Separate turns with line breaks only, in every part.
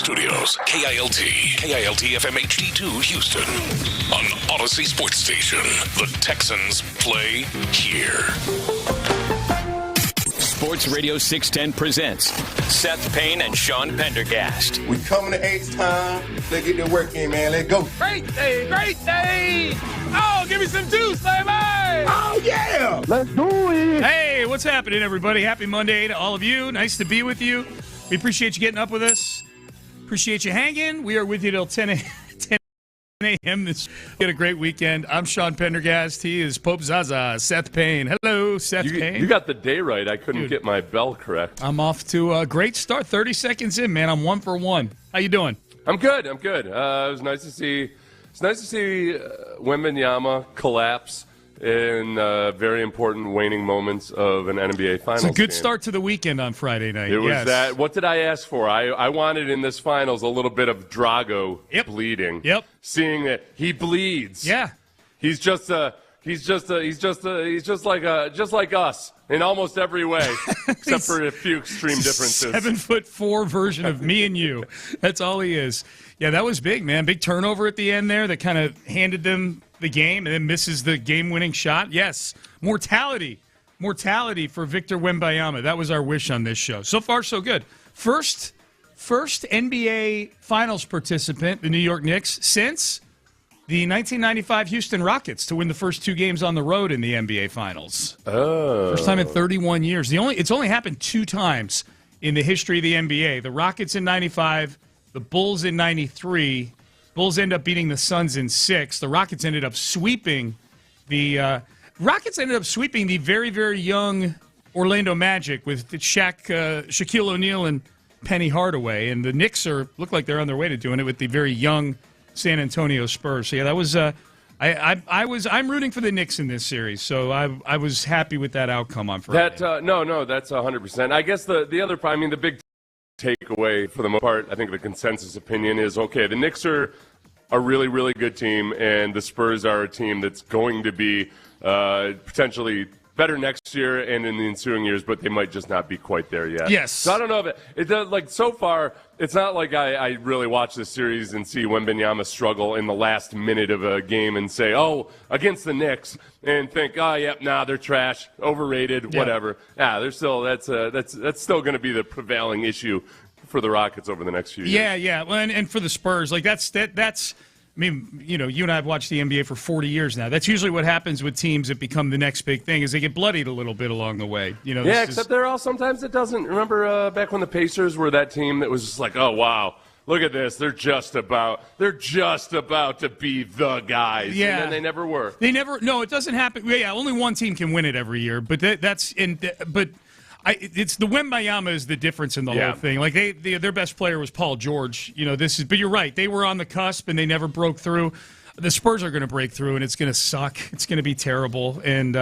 studios. KILT FM HD2 Houston. On Odyssey Sports Station. The Texans play here.
Sports Radio 610 presents Seth Payne and Sean Pendergast.
We coming to H-Town. Let's get the work in, man. Let's go.
Great day, great day. Oh, give me some juice, baby.
Oh, yeah. Let's do it.
Hey, what's happening, everybody? Happy Monday to all of you. Nice to be with you. We appreciate you getting up with us. Appreciate you hanging. We are with you till 10 a.m. We had a great weekend. I'm Sean Pendergast. He is Pope Zaza, Seth Payne. Hello, Seth Payne.
You got the day right. I couldn't get my bell correct.
I'm off to a great start. 30 seconds in, man. I'm 1 for 1. How you doing?
I'm good. It was nice to see. It's nice to see Wembanyama collapse in very important waning moments of an NBA Finals.
It's a good
game.
Start to the weekend on Friday night.
It was that. What did I ask for? I wanted in this Finals a little bit of Drago bleeding.
Yep.
Seeing that he bleeds.
Yeah.
He's just like us in almost every way, except for a few extreme differences.
7'4" version of me and you. That's all he is. Yeah, that was big, man. Big turnover at the end there that kind of handed them the game and then misses the game-winning shot. Yes, mortality for Victor Wembanyama. That was our wish on this show. So far, so good. First NBA Finals participant, the New York Knicks, since the 1995 Houston Rockets to win the first 2 games on the road in the NBA Finals.
Oh.
First time in 31 years. It's only happened 2 times in the history of the NBA. The Rockets in 95, the Bulls in 93. Bulls end up beating the Suns in 6. The Rockets ended up sweeping the very, very young Orlando Magic with Shaquille O'Neal and Penny Hardaway. And the Knicks look like they're on their way to doing it with the very young San Antonio Spurs. So yeah, that was I'm rooting for the Knicks in this series. So I was happy with that outcome on Friday.
That's 100%. I guess the other part, the big takeaway for the most part, I think the consensus opinion is, okay, the Knicks are a really, really good team, and the Spurs are a team that's going to be potentially better next year and in the ensuing years, but they might just not be quite there yet.
Yes.
So I don't know if it does, so far, it's not like I really watch this series and see Wembanyama struggle in the last minute of a game and say, against the Knicks, and think, they're trash, overrated, whatever. They're still that's still going to be the prevailing issue for the Rockets over the next few years.
Yeah. Well, and for the Spurs, that's. You and I have watched the NBA for 40 years now. That's usually what happens with teams that become the next big thing is they get bloodied a little bit along the way.
Except sometimes it doesn't. Remember back when the Pacers were that team that was just like, oh, wow, look at this. They're just about to be the guys.
Yeah.
And then they never were.
No, it doesn't happen. Yeah, only one team can win it every year. But it's the Wembanyama is the difference in the whole thing. Like their best player was Paul George. But you're right. They were on the cusp and they never broke through. The Spurs are going to break through and it's going to suck. It's going to be terrible. And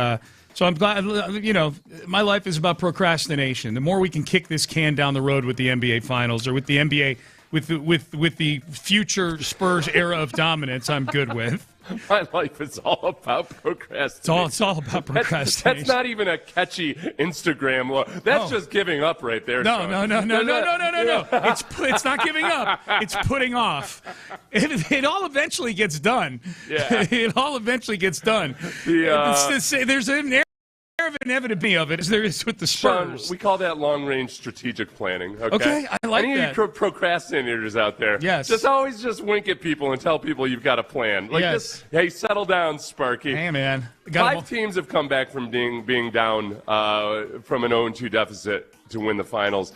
so I'm glad. My life is about procrastination. The more we can kick this can down the road with the NBA Finals or with the NBA with the future Spurs era of dominance, I'm good with.
My life is all about procrastination.
It's all about procrastination.
That's not even a catchy Instagram look. That's just giving up right there.
No. It's not giving up. It's putting off. It all eventually gets done.
Yeah.
It all eventually gets done. There's an air of inevitability of it as there is with the Spurs.
Sean, we call that long-range strategic planning.
Okay, I like that.
Any of you procrastinators out there,
yes,
just wink at people and tell people you've got a plan.
Yes.
Hey, settle down, Sparky.
Hey, man.
5 teams have come back from being down from an 0-2 deficit to win the finals.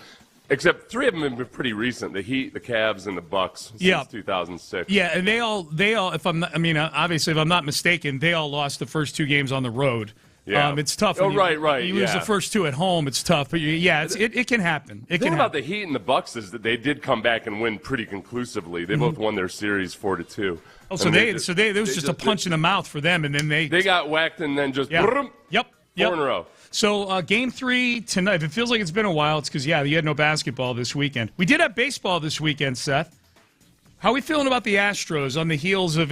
Except 3 of them have been pretty recent: the Heat, the Cavs, and the Bucks since 2006.
Yeah, and they all. Obviously, if I'm not mistaken, they all lost the first 2 games on the road.
Yeah.
It's tough.
Right.
You lose the first 2 at home, it's tough. But it can happen.
The thing about the Heat and the Bucks is that they did come back and win pretty conclusively. They both won their series 4-2.
Oh, so there was just a punch in the mouth for them, and then they
got whacked and then just
4
in a row.
So Game 3 tonight. If it feels like it's been a while, it's because you had no basketball this weekend. We did have baseball this weekend, Seth. How are we feeling about the Astros on the heels of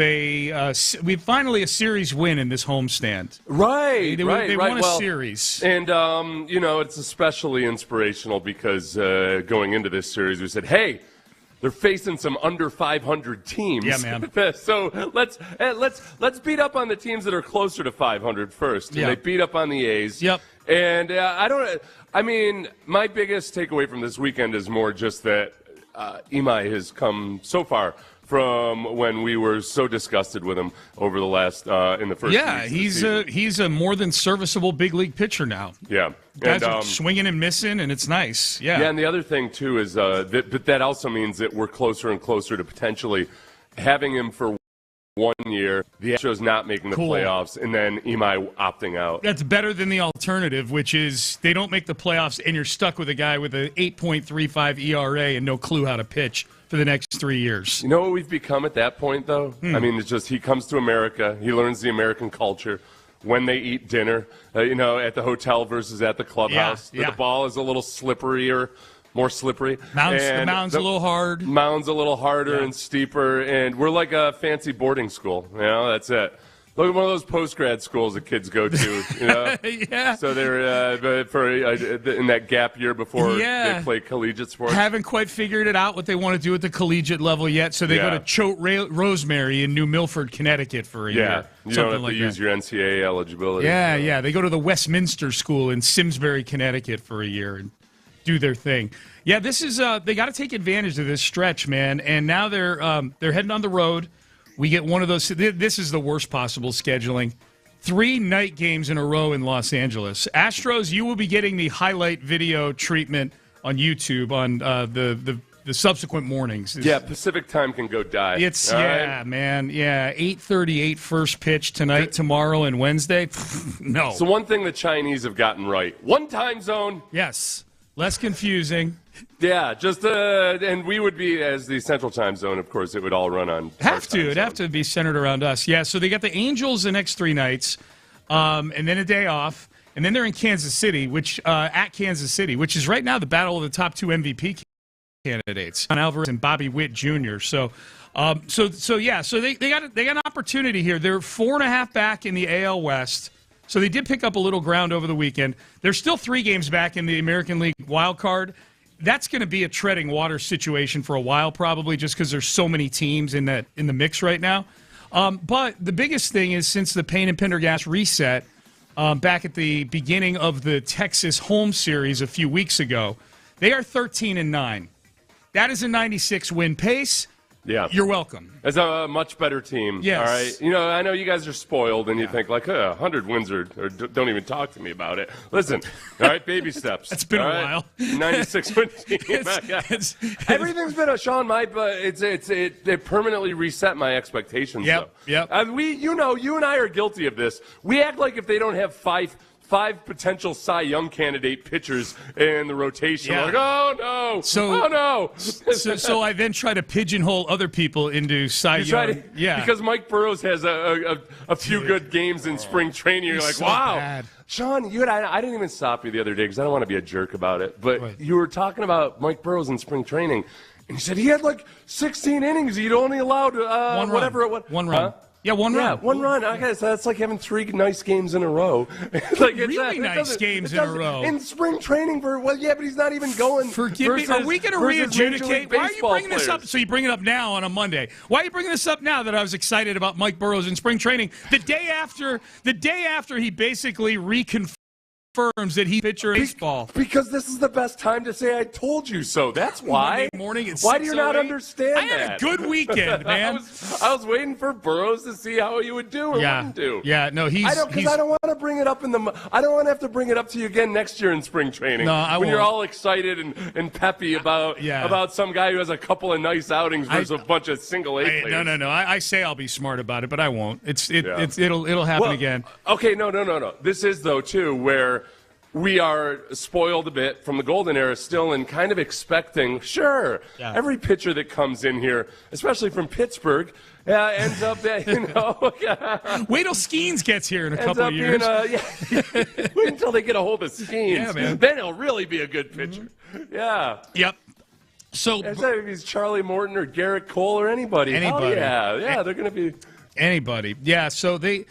finally a series win in this homestand?
Right,
They won a series.
And, it's especially inspirational because going into this series, we said, hey, they're facing some under 500 teams.
Yeah, man.
So let's beat up on the teams that are closer to 500 first.
Yeah.
And they beat up on the A's.
Yep.
And my biggest takeaway from this weekend is more just that Imai has come so far from when we were so disgusted with him over the last in the first.
Yeah, he's a more than serviceable big league pitcher now.
Yeah,
guys are swinging and missing, and it's nice. Yeah,
yeah, and the other thing too is that also means that we're closer and closer to potentially having him for 1 year, the Astros not making the playoffs, and then Imai opting out.
That's better than the alternative, which is they don't make the playoffs, and you're stuck with a guy with an 8.35 ERA and no clue how to pitch for the next 3 years.
You know what we've become at that point, though? I mean, it's just he comes to America, he learns the American culture. When they eat dinner, at the hotel versus at the clubhouse, the ball is a little slipperier. More slippery.
The mound's a little hard.
Mound's a little harder and steeper, and we're like a fancy boarding school. That's it. Look at one of those post-grad schools that kids go to,
Yeah.
So they're in that gap year before they play collegiate sports.
Haven't quite figured it out what they want to do at the collegiate level yet, so they go to Choate Rosemary in New Milford, Connecticut for a year.
You don't have to use your NCAA eligibility.
Yeah. They go to the Westminster School in Simsbury, Connecticut for a year and do their thing. Yeah, this is they got to take advantage of this stretch, man. And now they're heading on the road. We get one of those. This is the worst possible scheduling. 3 night games in a row in Los Angeles. Astros, you will be getting the highlight video treatment on YouTube on the subsequent mornings.
Yeah, Pacific time can go die.
It's man. Yeah, 8:38 first pitch tonight, tomorrow, and Wednesday. No.
So one thing the Chinese have gotten right: one time zone.
Yes. Less confusing.
Yeah, and we would be, as the Central Time Zone, of course, it would all run on.
It'd have to be centered around us. Yeah, so they got the Angels the next 3 nights, and then a day off, and then they're in Kansas City, which is right now the battle of the top 2 MVP candidates, John Alvarez and Bobby Witt Jr. So they got an opportunity here. They're 4.5 back in the AL West. So they did pick up a little ground over the weekend. They're still 3 games back in the American League wild card. That's going to be a treading water situation for a while, probably, just because there's so many teams in the mix right now. But the biggest thing is since the Payne and Pendergast reset back at the beginning of the Texas home series a few weeks ago, they are 13-9. That is a 96 win pace.
Yeah.
You're welcome.
As a much better team.
Yes.
All right. I know you guys are spoiled and you think like 100 wins or don't even talk to me about it. Listen, all right, baby steps.
It's been a while.
96 win team. Everything's been Sean, it permanently reset my expectations.
Yep.
You and I are guilty of this. We act like if they don't have five potential Cy Young candidate pitchers in the rotation.
Yeah.
We're like, oh no.
So I then try to pigeonhole other people into Cy Young.
Because Mike Burrows has a few good games in spring training. You're like,
so
wow.
bad.
Sean, I didn't even stop you the other day because I don't want to be a jerk about it. But you were talking about Mike Burrows in spring training. And he said he had like 16 innings. He'd only allowed
one run.
Huh?
Yeah, one run.
Yeah, one run. Okay, so that's like having 3 nice games in a row. Like
really nice games in a row.
In spring training but he's not even going.
Forgive me. Are we going to re-adjudicate? Why are you bringing this up? So you bring it up now on a Monday. Why are you bringing this up now that I was excited about Mike Burrows in spring training? The day after he basically reconfirms that he pitcher baseball.
Because this is the best time to say I told you so. That's why.
Monday morning at
why do you not understand that?
I had a good weekend, man.
I was waiting for Burrows to see how he would do or wouldn't do.
Yeah, no,
I don't want to bring it up I don't want to have to bring it up to you again next year in spring training.
No, I
when
won't.
You're all excited and peppy about some guy who has a couple of nice outings versus a bunch of single A players.
No. I say I'll be smart about it, but I won't. It'll happen again.
Okay, no. This is though too where we are spoiled a bit from the golden era still and kind of expecting, every pitcher that comes in here, especially from Pittsburgh, ends up, Wait
till Skeens gets here in a couple of years.
Wait until they get a hold of Skeens.
Yeah, man.
Then he'll really be a good pitcher. Mm-hmm. Yeah.
Yep. So
if he's Charlie Morton or Garrett Cole or anybody.
Anybody.
Yeah, they're going to be.
Anybody. Yeah, so the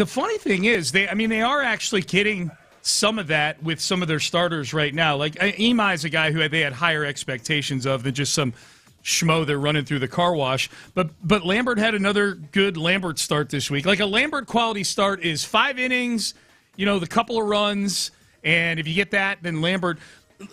funny thing is, they are actually getting some of that with some of their starters right now. Like Imai is a guy who they had higher expectations of than just some schmo they're running through the car wash. But Lambert had another good Lambert start this week. Like a Lambert quality start is 5 innings, the couple of runs, and if you get that, then Lambert.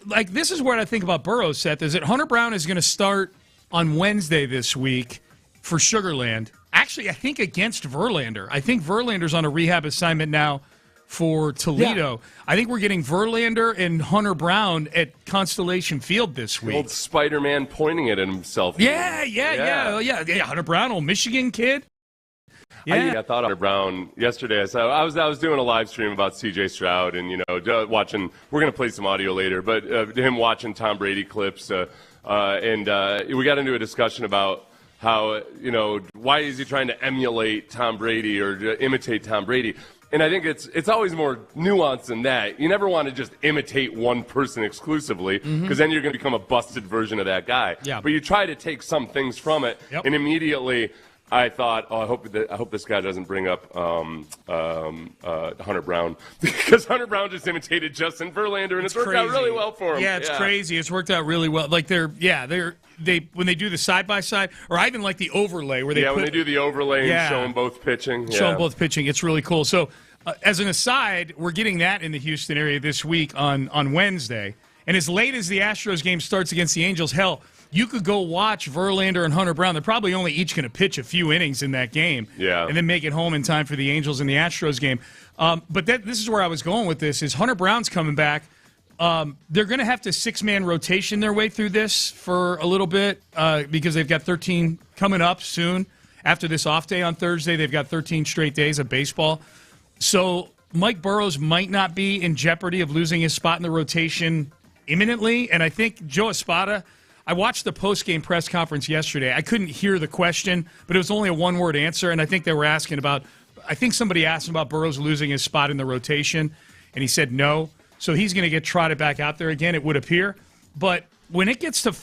Like, this is what I think about Burrows, Seth, is that Hunter Brown is going to start on Wednesday this week for Sugarland. Actually, I think against Verlander. I think Verlander's on a rehab assignment now for Toledo. Yeah. I think we're getting Verlander and Hunter Brown at Constellation Field this week.
Old Spider-Man pointing at himself.
Yeah. Hunter Brown, old Michigan kid.
Yeah. I thought Hunter Brown yesterday. I was doing a live stream about C.J. Stroud and watching. We're going to play some audio later, but him watching Tom Brady clips, and we got into a discussion about how why is he trying to emulate Tom Brady or imitate Tom Brady? And I think it's always more nuanced than that. You never want to just imitate one person exclusively because then you're going to become a busted version of that guy.
Yeah.
But you try to take some things from it, and immediately I thought, I hope this guy doesn't bring up Hunter Brown because Hunter Brown just imitated Justin Verlander, and it's worked out really well for him.
Yeah, it's crazy. It's worked out really well. Like they when they do the side by side, or I even like the overlay where when
they do the overlay and show them both pitching.
Show them both pitching. It's really cool. So, as an aside, we're getting that in the Houston area this week on Wednesday, and as late as the Astros game starts against the Angels, hell, you could go watch Verlander and Hunter Brown. They're probably only each going to pitch a few innings in that game, and then make it home in time for the Angels and the Astros game. But this is where I was going with this: is Hunter Brown's coming back. They're going to have to 6-man rotation their way through this for a little bit because they've got 13 coming up soon. After this off day on Thursday, they've got 13 straight days of baseball. So Mike Burrows might not be in jeopardy of losing his spot in the rotation imminently. And I think Joe Espada, I watched the post-game press conference yesterday. I couldn't hear the question, but it was only a one-word answer. And I think they were asking about, I think somebody asked him about Burrows losing his spot in the rotation, and he said no. So he's going to get trotted back out there again, it would appear. But when it gets to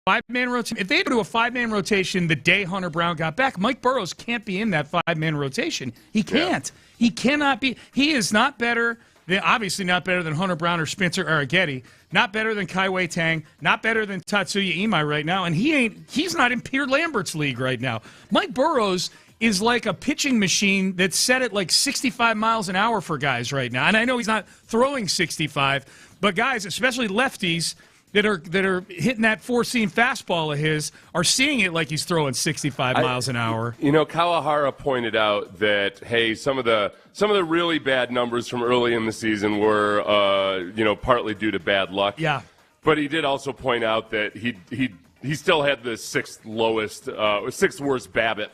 5-man rotation, if they do a 5-man rotation the day Hunter Brown got back, Mike Burrows can't be in that 5-man rotation. He can't. Yeah. He cannot be. He is not better than, obviously not better than Hunter Brown or Spencer Arrighetti, not better than Kai-Wei Tang, not better than Tatsuya Imai right now, and he's not in Pierre Lambert's league right now. Mike Burrows is like a pitching machine that's set at like 65 miles an hour for guys right now. And I know he's not throwing 65, but guys, especially lefties that are hitting that four-seam fastball of his, are seeing it like he's throwing 65 miles an hour.
Kawahara pointed out that, hey, some of the really bad numbers from early in the season were partly due to bad luck.
Yeah.
But he did also point out that he still had the sixth worst BABIP.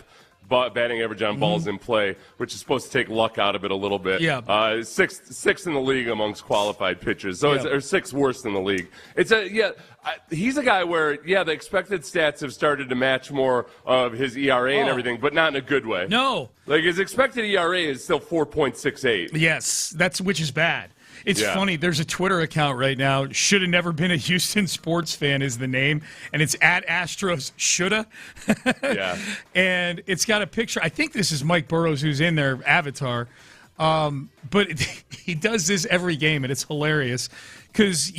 Batting average on balls in play, which is supposed to take luck out of it a little bit.
Yeah.
Sixth in the league amongst qualified pitchers. So it's sixth worst in the league. He's a guy where, the expected stats have started to match more of his ERA and everything, but not in a good way.
No.
Like his expected ERA is still 4.68.
Yes, which is bad. It's funny. There's a Twitter account right now. Should have never been a Houston sports fan is the name, and it's at Astros shoulda.
Yeah.
And it's got a picture. I think this is Mike Burrows who's in their avatar. But he does this every game, and it's hilarious. Because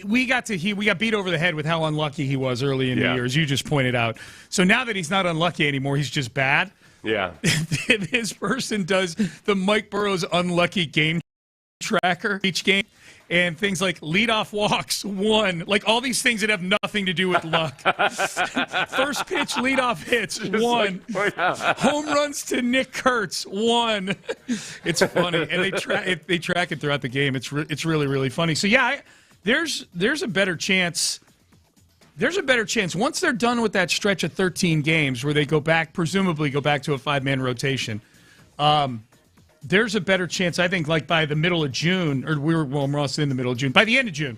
we got beat over the head with how unlucky he was early in the year, as you just pointed out. So now that he's not unlucky anymore, he's just bad.
Yeah.
This person does the Mike Burrows unlucky game tracker each game, and things like leadoff walks 1, like all these things that have nothing to do with luck. First pitch leadoff hits 1, home runs to Nick Kurtz 1. It's funny, and they track it throughout the game. It's really, really funny. So there's a better chance. There's a better chance once they're done with that stretch of 13 games where they presumably go back to a 5-man rotation. There's a better chance, I think, like by the middle of June, or we're also in the middle of June. By the end of June,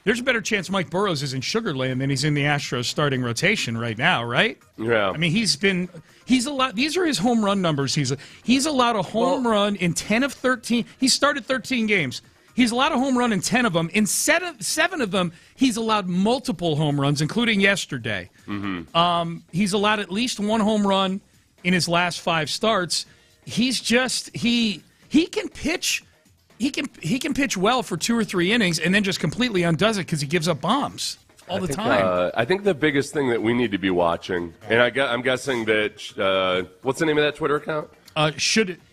there's a better chance Mike Burrows is in Sugarland than he's in the Astros starting rotation right now, right?
Yeah.
I mean, he's a lot. These are his home run numbers. He's allowed a home run in 10 of 13. He started 13 games. He's allowed a home run in 10 of them. In 7 of them, he's allowed multiple home runs, including yesterday. Mm-hmm. He's allowed at least 1 home run in his last 5 starts. He's just he can pitch. He can pitch well for 2 or 3 innings and then just completely undoes it because he gives up bombs. all the time.
I think the biggest thing that we need to be watching, and I'm guessing that what's the name of that Twitter account?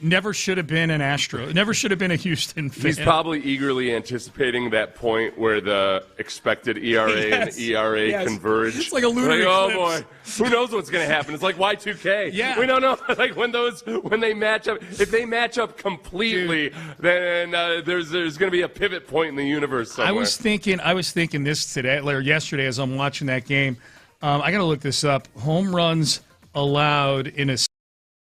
Never should have been an Astro. Never should have been a Houston fan.
He's probably eagerly anticipating that point where the expected ERA and ERA converge.
It's like a lunar eclipse.
Oh boy, who knows what's going to happen? It's like Y2K.
Yeah.
We don't know. Like when they match up. If they match up completely, then there's going to be a pivot point in the universe somewhere.
I was thinking this today or yesterday as I'm watching that game. I got to look this up. Home runs allowed in a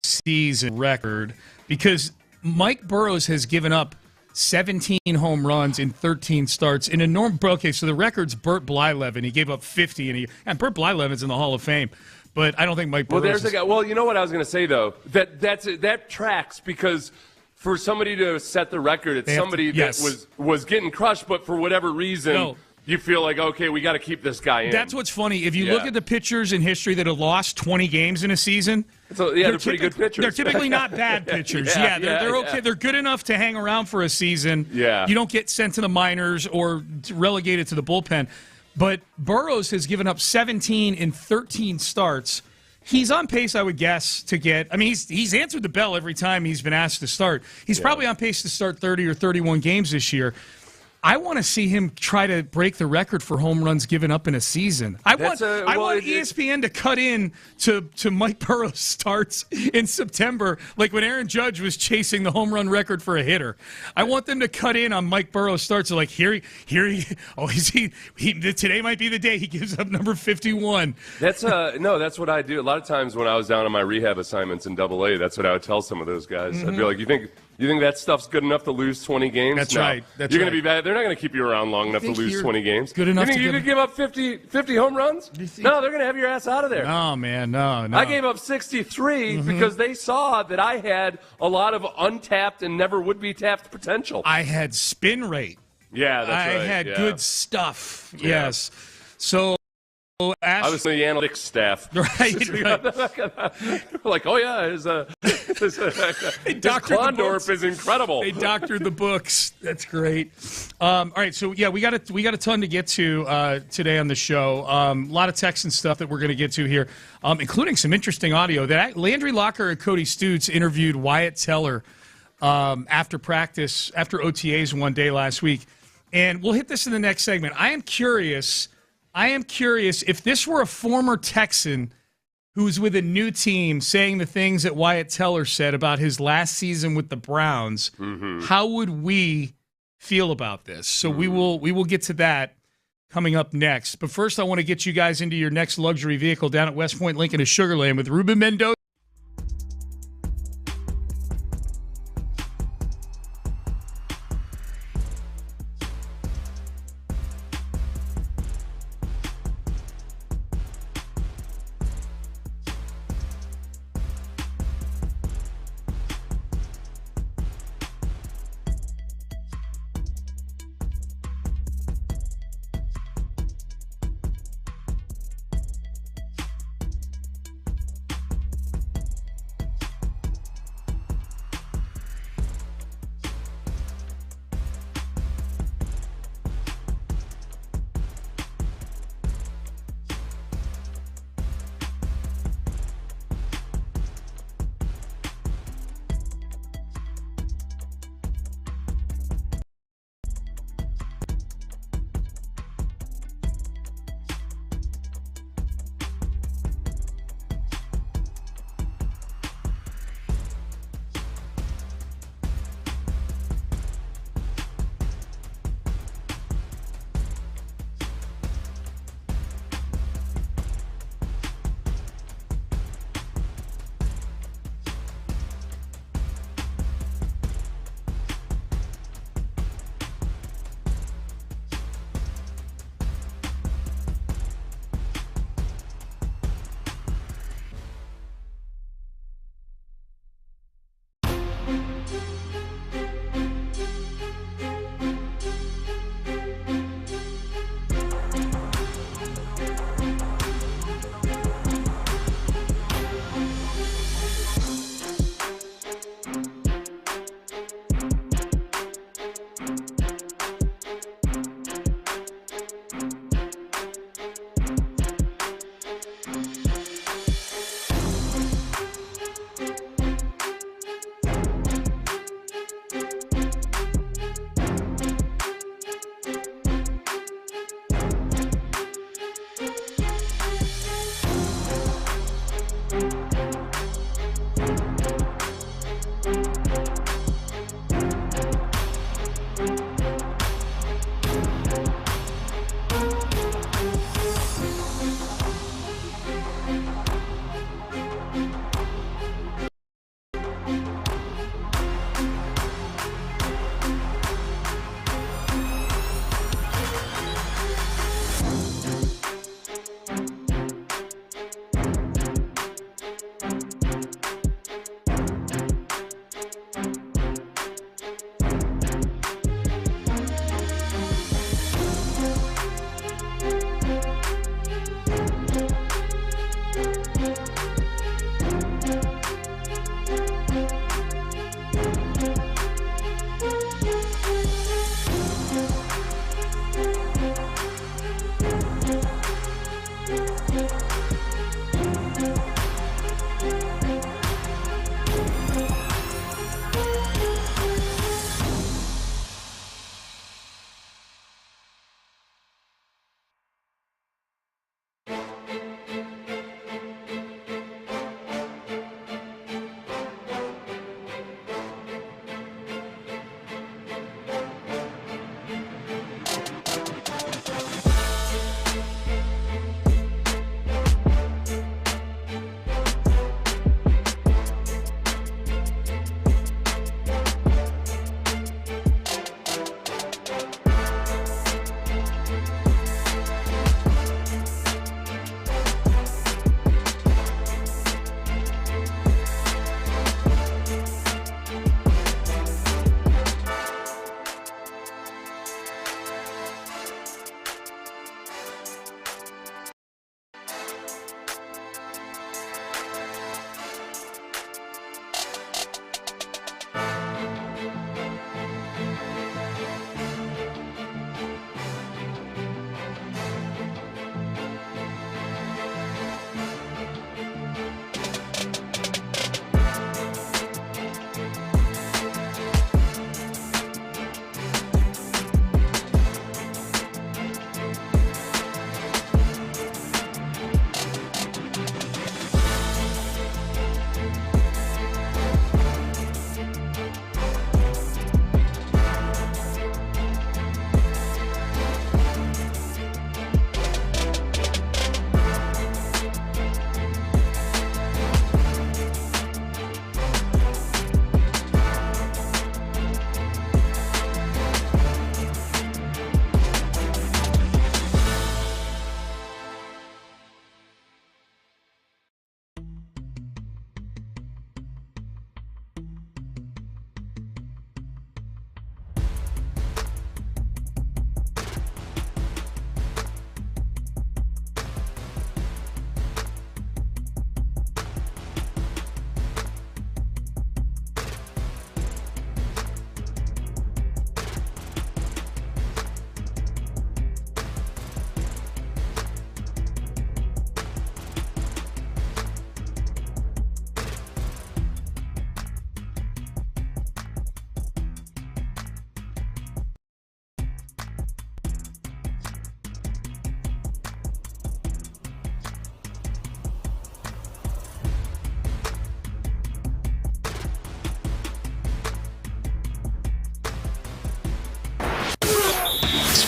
season record, because Mike Burrows has given up 17 home runs in 13 starts in a normal. Okay, so the record's Burt Blyleven. He gave up 50, and Burt Blyleven's in the Hall of Fame. But I don't think Mike Burrows.
Well, there's the guy. Well, you know what I was going to say though. That tracks, because for somebody to set the record, it's somebody that was getting crushed, but for whatever reason. You feel like, okay, we got to keep this guy in.
That's what's funny. If you look at the pitchers in history that have lost 20 games in a season,
they're pretty good pitchers.
They're typically not bad pitchers. They're okay. They're good enough to hang around for a season.
Yeah.
You don't get sent to the minors or relegated to the bullpen. But Burrows has given up 17 in 13 starts. He's on pace, I would guess, to get – I mean, he's answered the bell every time he's been asked to start. He's probably on pace to start 30 or 31 games this year. I want to see him try to break the record for home runs given up in a season. I want ESPN to cut in to Mike Burrow's starts in September, like when Aaron Judge was chasing the home run record for a hitter. I want them to cut in on Mike Burrow's starts. Like today might be the day he gives up number 51.
That's what I do. A lot of times when I was down on my rehab assignments in AA, that's what I would tell some of those guys. I'd be like, You think that stuff's good enough to lose 20 games?
That's right.
You're going to be bad. They're not going to keep you around long enough to lose 20 games.
Good enough.
You think you could give up 50 home runs? No, they're going to have your ass out of there.
No, man, no.
I gave up 63 because they saw that I had a lot of untapped and never would be tapped potential.
I had spin rate.
Yeah, that's right.
I had good stuff.
Yeah.
Yes. So.
I was in the analytics staff.
Right.
Like, oh yeah, his Klondorf is incredible.
They doctored the books. That's great. All right, so yeah, we got a ton to get to today on the show. A lot of Texan stuff that we're going to get to here, including some interesting audio. That Landry Locker and Cody Stutes interviewed Wyatt Teller after practice, after OTAs one day last week, and we'll hit this in the next segment. I am curious if this were a former Texan who's with a new team saying the things that Wyatt Teller said about his last season with the Browns, how would we feel about this? So we will get to that coming up next. But first, I want to get you guys into your next luxury vehicle down at West Point Lincoln at Sugar Land with Ruben Mendoza.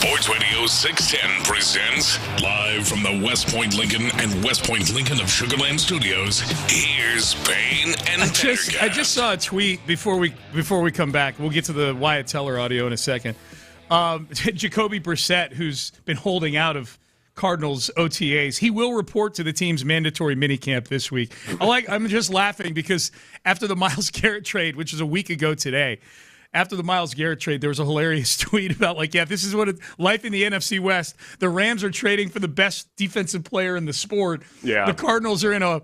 Sports Radio 610 presents live from the West Point Lincoln and West Point Lincoln of Sugar Land Studios. Here's Payne and Pendergast.
I just saw a tweet before we come back. We'll get to the Wyatt Teller audio in a second. Jacoby Brissett, who's been holding out of Cardinals OTAs, he will report to the team's mandatory minicamp this week. I'm just laughing because after the Myles Garrett trade, which was a week ago today, after the Myles Garrett trade, there was a hilarious tweet about this is what life in the NFC West. The Rams are trading for the best defensive player in the sport.
Yeah.
The Cardinals are in a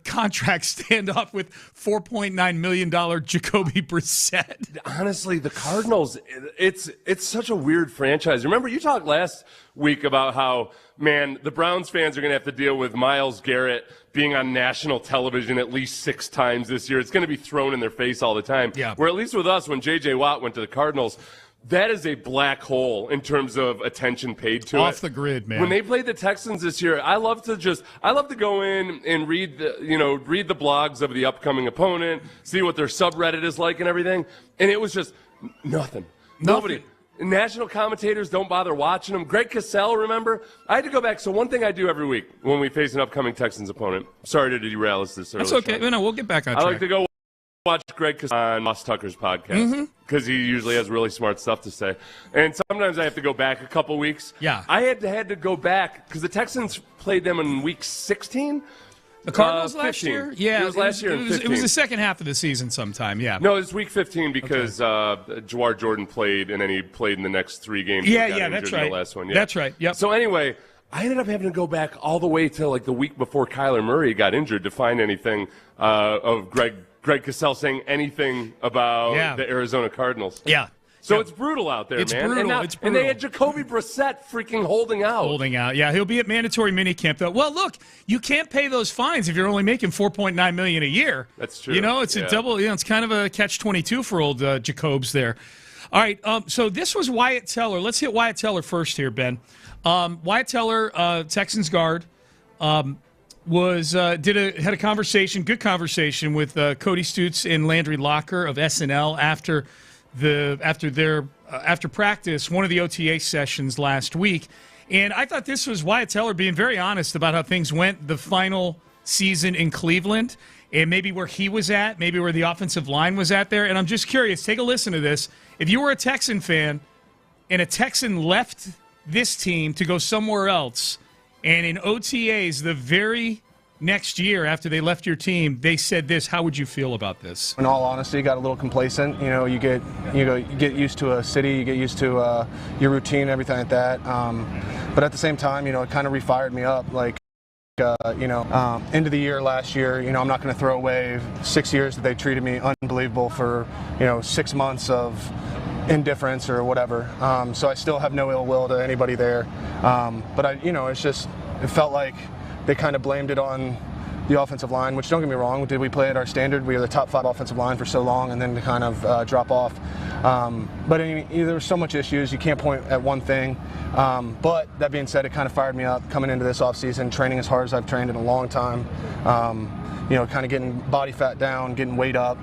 contract standoff with $4.9 million Jacoby Brissett.
Honestly, the Cardinals, it's such a weird franchise. Remember, you talked last week about how, man, the Browns fans are going to have to deal with Myles Garrett being on national television at least 6 times this year. It's going to be thrown in their face all the time.
Yeah.
Where at least with us, when J.J. Watt went to the Cardinals, that is a black hole in terms of attention paid to it.
Off the grid, man.
When they played the Texans this year, I love to go in and read the blogs of the upcoming opponent, see what their subreddit is like and everything. And it was just nothing. Nobody. National commentators don't bother watching them. Greg Cassell, remember? I had to go back. So one thing I do every week when we face an upcoming Texans opponent. Sorry to derail us this early.
That's okay. No, we'll get back on track.
I like to go watch Greg Cassell on Moss Tucker's podcast because he usually has really smart stuff to say. And sometimes I have to go back a couple weeks.
Yeah.
I had to go back because the Texans played them in week 16.
The Cardinals last
15.
year? Yeah.
It was last year.
It was the second half of the season sometime, yeah.
No, it was week 15 because Jawar Jordan played, and then he played in the next 3 games.
Yeah, that's right.
In the last one. Yeah.
That's right, yep.
So anyway, I ended up having to go back all the way to the week before Kyler Murray got injured to find anything of Greg Cassell saying anything about the Arizona Cardinals.
Yeah.
So it's brutal out there,
it's
man.
Brutal.
And
It's brutal.
And they had Jacoby Brissett freaking holding out.
Yeah. He'll be at mandatory minicamp, though. Well, look, you can't pay those fines if you're only making $4.9 million a year.
That's true.
It's a double. It's kind of a catch-22 for old Jacobs there. All right. So this was Wyatt Teller. Let's hit Wyatt Teller first here, Ben. Wyatt Teller, Texans guard, had a conversation, good conversation with Cody Stutes and Landry Locker of SNL after practice, one of the OTA sessions last week. And I thought this was Wyatt Teller being very honest about how things went the final season in Cleveland and maybe where he was at, maybe where the offensive line was at there. And I'm just curious, take a listen to this. If you were a Texan fan and a Texan left this team to go somewhere else, and in OTAs the very next year after they left your team, they said this, how would you feel about this?
In all honesty, got a little complacent. You get used to a city, you get used to your routine, everything like that. But at the same time, it kind of refired me up. End of the year last year, I'm not going to throw away 6 years that they treated me unbelievable for, 6 months of indifference or whatever. So I still have no ill will to anybody there. But it felt like they kind of blamed it on the offensive line, which don't get me wrong, did we play at our standard? We were the top 5 offensive line for so long and then to kind of drop off. But there were so much issues, you can't point at one thing. But that being said, it kind of fired me up coming into this offseason, training as hard as I've trained in a long time. Kind of getting body fat down, getting weight up,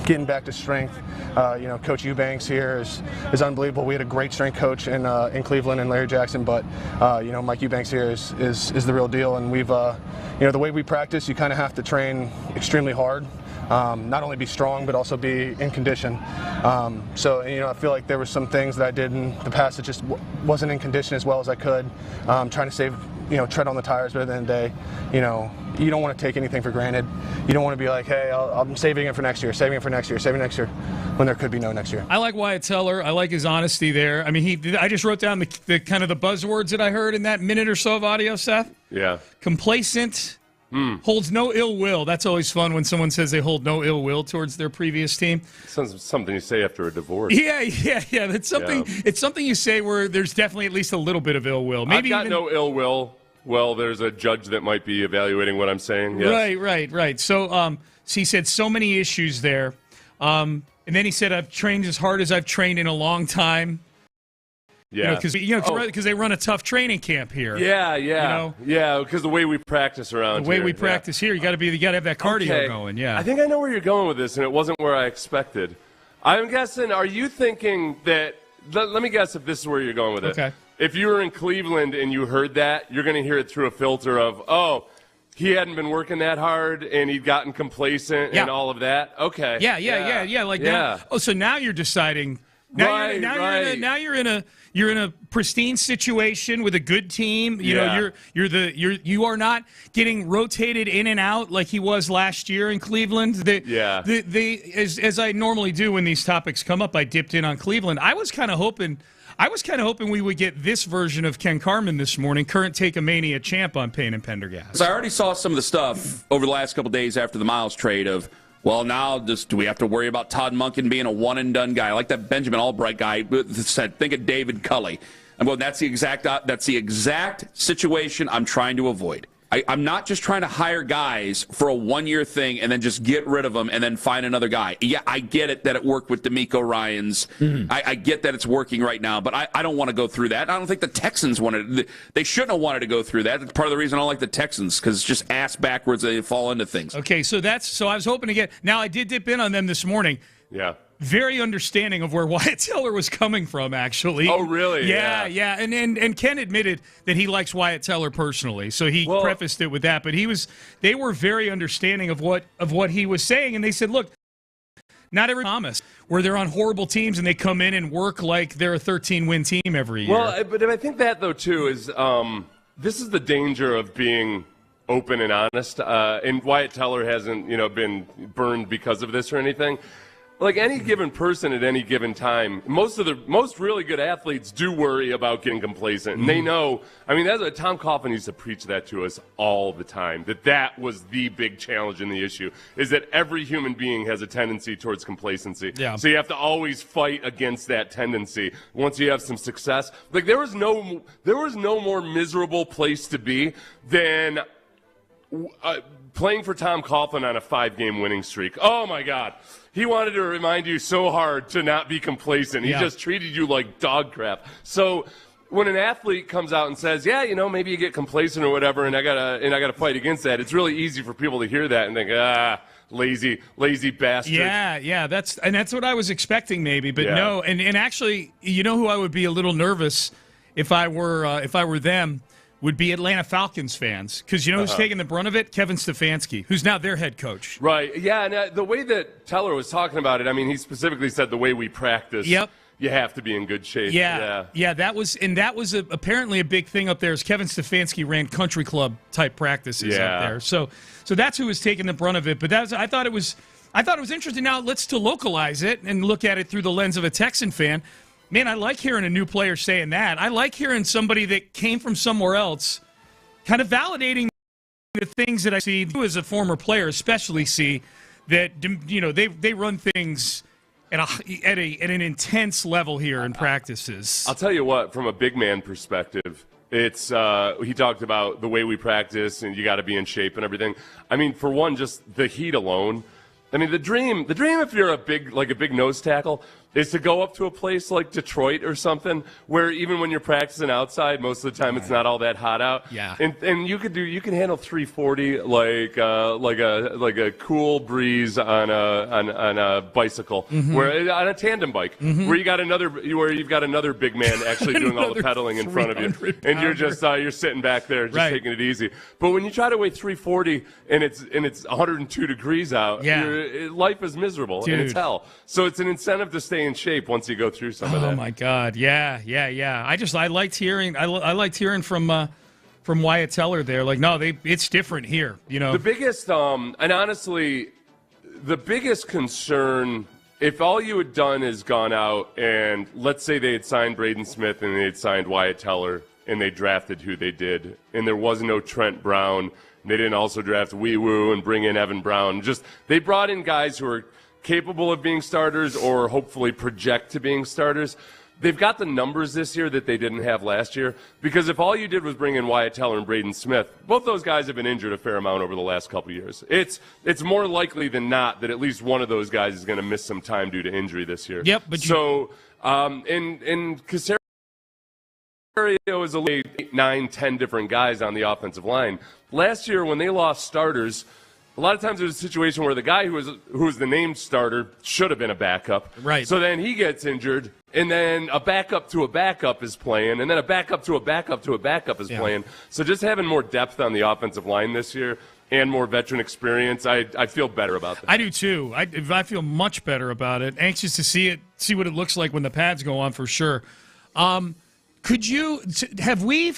getting back to strength. Coach Eubanks here is unbelievable. We had a great strength coach in Cleveland and Larry Jackson, but Mike Eubanks here is the real deal. And we've the way we practice, you kind of have to train extremely hard. Not only be strong, but also be in condition. I feel like there were some things that I did in the past that just wasn't in condition as well as I could. Trying to save, tread on the tires, but at the end of the day, you don't want to take anything for granted. You don't want to be like, hey, I'm saving it for next year, when there could be no next year.
I like Wyatt Teller. I like his honesty there. I mean, I just wrote down the kind of the buzzwords that I heard in that minute or so of audio, Seth.
Yeah. Complacent.
Holds no ill will. That's always fun when someone says they hold no ill will towards their previous team.
Sounds something you say after a divorce.
Yeah. That's something. Yeah. It's something you say where there's definitely at least a little bit of ill will. Maybe
I've got no ill will. Well, there's a judge that might be evaluating what I'm saying. Yes.
Right. So he said so many issues there, and then he said I've trained as hard as I've trained in a long time.
Yeah,
because they run a tough training camp here.
Yeah. Because the way we practice around here.
Here, you got to have that cardio going. Yeah,
I think I know where you're going with this, and it wasn't where I expected. I'm guessing. Are you thinking that let me guess if this is where you're going with it.
Okay.
If you were in Cleveland and you heard that, you're going to hear it through a filter of, oh, he hadn't been working that hard and he'd gotten complacent and all of that. Okay.
Yeah. Like now. Oh, so now you're deciding. Now you're in a pristine situation with a good team. You know, you are not getting rotated in and out like he was last year in Cleveland. As I normally do when these topics come up, I dipped in on Cleveland. I was kind of hoping we would get this version of Ken Carman this morning, current Take-A-Mania champ on Payne and Pendergast.
So I already saw some of the stuff over the last couple of days after the Miles trade of, well, now do we have to worry about Todd Monken being a one-and-done guy? I like that Benjamin Albright guy said, think of David Culley. I'm going, that's the exact situation I'm trying to avoid. I'm not just trying to hire guys for a one-year thing and then just get rid of them and then find another guy. Yeah, I get it that it worked with D'Amico Ryans. Mm-hmm. I get that it's working right now, but I don't want to go through that. I don't think the Texans wanted – they shouldn't have wanted to go through that. That's part of the reason I don't like the Texans, because it's just ass backwards and they fall into things.
Okay, so I was hoping to get – now I did dip in on them this morning.
Yeah.
Very understanding of where Wyatt Teller was coming from, actually.
Oh, really?
Yeah. And Ken admitted that he likes Wyatt Teller personally, so he prefaced it with that. But they were very understanding of what he was saying, and they said, look, not every Thomas, where they're on horrible teams and they come in and work like they're a 13-win team every year.
Well, but I think that, though, too, is this is the danger of being open and honest. And Wyatt Teller hasn't, been burned because of this or anything. Like any given person at any given time, most really good athletes do worry about getting complacent. And they know, Tom Coughlin used to preach that to us all the time, that was the big challenge in the issue, is that every human being has a tendency towards complacency. Yeah. So you have to always fight against that tendency. Once you have some success, like there was no more miserable place to be than playing for Tom Coughlin on a 5-game winning streak. Oh, my God. He wanted to remind you so hard to not be complacent. He just treated you like dog crap. So when an athlete comes out and says, maybe you get complacent or whatever, and I gotta fight against that, it's really easy for people to hear that and think, lazy bastard.
Yeah, that's what I was expecting maybe, but no. And actually, you know who I would be a little nervous if I were them, would be Atlanta Falcons fans. Because you know who's taking the brunt of it? Kevin Stefanski, who's now their head coach.
Right, yeah, and the way that Teller was talking about it, he specifically said the way we practice, you have to be in good shape.
Yeah, that was apparently a big thing up there, is Kevin Stefanski ran country club type practices up there. So that's who was taking the brunt of it. But I thought it was interesting. Now let's to localize it and look at it through the lens of a Texan fan. Man, I like hearing a new player saying that. I like hearing somebody that came from somewhere else kind of validating the things that I see as a former player, especially see that, they run things at an intense level here in practices.
I'll tell you what, from a big man perspective, it's he talked about the way we practice and you got to be in shape and everything. For one, just the heat alone. The dream if you're a big nose tackle is to go up to a place like Detroit or something where even when you're practicing outside, most of the time it's not all that hot out.
Yeah.
And you can handle 340 like a cool breeze on a bicycle, where on a tandem bike, where you've got another big man actually doing all the pedaling in front of you, and you're just you're sitting back there just taking it easy. But when you try to weigh 340 and it's 102 degrees out, life is miserable.
Dude.
And it's hell. So it's an incentive to stay in shape once you go through some of that.
Oh my God, yeah. I liked hearing from Wyatt Teller there. Like, no, it's different here.
The biggest and honestly, the biggest concern, if all you had done is gone out and let's say they had signed Braden Smith and they had signed Wyatt Teller and they drafted who they did, and there was no Trent Brown. They didn't also draft Wee Woo and bring in Evan Brown. Just they brought in guys who are capable of being starters or hopefully project to being starters. They've got the numbers this year that they didn't have last year, because if all you did was bring in Wyatt Teller and Braden Smith, both those guys have been injured a fair amount over the last couple of years. It's more likely than not that at least one of those guys is going to miss some time due to injury this year.
Yep. But
and Caserio is 8, 9, 10 different guys on the offensive line. Last year when they lost starters, a lot of times there's a situation where the guy who was the named starter should have been a backup.
Right.
So then he gets injured, and then a backup to a backup is playing, and then a backup to a backup to a backup is playing. So just having more depth on the offensive line this year and more veteran experience, I feel better about that.
I do too. I feel much better about it. Anxious to see what it looks like when the pads go on for sure. Have we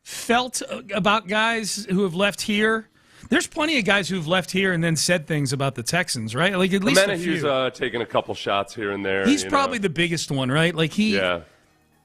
felt about guys who have left here? There's plenty of guys who've left here and then said things about the Texans, right? Like at least a few.
He's taking a couple shots here and there.
He's probably the biggest one, right? Like it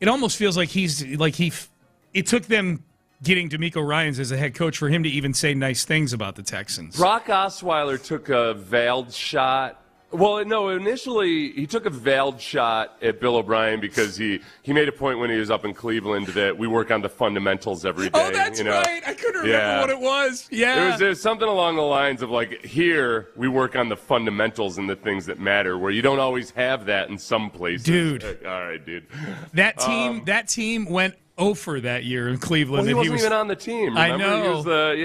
almost feels like it took them getting DeMeco Ryans as a head coach for him to even say nice things about the Texans.
Brock Osweiler took a veiled shot. Well, no, initially he took a veiled shot at Bill O'Brien because he made a point when he was up in Cleveland that we work on the fundamentals every day.
Oh, that's right. I couldn't remember what it was. Yeah.
It was something along the lines of like, here we work on the fundamentals and the things that matter, where you don't always have that in some places.
Dude.
All right, dude.
That team went over that year in Cleveland.
Well, he wasn't even on the team. Remember?
I know.
He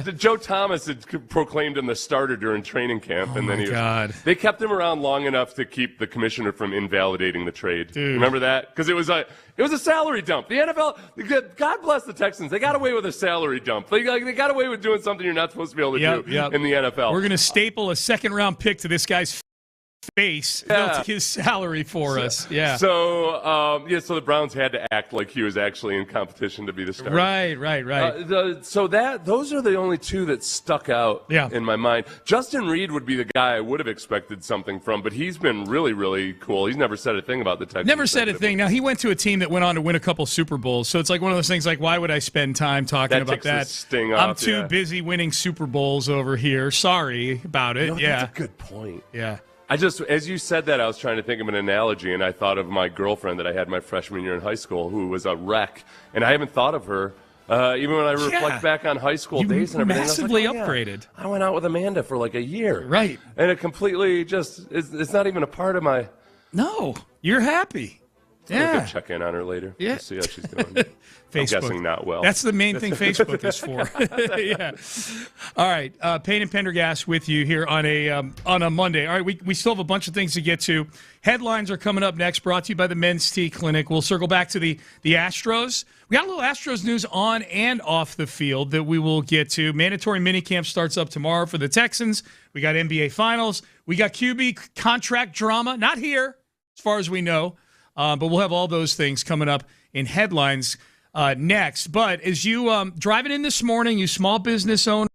was Joe Thomas had proclaimed him the starter during training camp, and then they kept him around long enough to keep the commissioner from invalidating the trade.
Dude.
Remember that? Because it was a salary dump. The NFL, God bless the Texans, they got away with a salary dump. They got away with doing something you're not supposed to be able to do in the NFL.
We're going to staple a second-round pick to this guy's face. They'll take his salary for us. Yeah.
So the Browns had to act like he was actually in competition to be the starter.
Right.
Those are the only two that stuck out in my mind. Justin Reed would be the guy I would have expected something from, but he's been really, really cool. He's never said a thing about the Texans.
Never said a thing. Now, he went to a team that went on to win a couple Super Bowls, so it's like one of those things like, why would I spend time talking about that?
Sting
I'm
off,
too busy winning Super Bowls over here. Sorry about it.
That's a good point.
Yeah.
As you said that, I was trying to think of an analogy, and I thought of my girlfriend that I had my freshman year in high school, who was a wreck, and I haven't thought of her even when I reflect back on high school days and everything.
Massively upgraded.
I went out with Amanda for like a year,
right?
And it completely it's not even a part of my.
No, you're happy.
Go check in on her later.
Yeah,
see how she's doing. I'm guessing not well.
That's the main thing Facebook is for. Yeah. All right, Payne and Pendergast with you here on a Monday. All right, we still have a bunch of things to get to. Headlines are coming up next, brought to you by the Men's Tea Clinic. We'll circle back to the Astros. We got a little Astros news on and off the field that we will get to. Mandatory minicamp starts up tomorrow for the Texans. We got NBA Finals. We got QB contract drama. Not here, as far as we know. But we'll have all those things coming up in headlines next. But as you driving in this morning, you small business owner,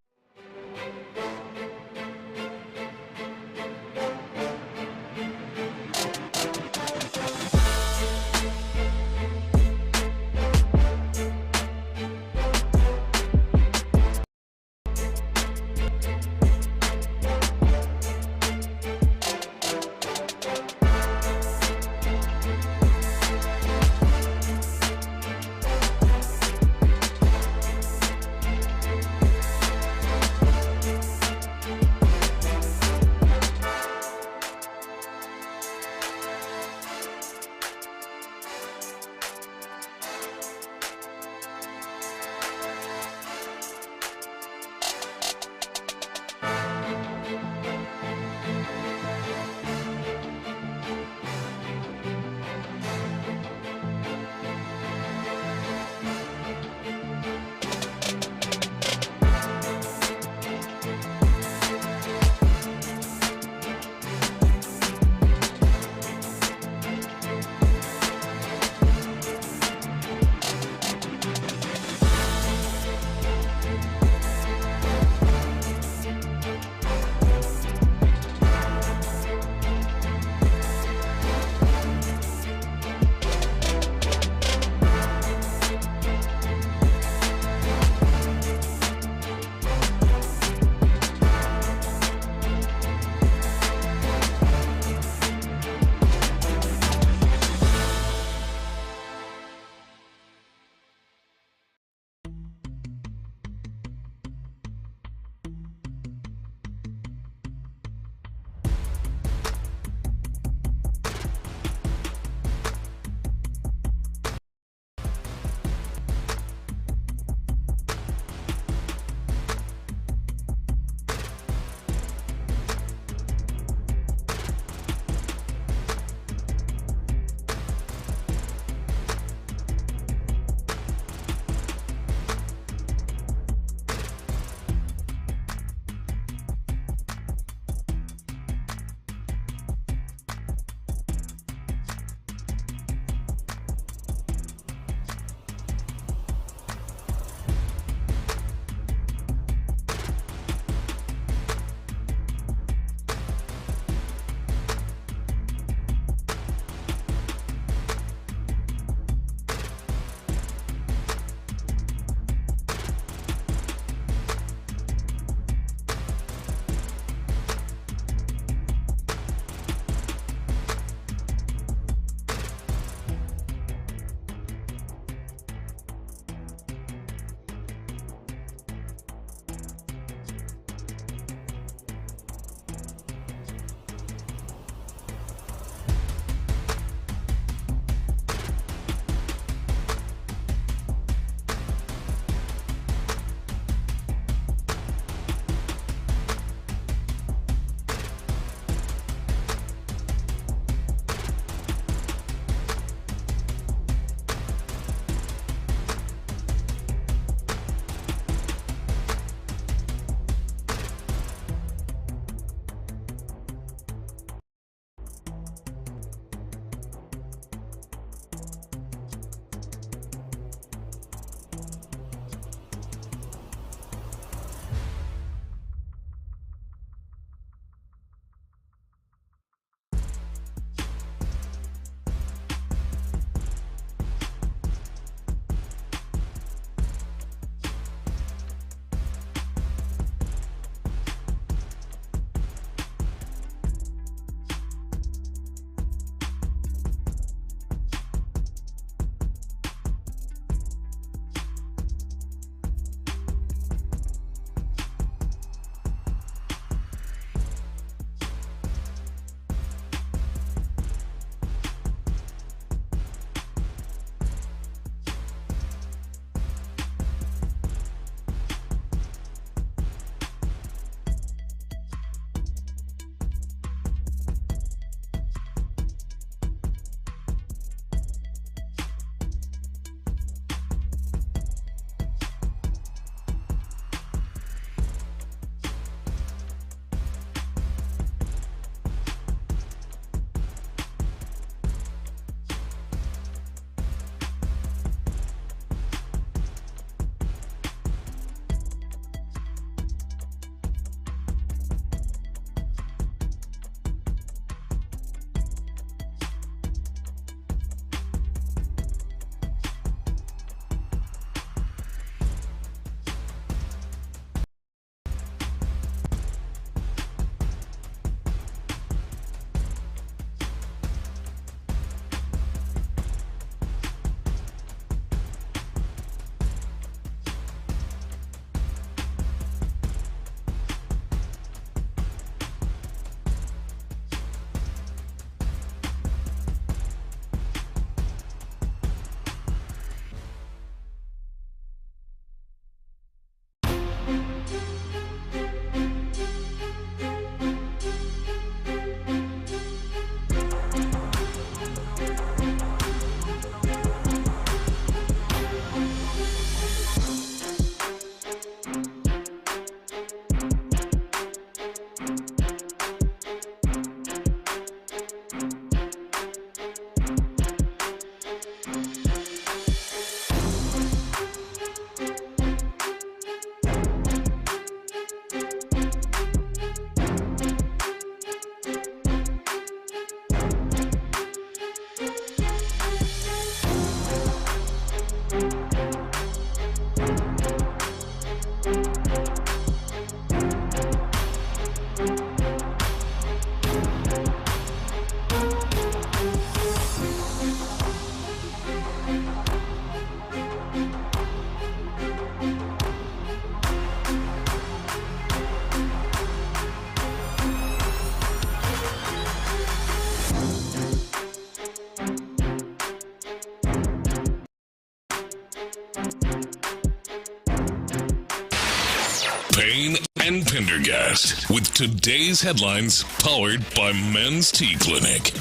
Pendergast with today's headlines powered by Men's Tea Clinic.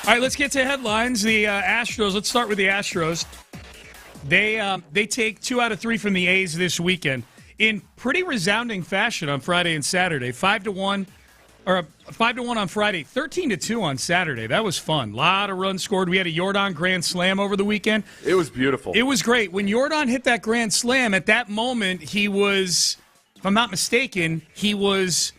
All right, let's get to headlines. The Astros. Let's start with the Astros. They take 2 out of 3 from the A's this weekend in pretty resounding fashion on Friday and Saturday. 5-1, or 5-1 on Friday, 13-2 on Saturday. That was fun. A lot of runs scored. We had a Jordan grand slam over the weekend.
It was beautiful.
It was great. When Jordan hit that grand slam, at that moment he was, if I'm not mistaken, he was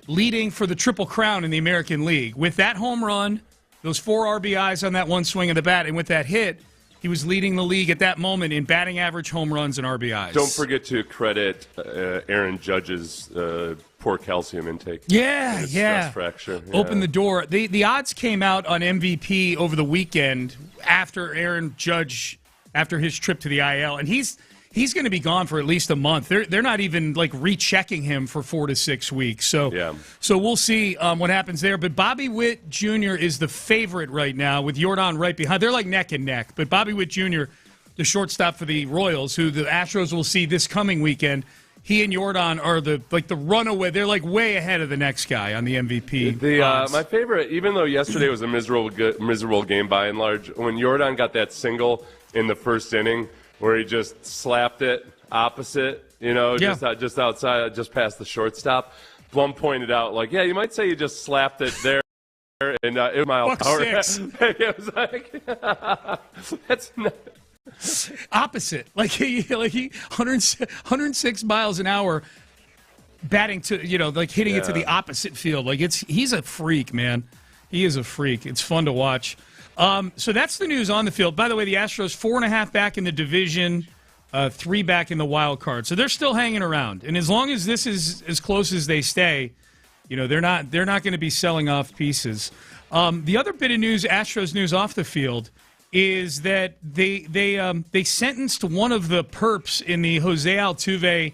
leading for the Triple Crown in the American League. With that home run, those 4 RBIs on that one swing of the bat, and with that hit, he was leading the league at that moment in batting average, home runs, and RBIs.
Don't forget to credit Aaron Judge's poor calcium intake.
Yeah.
Stress fracture. Yeah.
Opened the door. The odds came out on MVP over the weekend after Aaron Judge, after his trip to the IL, and he's going to be gone for at least a month. They're not even like rechecking him for 4 to 6 weeks. So we'll see what happens there. But Bobby Witt Jr. is the favorite right now with Jordan right behind. They're like neck and neck. But Bobby Witt Jr., the shortstop for the Royals, who the Astros will see this coming weekend, he and Jordan are the runaway. They're like way ahead of the next guy on the MVP.
My favorite, even though yesterday was a miserable game by and large, when Jordan got that single in the first inning, where he just slapped it opposite, just outside, just past the shortstop. Blum pointed out, you might say you just slapped it there, and it was mile power. It was like, that's not...
opposite. He 106 miles an hour batting to, hitting it to the opposite field. He's a freak, man. He is a freak. It's fun to watch. So that's the news on the field. By the way, the Astros 4.5 back in the division, 3 back in the wild card. So they're still hanging around. And as long as this is as close as they stay, they're not going to be selling off pieces. The other bit of news, Astros news off the field, is that they sentenced one of the perps in the Jose Altuve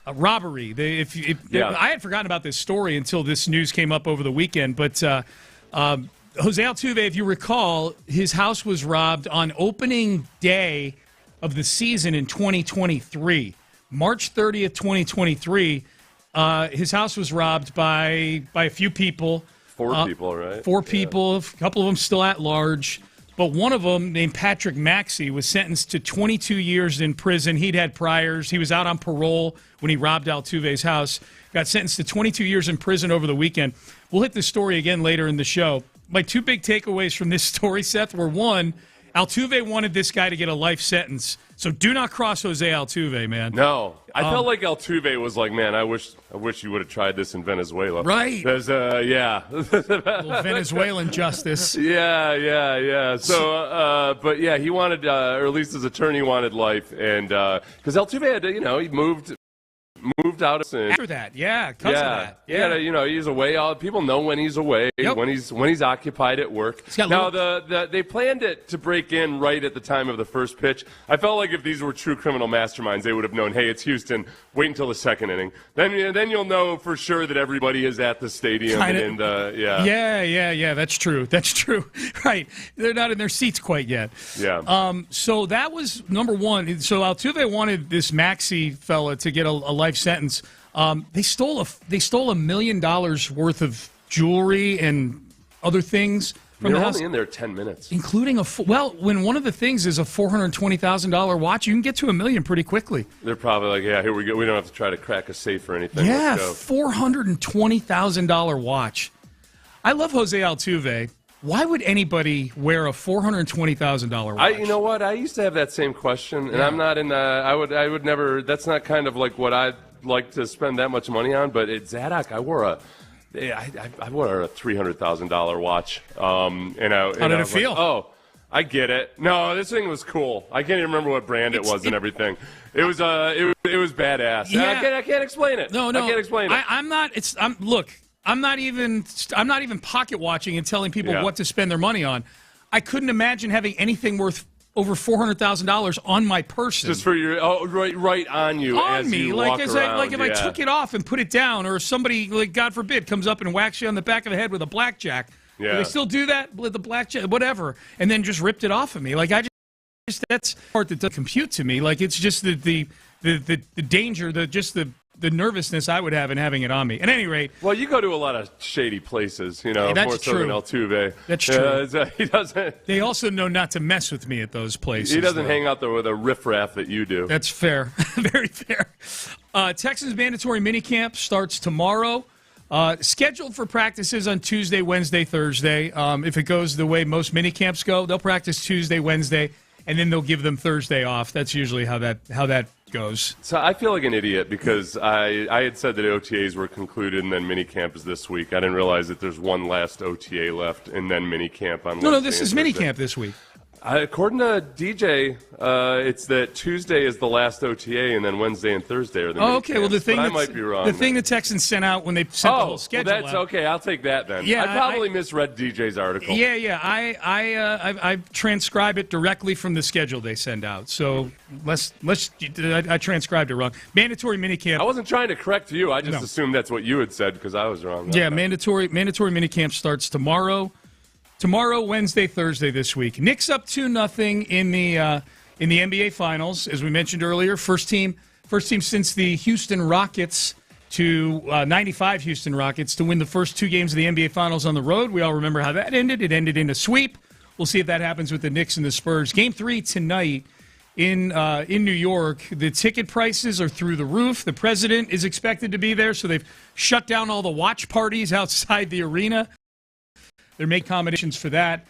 robbery. I had forgotten about this story until this news came up over the weekend, but. Jose Altuve, if you recall, his house was robbed on opening day of the season in 2023. March 30th, 2023, his house was robbed by a few people.
4 people, right?
4 people, a couple of them still at large. But one of them, named Patrick Maxey, was sentenced to 22 years in prison. He'd had priors. He was out on parole when he robbed Altuve's house. Got sentenced to 22 years in prison over the weekend. We'll hit this story again later in the show. My 2 big takeaways from this story, Seth, were 1, Altuve wanted this guy to get a life sentence. So do not cross Jose Altuve, man.
No. I felt like Altuve was like, man, I wish you would have tried this in Venezuela.
Right.
There's
little Venezuelan justice.
Yeah. So, but yeah, he wanted, or at least his attorney wanted life. And, because Altuve had, he moved out
after that, because of that.
Yeah, he's away. People know when he's away, when he's occupied at work. Now, they planned it to break in right at the time of the first pitch. I felt like if these were true criminal masterminds, they would have known, hey, it's Houston. Wait until the second inning. Then you'll know for sure that everybody is at the stadium. Yeah, that's true. Right. They're not in their seats quite yet. Yeah.
So that was number 1. So Altuve wanted this Maxey fella to get a life sentence. They stole $1 million worth of jewelry and other things from the house.
They're only in there 10 minutes,
including when one of the things is a $420,000 watch, you can get to $1 million pretty quickly.
They're probably like, here we go. We don't have to try to crack a safe or anything.
Yeah, $420,000 watch. I love Jose Altuve. Why would anybody wear a $420,000 watch?
You know what? I used to have that same question, and I'm not in the. I would never. That's not kind of like what I'd like to spend that much money on. But at Zadok, I wore a $300,000 watch. How did
it feel?
I get it. No, this thing was cool. I can't even remember what brand it was and everything. It was badass.
Yeah.
I can't explain it.
No.
I can't explain it.
Look. I'm not even pocket watching and telling people what to spend their mony on. I couldn't imagine having anything worth over $400,000 on my person.
Just for your right on you
on
as
me,
you
like
walk
as
around.
if I took it off and put it down, or somebody, like God forbid, comes up and whacks you on the back of the head with a blackjack.
Yeah.
Do they still do that with the blackjack, whatever, and then just ripped it off of me? Like that's the part that doesn't compute to me. Like it's just the danger, the the nervousness I would have in having it on me. At any rate.
Well, you go to a lot of shady places,
that's
more so than
true.
Altuve.
That's true.
He doesn't.
They also know not to mess with me at those places.
He doesn't hang out there with a riffraff that you do.
That's fair. Very fair. Texans mandatory minicamp starts tomorrow. Scheduled for practices on Tuesday, Wednesday, Thursday. If it goes the way most minicamps go, they'll practice Tuesday, Wednesday, and then they'll give them Thursday off. That's usually how that goes.
So I feel like an idiot because I had said that OTAs were concluded and then minicamp is this week. I didn't realize that there's one last OTA left and then minicamp on Wednesday.
No, this is minicamp this week.
According to DJ, it's that Tuesday is the last OTA, and then Wednesday and Thursday are the minicamps.
Okay. Well, the thing
I might be wrong.
The thing the Texans sent out when they sent the whole schedule.
Well, that's okay. I'll take that then.
Yeah,
I probably misread DJ's article.
Yeah. I transcribe it directly from the schedule they send out. So I transcribed it wrong. Mandatory minicamp.
I wasn't trying to correct you. I just assumed that's what you had said because I was wrong.
Yeah, mandatory minicamp starts tomorrow. Tomorrow, Wednesday, Thursday this week. Knicks up 2-0 in the NBA Finals, as we mentioned earlier. First team since the Houston Rockets to 95 Houston Rockets to win the first two games of the NBA Finals on the road. We all remember how that ended. It ended in a sweep. We'll see if that happens with the Knicks and the Spurs. Game 3 tonight in New York. The ticket prices are through the roof. The president is expected to be there, so they've shut down all the watch parties outside the arena. They're making accommodations for that.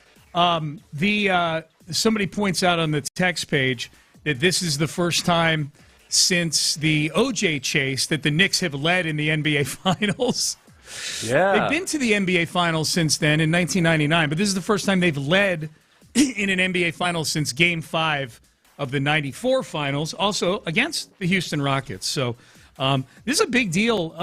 Somebody points out on the text page that this is the first time since the OJ chase that the Knicks have led in the NBA Finals.
Yeah.
They've been to the NBA Finals since then in 1999, but this is the first time they've led in an NBA Finals since Game 5 of the 94 Finals, also against the Houston Rockets. So this is a big deal.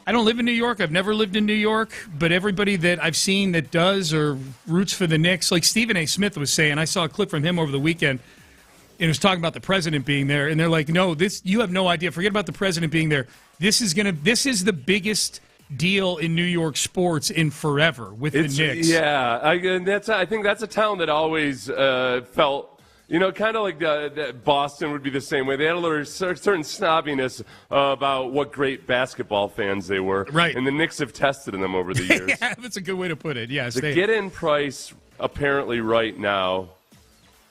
I don't live in New York. I've never lived in New York, but everybody that I've seen that does or roots for the Knicks, like Stephen A. Smith was saying, I saw a clip from him over the weekend, and he was talking about the president being there, and they're like, no, you have no idea. Forget about the president being there. This is the biggest deal in New York sports in forever with the Knicks.
Yeah, I think that's a town that always felt. Kind of like Boston would be the same way. They had a certain snobbiness about what great basketball fans they were.
Right.
And the Knicks have tested them over the years.
Yeah, that's a good way to put it, yes.
The get-in price apparently right now,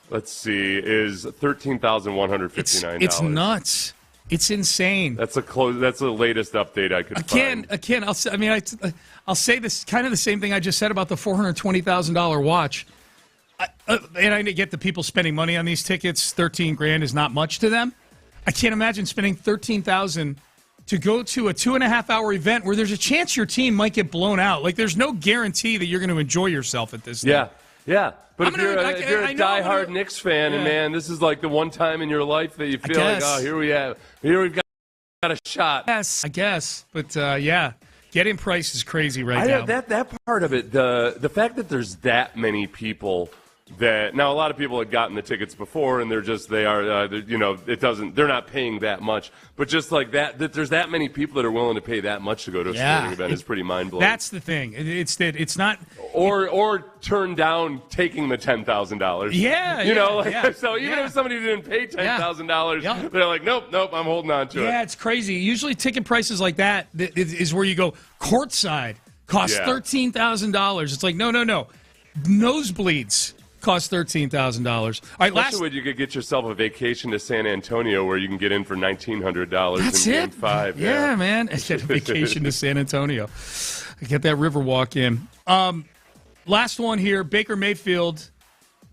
let's see, is $13,159.
It's nuts. It's insane.
That's the latest update I could find.
Again, I'll say this kind of the same thing I just said about the $420,000 watch. And I get the people spending money on these tickets. $13,000 is not much to them. I can't imagine spending $13,000 to go to a 2.5-hour event where there's a chance your team might get blown out. Like, there's no guarantee that you're going to enjoy yourself at this thing.
Yeah. But if you're a diehard Knicks fan, and man, this is like the one time in your life that you feel like, oh, here we've got a shot.
Yes, I guess. But getting price is crazy right now.
That part of it, the fact that there's that many people. That now a lot of people had gotten the tickets before, and they're not paying that much. But just like that there's that many people that are willing to pay that much to go to a sporting event is pretty mind blowing.
That's the thing. It's that it's not
or turn down taking the $10,000.
Yeah,
So even if somebody didn't pay $10,000, they're like, nope, I'm holding on to it.
Yeah, it's crazy. Usually ticket prices like that is where you go courtside costs $13,000. It's like no, nosebleeds. Cost $13,000. All right,
Especially when you could get yourself a vacation to San Antonio where you can get in for $1,900
That's
in
it.
Game 5.
Yeah, man. I get a vacation to San Antonio. I get that Riverwalk in. Last one here, Baker Mayfield.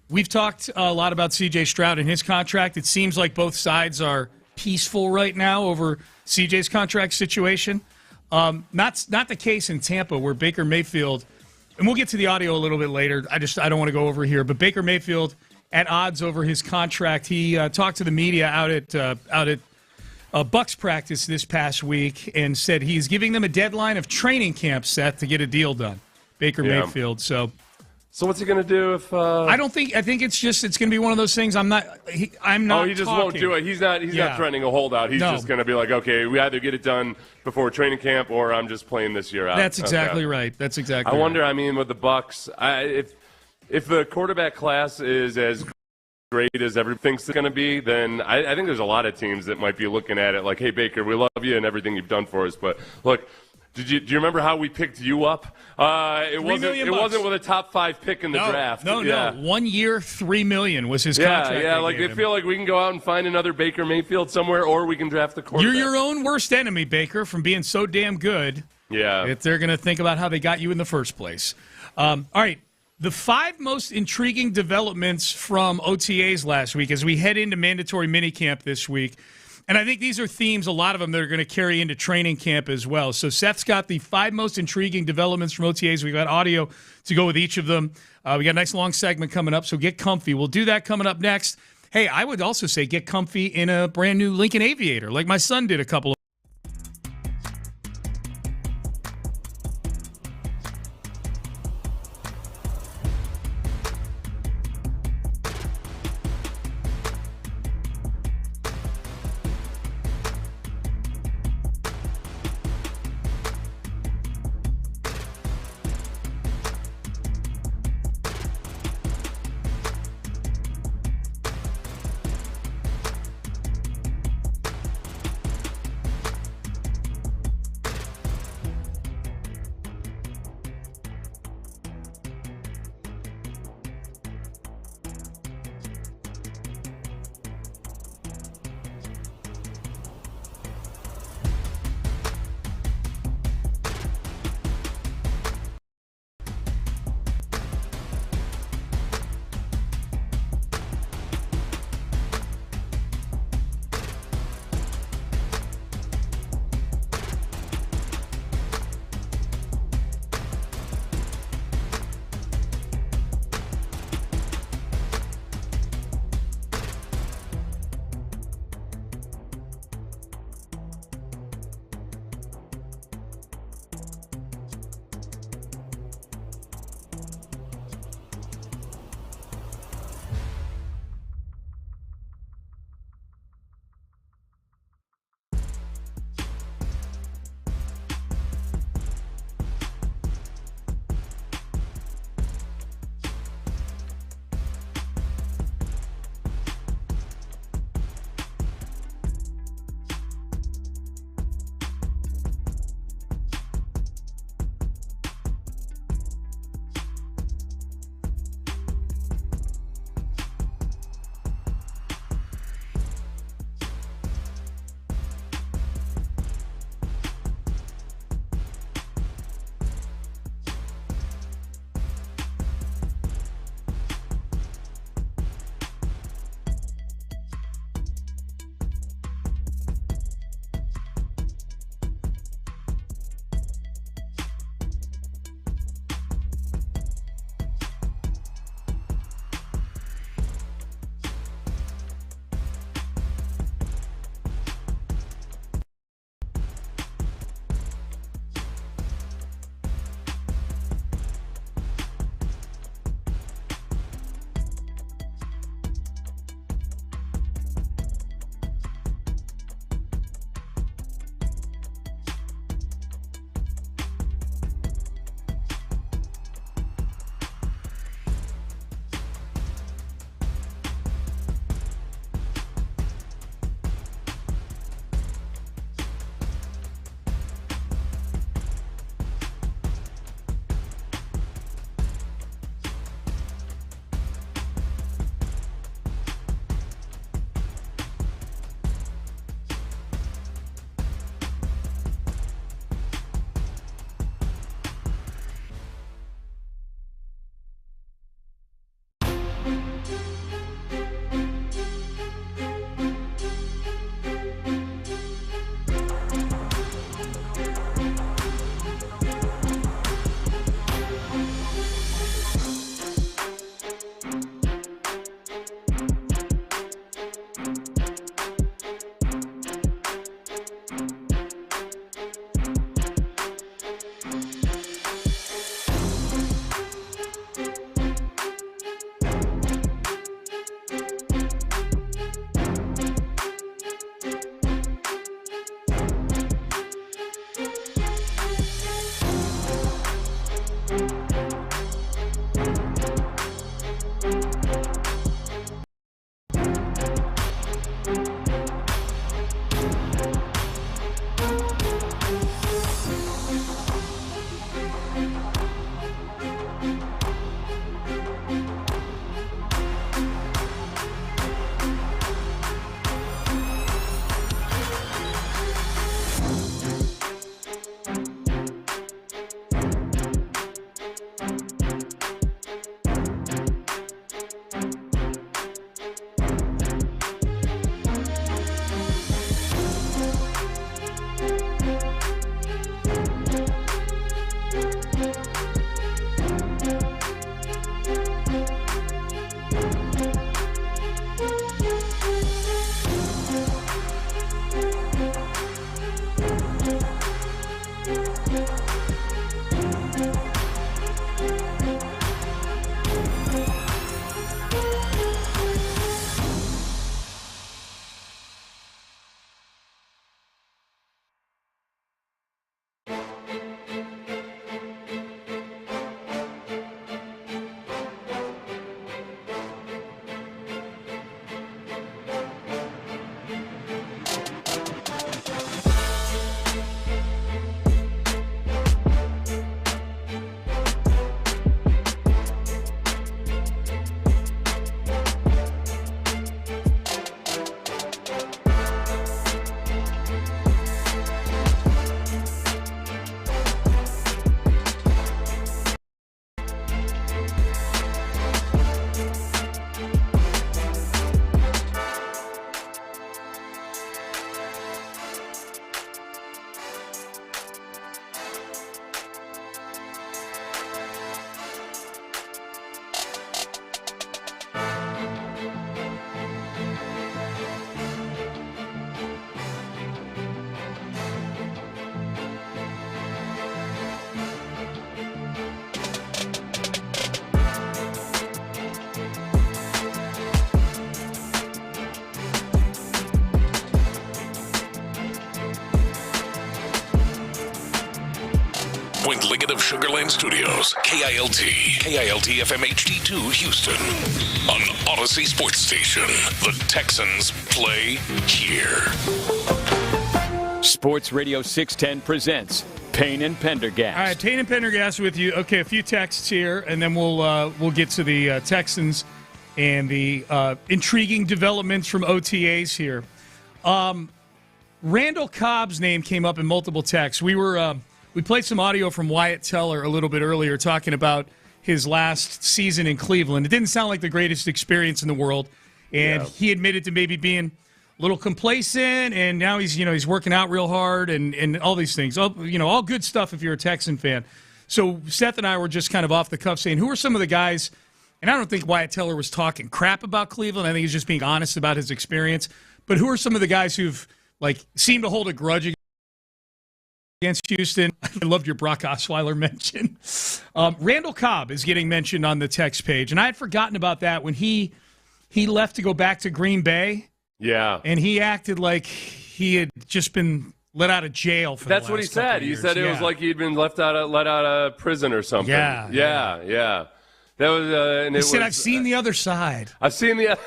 We've talked a lot about C.J. Stroud and his contract. It seems like both sides are peaceful right now over C.J.'s contract situation. Not the case in Tampa where Baker Mayfield – and we'll get to the audio a little bit later. I don't want to go over here. But Baker Mayfield at odds over his contract. He talked to the media out at Bucs practice this past week and said he's giving them a deadline of training camp set to get a deal done. Baker Mayfield. So
what's he going to do if?
I think it's going to be one of those things. I'm not.
Oh, he just won't do it. He's not threatening a holdout. He's just going to be like, okay, we either get it done before training camp, or I'm just playing this year out.
That's exactly right. That's exactly.
I wonder. I mean, with the Bucs, if the quarterback class is as great as everyone thinks it's going to be, then I think there's a lot of teams that might be looking at it like, hey, Baker, we love you and everything you've done for us, but look, do you remember how we picked you up? It wasn't with a top 5 pick in the draft.
No. 1 year, $3 million was his contract.
Yeah, like they feel like we can go out and find another Baker Mayfield somewhere, or we can draft the quarterback.
You're your own worst enemy, Baker, from being so damn good.
Yeah.
If they're going to think about how they got you in the first place. All right. The 5 most intriguing developments from OTAs last week as we head into mandatory minicamp this week. And I think these are themes, a lot of them, that are going to carry into training camp as well. So Seth's got the 5 most intriguing developments from OTAs. We've got audio to go with each of them. We got a nice long segment coming up, so get comfy. We'll do that coming up next. Hey, I would also say get comfy in a brand new Lincoln Aviator, like my son did a couple of
Sugar Land Studios, KILT FM HD2 Houston. On Odyssey Sports Station, the Texans play here.
Sports Radio 610 presents Payne and Pendergast.
All right, Payne and Pendergast with you. Okay, a few texts here, and then we'll get to the Texans and the intriguing developments from OTAs here. Randall Cobb's name came up in multiple texts. We played some audio from Wyatt Teller a little bit earlier talking about his last season in Cleveland. It didn't sound like the greatest experience in the world, and he admitted to maybe being a little complacent, and now he's working out real hard and all these things. All good stuff if you're a Texan fan. So Seth and I were just kind of off the cuff saying, who are some of the guys, and I don't think Wyatt Teller was talking crap about Cleveland. I think he's just being honest about his experience. But who are some of the guys who've seemed to hold a grudge against Houston? I loved your Brock Osweiler mention. Randall Cobb is getting mentioned on the text page, and I had forgotten about that when he left to go back to Green Bay.
Yeah.
And he acted like he had just been let out of jail for
That's
the last
what he said. He said it was like he'd been let out of prison or something. Yeah. That was. And
he said, "I've seen the other side."
I've seen the.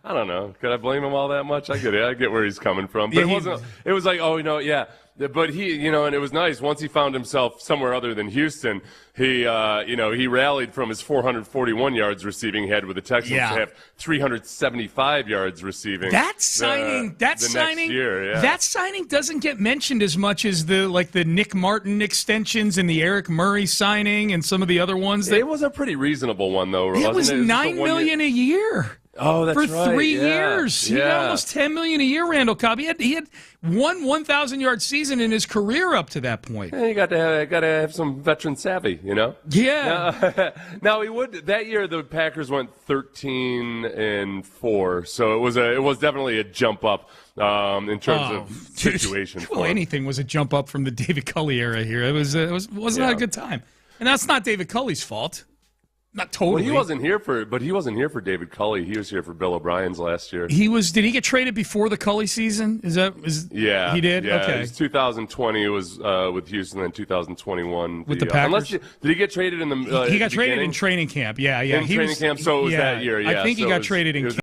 I don't know. Could I blame him all that much? I get it. I get where he's coming from. But it wasn't. It was like, yeah. But he, and it was nice. Once he found himself somewhere other than Houston, he rallied from his 441 yards receiving head with the Texans to have 375 yards receiving. That signing next year,
that signing doesn't get mentioned as much as the Nick Martin extensions and the Eric Murray signing and some of the other ones.
It was a pretty reasonable one, though.
It was $9 million a year.
Oh, that's
for
right.
3 years. He got almost $10 million a year, Randall Cobb. He had one 1,000-yard season in his career up to that point.
Yeah, you got to have some veteran savvy,
Yeah.
Now he would that year. The Packers went 13-4, so it was definitely a jump up in terms of situation.
Well, anything was a jump up from the David Culley era here. It wasn't a good time, and that's not David Culley's fault. Not totally.
Well, he wasn't here for David Culley. He was here for Bill O'Brien's last year.
Did he get traded before the Culley season?
Yeah.
He did?
Yeah,
okay.
It was 2020 was with Houston, then 2021
with the Packers.
Did he get traded in the
he got traded in training camp. Yeah.
In training camp, so it was that year. Yeah.
I think he got traded in camp.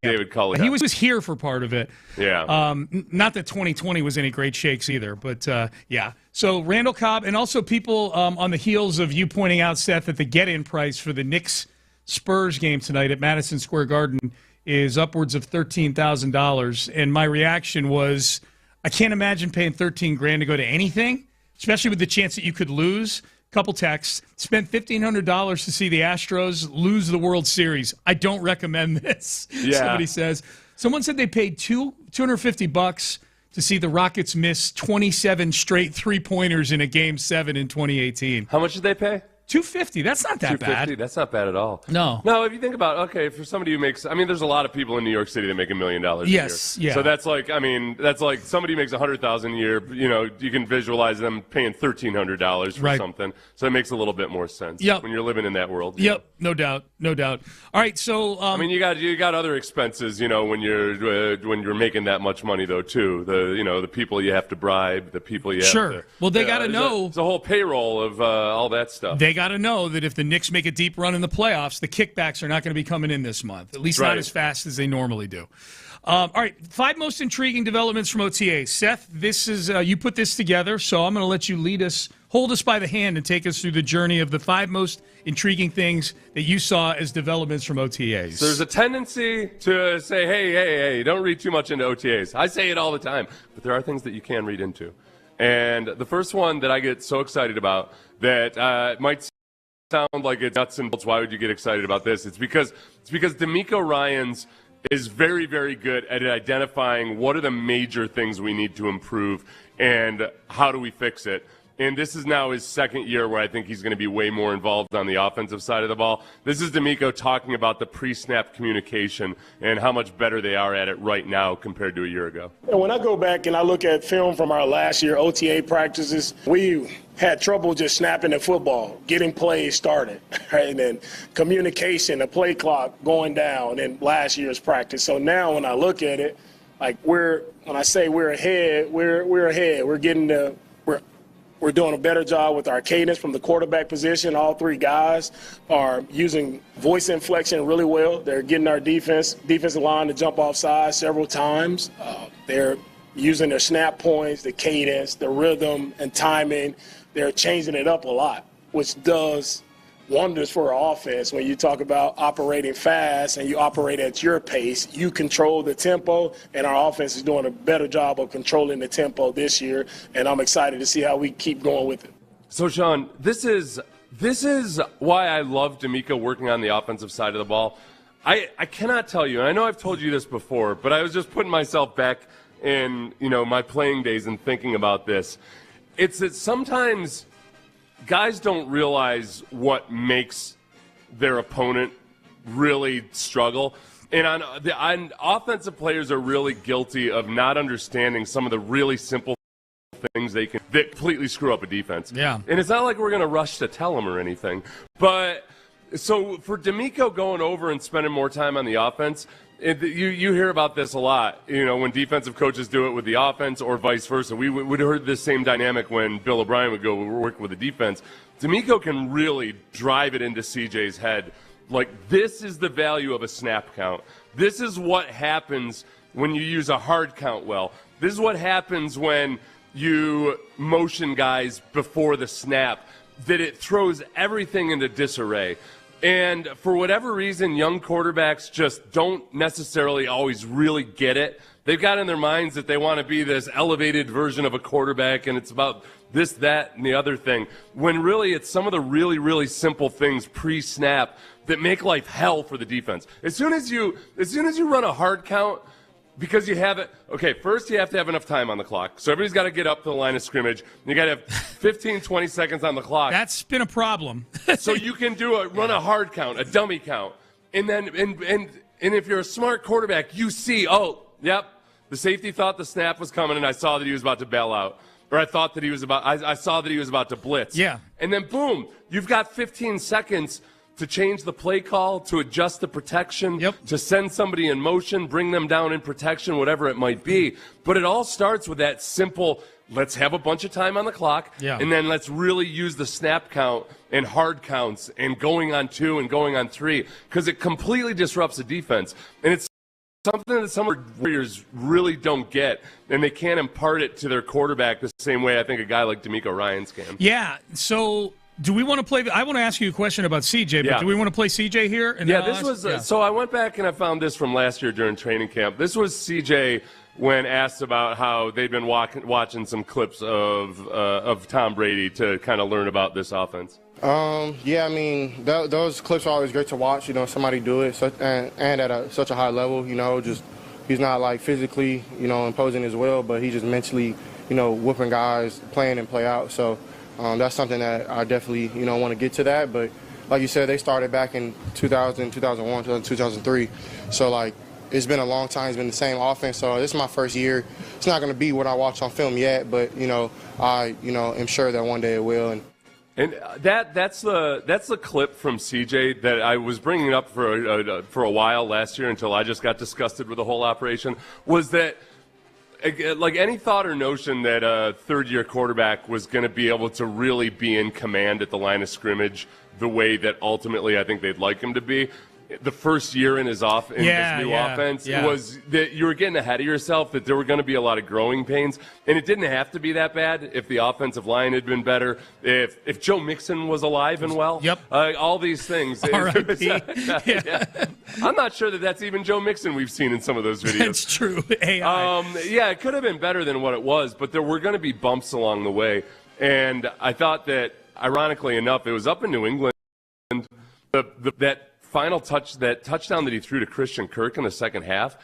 David Culley.
He was here for part of it.
Yeah.
Not that 2020 was any great shakes either, but yeah. So Randall Cobb, and also people on the heels of you pointing out, Seth, that the get-in price for the Knicks-Spurs game tonight at Madison Square Garden is upwards of $13,000. And my reaction was, I can't imagine paying $13,000 to go to anything, especially with the chance that you could lose. Couple texts. Spent $1,500 to see the Astros lose the World Series. I don't recommend this.
Yeah.
Somebody says. Someone said they paid $250 to see the Rockets miss 27 straight three-pointers in a Game 7 in 2018.
How much did they pay?
$250. That's not that bad.
That's not bad at all.
No.
No, if you think about, for somebody who makes, there's a lot of people in New York City that make $1 million a year.
Yeah.
So that's like somebody who makes $100,000 a year, you can visualize them paying $1,300 for something. So it makes a little bit more sense when you're living in that world.
Yep. No doubt. All right. So,
you got other expenses, when you're making that much money though too. The people you have to bribe, the people you have to.
Well, they got to know.
There's a whole payroll of all that stuff.
They got to know that if the Knicks make a deep run in the playoffs, the kickbacks are not going to be coming in this month, at least not as fast as they normally do. All right, 5 most intriguing developments from OTA. Seth, this is you put this together, so I'm going to let you hold us by the hand and take us through the journey of the 5 most intriguing things that you saw as developments from OTAs.
So there's a tendency to say, hey, don't read too much into OTAs. I say it all the time, but there are things that you can read into. And the first one that I get so excited about that might sound like it's nuts and bolts. Why would you get excited about this? It's because D'Amico Ryans is very, very good at identifying what are the major things we need to improve and how do we fix it. And this is now his second year where I think he's going to be way more involved on the offensive side of the ball. This is D'Amico talking about the pre-snap communication and how much better they are at it right now compared to a year ago.
And when I go back and I look at film from our last year OTA practices, we had trouble just snapping the football, getting plays started, right? And then communication, the play clock going down in last year's practice. So now when I look at it, like when I say we're ahead, we're ahead. We're We're doing a better job with our cadence from the quarterback position. All three guys are using voice inflection really well. They're getting our defensive line to jump off sides several times. They're using their snap points, the cadence, the rhythm, and timing. They're changing it up a lot, which does wonders for our offense. When you talk about operating fast and you operate at your pace, you control the tempo, and our offense is doing a better job of controlling the tempo this year, and I'm excited to see how we keep going with it.
So, Sean, this is why I love D'Amico working on the offensive side of the ball. I cannot tell you, and I know I've told you this before, but I was just putting myself back in, my playing days and thinking about this. It's that sometimes guys don't realize what makes their opponent really struggle. And on offensive players are really guilty of not understanding some of the really simple things that completely screw up a defense.
Yeah.
And it's not like we're going to rush to tell them or anything. But so for D'Amico going over and spending more time on the offense, you hear about this a lot, when defensive coaches do it with the offense or vice versa. We would have heard this same dynamic when Bill O'Brien would go work with the defense. D'Amico can really drive it into CJ's head. Like, this is the value of a snap count. This is what happens when you use a hard count well. This is what happens when you motion guys before the snap, that it throws everything into disarray. And for whatever reason, young quarterbacks just don't necessarily always really get it. They've got in their minds that they want to be this elevated version of a quarterback, and it's about this, that, and the other thing, when really it's some of the really, really simple things pre-snap that make life hell for the defense. As soon as you run a hard count, because you have it, okay, first you have to have enough time on the clock. So everybody's got to get up to the line of scrimmage. You got to have 15, 20 seconds on the clock.
That's been a problem.
So you can run a hard count, a dummy count. And then, and if you're a smart quarterback, you see, yep, the safety thought the snap was coming, and I saw that he was about to bail out. Or I saw that he was about to blitz.
Yeah.
And then, boom, you've got 15 seconds to change the play call, to adjust the protection, to send somebody in motion, bring them down in protection, whatever it might be. But it all starts with that simple, let's have a bunch of time on the clock, and then let's really use the snap count and hard counts and going on 2 and going on 3, because it completely disrupts the defense. And it's something that some Warriors really don't get, and they can't impart it to their quarterback the same way I think a guy like D'Amico Ryans can.
Yeah, so do we want to play? I want to ask you a question about CJ, but do we want to play CJ here? And
so I went back and I found this from last year during training camp. This was CJ when asked about how they'd been watching some clips of Tom Brady to kind of learn about this offense.
Yeah, I mean, those clips are always great to watch, somebody do it, and at such a high level, just he's not like physically, imposing as well, but he's just mentally, whooping guys, playing and play out. So that's something that I definitely, want to get to that. But like you said, they started back in 2000, 2001, 2003. So, like, it's been a long time. It's been the same offense. So this is my first year. It's not going to be what I watch on film yet, but, I, am sure that one day it will.
And that's the clip from CJ that I was bringing up for a while last year until I just got disgusted with the whole operation, was that, like, any thought or notion that a third-year quarterback was going to be able to really be in command at the line of scrimmage the way that ultimately I think they'd like him to be, the first year in his new offense was that you were getting ahead of yourself, that there were going to be a lot of growing pains, and it didn't have to be that bad if the offensive line had been better, if Joe Mixon was alive and well, all these things. I'm not sure that that's even Joe Mixon we've seen in some of those videos.
That's true. AI.
It could have been better than what it was, but there were going to be bumps along the way, and I thought that, ironically enough, it was up in New England, that final touchdown that he threw to Christian Kirk in the second half,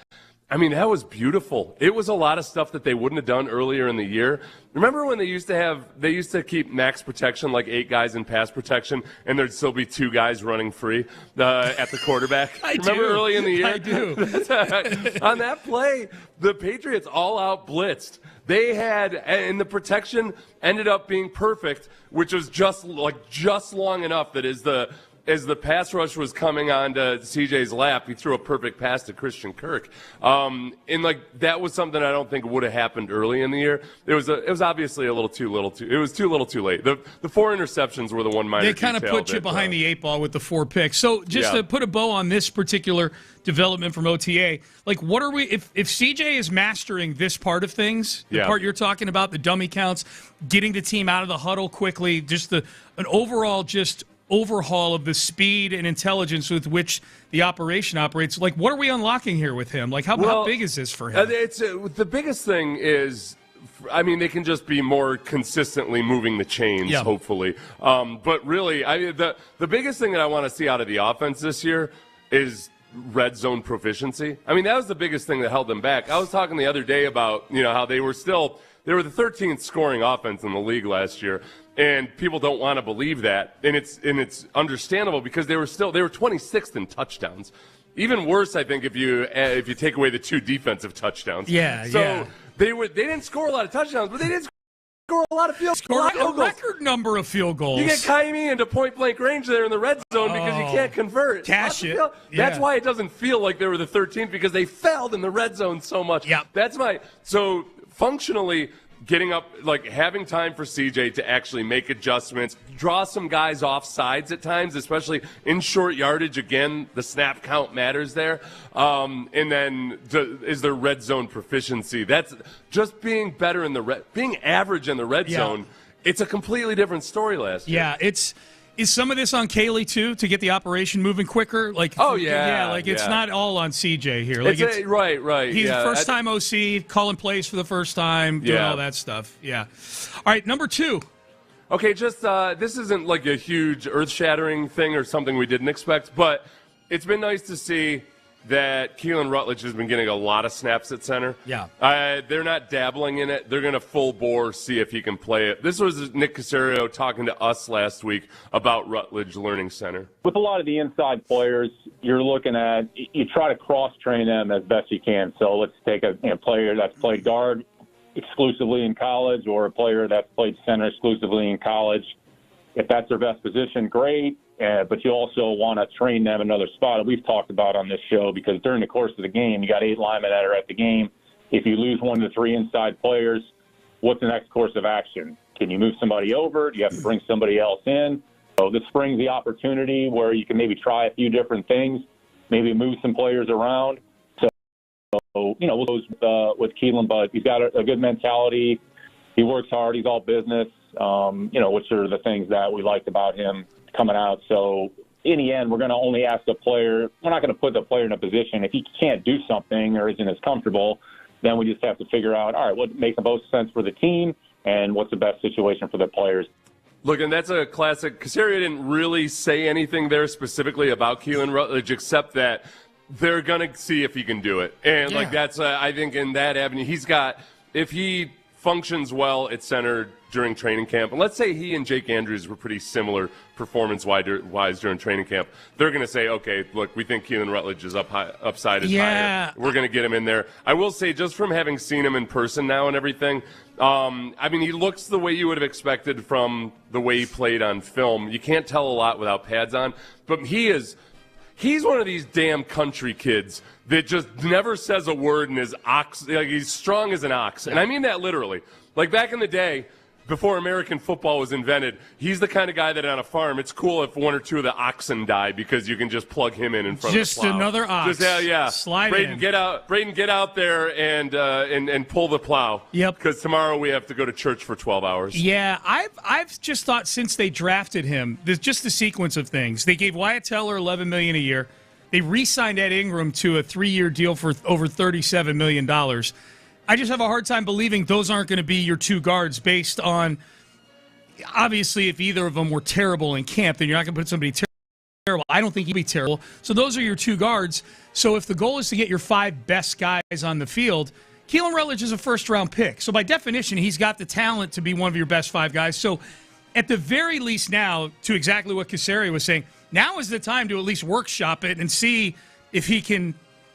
I mean, that was beautiful. It was a lot of stuff that they wouldn't have done earlier in the year. Remember when they used to keep max protection, like 8 guys in pass protection, and there'd still be 2 guys running free at the quarterback? Remember early in the year?
I do.
On that play, the Patriots all out blitzed. They had, and the protection ended up being perfect, which was just long enough that as the as the pass rush was coming onto CJ's lap, he threw a perfect pass to Christian Kirk. And that was something I don't think would have happened early in the year. It was obviously a little too late. The 4 interceptions were the one minor.
They kind of put you behind the 8 ball with the 4 picks. So just to put a bow on this particular development from OTA, what are we if CJ is mastering this part of things, the part you're talking about, the dummy counts, getting the team out of the huddle quickly, just an overall overhaul of the speed and intelligence with which the operation operates. What are we unlocking here with him? How big is this for him?
The biggest thing is, they can just be more consistently moving the chains, hopefully. But really, the biggest thing that I want to see out of the offense this year is red zone proficiency. That was the biggest thing that held them back. I was talking the other day about, how they were the 13th scoring offense in the league last year. And people don't want to believe that, and it's understandable because they were 26th in touchdowns. Even worse, I think, if you take away the 2 defensive touchdowns. So they didn't score a lot of touchdowns, but they did score a lot of field goals.
A record number of field goals.
You get Kaimi into point blank range there in the red zone because you can't convert.
Cash it.
That's why it doesn't feel like they were the 13th, because they failed in the red zone so much. So functionally, getting up, having time for CJ to actually make adjustments, draw some guys off sides at times, especially in short yardage. Again, the snap count matters there. And then is there red zone proficiency? That's just being better being average in the red zone. It's a completely different story last year.
Is some of this on Kaylee, too, to get the operation moving quicker? It's not all on CJ here.
Right.
He's first-time OC, calling plays for the first time, doing all that stuff. Yeah. All right, number 2.
Okay, just this isn't a huge earth-shattering thing or something we didn't expect, but it's been nice to see that Keelan Rutledge has been getting a lot of snaps at center.
Yeah.
They're not dabbling in it. They're going to full bore see if he can play it. This was Nick Caserio talking to us last week about Rutledge learning center.
With a lot of the inside players, you're looking at, you try to cross-train them as best you can. So let's take a player that's played guard exclusively in college or a player that's played center exclusively in college. If that's their best position, great. But you also want to train them another spot that we've talked about on this show, because during the course of the game, you got 8 linemen that are at the game. If you lose 1 to 3 inside players, what's the next course of action? Can you move somebody over? Do you have to bring somebody else in? So this brings the opportunity where you can maybe try a few different things, maybe move some players around. So we'll go with Keelan, but he's got a good mentality. He works hard. He's all business, which are the things that we liked about him coming out. So in the end, we're going to only ask the player. We're not going to put the player in a position. If he can't do something or isn't as comfortable, then we just have to figure out, all right, what makes the most sense for the team and what's the best situation for the players.
Look, and that's a classic. Caserio didn't really say anything there specifically about Keelan Rutledge, except that they're going to see if he can do it. And that's, I think in that avenue, if he functions well at center during training camp, and let's say he and Jake Andrews were pretty similar performance-wise during training camp, they're going to say, okay, look, we think Keelan Rutledge is upside is higher. We're going to get him in there. I will say, just from having seen him in person now and everything, he looks the way you would have expected from the way he played on film. You can't tell a lot without pads on, but he's one of these damn country kids that just never says a word and is he's strong as an ox. And I mean that literally. Back in the day, before American football was invented, he's the kind of guy that on a farm, it's cool if 1 or 2 of the oxen die because you can just plug him in front of the plow.
Just another ox. Slide
Braden,
in.
Braden, get out there and pull the plow.
Yep.
Because tomorrow we have to go to church for 12 hours.
Yeah, I've just thought since they drafted him, there's just the sequence of things. They gave Wyatt Teller $11 million a year. They re-signed Ed Ingram to a 3-year deal for over $37 million. I just have a hard time believing those aren't going to be your 2 guards based on, obviously, if either of them were terrible in camp, then you're not going to put somebody terrible. I don't think he'd be terrible. So those are your 2 guards. So if the goal is to get your 5 best guys on the field, Keelan Rutledge is a first-round pick. So by definition, he's got the talent to be one of your best 5 guys. So at the very least now, to exactly what Caserio was saying, now is the time to at least workshop it and see if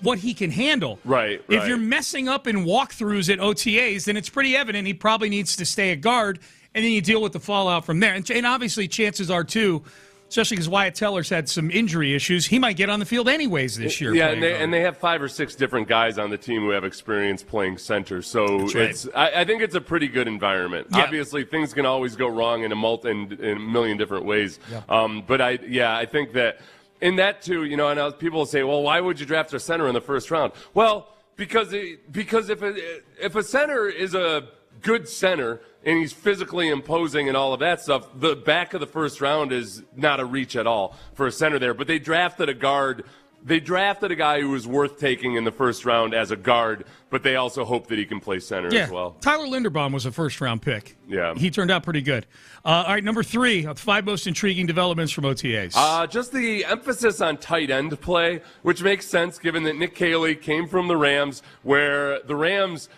what he can handle.
Right.
If you're messing up in walkthroughs at OTAs, then it's pretty evident he probably needs to stay at guard, and then you deal with the fallout from there. And obviously, chances are, too, especially because Wyatt Teller's had some injury issues. He might get on the field anyways this year.
Yeah, and they have 5 or 6 different guys on the team who have experience playing center. So I think it's a pretty good environment. Yeah. Obviously, things can always go wrong in a million different ways. Yeah. But I think that in that too, and people will say, well, why would you draft a center in the first round? Well, because if a center is a good center and he's physically imposing and all of that stuff, the back of the first round is not a reach at all for a center there. But they drafted a guard. They drafted a guy who was worth taking in the first round as a guard, but they also hope that he can play center as well.
Tyler Linderbaum was a first-round pick.
Yeah.
He turned out pretty good. All right, number 3, 5 most intriguing developments from OTAs.
Just the emphasis on tight end play, which makes sense given that Nick Caley came from the Rams, where the Rams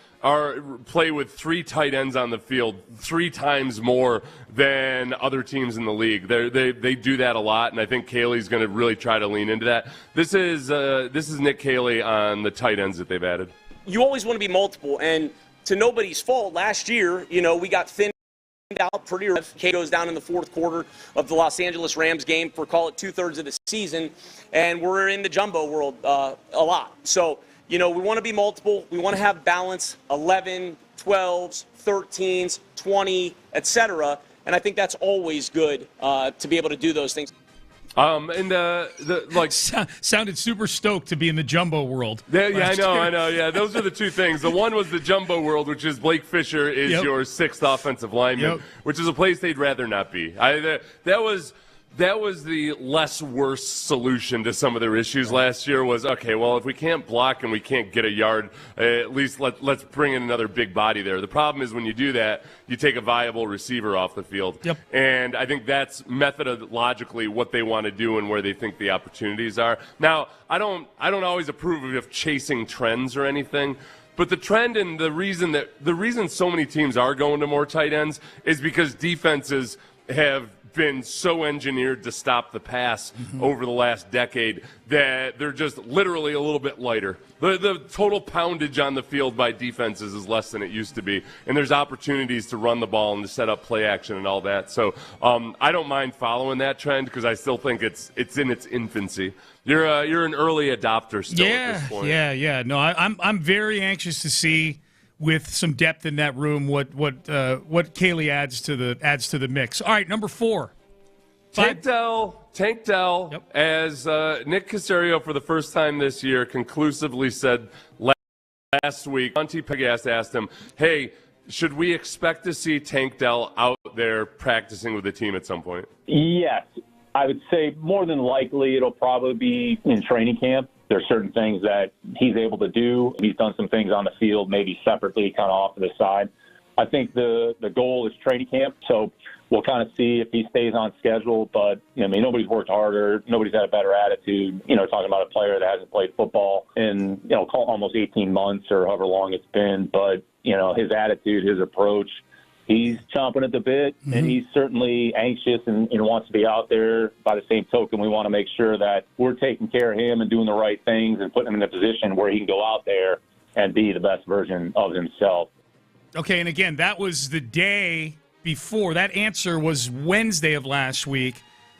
play with 3 tight ends on the field 3 times more than other teams in the league. They do that a lot, and I think Caley's going to really try to lean into that. This is Nick Caley on the tight ends that they've added.
You always want to be multiple, and to nobody's fault, last year, we got thinned out pretty rough. K goes down in the fourth quarter of the Los Angeles Rams game for, call it, 2/3 of the season, and we're in the jumbo world a lot. So, we want to be multiple. We want to have balance, 11, 12s, 13s, 20, etc. And I think that's always good to be able to do those things.
Sounded super stoked to be in the jumbo world.
I know. Yeah, those are the 2 things. The one was the jumbo world, which is Blake Fisher is your 6th offensive lineman, which is a place they'd rather not be. That was the less worse solution to some of their issues last year was, okay, well, if we can't block and we can't get a yard, at least let's bring in another big body there. The problem is when you do that, you take a viable receiver off the field.
Yep.
And I think that's methodologically what they want to do and where they think the opportunities are. Now, I don't always approve of chasing trends or anything. But the trend and the reason so many teams are going to more tight ends is because defenses have been so engineered to stop the pass over the last decade that they're just literally a little bit lighter. The total poundage on the field by defenses is less than it used to be, and there's opportunities to run the ball and to set up play action and all that. So I don't mind following that trend because I still think it's in its infancy. You're an early adopter still at this point.
Yeah. No, I'm very anxious to see, with some depth in that room, what Caley adds to the mix. All right, number 4.
Tank Dell, as Nick Caserio for the first time this year conclusively said last week, Payne and Pendergast asked him, hey, should we expect to see Tank Dell out there practicing with the team at some point?
Yes. I would say more than likely it'll probably be in training camp. There's certain things that he's able to do. He's done some things on the field, maybe separately, kind of off to the side. I think the goal is training camp, so we'll kind of see if he stays on schedule. But, nobody's worked harder. Nobody's had a better attitude. Talking about a player that hasn't played football in, almost 18 months or however long it's been. But, his attitude, his approach, he's chomping at the bit, and he's certainly anxious and wants to be out there. By the same token, we want to make sure that we're taking care of him and doing the right things and putting him in a position where he can go out there and be the best version of himself.
Okay, and again, that was the day before. That answer was Wednesday of last week.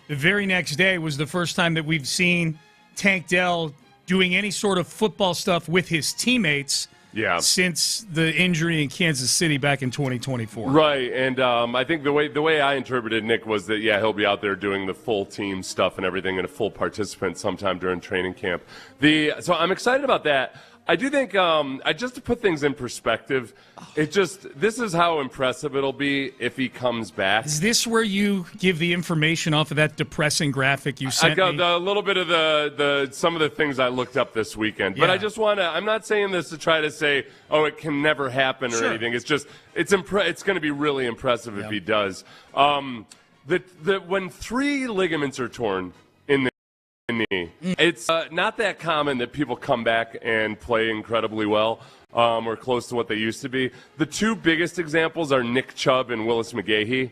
The very next day was the first time that we've seen Tank Dell doing any sort of football stuff with his teammates since the injury in Kansas City back in 2024.
Right, and I think the way I interpreted Nick was that, he'll be out there doing the full team stuff and everything and a full participant sometime during training camp. So I'm excited about that. I do think, just to put things in perspective, this is how impressive it'll be if he comes back.
Is this where you give the information off of that depressing graphic you sent me?
I got a little bit of some of the things I looked up this weekend. But I just want to, I'm not saying this to try to say, oh, it can never happen or anything. It's just, it's going to be really impressive if he does. When 3 ligaments are torn in the knee, it's not that common that people come back and play incredibly well or close to what they used to be. The 2 biggest examples are Nick Chubb and Willis McGahee.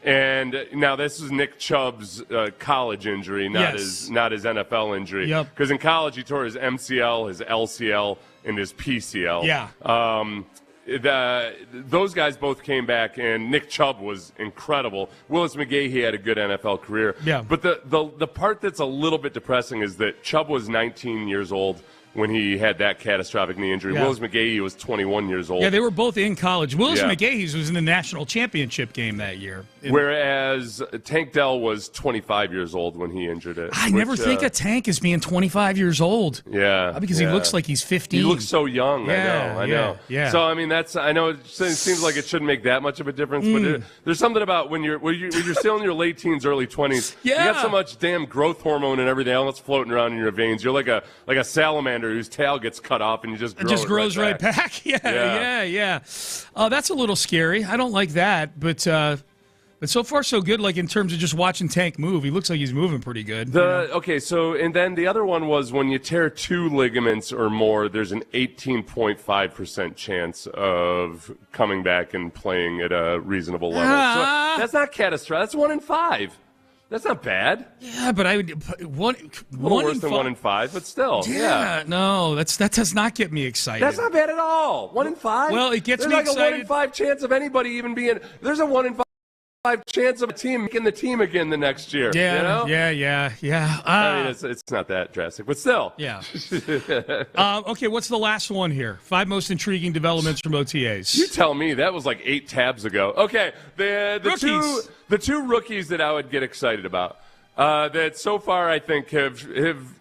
And now this is Nick Chubb's college injury, not his NFL injury. Because in college he tore his MCL, his LCL, and his PCL. those guys both came back, and Nick Chubb was incredible. Willis McGahee had a good NFL career.
Yeah.
But the part that's a little bit depressing is that Chubb was 19 years old when he had that catastrophic knee injury.
Yeah.
Willis McGahee was 21 years old.
Yeah, they were both in college. Willis McGahee's was in the national championship game that year.
Whereas Tank Dell was 25 years old when he injured it.
I never think of Tank as being 25 years old.
Yeah.
Because he looks like he's 15.
He looks so young.
Yeah,
I know.
Yeah.
So, I mean, I know it seems like it shouldn't make that much of a difference, but there's something about when you're still in your late teens, early 20s, you got so much damn growth hormone and everything else floating around in your veins. You're like a salamander whose tail gets cut off and you just
grows right back. Yeah. That's a little scary. I don't like that, but so far so good. Like in terms of just watching Tank move, he looks like he's moving pretty good.
Okay, so and then the other one was when you tear 2 ligaments or more, there's an 18.5% chance of coming back and playing at a reasonable level. So that's not catastrophic. That's 1 in 5. That's not bad.
Yeah, but I would one
worse than 1 in 5, but still. Yeah.
No, that does not get me excited.
That's not bad at all. 1 in 5.
Well, it gets me
excited. There's like a 1 in 5 chance of anybody even being. There's a 1 in 5 chance of a team making the team again the next year.
Yeah,
you know?
Yeah.
I mean, it's not that drastic, but still.
Yeah. Okay, what's the last one here? 5 most intriguing developments from OTAs.
You tell me. That was like 8 tabs ago. Okay, the two rookies that I would get excited about that so far I think have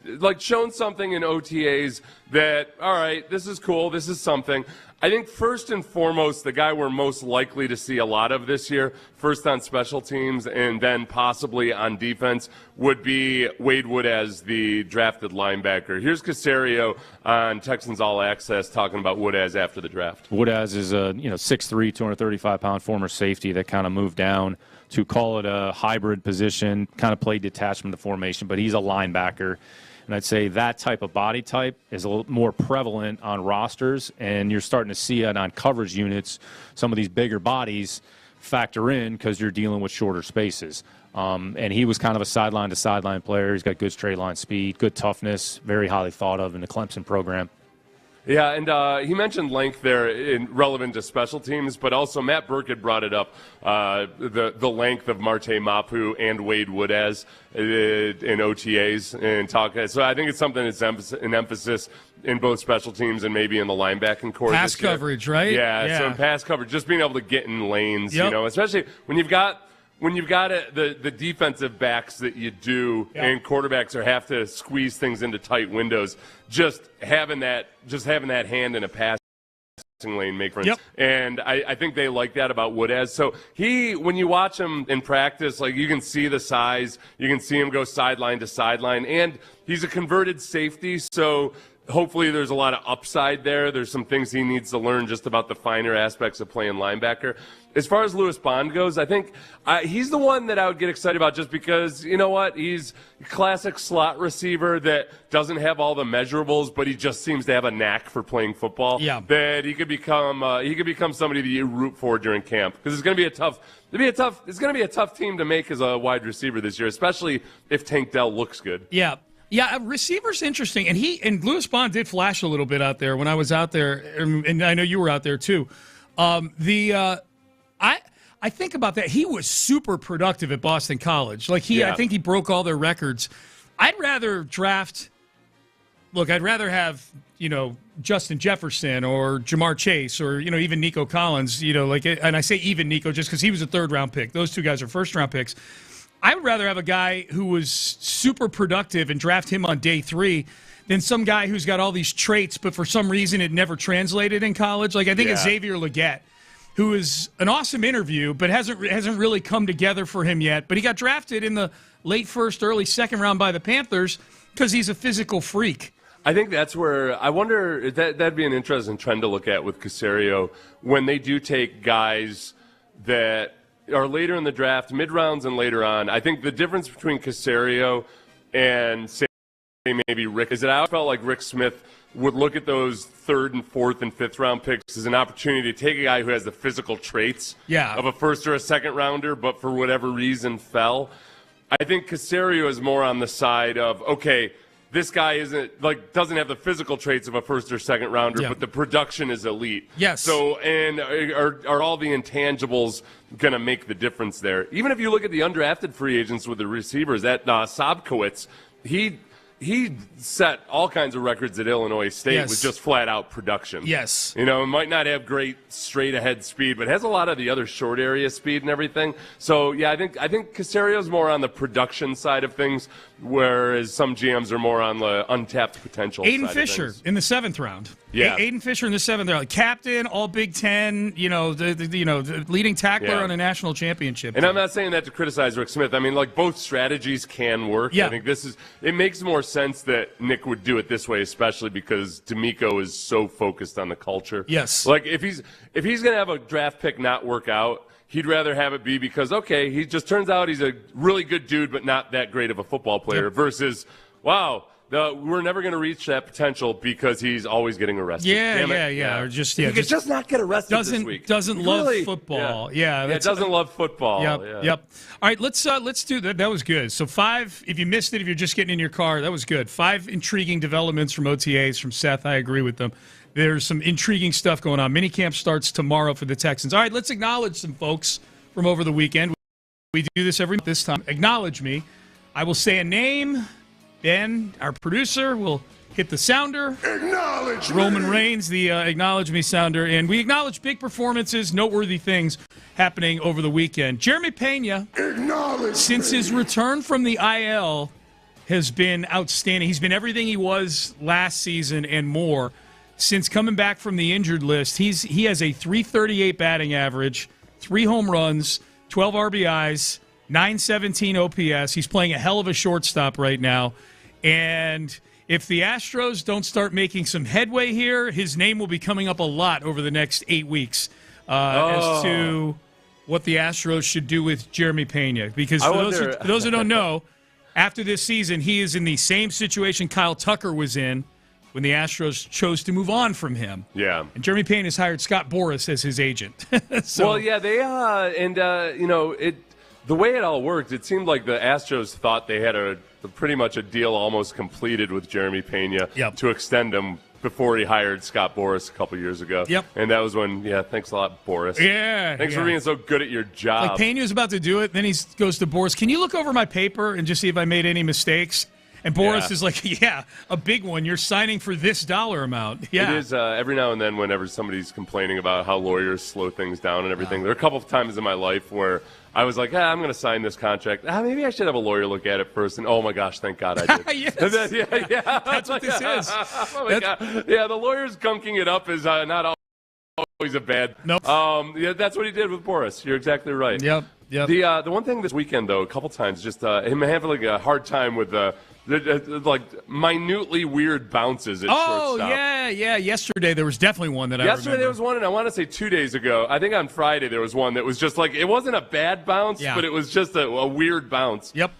like shown something in OTAs that, all right, this is cool, this is something. I think first and foremost, the guy we're most likely to see a lot of this year, first on special teams and then possibly on defense, would be Wade Wood as the drafted linebacker. Here's Caserio on Texans All Access talking about Woodaz after the draft.
Woodaz is a 6'3", 235-pound former safety that kind of moved down to call it a hybrid position, kind of played detachment of formation, but he's a linebacker. And I'd say that type of body type is a little more prevalent on rosters, and you're starting to see it on coverage units. Some of these bigger bodies factor in because you're dealing with shorter spaces. And he was kind of a sideline-to-sideline player. He's got good straight-line speed, good toughness, very highly thought of in the Clemson program.
Yeah, and he mentioned length there relevant to special teams, but also Matt Burke had brought it up, the length of Marte Mapu and Wade Woodaz in OTAs and talk. So I think it's something that's an emphasis in both special teams and maybe in the linebacking core.
Pass coverage, right?
Yeah, so in pass coverage, just being able to get in lanes, especially when you've got the defensive backs that you do and quarterbacks have to squeeze things into tight windows, just having that hand in a passing lane make friends. And I think they like that about Woodaz. So when you watch him in practice, like you can see the size, you can see him go sideline to sideline, and he's a converted safety, so hopefully there's a lot of upside there. There's some things he needs to learn just about the finer aspects of playing linebacker. As far as Lewis Bond goes, I think he's the one that I would get excited about just because, you know what, he's a classic slot receiver that doesn't have all the measurables, but he just seems to have a knack for playing football. Yeah. That he could become somebody that you root for during camp, because it's going to be a tough team to make as a wide receiver this year, especially if Tank Dell looks good.
Yeah. Yeah, receiver's interesting, and Lewis Bond did flash a little bit out there when I was out there, and I know you were out there too. I think about that. He was super productive at Boston College. I think he broke all their records. I'd rather have Justin Jefferson or Jamar Chase or even Nico Collins. And I say even Nico just because he was a 3rd-round pick. Those two guys are 1st-round picks. I would rather have a guy who was super productive and draft him on day 3 than some guy who's got all these traits, but for some reason it never translated in college. I think it's Xavier Legette, who is an awesome interview, but hasn't really come together for him yet. But he got drafted in the late 1st, early 2nd round by the Panthers because he's a physical freak.
I think that's where I wonder that'd be an interesting trend to look at with Caserio when they do take guys that are later in the draft, mid-rounds and later on. I think the difference between Caserio and, say, maybe Rick is that I felt like Rick Smith would look at those 3rd and 4th and 5th round picks as an opportunity to take a guy who has the physical traits of a 1st or a 2nd rounder, but for whatever reason fell. I think Caserio is more on the side of, okay, this guy doesn't have the physical traits of a first or second rounder, but the production is elite.
Yes.
So, and are all the intangibles going to make the difference there? Even if you look at the undrafted free agents with the receivers, that Sobkowitz, he set all kinds of records at Illinois State with just flat-out production.
Yes.
It might not have great straight-ahead speed, but has a lot of the other short area speed and everything. So, yeah, I think Casario's more on the production side of things, whereas some GMs are more on the untapped potential
Aiden
side
Fisher
of things.
in the 7th round.
Yeah.
Aiden Fisher in the 7th round. Captain, all Big Ten, the leading tackler on a national championship
And
team.
I'm not saying that to criticize Rick Smith. I mean, both strategies can work.
Yeah.
I think it makes more sense that Nick would do it this way, especially because D'Amico is so focused on the culture.
Yes.
If he's going to have a draft pick not work out, he'd rather have it be because, okay, he just turns out he's a really good dude, but not that great of a football player versus, wow, we're never going to reach that potential because he's always getting arrested.
Yeah. Or just
he could just not get arrested this week.
Doesn't love football. Yeah.
Doesn't love football.
Yep. All right, let's do that. That was good. So 5, if you missed it, if you're just getting in your car, that was good. 5 intriguing developments from OTAs from Seth. I agree with them. There's some intriguing stuff going on. Minicamp starts tomorrow for the Texans. All right, let's acknowledge some folks from over the weekend. We do this every this time. Acknowledge me. I will say a name. Ben, our producer, will hit the sounder.
Acknowledge me.
Roman Reigns, the acknowledge me sounder. And we acknowledge big performances, noteworthy things happening over the weekend. Jeremy Pena, since his return from the IL, has been outstanding. He's been everything he was last season and more. Since coming back from the injured list, he has a .338 batting average, 3 home runs, 12 RBIs, 917 OPS. He's playing a hell of a shortstop right now. And if the Astros don't start making some headway here, his name will be coming up a lot over the next 8 weeks as to what the Astros should do with Jeremy Pena. Because for those who don't know, after this season, he is in the same situation Kyle Tucker was in when the Astros chose to move on from him.
Yeah.
And Jeremy Pena has hired Scott Boras as his agent.
The way it all worked, it seemed like the Astros thought they had pretty much a deal almost completed with Jeremy Pena to extend him before he hired Scott Boras a couple years ago.
Yep.
And that was when, thanks a lot, Boras.
Yeah.
Thanks for being so good at your job.
Like Pena was about to do it, then he goes to Boras. Can you look over my paper and just see if I made any mistakes? And Boras is like, a big one. You're signing for this dollar amount. Yeah.
It is every now and then whenever somebody's complaining about how lawyers slow things down and everything. There are a couple of times in my life where I was like, I'm going to sign this contract. Maybe I should have a lawyer look at it first. And, oh, my gosh, thank God I did.
Yes.
That's
what this is.
Oh, my God. Yeah, the lawyers gunking it up is not always a bad.
Nope.
That's what he did with Boras. You're exactly right.
Yep.
The one thing this weekend, though, a couple times, just him having a hard time with minutely weird bounces at shortstop.
Yeah. Yesterday there was definitely one that I remember.
Yesterday there was one, and I want to say 2 days ago. I think on Friday there was one that was just it wasn't a bad bounce, but it was just a weird bounce.
Yep.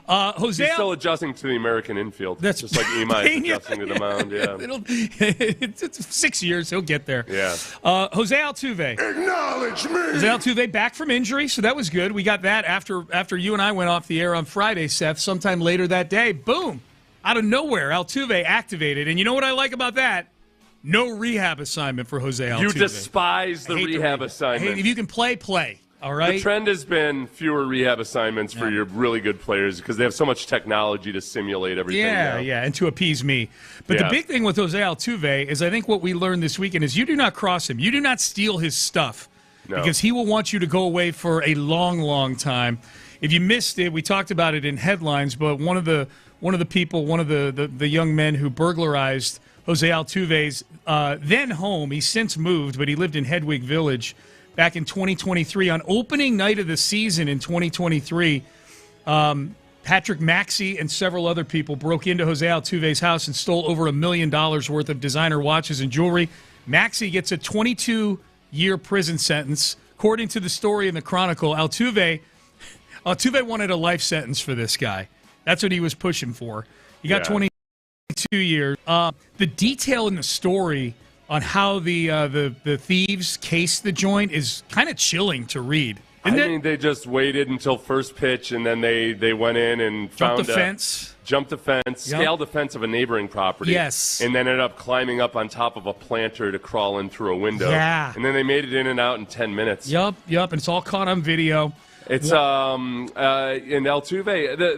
Jose,
he's still adjusting to the American infield.
That's
just like Imai is adjusting to the mound. Yeah,
it's 6 years. He'll get there.
Yeah.
Jose Altuve.
Acknowledge me.
Jose Altuve back from injury, so that was good. We got that after you and I went off the air on Friday, Seth. Sometime later that day, boom, out of nowhere, Altuve activated. And you know what I like about that? No rehab assignment for Jose Altuve.
You despise the rehab assignment.
If you can play. All right.
The trend has been fewer rehab assignments for your really good players because they have so much technology to simulate everything.
Yeah, and to appease me. But the big thing with Jose Altuve is I think what we learned this weekend is you do not cross him. You do not steal his stuff because he will want you to go away for a long, long time. If you missed it, we talked about it in headlines, but one of the young men who burglarized Jose Altuve's then home, he's since moved, but he lived in Hedwig Village back in 2023. On opening night of the season in 2023, Patrick Maxey and several other people broke into Jose Altuve's house and stole over $1 million worth of designer watches and jewelry. Maxey gets a 22-year prison sentence. According to the story in the Chronicle, Altuve wanted a life sentence for this guy. That's what he was pushing for. He got 22 years. The detail in the story on how the thieves cased the joint is kind of chilling to read.
They just waited until first pitch, and then they went in and jumped the fence, scaled the fence of a neighboring property.
Yes.
And then ended up climbing up on top of a planter to crawl in through a window.
Yeah.
And then they made it in and out in 10 minutes.
Yep, and it's all caught on video.
It's in Altuve.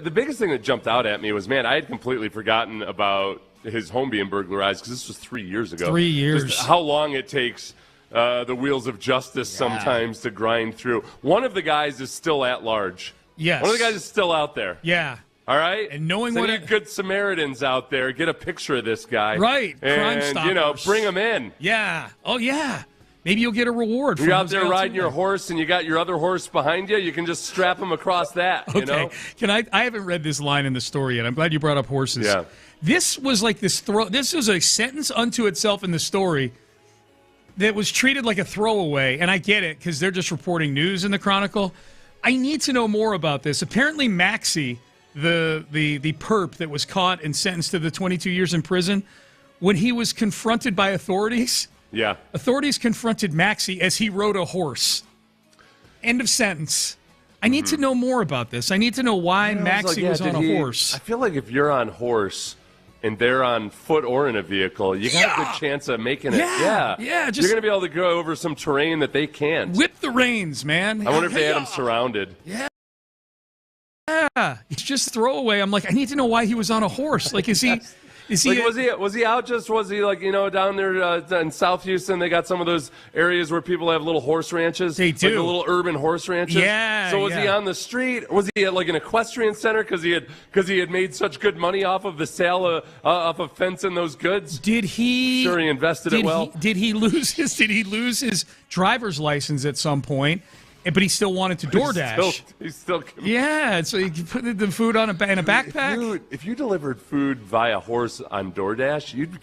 The biggest thing that jumped out at me was, man, I had completely forgotten about his home being burglarized because this was 3 years ago.
3 years.
Just how long it takes the wheels of justice sometimes to grind through. One of the guys is still at large.
Yes.
One of the guys is still out there.
Yeah.
All right?
And knowing
so good Samaritans out there, get a picture of this guy.
Right. Crime
And,
stoppers.
bring him in.
Yeah. Oh, yeah. Maybe you'll get a reward.
You're out there riding your horse, and you got your other horse behind you. You can just strap him across that.
Okay.
You know?
I haven't read this line in the story yet. I'm glad you brought up horses.
Yeah.
This was like this was a sentence unto itself in the story that was treated like a throwaway, and I get it because they're just reporting news in the Chronicle. I need to know more about this. Apparently, Maxie, the perp that was caught and sentenced to the 22 years in prison, when he was confronted by authorities, authorities confronted Maxie as he rode a horse. End of sentence. I need to know more about this. I need to know why Maxie was on a horse.
I feel like if you're on horse and they're on foot or in a vehicle, you got a good chance of making it.
Yeah.
You're going to be able to go over some terrain that they can't.
Whip the reins, man.
I wonder if they had him surrounded.
Yeah. It's just throwaway. I'm like, I need to know why he was on a horse. Like, was he
out down there in South Houston? They got some of those areas where people have little horse ranches.
They do.
Like the little urban horse ranches.
Yeah.
So was he on the street? Was he at like an equestrian center because he had made such good money off of the sale of fencing those goods?
Did he?
Sure, he invested it well.
Did he lose his driver's license at some point? But he still wanted to DoorDash.
He's still
so he put the food in a backpack.
If you delivered food via horse on DoorDash, you'd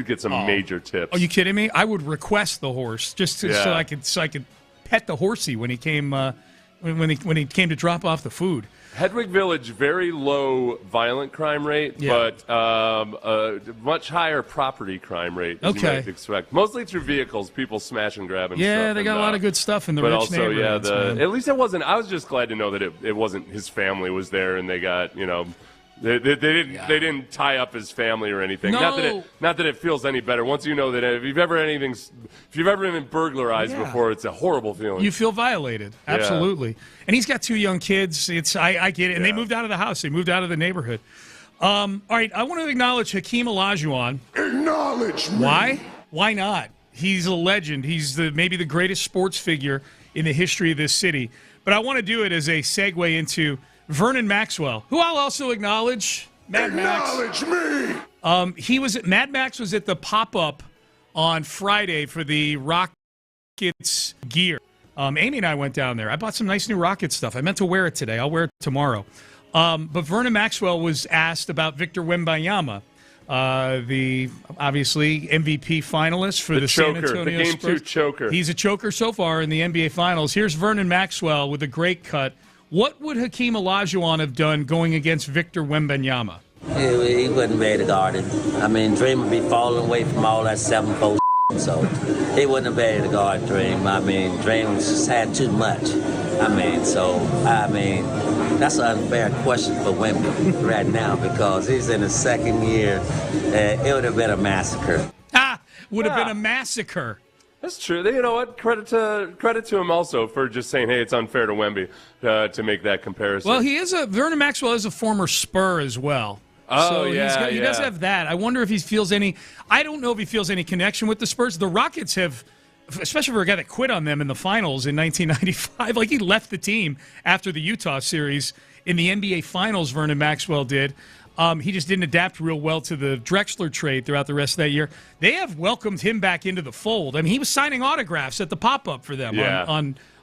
get some major tips.
Are you kidding me? I would request the horse just so I could pet the horsey when he came when he came to drop off the food.
Hedwig Village, very low violent crime rate, but a much higher property crime rate, as you might expect. Mostly through vehicles, people smash and grab and stuff.
Yeah, they got a lot of good stuff in the rich neighborhoods.
At least it wasn't. I was just glad to know that it wasn't his family was there and they got, They didn't tie up his family or anything.
No.
Not that it feels any better. Once you know that if you've ever been burglarized before, it's a horrible feeling.
You feel violated, absolutely. Yeah. And he's got 2 young kids. I get it. And they moved out of the house. They moved out of the neighborhood. All right, I want to acknowledge Hakeem Olajuwon.
Acknowledge me.
Why? Why not? He's a legend. He's maybe the greatest sports figure in the history of this city. But I want to do it as a segue into Vernon Maxwell, who I'll also acknowledge.
Acknowledge me.
Mad Max was at the pop-up on Friday for the Rockets gear. Amy and I went down there. I bought some nice new Rockets stuff. I meant to wear it today. I'll wear it tomorrow. But Vernon Maxwell was asked about Victor Wembanyama, the obviously MVP finalist for the San Antonio
the Game
Spurs.
2 choker.
He's a choker so far in the NBA Finals. Here's Vernon Maxwell with a great cut. What would Hakeem Olajuwon have done going against Victor Wembanyama?
He wouldn't be able to guard him. I mean, Dream would be falling away from all that 7-4, so he wouldn't have been able to guard Dream. I mean, Dream just had too much. That's an unfair question for Wemby right now because he's in his second year. It would have been a massacre.
Would have been a massacre.
That's true. You know what? Credit to him also for just saying, "Hey, it's unfair to Wemby to make that comparison."
Well, Vernon Maxwell is a former Spur as well.
Oh,
he does have that. I wonder if he feels any. I don't know if he feels any connection with the Spurs. The Rockets have, especially for a guy that quit on them in the finals in 1995. Like he left the team after the Utah series in the NBA Finals. Vernon Maxwell did. He just didn't adapt real well to the Drexler trade throughout the rest of that year. They have welcomed him back into the fold. I mean, he was signing autographs at the pop-up for them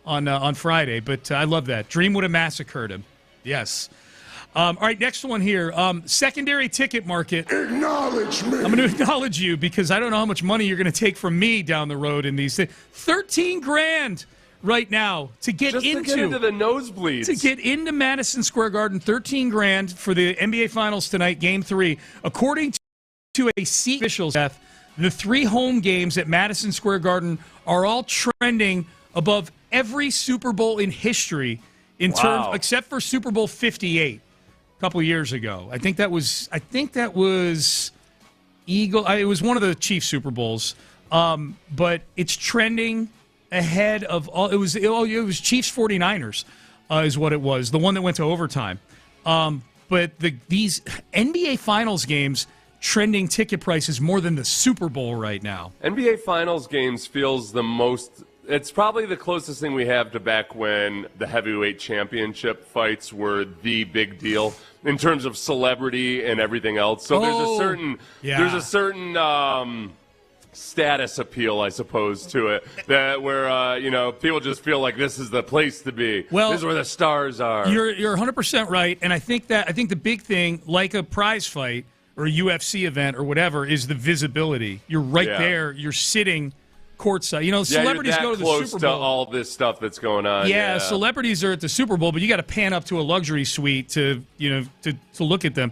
on Friday. But I love that. Dream would have massacred him. Yes. All right, next one here. Secondary ticket market.
Acknowledge me.
I'm going to acknowledge you because I don't know how much money you're going to take from me down the road in these things. $13,000 right now to get into
the nosebleeds.
To get into Madison Square Garden, $13,000 for the NBA Finals tonight, Game 3. According to a seat official's death, the 3 home games at Madison Square Garden are all trending above every Super Bowl in history in terms, except for Super Bowl 58 a couple years ago. I think that was Eagle. It was one of the Chiefs Super Bowls, but it's trending ahead of all. It was Chiefs 49ers is what it was, the one that went to overtime. But these NBA Finals games trending ticket prices more than the Super Bowl right now.
NBA Finals games feels the most. It's probably the closest thing we have to back when the heavyweight championship fights were the big deal in terms of celebrity and everything else. So there's a certain status appeal, I suppose, to it that where people just feel like this is the place to be. Well, this is where the stars are.
You're 100% right, and I think the big thing, like a prize fight or a UFC event or whatever, is the visibility. You're right there. You're sitting courtside. Celebrities go to the Super Bowl.
Close to all this stuff that's going on.
Yeah, celebrities are at the Super Bowl, but you got to pan up to a luxury suite to look at them.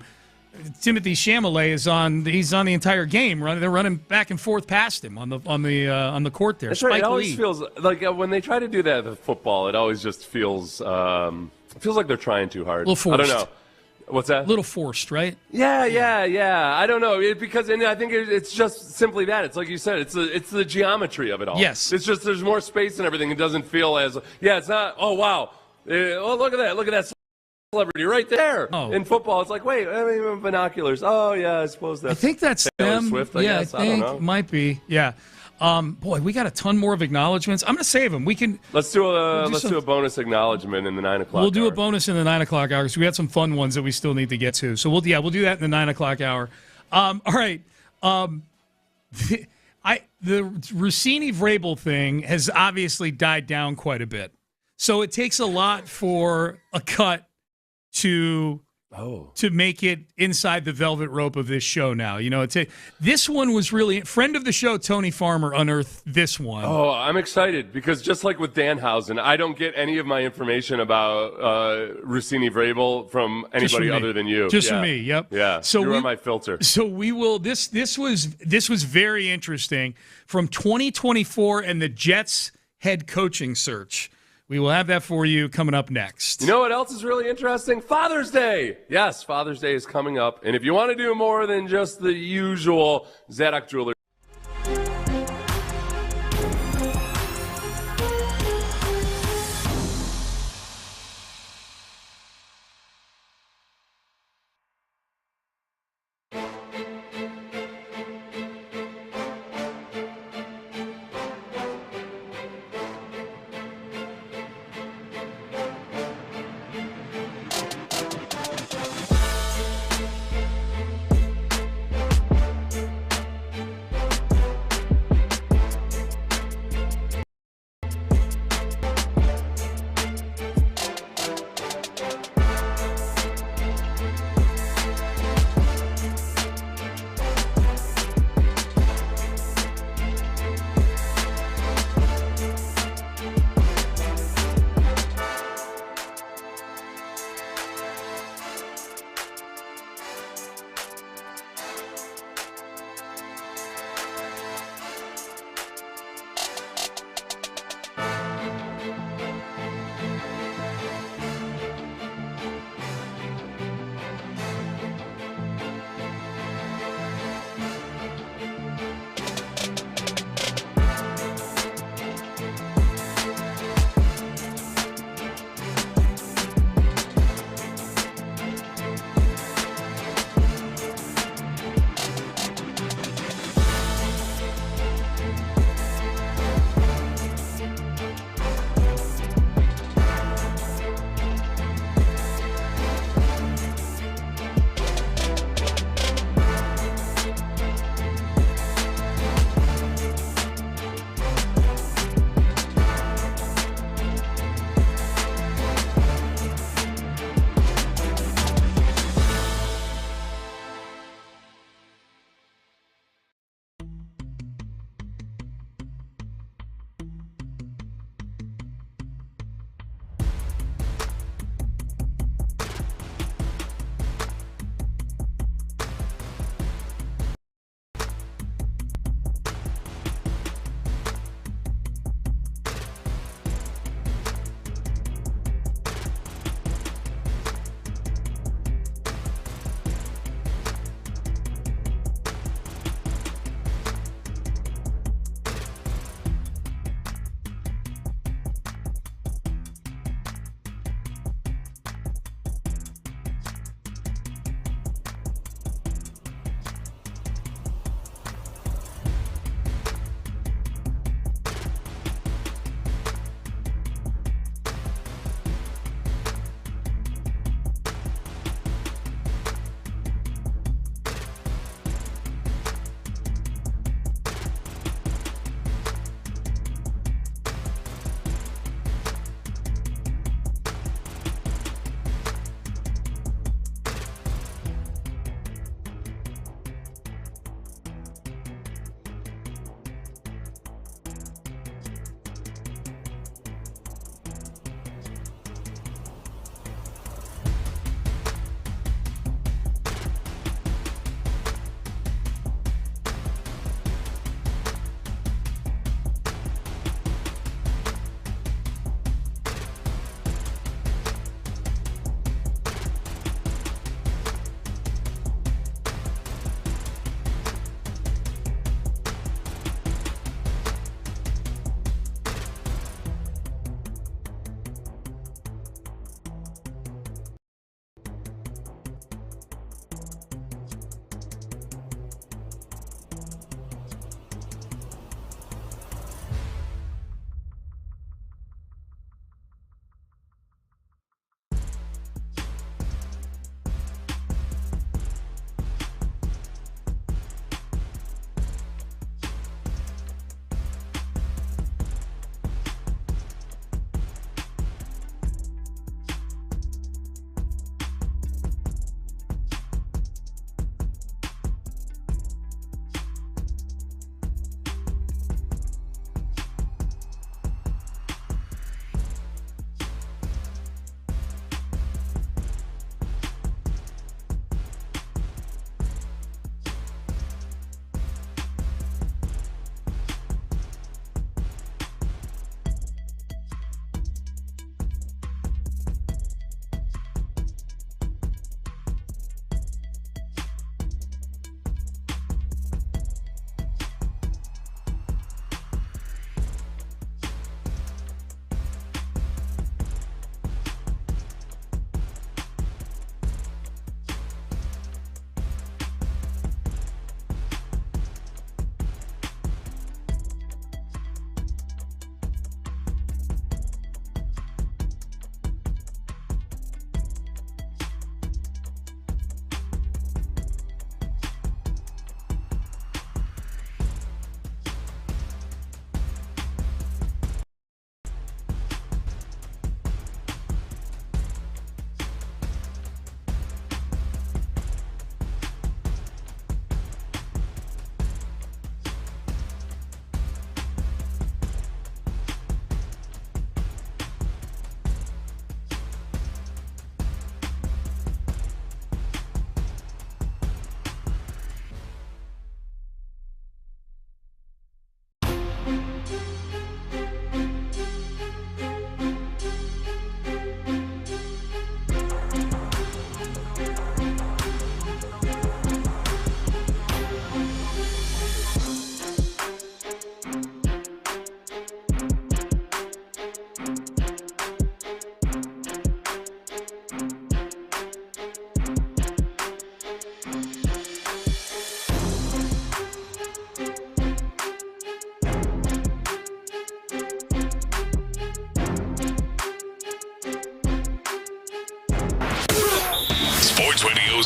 Timothée Chalamet he's on the entire game. They're running back and forth past him on the court there.
That's right. It always feels like when they try to do that with football, it always just feels like they're trying too hard.
A little forced.
I don't know. What's that?
A little forced, right?
Yeah. I don't know because I think it's just simply that. It's like you said. It's the geometry of it all.
Yes.
It's just there's more space and everything. It doesn't feel as It's not. Oh wow. Oh look at that celebrity right there. In football, it's like wait, binoculars. Oh yeah, I suppose that's.
I think that's
Taylor
them.
Swift, I guess.
I think
don't know.
Might be. Yeah. Boy, we got a ton more of acknowledgments. I'm going to save them.
Let's do a bonus acknowledgement in the 9 o'clock.
We'll do
hour.
a bonus in the 9 o'clock hour because we had some fun ones that we still need to get to. So we'll do that in the 9 o'clock hour. All right. The Rossini-Vrabel thing has obviously died down quite a bit. So it takes a lot for a cut to make it inside the velvet rope of this show now. This one was really, friend of the show, Tony Farmer, unearthed this one.
Oh, I'm excited because just like with Danhausen, I don't get any of my information about Rossini-Vrabel from anybody other than you.
Just from me, yep.
Yeah, so you are my filter.
So we will, this was very interesting. From 2024 and the Jets head coaching search. We will have that for you coming up next.
You know what else is really interesting? Father's Day. Yes, Father's Day is coming up. And if you want to do more than just the usual, Zadok Jewelers.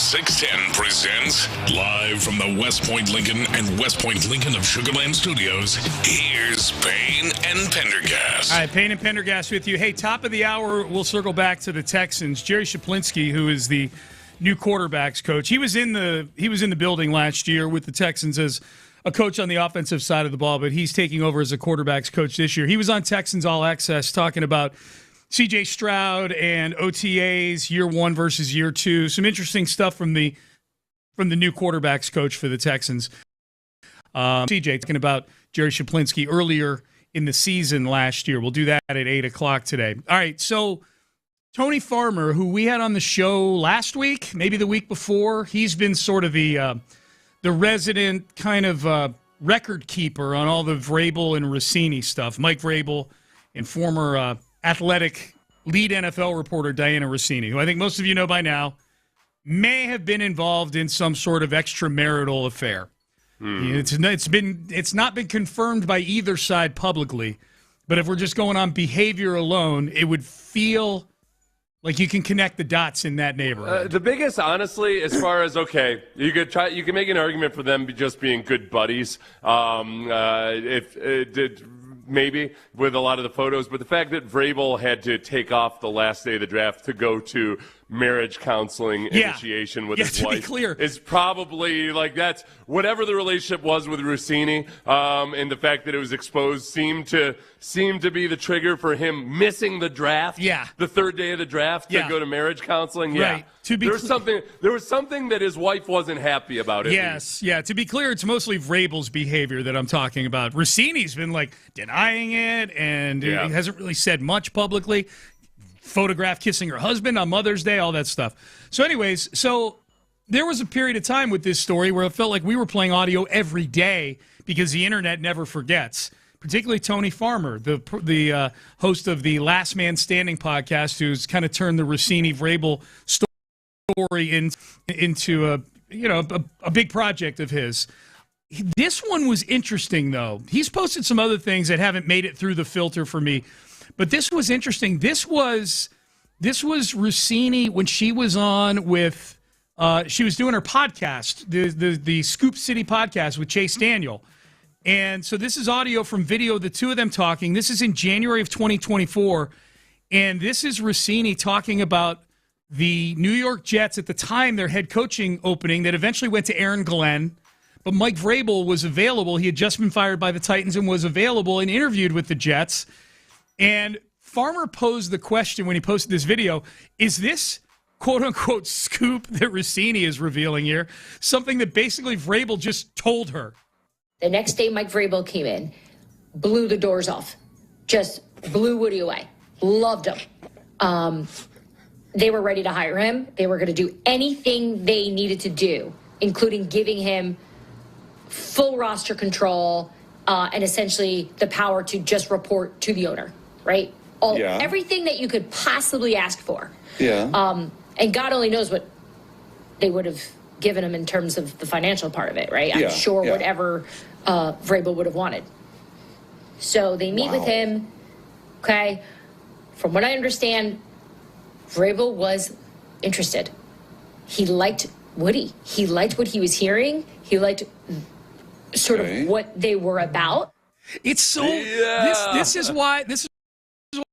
610 presents live from the West Point Lincoln and West Point Lincoln of Sugar Land Studios. Here's Payne and Pendergast.
All right, Payne and Pendergast with you. Hey, top of the hour, we'll circle back to the Texans. Jerry Shaplinski, who is the new quarterbacks coach, he was in the building last year with the Texans as a coach on the offensive side of the ball, but he's taking over as a quarterbacks coach this year. He was on Texans All Access talking about C.J. Stroud and OTAs, year one versus year two. Some interesting stuff from the new quarterbacks coach for the Texans. C.J. talking about Jerry Shaplinski earlier in the season last year. We'll do that at 8 o'clock today. All right, so Tony Farmer, who we had on the show last week, maybe the week before, he's been sort of the resident kind of record keeper on all the Vrabel and Rossini stuff. Mike Vrabel and former Athletic lead NFL reporter Diana Rossini, who I think most of you know by now, may have been involved in some sort of extramarital affair. It's not been confirmed by either side publicly, but if we're just going on behavior alone, it would feel like you can connect the dots in that neighborhood.
The biggest, honestly, as far as, okay, you can make an argument for them just being good buddies. Maybe with a lot of the photos, but the fact that Vrabel had to take off the last day of the draft to go to marriage counseling initiation with his wife is probably like that's whatever the relationship was with Rossini, and the fact that it was exposed seemed to be the trigger for him missing the draft. The third day of the draft to go to marriage counseling.
Right.
There was something that his wife wasn't happy about.
To be clear, it's mostly Vrabel's behavior that I'm talking about. Rossini's been like denying it, and he hasn't really said much publicly. Photographed kissing her husband on Mother's Day, all that stuff. So anyways, there was a period of time with this story where it felt like we were playing audio every day because the internet never forgets. Particularly Tony Farmer, the host of the Last Man Standing podcast, who's kind of turned the Rossini-Vrabel story into a big project of his. This one was interesting, though. He's posted some other things that haven't made it through the filter for me. But this was interesting. This was Rossini when she was on with she was doing her podcast, the Scoop City podcast with Chase Daniel. And so this is audio from video, the two of them talking. This is in January of 2024. And this is Rossini talking about the New York Jets at the time, their head coaching opening that eventually went to Aaron Glenn. But Mike Vrabel was available. He had just been fired by the Titans and was available and interviewed with the Jets. And Farmer posed the question when he posted this video, is this quote-unquote scoop that Rossini is revealing here something that basically Vrabel just told her?
The next day Mike Vrabel came in, blew the doors off, just blew Woody away, loved him. They were ready to hire him. They were going to do anything they needed to do, including giving him full roster control and essentially the power to just report to the owner. Right? Everything that you could possibly ask for. And God only knows what they would have given him in terms of the financial part of it, right? I'm sure whatever Vrabel would have wanted. So they meet with him, okay? From what I understand, Vrabel was interested. He liked Woody. He liked what he was hearing. He liked sort of what they were about.
It's so this is why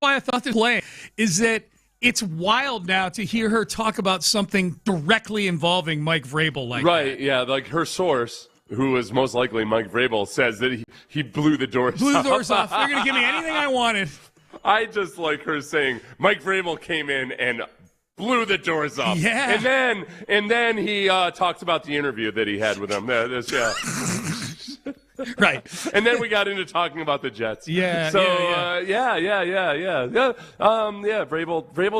I thought this play is that it's wild now to hear her talk about something directly involving Mike Vrabel like that.
Like her source, who is most likely Mike Vrabel, says that he blew the doors off.
They're going to give me anything I wanted.
I just like her saying Mike Vrabel came in and blew the doors off. And then he talked about the interview that he had with him.
Right.
And then we got into talking about the Jets. Vrabel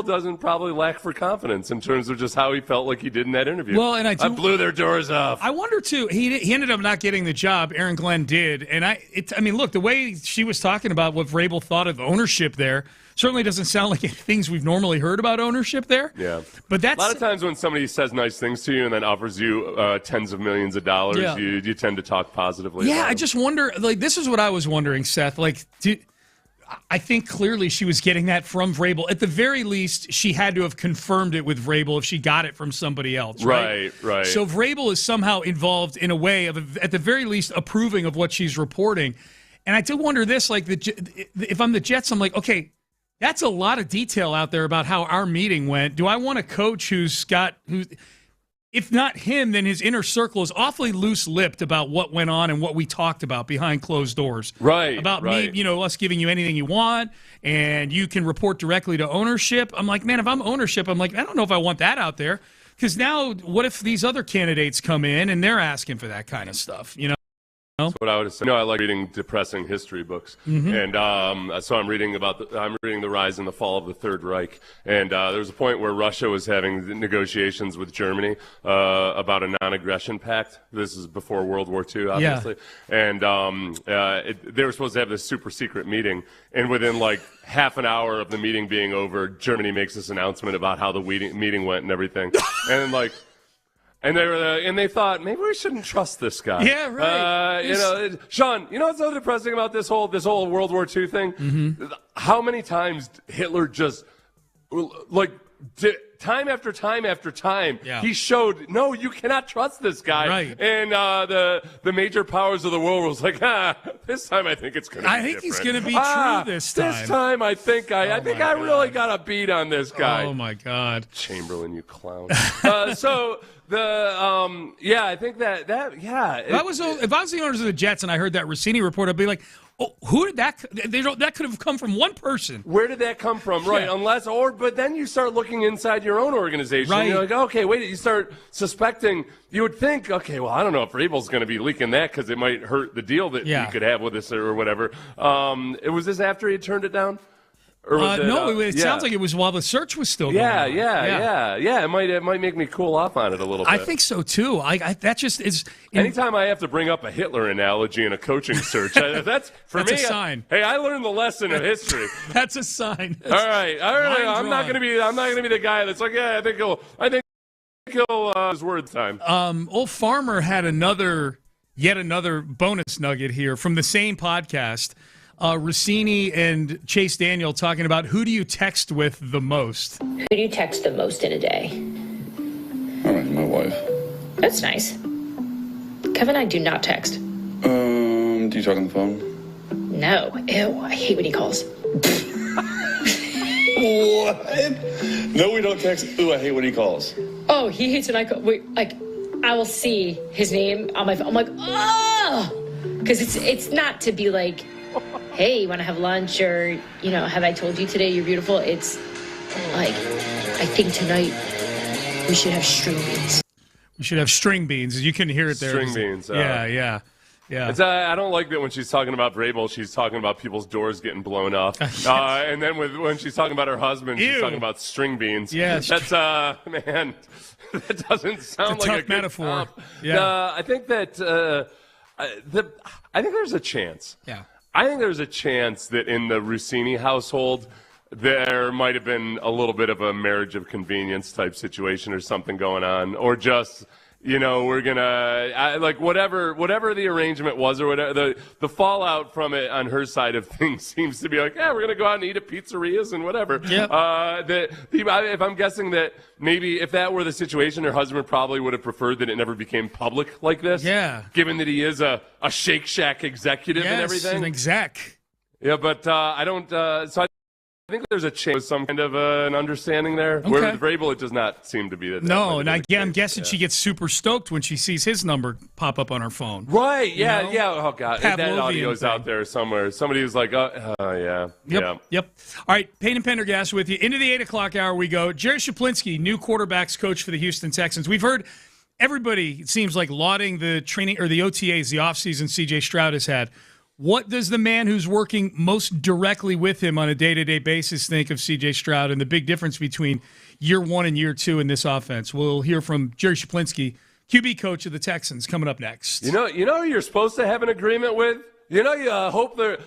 doesn't probably lack for confidence in terms of just how he felt like he did in that interview.
Well, and I
blew their doors off.
I wonder too. He ended up not getting the job. Aaron Glenn did, and look, the way she was talking about what Vrabel thought of ownership there certainly doesn't sound like things we've normally heard about ownership there.
Yeah,
but that's
a lot of times when somebody says nice things to you and then offers you tens of millions of dollars, you tend to talk positively.
Yeah, I just wonder. Like, this is what I was wondering, Seth. Like, I think clearly she was getting that from Vrabel. At the very least, she had to have confirmed it with Vrabel if she got it from somebody else, right?
Right.
So Vrabel is somehow involved in a way of, at the very least, approving of what she's reporting. And I do wonder this, like, if I'm the Jets, I'm like, okay, that's a lot of detail out there about how our meeting went. Do I want a coach who, if not him, then his inner circle is awfully loose-lipped about what went on and what we talked about behind closed doors.
Right.
About me, us giving you anything you want, and you can report directly to ownership. I'm like, man, if I'm ownership, I'm like, I don't know if I want that out there. Because now, what if these other candidates come in and they're asking for that kind of stuff,
That's what I would say. I like reading depressing history books, and so I'm reading the rise and the fall of the Third Reich. And there was a point where Russia was having negotiations with Germany about a non-aggression pact. This is before World War II, obviously. Yeah. And they were supposed to have this super secret meeting, and within like half an hour of the meeting being over, Germany makes this announcement about how the meeting went and everything, and like. And they thought, maybe we shouldn't trust this guy.
Yeah, right.
Sean, what's so depressing about this whole World War II thing? Mm-hmm. How many times Hitler just, time after time after time, he showed, no, you cannot trust this guy. Right. And the major powers of the world was like, this time I think it's going to be different.
He's going to be true this time.
This time I think I really got a beat on this guy.
Oh, my God.
Chamberlain, you clown. I think that.
If I was the owners of the Jets and I heard that Rossini report, I'd be like, oh, who did that? That could have come from one person.
Where did that come from? Right. Yeah. But then you start looking inside your own organization. Right. You're like, okay, wait. You start suspecting. You would think, okay, well, I don't know if Vrabel's going to be leaking that because it might hurt the deal that you could have with this or whatever. Was this after he had turned it down?
It sounds like it was while the search was still going on.
Yeah. It might make me cool off on it a little bit.
I think so too. That just is.
Anytime I have to bring up a Hitler analogy in a coaching search, that's
a sign.
Hey, I learned the lesson of history.
That's a sign.
All right. I'm not going to be the guy that's like, I think he'll his word time.
Old Farmer had yet another bonus nugget here from the same podcast. Rossini and Chase Daniel talking about who do you text with the most?
Who do you text the most in a day?
My wife.
That's nice. Kevin and I do not text.
Do you talk on the phone?
No. Ew, I hate when he calls.
What? No, we don't text. Ooh, I hate when he calls.
Oh, he hates when I call. I will see his name on my phone. I'm like, oh! Because it's not to be like, hey, you want to have lunch or, have I told you today you're beautiful? It's like, I think tonight we should have string beans.
We should have string beans. You can hear it there.
String beans.
Yeah.
I don't like that when she's talking about Vrabel, she's talking about people's doors getting blown off. And then when she's talking about her husband, she's talking about string beans.
Yeah.
That's, man, that doesn't sound
like
a
tough
good
metaphor.
Comp.
Yeah.
I think that I think there's a chance.
Yeah.
I think there's a chance that in the Rossini household, there might have been a little bit of a marriage of convenience type situation or something going on, or just, we're gonna whatever the arrangement was or whatever the fallout from it on her side of things seems to be like, we're gonna go out and eat at pizzerias and whatever.
Yep.
If I'm guessing that maybe if that were the situation, her husband probably would have preferred that it never became public like this.
Yeah.
Given that he is a Shake Shack executive and everything.
An exec.
Yeah, but I don't. So I think there's a chance, some kind of an understanding there.
Okay.
Where with Vrabel, it does not seem to be that.
No, and I'm guessing she gets super stoked when she sees his number pop up on her phone.
Right? Yeah. Oh God, that audio is out there somewhere. Somebody was like, yeah.
Yep. All right, Payne and Pendergast with you. Into the 8 o'clock hour we go. Jerry Shaplinski, new quarterbacks coach for the Houston Texans. We've heard everybody, it seems like, lauding the training or the OTAs, the offseason C.J. Stroud has had. What does the man who's working most directly with him on a day-to-day basis think of C.J. Stroud and the big difference between year one and year two in this offense? We'll hear from Jerry Shaplinski, QB coach of the Texans, coming up next.
You know who you're supposed to have an agreement with? You hope there.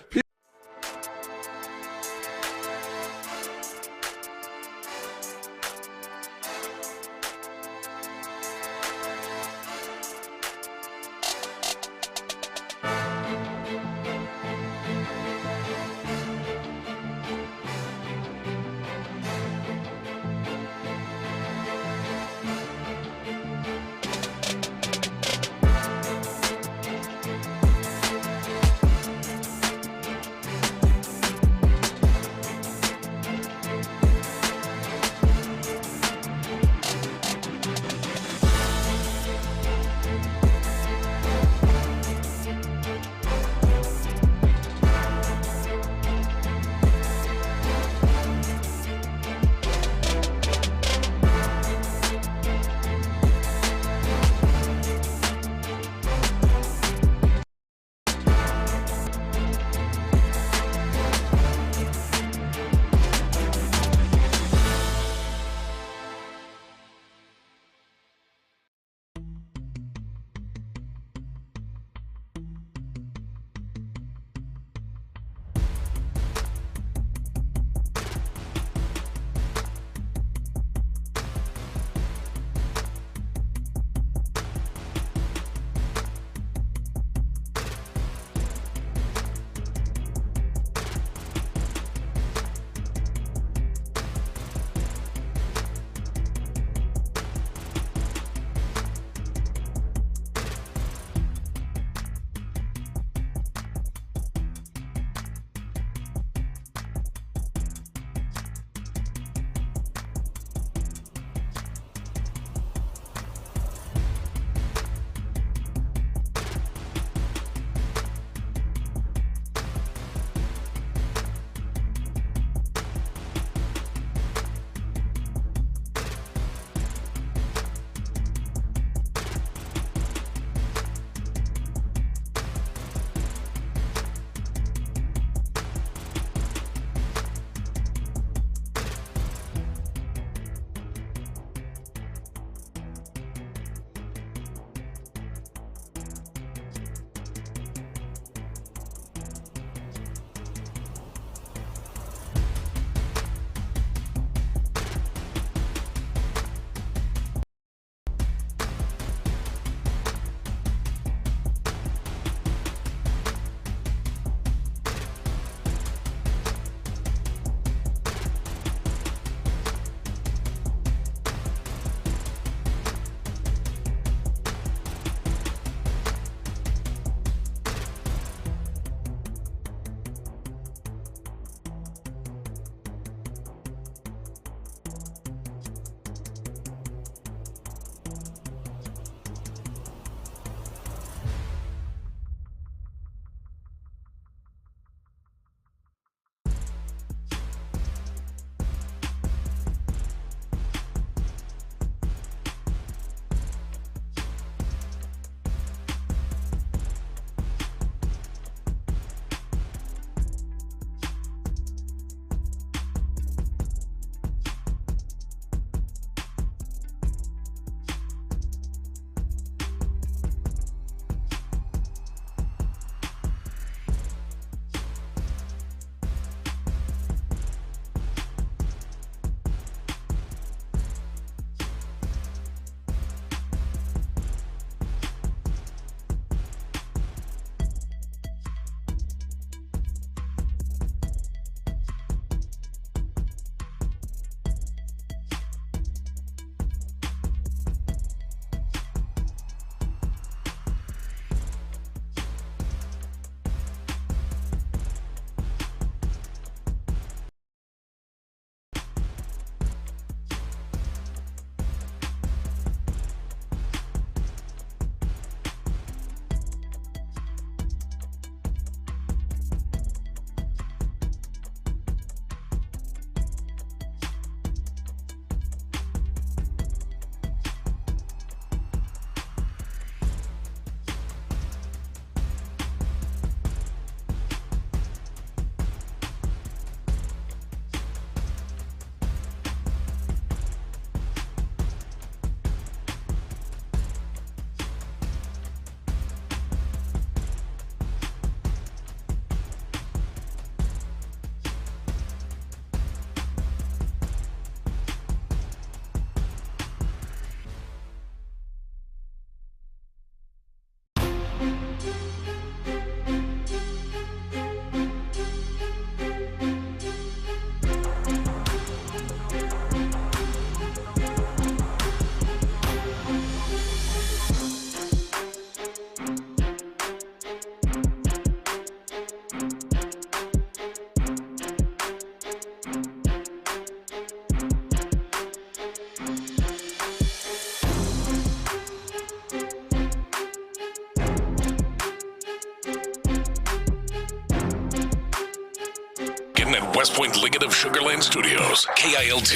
at West Point Liggett of Sugarland Studios. KILT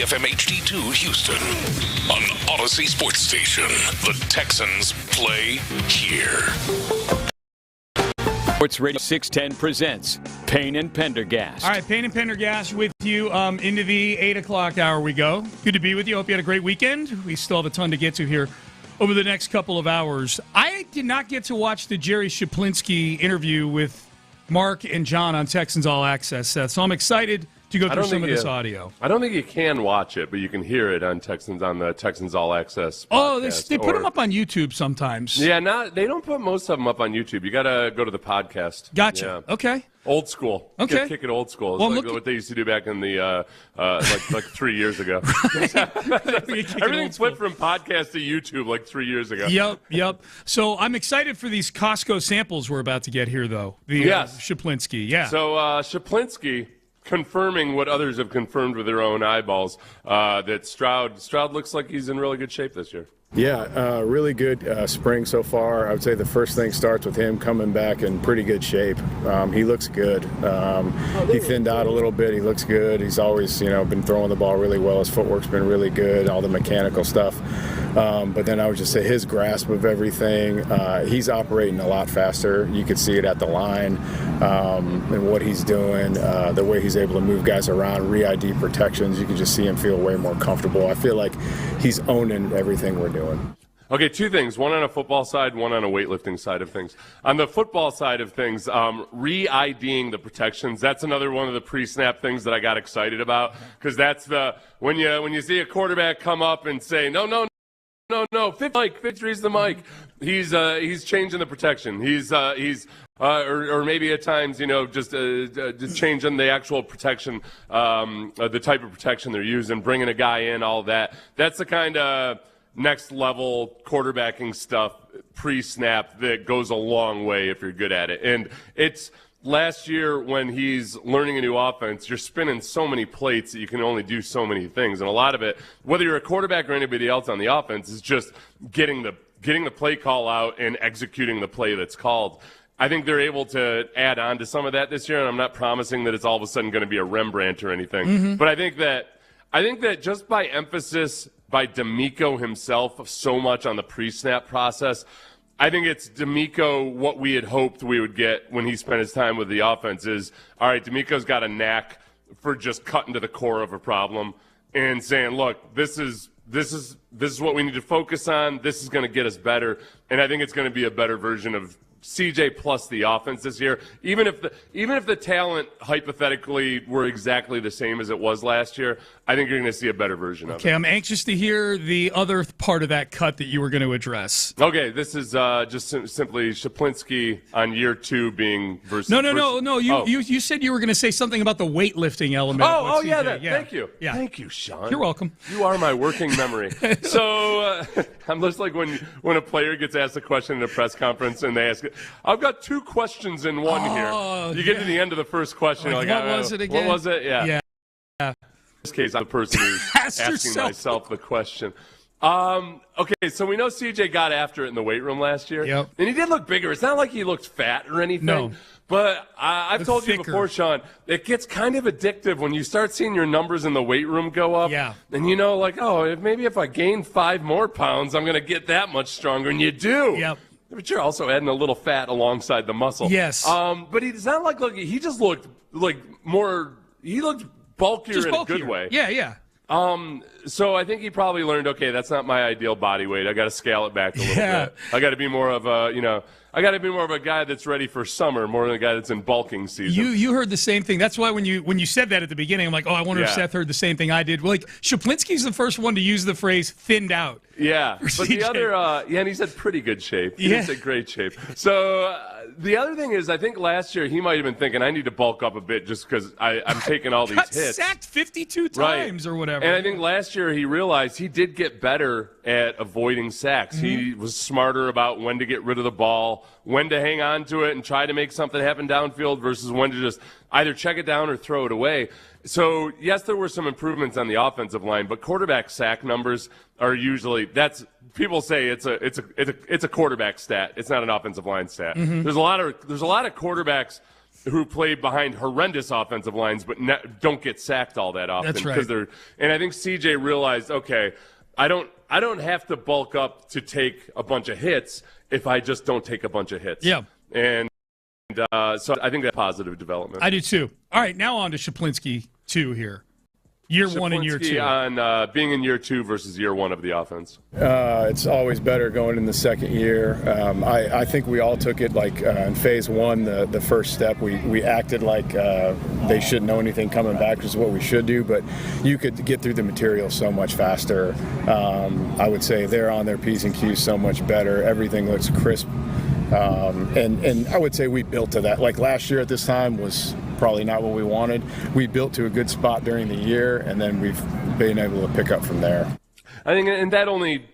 FM HD2 Houston. On Odyssey Sports Station. The Texans play here.
SportsRadio 610 presents Payne and Pendergast.
All right, Payne and Pendergast with you into the 8 o'clock hour we go. Good to be with you. Hope you had a great weekend. We still have a ton to get to here over the next couple of hours. I did not get to watch the Jerry Shaplinski interview with Mark and John on Texans All Access, Seth, so I'm excited to go through some of this audio.
I don't think you can watch it, but you can hear it on the Texans All Access podcast.
Oh, they put them up on YouTube sometimes.
Yeah, they don't put most of them up on YouTube. You got to go to the podcast.
Gotcha. Yeah. Okay.
Old school.
Okay.
Kick it old school. It's
well,
like what they used to do back in the like 3 years ago. Everything flipped from podcast to YouTube like 3 years ago.
Yep. So I'm excited for these Costco samples we're about to get here, though.
Yes.
Shaplinski. Yeah.
So Shaplinski confirming what others have confirmed with their own eyeballs, that Stroud looks like he's in really good shape this year.
Yeah, really good spring so far. I would say the first thing starts with him coming back in pretty good shape. He looks good. He thinned out a little bit. He looks good. He's always, been throwing the ball really well. His footwork's been really good, all the mechanical stuff. But then I would just say his grasp of everything, he's operating a lot faster. You could see it at the line and what he's doing, the way he's able to move guys around, re-ID protections. You can just see him feel way more comfortable. I feel like he's owning everything we're doing.
Okay, two things. One on a football side, one on a weightlifting side of things. On the football side of things, re-IDing the protections, that's another one of the pre-snap things that I got excited about, because that's when you see a quarterback come up and say, no, 53's the mic. He's changing the protection. He's or maybe at times, just changing the actual protection, the type of protection they're using, bringing a guy in, all that. That's the kind of next level quarterbacking stuff pre-snap that goes a long way if you're good at it. And it's last year when he's learning a new offense, you're spinning so many plates that you can only do so many things. And a lot of it, whether you're a quarterback or anybody else on the offense, is just getting the play call out and executing the play that's called. I think they're able to add on to some of that this year, and I'm not promising that it's all of a sudden going to be a Rembrandt or anything. Mm-hmm. But I think that just by emphasis by D'Amico himself so much on the pre-snap process, I think it's D'Amico what we had hoped we would get when he spent his time with the offense is, all right, D'Amico's got a knack for just cutting to the core of a problem and saying, look, this is what we need to focus on. This is going to get us better, and I think it's going to be a better version of CJ plus the offense this year. Even if the talent hypothetically were exactly the same as it was last year, I think you're going to see a better version of it.
Okay, I'm anxious to hear the other part of that cut that you were going to address.
Okay, this is just simply Shaplinski on year 2 being versus.
No. You said you were going to say something about the weightlifting element.
Yeah. Thank you. Yeah. Thank you, Sean.
You're welcome.
You are my working memory. So I'm just like when a player gets asked a question in a press conference and they ask, I've got 2 questions in one here. You get to the end of the first question, you're like,
what was it again?
What was it? Yeah.
In
this case, I'm the person who's asking myself the question. Okay, so we know CJ got after it in the weight room last year.
Yep.
And he did look bigger. It's not like he looked fat or anything.
No.
But I've told you before, Sean, it gets kind of addictive when you start seeing your numbers in the weight room go up.
Yeah.
And maybe if I gain 5 more pounds, I'm going to get that much stronger. And you do.
Yep.
But you're also adding a little fat alongside the muscle.
Yes.
But he's not he just looked like more. He looked bulkier in a good way.
Yeah.
So I think he probably learned, okay, that's not my ideal body weight. I got to scale it back a little bit. I got to be more of a guy that's ready for summer, more than a guy that's in bulking season.
You heard the same thing. That's why when you said that at the beginning, I'm like, I wonder if Seth heard the same thing I did. Well, like Shaplinski's the first one to use the phrase thinned out.
Yeah, but the other, and he said pretty good shape. He didn't say great shape. So the other thing is, I think last year he might have been thinking, I need to bulk up a bit just because I'm taking all these hits.
Sacked 52 times or whatever.
And I think last year he realized he did get better at avoiding sacks. Mm-hmm. He was smarter about when to get rid of the ball, when to hang on to it and try to make something happen downfield versus when to just either check it down or throw it away. So, yes, there were some improvements on the offensive line, but quarterback sack numbers are usually people say it's a quarterback stat. It's not an offensive line stat. Mm-hmm. There's a lot of quarterbacks who play behind horrendous offensive lines but don't get sacked all that often.
That's right.
And I think CJ realized, okay, I don't have to bulk up to take a bunch of hits if I just don't take a bunch of hits.
Yeah.
And so I think that's positive development.
I do too. All right, now on to Shaplinski 2 here. Year 1 and year 2.
On being in year 2 versus year 1 of the offense.
It's always better going in the second year. I think we all took it like in phase 1, the first step. We acted like they shouldn't know anything coming back, which is what we should do. But you could get through the material so much faster. I would say they're on their P's and Q's so much better. Everything looks crisp. And I would say we built to that. Like last year at this time was probably not what we wanted. We built to a good spot during the year, and then we've been able to pick up from there.
I think, and that only,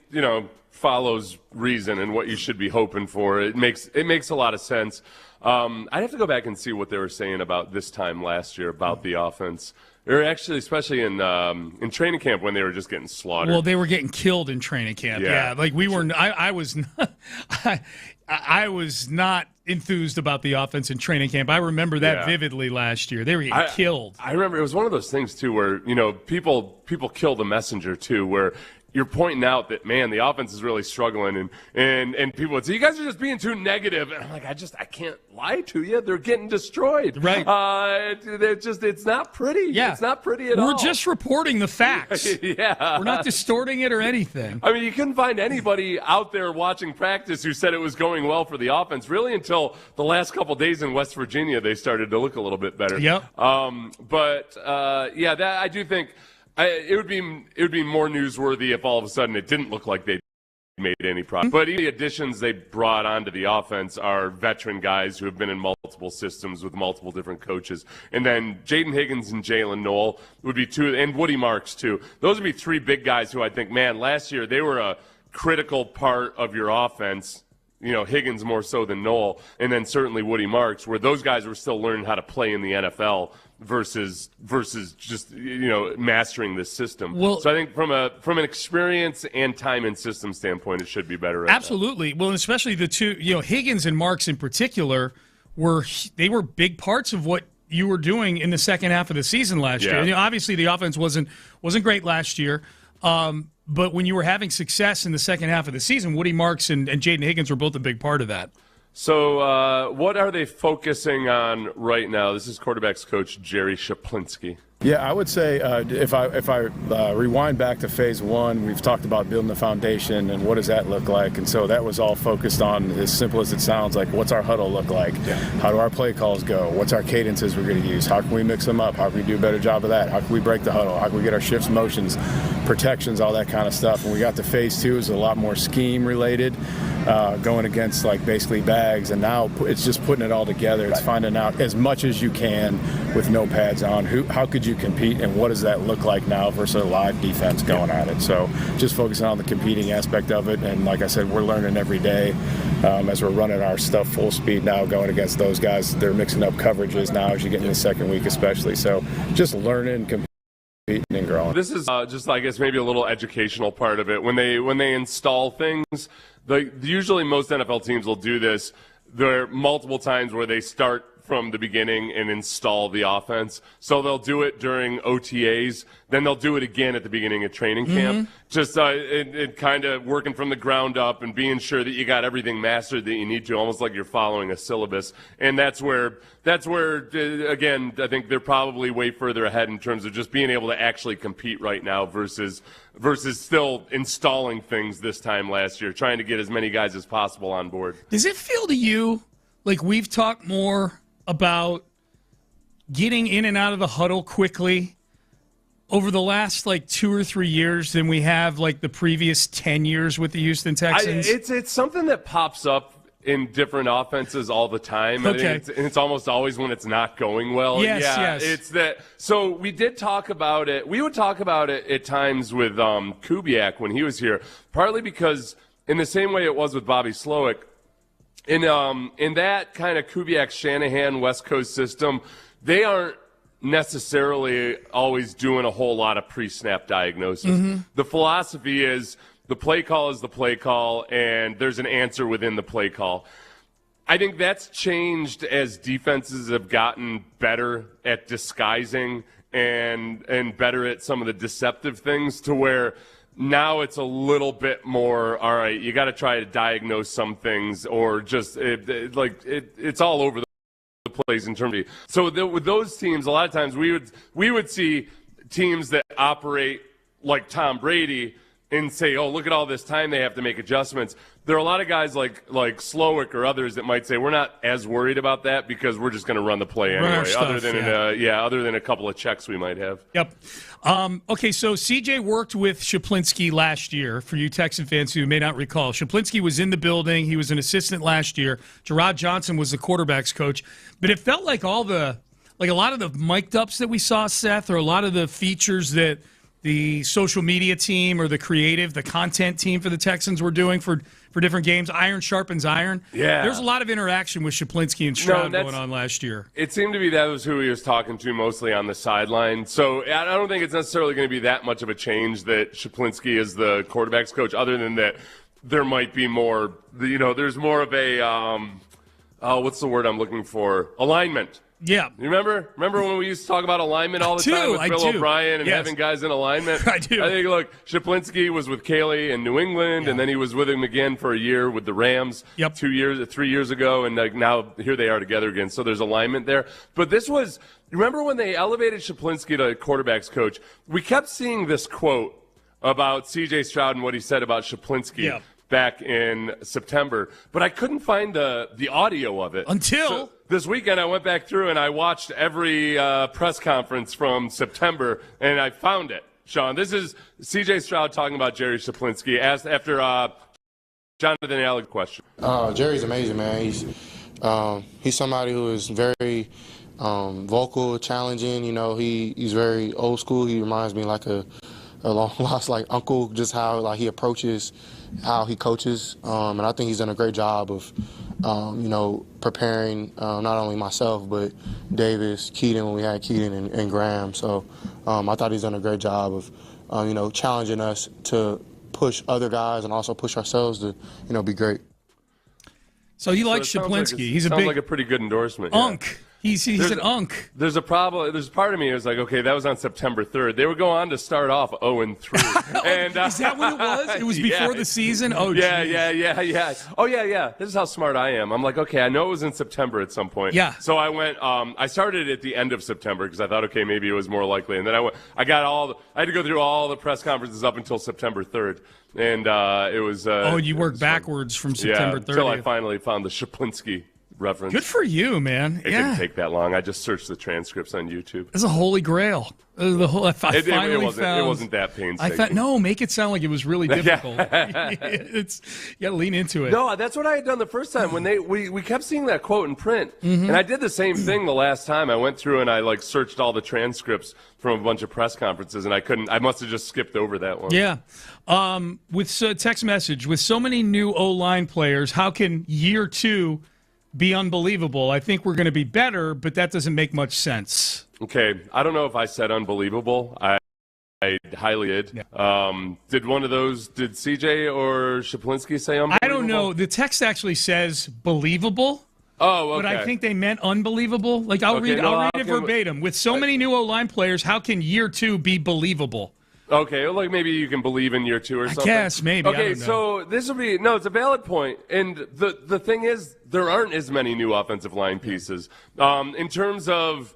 follows reason and what you should be hoping for. It makes a lot of sense. I'd have to go back and see what they were saying about this time last year about the offense. Or actually, especially in training camp when they were just getting slaughtered.
Well, they were getting killed in training camp. Yeah, like we were. I was not. I was not enthused about the offense in training camp. I remember that vividly last year. They were getting killed.
I remember it was one of those things too, where people kill the messenger too, where you're pointing out that, man, the offense is really struggling, and people would say, you guys are just being too negative. And I'm like, I can't lie to you. They're getting destroyed.
Right.
It's not pretty.
Yeah.
It's not pretty at all.
We're just reporting the facts.
Yeah.
We're not distorting it or anything.
I mean, you couldn't find anybody out there watching practice who said it was going well for the offense, really, until the last couple days in West Virginia, they started to look a little bit better.
Yep.
I do think it would be more newsworthy if all of a sudden it didn't look like they made any progress. But even the additions they brought onto the offense are veteran guys who have been in multiple systems with multiple different coaches. And then Jaden Higgins and Jalen Noel would be 2, and Woody Marks too. Those would be 3 big guys who I think, man, last year they were a critical part of your offense. Higgins more so than Noel, and then certainly Woody Marks, where those guys were still learning how to play in the NFL versus just mastering this system.
Well,
so I think from an experience and time and system standpoint, it should be better.
Absolutely. Well, and especially the 2, Higgins and Marks in particular were big parts of what you were doing in the second half of the season last year. Obviously, the offense wasn't great last year. But when you were having success in the second half of the season, Woody Marks and Jaden Higgins were both a big part of that.
So what are they focusing on right now? This is quarterbacks coach Jerry Shaplinski.
Yeah, I would say if I rewind back to phase 1, we've talked about building the foundation and what does that look like, and so that was all focused on, as simple as it sounds, like what's our huddle look like? Yeah. How do our play calls go? What's our cadences we're going to use? How can we mix them up? How can we do a better job of that? How can we break the huddle? How can we get our shifts, motions, protections, all that kind of stuff? And we got to phase 2 is a lot more scheme related, going against like basically bags, and now it's just putting it all together. It's finding out as much as you can with no pads on. How could you compete, and what does that look like now versus a live defense going at it? So just focusing on the competing aspect of it, and like I said, we're learning every day as we're running our stuff full speed now, going against those guys. They're mixing up coverages now as you get in the second week especially. So just learning, competing, and growing.
This is just, I guess, maybe a little educational part of it. When they install things, usually most NFL teams will do this. There are multiple times where they start from the beginning and install the offense. So they'll do it during OTAs, then they'll do it again at the beginning of training camp. Just it kind of working from the ground up and being sure that you got everything mastered that you need to, almost like you're following a syllabus. And that's where again, I think they're probably way further ahead in terms of just being able to actually compete right now versus still installing things this time last year, trying to get as many guys as possible on board.
Does it feel to you like we've talked more about getting in and out of the huddle quickly over the last 2 or 3 years than we have the previous 10 years with the Houston Texans?
It's something that pops up in different offenses all the time.
Okay.
I think it's almost always when it's not going well.
Yes.
It's that. So we did talk about it. We would talk about it at times with Kubiak when he was here, partly because in the same way it was with Bobby Slowick, in that kind of Kubiak-Shanahan West Coast system, they aren't necessarily always doing a whole lot of pre-snap diagnosis. The philosophy is the play call is the play call, and there's an answer within the play call. I think that's changed as defenses have gotten better at disguising and better at some of the deceptive things, to where now it's a little bit more, all right, you got to try to diagnose some things, or just it's all over the place in terms of. So with those teams, a lot of times we would see teams that operate like Tom Brady and say, oh, look at all this time they have to make adjustments. There are a lot of guys like Slowick or others that might say, we're not as worried about that because we're just going to run the play anyway, other than a couple of checks we might have.
Yep. Okay, so CJ worked with Shaplinski last year. For you Texan fans who may not recall, Shaplinski was in the building. He was an assistant last year. Gerard Johnson was the quarterback's coach. But it felt like a lot of the mic'd ups that we saw, Seth, or a lot of the features that the social media team or the content team for the Texans were doing for different games. Iron sharpens iron.
Yeah.
There's a lot of interaction with Shaplinski and Stroud going on last year.
It seemed to be that was who he was talking to mostly on the sideline. So I don't think it's necessarily going to be that much of a change that Shaplinski is the quarterback's coach, other than that there might be more, there's more of a, what's the word I'm looking for? Alignment.
Yeah.
You remember when we used to talk about alignment all the time with Bill O'Brien and having guys in alignment?
I do.
I think, look, Shaplinski was with Caley in New England, and then he was with him again for a year with the Rams 3 years ago, and now here they are together again. So there's alignment there. But this was, remember when they elevated Shaplinski to quarterback's coach, we kept seeing this quote about C.J. Stroud and what he said about Shaplinski back in September, but I couldn't find the audio of it.
Until
this weekend, I went back through and I watched every press conference from September, and I found it. Sean, this is C.J. Stroud talking about Jerry Shaplinski after Jonathan Allen's question.
Jerry's amazing, man. He's somebody who is very vocal, challenging. He's very old school. He reminds me like a long lost uncle, just how he approaches, how he coaches, and I think he's done a great job of preparing not only myself but Davis, Keaton when we had Keaton, and Graham. So I thought he's done a great job of challenging us to push other guys and also push ourselves to be great.
So he likes Shaplinski.
Sounds like a pretty good endorsement.
Unk.
Yeah.
He's an unk.
There's a problem. There's part of me is like, okay, that was on September 3rd. They would go on to start off 0-3. And
is that what it was? It was before the season? Oh,
yeah. Oh, yeah. This is how smart I am. I'm like, okay, I know it was in September at some point.
Yeah.
So I went. I started at the end of September because I thought, okay, maybe it was more likely. And then I had to go through all the press conferences up until September 3rd. And it was.
You worked backwards from September 3rd.
Until I finally found the Shaplinski reference.
Good for you, man.
It didn't take that long. I just searched the transcrips on YouTube.
It's a holy grail. It
wasn't that painstaking.
Make it sound like it was really difficult. You got to lean into it.
No, that's what I had done the first time when we kept seeing that quote in print, and I did the same thing the last time. I went through and I searched all the transcripts from a bunch of press conferences, and I couldn't. I must have just skipped over that one.
Yeah. With text message, with so many new O-line players, how can year 2 be unbelievable? I think we're going to be better, but that doesn't make much sense.
Okay, I don't know if I said unbelievable. I highly did. Yeah. Did CJ or Shaplinski say unbelievable?
I don't know. The text actually says believable.
Oh, okay.
But I think they meant unbelievable. I'll read it verbatim. With so many new O-line players, how can year 2 be believable?
Okay, maybe you can believe in year 2 or something.
I guess, maybe.
Okay, so this will be it's a valid point. And the thing is, there aren't as many new offensive line pieces. In terms of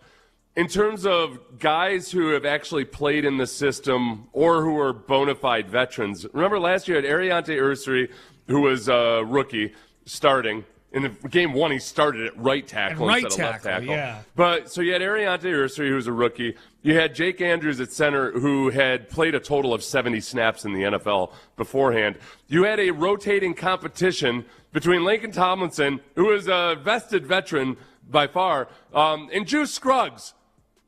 guys who have actually played in the system or who are bona fide veterans. Remember last year at Ariante Ursary, who was a rookie, starting. In the game 1, he started at right tackle instead of left tackle.
Yeah.
But so you had Ariante Ursary, who was a rookie. You had Jake Andrews at center, who had played a total of 70 snaps in the NFL beforehand. You had a rotating competition between Lincoln Tomlinson, who is a vested veteran by far, and Juice Scruggs.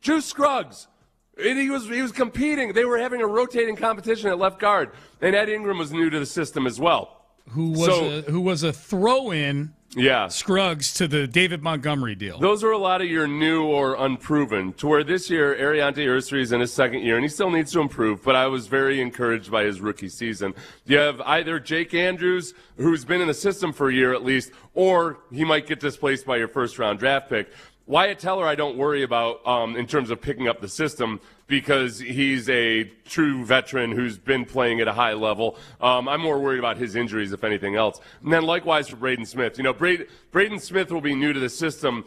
And he was competing. They were having a rotating competition at left guard, and Ed Ingram was new to the system as well.
Who was a throw-in
Yeah.
Scruggs to the David Montgomery deal.
Those are a lot of your new or unproven, to where this year, Ariante Ursary is in his second year, and he still needs to improve, but I was very encouraged by his rookie season. You have either Jake Andrews, who's been in the system for a year at least, or he might get displaced by your first-round draft pick. Wyatt Teller I don't worry about in terms of picking up the system, because he's a true veteran who's been playing at a high level. I'm more worried about his injuries, if anything else. And then likewise for Braden Smith. You know, Braden Smith will be new to the system,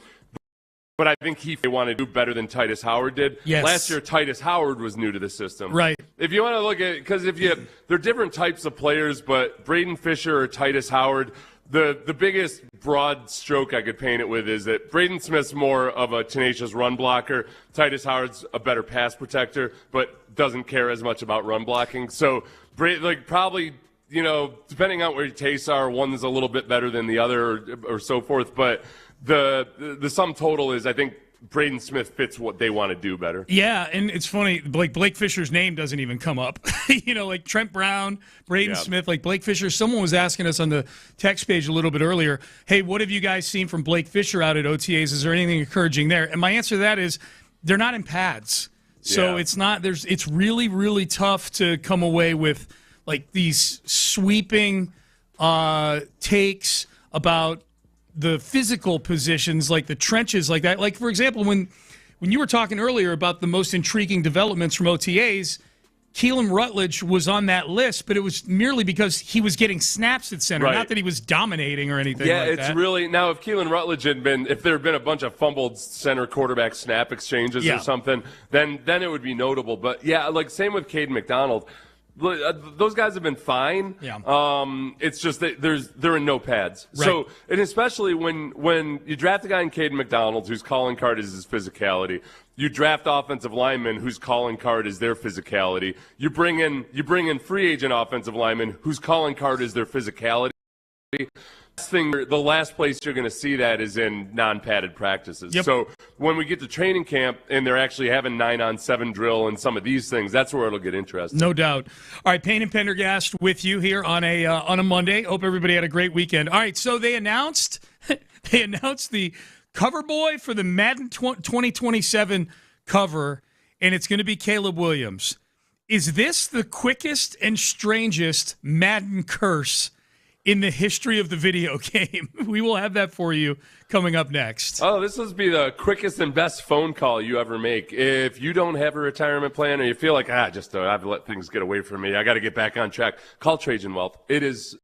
but I think he may want to do better than Titus Howard did.
Yes.
Last year, Titus Howard was new to the system.
Right.
If you want to look at it, because they're different types of players, but Braden Fisher or Titus Howard, the biggest broad stroke I could paint it with is that Braden Smith's more of a tenacious run blocker. Titus Howard's a better pass protector, but doesn't care as much about run blocking. So, probably, you know, depending on where your tastes are, one's a little bit better than the other or so forth. But the sum total is, I think, Braden Smith fits what they want to do better.
Yeah, and it's funny, Blake Fisher's name doesn't even come up. You know, like Trent Brown, Braden Smith, like Blake Fisher. Someone was asking us on the text page a little bit earlier, hey, what have you guys seen from Blake Fisher out at OTAs? Is there anything encouraging there? And my answer to that is they're not in pads. So it's really, really tough to come away with like these sweeping takes about the physical positions, like the trenches, like that. Like, for example, when you were talking earlier about the most intriguing developments from OTAs, Keelan Rutledge was on that list, but it was merely because he was getting snaps at center, not that he was dominating or anything like that.
Yeah, it's really – now, if Keelan Rutledge if there had been a bunch of fumbled center quarterback snap exchanges or something, then it would be notable. But, yeah, like same with Caden McDonald. Those guys have been fine. Yeah. It's just that they're in no pads. Right. So, and especially when you draft a guy in Caden McDonald whose calling card is his physicality, you draft offensive linemen whose calling card is their physicality. You bring in free agent offensive linemen whose calling card is their physicality. The last place you're going to see that is in non-padded practices. Yep. So when we get to training camp and they're actually having 9-on-7 drill and some of these things, that's where it'll get interesting.
No doubt. All right, Payne and Pendergast with you here on a Monday. Hope everybody had a great weekend. All right, so they announced the cover boy for the Madden 2027 cover, and it's going to be Caleb Williams. Is this the quickest and strangest Madden curse in the history of the video game? We will have that for you coming up next.
Oh, this will be the quickest and best phone call you ever make. If you don't have a retirement plan or you feel like, I've let things get away from me, I got to get back on track, call Trajan Wealth. It is...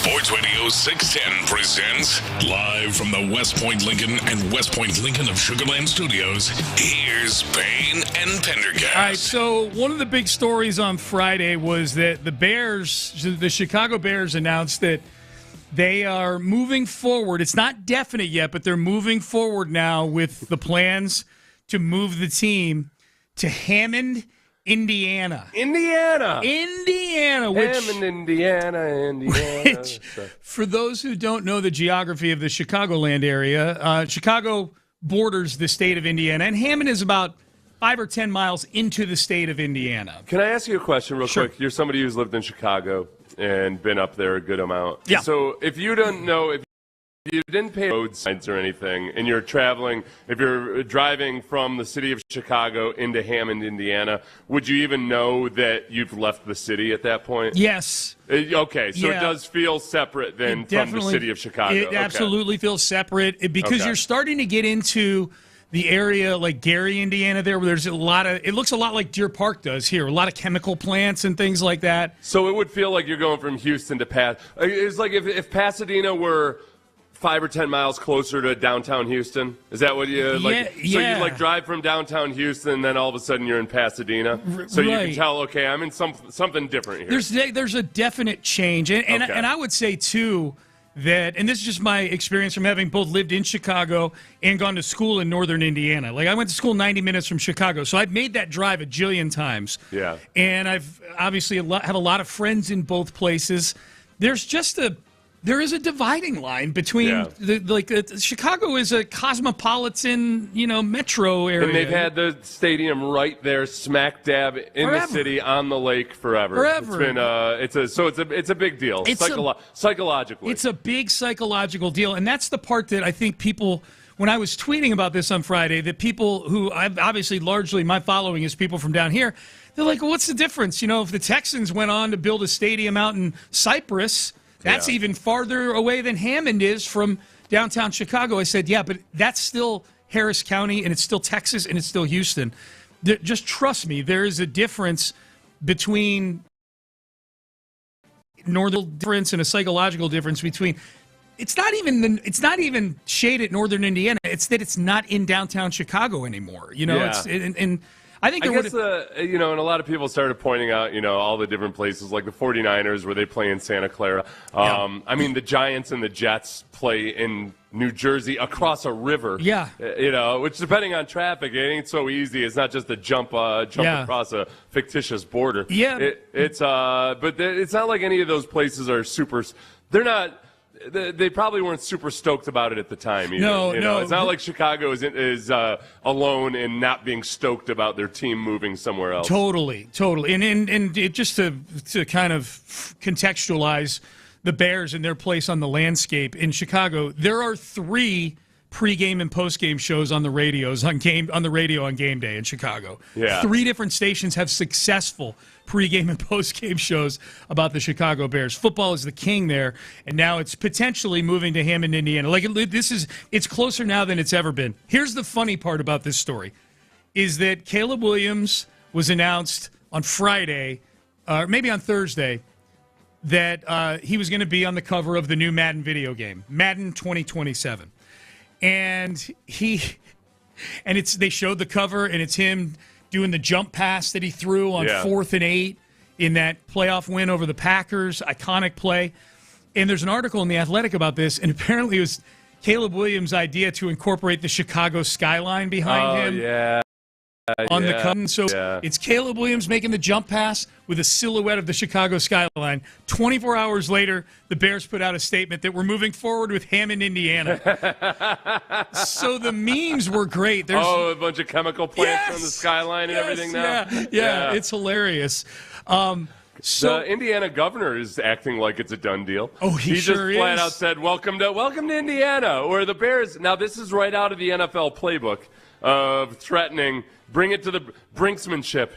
Sports Radio 610 presents live from the West Point Lincoln and West Point Lincoln of Sugar Land Studios. Here's Payne and Pendergast.
All right, so one of the big stories on Friday was that the Chicago Bears announced that they are moving forward. It's not definite yet, but they're moving forward now with the plans to move the team to Hammond, Indiana.
Indiana.
Which,
Indiana.
Which, for those who don't know the geography of the Chicagoland area, Chicago borders the state of Indiana, and Hammond is about 5 or 10 miles into the state of Indiana.
Can I ask you a question real quick? You're somebody who's lived in Chicago and been up there a good amount.
Yeah.
So if you don't know, if you didn't pay road signs or anything, and you're traveling, if you're driving from the city of Chicago into Hammond, Indiana, would you even know that you've left the city at that point?
Yes.
Okay, so it does feel separate then from the city of Chicago.
It absolutely feels separate because you're starting to get into the area like Gary, Indiana, there where there's a lot of, it looks a lot like Deer Park does here, a lot of chemical plants and things like that.
So it would feel like you're going from Houston to it's like if Pasadena were 5 or 10 miles closer to downtown Houston. Is that what you like?
Yeah.
So you like drive from downtown Houston, and then all of a sudden you're in Pasadena. So you can tell, okay, I'm in something different here.
There's a definite change, and I would say too that, and this is just my experience from having both lived in Chicago and gone to school in northern Indiana. Like I went to school 90 minutes from Chicago, so I've made that drive a jillion times. Yeah, and I've obviously have a lot of friends in both places. There is a dividing line between Chicago is a cosmopolitan, metro area.
And they've had the stadium right there, smack dab in the city on the lake forever. It's been it's a big deal psychologically.
It's a big psychological deal, and that's the part that I think people. When I was tweeting about this on Friday, that people who I've obviously largely my following is people from down here. They're like, well, what's the difference? If the Texans went on to build a stadium out in Cypress. That's even farther away than Hammond is from downtown Chicago. I said, yeah, but that's still Harris County, and it's still Texas, and it's still Houston. Just trust me, there is a difference between northern difference and a psychological difference between. It's not even shade at northern Indiana. It's that it's not in downtown Chicago anymore. I think
and a lot of people started pointing out, all the different places like the 49ers where they play in Santa Clara. I mean, the Giants and the Jets play in New Jersey across a river. Yeah. Which depending on traffic, it ain't so easy. It's not just a jump across a fictitious border. Yeah. But it's not like any of those places are super. They're not. They probably weren't super stoked about it at the time either. No. It's not like Chicago is alone in not being stoked about their team moving somewhere else.
Totally. And just to kind of contextualize the Bears and their place on the landscape in Chicago, there are 3 pregame and postgame shows on the radio on game day in Chicago. Yeah. 3 different stations have successful pregame and postgame shows about the Chicago Bears. Football is the king there, and now it's potentially moving to Hammond, Indiana. It's closer now than it's ever been. Here's the funny part about this story, is that Caleb Williams was announced on Friday, or maybe on Thursday, that he was going to be on the cover of the new Madden video game, Madden 2027. And they showed the cover, and it's him doing the jump pass that he threw on 4th and 8 in that playoff win over the Packers, iconic play. And there's an article in The Athletic about this, and apparently it was Caleb Williams' idea to incorporate the Chicago skyline behind him. On the cover. So it's Caleb Williams making the jump pass with a silhouette of the Chicago skyline. 24 hours later, the Bears put out a statement that we're moving forward with Hammond, Indiana. So the memes were great. There's
a bunch of chemical plants on the skyline and everything now.
Yeah, it's hilarious. So
the Indiana governor is acting like it's a done deal.
Oh, he sure
just flat out said, "Welcome to Indiana," or the Bears. Now this is right out of the NFL playbook of threatening. Bring it to the brinksmanship,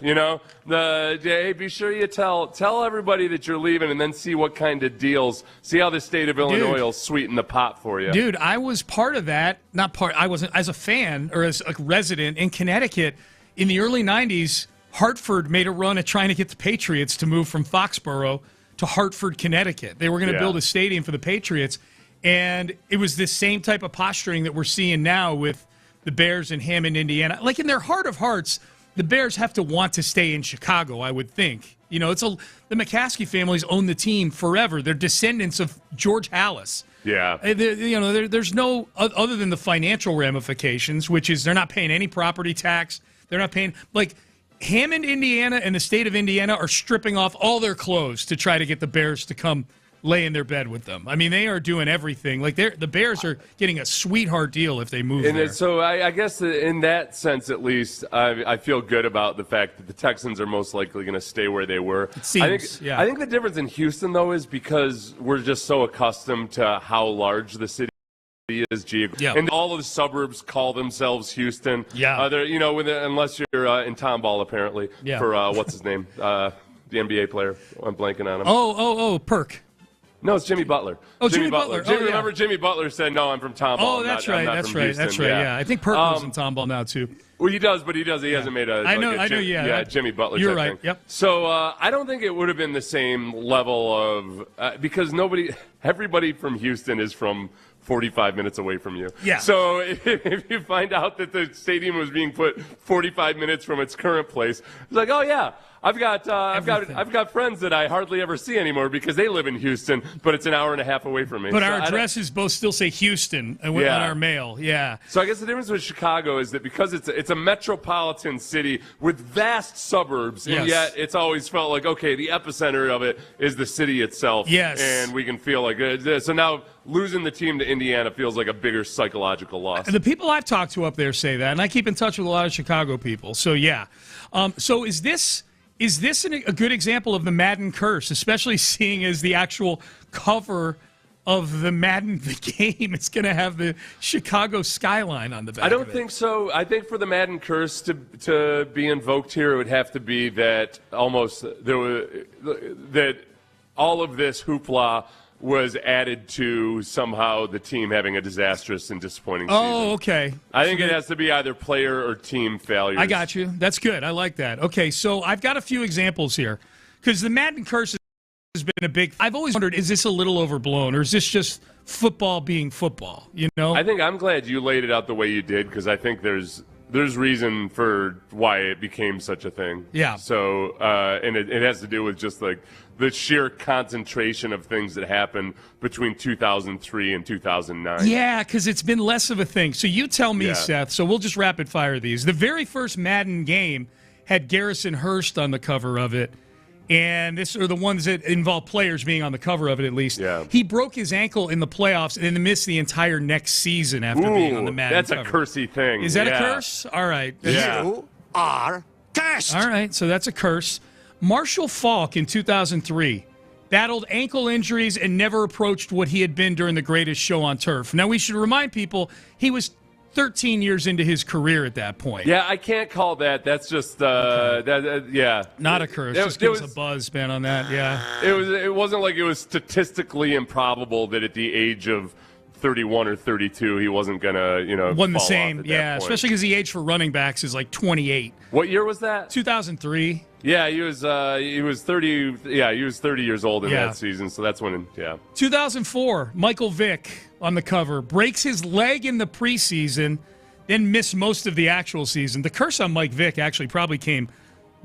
Hey, be sure you tell everybody that you're leaving, and then see what kind of deals. See how the state of Illinois will sweeten the pot for you.
Dude, I was part of that. I wasn't as a fan or as a resident in Connecticut in the early '90s. Hartford made a run at trying to get the Patriots to move from Foxborough to Hartford, Connecticut. They were going to
Yeah.
build a stadium for the Patriots, and it was this same type of posturing that we're seeing now with the Bears in Hammond, Indiana. Like, in their heart of hearts, the Bears have to want to stay in Chicago, I would think. You know, the McCaskey families own the team forever. They're descendants of George Halas.
Yeah.
There's no, other than the financial ramifications, which is they're not paying any property tax. They're not paying, like, Hammond, Indiana, and the state of Indiana are stripping off all their clothes to try to get the Bears to come lay in their bed with them. I mean, they are doing everything. Like, the Bears are getting a sweetheart deal if they move
And
there.
so I guess in that sense, at least, I feel good about the fact that the Texans are most likely going to stay where they were.
It seems, yeah.
I think the difference in Houston, though, is because we're just so accustomed to how large the city is and all of the suburbs call themselves Houston.
Yeah.
Unless you're in Tom Ball, apparently, for what's his name, the NBA player. I'm blanking on him.
Perk.
No, it's Jimmy Butler.
Oh, Jimmy Butler.
Remember Jimmy Butler said, "No, I'm from Tom Ball."
Oh, that's right.
I'm not from Houston."
Yeah. I think Perk lives in Tom Ball now too.
Well, he does. He hasn't made a.
I know.
Jimmy Butler.
You're
type
right.
Thing.
Yep.
So I don't think it would have been the same level of because everybody from Houston is from 45 minutes away from you.
Yeah.
So if you find out that the stadium was being put 45 minutes from its current place, it's like, oh yeah. I've got friends that I hardly ever see anymore because they live in Houston, but it's an hour and a half away from me.
But our addresses both still say Houston on our mail. Yeah.
So I guess the difference with Chicago is that because it's a metropolitan city with vast suburbs, and yet it's always felt like, okay, the epicenter of it is the city itself.
Yes.
And we can feel like so now losing the team to Indiana feels like a bigger psychological loss.
The people I've talked to up there say that, and I keep in touch with a lot of Chicago people. So yeah. So is this a good example of the Madden curse, especially seeing as the actual cover of the game is going to have the Chicago skyline on the back?
I don't think so. I think for the Madden curse to be invoked here, it would have to be that that all of this hoopla was added to somehow the team having a disastrous and disappointing season.
Oh, okay.
I think it has to be either player or team failures.
I got you. That's good. I like that. Okay, so I've got a few examples here because the Madden curse has been a big. I've always wondered, is this a little overblown or is this just football being football? You know?
I think I'm glad you laid it out the way you did because I think there's reason for why it became such a thing.
Yeah.
So, and it has to do with just like the sheer concentration of things that happened between 2003 and 2009.
Yeah, because it's been less of a thing. So you tell me, Seth, so we'll just rapid fire these. The very first Madden game had Garrison Hurst on the cover of it. And this are the ones that involve players being on the cover of it, at least.
Yeah.
He broke his ankle in the playoffs and then missed the entire next season after being on the Madden
that's
cover.
a cursey thing.
Is that a curse? All right.
Yeah.
You are cursed. All right, so that's a curse. Marshall Faulk in 2003 battled ankle injuries and never approached what he had been during the greatest show on turf. Now, we should remind people he was 13 years into his career at that point.
Yeah, I can't call that. That's just yeah.
Not a curse. Just give us a buzz, man, on that. Yeah.
It wasn't like it was statistically improbable that at the age of 31 or 32 he wasn't gonna
won the
fall
same.
off at
Yeah,
that point.
especially because the age for running backs is like 28.
What year was that?
2003.
Yeah, he was 30. Yeah, he was 30 years old in
Yeah.
that season. So that's when. Yeah.
2004, Michael Vick on the cover breaks his leg in the preseason, then missed most of the actual season. The curse on Mike Vick actually probably came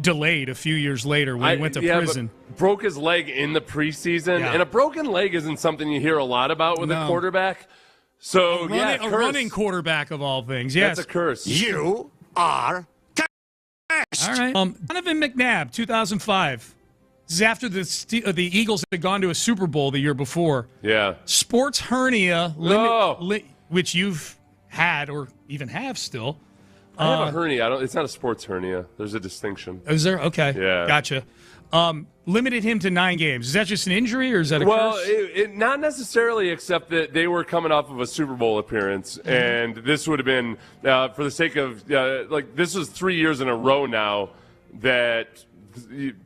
delayed a few years later when he went to prison.
But broke his leg in the preseason, and a broken leg isn't something you hear a lot about with a quarterback. So
a
curse.
running quarterback of all things. Yes,
That's a curse.
You are cursed. All right. Donovan McNabb, 2005. This is after the Eagles had gone to a Super Bowl the year before.
Yeah.
Sports hernia, which you've had or even have still.
I have a hernia. It's not a sports hernia. There's a distinction.
Is there? Okay.
Yeah.
Gotcha. Limited him to 9 games. Is that just an injury or is that a
well,
curse?
Not necessarily, except that they were coming off of a Super Bowl appearance, and this would have been, for the sake of, this was 3 years in a row now that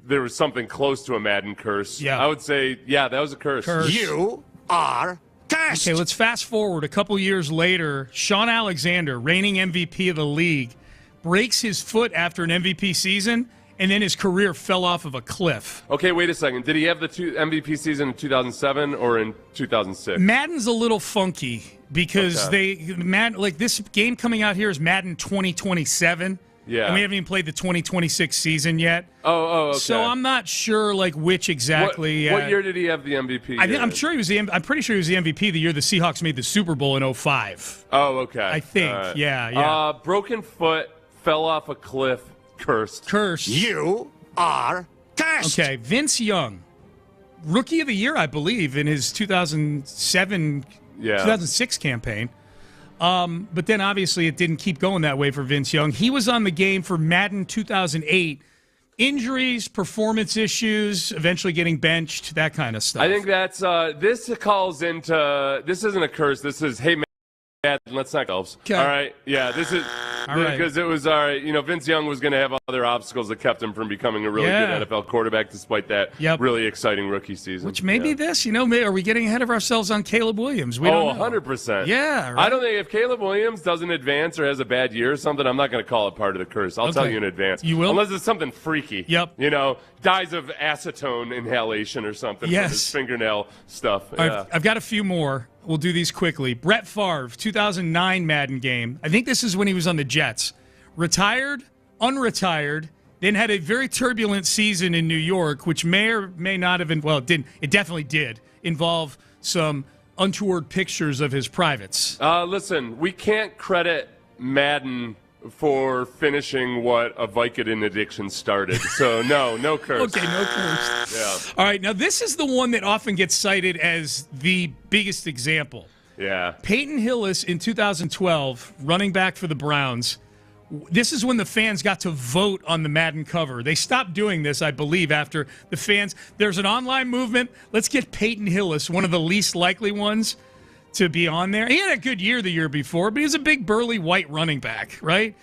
there was something close to a Madden curse.
Yeah.
I would say, that was a curse.
You are cursed. Okay, let's fast forward a couple years later. Sean Alexander, reigning MVP of the league, breaks his foot after an MVP season and then his career fell off of a cliff.
Okay, wait a second. Did he have the MVP season in 2007 or in 2006?
Madden's a little funky because this game coming out here is Madden 2027.
Yeah.
And we haven't even played the 2026 season yet.
Oh, okay.
So I'm not sure which exactly.
What year did he have the MVP?
I'm sure he was I'm pretty sure he was the MVP the year the Seahawks made the Super Bowl in 2005.
Oh, okay.
I think.
Right.
Yeah.
Broken foot, fell off a cliff, cursed.
You are cursed.
Okay, Vince Young, Rookie of the Year, I believe, in his 2006 campaign. But then obviously it didn't keep going that way for Vince Young. He was on the game for Madden 2008. Injuries, performance issues, eventually getting benched, that kind of stuff.
I think that's this calls into this isn't a curse. This is hey man, let's not elves.
Okay.
All right, yeah, this is because it was all right. Vince Young was going to have other obstacles that kept him from becoming a really good NFL quarterback, despite that really exciting rookie season.
Which maybe this, are we getting ahead of ourselves on Caleb Williams? We don't know.
100%.
Yeah, right.
I don't think if Caleb Williams doesn't advance or has a bad year or something, I'm not going to call it part of the curse. I'll tell you in advance.
You will?
Unless it's something freaky.
Yep.
Dies of acetone inhalation or something from his fingernail stuff.
Yeah. I've got a few more. We'll do these quickly. Brett Favre, 2009 Madden game. I think this is when he was on the Jets. Retired, unretired, then had a very turbulent season in New York, which may or may not have been, it didn't. It definitely did involve some untoward pictures of his privates.
Listen, we can't credit Madden for finishing what a Vicodin addiction started. So, no curse.
Okay, no curse.
Yeah.
All right, now this is the one that often gets cited as the biggest example.
Yeah.
Peyton Hillis in 2012, running back for the Browns. This is when the fans got to vote on the Madden cover. They stopped doing this, I believe, after the fans. There's an online movement. Let's get Peyton Hillis, one of the least likely ones, to be on there. He had a good year the year before, but he was a big, burly, white running back, right?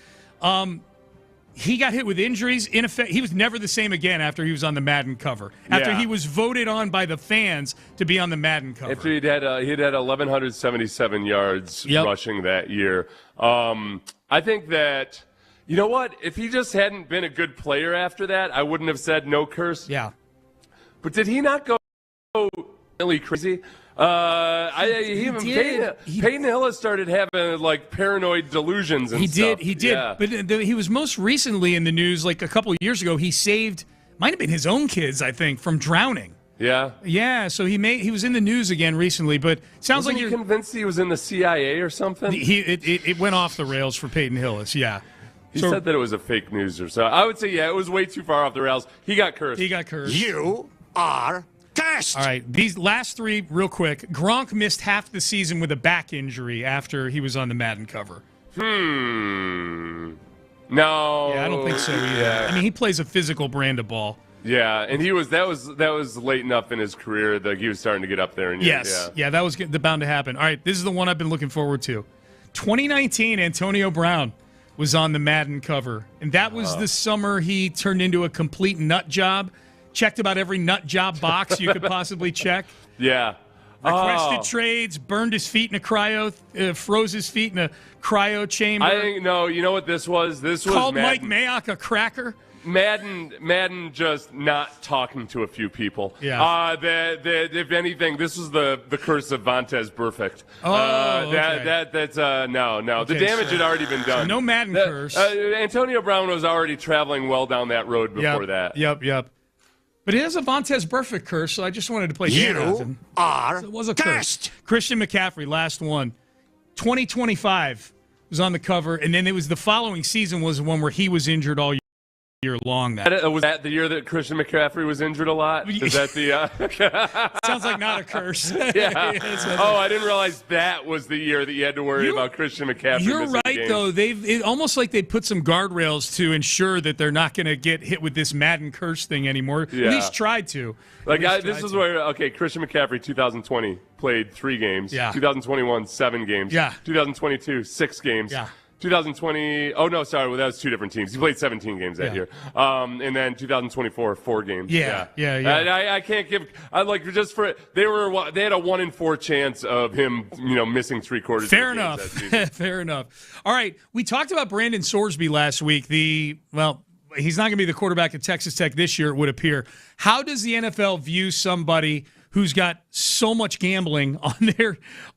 He got hit with injuries. In effect, he was never the same again after he was on the Madden cover. After he was voted on by the fans to be on the Madden cover.
After he'd had 1,177 yards rushing that year. I think that, you know what? If he just hadn't been a good player after that, I wouldn't have said no curse.
Yeah.
But did he not go really crazy? Peyton Hillis started having paranoid delusions and stuff.
He did.
Yeah.
But he was most recently in the news a couple of years ago. He saved, might have been his own kids, I think, from drowning.
Yeah.
Yeah, so he was in the news again recently, but sounds
Wasn't
like
you're
you're
convinced he was in the CIA or something.
It went off the rails for Peyton Hillis. Yeah.
He said that it was a fake news or so. I would say it was way too far off the rails. He got cursed.
You are cursed.
All right, these last three real quick. Gronk missed half the season with a back injury after he was on the Madden cover.
No.
Yeah, I don't think so either.
Yeah.
I mean, he plays a physical brand of ball.
Yeah, and that was late enough in his career that he was starting to get up there.
That was bound to happen. All right, this is the one I've been looking forward to. 2019, Antonio Brown was on the Madden cover, and that was the summer he turned into a complete nut job. Checked about every nut job box you could possibly check.
Yeah.
Requested trades, burned his feet in a froze his feet in a cryo chamber.
I think you know what this was? This was
called
Madden.
Mike Mayock a cracker.
Madden just not talking to a few people.
Yeah.
If anything, this was the curse of Vontaze Burfict.
Okay.
That's no.
Okay,
the damage had already been done.
So no Madden curse.
Antonio Brown was already traveling well down that road before that.
Yep. But it is a Vontaze Burfict curse, so I just wanted to play
You are
so it was a
cursed.
curse. Christian McCaffrey, last one. 2025 was on the cover, and then it was the following season was the one where he was injured all year long.
Was that the year that Christian McCaffrey was injured a lot? Is that the...
Sounds like not a curse.
Yeah. I didn't realize that was the year that you had to worry about Christian McCaffrey.
You're right, though. They've almost like they put some guardrails to ensure that they're not going to get hit with this Madden curse thing anymore.
Yeah.
At least tried to.
This is where, Christian McCaffrey, 2020, played 3 games.
Yeah.
2021, 7 games.
Yeah.
2022, 6 games.
Yeah.
2020, that was 2 different teams. He played 17 games that year. And then 2024, 4 games.
Yeah.
I can't give, they had a 1 in 4 chance of him, missing 3/4.
Fair enough. Fair enough. All right. We talked about Brandon Sorsby last week. he's not going to be the quarterback at Texas Tech this year, it would appear. How does the NFL view somebody who's got so much gambling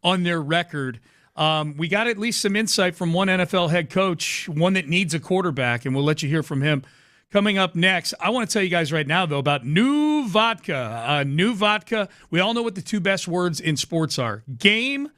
on their record? We got at least some insight from one NFL head coach, one that needs a quarterback, and we'll let you hear from him coming up next. I want to tell you guys right now, though, about New Vodka. New Vodka, we all know what the two best words in sports are. Game.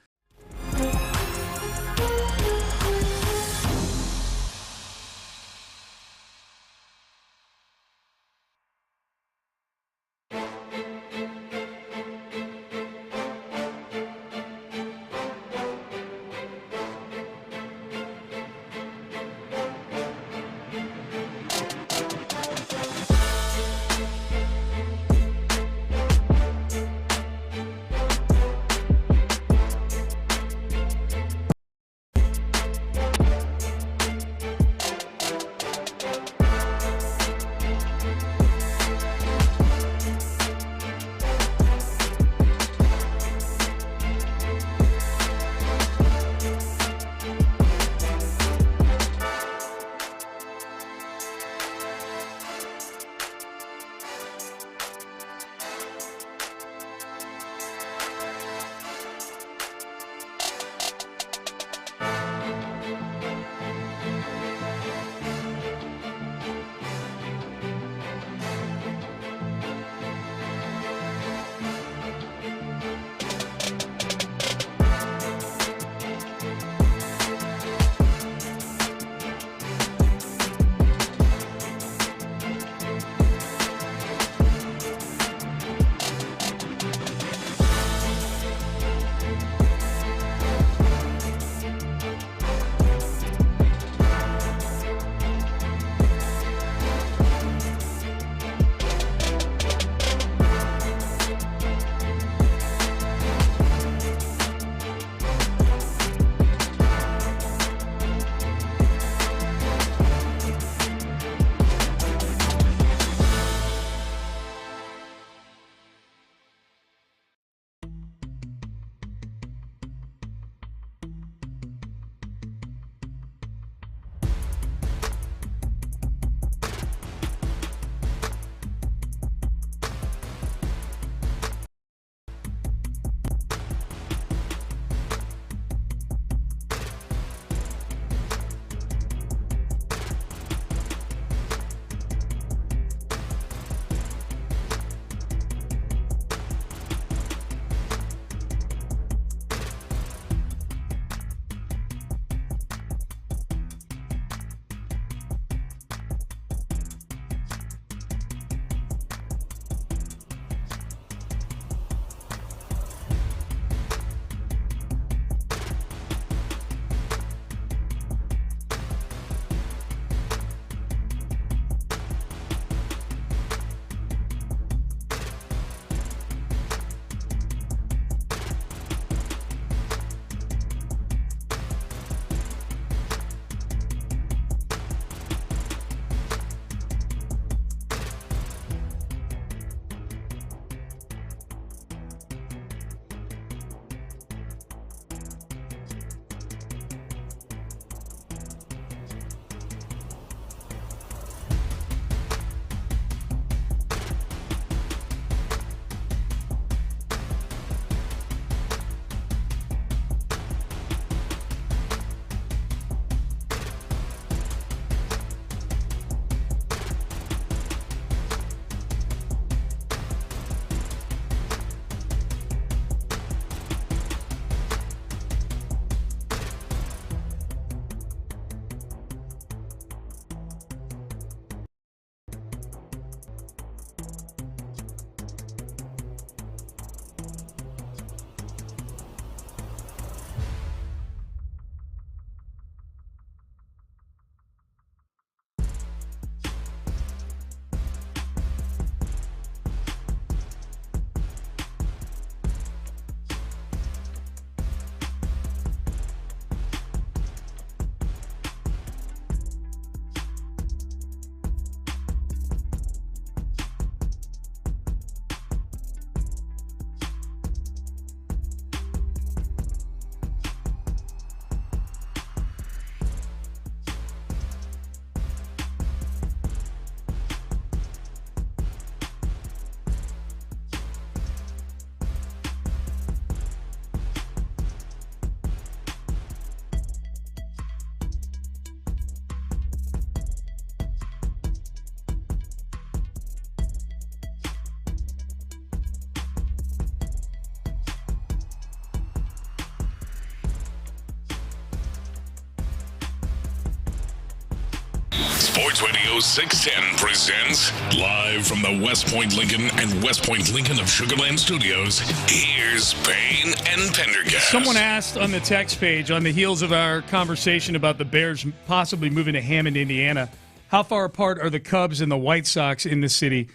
Sports Radio 610 presents live from the West Point Lincoln and West Point Lincoln of Sugar Land Studios. Here's Payne and Pendergast.
Someone asked on the text page on the heels of our conversation about the Bears possibly moving to Hammond, Indiana, how far apart are the Cubs and the White Sox in the city?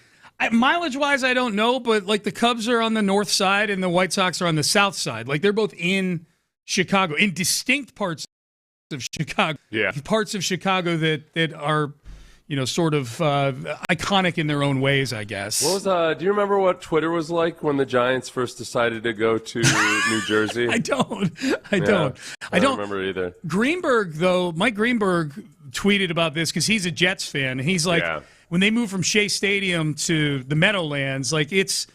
Mileage-wise, I don't know, but like the Cubs are on the north side and the White Sox are on the south side. Like they're both in Chicago, in distinct parts of Chicago.
Yeah.
Parts of Chicago that are, sort of iconic in their own ways, I guess.
What was do you remember what Twitter was like when the Giants first decided to go to New Jersey?
I don't
remember either.
Greenberg, though, Mike Greenberg tweeted about this because he's a Jets fan, and he's like, when they moved from Shea Stadium to the Meadowlands, like it's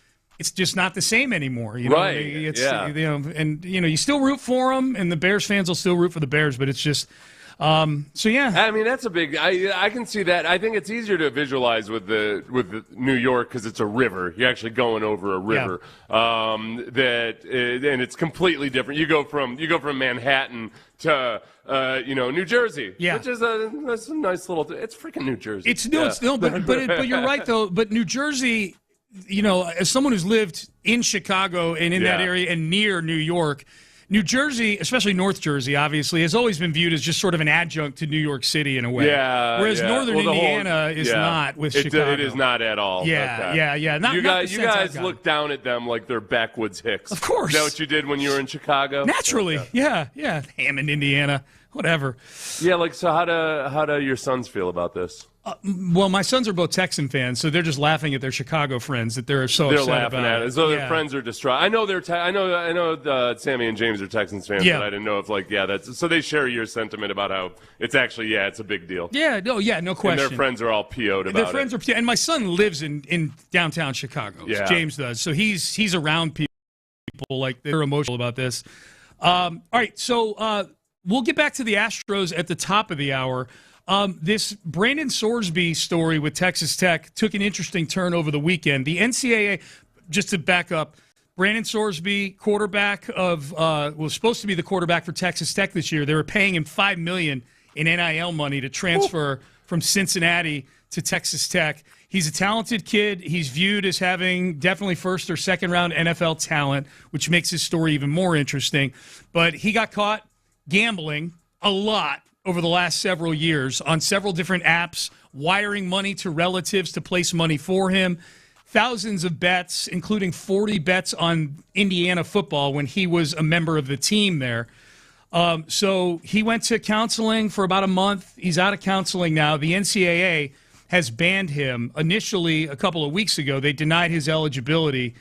just not the same anymore.
Right.
You still root for them, and the Bears fans will still root for the Bears, but it's just. I
mean, that's a big. I can see that. I think it's easier to visualize with the New York because it's a river. You're actually going over a river. And it's completely different. You go from Manhattan to New Jersey.
Yeah.
Which is that's a nice little. It's freaking New Jersey.
But you're right though. But New Jersey, as someone who's lived in Chicago and in that area and near New York. New Jersey, especially North Jersey, obviously, has always been viewed as just sort of an adjunct to New York City in a way.
Yeah.
Whereas Northern Indiana is not with Chicago.
It is not at all.
Yeah,
okay.
yeah.
You guys look down at them like they're backwoods hicks.
Of course.
Is that what you did when you were in Chicago?
Naturally.
Okay.
Yeah. Hammond, Indiana, whatever.
Yeah, so how do your sons feel about this?
Well, my sons are both Texan fans, so they're just laughing at their Chicago friends that they're upset about.
They're laughing at it. So their friends are distraught. I know I know Sammy and James are Texans fans, but I didn't know if that's so they share your sentiment about how it's actually it's a big deal.
Yeah, no question.
And their friends are all PO'd about
their friends are and my son lives in downtown Chicago.
Yeah.
James does. So he's around people like they're emotional about this. All right, so we'll get back to the Astros at the top of the hour. This Brandon Sorsby story with Texas Tech took an interesting turn over the weekend. The NCAA, just to back up, Brandon Sorsby, quarterback was supposed to be the quarterback for Texas Tech this year. They were paying him $5 million in NIL money to transfer from Cincinnati to Texas Tech. He's a talented kid. He's viewed as having definitely first or second round NFL talent, which makes his story even more interesting. But he got caught gambling a lot over the last several years on several different apps, wiring money to relatives to place money for him. Thousands of bets, including 40 bets on Indiana football when he was a member of the team there. So he went to counseling for about a month. He's out of counseling now. The NCAA has banned him. Initially, a couple of weeks ago, they denied his eligibility,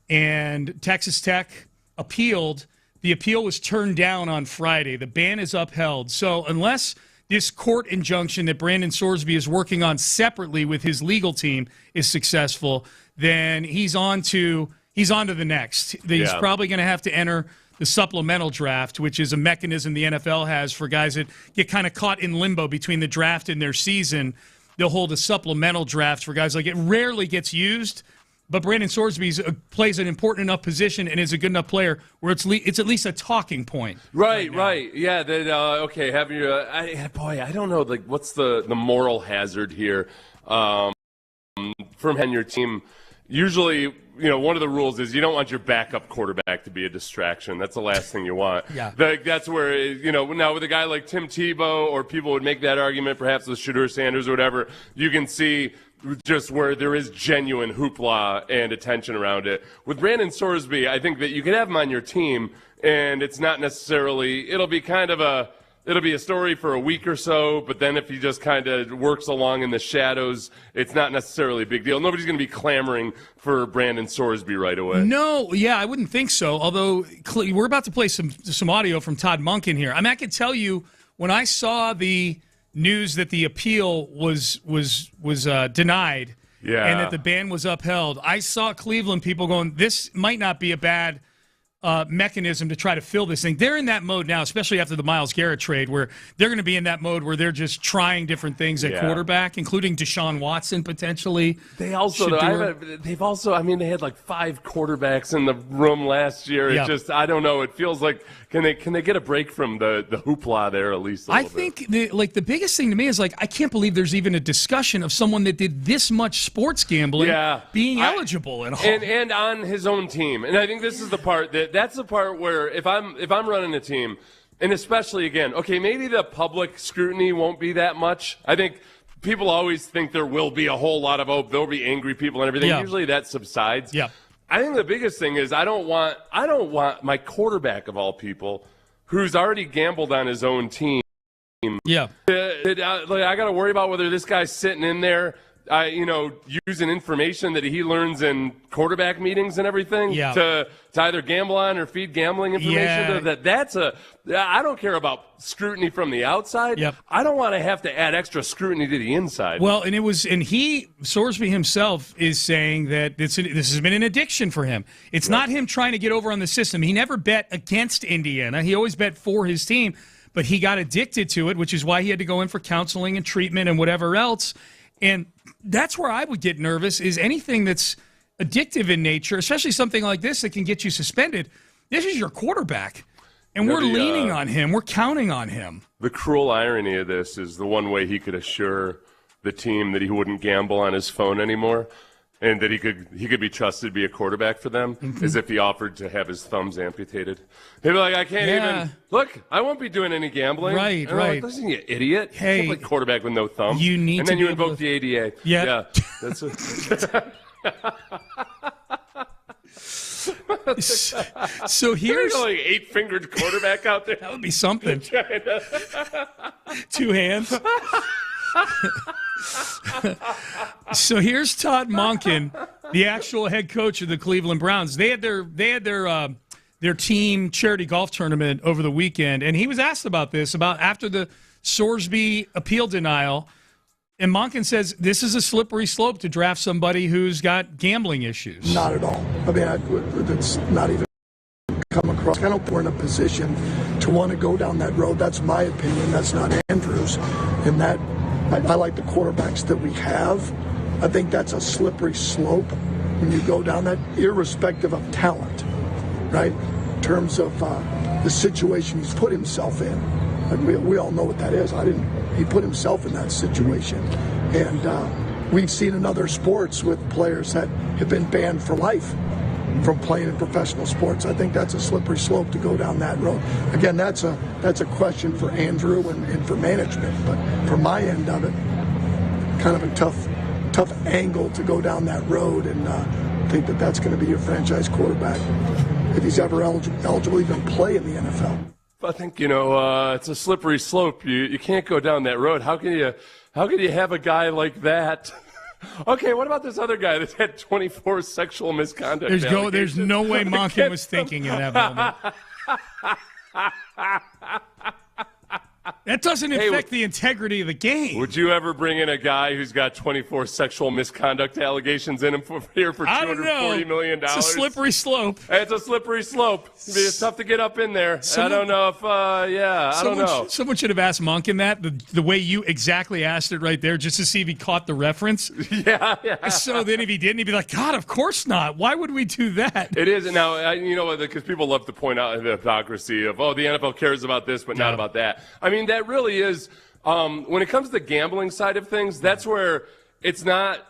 and Texas Tech appealed. The appeal was turned down on Friday. The ban is upheld. So unless this court injunction that Brandon Sorsby is working on separately with his legal team is successful, then he's on to the next. He's probably going to have to enter the supplemental draft, which is a mechanism the NFL has for guys that get kind of caught in limbo between the draft and their season. They'll hold a supplemental draft for guys like it. Rarely gets used. But Brandon Sorsby plays an important enough position and is a good enough player where it's at least a talking point.
Right. Yeah. Okay. Have you? I don't know. Like, what's the moral hazard here from having your team? Usually, one of the rules is you don't want your backup quarterback to be a distraction. That's the last thing you want.
Yeah.
That's where, now with a guy like Tim Tebow, or people would make that argument, perhaps with Shedeur Sanders or whatever, you can see just where there is genuine hoopla and attention around it. With Brandon Sorsby, I think that you can have him on your team, and it's not necessarily – it'll be a story for a week or so, but then if he just kind of works along in the shadows, it's not necessarily a big deal. Nobody's going to be clamoring for Brandon Sorsby right away.
No, I wouldn't think so, although we're about to play some audio from Todd Monk in here. I mean, I can tell you when I saw the – news that the appeal was denied and that the ban was upheld, I saw Cleveland people going, this might not be a bad mechanism to try to fill this thing. They're in that mode now, especially after the Myles Garrett trade, where they're going to be in that mode where they're just trying different things at quarterback, including Deshaun Watson potentially.
They also, they had like 5 quarterbacks in the room last year. It just, I don't know. It feels like, can they get a break from the hoopla there at least a little bit?
I think the biggest thing to me is I can't believe there's even a discussion of someone that did this much sports gambling being eligible at all.
And on his own team. And I think this is the part that's the part where if I'm running a team, and especially again, okay, maybe the public scrutiny won't be that much. I think people always think there will be a whole lot of there'll be angry people and everything. Usually that subsides.
Yeah.
I think the biggest thing is I don't want my quarterback of all people, who's already gambled on his own team.
Yeah.
I got to worry about whether this guy's sitting in there, using information that he learns in quarterback meetings and everything to either gamble on or feed gambling information. I don't care about scrutiny from the outside.
Yep.
I don't want to have to add extra scrutiny to the inside.
Well, Sorsby himself is saying that this has been an addiction for him. It's not him trying to get over on the system. He never bet against Indiana. He always bet for his team, but he got addicted to it, which is why he had to go in for counseling and treatment and whatever else. And that's where I would get nervous, is anything that's addictive in nature, especially something like this that can get you suspended. This is your quarterback, and we're leaning on him. We're counting on him.
The cruel irony of this is the one way he could assure the team that he wouldn't gamble on his phone anymore and that he could be trusted to be a quarterback for them is if he offered to have his thumbs amputated. They'd be like, I can't even – look, I won't be doing any gambling.
Right.
Like, listen, you idiot.
Hey,
you can't play quarterback with no thumb.
You need
and
to
then you
be
invoke the ADA.
Yeah.
That's it.
So here's
a 8-fingered quarterback out there.
That would be something. 2 hands. So here's Todd Monken, the actual head coach of the Cleveland Browns. They had their team charity golf tournament over the weekend, and he was asked about this after the Sorsby appeal denial. And Monken says this is a slippery slope to draft somebody who's got gambling issues.
Not at all. I mean, it's not even come across. I don't think we're in a position to want to go down that road. That's my opinion. That's not Andrew's. And that I like the quarterbacks that we have. I think that's a slippery slope when you go down that, irrespective of talent, right? In terms of the situation he's put himself in. Like we all know what that is. He put himself in that situation. And we've seen in other sports with players that have been banned for life from playing in professional sports. I think that's a slippery slope to go down that road. Again, that's a question for Andrew and for management. But from my end of it, kind of a tough angle to go down that road and think that that's going to be your franchise quarterback if he's ever eligible to even play in the NFL.
I think, it's a slippery slope. You can't go down that road. How can you have a guy like that? Okay, what about this other guy that's had 24 sexual misconduct?
There's no way Monken was thinking in that moment. That doesn't affect the integrity of the game.
Would you ever bring in a guy who's got 24 sexual misconduct allegations in him for $240 million?
It's a slippery slope.
It's a slippery slope. It's tough to get up in there. I don't know if, I don't know.
Someone should have asked Monken that, the way you exactly asked it right there, just to see if he caught the reference.
Yeah.
So then if he didn't, he'd be like, God, of course not. Why would we do that?
It is. Now, because people love to point out the hypocrisy of, the NFL cares about this, but not about that. I mean, that really is, when it comes to the gambling side of things, that's where it's not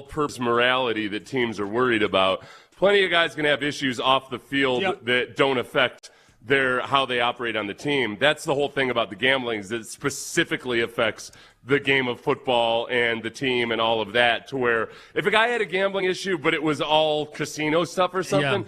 purpose morality that teams are worried about. Plenty of guys can have issues off the field that don't affect how they operate on the team. That's the whole thing about the gambling, is that it specifically affects the game of football and the team and all of that, to where if a guy had a gambling issue but it was all casino stuff or something,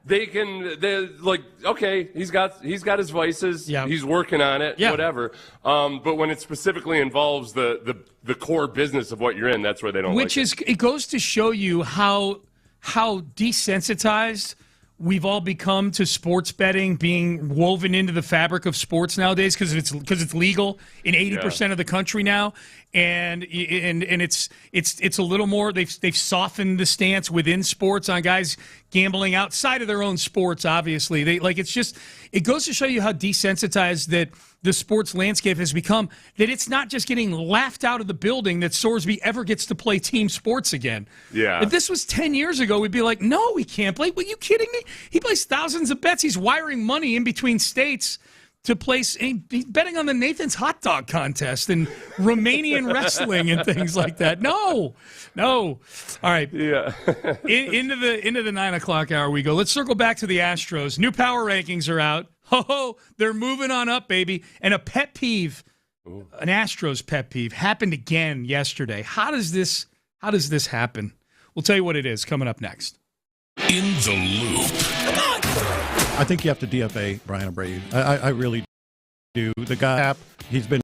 they're like, okay, he's got his vices, he's working on it, whatever. But when it specifically involves the core business of what you're in, that's where they don't like it.
It goes to show you how desensitized we've all become to sports betting being woven into the fabric of sports nowadays, because it's legal in 80% of the country now. And it's a little more. They've softened the stance within sports on guys gambling outside of their own sports. Obviously, it goes to show you how desensitized that the sports landscape has become. That it's not just getting laughed out of the building that Sorsby ever gets to play team sports again.
Yeah.
If this was 10 years ago, we'd be like, no, he can't play. Are you kidding me? He plays thousands of bets. He's wiring money in between states to place. He's betting on the Nathan's hot dog contest and Romanian wrestling and things like that. No. All right.
Yeah.
into the 9 o'clock hour we go. Let's circle back to the Astros. New power rankings are out. Ho, they're moving on up, baby. And a pet peeve, an Astros pet peeve, happened again yesterday. How does this happen? We'll tell you what it is coming up next.
In the Loop.
I think you have to DFA Brian Abreu. I really do. The guy, he's been.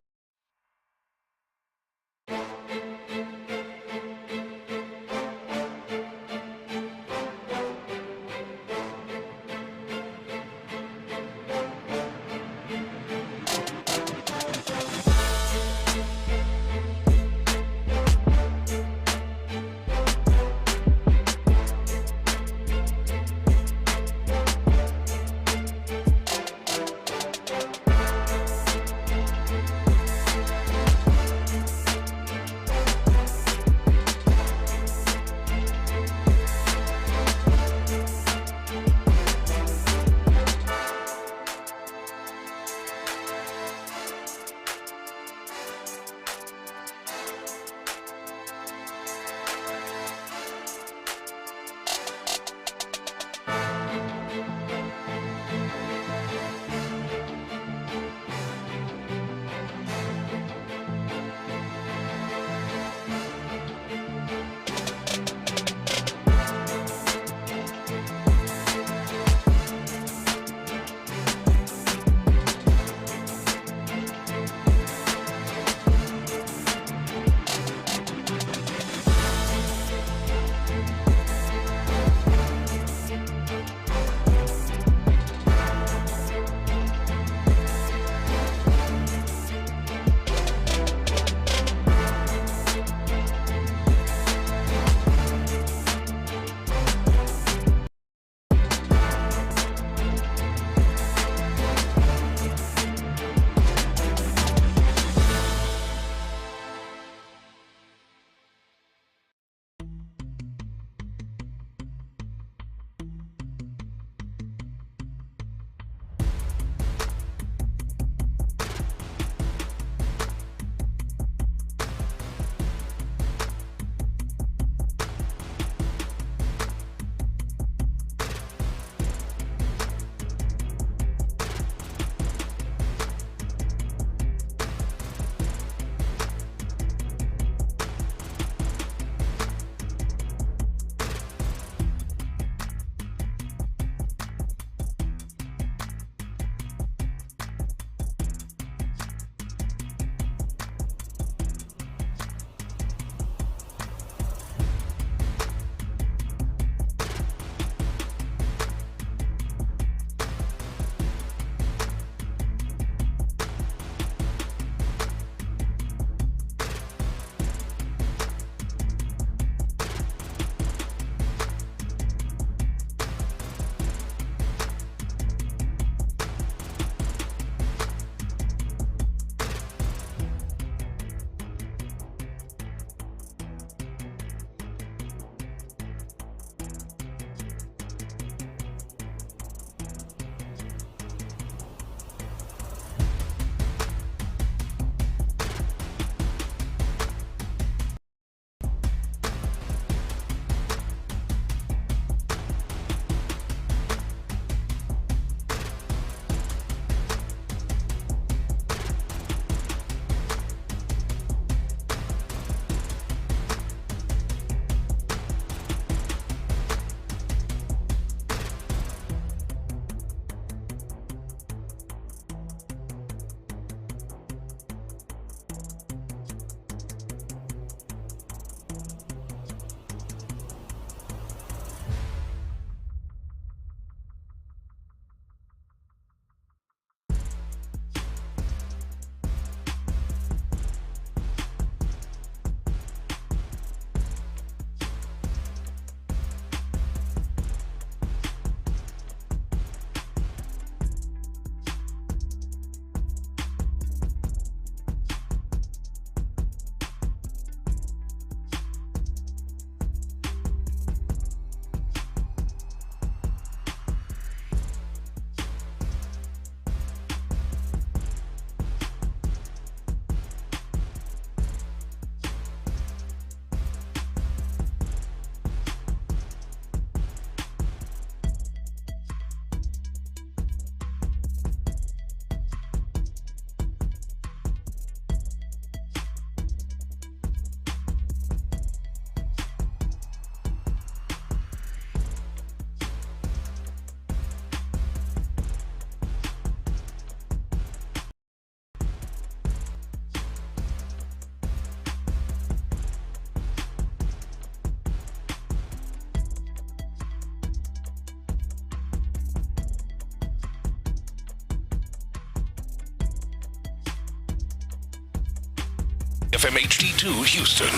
FM HD2 Houston.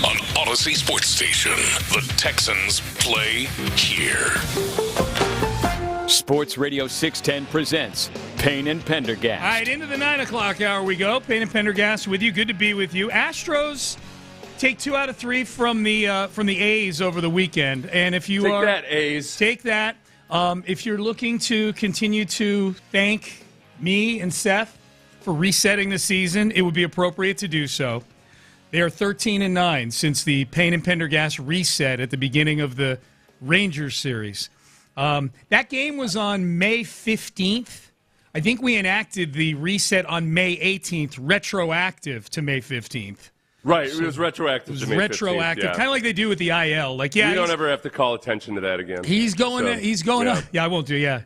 On Odyssey Sports Station, the Texans play here.
Sports Radio 610 presents Payne and Pendergast.
All right, into the 9 o'clock hour we go. Payne and Pendergast with you. Good to be with you. Astros take 2 out of 3 from the A's over the weekend. And if you
take that, A's.
Take that. If you're looking to continue to thank me and Seth for resetting the season, it would be appropriate to do so. They are 13-9 since the Payne and Pendergast reset at the beginning of the Rangers series. That game was on May 15th. I think we enacted the reset on May 18th, retroactive to May 15th.
Right, it was retroactive to May 15th.
Retroactive, kind of like they do with the IL. Like, yeah,
we don't ever have to call attention to that again.
He's going up. Yeah, I won't do. Yeah,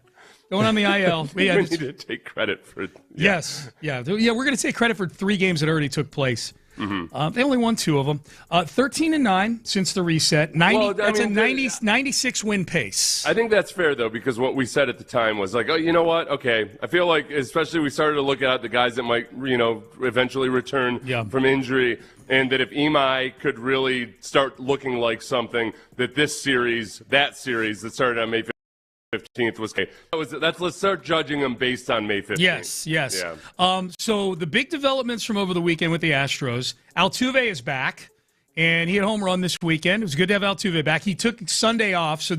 going on the IL.
We need to take credit for.
Yes, yeah. We're going to take credit for 3 games that already took place. Mm-hmm. They only won 2 of them. 13-9 since the reset. 96 win pace.
I think that's fair though, because what we said at the time was like, oh, you know what? Okay, I feel like, especially we started to look at the guys that might, eventually return from injury, and that if Imai could really start looking like something, that that series that started on May 15th was okay. Let's start judging them based on May 15th.
Yes. Yeah. So the big developments from over the weekend with the Astros, Altuve is back, and he had a home run this weekend. It was good to have Altuve back. He took Sunday off, so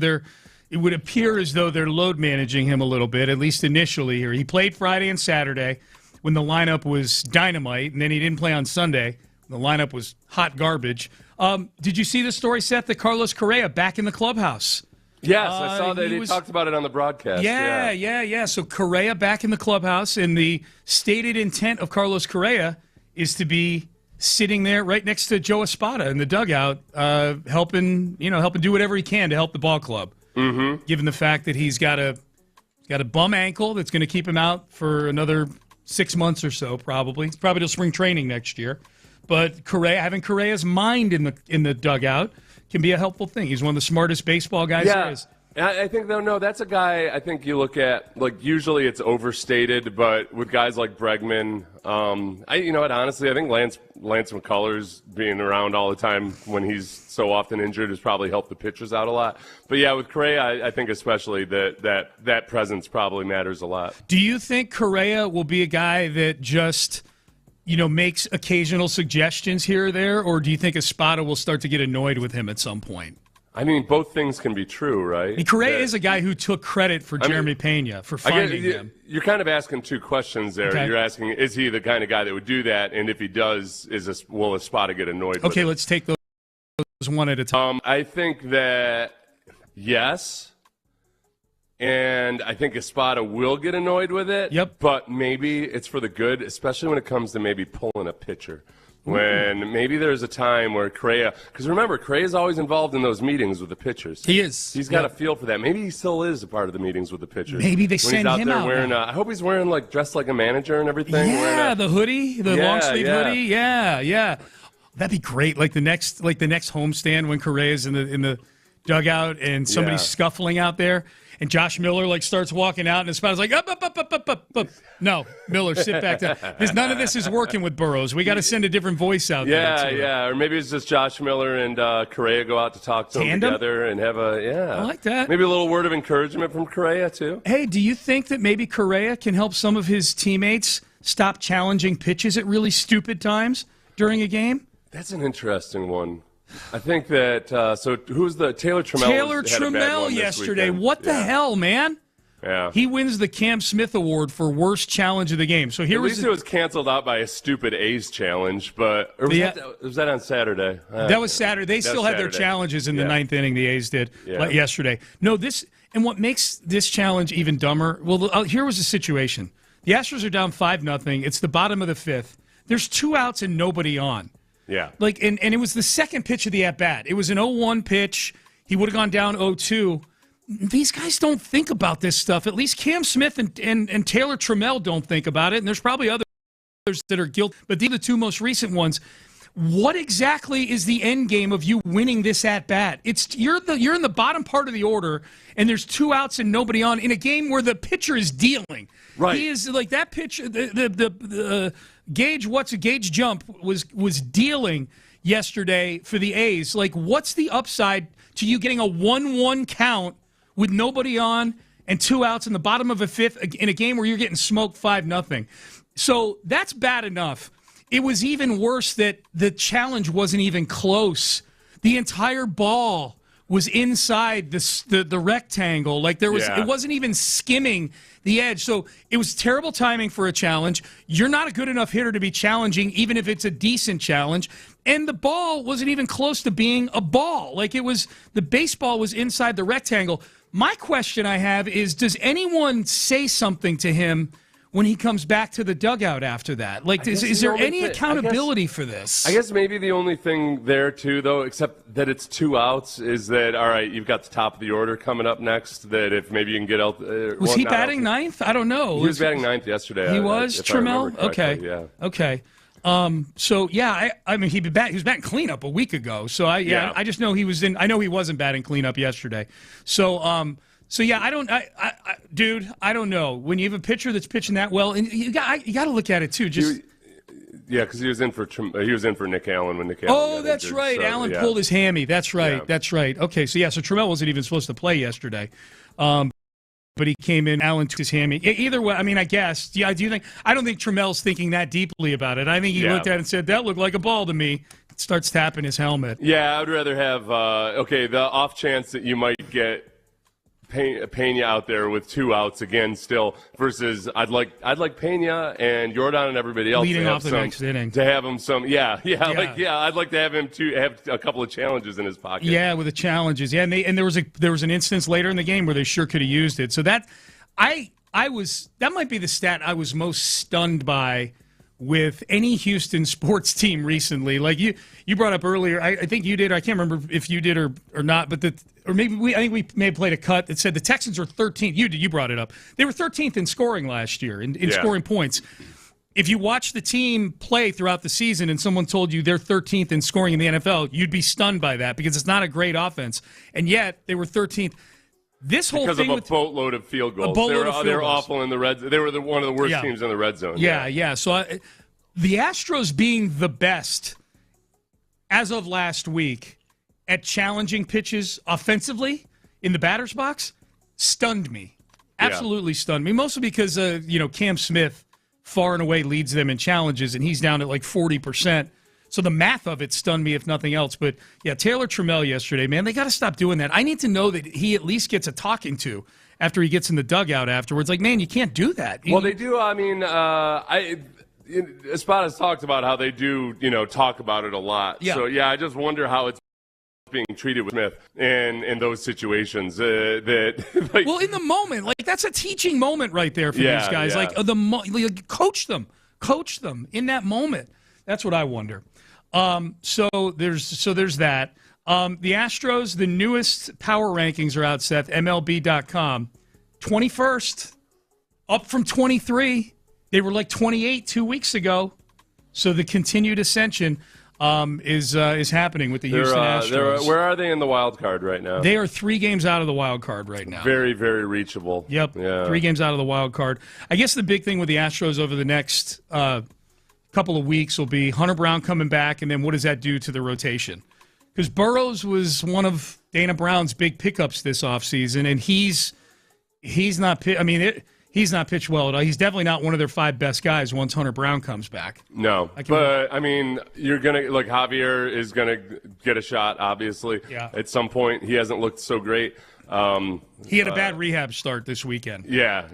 it would appear as though they're load managing him a little bit, at least initially here. He played Friday and Saturday when the lineup was dynamite, and then he didn't play on Sunday. The lineup was hot garbage. Did you see the story, Seth, that Carlos Correa back in the clubhouse?
Yes, I saw that he talked about it on the broadcast.
Yeah. So Correa back in the clubhouse, and the stated intent of Carlos Correa is to be sitting there right next to Joe Espada in the dugout, helping do whatever he can to help the ball club. Mm-hmm. Given the fact that he's got a bum ankle that's going to keep him out for another 6 months or so, probably till spring training next year. But having Correa's mind in the dugout can be a helpful thing. He's one of the smartest baseball guys there is.
I think, that's a guy I think you look at, like, usually it's overstated, but with guys like Bregman, honestly, I think Lance McCullers being around all the time when he's so often injured has probably helped the pitchers out a lot. But, yeah, with Correa, I think especially that presence probably matters a lot.
Do you think Correa will be a guy that just makes occasional suggestions here or there, or do you think Espada will start to get annoyed with him at some point?
I mean, both things can be true, right?
And Correa is a guy who took credit for Jeremy Pena for finding him.
You're kind of asking 2 questions there. Okay. You're asking, is he the kind of guy that would do that? And if he does, will Espada get annoyed with
Okay,
it?
Let's take those one at a time.
I think that, yes. And I think Espada will get annoyed with it.
Yep.
But maybe it's for the good, especially when it comes to maybe pulling a pitcher. When maybe there's a time where Correa, because remember, Correa's always involved in those meetings with the pitchers.
He is.
He's got a feel for that. Maybe he still is a part of the meetings with the pitchers.
Maybe they send him out
wearing, I hope he's wearing, dressed like a manager and everything.
Yeah, the hoodie, the long sleeve hoodie. Yeah. That'd be great. Like the next homestand when Correa's in the dugout and somebody's scuffling out there. And Josh Miller starts walking out, and Espada's like, up. No, Miller, sit back down. None of this is working with Burrows. We got to send a different voice out there.
Yeah. Or maybe it's just Josh Miller and Correa go out to talk to him together and have
I like that.
Maybe a little word of encouragement from Correa, too.
Hey, do you think that maybe Correa can help some of his teammates stop challenging pitches at really stupid times during a game?
That's an interesting one. I think that, who's the Taylor Trammell?
Taylor Trammell yesterday. What the hell, man?
Yeah.
He wins the Cam Smith Award for worst challenge of the game. So
at least it was canceled out by a stupid A's challenge, but was that on Saturday?
That was Saturday. They still had their challenges in the ninth inning, the A's did yesterday. No, and what makes this challenge even dumber, here was the situation. The Astros are down 5-0. It's the bottom of the 5th. There's 2 outs and nobody on.
Yeah.
And it was the second pitch of the at-bat. It was an 0-1 pitch. He would have gone down 0-2. These guys don't think about this stuff. At least Cam Smith and Taylor Trammell don't think about it, and there's probably others that are guilty. But these are the 2 most recent ones. what exactly is the end game of you winning this at bat? You're in the bottom part of the order, and there's 2 outs and nobody on in a game where the pitcher is dealing.
Right.
He is like that pitcher. The Gage Jump was dealing yesterday for the A's. Like, what's the upside to you getting a 1-1 count with nobody on and 2 outs in the bottom of a fifth in a game where you're getting smoked 5-0? So that's bad enough. It was even worse that the challenge wasn't even close. The entire ball was inside the rectangle. Like it wasn't even skimming the edge. So it was terrible timing for a challenge. You're not a good enough hitter to be challenging, even if it's a decent challenge. And the ball wasn't even close to being a ball. Like the baseball was inside the rectangle. My question I have is, does anyone say something to him when he comes back to the dugout after that? Like, is there any accountability for this?
I guess maybe the only thing there, too, though, except that it's 2 outs, is that, all right, you've got the top of the order coming up next, that if maybe you can get out.
Was he batting ninth? I don't know.
He was batting ninth yesterday.
He was? Trammell? Okay.
Yeah.
Okay. So, yeah, I mean, he was batting cleanup a week ago. So, I just know he was in. I know he wasn't batting cleanup yesterday. So, yeah, I don't know. When you have a pitcher that's pitching that well, and you got to look at it too.
Because he was in for Nick Allen when Nick Allen.
Oh, that's injured, right. So, Allen pulled his hammy. That's right. Yeah. That's right. Okay, so Trammell wasn't even supposed to play yesterday, but he came in. Allen took his hammy. Either way, I mean, I guess. Yeah, do you think? I don't think Trammell's thinking that deeply about it. I think he looked at it and said, "That looked like a ball to me." Starts tapping his helmet.
Yeah, I would rather have the off chance that you might get Pena out there with 2 outs again still versus I'd like Pena and Jordan and everybody else
leading off the next inning
to have him I'd like to have him have a couple of challenges in his pocket.
Yeah, with the challenges. Yeah, and there was an instance later in the game where they sure could have used it. So that that might be the stat I was most stunned by with any Houston sports team recently. Like you brought up earlier, I think you did. I can't remember if you did or not, but I think we may have played a cut that said the Texans are 13th. You brought it up. They were 13th in scoring last year, in scoring points. If you watch the team play throughout the season and someone told you they're 13th in scoring in the NFL, you'd be stunned by that because it's not a great offense. And yet they were 13th. This whole thing
because of a boatload of field goals. They're awful in the red zone. They were one of the worst teams in the red zone.
Yeah. So the Astros being the best as of last week at challenging pitches offensively in the batter's box stunned me. Absolutely stunned me. Mostly because Cam Smith far and away leads them in challenges, and he's down at like 40%. So the math of it stunned me, if nothing else. But, Taylor Trammell yesterday, man, they got to stop doing that. I need to know that he at least gets a talking to after he gets in the dugout afterwards. Like, man, you can't do that.
Well, they do. I mean, Espada's talked about how they do, talk about it a lot. Yeah. So, I just wonder how it's being treated with Smith in those situations. Well, in
the moment, like that's a teaching moment right there for these guys.
Yeah.
Like coach them in that moment. That's what I wonder. So there's that. The Astros, the newest power rankings are out, Seth, MLB.com. 21st, up from 23. They were like 28 2 weeks ago. So the continued ascension is happening with the Houston Astros.
Where are they in the wild card right now?
They are 3 games out of the wild card right now.
Very, very reachable.
Yep, 3 games out of the wild card. I guess the big thing with the Astros over the next couple of weeks will be Hunter Brown coming back, and then what does that do to the rotation? Because Burrows was one of Dana Brown's big pickups this offseason, and he's not he's not pitched well at all. He's definitely not one of their 5 best guys once Hunter Brown comes back.
No, but you're gonna Javier is gonna get a shot. Obviously, at some point he hasn't looked so great.
He had a bad rehab start this weekend.
Yeah.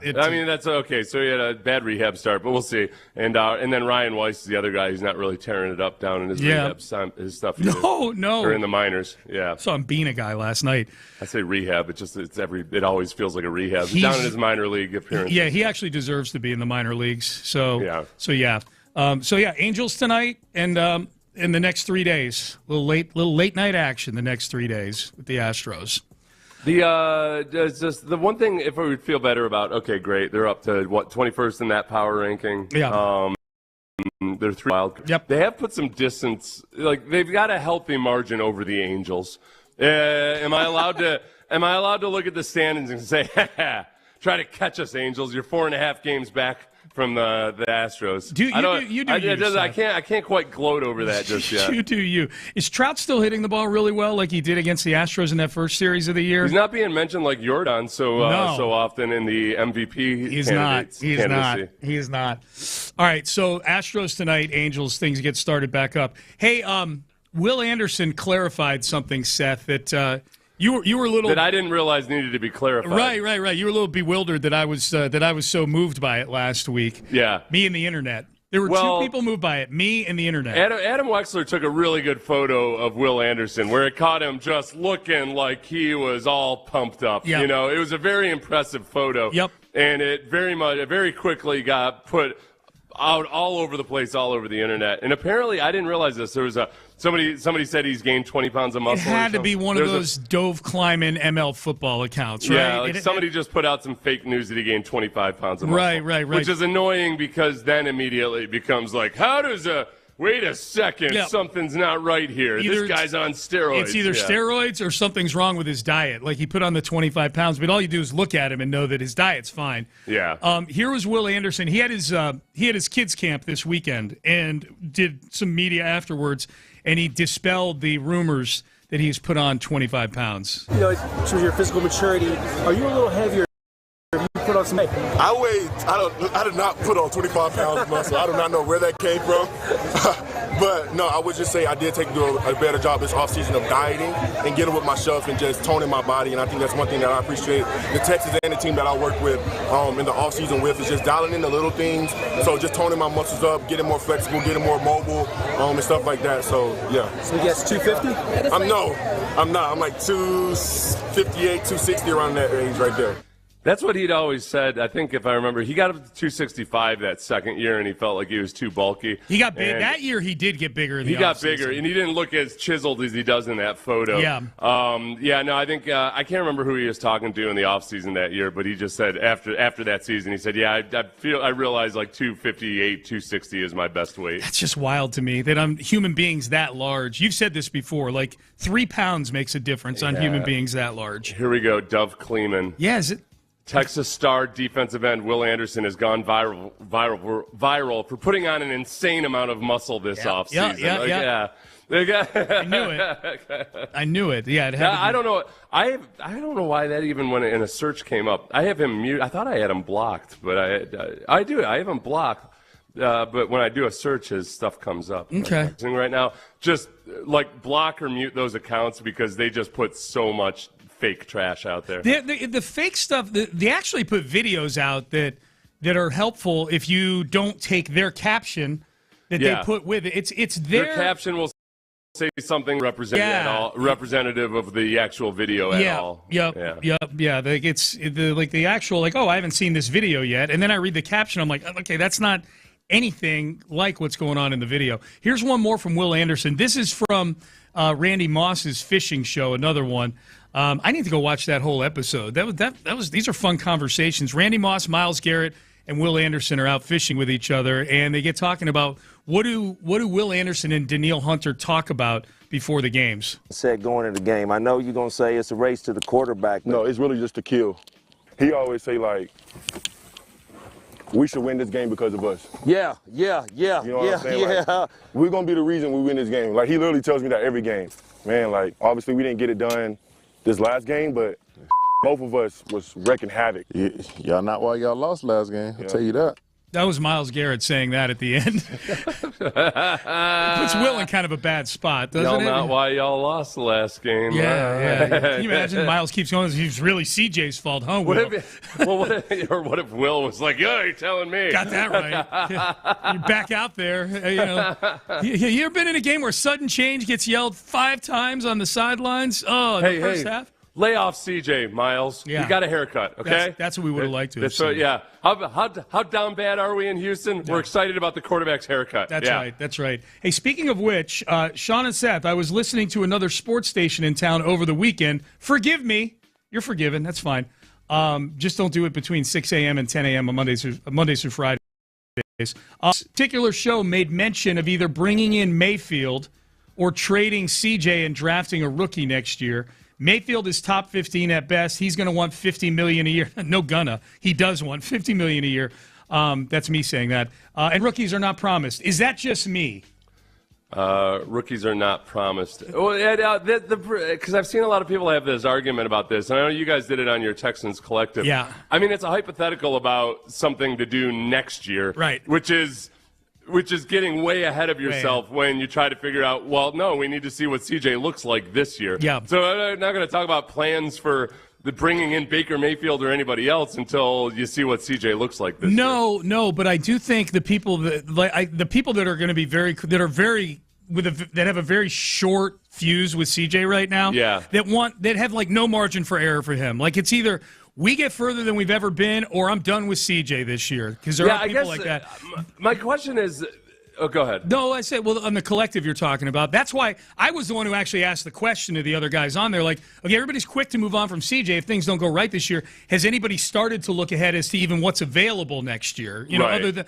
That's okay. So he had a bad rehab start, but we'll see. And then Ryan Weiss is the other guy who's not really tearing it up down in his rehab his stuff.
No.
Or in the minors. Yeah.
Saw him being a guy last night.
I say rehab. It always feels like a rehab. He's down in his minor league appearance.
Yeah, he actually deserves to be in the minor leagues. So Angels tonight and in the next 3 days, little late night action the next 3 days with the Astros.
The one thing, if we would feel better about, okay, great, they're up to 21st in that power ranking.
Yeah.
their 3 wild.
Yep.
They have put some distance. Like they've got a healthy margin over the Angels. Am I allowed to look at the standings and say, try to catch us, Angels? You're 4.5 games back from the Astros. I can't quite gloat over that just yet.
You do you. Is Trout still hitting the ball really well like he did against the Astros in that first series of the year?
He's not being mentioned like Jordan so often in the MVP
He's
candidacy.
He's not. All right, so Astros tonight, Angels, things get started back up. Hey, Will Anderson clarified something, Seth, that you were a little
that I didn't realize needed to be clarified.
Right. You were a little bewildered that I was so moved by it last week.
Yeah,
me and the internet. There were 2 people moved by it, me and the internet.
Adam Wexler took a really good photo of Will Anderson where it caught him just looking like he was all pumped up.
Yep.
It was a very impressive photo.
Yep.
And it very quickly got put out all over the place, all over the internet. And apparently, I didn't realize this. There was somebody said he's gained 20 pounds of muscle.
It had to be one of those Dove Kleiman ML football accounts, right?
Yeah, somebody just put out some fake news that he gained 25 pounds of muscle.
Right.
Which is annoying because then immediately it becomes like, wait a second, something's not right here. This guy's on steroids.
It's either steroids or something's wrong with his diet. Like he put on the 25 pounds, but all you do is look at him and know that his diet's fine.
Yeah.
Here was Will Anderson. He had his kids camp this weekend and did some media afterwards, and he dispelled the rumors that he's put on 25 pounds.
In terms of your physical maturity, are you a little heavier? Put on some weight.
I did not put on 25 pounds of muscle. I do not know where that came from. But no, I would just say I did do a better job this offseason of dieting and getting with myself and just toning my body. And I think that's one thing that I appreciate the Texans and the team that I work with in the offseason with is just dialing in the little things. So just toning my muscles up, getting more flexible, getting more mobile, and stuff like that. So yeah.
So you guess 250?
I'm not. I'm like 258, 260 around that age right there.
That's what he'd always said. I think if I remember, he got up to 265 that second year, and he felt like he was too bulky.
He got big. That year he did get bigger.
He got bigger, and he didn't look as chiseled as he does in that photo.
Yeah.
I think I can't remember who he was talking to in the offseason that year, but he just said after that season, he said, I realize like 258, 260 is my best weight.
That's just wild to me that I'm human beings that large. You've said this before, like 3 pounds makes a difference on human beings that large.
Here we go, Dove Kleeman.
Yeah, is it?
Texas star defensive end Will Anderson has gone viral for putting on an insane amount of muscle this offseason.
Yeah. I knew it. Yeah,
I don't know. I don't know why that even when in a search came up. I have him mute. I thought I had him blocked, but I do. I have him blocked. But when I do a search, his stuff comes up.
Okay.
Right now, just like block or mute those accounts because they just put so much fake trash out there.
The fake stuff, they actually put videos out that are helpful if you don't take their caption that they put with it. It's their
caption will say something representative of the actual video at all.
Yep. It's the actual I haven't seen this video yet, and then I read the caption. I'm like, okay, that's not anything like what's going on in the video. Here's one more from Will Anderson. This is from Randy Moss's fishing show. Another one. I need to go watch that whole episode. These are fun conversations. Randy Moss, Myles Garrett, and Will Anderson are out fishing with each other, and they get talking about what do Will Anderson and Danielle Hunter talk about before the games.
Said going into the game. I know you're gonna say it's a race to the quarterback.
No, it's really just a kill. He always say we should win this game because of us.
Yeah.
You know what I'm saying? We're gonna be the reason we win this game. He literally tells me that every game. Man, obviously we didn't get it done this last game, but both of us was wrecking havoc.
Y'all not why y'all lost last game, I'll tell you that.
That was Myles Garrett saying that at the end. Puts Will in kind of a bad spot, doesn't it?
Not why y'all lost the last game.
Yeah. Can you imagine Myles keeps going? It's really CJ's fault, huh, Will?
What if Will was like, "Yeah, you're telling me."
Got that right. You're back out there. You ever been in a game where sudden change gets yelled 5 times on the sidelines? Oh, in the first half.
Lay off CJ, Myles.
Yeah.
You got a haircut, okay?
That's what we would have liked to have
seen.
seen.
Yeah. How down bad are we in Houston? Yeah. We're excited about the quarterback's haircut.
That's right. Hey, speaking of which, Sean and Seth, I was listening to another sports station in town over the weekend. Forgive me. You're forgiven. That's fine. Just don't do it between 6 a.m. and 10 a.m. on Mondays through Friday. Particular show made mention of either bringing in Mayfield or trading CJ and drafting a rookie next year. Mayfield is top 15 at best. He's going to want $50 million a year. No gonna. He does want $50 million a year. That's me saying that. And rookies are not promised. Is that just me?
Rookies are not promised. Because I've seen a lot of people have this argument about this, and I know you guys did it on your Texans Collective.
Yeah.
I mean, it's a hypothetical about something to do next year,
right?
Which is getting way ahead of yourself when you try to figure out, well, no, we need to see what CJ looks like this year.
Yeah.
So I'm not going to talk about plans for the bringing in Baker Mayfield or anybody else until you see what CJ looks like this year.
No, but I do think the people that are going to be that have a very short fuse with CJ right now.
Yeah.
That have like no margin for error for him. Like it's either we get further than we've ever been, or I'm done with CJ this year, because there are people like that.
My question is, oh, go ahead.
No, I said, well, on the collective you're talking about. That's why I was the one who actually asked the question to the other guys on there. Like, okay, everybody's quick to move on from CJ if things don't go right this year. Has anybody started to look ahead as to even what's available next year? You know,
right.
other than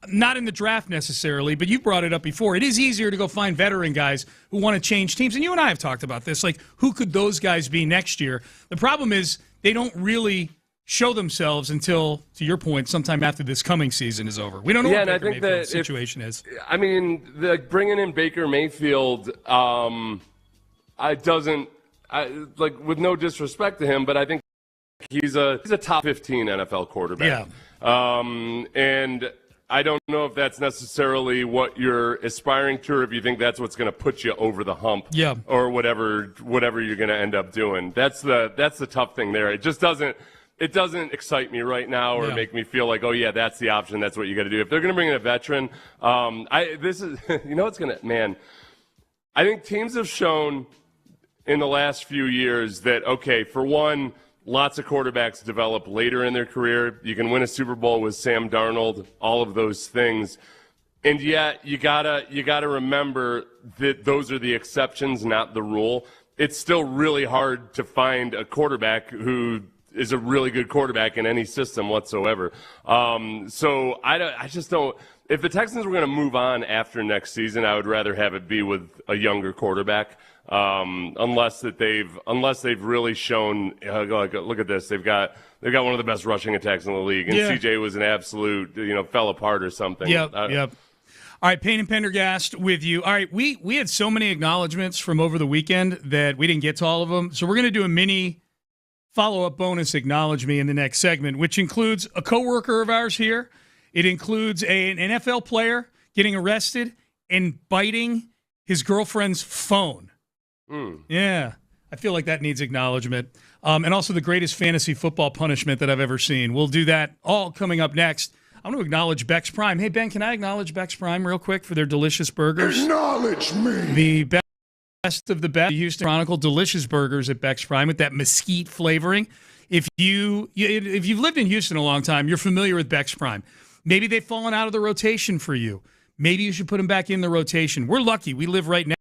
not in the draft necessarily, but you brought it up before. It is easier to go find veteran guys who want to change teams. And you and I have talked about this. Like, who could those guys be next year? The problem is they don't really show themselves until, to your point, sometime after this coming season is over. We don't know what Baker Mayfield's situation is.
I mean, bringing in Baker Mayfield, with no disrespect to him, but I think he's a top 15 NFL quarterback.
Yeah.
And I don't know if that's necessarily what you're aspiring to, or if you think that's what's going to put you over the hump.
Yeah.
Or whatever you're going to end up doing. That's the tough thing there. It just doesn't. It doesn't excite me right now or make me feel like, oh, yeah, that's the option. That's what you got to do. If they're going to bring in a veteran, I think teams have shown in the last few years that, okay, for one, lots of quarterbacks develop later in their career. You can win a Super Bowl with Sam Darnold, all of those things. And yet you gotta remember that those are the exceptions, not the rule. It's still really hard to find a quarterback who is a really good quarterback in any system whatsoever. So I just don't. If the Texans were going to move on after next season, I would rather have it be with a younger quarterback. Unless they've really shown. Look at this. They've got one of the best rushing attacks in the league, and CJ was an absolute fell apart or something.
Yep. All right, Payne and Pendergast with you. All right, we had so many acknowledgments from over the weekend that we didn't get to all of them, so we're going to do a mini follow-up bonus Acknowledge Me in the next segment, which includes a coworker of ours here. It includes an NFL player getting arrested and biting his girlfriend's phone. Yeah, I feel like that needs acknowledgement. And also the greatest fantasy football punishment that I've ever seen. We'll do that all coming up next. I want to acknowledge Beck's Prime. Hey, Ben, can I acknowledge Beck's Prime real quick for their delicious burgers?
Acknowledge me.
The best of the best. The Houston Chronicle delicious burgers at Beck's Prime with that mesquite flavoring. If you've lived in Houston a long time, you're familiar with Beck's Prime. Maybe they've fallen out of the rotation for you. Maybe you should put them back in the rotation. We're lucky. We live right now.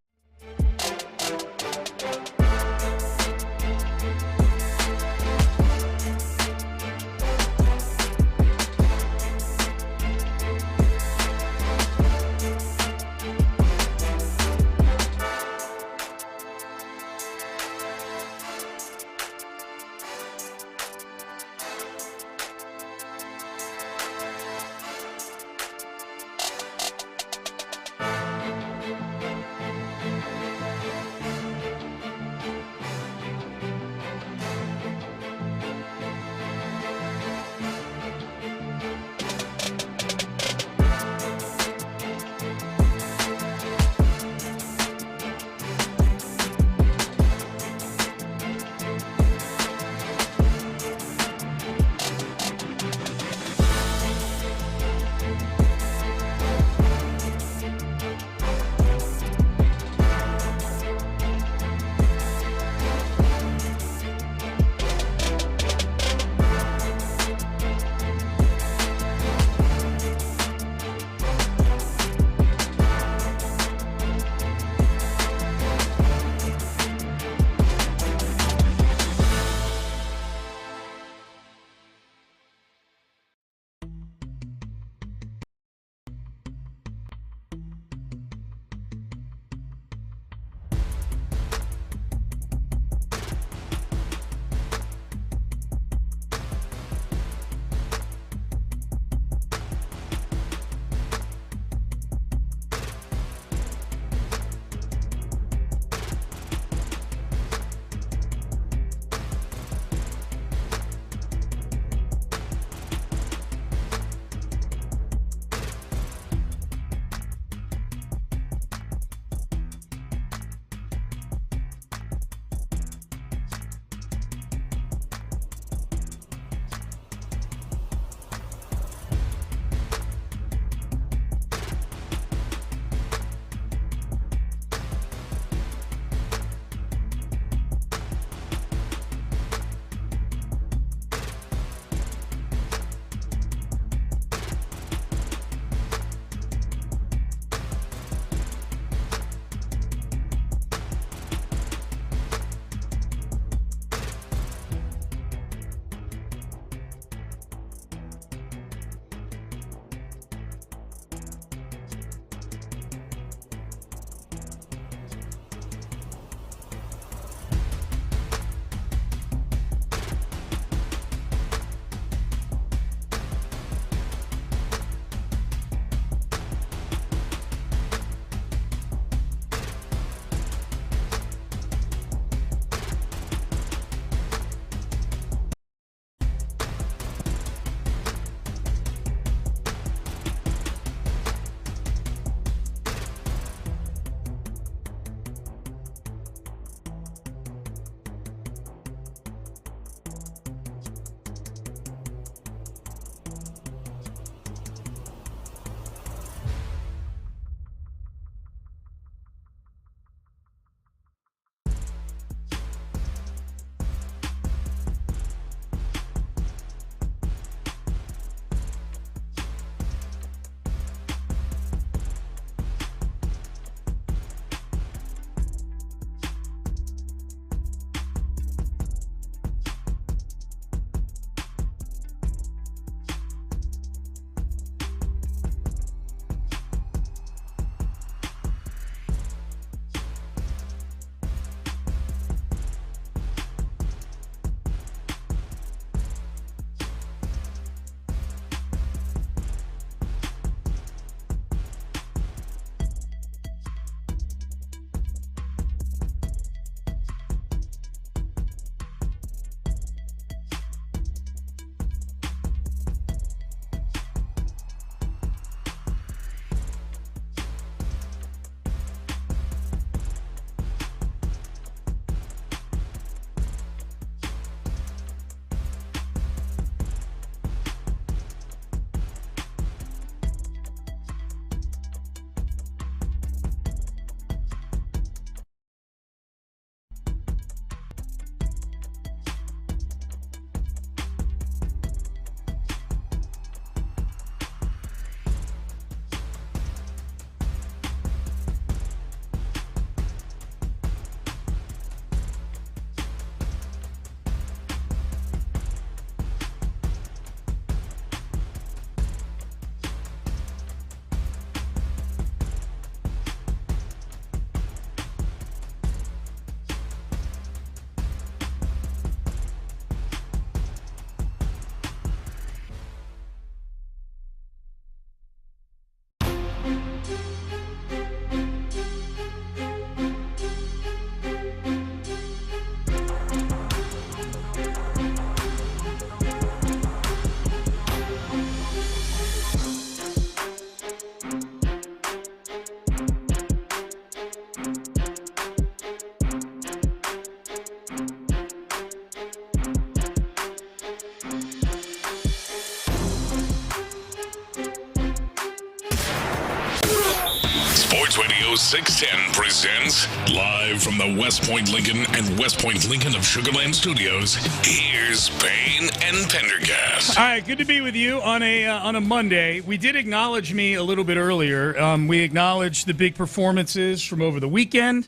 Sports Radio 610 presents live from the West Point Lincoln and West Point Lincoln of Sugar Land Studios. Here's Payne and Pendergast.
All right, good to be with you on a Monday. We did acknowledge me a little bit earlier. We acknowledged the big performances from over the weekend.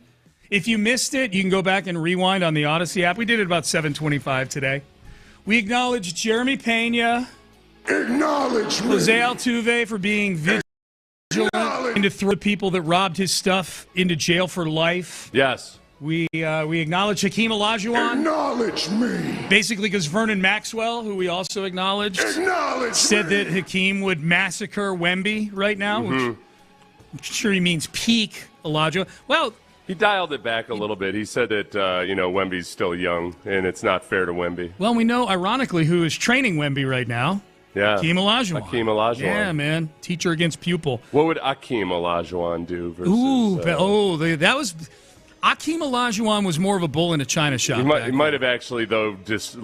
If you missed it, you can go back and rewind on the Odyssey app. We did it about 7:25 today. We acknowledged Jeremy Pena.
Acknowledge me.
Jose Altuve for being vigilant and to throw people that robbed his stuff into jail for life.
Yes.
We acknowledge Hakeem Olajuwon.
Acknowledge me.
Basically because Vernon Maxwell, who we also acknowledged, said that Hakeem would massacre Wemby right now, which I'm sure he means peak Olajuwon. Well,
he dialed it back a little bit. He said that, Wemby's still young, and it's not fair to Wemby.
Well, we know, ironically, who is training Wemby right now.
Yeah.
Hakeem Olajuwon.
Hakeem Olajuwon.
Yeah, man. Teacher against pupil.
What would Hakeem Olajuwon do versus...
that was... Hakeem Olajuwon was more of a bull in a china shop.
He might have actually, though, just,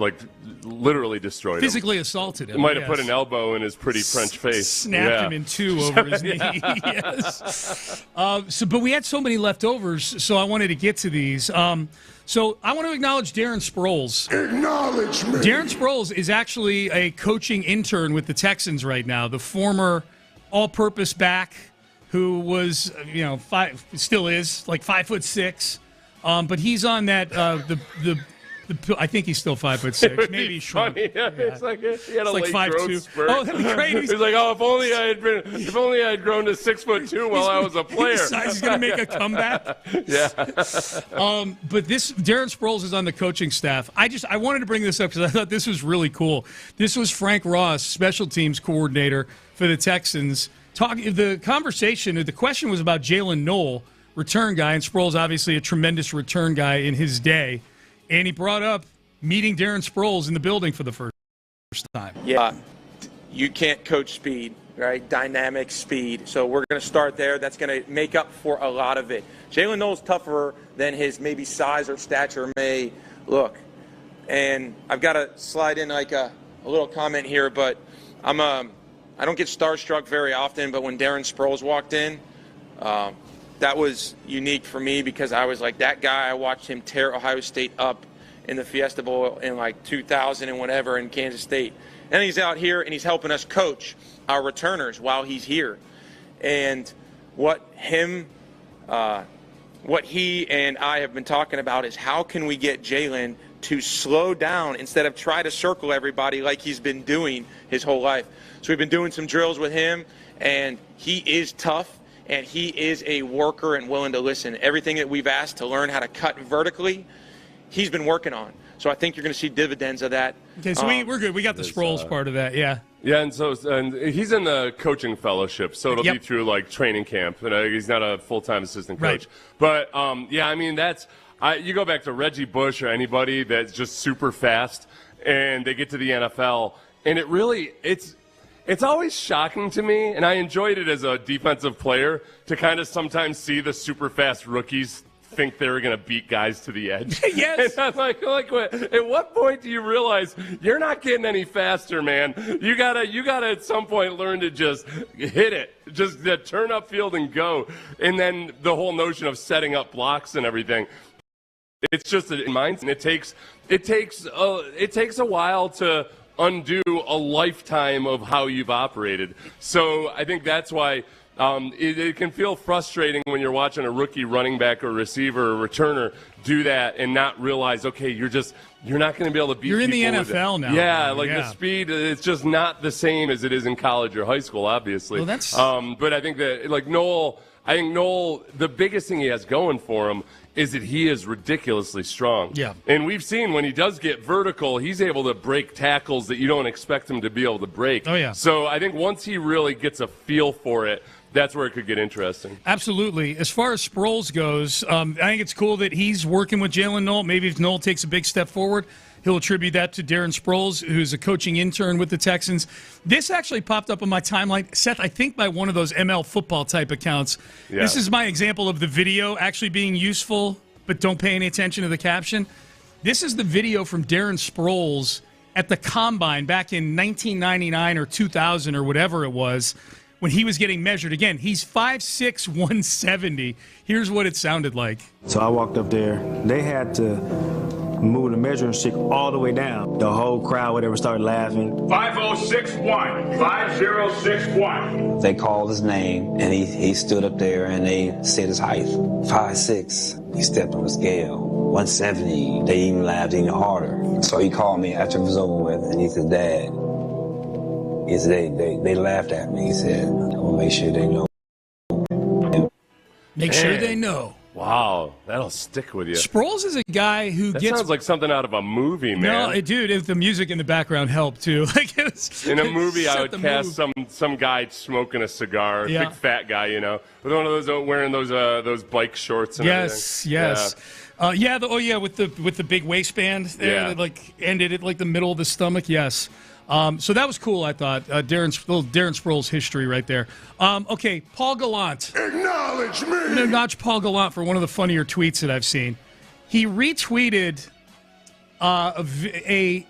literally destroyed him.
Physically assaulted him.
He might have put an elbow in his pretty French face.
Snapped him in two over his knee. Yes. But we had so many leftovers, so I wanted to get to these. So I want to acknowledge Darren Sproles.
Acknowledge me.
Darren Sproles is actually a coaching intern with the Texans right now, the former all-purpose back who was, still is, like 5'6", but he's on that I think he's still 5'6". Maybe he's shrunk.
Yeah. It's like he had a late
5'2".
growth spurt.
Oh, that'd be great.
He's like, if only I had grown to 6'2" while I was a player.
He's going to make a comeback.
Yeah.
But Darren Sproles is on the coaching staff. I wanted to bring this up because I thought this was really cool. This was Frank Ross, special teams coordinator for the Texans. The question was about Jalen Noel, return guy, and Sproles obviously a tremendous return guy in his day. And he brought up meeting Darren Sproles in the building for the first time.
Yeah, you can't coach speed, right? Dynamic speed. So we're going to start there. That's going to make up for a lot of it. Jalen Noel's tougher than his maybe size or stature may look. And I've got to slide in like a little comment here, but I don't get starstruck very often, but when Darren Sproles walked in, that was unique for me because I was like, that guy, I watched him tear Ohio State up in the Fiesta Bowl in like 2000 and whatever in Kansas State. And he's out here and he's helping us coach our returners while he's here. And what he and I have been talking about is how can we get Jalen to slow down instead of try to circle everybody like he's been doing his whole life. So we've been doing some drills with him, and he is tough, and he is a worker and willing to listen. Everything that we've asked to learn how to cut vertically, he's been working on. So I think you're going to see dividends of that.
Okay, so we're good. We got the Sproles part of that, yeah.
Yeah, and he's in the coaching fellowship, so it'll be through like training camp. He's not a full-time assistant coach. Right. But you go back to Reggie Bush or anybody that's just super fast, and they get to the NFL, and it's always shocking to me, and I enjoyed it as a defensive player to kind of sometimes see the super fast rookies think they were going to beat guys to the edge.
Yes.
And I'm like, at what point do you realize you're not getting any faster, man? You gotta at some point learn to just hit it, just turn up field and go. And then the whole notion of setting up blocks and everything. It's just a mindset. It takes a while to undo a lifetime of how you've operated. So I think that's why it can feel frustrating when you're watching a rookie running back or receiver or returner do that and not realize, okay, you're not going to be able to beat.
You're in the
people
NFL now.
Yeah, the speed, it's just not the same as it is in college or high school, obviously.
Well, that's.
But I think that Noel, the biggest thing he has going for him is that he is ridiculously strong.
Yeah.
And we've seen when he does get vertical, he's able to break tackles that you don't expect him to be able to break.
Oh, yeah.
So I think once he really gets a feel for it, that's where it could get interesting.
Absolutely. As far as Sproles goes, I think it's cool that he's working with Jalen Noel. Maybe if Noel takes a big step forward, he'll attribute that to Darren Sproles, who's a coaching intern with the Texans. This actually popped up on my timeline, Seth, I think by one of those ML football type accounts. Yeah. This is my example of the video actually being useful, but don't pay any attention to the caption. This is the video from Darren Sproles at the Combine back in 1999 or 2000 or whatever it was when he was getting measured. Again, he's 5'6", 170. Here's what it sounded like.
So I walked up there. They had to move the measuring stick all the way down. The whole crowd, whatever, started laughing.
5061, 5061.
They called his name, and he stood up there, and they said his height. 5'6". He stepped on the scale. 170. They even laughed even harder. So he called me after it was over with, and he said, Dad, he said, they laughed at me. He said, I'm going to make sure they know.
Make sure they know.
Wow, that'll stick with you.
Sproles is a guy who
that
gets...
sounds like something out of a movie, man.
No, dude, if the music in the background helped, too. Like it was,
in a movie, I would cast some guy smoking a cigar, big fat guy, with one of those wearing those bike shorts and everything.
Yes. Yeah. With the big waistband there that like ended at like the middle of the stomach. Yes. So that was cool, I thought. Darren Sproles history right there. Okay, Paul Gallant.
Acknowledge me!
I'm going to acknowledge Paul Gallant for one of the funnier tweets that I've seen. He retweeted a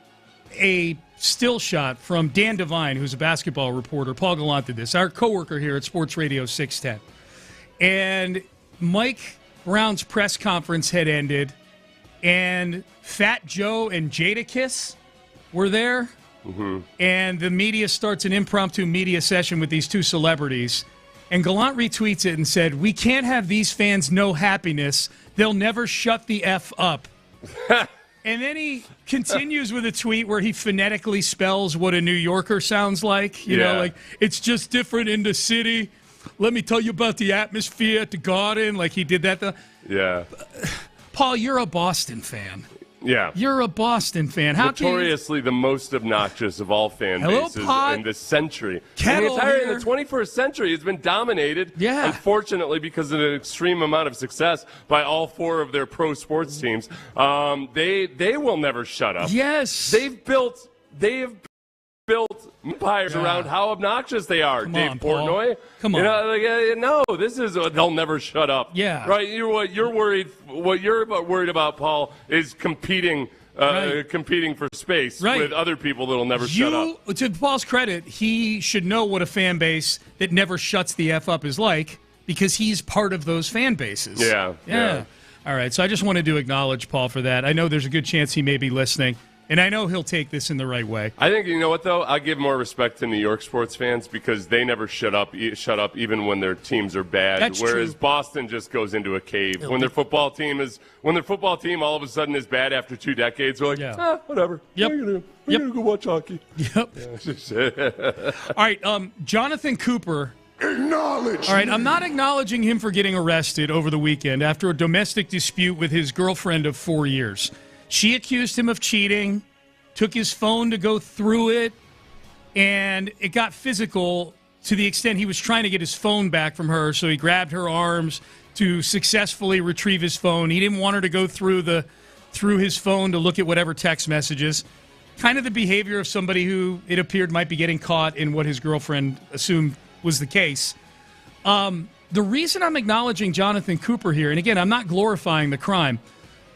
still shot from Dan Devine, who's a basketball reporter. Paul Gallant did this, our coworker here at Sports Radio 610. And Mike Brown's press conference had ended, and Fat Joe and Jadakiss were there.
Mm-hmm.
And the media starts an impromptu media session with these two celebrities. And Gallant retweets it and said, "We can't have these fans no happiness. They'll never shut the F up." And then he continues with a tweet where he phonetically spells what a New Yorker sounds like. You know, like, it's just different in the city. Let me tell you about the atmosphere at the Garden. Like he did that.
Yeah.
Paul, you're a Boston fan.
Yeah.
You're a Boston fan. How
Notoriously the most obnoxious of all fan bases in this century. In the 21st century, it's been dominated, unfortunately, because of an extreme amount of success by all four of their pro sports teams. They will never shut up.
Yes.
They have built empires around how obnoxious they are.
Come
Dave
on,
Portnoy.
Paul. Come on.
No, this is they'll never shut up.
Yeah.
Right. What you're worried about, Paul, is competing for space with other people that'll never shut up.
To Paul's credit, he should know what a fan base that never shuts the F up is like, because he's part of those fan bases.
Yeah.
All right. So I just wanted to acknowledge Paul for that. I know there's a good chance he may be listening. And I know he'll take this in the right way.
I think, you know what, though? I give more respect to New York sports fans because they never shut up even when their teams are bad.
That's
whereas
true.
Boston just goes into a cave. When their football team all of a sudden is bad after 2 decades, they're like, whatever.
Yep.
We're gonna go watch hockey.
Yep. All right, Jonathan Cooper.
Acknowledge.
All right, I'm not acknowledging him for getting arrested over the weekend after a domestic dispute with his girlfriend of 4 years. She accused him of cheating, took his phone to go through it, and it got physical to the extent he was trying to get his phone back from her, so he grabbed her arms to successfully retrieve his phone. He didn't want her to go through his phone to look at whatever text messages. Kind of the behavior of somebody who it appeared might be getting caught in what his girlfriend assumed was the case. The reason I'm acknowledging Jonathan Cooper here, and again, I'm not glorifying the crime,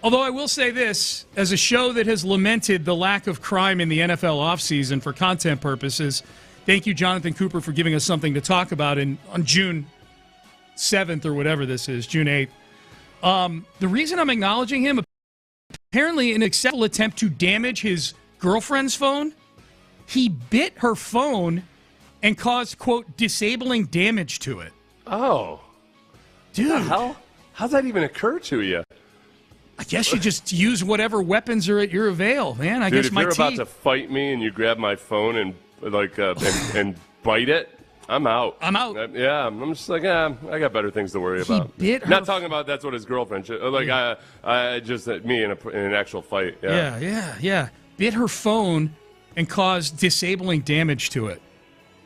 although I will say this, as a show that has lamented the lack of crime in the NFL offseason for content purposes, thank you, Jonathan Cooper, for giving us something to talk about on June 7th or whatever this is, June 8th. The reason I'm acknowledging him, apparently in an acceptable attempt to damage his girlfriend's phone, he bit her phone and caused, quote, disabling damage to it.
Oh.
Dude.
What the hell? How's that even occur to you?
I guess you just use whatever weapons are at your avail, man. I guess
if
my
you're about to fight me and you grab my phone and and bite it, I'm out.
I'm out.
I'm just like, I got better things to worry about.
Bit her
Not talking about that's what his girlfriend should. Like, I just me in an actual fight.
Yeah. Bit her phone and caused disabling damage to it.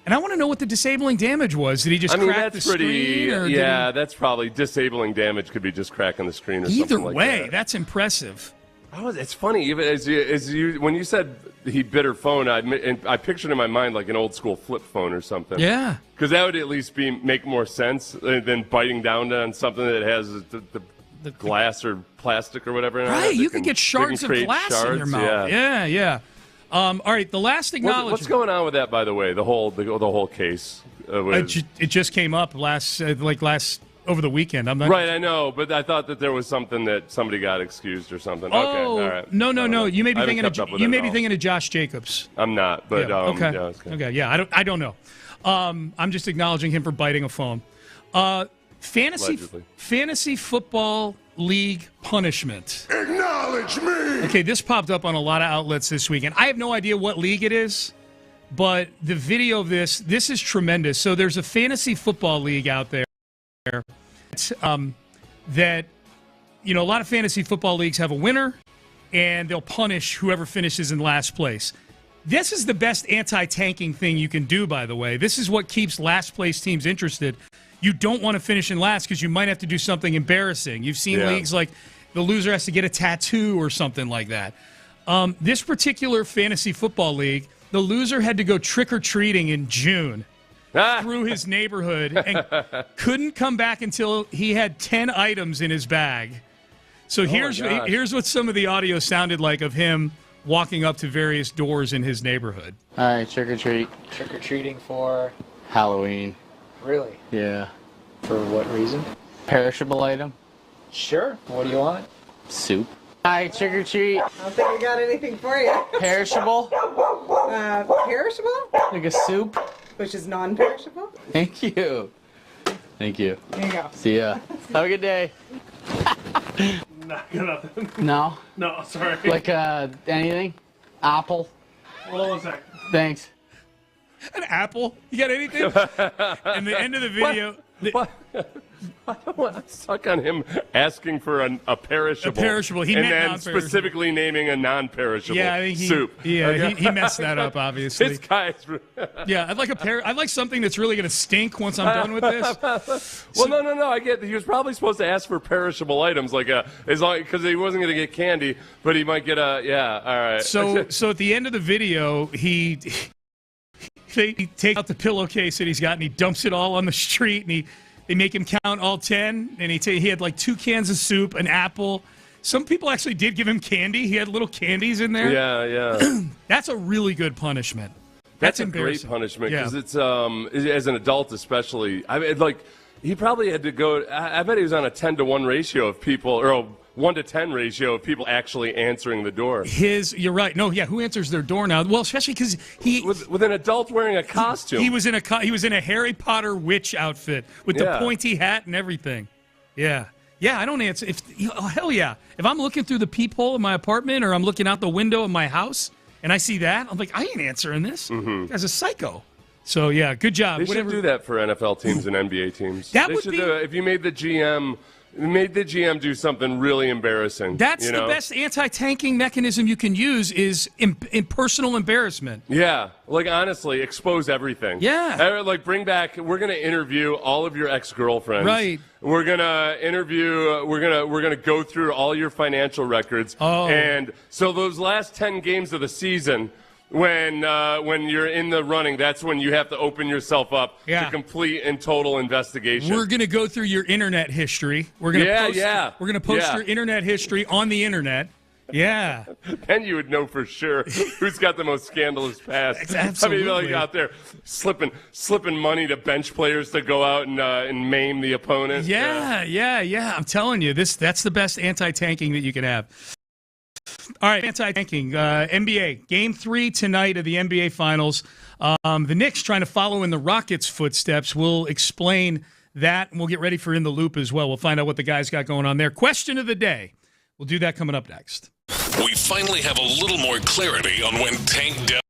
And I want to know what the disabling damage was. Did he just crack the screen? Or
that's probably disabling damage. Could be just cracking the screen or something like that.
Either way, that's impressive.
Oh, it's funny. Even as you when you said he bit her phone, I pictured in my mind like an old school flip phone or something.
Yeah.
Because that would at least make more sense than biting down on something that has the glass or plastic or whatever.
Right. You could get shards of glass in your mouth. Yeah. All right, the last acknowledgement.
What's going on with that, by the way? The whole case.
It just came up last over the weekend. I'm not
right. I know, but I thought that there was something that somebody got excused or something.
Oh,
okay, all right.
No. You may be thinking of Josh Jacobs.
I'm not, but
yeah, okay.
Yeah,
okay. Yeah, I don't know. I'm just acknowledging him for biting a phone. Fantasy football league punishment.
Acknowledge me.
Okay, this popped up on a lot of outlets this weekend. I have no idea what league it is, but the video of this is tremendous. So there's a fantasy football league out there that, a lot of fantasy football leagues have a winner, and they'll punish whoever finishes in last place. This is the best anti-tanking thing you can do, by the way. This is what keeps last place teams interested. You don't want to finish in last because you might have to do something embarrassing. You've seen leagues like the loser has to get a tattoo or something like that. This particular fantasy football league, the loser had to go trick-or-treating in June through his neighborhood and couldn't come back until he had 10 items in his bag. So here's what some of the audio sounded like of him walking up to various doors in his neighborhood.
All right, trick-or-treat.
Trick-or-treating for?
Halloween.
Really?
Yeah.
For what reason?
Perishable item.
Sure. What do you want?
Soup. All right, trick-or-treat.
I don't think I got anything for you.
Perishable.
Perishable?
Like a soup.
Which is non-perishable?
Thank you. Thank you.
There you go.
See ya. Have a good day.
Nothing.
No?
No, sorry.
Like anything? Apple?
Hold on a sec.
Thanks.
An apple? You got anything? And the end of the video.
I'm stuck on him asking for a perishable.
A perishable. He
and
meant
then
non-perishable.
Specifically naming a non-perishable soup.
He messed that up, obviously.
This guy's.
Yeah, I'd like something that's really going to stink once I'm done with this.
Well, no. I get. He was probably supposed to ask for perishable items, because he wasn't going to get candy, but he might get a. Yeah, all right.
So at the end of the video, he takes out the pillowcase that he's got and he dumps it all on the street, and they make him count all 10, and he had like 2 cans of soup, an apple. Some people actually did give him candy. He had little candies in there.
Yeah.
That's a really good punishment.
That's a great punishment because it's as an adult especially. He probably had to go. I bet he was on a 10-to-1 ratio of people, or a 1-to-10 ratio of people actually answering the door.
You're right. No, yeah. Who answers their door now? Well, especially because
with an adult wearing a costume.
He was in a Harry Potter witch outfit with the pointy hat and everything. Yeah. I don't answer. Hell yeah. If I'm looking through the peephole of my apartment or I'm looking out the window of my house and I see that, I'm like, I ain't answering this. Mm-hmm. As a psycho. So yeah, good job.
They should do that for NFL teams and NBA teams.
They should
do it. If you made the GM do something really embarrassing.
That's the best anti-tanking mechanism you can use is in personal embarrassment.
Yeah, honestly, expose everything.
Yeah,
bring back. We're gonna interview all of your ex-girlfriends.
Right.
We're gonna interview. We're gonna go through all your financial records.
Oh.
And so those last 10 games of the season. When you're in the running, that's when you have to open yourself up to complete and total investigation.
We're going to go through your internet history. We're going to post your internet history on the internet. Yeah.
Then you would know for sure who's got the most scandalous past.
Absolutely.
Out there slipping money to bench players to go out and maim the opponent.
Yeah. I'm telling you, that's the best anti-tanking that you can have. All right, anti-tanking. NBA, Game 3 tonight of the NBA Finals. The Knicks trying to follow in the Rockets' footsteps. We'll explain that, and we'll get ready for In the Loop as well. We'll find out what the guys got going on there. Question of the day. We'll do that coming up next.
We finally have a little more clarity on when Tank Dell.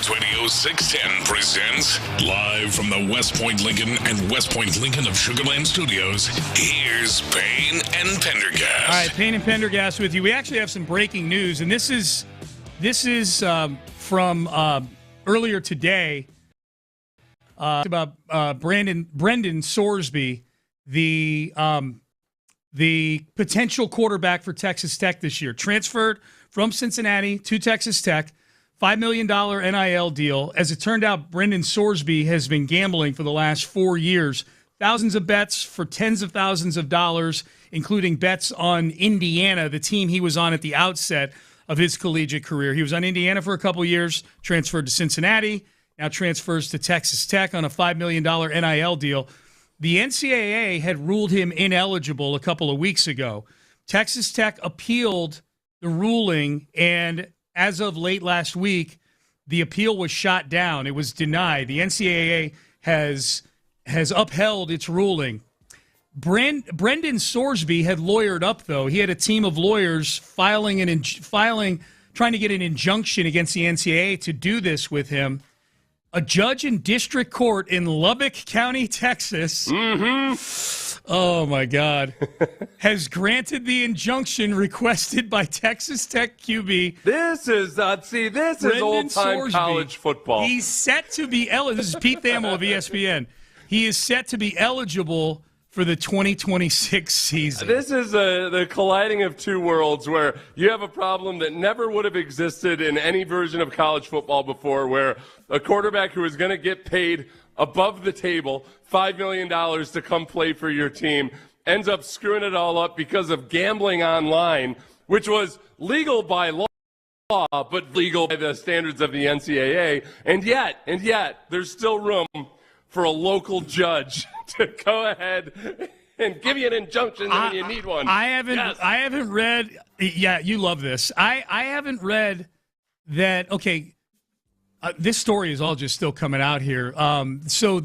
Sports Radio 610 presents live from the West Point Lincoln and West Point Lincoln of Sugar Land Studios. Here's Payne and Pendergast.
All right, Payne and Pendergast with you. We actually have some breaking news, and this is from earlier today about Brendan Sorsby, the potential quarterback for Texas Tech this year, transferred from Cincinnati to Texas Tech. $5 million NIL deal. As it turned out, Brendan Sorsby has been gambling for the last 4 years. Thousands of bets for tens of thousands of dollars, including bets on Indiana, the team he was on at the outset of his collegiate career. He was on Indiana for a couple years, transferred to Cincinnati, now transfers to Texas Tech on a $5 million NIL deal. The NCAA had ruled him ineligible a couple of weeks ago. Texas Tech appealed the ruling, and as of late last week, the appeal was shot down. It was denied. The NCAA has upheld its ruling. Brendan Sorsby had lawyered up, though. He had a team of lawyers trying to get an injunction against the NCAA to do this with him. A judge in district court in Lubbock County, Texas, oh my God, has granted the injunction requested by Texas Tech QB.
This is old-time college football.
He's set to be eligible. This is Pete Thamel of ESPN. He is set to be eligible for the 2026 season.
This is the colliding of two worlds, where you have a problem that never would have existed in any version of college football before, where a quarterback who is going to get paid above the table $5 million to come play for your team ends up screwing it all up because of gambling online, which was legal by law, but legal by the standards of the NCAA. And yet, there's still room for a local judge to go ahead and give you an injunction when you need one.
I haven't read. Yeah, you love this. I haven't read that. Okay, this story is all just still coming out here. So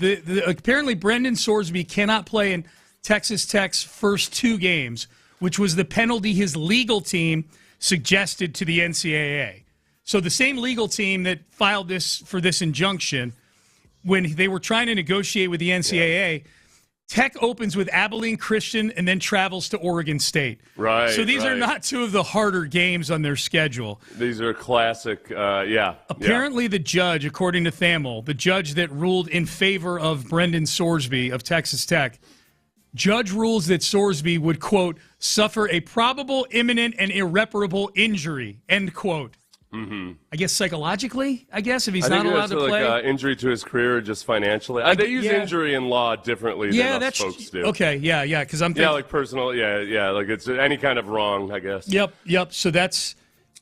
apparently Brendan Sorsby cannot play in Texas Tech's first 2 games, which was the penalty his legal team suggested to the NCAA. So the same legal team that filed this injunction, when they were trying to negotiate with the NCAA, Tech opens with Abilene Christian and then travels to Oregon State.
Right.
So these are not 2 of the harder games on their schedule.
These are classic,
Apparently the judge, according to Thamel, the judge that ruled in favor of Brendan Sorsby of Texas Tech, judge rules that Sorsby would, quote, suffer a probable, imminent, and irreparable injury, end quote.
Mm-hmm.
I guess psychologically, if he's not allowed to play.
Like injury to his career or just financially. They use injury in law differently than us folks do.
Okay, because I'm thinking.
Yeah, like personal, like it's any kind of wrong, I guess.
Yep. So that's,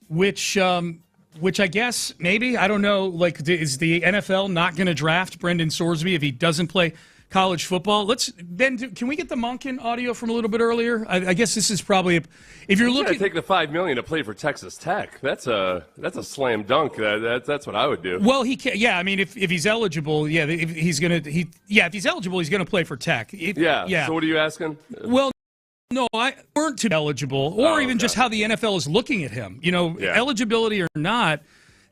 which I guess maybe, I don't know, like, is the NFL not going to draft Brendan Sorsby if he doesn't play college football? Can we get the Monken audio from a little bit earlier? I guess this is probably if you're looking.
Take the $5 million to play for Texas Tech. That's a slam dunk. That's what I would do.
Well, he can. Yeah, I mean, if he's eligible, if he's eligible, he's gonna play for Tech.
So what are you asking?
Well, no, I weren't too eligible, or even just how the NFL is looking at him. Eligibility or not.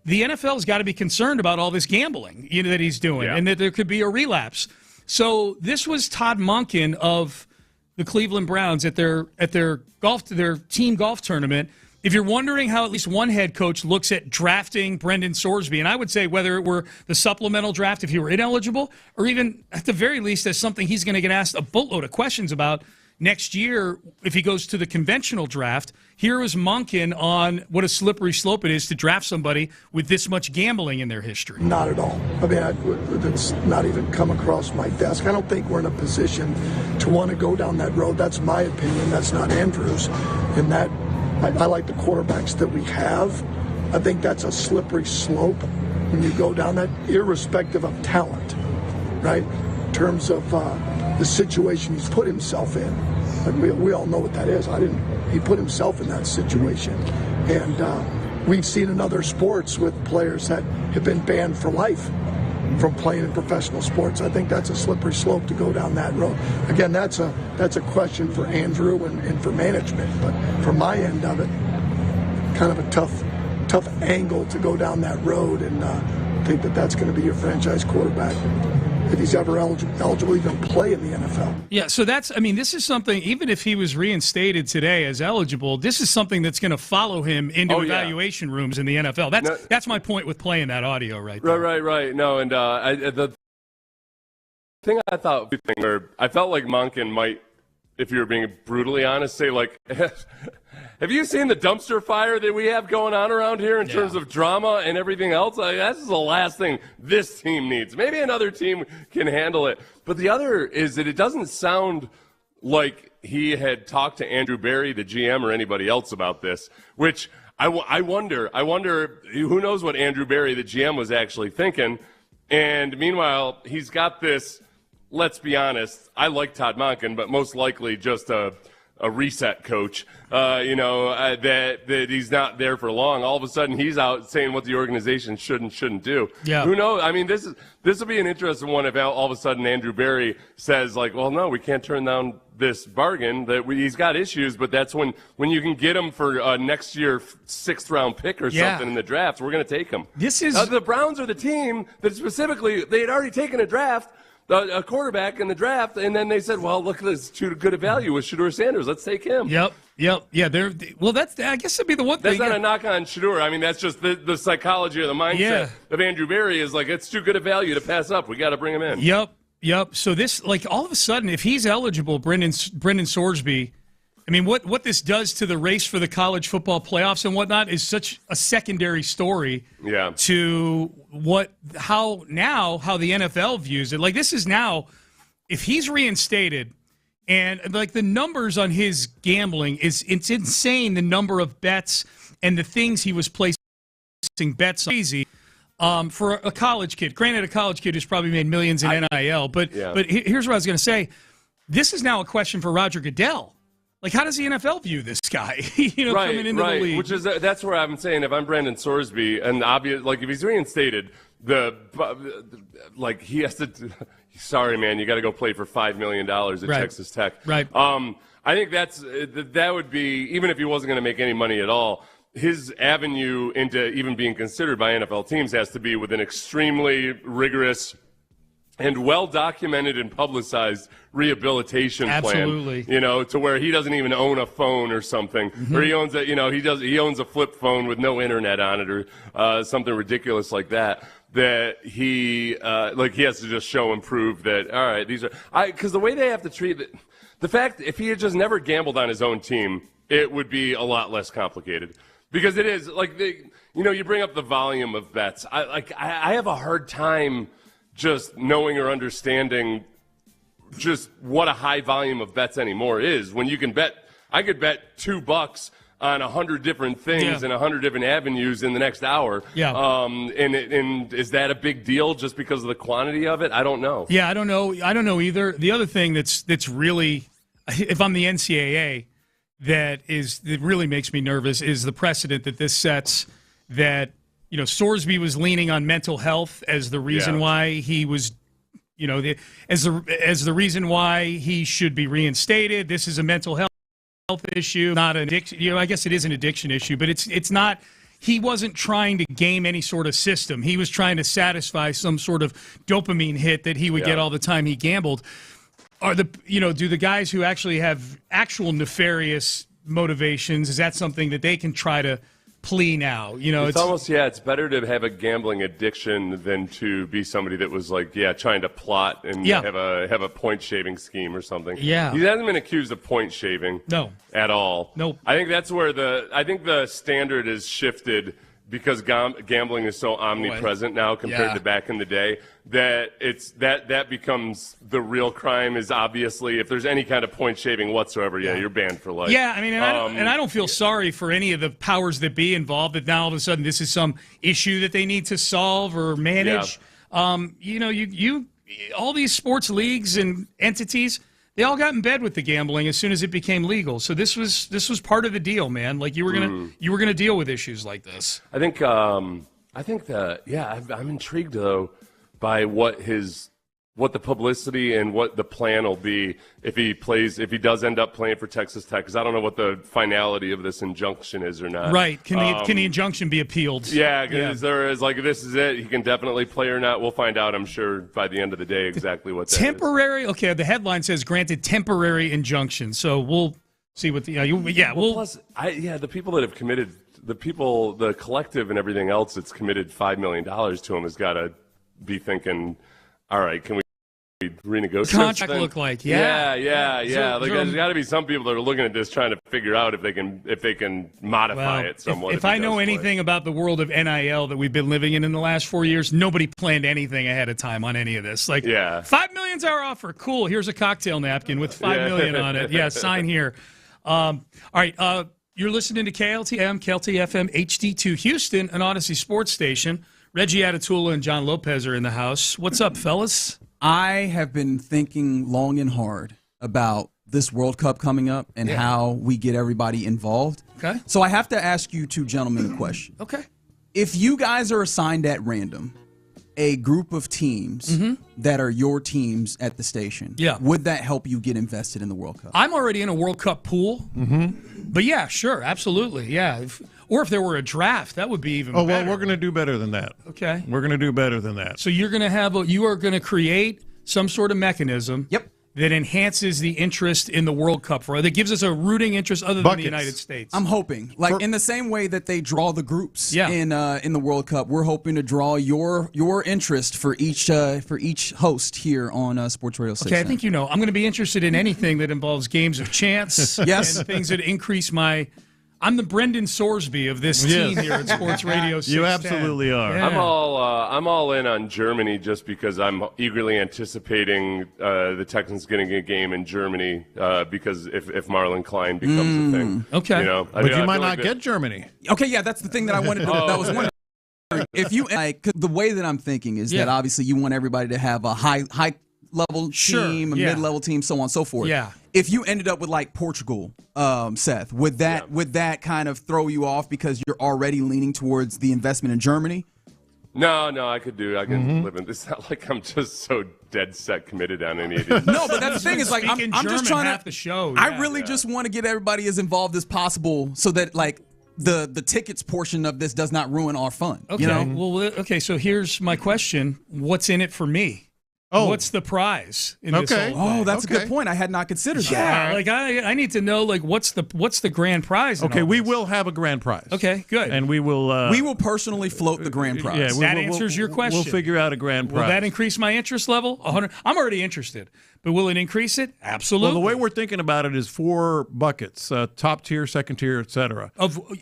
The NFL's got to be concerned about all this gambling, that he's doing, and that there could be a relapse. So this was Todd Monken of the Cleveland Browns at their team golf tournament. If you're wondering how at least one head coach looks at drafting Brendan Sorsby, and I would say whether it were the supplemental draft if he were ineligible, or even at the very least as something he's going to get asked a boatload of questions about next year if he goes to the conventional draft. Here is Monken on what a slippery slope it is to draft somebody with this much gambling in their history.
Not at all. I mean, it's not even come across my desk. I don't think we're in a position to want to go down that road. That's my opinion. That's not Andrew's. And that I like the quarterbacks that we have. I think that's a slippery slope when you go down that, irrespective of talent, right? In terms of the situation he's put himself in. We all know what that is. He put himself in that situation. And we've seen in other sports with players that have been banned for life from playing in professional sports. I think that's a slippery slope to go down that road. Again, that's a question for Andrew and for management. But from my end of it, kind of a tough angle to go down that road. And think that that's going to be your franchise quarterback if he's ever eligible to even play in the NFL.
Yeah, so this is something, even if he was reinstated today as eligible, this is something that's going to follow him into evaluation rooms in the NFL. That's my point with playing that audio right there.
Right. No, and the thing I thought, or I felt like Monken might, if you were being brutally honest, say like, have you seen the dumpster fire that we have going on around here in terms of drama and everything else? Like, that's the last thing this team needs. Maybe another team can handle it. But the other is that it doesn't sound like he had talked to Andrew Berry, the GM, or anybody else about this, which I wonder, who knows what Andrew Berry, the GM, was actually thinking. And meanwhile, he's got this, let's be honest, I like Todd Monken, but most likely just a reset coach, that he's not there for long. All of a sudden, he's out saying what the organization should and shouldn't do.
Yeah.
Who knows? I mean, this will be an interesting one if all of a sudden Andrew Berry says, like, well, no, we can't turn down this bargain. He's got issues, but that's when you can get him for next year 6th-round pick or something in the draft. We're going to take him. The Browns are the team that specifically, they had already taken a quarterback in the draft, and then they said, well, look, there's too good a value with Shedeur Sanders. Let's take him.
Yep. Yeah, I guess that'd be the one thing.
That's not a knock on Shedeur. I mean, that's just the psychology or the mindset of Andrew Berry is like, it's too good a value to pass up. We got to bring him in.
Yep. So this, like, all of a sudden, if he's eligible, Brendan Sorsby, I mean, what this does to the race for the college football playoffs and whatnot is such a secondary story to how the NFL views it. Like, this is now, if he's reinstated, and like the numbers on his gambling it's insane. The number of bets and the things he was placing bets on, crazy. For a college kid, granted, a college kid who's probably made millions in NIL, but here's what I was going to say. This is now a question for Roger Goodell. Like, how does the NFL view this guy? Coming into the league.
Which is that's where I'm saying if I'm Brendan Sorsby, and obvious, like if he's reinstated, he has to. Sorry, man, you got to go play for $5 million at Texas Tech.
Right.
I think that would be, even if he wasn't going to make any money at all, his avenue into even being considered by NFL teams has to be with an extremely rigorous and well-documented and publicized rehabilitation
Absolutely.
plan, to where he doesn't even own a phone or something, or he owns he owns a flip phone with no internet on it, or something ridiculous like that. That he has to just show and prove that, all right, because the way they have to treat it, the fact if he had just never gambled on his own team, it would be a lot less complicated. Because it is like you bring up the volume of bets. I have a hard time just knowing or understanding just what a high volume of bets anymore is. When you can bet, I could bet $2 on 100 different things and 100 different avenues in the next hour.
Yeah.
And is that a big deal just because of the quantity of it? I don't know.
Yeah, I don't know either. The other thing that's really, if I'm the NCAA, that really makes me nervous is the precedent that this sets. That Sorsby was leaning on mental health as the reason why he was, as the reason why he should be reinstated. This is a mental health issue, not an addiction. I guess it is an addiction issue, but it's not. He wasn't trying to game any sort of system. He was trying to satisfy some sort of dopamine hit that he would get all the time he gambled. Do the guys who actually have actual nefarious motivations, is that something that they can try to plea now?
It's almost, it's better to have a gambling addiction than to be somebody that was trying to plot and have a point shaving scheme or something.
Yeah.
He hasn't been accused of point shaving.
No.
At all.
Nope.
I think that's where the standard is shifted because gambling is so omnipresent now compared to back in the day that that becomes the real crime. Is obviously if there's any kind of point shaving whatsoever, you're banned for life.
Yeah, I mean, I don't feel sorry for any of the powers that be involved. That now all of a sudden this is some issue that they need to solve or manage. Yeah. All these sports leagues and entities, they all got in bed with the gambling as soon as it became legal. So this was part of the deal, man. Like you were gonna deal with issues like this.
I think I'm intrigued though by what his what the publicity and what the plan will be if he does end up playing for Texas Tech, because I don't know what the finality of this injunction is or not.
Right. Can the injunction be appealed?
Yeah, because there is, like, this is it. He can definitely play or not. We'll find out, I'm sure, by the end of the day exactly what that
temporary, is. Okay, the headline says granted temporary injunction. So we'll see what the,
plus, the people that have committed, the collective and everything else that's committed $5 million to him has got to be thinking, all right, can we renegotiate
contract
something?
Look like
Yeah. Like, there's got to be some people that are looking at this trying to figure out if they can modify it somewhat.
If I know anything about the world of NIL that we've been living in the last 4 years, nobody planned anything ahead of time on any of this. Like, $5 million's our offer. Cool. Here's a cocktail napkin with $5 million on it. Yeah, sign here. All right. You're listening to KLTM, KLTFM HD2 Houston, an Odyssey sports station. Reggie Atatula and John Lopez are in the house. What's up, fellas?
I have been thinking long and hard about this World Cup coming up and how we get everybody involved.
Okay.
So I have to ask you two gentlemen a question.
Okay.
If you guys are assigned at random a group of teams that are your teams at the station, would that help you get invested in the World Cup?
I'm already in a World Cup pool. But yeah, sure, absolutely. Yeah. Or if there were a draft, that would be even better.
Oh, well, we're going to do better than that.
Okay.
We're going to do better than that.
So you are going to create some sort of mechanism that enhances the interest in the World Cup, that gives us a rooting interest other than the United States.
I'm hoping. In the same way that they draw the groups in the World Cup, we're hoping to draw your interest for each host here on Sports Radio 6.
Okay, I think I'm going to be interested in anything that involves games of chance and things that increase my – I'm the Brendan Sorsby of this team here at Sports Radio 610.
You absolutely are.
Yeah. I'm all in on Germany just because I'm eagerly anticipating the Texans getting a game in Germany because if Marlon Klein becomes a thing.
Okay.
But you might not get Germany.
Okay, yeah, that's the thing that I wanted to that was wondering. If you the way that I'm thinking is that obviously you want everybody to have a high level team, a mid-level team, so on and so forth.
Yeah.
If you ended up with like Portugal, Seth, would that kind of throw you off because you're already leaning towards the investment in Germany?
No, I can live in. It's not like I'm just so dead set committed on any of these.
No, but that's the thing is like I'm just trying
half the show.
I really just want to get everybody as involved as possible so that like the tickets portion of this does not ruin our fun.
Okay.
You know?
Well, okay. So here's my question: what's in it for me?
Oh.
What's the prize in this whole thing?
Oh, that's a good point. I had not considered that.
Yeah, like I need to know like what's the grand prize?
Okay, we will have a grand prize.
Okay, good.
And we will
personally float the grand prize.
That answers your question.
We'll figure out a grand prize.
Will that increase my interest level? 100. I'm already interested, but will it increase it? Absolutely.
Well, the way we're thinking about it is 4 buckets: top tier, second tier, etc.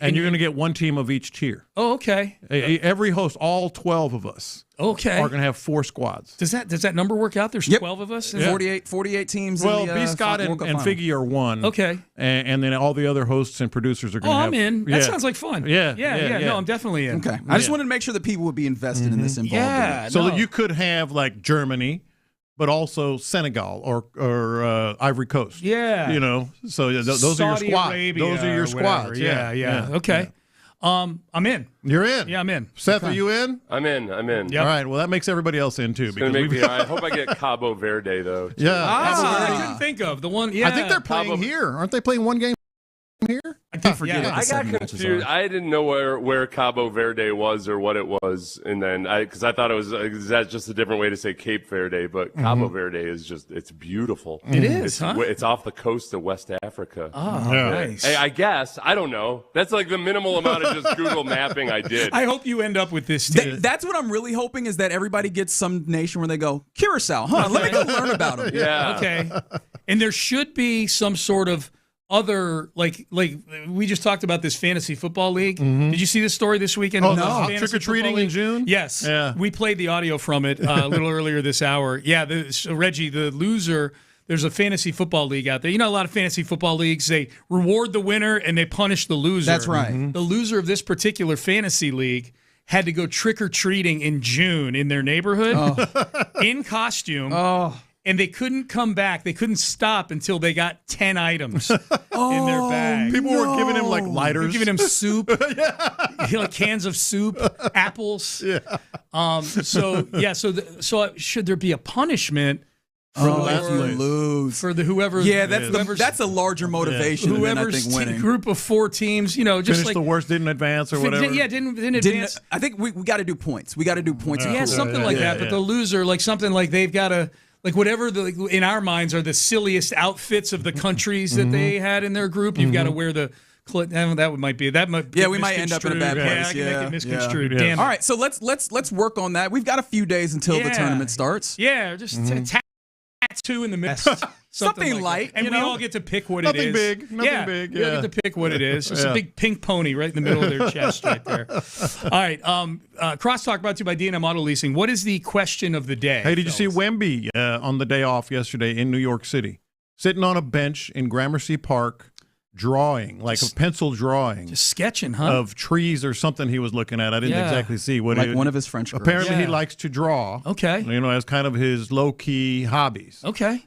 And you're going to get one team of each tier.
Oh, okay.
Every host, all 12 of us.
Okay.
Are going to have 4 squads.
Does that number work out? There's 12 of us?
48 teams.
Well,
in the,
B. Scott and Figgy are 1.
Okay.
And then all the other hosts and producers are going to have.
I'm in. That sounds like fun.
Yeah.
No, I'm definitely in.
Okay. I just wanted to make sure that people would be invested in this involved.
Yeah.
So that you could have like Germany, but also Senegal or Ivory Coast.
Yeah.
You know, so those are your squads. Those are your squads.
Yeah. Okay. I'm in.
You're in.
Yeah, I'm in.
Seth, are you in?
I'm in.
Yep.
All right. Well, that makes everybody else in too.
I hope I get Cabo Verde though. Too.
Yeah.
I couldn't think of the one. Yeah.
I think they're playing here. Aren't they playing one game here?
I did forget.
I got confused. I didn't know where Cabo Verde was or what it was, and then because I thought it was that's just a different way to say Cape Verde, but Cabo Verde is it's beautiful.
It is, huh?
It's off the coast of West Africa.
Oh, nice.
Hey, I guess I don't know. That's like the minimal amount of just Google mapping I did.
I hope you end up with this.
That's what I'm really hoping is that everybody gets some nation where they go Curacao, huh? Let me go learn about them.
Yeah.
Okay. And there should be some sort of other like we just talked about this fantasy football league. Did you see this story this weekend?
Oh, no. Trick or treating in June?
Yes.
Yeah.
We played the audio from it a little earlier this hour. Yeah, so Reggie, the loser, there's a fantasy football league out there. You know, a lot of fantasy football leagues, they reward the winner and they punish the loser.
That's right.
The loser of this particular fantasy league had to go trick or treating in June in their neighborhood in costume. and they couldn't come back. They couldn't stop until they got 10 items in their bag.
People were giving him like lighters.
They were giving him soup, like cans of soup, apples.
Yeah.
So should there be a punishment?
If you lose
for the whoever,
that's a larger motivation.
Whoever's
than I think winning.
Group of 4 teams, just
finish
like
the worst, didn't advance or whatever.
Didn't advance.
I think we got to do points. We got to do points.
Something like that. But the loser, like something like they've got to. Like whatever in our minds are the silliest outfits of the countries that they had in their group, you've got to wear the. That might be.
We might end up in a bad place.
Yeah, I can make it misconstrued. Damn.
All right, so let's work on that. We've got a few days until the tournament starts.
Yeah, just tattoo in the midst.
Something light.
And we all get to pick what it is.
Nothing big.
We all get to pick what it is. It's a big pink pony right in the middle of their chest right there. All right. Crosstalk brought to you by D&M Auto Leasing. What is the question of the day?
Hey, did you see Wemby on the day off yesterday in New York City? Sitting on a bench in Gramercy Park, drawing, like a pencil drawing.
Just sketching, huh?
Of trees or something he was looking at. I didn't exactly see what
one of his French girls.
Apparently he likes to draw.
Okay.
As kind of his low-key hobbies.
Okay.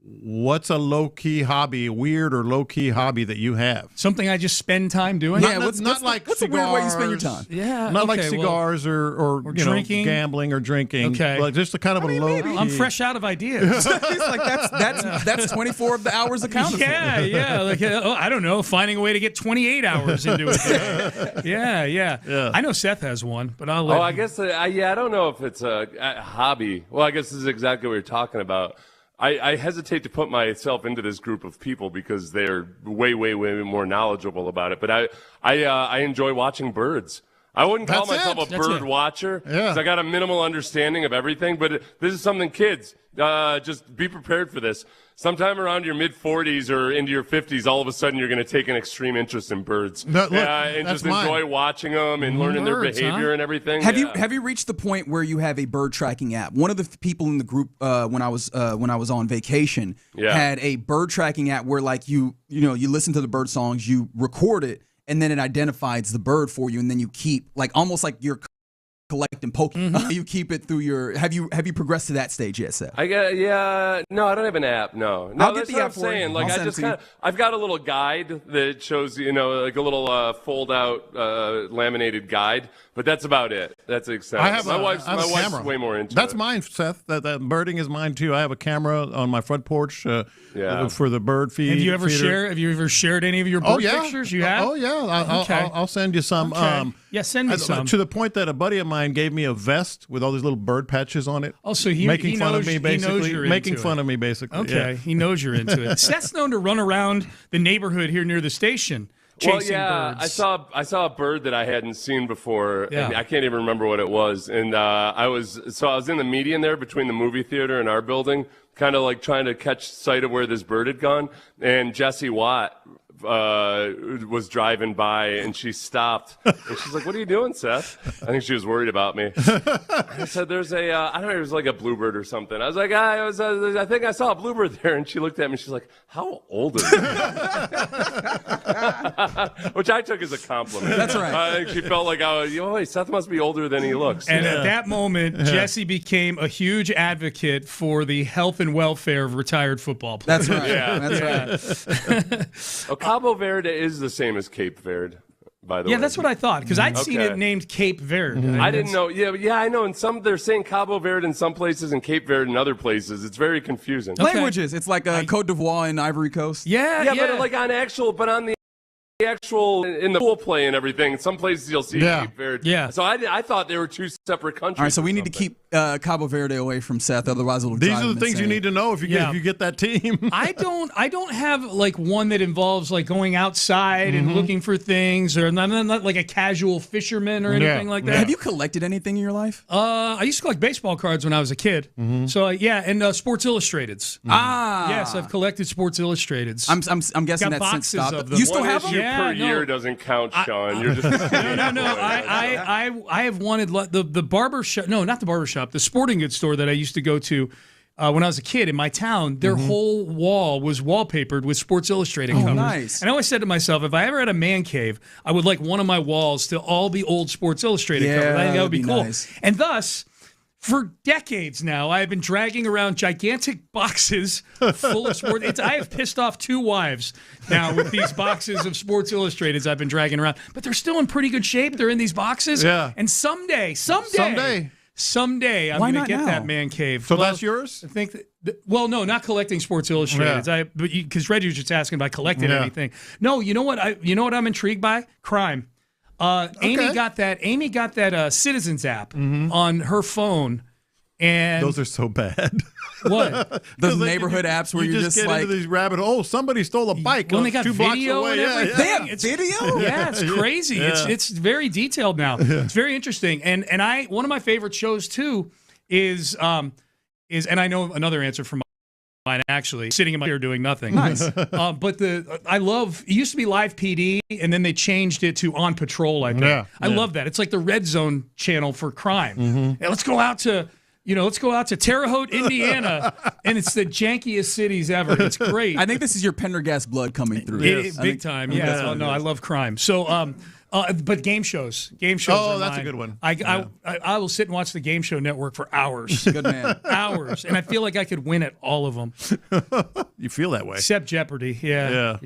What's a low-key hobby, weird or low-key hobby that you have?
Something I just spend time doing?
Yeah, what's a weird way you spend your time?
Yeah.
Not like cigars or
drinking.
Gambling or drinking.
Okay.
Like just a kind of a low-key.
I'm fresh out of ideas.
that's 24 of the hours accounted for.
Yeah. Like, I don't know, finding a way to get 28 hours into it. Yeah. I know Seth has one, but I'll let
I guess, I don't know if it's a hobby. Well, I guess this is exactly what you're talking about. I hesitate to put myself into this group of people because they're way, way, way more knowledgeable about it. But I enjoy watching birds. I wouldn't call myself a bird watcher because I got a minimal understanding of everything. But this is something, kids, just be prepared for this. Sometime around your mid-40s or into your 50s, all of a sudden you're going to take an extreme interest in birds and just enjoy watching them and learning their behavior and everything.
Have you reached the point where you have a bird tracking app? One of the people in the group when I was on vacation had a bird tracking app where like you listen to the bird songs, you record it, and then it identifies the bird for you, and then you keep like almost like you're collecting Pokemon. You keep it through your. Have you progressed to that stage yet, Seth?
No, I don't have an app. No,
I'll
that's
get the
what
app
I'm
for
saying.
you.
Like I've got a little guide that shows like a little fold out laminated guide, but that's about it. That's the extent. My wife's way more into it.
That's mine, Seth. That birding is mine too. I have a camera on my front porch for the bird feed.
Have you ever shared any of your bird pictures? You have?
Oh yeah. I'll send you some.
Okay. Send me some.
To the point that a buddy of mine gave me a vest with all these little bird patches on it.
Oh, so
making fun of me basically.
Okay,
yeah.
He knows you're into it. Seth's known to run around the neighborhood here near the station chasing birds.
I saw a bird that I hadn't seen before. And I can't even remember what it was. And I was in the median there between the movie theater and our building, kind of like trying to catch sight of where this bird had gone. And Jessie Watt was driving by and she stopped and she's like, "What are you doing, Seth?" I think she was worried about me. I said, "There's a I don't know, it was like a bluebird or something." I was like, I think I saw a bluebird there. And she looked at me, she's like, "How old are you?" Which I took as a compliment.
That's right.
I think she felt like, Seth must be older than he looks.
And at that moment, Jesse became a huge advocate for the health and welfare of retired football players.
That's right. That's right.
Cabo Verde is the same as Cape Verde, by the way.
Yeah, that's what I thought, because I'd seen it named Cape Verde.
I didn't know. Yeah, I know. In some, they're saying Cabo Verde in some places and Cape Verde in other places. It's very confusing.
Languages. It's like Côte d'Ivoire and Ivory Coast.
Yeah. But like on the actual in the pool play and everything, in some places you'll see Cape Verde.
Yeah.
So I thought they were two separate countries.
All right, so we need to keep Cabo Verde away from Seth, otherwise it'll drive
These are the things you need to know if you get that team.
I don't have like one that involves like going outside and looking for things, or not like a casual fisherman or anything like that.
Have you collected anything in your life?
I used to collect baseball cards when I was a kid. So and Sports Illustrateds. Yes, I've collected Sports Illustrateds.
I'm guessing that's since stopped.
Of them.
You still have them?
Per year doesn't count, Sean. You're just
no. I have wanted the barber shop. No, not the barber shop. The sporting goods store that I used to go to when I was a kid in my town. Their whole wall was wallpapered with Sports Illustrated covers.
Nice.
And I always said to myself, if I ever had a man cave, I would like one of my walls to all be old Sports Illustrated covers. I think that would be cool.
Nice.
And thus, For decades now, I have been dragging around gigantic boxes full of sports. I have pissed off 2 wives now with these boxes of Sports Illustrateds I've been dragging around. But they're still in pretty good shape. They're in these boxes.
Yeah.
And someday, I'm going to get that man cave.
So that's yours?
I think well, no, not collecting Sports Illustrated.
Yeah.
Because Reggie was just asking if I collected anything. No, you know what I'm intrigued by? Crime. Amy got that Citizens app on her phone, and
those are so bad.
What?
Those neighborhood apps where you just
get
like
into these rabbit holes. Somebody stole a bike.
When they got
2 blocks
video
away.
and everything.
They have video?
Yeah, it's crazy.
Yeah.
It's very detailed now. It's very interesting. And one of my favorite shows too is and I know another answer from mine actually, sitting in my chair doing nothing.
Nice.
But it used to be Live PD and then they changed it to On Patrol, I think.
Yeah,
I love that. It's like the Red Zone channel for crime. And let's go out to Terre Haute, Indiana, and it's the jankiest cities ever. It's great.
I think this is your Pendergast blood coming through.
Big time. Yeah. Oh, no, I love crime. So, but game shows.
Oh, that's a good one.
I will sit and watch the Game Show Network for hours.
Good man.
Hours. And I feel like I could win at all of them.
You feel that way.
Except Jeopardy. Yeah.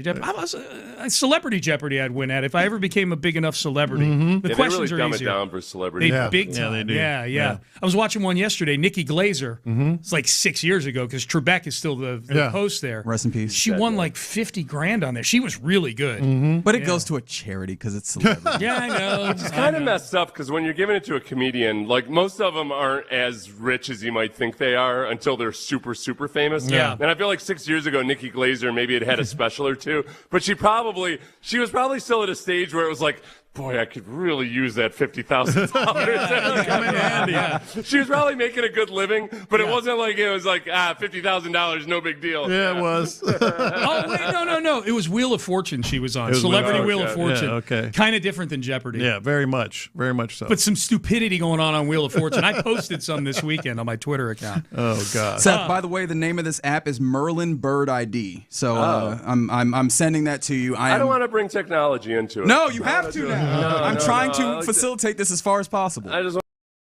Celebrity Jeopardy I'd win at if I ever became a big enough celebrity. The questions
they really
are
dumb
easier.
it down for celebrity.
Big time.
they do.
Yeah. I was watching one yesterday. Nikki Glazer. It's like 6 years ago because Trebek is still the host there.
Rest in peace.
She won like $50,000 on there. She was really good.
But it goes to a charity because it's celebrity.
Yeah, I know.
It's kind of messed up because when you're giving it to a comedian, like most of them aren't as rich as you might think they are until they're super, super famous.
Yeah.
And I feel like 6 years ago, Nikki Glazer maybe had a special or two, but she was probably still at a stage where it was like, boy, I could really use that $50,000. She was probably making a good living, but it wasn't like it was like $50,000, no big deal.
Yeah, it was.
Oh wait, no. It was Wheel of Fortune she was on.
It was
Celebrity Wheel of Fortune.
Yeah, okay.
Kind of different than Jeopardy.
Yeah, very much so.
But some stupidity going on Wheel of Fortune. I posted some this weekend on my Twitter account.
Oh God.
Seth, by the way, the name of this app is Merlin Bird ID. So I'm sending that to you.
I don't want to bring technology into it.
No, you have to now. I'm trying to facilitate this as far as possible.
I just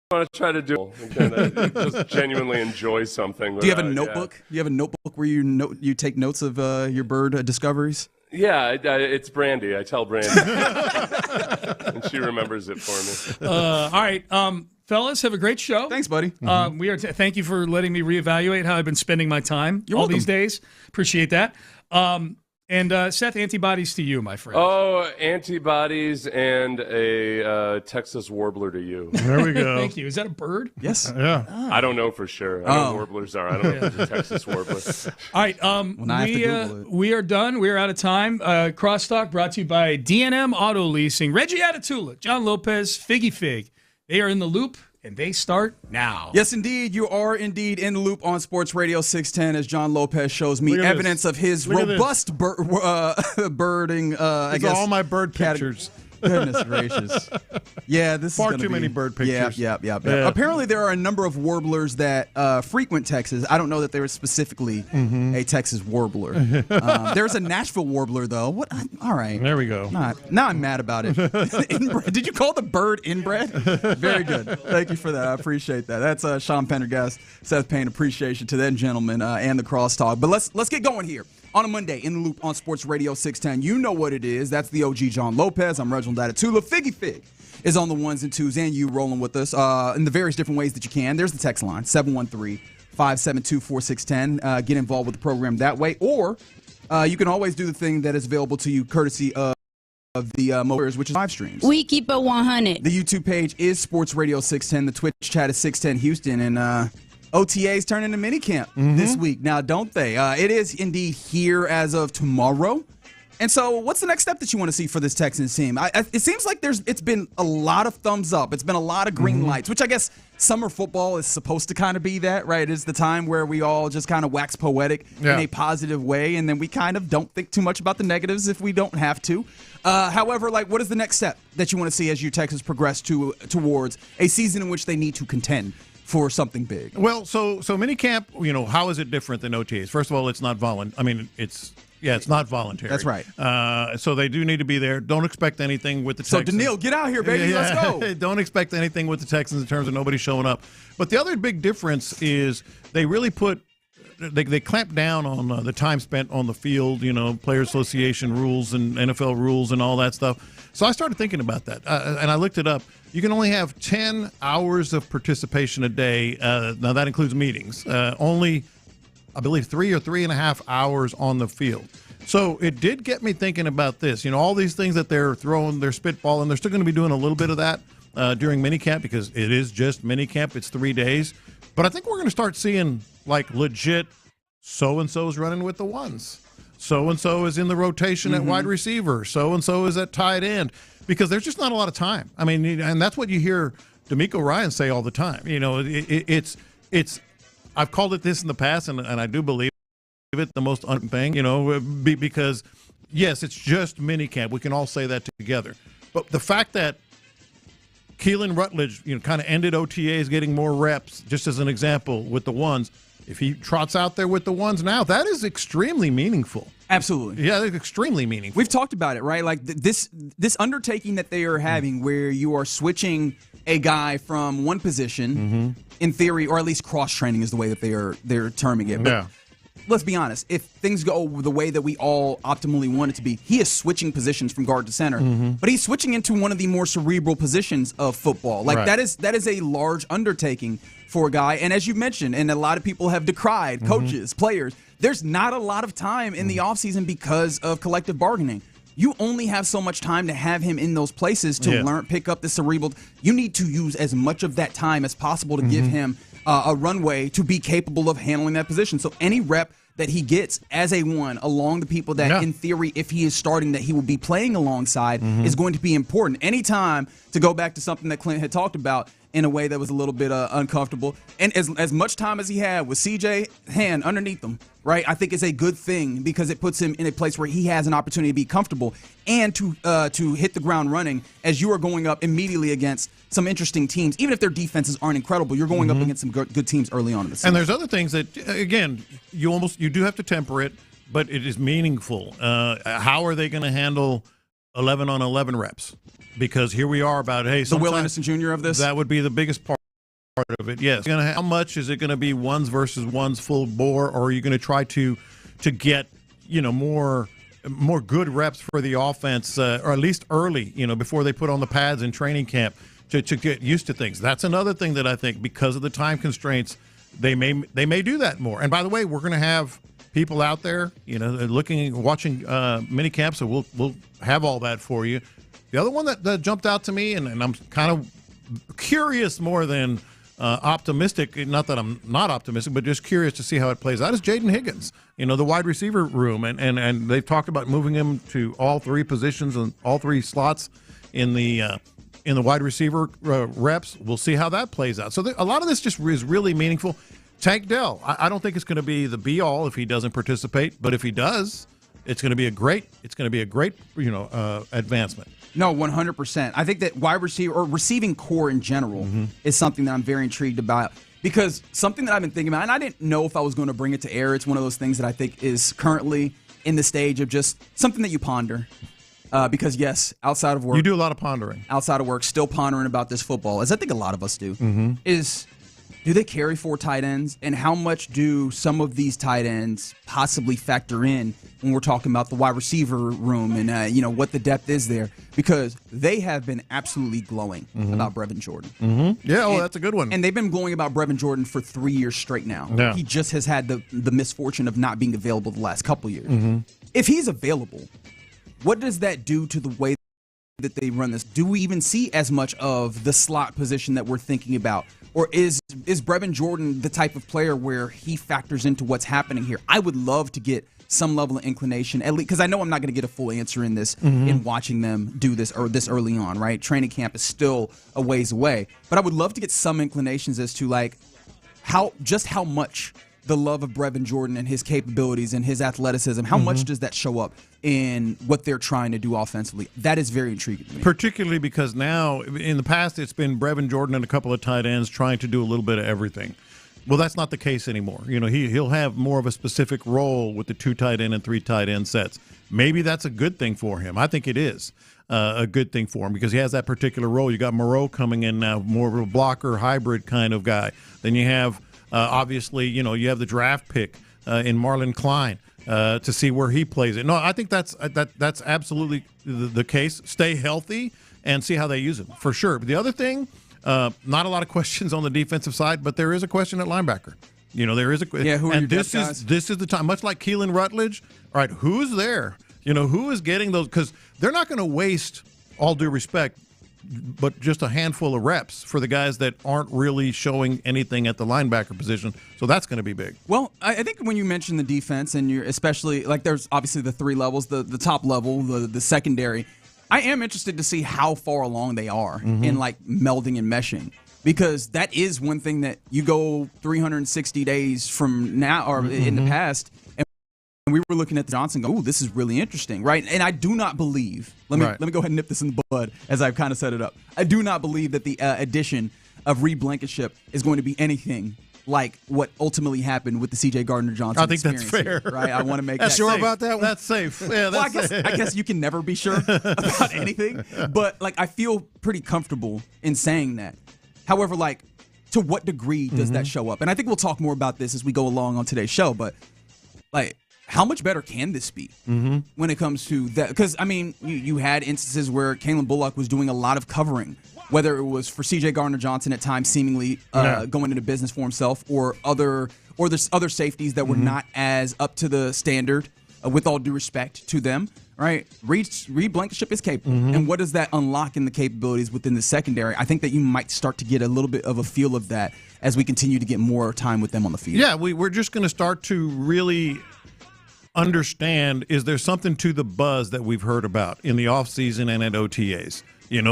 want to try to do it. Just genuinely enjoy something.
Do you have a notebook? Do you have a notebook where you take notes of your bird discoveries?
Yeah, it's Brandy. I tell Brandy. And she remembers it for me.
All right. Fellas, have a great show.
Thanks, buddy.
Thank you for letting me reevaluate how I've been spending my time
welcome.
These days. Appreciate that. And Seth, antibodies to you, my friend.
Oh, antibodies and a Texas warbler to you.
There we go.
Thank you. Is that a bird?
Yes.
Yeah.
I don't know for sure. I know what warblers are. I don't know if it's a Texas warbler.
All right. We are done. We are out of time. Crosstalk brought to you by D&M Auto Leasing. Reggie Atatula, John Lopez, Figgy Fig. They are in the loop. And they start now.
Yes, indeed. You are indeed in the loop on Sports Radio 610 as John Lopez shows me evidence of his robust birding.
These are all my bird pictures.
Goodness gracious. Yeah, this
Far
is
too many bird pictures.
Yeah. Apparently, there are a number of warblers that frequent Texas. I don't know that there is specifically a Texas warbler. There's a Nashville warbler, though. What? All right.
There we go.
Now I'm mad about it. Inbred. Did you call the bird inbred? Very good. Thank you for that. I appreciate that. That's Sean Pendergast, Seth Payne. Appreciation to them gentlemen and the crosstalk. But let's get going here. On a Monday, in the loop on Sports Radio 610. You know what it is. That's the OG John Lopez. I'm Reginald Atatula. Figgy Fig is on the ones and twos, and you rolling with us in the various different ways that you can. There's the text line, 713-572-4610. Get involved with the program that way. Or you can always do the thing that is available to you courtesy of the motors, which is live streams.
We keep it 100.
The YouTube page is Sports Radio 610. The Twitch chat is 610 Houston. And OTAs turn into minicamp this week now, don't they? It is indeed here as of tomorrow. And so what's the next step that you want to see for this Texans team? It seems like it's been a lot of thumbs up. It's been a lot of green lights, which I guess summer football is supposed to kind of be that, right? It's the time where we all just kind of wax poetic in a positive way, and then we kind of don't think too much about the negatives if we don't have to. However, what is the next step that you want to see as your Texans progress towards a season in which they need to contend for something big?
Well, so minicamp, how is it different than OTAs? First of all, it's not voluntary. I mean, it's Yeah, it's not voluntary.
That's right.
So they do need to be there. Don't expect anything with the Texans.
So, Daniil, get out here, baby.
Yeah.
Let's go.
Don't expect anything with the Texans in terms of nobody showing up. But the other big difference is they really they clamped down on the time spent on the field, Players Association rules and NFL rules and all that stuff. So I started thinking about that, and I looked it up. You can only have 10 hours of participation a day. Now, that includes meetings. Only, I believe, 3 or 3.5 hours on the field. So it did get me thinking about this. All these things that they're throwing, they're spitballing, they're still going to be doing a little bit of that during minicamp because it is just minicamp. It's 3 days. But I think we're going to start seeing, legit so-and-so's running with the ones. So-and-so is in the rotation at wide receiver. So-and-so is at tight end. Because there's just not a lot of time. I mean, and that's what you hear D'Amico Ryan say all the time. It's I've called it this in the past, and I do believe it, the most thing, because, yes, it's just minicamp. We can all say that together. But the fact that Keelan Rutledge, kind of ended OTAs getting more reps, just as an example, with the ones, if he trots out there with the ones now, that is extremely meaningful.
Absolutely.
Yeah, they're extremely meaningful.
We've talked about it, right? Like this undertaking that they are having where you are switching a guy from one position, in theory, or at least cross-training is the way that they're terming it. But let's be honest. If things go the way that we all optimally want it to be, he is switching positions from guard to center. But he's switching into one of the more cerebral positions of football. That is a large undertaking for a guy. And as you mentioned, and a lot of people have decried coaches, players, there's not a lot of time in the offseason because of collective bargaining. You only have so much time to have him in those places to pick up the cerebral. You need to use as much of that time as possible to give him a runway to be capable of handling that position. So any rep that he gets as a one along the people that, in theory, if he is starting, that he will be playing alongside is going to be important. Anytime, to go back to something that Clint had talked about in a way that was a little bit uncomfortable, and as much time as he had with CJ Hand underneath him, right, I think is a good thing because it puts him in a place where he has an opportunity to be comfortable and to hit the ground running as you are going up immediately against some interesting teams. Even if their defenses aren't incredible, you're going up against some good teams early on in the season.
And there's other things that, again, you do have to temper it, but it is meaningful. How are they going to handle 11 on 11 reps? Because here we are about, hey,
the Will Anderson Jr. of this?
That would be the biggest part of it, yes. How much is it going to be ones versus ones full bore, or are you going to try to get, more good reps for the offense, or at least early, before they put on the pads in training camp to get used to things? That's another thing that I think, because of the time constraints, they may do that more. And by the way, we're going to have people out there, watching mini camps, so we'll have all that for you. The other one that jumped out to me, and I'm kind of curious more than optimistic, not that I'm not optimistic, but just curious to see how it plays out, is Jaden Higgins, the wide receiver room. And they've talked about moving him to all three positions and all three slots in the wide receiver reps. We'll see how that plays out. So a lot of this just is really meaningful. Tank Dell, I don't think it's going to be the be-all if he doesn't participate, but if he does, it's going to be a great advancement.
No, 100%. I think that wide receiver or receiving core in general is something that I'm very intrigued about, because something that I've been thinking about, and I didn't know if I was going to bring it to air. It's one of those things that I think is currently in the stage of just something that you ponder. Because, yes, outside of work.
You do a lot of pondering.
Outside of work, still pondering about this football, as I think a lot of us do, is, do they carry 4 tight ends? And how much do some of these tight ends possibly factor in when we're talking about the wide receiver room and, what the depth is there? Because they have been absolutely glowing about Brevin Jordan.
Yeah, that's a good one.
And they've been glowing about Brevin Jordan for 3 years straight now.
Yeah.
He just has had the misfortune of not being available the last couple years. If he's available, what does that do to the way that they run this? Do we even see as much of the slot position that we're thinking about? Or is Brevin Jordan the type of player where he factors into what's happening here? I would love to get some level of inclination, at least, because I know I'm not going to get a full answer in this in watching them do this or this early on, right? Training camp is still a ways away. But I would love to get some inclinations as to how much the love of Brevin Jordan and his capabilities and his athleticism, how much does that show up in what they're trying to do offensively? That is very intriguing to me.
Particularly because now, in the past, it's been Brevin Jordan and a couple of tight ends trying to do a little bit of everything. Well, that's not the case anymore. He'll have more of a specific role with the 2 tight end and 3 tight end sets. Maybe that's a good thing for him. I think it is a good thing for him because he has that particular role. You got Moreau coming in now, more of a blocker hybrid kind of guy. Then you have, obviously, you have the draft pick in Marlon Klein to see where he plays it. No, I think that's absolutely the case. Stay healthy and see how they use him, for sure. But the other thing, not a lot of questions on the defensive side, but there is a question at linebacker. There is a question.
Yeah, who are
and
your
this
depth
is
guys?
this is the time. Much like Keelan Rutledge, all right, who's there? Who is getting those? Because they're not going to waste, all due respect, but just a handful of reps for the guys that aren't really showing anything at the linebacker position. So that's going to be big.
Well, I think when you mention the defense, and you're especially like there's obviously the 3 levels, the top level, the secondary. I am interested to see how far along they are in like melding and meshing, because that is one thing that you go 360 days from now or in the past, and we were looking at the Johnson go, ooh, this is really interesting, right? And I do not believe, let me go ahead and nip this in the bud as I've kind of set it up. I do not believe that the addition of Reed Blankenship is going to be anything like what ultimately happened with the C.J. Gardner-Johnson.
I think that's fair.
Here, right? I want to make
that's
that
sure
safe.
about that one? That's safe. Yeah, that's
well, I guess you can never be sure about anything, but like I feel pretty comfortable in saying that. However, like to what degree does that show up? And I think we'll talk more about this as we go along on today's show. But like, how much better can this be when it comes to that? Because I mean, you had instances where Kalen Bullock was doing a lot of covering, whether it was for C.J. Gardner-Johnson at times seemingly going into business for himself, or there's other safeties that were not as up to the standard, with all due respect to them, right? Reed Blankenship is capable. And what does that unlock in the capabilities within the secondary? I think that you might start to get a little bit of a feel of that as we continue to get more time with them on the field.
Yeah, we're just going to start to really understand, is there something to the buzz that we've heard about in the offseason and at OTAs?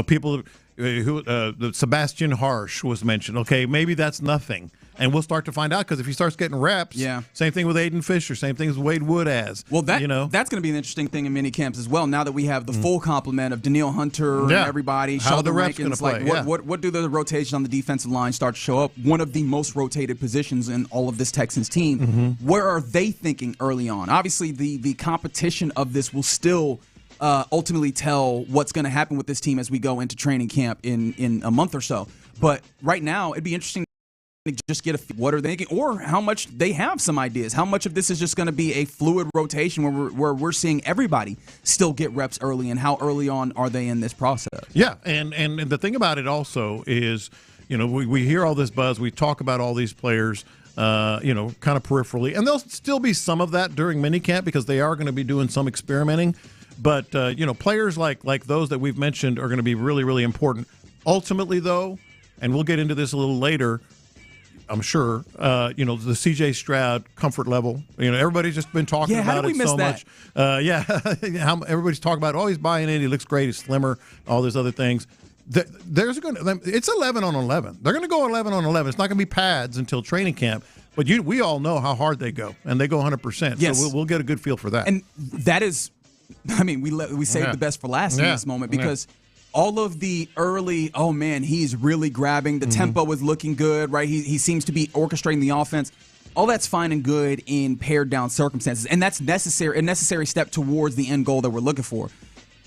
People who Sebastian Harsh was mentioned. Okay, maybe that's nothing. And we'll start to find out, because if he starts getting reps, same thing with Aiden Fisher, same thing as Wade Wood has.
Well, that's going to be an interesting thing in mini camps as well. Now that we have the full complement of Daniil Hunter and everybody,
how the reps
Rankins,
going to play?
What do the rotations on the defensive line start to show up? One of the most rotated positions in all of this Texans team. Where are they thinking early on? Obviously, the competition of this will still ultimately tell what's going to happen with this team as we go into training camp in a month or so. But right now, it'd be interesting to just get what are they thinking, or how much they have some ideas. How much of this is just going to be a fluid rotation where we're seeing everybody still get reps early, and how early on are they in this process?
Yeah, and the thing about it also is, we hear all this buzz, we talk about all these players, kind of peripherally, and there'll still be some of that during minicamp because they are going to be doing some experimenting. But, players like those that we've mentioned are going to be really, really important. Ultimately, though, and we'll get into this a little later, I'm sure, the C.J. Stroud comfort level. Everybody's just been talking about it so much. How everybody's talking about, he's buying in, he looks great, he's slimmer, all those other things. It's 11 on 11. They're going to go 11 on 11. It's not going to be pads until training camp. But we all know how hard they go, and they go 100%.
Yes.
So we'll get a good feel for that.
And that is, I mean, we saved the best for last in this moment, because all of the early, he's really grabbing. The tempo was looking good, right? He seems to be orchestrating the offense. All that's fine and good in pared down circumstances, and that's a necessary step towards the end goal that we're looking for.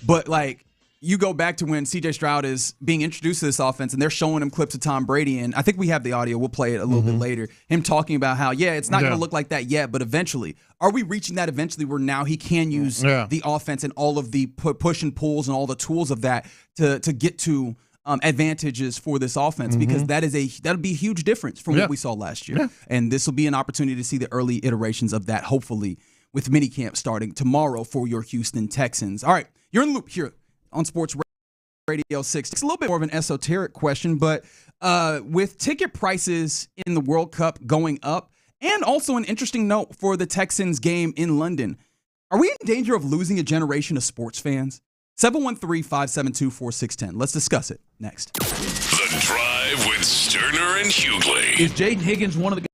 But like, you go back to when C.J. Stroud is being introduced to this offense, and they're showing him clips of Tom Brady, and I think we have the audio. We'll play it a little bit later. Him talking about how, it's not going to look like that yet, but eventually. Are we reaching that eventually where now he can use the offense and all of the push and pulls and all the tools of that to get to advantages for this offense? Because that'll be a huge difference from what we saw last year. And this will be an opportunity to see the early iterations of that, hopefully, with minicamp starting tomorrow for your Houston Texans. All right, you're in the loop here on Sports Radio 6. It's a little bit more of an esoteric question, but with ticket prices in the World Cup going up, and also an interesting note for the Texans game in London, are we in danger of losing a generation of sports fans? 713-572-4610. Let's discuss it next.
The Drive with Stoerner and Hughley.
Is Jaden Higgins one of the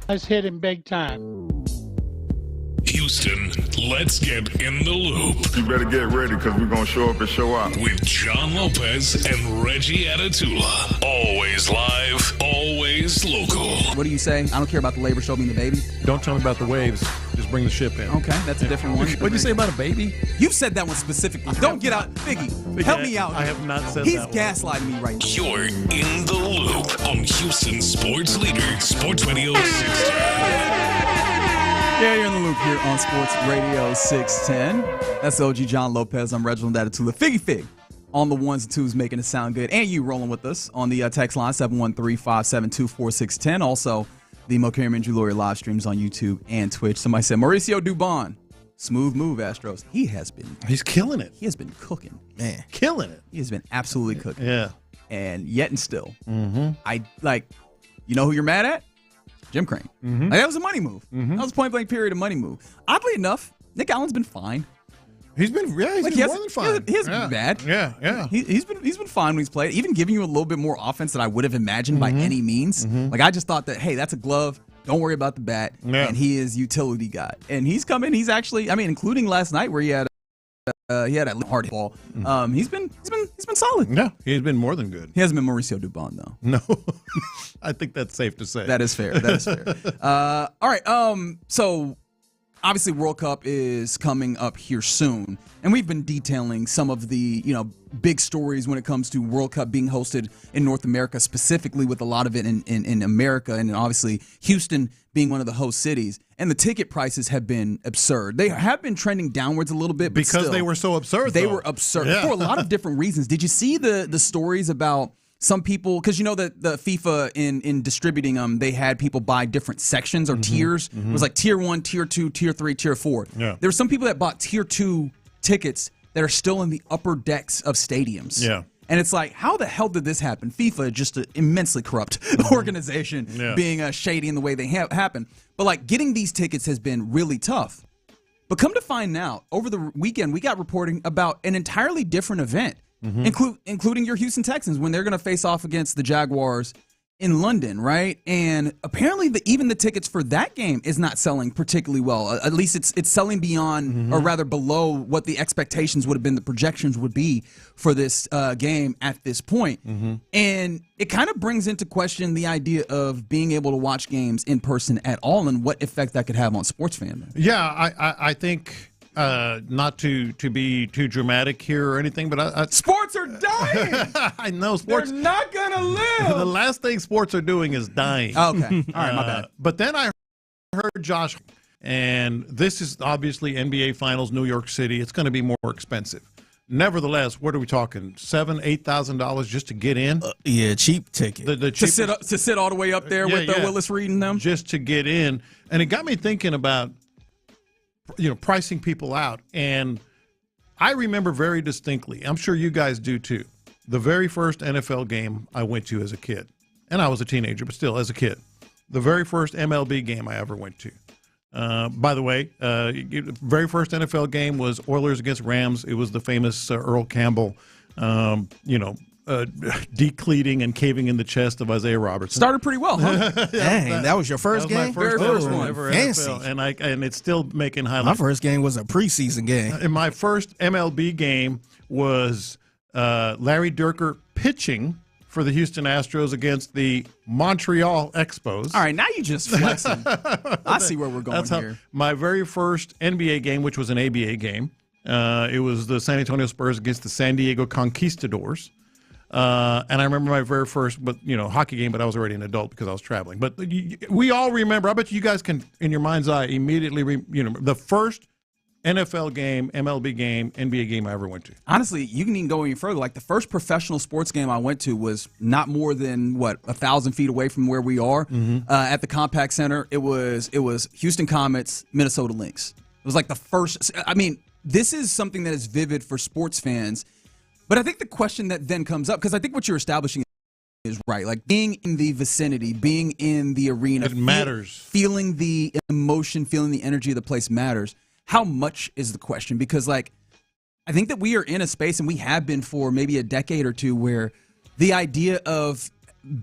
Let's hit him big time.
Houston, let's get in the loop.
You better get ready because we're going to show up and show out.
With John Lopez and Reggie Atatula. Always live, always local.
What do you say? I don't care about the labor, show me the baby.
Don't tell me about the waves. Just bring the ship in.
Okay, that's a different one.
What'd you say about a baby?
You've said that one specifically. Don't get out. Biggie, help me out.
I have not said
He's
that one.
gaslighting me right now.
You're in the loop on Houston Sports Leader, Sports Radio 610.
Yeah, you're in the loop here on Sports Radio 610. That's OG John Lopez. I'm Reginald Atatula. Figgy Fig on the ones and twos, making it sound good. And you rolling with us on the text line, 713-572-4610. Also, the Mokaram and Jewelry live streams on YouTube and Twitch. Somebody said, Mauricio Dubon, smooth move, Astros. He's
killing it.
He has been cooking.
Man. Killing it.
He has been absolutely cooking.
Yeah.
And yet and still,
Mm-hmm.
You know who you're mad at? Jim Crane.
Mm-hmm.
Like, that was a money move. That was a point-blank period of money move. Oddly enough, Nick Allen's been fine.
He's been more than fine.
He hasn't been bad.
Yeah.
He's been fine when he's played. Even giving you a little bit more offense than I would have imagined by any means. Like, I just thought that, hey, that's a glove. Don't worry about the bat.
Yeah.
And he is utility guy. And he's come in. He's actually, including last night where he had a hard ball. He's been solid.
Yeah, he's been more than good.
He hasn't been Mauricio Dubon though.
No, I think that's safe to say.
That is fair. All right. So obviously World Cup is coming up here soon, and we've been detailing some of the big stories when it comes to World Cup being hosted in North America, specifically with a lot of it in America, and obviously Houston being one of the host cities. And the ticket prices have been absurd. They have been trending downwards a little bit, but
because
still,
they were so absurd.
They were absurd for a lot of different reasons. Did you see the stories about some people? Because you know that the FIFA in distributing them, they had people buy different sections or tiers. It was like tier 1, tier 2, tier 3, tier 4.
Yeah.
There were some people that bought tier 2 tickets that are still in the upper decks of stadiums.
Yeah.
And it's like, how the hell did this happen? FIFA, just an immensely corrupt organization, being shady in the way they happen. But like getting these tickets has been really tough. But come to find out, over the weekend, we got reporting about an entirely different event, including your Houston Texans when they're going to face off against the Jaguars in London, right? And apparently even the tickets for that game is not selling particularly well. At least it's selling beyond, or rather below, what the expectations would have been, the projections would be for this game at this point. And it kind of brings into question the idea of being able to watch games in person at all and what effect that could have on sports fandom.
Yeah, I think... not to be too dramatic here or anything, but
sports are dying.
I know sports.
They're not gonna live.
The last thing sports are doing is dying.
Okay, all right, my bad.
But then I heard Josh, and this is obviously NBA Finals, New York City. It's going to be more expensive. Nevertheless, what are we talking? $7,000-8,000 just to get in?
Cheap ticket.
The
to sit all the way up there with Willis Reed and them,
just to get in, and it got me thinking about pricing people out. And I remember very distinctly, I'm sure you guys do too, the very first NFL game I went to as a kid. And I was a teenager, but still as a kid. The very first MLB game I ever went to. By the way, very first NFL game was Oilers against Rams. It was the famous Earl Campbell, decleating and caving in the chest of Isaiah Robertson.
Started pretty well, huh?
Dang, that was your first game?
Very first one.
Ever fancy.
NFL, and it's still making highlights.
My first game was a preseason game.
And my first MLB game was Larry Dierker pitching for the Houston Astros against the Montreal Expos.
All right, now you just flexing. I see where we're going here.
My very first NBA game, which was an ABA game, it was the San Antonio Spurs against the San Diego Conquistadors. And I remember my very first, hockey game, but I was already an adult because I was traveling. But we all remember, I bet you guys can, in your mind's eye, immediately, the first NFL game, MLB game, NBA game I ever went to.
Honestly, you can even go any further. Like the first professional sports game I went to was not more than 1,000 feet away from where we are at the Compaq Center. It was Houston Comets, Minnesota Lynx. It was like the first. I mean, this is something that is vivid for sports fans. But I think the question that then comes up, because I think what you're establishing is right. Like being in the vicinity, being in the arena,
it matters.
Feeling the emotion, feeling the energy of the place matters. How much is the question? Because I think that we are in a space, and we have been for maybe a decade or two, where the idea of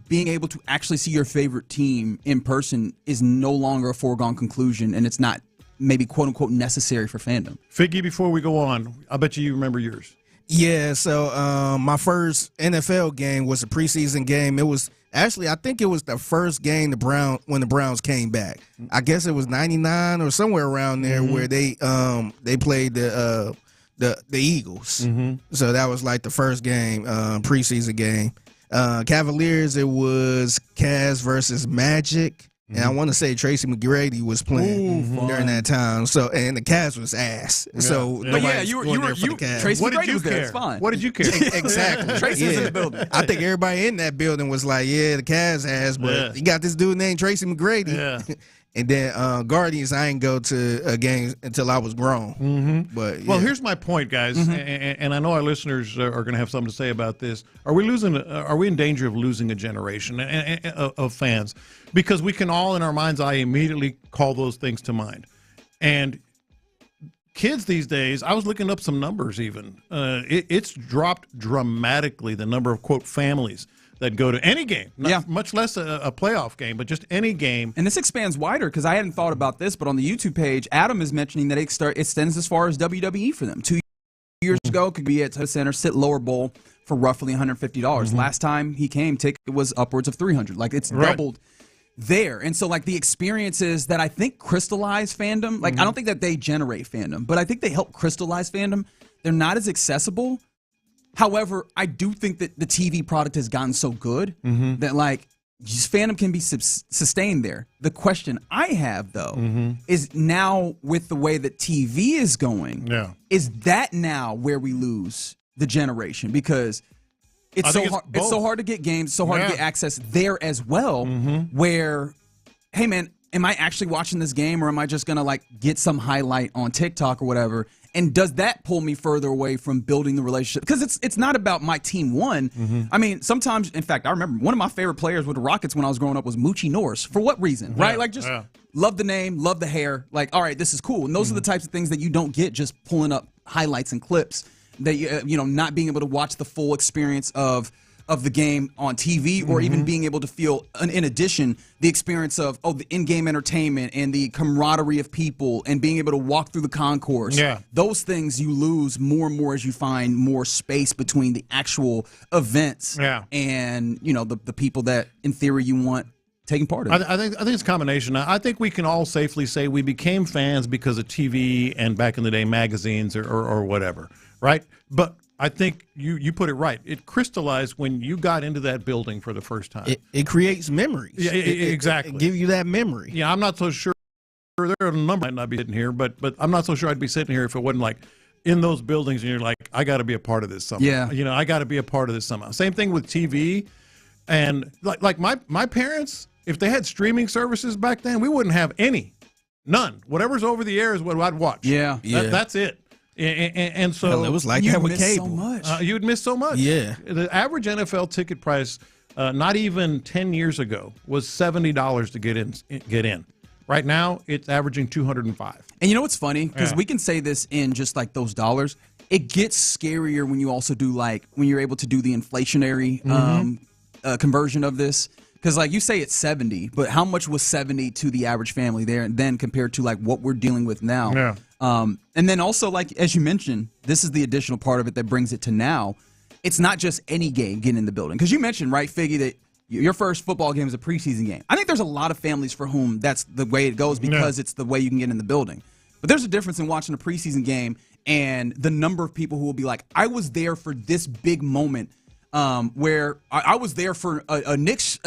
being able to actually see your favorite team in person is no longer a foregone conclusion, and it's not maybe quote unquote necessary for fandom.
Figgy, before we go on, I bet you remember yours.
Yeah, so my first NFL game was a preseason game. It was actually, I think it was the first game when the Browns came back. I guess it was 99 or somewhere around there where they played the Eagles. So that was like the first game, preseason game. Cavaliers, it was Cavs versus Magic. And I want to say Tracy McGrady was playing during that time. So, and the Cavs was ass. Yeah. So,
you were Tracy McGrady was there. It's fine.
What did you care?
Exactly.
Tracy was in the building.
I think everybody in that building was like, yeah, the Cavs ass, but you got this dude named Tracy McGrady. Yeah. And then Guardians, I didn't go to a game until I was grown. But
well, here's my point, guys, and I know our listeners are going to have something to say about this. Are we in danger of losing a generation of fans? Because we can all, in our mind's eye, immediately call those things to mind. And kids these days, I was looking up some numbers even. It's dropped dramatically, the number of, quote, families that go to any game, much less a playoff game, but just any game.
And this expands wider because I hadn't thought about this, but on the YouTube page, Adam is mentioning that it extends as far as WWE for them. 2 years ago, could be at Center, sit lower bowl for roughly $150. Last time he came, ticket was upwards of $300. Like it's doubled there. And so like the experiences that I think crystallize fandom, like I don't think that they generate fandom, but I think they help crystallize fandom. They're not as accessible. However, I do think that the TV product has gotten so good that like fandom can be sustained there. The question I have though is now with the way that TV is going, is that now where we lose the generation? Because it's so hard to get games, so hard to get access there as well, where, hey man, am I actually watching this game or am I just going to like get some highlight on TikTok or whatever? And does that pull me further away from building the relationship? Because it's not about my team won. I mean, sometimes, in fact, I remember one of my favorite players with the Rockets when I was growing up was Moochie Norris. For what reason, right? Like just love the name, love the hair. Like, all right, this is cool. And those are the types of things that you don't get just pulling up highlights and clips. That you know, not being able to watch the full experience of the game on TV, or even being able to feel, in addition, the experience of the in-game entertainment and the camaraderie of people and being able to walk through the concourse. Those things you lose more and more as you find more space between the actual events and the people that in theory you want taking part in it.
I think it's a combination. I think we can all safely say we became fans because of TV and back in the day magazines or whatever, right? But I think you put it right. It crystallized when you got into that building for the first time.
It creates memories.
Yeah, exactly.
It give you that memory.
Yeah, I'm not so sure. There are a number might not be sitting here, but I'm not so sure I'd be sitting here if it wasn't like in those buildings and you're like, I got to be a part of this somehow.
Yeah.
I got to be a part of this somehow. Same thing with TV. And like my parents, if they had streaming services back then, we wouldn't have none. Whatever's over the air is what I'd watch. That's it. And so
hell, it was like that with cable.
So much.
You would miss so much.
Yeah.
The average NFL ticket price, not even 10 years ago, was $70 to get in. Right now, it's averaging $205.
And you know what's funny? Because we can say this in just like those dollars. It gets scarier when you also do when you're able to do the inflationary conversion of this. Because like you say it's 70, but how much was 70 to the average family there and then compared to like what we're dealing with now?
Yeah.
And then also, like, as you mentioned, this is the additional part of it that brings it to now. It's not just any game getting in the building. Because you mentioned, right, Figgy, that your first football game is a preseason game. I think there's a lot of families for whom that's the way it goes because it's the way you can get in the building. But there's a difference in watching a preseason game and the number of people who will be like, I was there for this big moment where I was there for a Knicks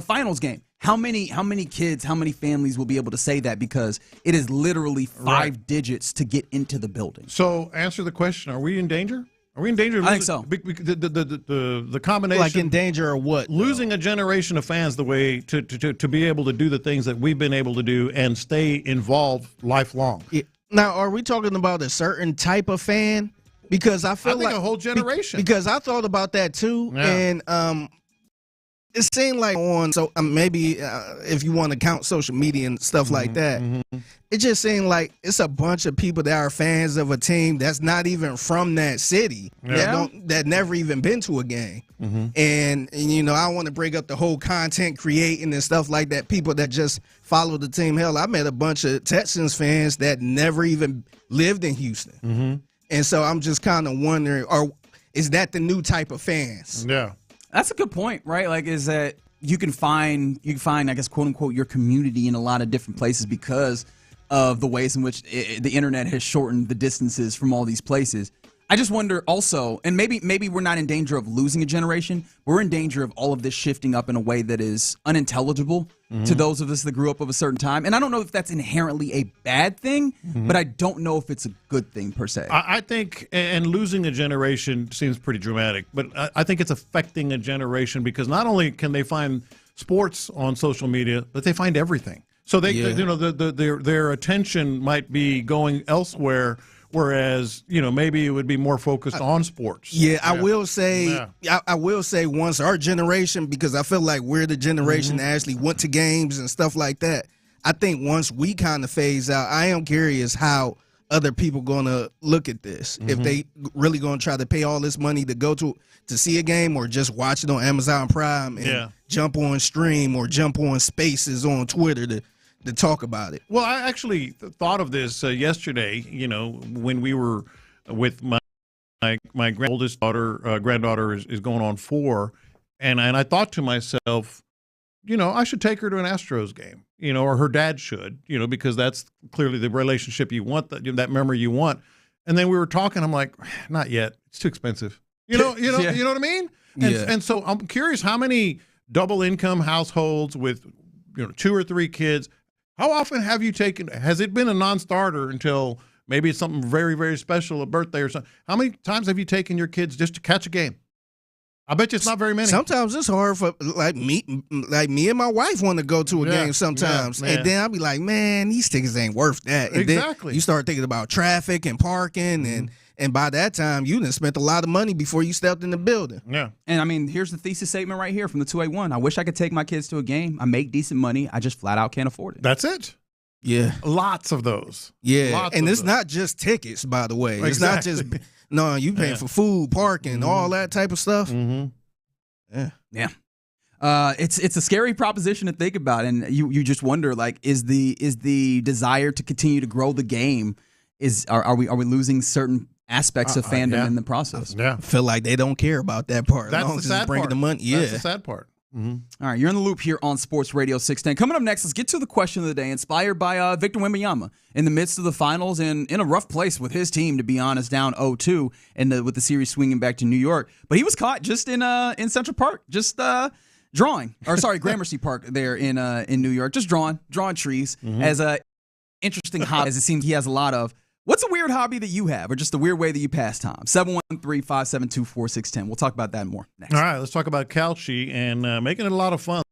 finals game. How many kids, how many families will be able to say that because it is literally five digits to get into the building?
So answer the question: are we in danger? Are we in danger?
I think so.
The combination,
like in danger or what?
Losing a generation of fans, the way to be able to do the things that we've been able to do and stay involved lifelong.
Now, are we talking about a certain type of fan? Because I feel
like a whole generation.
Because I thought about that too, and it seemed like maybe if you want to count social media and stuff like that, it just seemed like it's a bunch of people that are fans of a team that's not even from that city, that never even been to a game. And I want to bring up the whole content creating and stuff like that, people that just follow the team. Hell, I met a bunch of Texans fans that never even lived in Houston. And so I'm just kind of wondering, is that the new type of fans?
Yeah.
That's a good point, right? Like, is that you can find, I guess, quote unquote, your community in a lot of different places because of the ways in which the internet has shortened the distances from all these places. I just wonder also, and maybe we're not in danger of losing a generation. We're in danger of all of this shifting up in a way that is unintelligible to those of us that grew up of a certain time. And I don't know if that's inherently a bad thing, but I don't know if it's a good thing per se.
I think, and losing a generation seems pretty dramatic, but I think it's affecting a generation because not only can they find sports on social media, but they find everything. So their attention might be going elsewhere. Whereas, maybe it would be more focused on sports.
I will say, I will say once our generation, because I feel like we're the generation that actually went to games and stuff like that. I think once we kind of phase out, I am curious how other people going to look at this. If they really going to try to pay all this money to go to see a game or just watch it on Amazon Prime and jump on Stream or jump on Spaces on Twitter to talk about it.
Well, I actually thought of this yesterday, when we were with my oldest daughter, granddaughter is going on 4, and I thought to myself, I should take her to an Astros game, or her dad should, because that's clearly the relationship you want, that memory you want. And then we were talking, I'm like, not yet. It's too expensive. You know what I mean? And so I'm curious how many double income households with 2 or 3 kids. How often have you has it been a non-starter until maybe it's something very, very special, a birthday or something? How many times have you taken your kids just to catch a game? I bet you it's not very many.
Sometimes it's hard for me and my wife want to go to a game sometimes. And then I'll be like, man, these tickets ain't worth that. And
exactly.
Then you start thinking about traffic and parking and by that time, you done spent a lot of money before you stepped in the building.
Yeah.
And, I mean, here's the thesis statement right here from the 281. I wish I could take my kids to a game. I make decent money. I just flat out can't afford it.
That's it.
Yeah.
Lots of those.
Yeah. And it's not just tickets, by the way.
Exactly.
It's not just, no, you paying for food, parking, all that type of stuff.
Yeah. It's a scary proposition to think about. And you just wonder, like, is the desire to continue to grow the game, are we losing certain aspects of fandom in the process?
I feel like they don't care about that part.
That's the sad part.
The money.
That's the sad part.
All right, you're in the loop here on Sports Radio 610. Coming up next, let's get to the question of the day, inspired by Victor Wembanyama. In the midst of the finals and in a rough place with his team, to be honest, down 0-2, and with the series swinging back to New York. But he was caught just in Central Park, just Gramercy Park there in New York, just drawing trees as a interesting hobby, as it seems he has a lot of. What's a weird hobby that you have, or just a weird way that you pass time? 713-572-4610. We'll talk about that more next.
All right, let's talk about Calci and making it a lot of fun.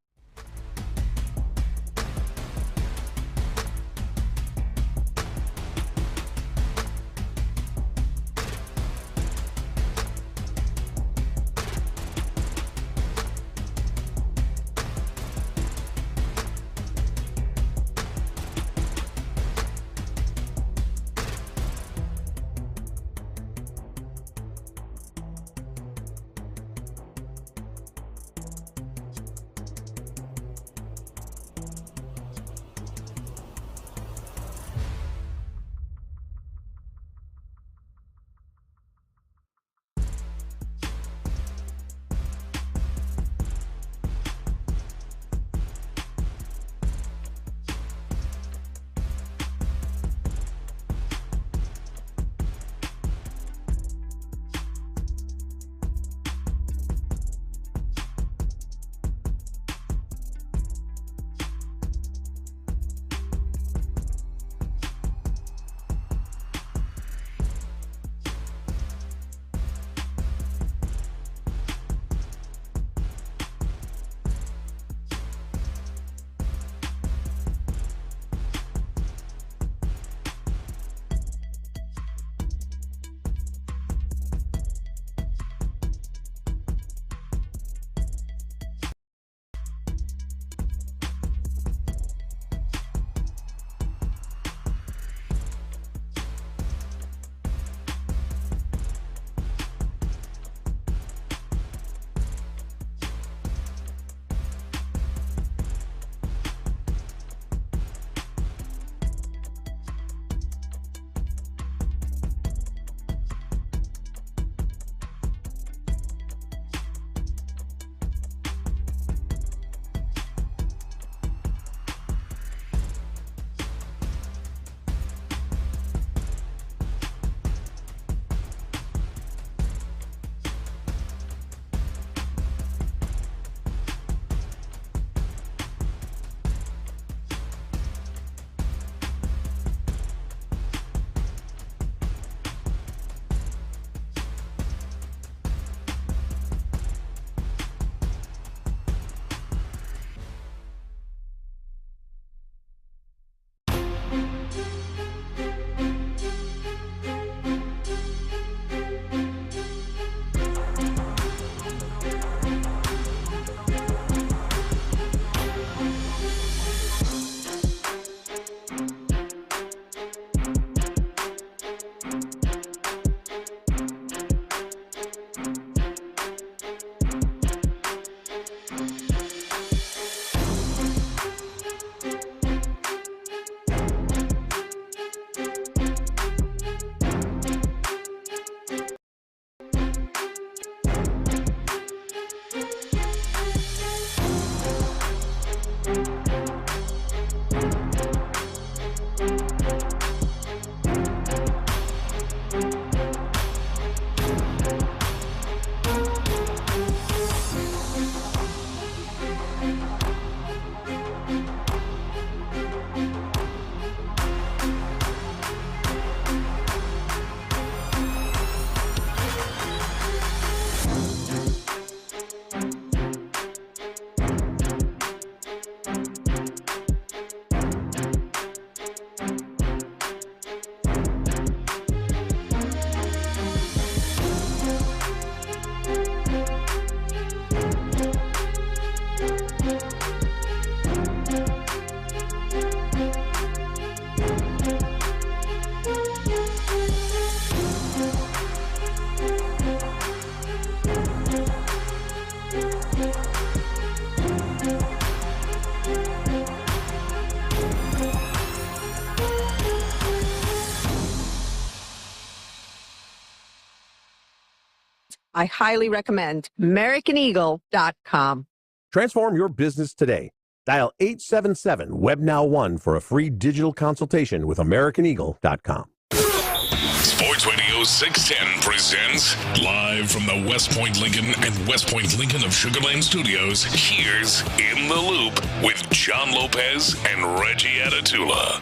I highly recommend AmericanEagle.com.
Transform your business today. Dial 877-WEBNOW1 for a free digital consultation with AmericanEagle.com.
Sports Radio 610 presents live from the West Point Lincoln and West Point Lincoln of Sugar Land Studios. Here's In the Loop with John Lopez and Reggie Atatula.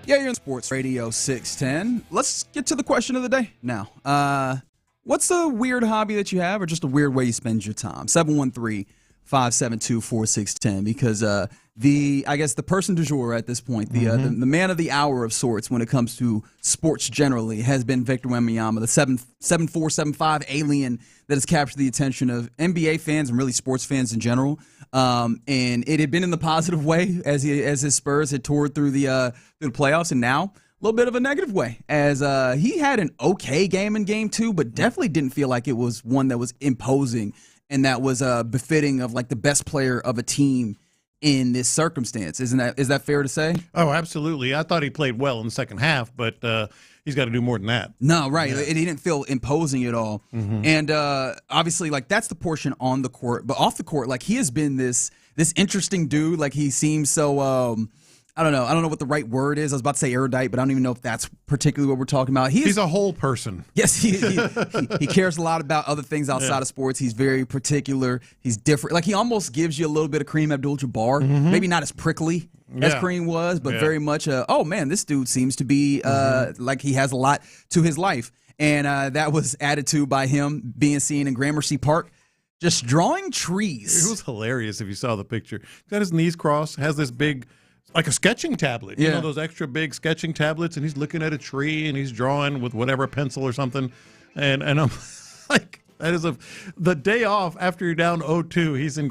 Yeah, you're in Sports Radio 610. Let's get to the question of the day now. What's a weird hobby that you have or just a weird way you spend your time? 713-572-4610 because I guess the person du jour at this point, the man of the hour of sorts when it comes to sports generally has been Victor Wembanyama, the 7'4", 7'5" alien that has captured the attention of NBA fans and really sports fans in general. And it had been in the positive way as his Spurs had toured through the playoffs, and now a little bit of a negative way as he had an okay game in Game 2, but definitely didn't feel like it was one that was imposing and that was befitting of like the best player of a team in this circumstance. Is that fair to say?
Oh, absolutely. I thought he played well in the second half, but he's got to do more than that.
No, right. Yeah. He didn't feel imposing at all. Mm-hmm. And obviously, like, that's the portion on the court. But off the court, like, he has been this interesting dude. Like, he seems so I don't know what the right word is. I was about to say erudite, but I don't even know if that's particularly what we're talking about.
He's a whole person.
Yes, he cares a lot about other things outside of sports. He's very particular. He's different. Like, he almost gives you a little bit of Kareem Abdul-Jabbar. Mm-hmm. Maybe not as prickly as Kareem was, but very much, oh, man, this dude seems to be like he has a lot to his life. And that was added to by him being seen in Gramercy Park just drawing trees.
It was hilarious if you saw the picture. He's got his knees crossed, has this big, like a sketching tablet, you know, those extra big sketching tablets, and he's looking at a tree and he's drawing with whatever pencil or something. And I'm like, that is the day off after you're down 0-2, he's in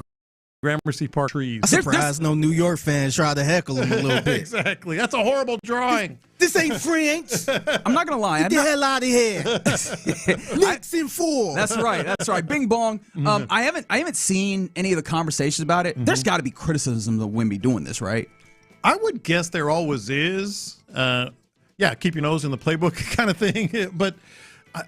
Gramercy Park trees.
I'm surprised no New York fans try to heckle him a little bit.
Exactly. That's a horrible drawing.
This ain't French.
I'm not going to lie.
Get the hell out of here. Knicks in 4.
That's right. Bing bong. Mm-hmm. I haven't seen any of the conversations about it. Mm-hmm. There's got to be criticism of Wemby doing this, right?
I would guess there always is. Keep your nose in the playbook kind of thing. But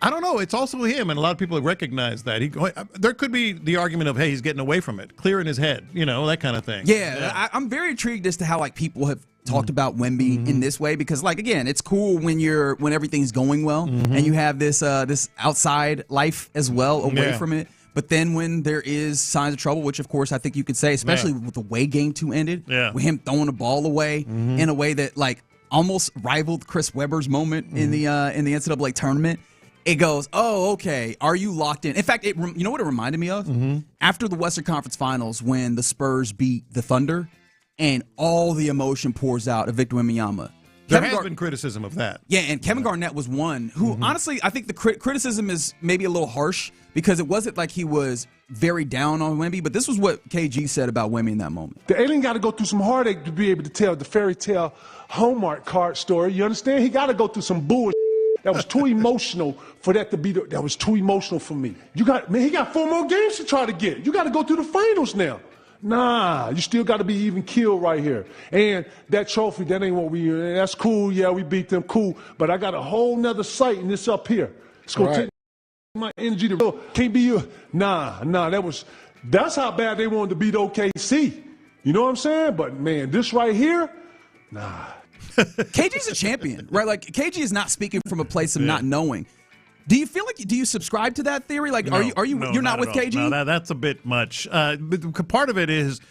I don't know. It's also him, and a lot of people recognize that. There could be the argument of, hey, he's getting away from it, clearing his head, that kind of thing.
Yeah. I'm very intrigued as to how like people have talked about Wemby in this way because, like, again, it's cool when everything's going well and you have this outside life as well away from it. But then when there is signs of trouble, which, of course, I think you could say, especially with the way Game 2 ended, with him throwing the ball away in a way that, like, almost rivaled Chris Webber's moment in the NCAA tournament, it goes, oh, okay, are you locked in? In fact, you know what it reminded me of? After the Western Conference Finals when the Spurs beat the Thunder and all the emotion pours out of Victor Wembanyama.
There has been criticism of that.
Yeah, and Kevin Garnett was one who, honestly, I think the criticism is maybe a little harsh because it wasn't like he was very down on Wemby, but this was what KG said about Wemby in that moment.
The alien got to go through some heartache to be able to tell the fairy tale Hallmark card story. You understand? He got to go through some bullshit. That was too emotional for that to be. That was too emotional for me. He got 4 more games to try to get. You got to go through the finals now. Nah, you still got to be even killed right here. And that trophy, that ain't what that's cool. Yeah, we beat them, cool. But I got a whole nother sight and it's up here. It's going to take my energy to can't be you. Nah, that's how bad they wanted to beat OKC. You know what I'm saying? But man, this right here, nah.
KG's a champion, right? Like, KG is not speaking from a place of not knowing. Do you feel like, do you subscribe to that theory? Like,
no,
you're not with KG?
No, that's a bit much. But part of it is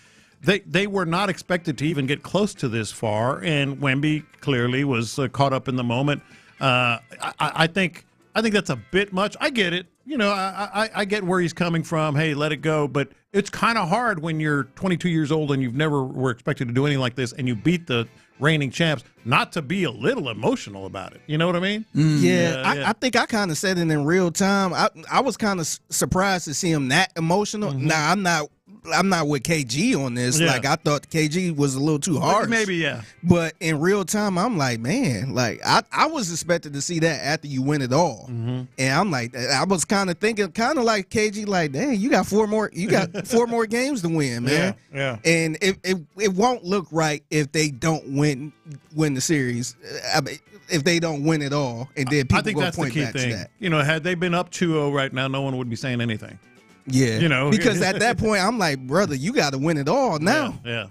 they were not expected to even get close to this far, and Wemby clearly was caught up in the moment. I think that's a bit much. I get it. I get where he's coming from. Hey, let it go. But it's kind of hard when you're 22 years old and you've never were expected to do anything like this, and you beat the reigning champs, not to be a little emotional about it. You know what I mean?
I think I kind of said it in real time. I was kind of surprised to see him that emotional. Nah, I'm not I'm not with KG on this.
Yeah.
Like, I thought KG was a little too harsh.
Maybe, yeah.
But in real time, I'm like, man, like I was expected to see that after you win it all.
Mm-hmm.
And I'm like, I was kind of thinking, kind of like KG, like, dang, you got four more games to win, man.
Yeah.
And it won't look right if they don't win the series. I mean, if they don't win it all, and then people
I think
go
that's the
point
key
back
thing.
to that.
You know, had they been up 2-0 right now, no one would be saying anything.
Yeah,
you know,
because at that point, I'm like, brother, you got to win it all now.
Yeah.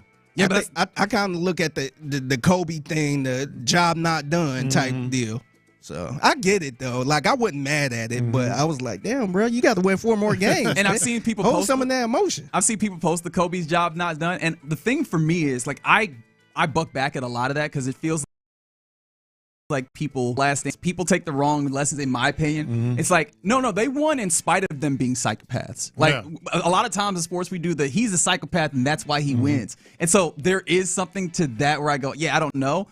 But I kind of look at the Kobe thing, the job not done type deal. So I get it though. Like, I wasn't mad at it, but I was like, damn, bro, you got to win 4 more games.
And I've seen people
hold
post
some of that emotion.
I've seen people post the Kobe's job not done, and the thing for me is like I buck back at a lot of that because it feels like people take the wrong lessons, in my opinion. It's like, no, they won in spite of them being psychopaths. Like, a lot of times in sports we do he's a psychopath and that's why he wins. And so there is something to that where I go, yeah, I don't know.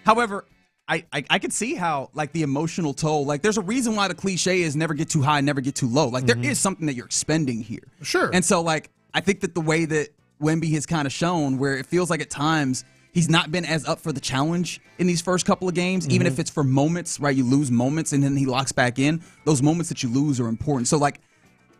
However, I could see how, like, the emotional toll, like, there's a reason why the cliche is never get too high, never get too low. Like, there is something that you're expending here.
Sure.
And so, like, I think that the way that Wemby has kind of shown, where it feels like at times he's not been as up for the challenge in these first couple of games, even if it's for moments, right? You lose moments and then he locks back in. Those moments that you lose are important. So, like,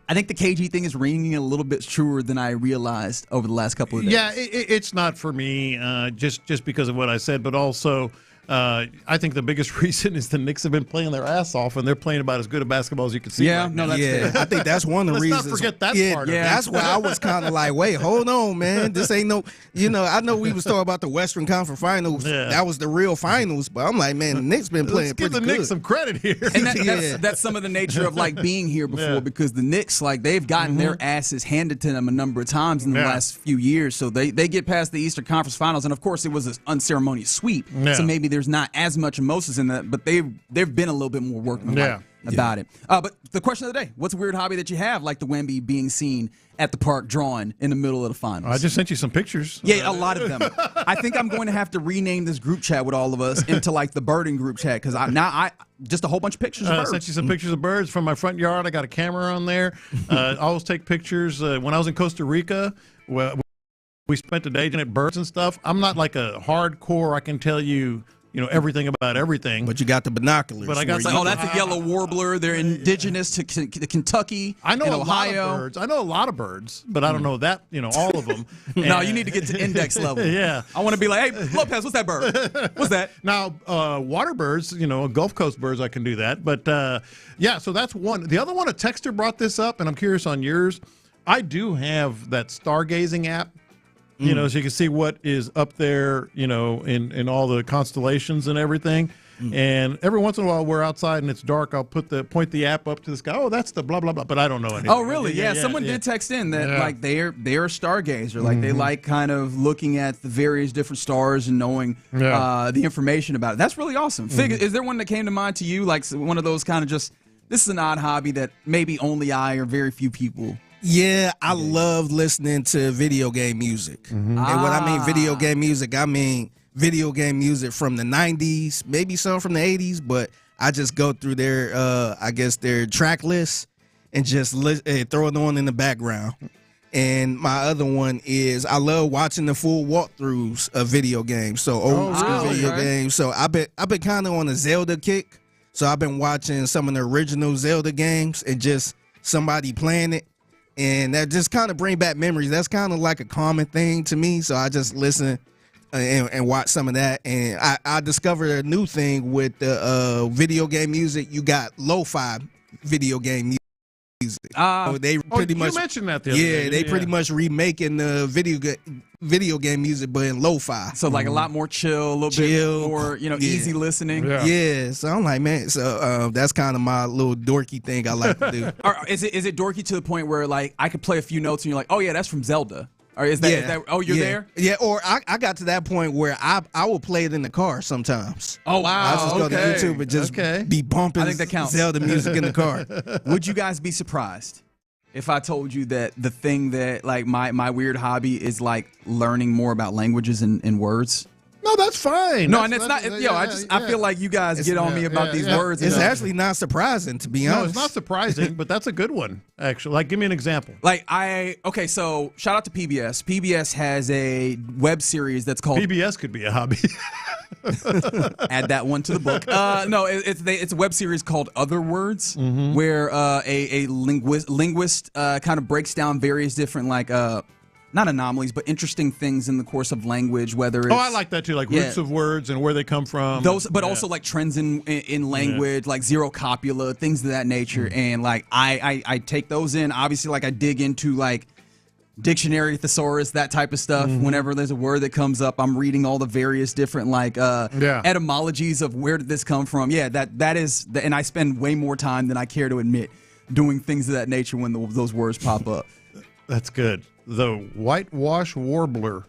I think the KG thing is ringing a little bit truer than I realized over the last couple of days.
Yeah, it's not for me, just because of what I said, but also I think the biggest reason is the Knicks have been playing their ass off, and they're playing about as good a basketball as you can see.
Yeah,
right
no,
now.
that's
I think that's one of the reasons.
Let's not forget that part.
That's why I was kind of like, wait, hold on, man. This ain't no, I know we was talking about the Western Conference Finals.
Yeah.
That was the real finals, but I'm like, man, the Knicks been playing
Let's give
pretty
the
good.
Knicks some credit here.
And that's some of the nature of, like, being here before, because the Knicks, like, they've gotten their asses handed to them a number of times in the last few years. So they get past the Eastern Conference Finals, and of course it was an unceremonious sweep. So maybe there's not as much emotions in that, but they've been a little bit more workmanlike about it. But the question of the day: what's a weird hobby that you have, like the Wemby being seen at the park drawing in the middle of the finals?
I just sent you some pictures.
Yeah, a lot of them. I think I'm going to have to rename this group chat with all of us into, like, the birding group chat, because I just a whole bunch of pictures of
I
birds.
sent you some pictures of birds from my front yard. I got a camera on there. I always take pictures. When I was in Costa Rica, we spent a day looking at birds and stuff. I'm not like a hardcore, I can tell you everything about everything.
But you got the binoculars.
But I got
that's a yellow warbler. They're indigenous to Kentucky.
I know
and
a
Ohio.
lot of birds. I know a lot of birds, but I don't know that all of them.
No, you need to get to index level.
Yeah,
I want to be like, hey, Lopez, what's that bird? What's that?
Now, water birds, Gulf Coast birds, I can do that. But so that's one. The other one, a texter brought this up, and I'm curious on yours. I do have that stargazing app. So you can see what is up there, in all the constellations and everything. And every once in a while, we're outside and it's dark. I'll point the app up to the sky. Oh, that's the blah blah blah. But I don't know anything.
Oh, really? Yeah. Someone did text in that like they're a stargazer. Like they like kind of looking at the various different stars and knowing the information about it. That's really awesome. Fig, is there one that came to mind to you? Like one of those kind of just, this is an odd hobby that maybe only I or very few people.
Yeah, I love listening to video game music. And when I mean video game music, I mean video game music from the 90s, maybe some from the 80s, but I just go through their, their track list and just throw it on in the background. And my other one is I love watching the full walkthroughs of video games, so old school video games. So I've been kind of on a Zelda kick. So I've been watching some of the original Zelda games and just somebody playing it. And that just kind of bring back memories. That's kind of like a common thing to me. So I just listen and watch some of that. And I discovered a new thing with the video game music. You got lo-fi video game music. So they pretty much,
you mentioned that the other day.
they pretty much remaking the video game music, but in lo-fi.
So like a lot more chill, a little bit more, easy listening.
Yeah. So I'm like, man, so that's kind of my little dorky thing I like to do.
Is it dorky to the point where like I could play a few notes and you're like, oh yeah, that's from Zelda? Or is that oh, you're there?
Yeah, or I got to that point where I will play it in the car sometimes.
Oh, wow.
I just go to YouTube and just be bumping
I think that counts.
Zelda music in the car.
Would you guys be surprised if I told you that the thing that, like, my weird hobby is, like, learning more about languages and words?
No, that's fine.
No, and it's not. I feel like you guys get on me about these words.
It's actually not surprising, to be honest.
No, it's not surprising, but that's a good one, actually. Like, give me an example.
So shout out to PBS. PBS has a web series that's called
PBS could be a hobby.
Add that one to the book. It's a web series called Other Words, where a linguist kind of breaks down various different not anomalies, but interesting things in the course of language. Whether it's,
I like that too, like roots of words and where they come from.
Also like trends in language, like zero copula, things of that nature. And like I take those in. Obviously, like I dig into like dictionary thesaurus, that type of stuff. Whenever there's a word that comes up, I'm reading all the various different etymologies of where did this come from. Yeah, that is, and I spend way more time than I care to admit doing things of that nature when those words pop up.
That's good. The whitewash warbler.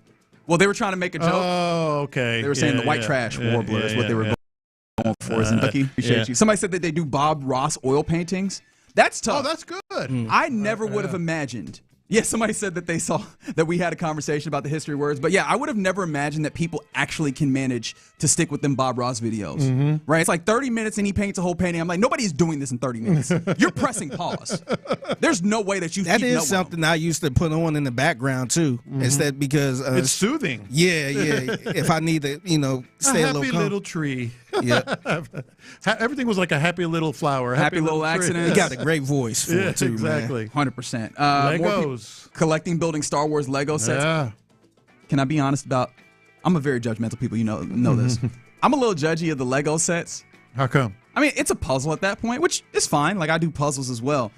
Well, they were trying to make a joke.
Oh, okay.
They were saying the white trash warbler is what they were going for. Zenducky, appreciate you. Somebody said that they do Bob Ross oil paintings. That's tough.
Oh, that's good.
I never would have imagined. Yeah, somebody said that they saw that we had a conversation about the history of words. But yeah, I would have never imagined that people actually can manage to stick with them Bob Ross videos. Right? It's like 30 minutes and he paints a whole painting. I'm like, nobody's doing this in 30 minutes. You're pressing pause. There's no way that you
That is something I used to put on in the background too. Instead, because
it's soothing.
Yeah. If I need to, stay a little calm.
Happy little tree.
Yeah.
Everything was like a happy little flower.
Happy little accident.
He got a great voice for it too,
exactly.
100%.
Legos.
Collecting, building Star Wars Lego sets.
Yeah.
Can I be honest about? I'm a very judgmental people. You know this. I'm a little judgy of the Lego sets.
How come?
I mean, it's a puzzle at that point, which is fine. Like I do puzzles as well.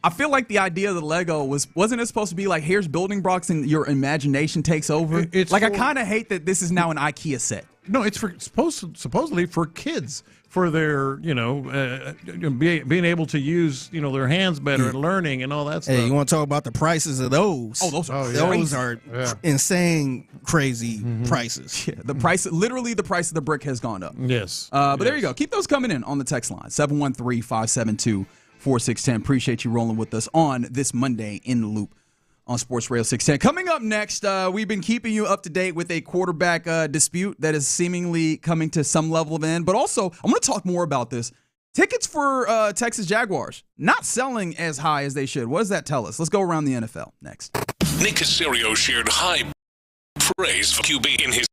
I feel like the idea of the Lego wasn't it supposed to be like here's building blocks and your imagination takes over? I kind of hate that this is now an IKEA set.
No, it's supposedly for kids, for their being able to use their hands better and learning and all that stuff.
Hey, you want to talk about the prices of those?
Oh, those are
insane, crazy prices.
Yeah, the price of the brick has gone up.
Yes.
But there you go. Keep those coming in on the text line 713-572-4610. Appreciate you rolling with us on this Monday in the Loop on Sports Radio 610. Coming up next, we've been keeping you up to date with a quarterback dispute that is seemingly coming to some level of end. But also, I'm going to talk more about this. Tickets for Texas Jaguars not selling as high as they should. What does that tell us? Let's go around the NFL next.
Nick Caserio shared high praise for QB in his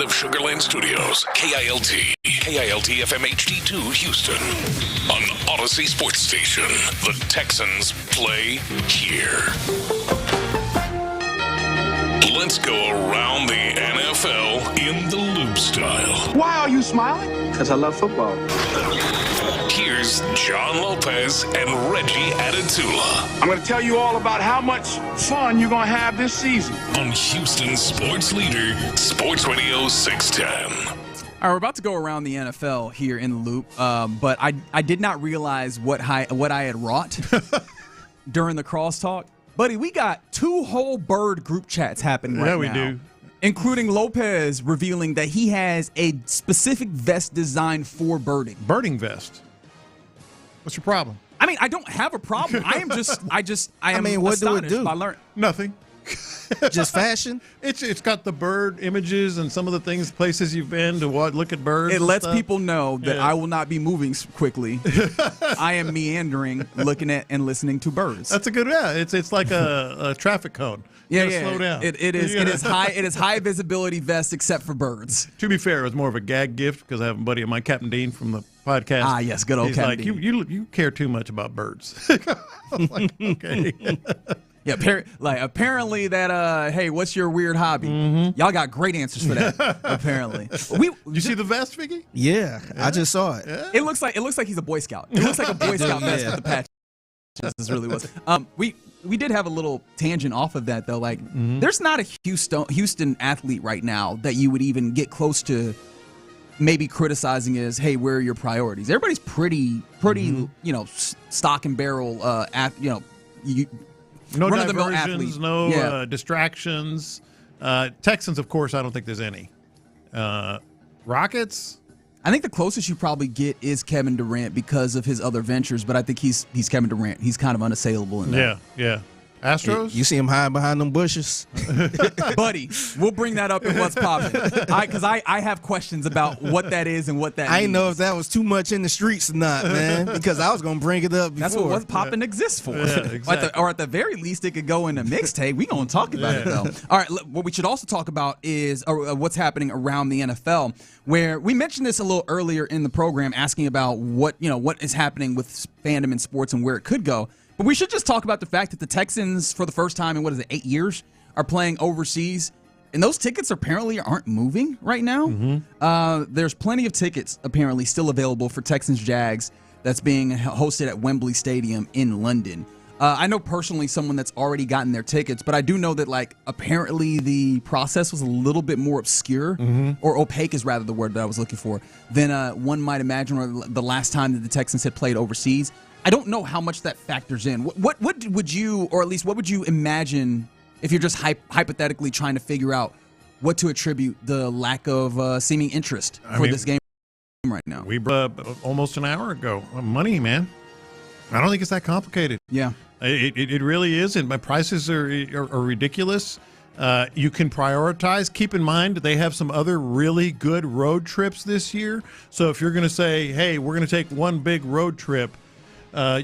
Lincoln of Sugarland Studios, KILT FM HD2 Houston. On Odyssey Sports Station, the Texans play here. Let's go around the NFL in the loop style.
Why are you smiling? Because I love football.
Here's John Lopez and Reggie Adetula.
I'm going to tell you all about how much fun you're going to have this season.
On Houston sports leader, Sports Radio 610.
All right, we're about to go around the NFL here in the loop, but I did not realize what I had wrought during the crosstalk. Buddy, we got 2 whole bird group chats happening right now.
Yeah, we do.
Including Lopez revealing that he has a specific vest designed for birding.
Birding vest. What's your problem?
I mean, I don't have a problem. I am
what do it
astonished
do?
by learning.
Nothing.
Just fashion?
It's got the bird images and some of the places you've been to look at birds.
It lets
stuff.
people know that I will not be moving quickly. I am meandering, looking at and listening to birds.
That's a good. Yeah, it's like a traffic cone.
Yeah,
Slow down.
It is high visibility vest except for birds.
To be fair, it was more of a gag gift because I have a buddy of mine, Captain Dean from the podcast.
Ah, yes, good old
He's
Captain
like,
Dean.
You care too much about birds. I'm like, okay.
Yeah, apparently that hey, what's your weird hobby?
Mm-hmm.
Y'all got great answers for that. Apparently,
you see the vest, Figgy?
Yeah, I just saw it.
Yeah.
It looks like he's a Boy Scout. It looks like a Boy Scout vest with the patches. This really was. We did have a little tangent off of that though. Like, there's not a Houston athlete right now that you would even get close to maybe criticizing as, hey, where are your priorities? Everybody's pretty, stock and barrel.
No
run-of-the-mill
diversions,
athlete.
no distractions. Texans, of course, I don't think there's any. Rockets?
I think the closest you probably get is Kevin Durant because of his other ventures, but I think he's Kevin Durant. He's kind of unassailable in that.
Yeah. Astros?
You see him hiding behind them bushes?
Buddy, we'll bring that up in What's Poppin'. Because I have questions about what that is and what that means.
I didn't know if that was too much in the streets or not, man, because I was going to bring it up before.
That's what What's Poppin' exists for.
Yeah, exactly.
or at the very least, it could go in a mixtape. We going to talk about it, though. All right, what we should also talk about is what's happening around the NFL, where we mentioned this a little earlier in the program, asking about what is happening with fandom in sports and where it could go. But we should just talk about the fact that the Texans, for the first time in 8 years, are playing overseas, and those tickets apparently aren't moving right now.
Mm-hmm.
There's plenty of tickets apparently still available for Texans-Jags that's being hosted at Wembley Stadium in London. I know personally someone that's already gotten their tickets, but I do know that apparently the process was a little bit more obscure, or opaque is rather the word that I was looking for, than one might imagine, or the last time that the Texans had played overseas. I don't know how much that factors in. What would you, or at least what would you imagine if you're just hypothetically trying to figure out what to attribute the lack of seeming interest for this game right now?
We brought up almost an hour ago. Money, man. I don't think it's that complicated.
Yeah.
It really isn't. My prices are ridiculous. You can prioritize. Keep in mind they have some other really good road trips this year. So if you're going to say, hey, we're going to take one big road trip,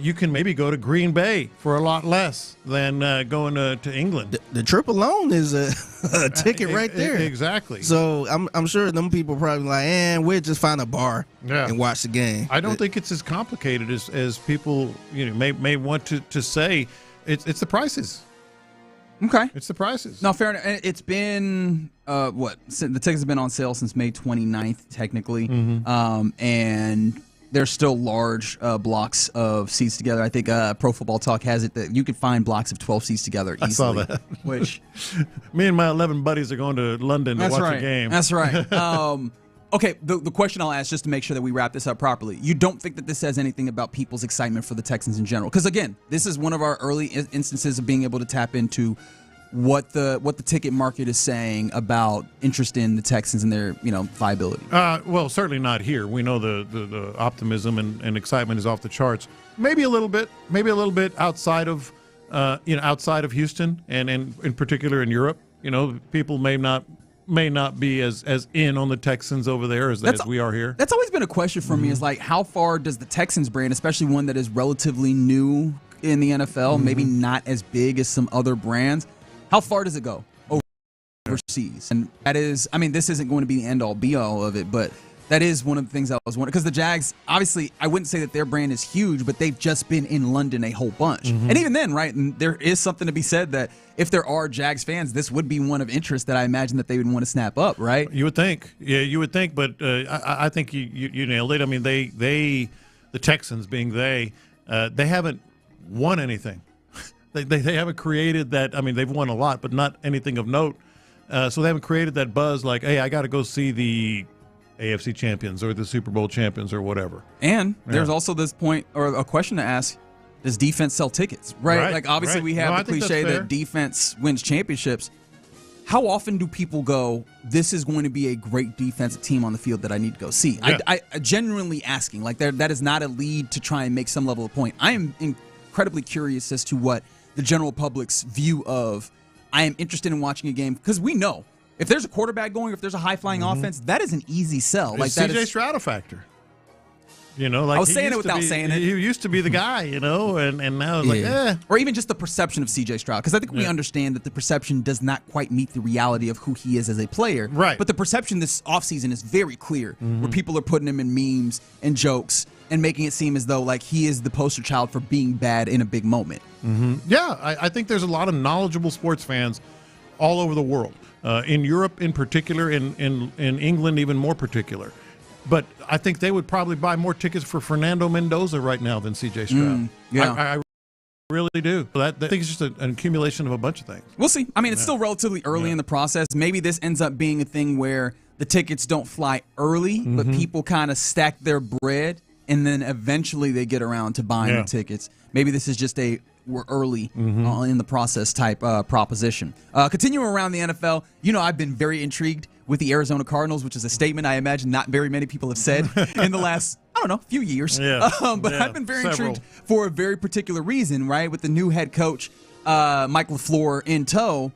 you can maybe go to Green Bay for a lot less than going to England.
The trip alone is a ticket right there.
Exactly.
So I'm sure them people probably like, we'll just find a bar and watch the game.
I don't think it's as complicated as people may want to say. It's the prices.
Okay.
It's the prices.
No, fair enough. It's been, the tickets have been on sale since May 29th, technically. And there's still large blocks of seats together. I think Pro Football Talk has it that you could find blocks of 12 seats together easily.
I saw that.
Which
me and my 11 buddies are going to London to watch a game.
That's right. Okay, the question I'll ask just to make sure that we wrap this up properly. You don't think that this says anything about people's excitement for the Texans in general? Because, again, this is one of our early instances of being able to tap into what the ticket market is saying about interest in the Texans and their viability.
Well, certainly not here. We know the optimism and excitement is off the charts. Maybe a little bit outside of outside of Houston and in particular in Europe. People may not be as in on the Texans over there as we are here.
That's always been a question for me, is like, how far does the Texans brand, especially one that is relatively new in the NFL, maybe not as big as some other brands, how far does it go overseas. And that is, I mean, this isn't going to be the end-all, be-all of it, but that is one of the things I was wondering. Because the Jags, obviously, I wouldn't say that their brand is huge, but they've just been in London a whole bunch.
Mm-hmm.
And even then, right, and there is something to be said that if there are Jags fans, this would be one of interest that I imagine that they would want to snap up, right?
You would think. Yeah, you would think, but I think you nailed it. I mean, the Texans being they haven't won anything. They haven't created that. I mean, they've won a lot, but not anything of note. So they haven't created that buzz like, hey, I got to go see the AFC champions or the Super Bowl champions or whatever.
And there's also this point or a question to ask. Does defense sell tickets? Right? Like, obviously, we have the cliche that defense wins championships. How often do people go, this is going to be a great defensive team on the field that I need to go see? Yeah. I genuinely asking. Like, that is not a lead to try and make some level of point. I am incredibly curious as to what the general public's view of, I am interested in watching a game, because we know if there's a quarterback going, if there's a high-flying offense, that is an easy sell.
Like C.J. Stroud a factor. You know, like
I was saying it without saying it.
He used to be the guy, you know, and now it's like, eh.
Or even just the perception of C.J. Stroud, because I think we understand that the perception does not quite meet the reality of who he is as a player.
Right.
But the perception this offseason is very clear, where people are putting him in memes and jokes and making it seem as though like he is the poster child for being bad in a big moment.
Yeah, I think there's a lot of knowledgeable sports fans all over the world. In Europe in particular, in England even more particular. But I think they would probably buy more tickets for Fernando Mendoza right now than C.J. Stroud. I really do. I think it's just an accumulation of a bunch of things.
We'll see. I mean, it's still relatively early in the process. Maybe this ends up being a thing where the tickets don't fly early, but people kind of stack their bread, and then eventually they get around to buying the tickets. Maybe this is just we're early in the process type proposition. Continuing around the NFL, you know, I've been very intrigued with the Arizona Cardinals, which is a statement I imagine not very many people have said in the last, I don't know, few years. But I've been very intrigued for a very particular reason, right? With the new head coach, Mike LaFleur, in tow.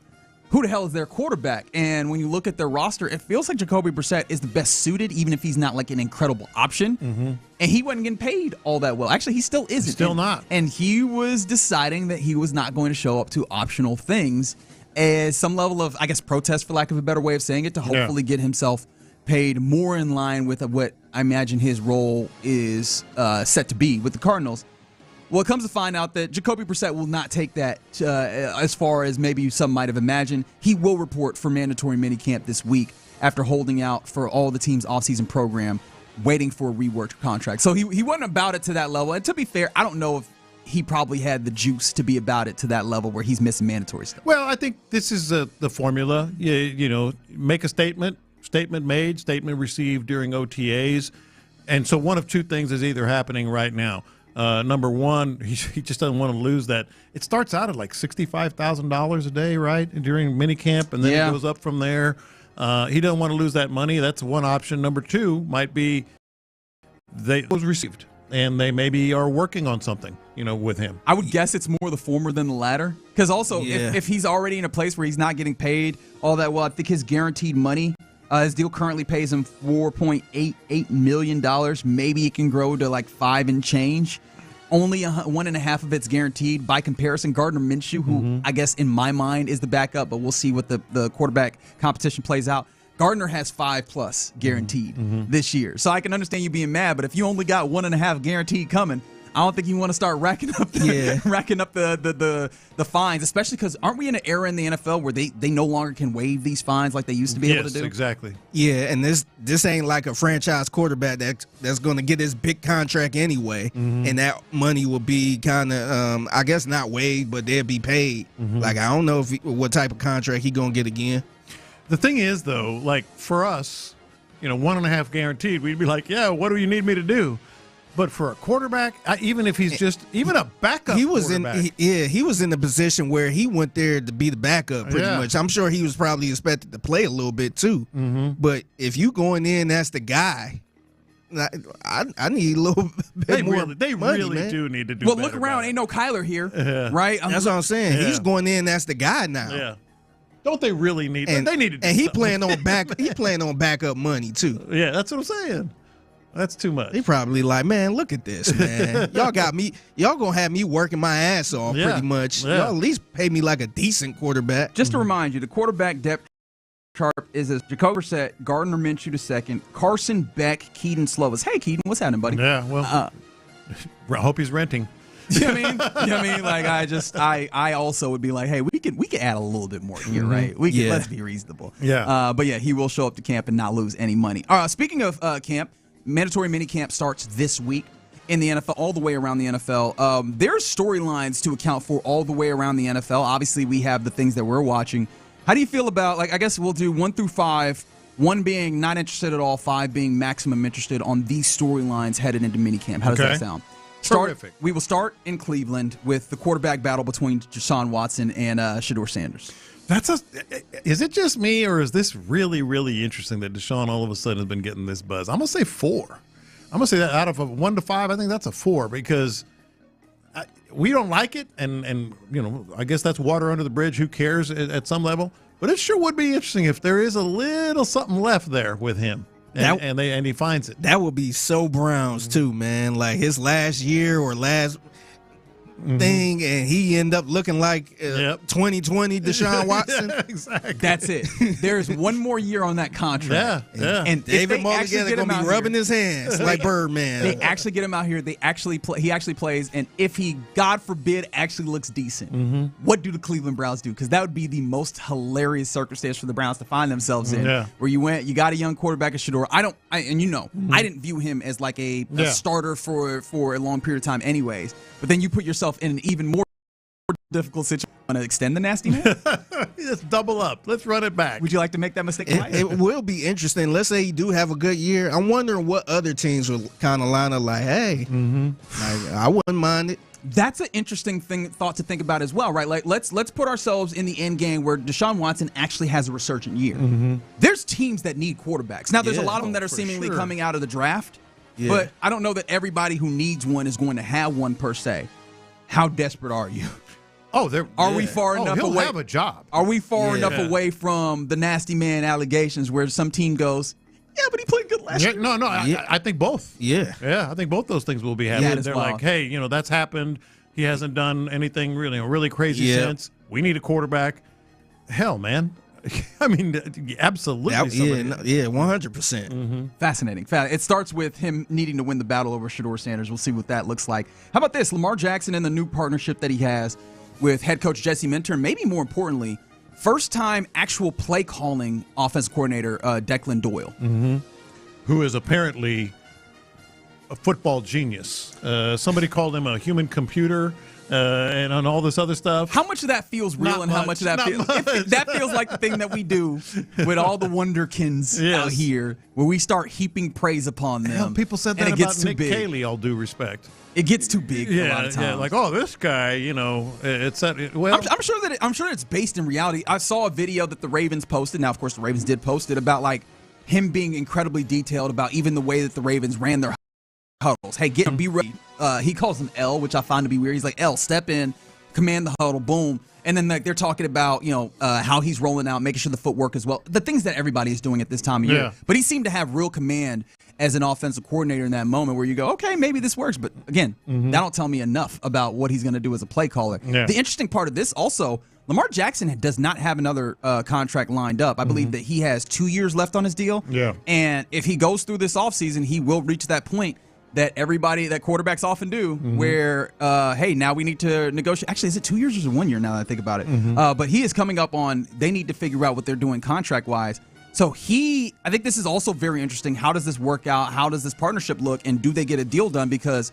Who the hell is their quarterback? And when you look at their roster, it feels like Jacoby Brissett is the best suited, even if he's not like an incredible option. And he wasn't getting paid all that well. Actually, he still isn't.
Still not.
And he was deciding that he was not going to show up to optional things as some level of, I guess, protest, for lack of a better way of saying it, to hopefully get himself paid more in line with what I imagine his role is set to be with the Cardinals. Well, it comes to find out that Jacoby Brissett will not take that as far as maybe some might have imagined. He will report for mandatory minicamp this week after holding out for all the team's offseason program, waiting for a reworked contract. So he wasn't about it to that level. And to be fair, I don't know if he probably had the juice to be about it to that level where he's missing mandatory stuff.
Well, I think this is the formula. You know, make a statement made, statement received during OTAs. And so one of two things is either happening right now. Number one, he just doesn't want to lose that. It starts out at like $65,000 a day, right, during minicamp, and then it goes up from there. He doesn't want to lose that money. That's one option. Number two might be it was received, and they maybe are working on something, you know, with him.
I would guess it's more the former than the latter, because also if he's already in a place where he's not getting paid all that well, I think his guaranteed money, his deal currently pays him $4.88 million. Maybe it can grow to like $5 and change. Only 1.5 of it's guaranteed. By comparison, Gardner Minshew, who I guess in my mind is the backup, but we'll see what the quarterback competition plays out. Gardner has 5+ guaranteed this year. So I can understand you being mad, but if you only got 1.5 guaranteed coming, I don't think you want to start racking up the fines, especially because aren't we in an era in the NFL where they no longer can waive these fines like they used to be able to do?
Yes, exactly.
Yeah, and this ain't like a franchise quarterback that's going to get his big contract anyway, and that money will be kind of, I guess not waived, but they'll be paid. Like, I don't know what type of contract he going to get again.
The thing is, though, like for us, you know, 1.5 guaranteed, we'd be like, yeah, what do you need me to do? But for a quarterback, even if he's even a backup,
he was
quarterback.
he was in the position where he went there to be the backup pretty much. I'm sure he was probably expected to play a little bit too. But if you going in, that's the guy. I need a little bit more.
They
money,
really
man.
do need to do.
Well,
better
look around.
about it.
Ain't no Kyler here, right?
That's what I'm saying. He's going in. That's the guy now.
Yeah. Don't they really need?
And
they need to. Do
and he
something.
playing on backup money too.
Yeah, that's what I'm saying. That's too much.
He probably like, man, look at this, man. Y'all got me. Y'all gonna have me working my ass off pretty much. Y'all at least pay me like a decent quarterback.
Just to remind you, the quarterback depth Sharp is as Jacoby Brissett, Gardner Minshew to second, Carson Beck, Keaton Slovis. Hey, Keaton, what's happening, buddy?
Yeah, well, I hope he's renting.
You know what I mean? You know what I mean? Like I also would be like, hey, we could add a little bit more here, right? We can, let's be reasonable.
Yeah.
But yeah, he will show up to camp and not lose any money. All right. Speaking of camp, mandatory minicamp starts this week in the NFL, all the way around the NFL. There's storylines to account for all the way around the NFL. Obviously, we have the things that we're watching. How do you feel about, like, I guess we'll do 1 through 5, 1 being not interested at all, 5 being maximum interested on these storylines headed into minicamp. How does that sound?
Terrific.
We will start in Cleveland with the quarterback battle between Deshaun Watson and Shedeur Sanders.
Is it just me, or is this really, really interesting that Deshaun all of a sudden has been getting this buzz? I'm going to say 4. I'm going to say that out of a 1 to 5, I think that's a 4 because we don't like it, and I guess that's water under the bridge. Who cares at some level? But it sure would be interesting if there is a little something left there with him, and he finds it.
That would be so Browns too, man. Like his last year or last thing, and he end up looking like 2020 Deshaun Watson.
Yeah, exactly.
That's it. There's one more year on that contract.
Yeah.
And
David Mulligan gonna be rubbing his hands like Birdman.
They actually get him out here. He actually plays, and if he, God forbid, actually looks decent, what do the Cleveland Browns do? Because that would be the most hilarious circumstance for the Browns to find themselves in.
Yeah.
Where you got a young quarterback at Shedeur. I didn't view him as like a starter for a long period of time, anyways. But then you put yourself in an even more difficult situation. Want to extend the nasty man?
Let's double up. Let's run it back.
Would you like to make that mistake?
It will be interesting. Let's say you do have a good year. I'm wondering what other teams will kind of line up like, hey, I wouldn't mind it.
That's an interesting thought to think about as well, right? Like let's put ourselves in the end game where Deshaun Watson actually has a resurgent year. There's teams that need quarterbacks. Now, there's a lot of them that are seemingly coming out of the draft. Yeah. But I don't know that everybody who needs one is going to have one per se. How desperate are you?
Are
we far enough
he'll
away?
Have a job.
Are we far enough away from the nasty man allegations where some team goes, yeah, but he played good last year?
No, I think both.
Yeah,
I think both those things will be happening. They're
wild.
like, hey, that's happened. He hasn't done anything really crazy since. We need a quarterback. Hell, man. I mean, absolutely.
100%.
Fascinating. It starts with him needing to win the battle over Shedeur Sanders. We'll see what that looks like. How about this? Lamar Jackson and the new partnership that he has with head coach Jesse Minter, maybe more importantly, first-time actual play-calling offensive coordinator Declan Doyle.
Who is apparently a football genius. Somebody called him a human computer. And on all this other stuff.
How much of that feels real how much of that feels? That feels like the thing that we do with all the wonderkins out here, where we start heaping praise upon them.
Hell, people said that about Nick Caley, all due respect.
It gets too big a lot of times.
Yeah, like, this guy, it's
I'm sure it's based in reality. I saw a video that the Ravens posted. Now, of course, the Ravens did post it about like him being incredibly detailed about even the way that the Ravens ran their huddles. Hey, be ready. He calls them L, which I find to be weird. He's like, L, step in, command the huddle, boom. And then they're talking about, how he's rolling out, making sure the footwork as well. The things that everybody is doing at this time of year. But he seemed to have real command as an offensive coordinator in that moment where you go, okay, maybe this works. But again, that don't tell me enough about what he's going to do as a play caller. Yeah. The interesting part of this also, Lamar Jackson does not have another contract lined up. I believe that he has 2 years left on his deal.
Yeah.
And if he goes through this offseason, he will reach that point that quarterbacks often do, where, hey, now we need to negotiate. Actually, is it 2 years or 1 year now that I think about it? But he is coming up on, they need to figure out what they're doing contract-wise. So I think this is also very interesting. How does this work out? How does this partnership look? And do they get a deal done? Because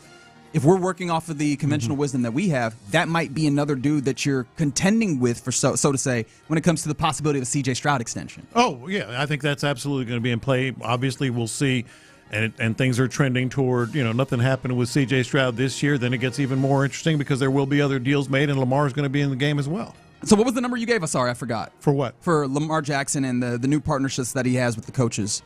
if we're working off of the conventional wisdom that we have, that might be another dude that you're contending with, for so to say, when it comes to the possibility of a C.J. Stroud extension.
Oh, yeah. I think that's absolutely going to be in play. Obviously, we'll see. And things are trending toward, nothing happening with C.J. Stroud this year. Then it gets even more interesting because there will be other deals made, and Lamar's going to be in the game as well.
So what was the number you gave us? Sorry, I forgot.
For what?
For Lamar Jackson and the new partnerships that he has with the coaches.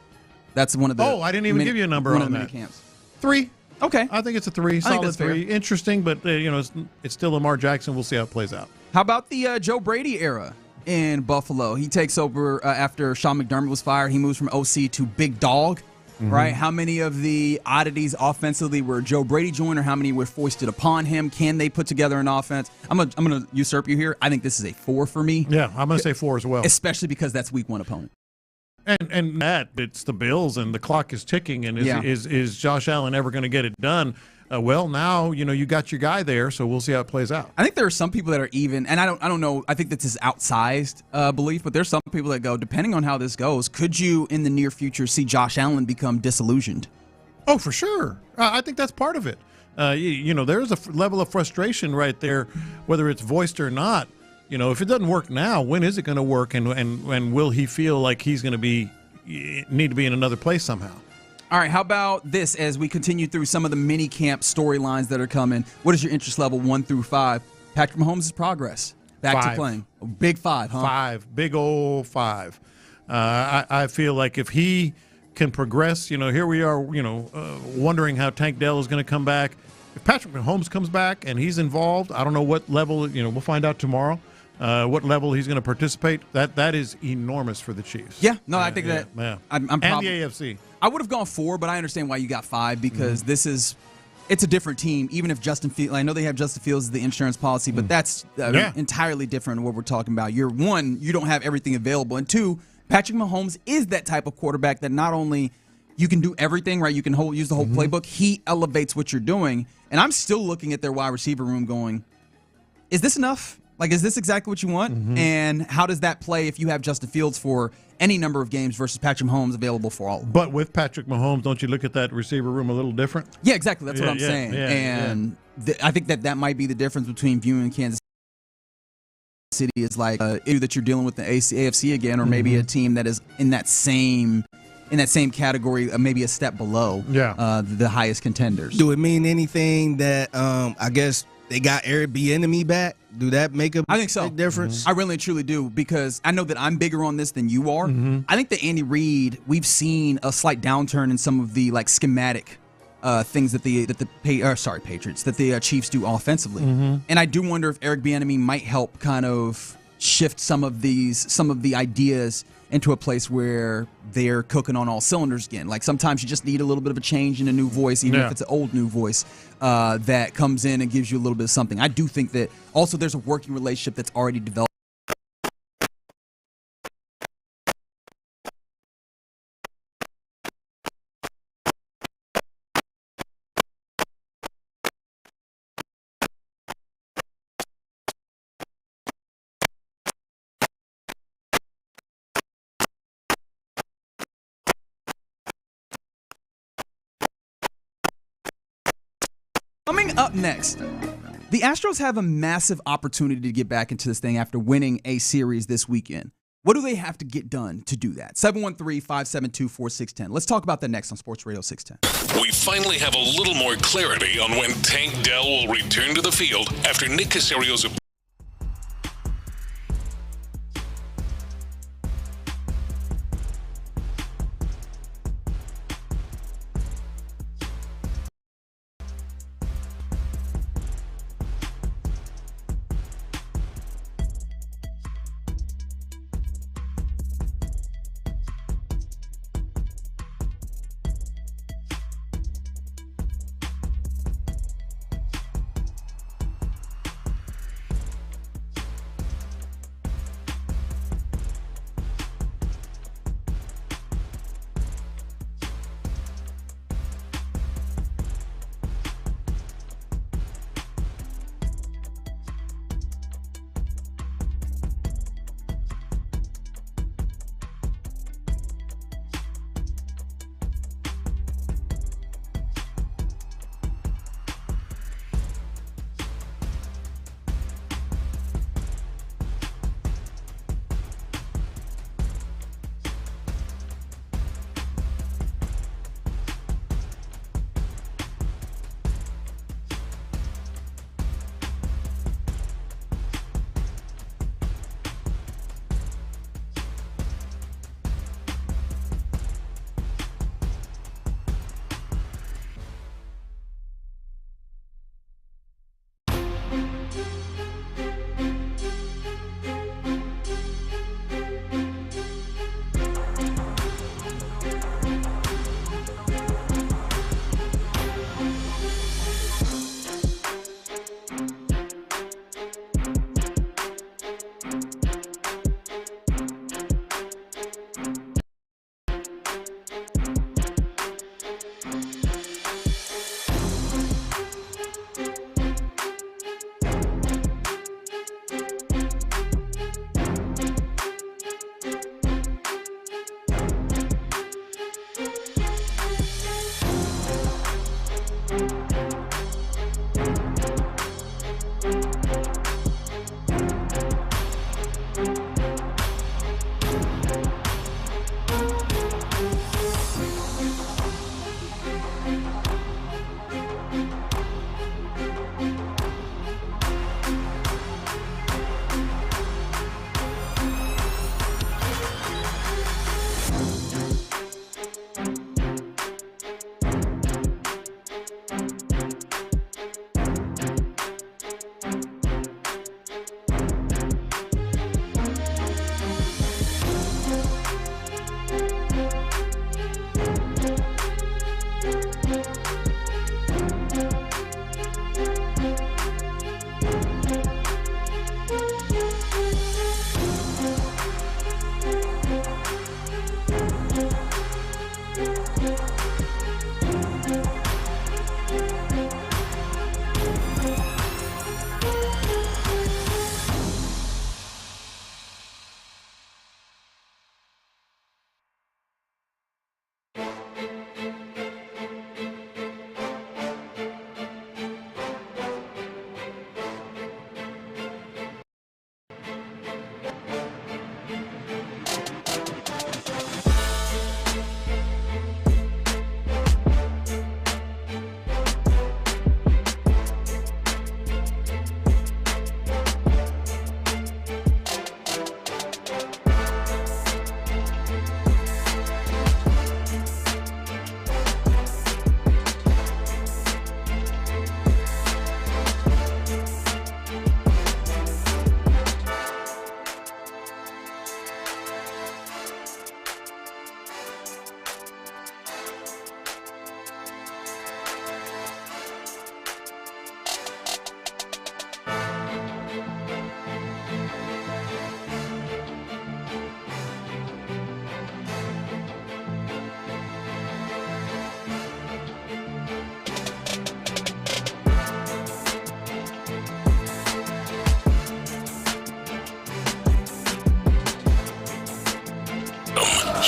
That's one of the...
Oh, I didn't even give you a number on that.
Camps.
3.
Okay.
I think it's a 3. Solid 3. Interesting, but, it's still Lamar Jackson. We'll see how it plays out.
How about the Joe Brady era in Buffalo? He takes over after Sean McDermott was fired. He moves from OC to Big Dog. Right? How many of the oddities offensively were Joe Brady joined, or how many were foisted upon him? Can they put together an offense? I'm gonna usurp you here. I think this is a 4 for me.
Yeah, I'm gonna say 4 as well.
Especially because that's week 1 opponent.
And that it's the Bills and the clock is ticking, and is Josh Allen ever going to get it done? Well, now you got your guy there, so we'll see how it plays out.
I think there are some people that are even, and I don't know. I think this is outsized belief, but there's some people that go, depending on how this goes, could you in the near future see Josh Allen become disillusioned?
Oh, for sure. I think that's part of it. There's a level of frustration right there, whether it's voiced or not. If it doesn't work now, when is it going to work? And will he feel like he's going to need to be in another place somehow?
All right, how about this as we continue through some of the mini camp storylines that are coming? What is your interest level 1 through 5? Patrick Mahomes' progress back
5.
to playing. A big 5, huh?
5, big old 5. I feel like if he can progress, here we are, wondering how Tank Dell is going to come back. If Patrick Mahomes comes back and he's involved, I don't know what level, we'll find out tomorrow. What level he's going to participate, that is enormous for the Chiefs.
Yeah, no, I think that.
Yeah.
I'm
and
probably,
the AFC.
I would have gone 4, but I understand why you got 5 because it's a different team. Even if Justin Fields, I know they have Justin Fields as the insurance policy, but that's entirely different than what we're talking about. Year 1, you don't have everything available, and 2, Patrick Mahomes is that type of quarterback that not only you can do everything, right? You can use the whole playbook. He elevates what you're doing, and I'm still looking at their wide receiver room going, is this enough? Like, is this exactly what you want? And how does that play if you have Justin Fields for any number of games versus Patrick Mahomes available for all?
But with Patrick Mahomes, don't you look at that receiver room a little different?
Yeah, exactly. That's what I'm saying. I think that might be the difference between viewing Kansas City as like issue that you're dealing with the AFC again, or maybe a team that is in that same category, maybe a step below the highest contenders.
Do it mean anything that I guess they got Eric Bieniemy back? Do that make a big difference?
I really and truly do, because I know that I'm bigger on this than you are. I think that Andy Reid, we've seen a slight downturn in some of the schematic things that the Chiefs do offensively, and I do wonder if Eric Bieniemy might help kind of shift some of the ideas into a place where they're cooking on all cylinders again. Like sometimes you just need a little bit of a change in a new voice, even if it's an old new voice that comes in and gives you a little bit of something. I do think that also there's a working relationship that's already developed. Coming up next, the Astros have a massive opportunity to get back into this thing after winning a series this weekend. What do they have to get done to do that? 713-572-4610. Let's talk about that next on Sports Radio 610.
We finally have a little more clarity on when Tank Dell will return to the field after Nick Caserio's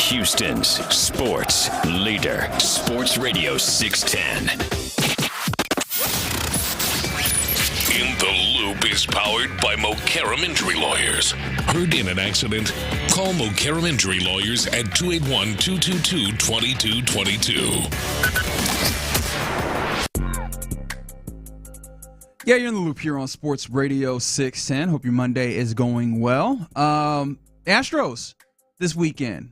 Houston's sports leader. Sports Radio 610.
In the Loop is powered by Mokaram Injury Lawyers. Heard in an accident? Call Mokaram Injury Lawyers at 281-222-2222.
Yeah, you're in the Loop here on Sports Radio 610. Hope your Monday is going well. Astros this weekend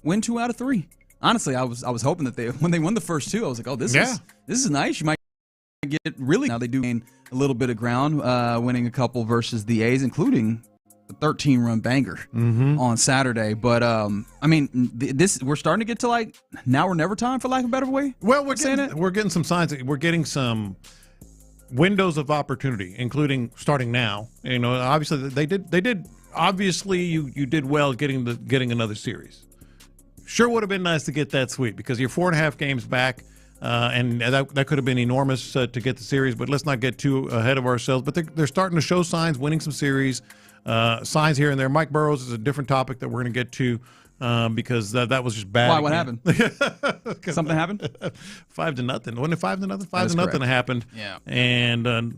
win 2 out of 3. Honestly, I was hoping that when they won the first 2, I was like, oh, this is nice. You might get really. Now they do gain a little bit of ground, winning a couple versus the A's, including the 13-run banger on Saturday. But I mean, we're starting to get to like now or never time, for lack of a better way.
Well, we're getting some signs. We're getting some windows of opportunity, including starting now. You know, obviously they did. Obviously, you did well getting another series. Sure would have been nice to get that sweep because you're 4.5 games back. And that could have been enormous to get the series, but let's not get too ahead of ourselves. But they're starting to show signs, winning some series, signs here and there. Mike Burrows is a different topic that we're going to get to because that was just bad.
Why? What happened? Something happened?
5-0. Wasn't it 5-0? 5-0 happened.
Yeah.
And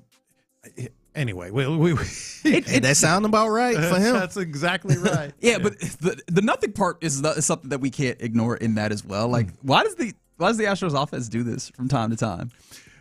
anyway,
that sound about right for him.
That's exactly right.
Yeah, but the nothing part is something that we can't ignore in that as well. Like, why does the Astros offense do this from time to time?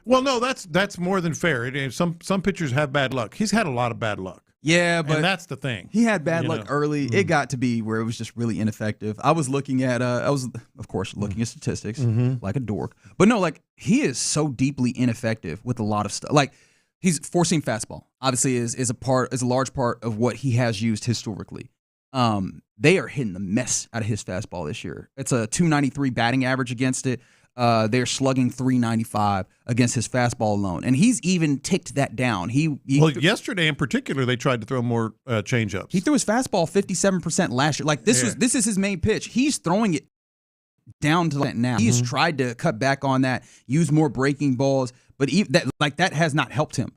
Well, no, that's more than fair. Some pitchers have bad luck. He's had a lot of bad luck.
Yeah, but
and that's the thing.
He had bad luck early. It got to be where it was just really ineffective. I was looking at of course looking at statistics like a dork. But no, like he is so deeply ineffective with a lot of stuff. Like he's four-seam fastball. Obviously is a large part of what he has used historically. They are hitting the mess out of his fastball this year. It's a 293 batting average against it. They're slugging 395 against his fastball alone, and he's even ticked that down.
Yesterday in particular, they tried to throw more changeups.
He threw his fastball 57% last year. Like this is his main pitch. He's throwing it down to that now. He has tried to cut back on that, use more breaking balls, but that has not helped him.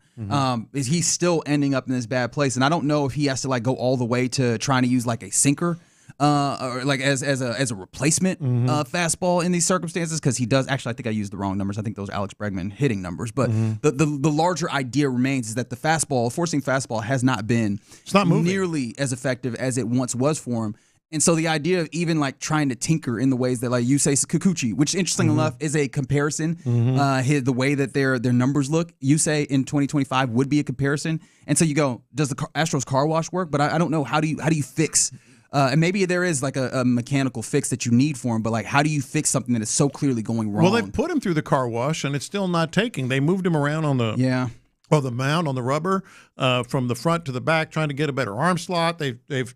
He's still ending up in this bad place, and I don't know if he has to like go all the way to trying to use like a sinker. Or like as a replacement fastball in these circumstances, because he does actually. I think I used the wrong numbers. I think those Alex Bregman hitting numbers, but the larger idea remains is that the forcing fastball has not been nearly as effective as it once was for him. And so the idea of even like trying to tinker in the ways that like you say Kikuchi, which interesting enough is a comparison, the way that their numbers look, you say in 2025 would be a comparison. And so you go, does the Astros car wash work? But I don't know, how do you fix? And maybe there is like a mechanical fix that you need for him, but like how do you fix something that is so clearly going wrong?
Well, they put him through the car wash and it's still not taking. They moved him around on the the mound on the rubber from the front to the back, trying to get a better arm slot. They've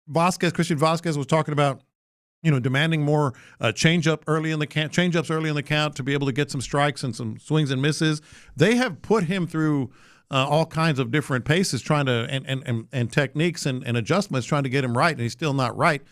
Christian Vasquez was talking about, demanding more changeups early in the count to be able to get some strikes and some swings and misses. They have put him through all kinds of different paces, trying to and techniques and adjustments, trying to get him right, and he's still not right.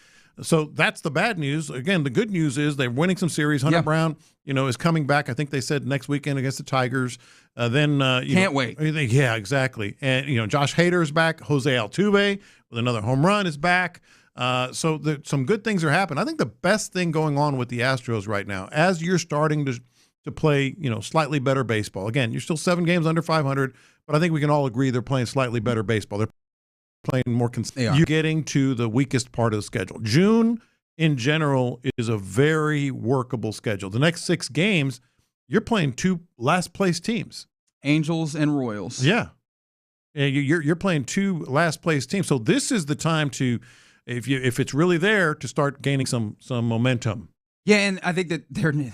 So that's the bad news. Again, the good news is they're winning some series. Hunter Brown, is coming back. I think they said next weekend against the Tigers. Can't
wait.
Yeah, exactly. And Josh Hader is back. Jose Altuve with another home run is back. So some good things are happening. I think the best thing going on with the Astros right now, as you're starting to play, slightly better baseball. Again, you're still 7 games under 500, but I think we can all agree they're playing slightly better baseball. They're playing more consistent. You're getting to the weakest part of the schedule. June, in general, is a very workable schedule. The next 6 games, you're playing 2 last-place teams.
Angels and Royals.
Yeah. You're playing 2 last-place teams. So this is the time to, if it's really there, to start gaining some momentum.
Yeah, and I think that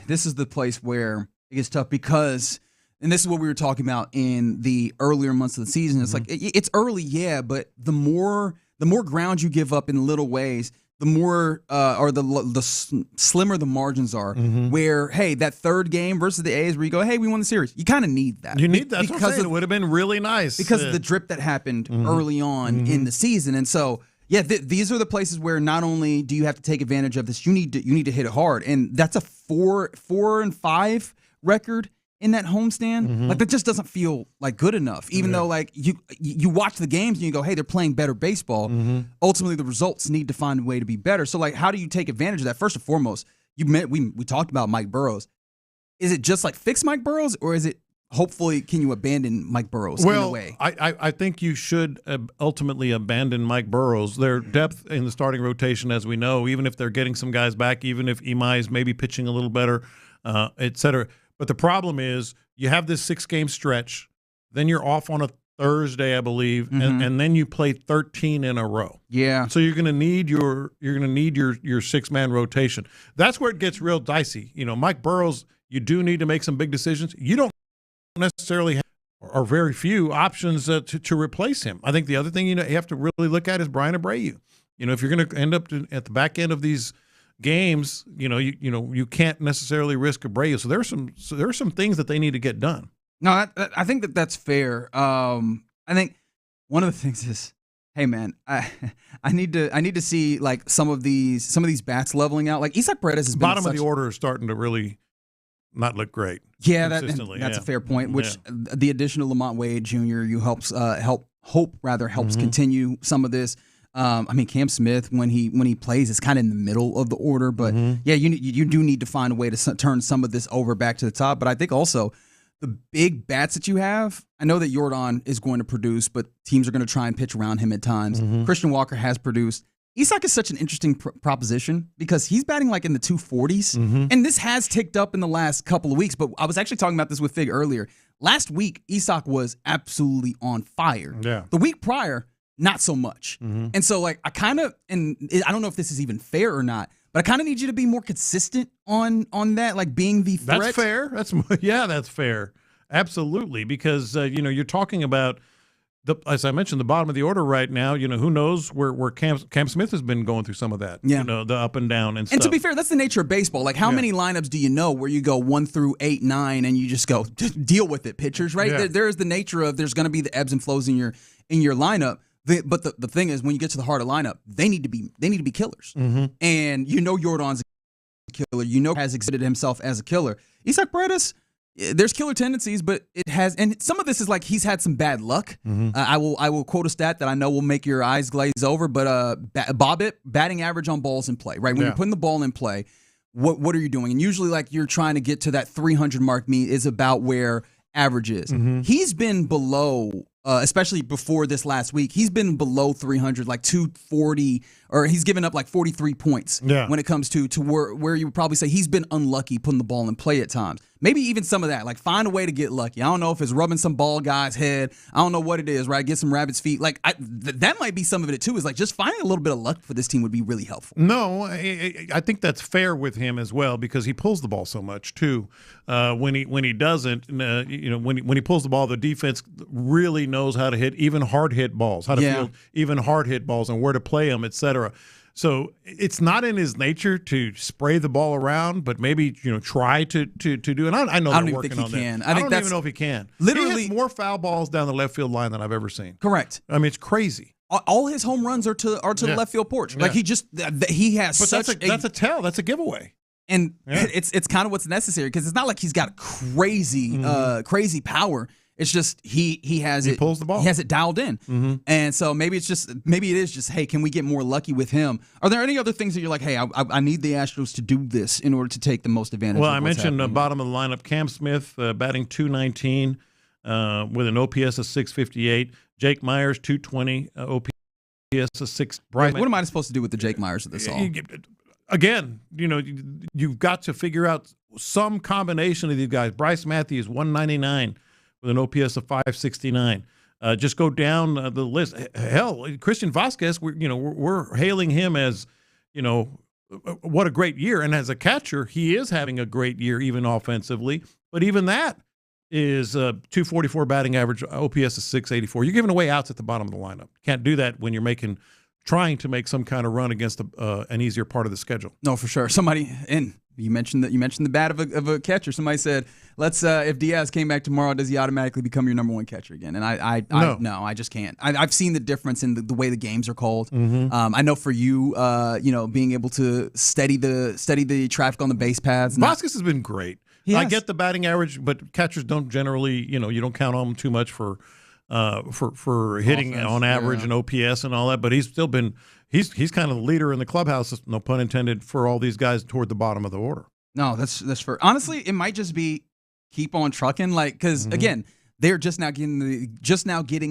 this is the place where it gets tough because – and this is what we were talking about in the earlier months of the season. It's like it's early, but the more ground you give up in little ways, the more or the slimmer the margins are. Where that third game versus the A's, where you go, we won the series. You kind of need that.
You need that because it would have been really nice
because of the drip that happened early on in the season, and so. Yeah, these are the places where not only do you have to take advantage of this, you need to hit it hard, and that's a 4-5 record in that homestand. Like that just doesn't feel like good enough. Even though like you watch the games and you go, hey, they're playing better baseball. Ultimately, the results need to find a way to be better. So like, how do you take advantage of that? First and foremost, we talked about Mike Burrows. Is it just like fix Mike Burrows, or is it hopefully can you abandon Mike Burrows in a way?
I think you should ultimately abandon Mike Burrows. Their depth in the starting rotation, as we know, even if they're getting some guys back, even if Imai is maybe pitching a little better, et cetera. But the problem is you have this 6-game stretch, then you're off on a Thursday, I believe, and then you play 13 in a row.
Yeah.
So you're going to need your 6-man rotation. That's where it gets real dicey. You know, Mike Burrows, you do need to make some big decisions. You don't necessarily have, or very few options to replace him. I think the other thing you have to really look at is Brian Abreu. You know, if you're going to end up at the back end of these games, you can't necessarily risk Abreu. So there are some things that they need to get done.
No, I think that's fair. I think one of the things is, hey man, I need to see like some of these bats leveling out. Like Isaac Paredes has been
bottom of the order is starting to really not look great.
Yeah, that's a fair point. Which the addition of Lamont Wade Jr. helps continue some of this. I mean, Cam Smith when he plays is kind of in the middle of the order, but you do need to find a way to turn some of this over back to the top. But I think also the big bats that you have, I know that Jordan is going to produce, but teams are going to try and pitch around him at times. Christian Walker has produced. Isak is such an interesting proposition because he's batting like in the 240s, and this has ticked up in the last couple of weeks. But I was actually talking about this with Fig earlier. Last week, Isak was absolutely on fire.
Yeah.
The week prior, not so much. And so, like, I don't know if this is even fair or not, but I kind of need you to be more consistent on that, like being the threat.
That's fair. That's fair. Absolutely, because you're talking about. As I mentioned, the bottom of the order right now, who knows where Cam Smith has been going through some of that, the up and down and stuff.
And to be fair, that's the nature of baseball. Like, how many lineups do you know where you go 1 through 8, 9, and you just go deal with it, pitchers, right?
Yeah.
There is the nature of there's going to be the ebbs and flows in your lineup. But the thing is, when you get to the heart of lineup, they need to be killers. And Jordan's a killer. Has exhibited himself as a killer. Isaac Paredes. There's killer tendencies, but it has, and some of this is like he's had some bad luck. I will quote a stat that I know will make your eyes glaze over, but batting average on balls in play, right? When you're putting the ball in play, what are you doing? And usually, like you're trying to get to that 300 mark. Is about where average is. He's been below. Especially before this last week, he's been below 300, like 240, or he's given up like 43 points when it comes to where you would probably say he's been unlucky putting the ball in play at times. Maybe even some of that, like find a way to get lucky. I don't know if it's rubbing some ball guy's head. I don't know what it is, right? Get some rabbit's feet. Like that might be some of it too. Is like just finding a little bit of luck for this team would be really helpful.
No, I think that's fair with him as well because he pulls the ball so much too. When he doesn't, when he pulls the ball, the defense really knows how to hit even hard hit balls, how to field even hard hit balls, and where to play them, etc. So it's not in his nature to spray the ball around, but maybe try to do. And I know they're working on that. I don't even know if he can.
Literally,
he hits more foul balls down the left field line than I've ever seen.
Correct.
I mean, it's crazy.
All his home runs are to the left field porch. Like he has
but
such
that's a tell. That's a giveaway.
And it's kind of what's necessary because it's not like he's got crazy crazy power. It's just he has it.
He pulls the ball.
He has it dialed in, and so maybe it is just hey, can we get more lucky with him? Are there any other things that you're like, hey, I need the Astros to do this in order to take the most advantage?
Well,
of
I mentioned the bottom of the lineup: Cam Smith batting .219 with an OPS of .658. Jake Myers .220 OPS of 6.
Right. What am I supposed to do with the Jake Myers of this all?
Again, you've got to figure out some combination of these guys. Bryce Matthews .199. With an OPS of .569. Just go down the list. Hell, Christian Vasquez, we're hailing him as, what a great year. And as a catcher, he is having a great year, even offensively. But even that is .244 batting average, OPS of .684. You're giving away outs at the bottom of the lineup. Can't do that when you're trying to make some kind of run against an easier part of the schedule.
No, for sure. You mentioned the bat of a catcher. Somebody said, "Let's if Diaz came back tomorrow, does he automatically become your number one catcher again?" And no, I just can't. I've seen the difference in the way the games are called. I know for you, being able to steady the traffic on the base paths.
Vasquez has been great. I get the batting average, but catchers don't generally, you don't count on them too much for hitting offense, on average and OPS and all that. But he's still been he's kind of the leader in the clubhouse, no pun intended, for all these guys toward the bottom of the order.
No, that's fair. Honestly, it might just be keep on trucking, because again, they're just now getting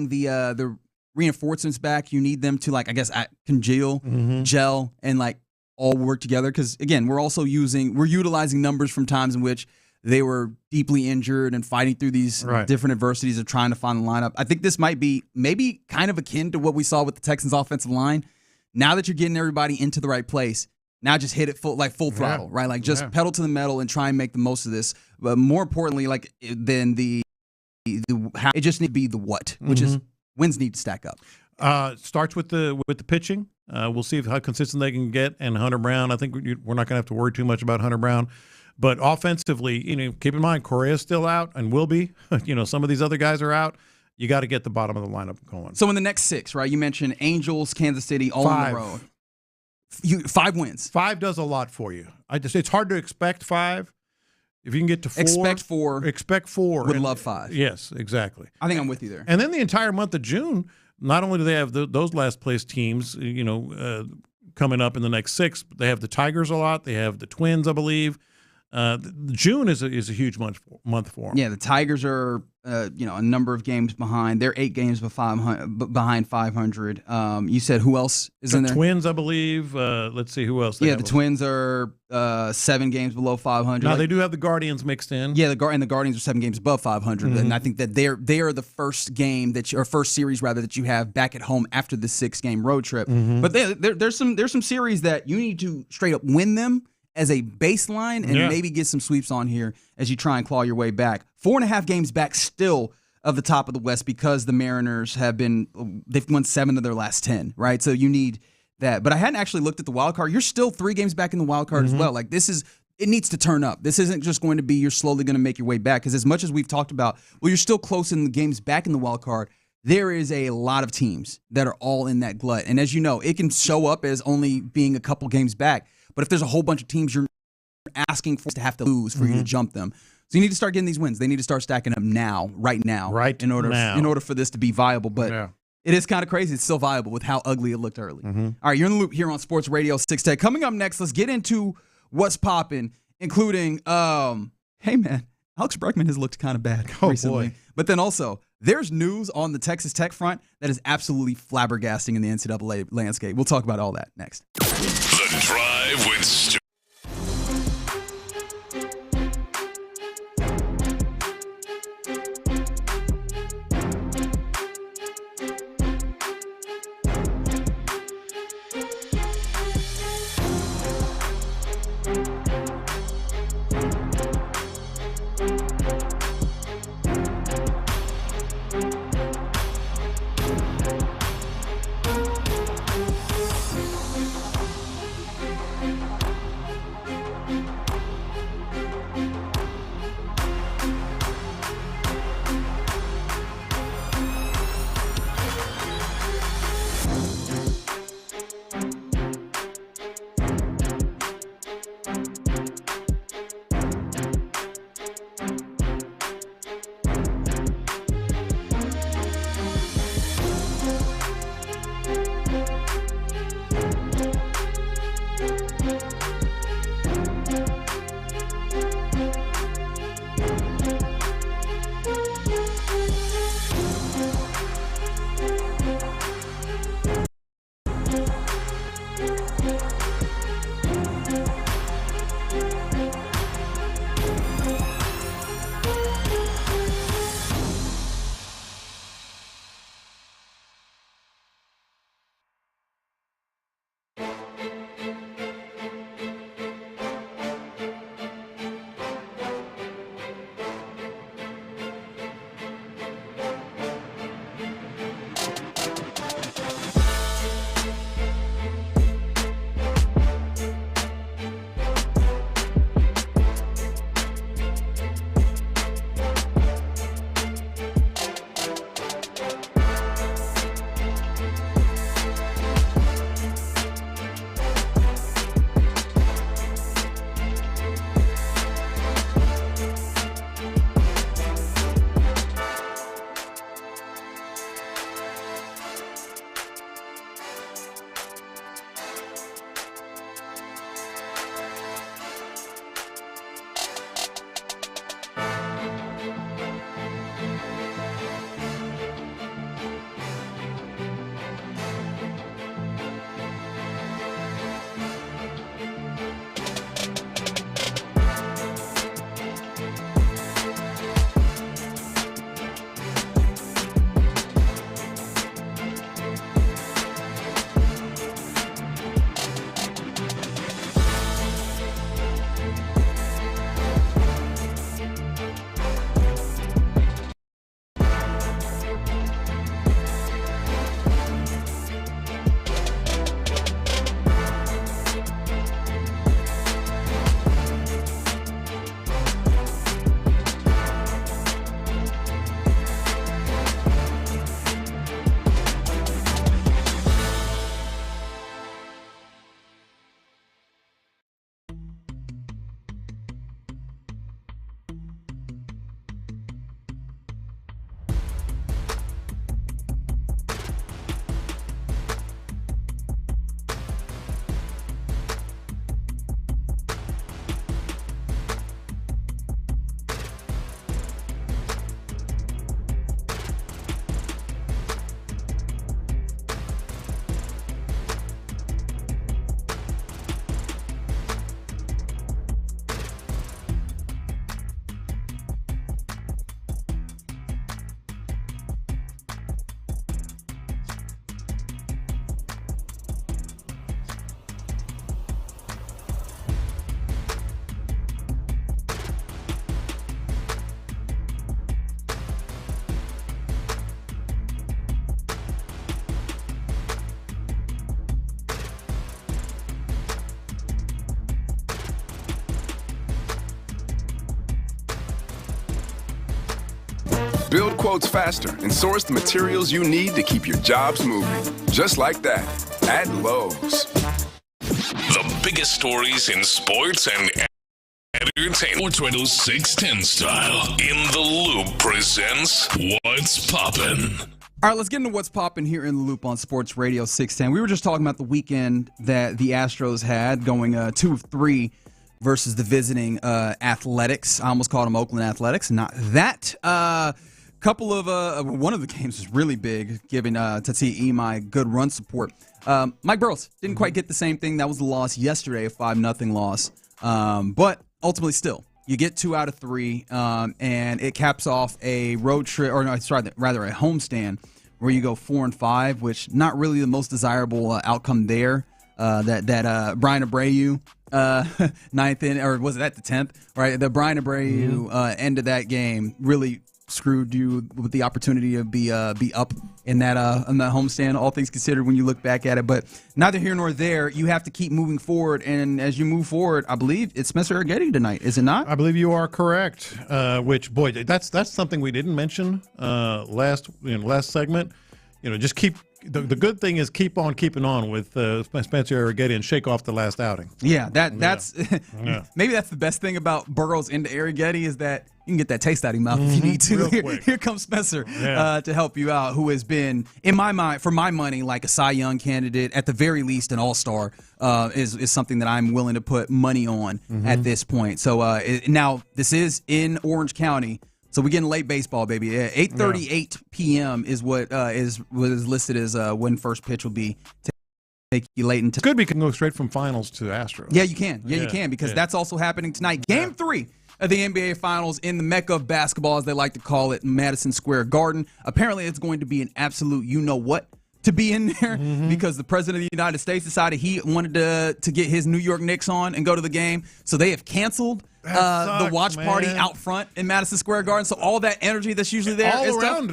the reinforcements back. You need them to congeal, gel, and all work together. Because again, we're utilizing numbers from times in which they were deeply injured and fighting through these different adversities of trying to find the lineup. I think this might be maybe kind of akin to what we saw with the Texans offensive line. Now that you're getting everybody into the right place, now just hit it full throttle, right? Just pedal to the metal and try and make the most of this. But more importantly, than the it just need to be the what, which is wins need to stack up.
Starts with the pitching. We'll see how consistent they can get. And Hunter Brown, I think we're not going to have to worry too much about Hunter Brown. But offensively, keep in mind Correa's still out and will be. Some of these other guys are out. You got to get the bottom of the lineup going.
So in the next 6, right? You mentioned Angels, Kansas City, all on the road. 5 wins.
5 does a lot for you. It's hard to expect 5. If you can get to 4, expect 4.
Would love 5.
Yes, exactly.
I think I'm with you there.
And then the entire month of June, not only do they have those last place teams, coming up in the next 6, but they have the Tigers a lot. They have the Twins, I believe. June is a huge month for them.
Yeah, the Tigers are a number of games behind. They're 8 games behind 500. You said who else is in there?
The Twins, I believe. Let's see who else.
The Twins are 7 games below 500.
Now they do have the Guardians mixed in.
Yeah, the Guardians are 7 games above 500, and I think that they are the first game first series that you have back at home after the 6-game road trip. But there's some series that you need to straight up win them as a baseline and maybe get some sweeps on here as you try and claw your way back. 4.5 games back still of the top of the West because the Mariners they've won 7 of their last 10, right? So you need that. But I hadn't actually looked at the wild card. You're still 3 games back in the wild card as well. It needs to turn up. This isn't just going to be you're slowly going to make your way back, because as much as we've talked about, you're still close in the games back in the wild card. There is a lot of teams that are all in that glut. And as you know, it can show up as only being a couple games back. But if there's a whole bunch of teams you're asking for to have to lose for you to jump them. So you need to start getting these wins. They need to start stacking them right now, in order for this to be viable. But it is kind of crazy. It's still viable with how ugly it looked early. All right, you're in the loop here on Sports Radio 610. Coming up next, let's get into what's popping, including, hey man, Alex Bregman has looked kind of bad recently. Boy. But then also, there's news on the Texas Tech front that is absolutely flabbergasting in the NCAA landscape. We'll talk about all that next.
The Drive with Stu.
Build quotes faster and source the materials you need to keep your jobs moving. Just like that, at Lowe's.
The biggest stories in sports and entertainment. Sports Radio 610 style. In the Loop presents What's Poppin'.
All right, let's get into What's Poppin' here in the Loop on Sports Radio 610. We were just talking about the weekend that the Astros had, going 2 of 3 versus the visiting Athletics. I almost called them Oakland Athletics. Not that. Couple of one of the games was really big, giving Tati Imai good run support. Mike Burrows didn't quite get the same thing. That was the loss yesterday, a 5-0 loss. But ultimately, still, you get 2 out of 3, and it caps off a road trip, or no, sorry, rather a homestand where you go 4-5, which not really the most desirable outcome there. That Brian Abreu 9th inning, or was it at the 10th? Right, the Brian Abreu end of that game really screwed you with the opportunity to be up in that homestand, all things considered, when you look back at it. But neither here nor there. You have to keep moving forward, and as you move forward, I believe it's Spencer Arrighetti tonight, is it not?
I believe you are correct. Which, boy, that's something we didn't mention last segment. Just keep. The good thing is keep on keeping on with Spencer Arrighetti and shake off the last outing.
Yeah, that's maybe that's the best thing about Burrows into Arrighetti, is that you can get that taste out of your mouth if you need to. Here comes Spencer to help you out, who has been, in my mind, for my money, like a Cy Young candidate, at the very least an all-star, is something that I'm willing to put money on at this point. So now this is in Orange County. So we're getting late baseball, baby. 8:38 p.m. is what is listed as when first pitch will be. Take you late into.
Could be can go straight from finals to Astros.
Yeah, you can. Yeah, you can, because that's also happening tonight. Game 3 of the NBA Finals in the Mecca of basketball, as they like to call it, Madison Square Garden. Apparently, it's going to be an absolute you-know-what to be in there, because the President of the United States decided he wanted to get his New York Knicks on and go to the game. So they have canceled the watch party out front in Madison Square Garden. So all that energy that's usually there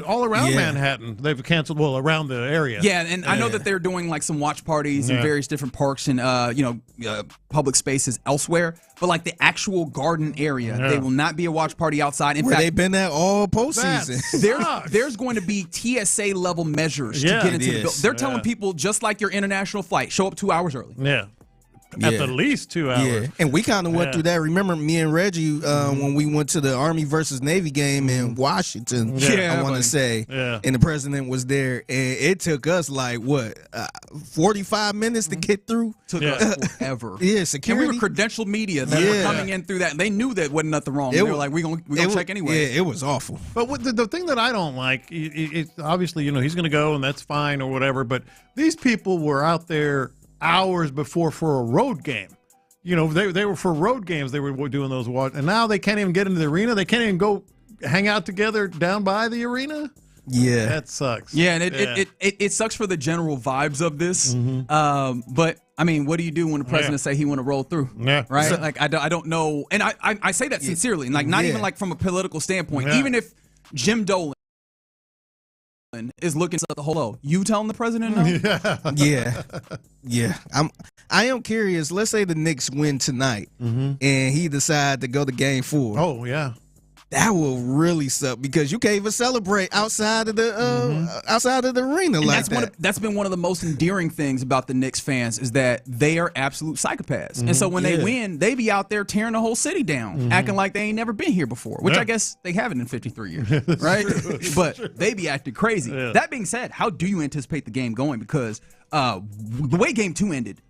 all around Manhattan, they've canceled. Well, around the area.
Yeah, and I know that they're doing like some watch parties in various different parks and public spaces elsewhere. But like the actual garden area, they will not be a watch party outside. In fact,
they've been at all postseason.
There's going to be TSA level measures to get into the building. They're telling people, just like your international flight, show up 2 hours early.
Yeah. At the least 2 hours.
Yeah, and we kind of went through that. Remember me and Reggie when we went to the Army versus Navy game in Washington, I want to say, and the president was there, and it took us like, 45 minutes to get through?
Took us forever.
Yeah, security.
And we were credentialed media that were coming in through that, and they knew that wasn't nothing wrong. They were like, we're going to check anyway.
Yeah, it was awful.
But the thing that I don't like, it's obviously, he's going to go, and that's fine or whatever, but these people were out there hours before for a road game. They were for road games. They were doing those watch, and now they can't even get into the arena. They can't even go hang out together down by the arena.
Yeah,
that sucks.
Yeah, and it sucks for the general vibes of this. But I mean, what do you do when the president say he want to roll through?
Yeah,
right. So, like I don't know, and I say that sincerely, like not even like from a political standpoint. Even if Jim Dolan is looking at the hello, you telling the president no?
Yeah. I am curious. Let's say the Knicks win tonight, and he decide to go to Game 4.
Oh yeah,
that will really suck, because you can't even celebrate outside of the arena. And like
that's been one of the most endearing things about the Knicks fans, is that they are absolute psychopaths, and so when they win, they be out there tearing the whole city down, acting like they ain't never been here before, which I guess they haven't in 53 years, right? But they be acting crazy. That being said, how do you anticipate the game going? Because the way Game 2 ended,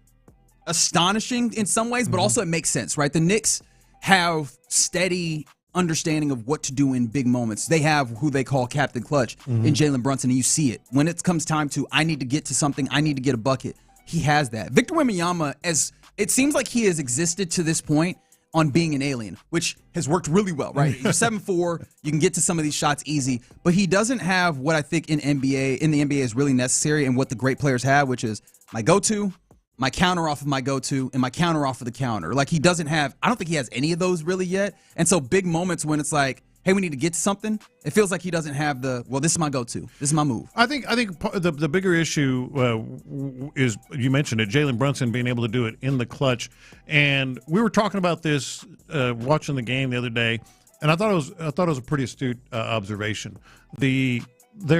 astonishing in some ways, but also it makes sense, right? The Knicks have steady understanding of what to do in big moments. They have who they call Captain Clutch in Jalen Brunson, and you see it. When it comes time to, I need to get to something, I need to get a bucket, he has that. Victor Wembanyama, as it seems like he has existed to this point on being an alien, which has worked really well, right? You're 7'4", you can get to some of these shots easy, but he doesn't have what I think in the NBA is really necessary, and what the great players have, which is my go-to, my counter off of my go-to, and my counter off of the counter. Like, he doesn't have, I don't think he has any of those really yet. And so big moments when it's like, hey, we need to get to something, it feels like he doesn't have this is my go-to, this is my move.
I think the bigger issue is, you mentioned it, Jalen Brunson being able to do it in the clutch. And we were talking about this watching the game the other day. and I thought it was a pretty astute observation.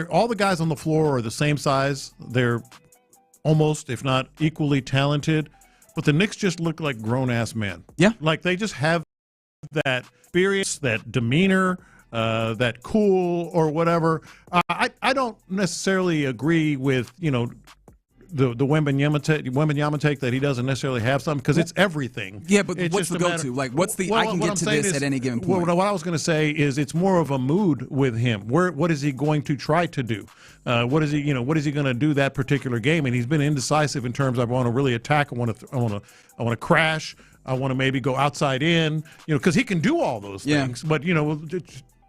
All the guys on the floor are the same size. They're almost, if not equally talented, but the Knicks just look like grown-ass men.
Yeah.
Like they just have that experience, that demeanor, that cool or whatever. I don't necessarily agree with, the Wembanyama take that he doesn't necessarily have something because it's everything.
Yeah, but
it's
what's the go-to? Like, what's the I can get to this at any given point?
What I was going to say is it's more of a mood with him. What is he going to try to do? What is he going to do that particular game? And he's been indecisive in terms of I want to really attack. I want to crash. I want to maybe go outside in. Because he can do all those things. But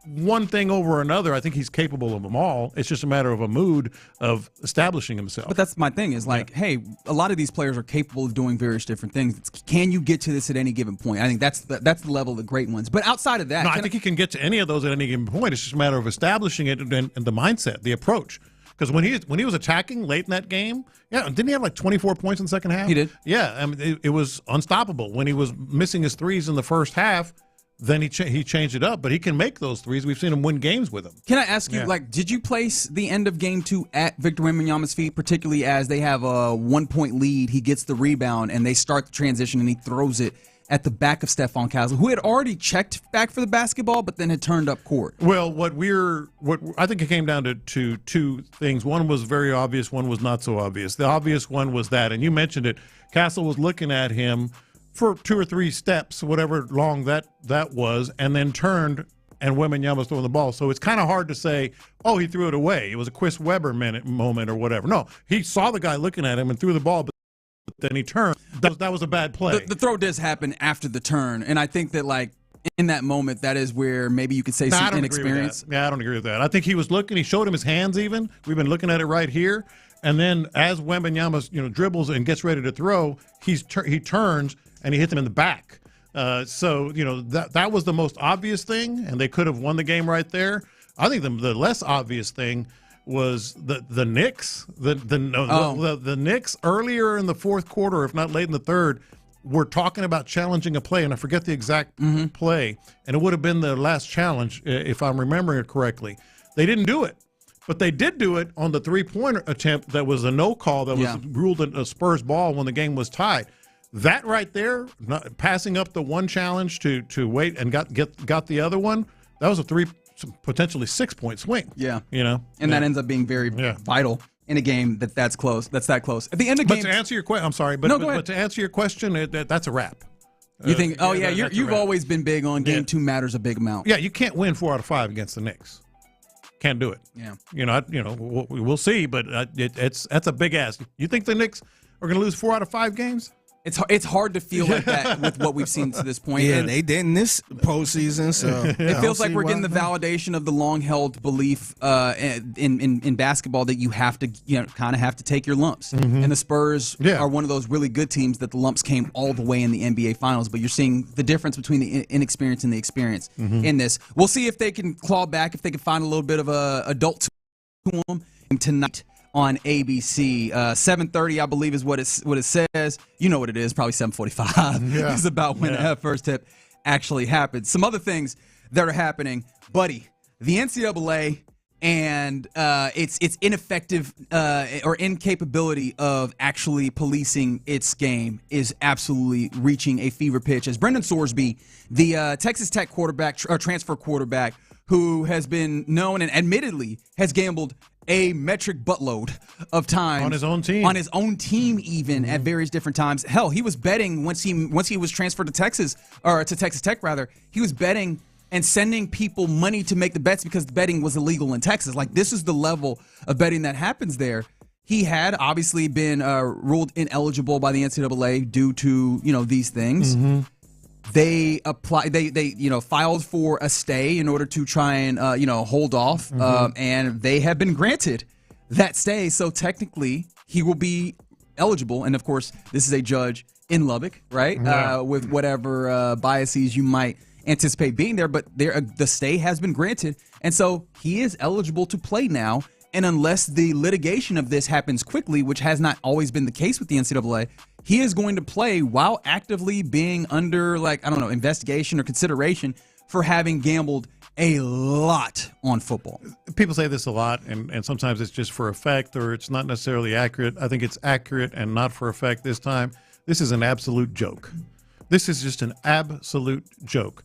one thing over another, I think he's capable of them all. It's just a matter of a mood of establishing himself.
But that's my thing is like, hey, a lot of these players are capable of doing various different things. Can you get to this at any given point? I think that's the level of the great ones. But outside of that,
I think he can get to any of those at any given point. It's just a matter of establishing it and the mindset, the approach. Because when he was attacking late in that game, didn't he have like 24 points in the second half?
He did.
Yeah, I mean, it was unstoppable. When he was missing his threes in the first half, then he changed it up, but he can make those threes. We've seen him win games with them.
Can I ask you, did you place the end of Game 2 at Victor Wembanyama's feet, particularly as they have a 1-point lead, he gets the rebound, and they start the transition, and he throws it at the back of Stephon Castle, who had already checked back for the basketball, but then had turned up court?
Well, what I think it came down to two things. One was very obvious, one was not so obvious. The obvious one was that, and you mentioned it, Castle was looking at him for 2 or 3 steps, whatever long that was, and then turned, and Wembanyama was throwing the ball. So it's kind of hard to say, he threw it away. It was a Chris Webber moment or whatever. No, he saw the guy looking at him and threw the ball, but then he turned. That was a bad play.
The throw does happen after the turn, and I think that, like, in that moment, that is where maybe you could say some inexperience.
Yeah, I don't agree with that. I think he was looking. He showed him his hands even. We've been looking at it right here. And then as Wembanyama dribbles and gets ready to throw, he turns, and he hits him in the back. So that was the most obvious thing, and they could have won the game right there. I think the less obvious thing was the Knicks. The Knicks earlier in the fourth quarter, if not late in the third, were talking about challenging a play, and I forget the exact play, and it would have been the last challenge if I'm remembering it correctly. They didn't do it. But they did do it on the three-pointer attempt that was a no call that was ruled a Spurs ball when the game was tied. That right there, passing up the one challenge to wait and got the other one, that was a potentially 6-point swing.
Yeah. And that ends up being very vital in a game that's close. That's that close. At the end of the game.
But to answer your question, I'm sorry,
go ahead.
But to answer your question, that's a wrap.
You think? You've always been big on Game 2 matters a big amount.
Yeah, you can't win 4 out of 5 against the Knicks. Can't do it.
Yeah.
We'll see, but that's a big ask. You think the Knicks are going to lose 4 out of 5 games?
It's hard to feel like that with what we've seen to this point.
Yeah, they didn't this postseason, so
it feels like we're getting the validation of the long-held belief in basketball that you have to, kind of have to take your lumps.
Mm-hmm.
And the Spurs are one of those really good teams that the lumps came all the way in the NBA Finals. But you're seeing the difference between the inexperience and the experience in this. We'll see if they can claw back, if they can find a little bit of a adult to them tonight on ABC. 7:30, I believe, is what it says. You know what it is, probably 7:45.
Yeah.
It's about when that first tip actually happened. Some other things that are happening, buddy. The NCAA and its ineffective or incapability of actually policing its game is absolutely reaching a fever pitch. As Brendan Sorsby, the Texas Tech transfer quarterback, who has been known and admittedly has gambled a metric buttload of times
on his own team,
even at various different times. Hell, he was betting once he was transferred to Texas Tech rather. He was betting and sending people money to make the bets because the betting was illegal in Texas. Like, this is the level of betting that happens there. He had obviously been ruled ineligible by the NCAA due to these things.
Mm-hmm.
They filed for a stay in order to try and hold off, and they have been granted that stay. So technically, he will be eligible. And of course, this is a judge in Lubbock, right?
Yeah.
With whatever biases you might anticipate being there, but the stay has been granted, and so he is eligible to play now. And unless the litigation of this happens quickly, which has not always been the case with the NCAA, he is going to play while actively being under, investigation or consideration for having gambled a lot on football.
People say this a lot, and sometimes it's just for effect or it's not necessarily accurate. I think it's accurate and not for effect this time. This is an absolute joke. This is just an absolute joke.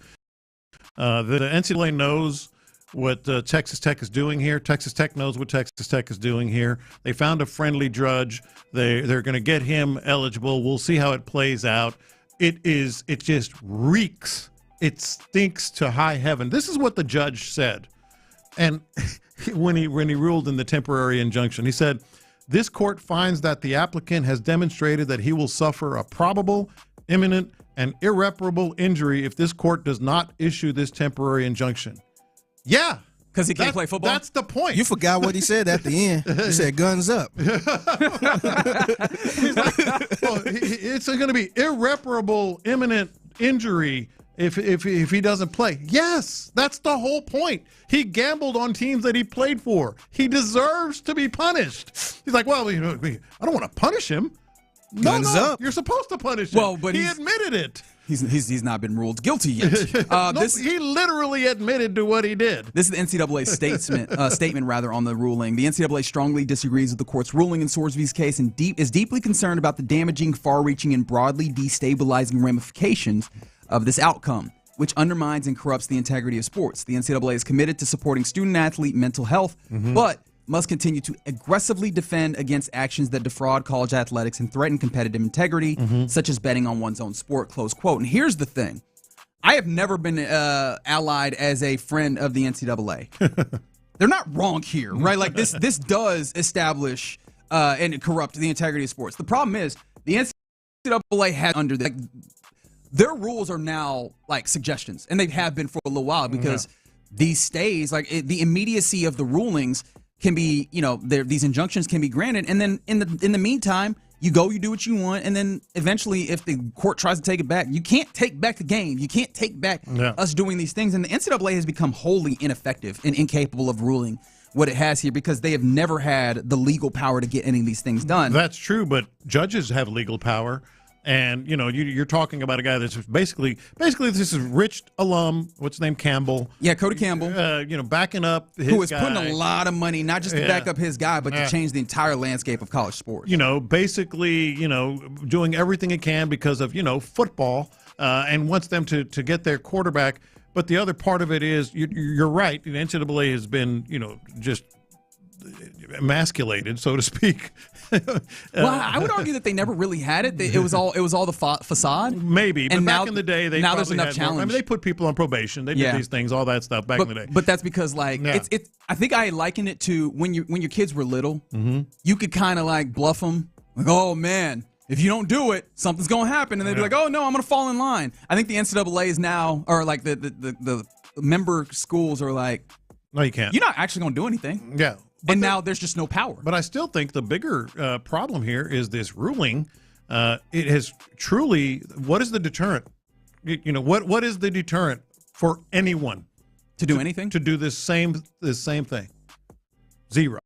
The NCAA knows what Texas Tech is doing here. Texas Tech knows what Texas Tech is doing here. They found a friendly judge. They're going to get him eligible. We'll see how it plays out. It just reeks. It stinks to high heaven. This is what the judge said. And when he ruled in the temporary injunction, he said, "This court finds that the applicant has demonstrated that he will suffer a probable, imminent, and irreparable injury if this court does not issue this temporary injunction." Yeah.
Because he can't play football?
That's the point.
You forgot what he said at the end. He said, "Guns up."
He's like, it's going to be irreparable, imminent injury if he doesn't play. Yes, that's the whole point. He gambled on teams that he played for. He deserves to be punished. He's like, well, I don't want to punish him.
Guns up.
You're supposed to punish him.
Well, but
he admitted it.
He's not been ruled guilty yet.
He literally admitted to what he did.
This is the NCAA statement on the ruling. The NCAA strongly disagrees with the court's ruling in Sorsby's case and is deeply concerned about the damaging, far-reaching, and broadly destabilizing ramifications of this outcome, which undermines and corrupts the integrity of sports. The NCAA is committed to supporting student-athlete mental health, but must continue to aggressively defend against actions that defraud college athletics and threaten competitive integrity, such as betting on one's own sport, close quote. And here's the thing. I have never been allied as a friend of the NCAA. They're not wrong here, right? Like this does establish and corrupt the integrity of sports. The problem is the NCAA had under their rules are now like suggestions, and they have been for a little while because these stays, like the immediacy of the rulings can be, these injunctions can be granted, and then in the meantime, you do what you want, and then eventually, if the court tries to take it back, you can't take back the game. You can't take back us doing these things, and the NCAA has become wholly ineffective and incapable of ruling what it has here because they have never had the legal power to get any of these things done.
That's true, but judges have legal power. And, you're talking about a guy that's basically this is rich alum, what's his name, Campbell.
Yeah, Cody Campbell.
Backing up his
who is
guy.
putting a lot of money, not just to back up his guy, but to change the entire landscape of college sports.
Basically, doing everything it can because of, football and wants them to get their quarterback. But the other part of it is, you're right, the NCAA has been, just emasculated, so to speak.
Well, I would argue that they never really had it. It was all the facade.
Maybe, but
and
back in the day, they
now there's enough challenge.
I mean, they put people on probation. They did these things, all that stuff back in the day.
But that's because it's. I think I liken it to when your kids were little. You could kind of like bluff them, like, oh man, if you don't do it, something's gonna happen, and they'd be like, oh no, I'm gonna fall in line. I think the NCAA is now, or like the member schools are like,
no, you can't.
You're not actually gonna do anything.
Yeah.
And now there's just no power.
But I still think the bigger problem here is this ruling. It has truly. What is the deterrent? What is the deterrent for anyone
to do anything?
To do this same thing? Zero.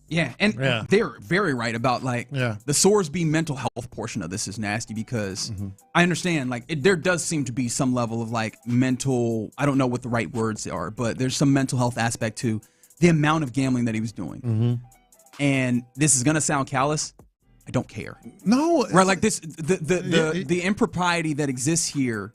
Yeah, and they're very right about the Sorsby mental health portion of this is nasty because I understand there does seem to be some level of mental. I don't know what the right words are, but there's some mental health aspect to the amount of gambling that he was doing. And this is gonna sound callous. I don't care.
No,
right? Like this, the impropriety that exists here,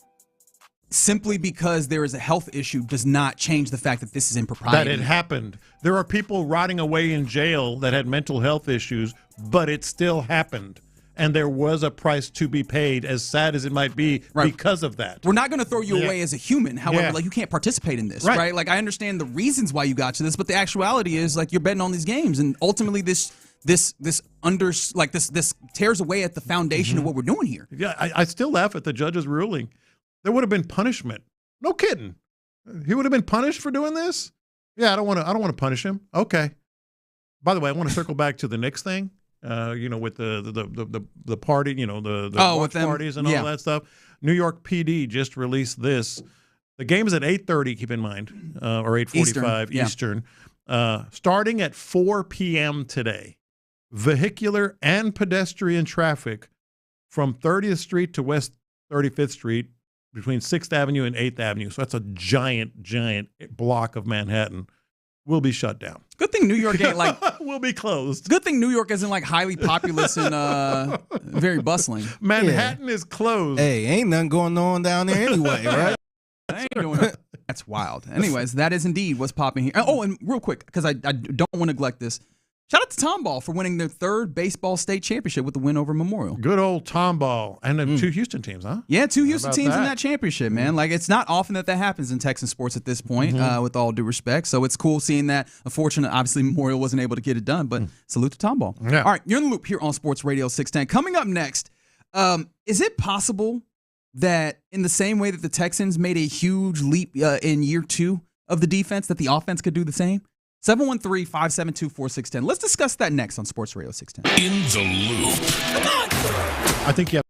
simply because there is a health issue, does not change the fact that this is impropriety.
That it happened. There are people rotting away in jail that had mental health issues, but it still happened. And there was a price to be paid, as sad as it might be, because of that.
We're not going to throw you away as a human. However, you can't participate in this, right? Like, I understand the reasons why you got to this, but the actuality is, you're betting on these games, and ultimately this tears away at the foundation of what we're doing here.
Yeah, I still laugh at the judge's ruling. There would have been punishment. No kidding. He would have been punished for doing this? Yeah, I don't want to punish him. Okay. By the way, I want to circle back to the Knicks thing. With the party, the watch parties and all that stuff. New York PD just released this. The game is at 8:30, keep in mind, or 8:45 Eastern. Starting at 4 p.m. today, vehicular and pedestrian traffic from 30th Street to West 35th Street between 6th Avenue and 8th Avenue. So that's a giant block of Manhattan. Will be shut down.
Good thing New York ain't like
will be closed.
Good thing New York isn't like highly populous and very bustling.
Manhattan is closed.
Hey, ain't nothing going on down there anyway, right?
I ain't doing it. That's wild. Anyways, that is indeed what's popping here. Oh, and real quick, because I don't want to neglect this. Shout out to Tomball for winning their 3rd baseball state championship with the win over Memorial.
Good old Tomball. And then 2 Houston teams, huh?
Yeah, 2 Houston teams in that championship, man. Like, it's not often that happens in Texan sports at this point, with all due respect. So it's cool seeing that. Unfortunately, obviously, Memorial wasn't able to get it done, but salute to Tomball.
Yeah.
All right, you're in the loop here on Sports Radio 610. Coming up next, is it possible that in the same way that the Texans made a huge leap in year 2 of the defense, that the offense could do the same? 713-572-4610. Let's discuss that next on Sports Radio 610.
In the loop.
I think you have.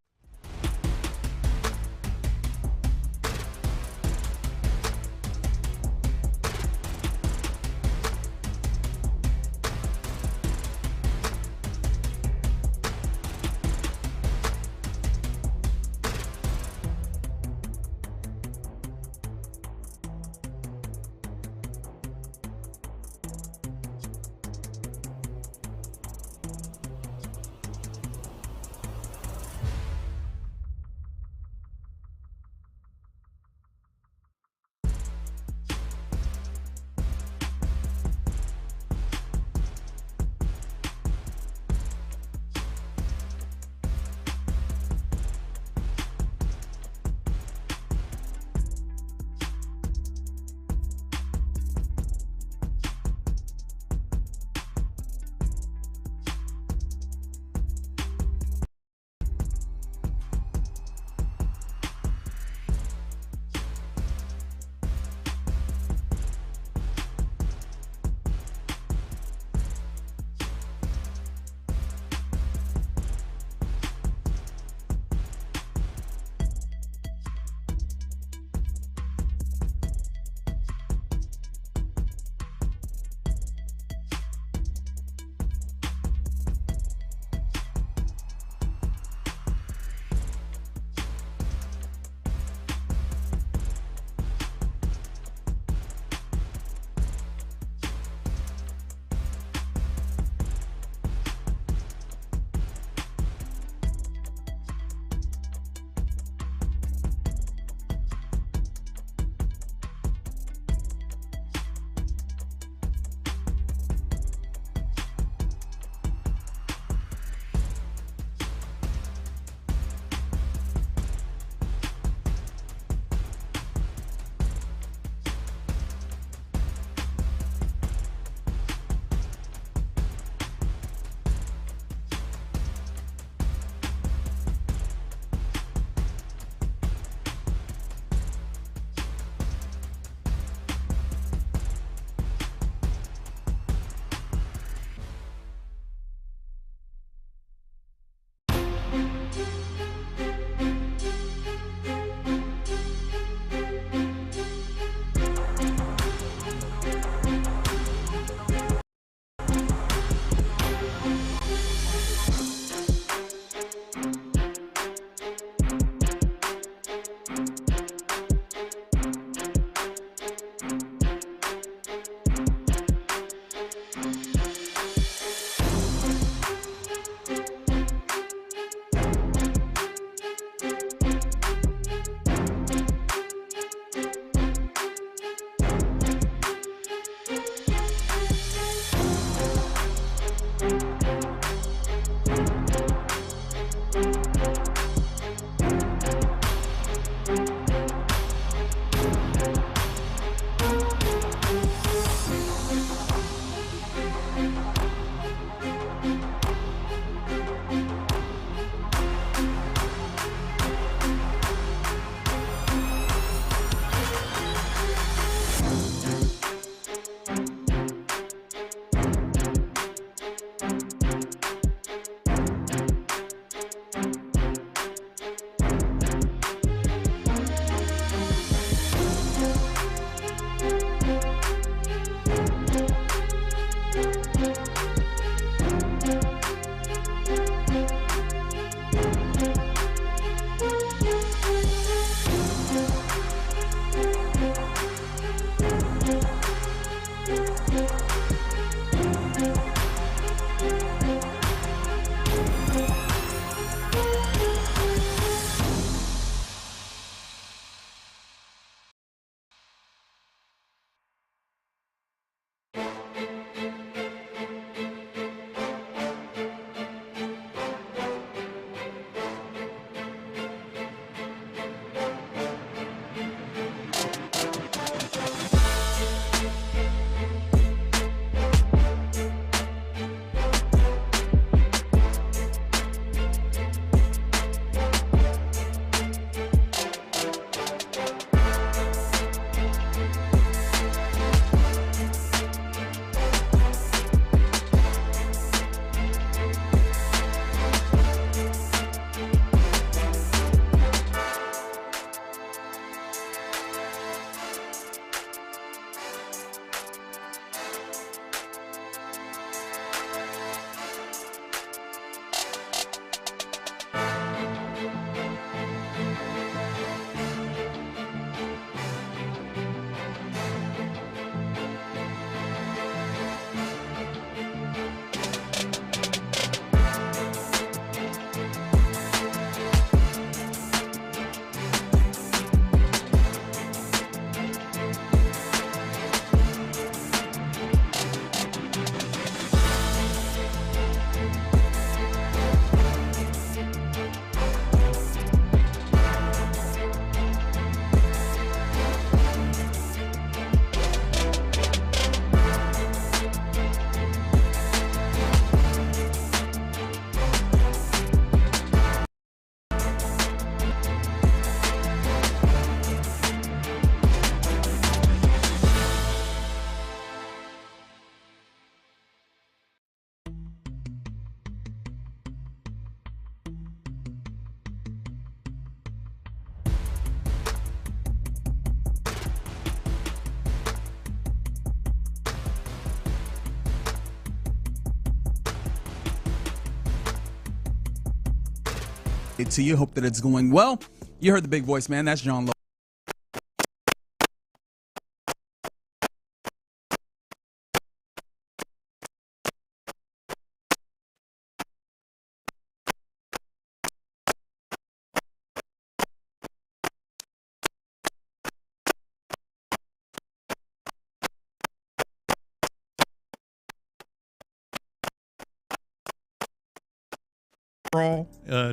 to you. Hope that it's going well. You heard the big voice, man. That's John Lopez.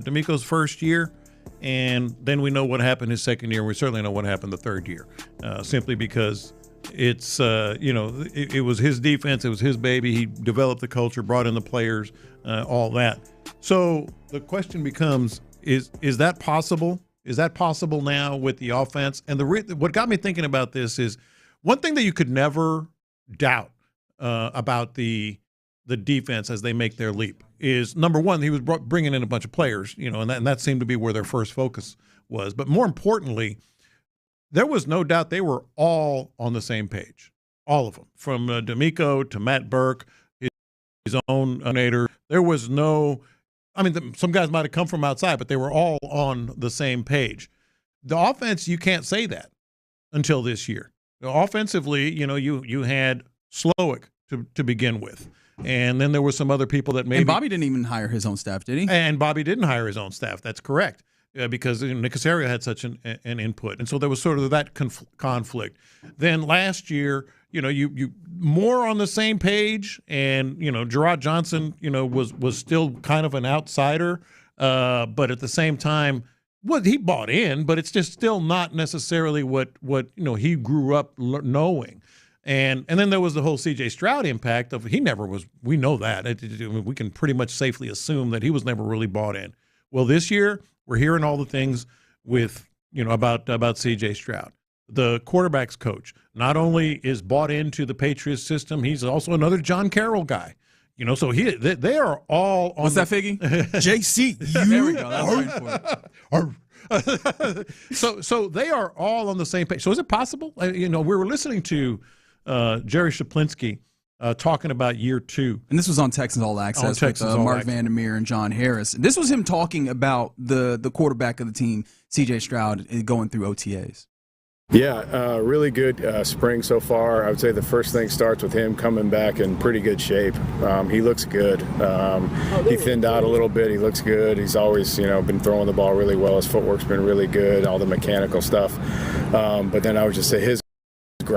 D'Amico's first year, and then we know what happened his second year. We certainly know what happened the third year, simply because it's it was his defense, it was his baby. He developed the culture, brought in the players, all that. So the question becomes: is that possible? Is that possible now with the offense? And what got me thinking about this is one thing that you could never doubt about the defense as they make their leap is, number one, he was bringing in a bunch of players, and that seemed to be where their first focus was. But more importantly, there was no doubt they were all on the same page, all of them, from D'Amico to Matt Burke, his own coordinator. There was no – some guys might have come from outside, but they were all on the same page. The offense, you can't say that until this year. Offensively, you had Slowick to begin with. And then there were some other people that maybe.
And Bobby didn't even hire his own staff, did he?
And Bobby didn't hire his own staff. That's correct, because Nick Caserio had such an input, and so there was sort of that conflict. Then last year, you more on the same page, and Gerard Johnson, was still kind of an outsider, but at the same time, he bought in, but it's just still not necessarily what he grew up knowing. And then there was the whole C.J. Stroud impact of he never was. We know that. We can pretty much safely assume that he was never really bought in. Well, this year we're hearing all the things with about C.J. Stroud. The quarterback's coach not only is bought into the Patriots system, he's also another John Carroll guy. So they are all on.
What's that, Figgy?
JC.
There we go. That's right for it.
So they are all on the same page. So is it possible? We were listening to Jerry Shaplinsky talking about year two.
And this was on Texans All Access with Mark Vandermeer and John Harris. This was him talking about the quarterback of the team, C.J. Stroud, going through OTAs.
Yeah, really good spring so far. I would say the first thing starts with him coming back in pretty good shape. He looks good. He thinned out a little bit. He looks good. He's always, been throwing the ball really well. His footwork's been really good, all the mechanical stuff. But then I would just say his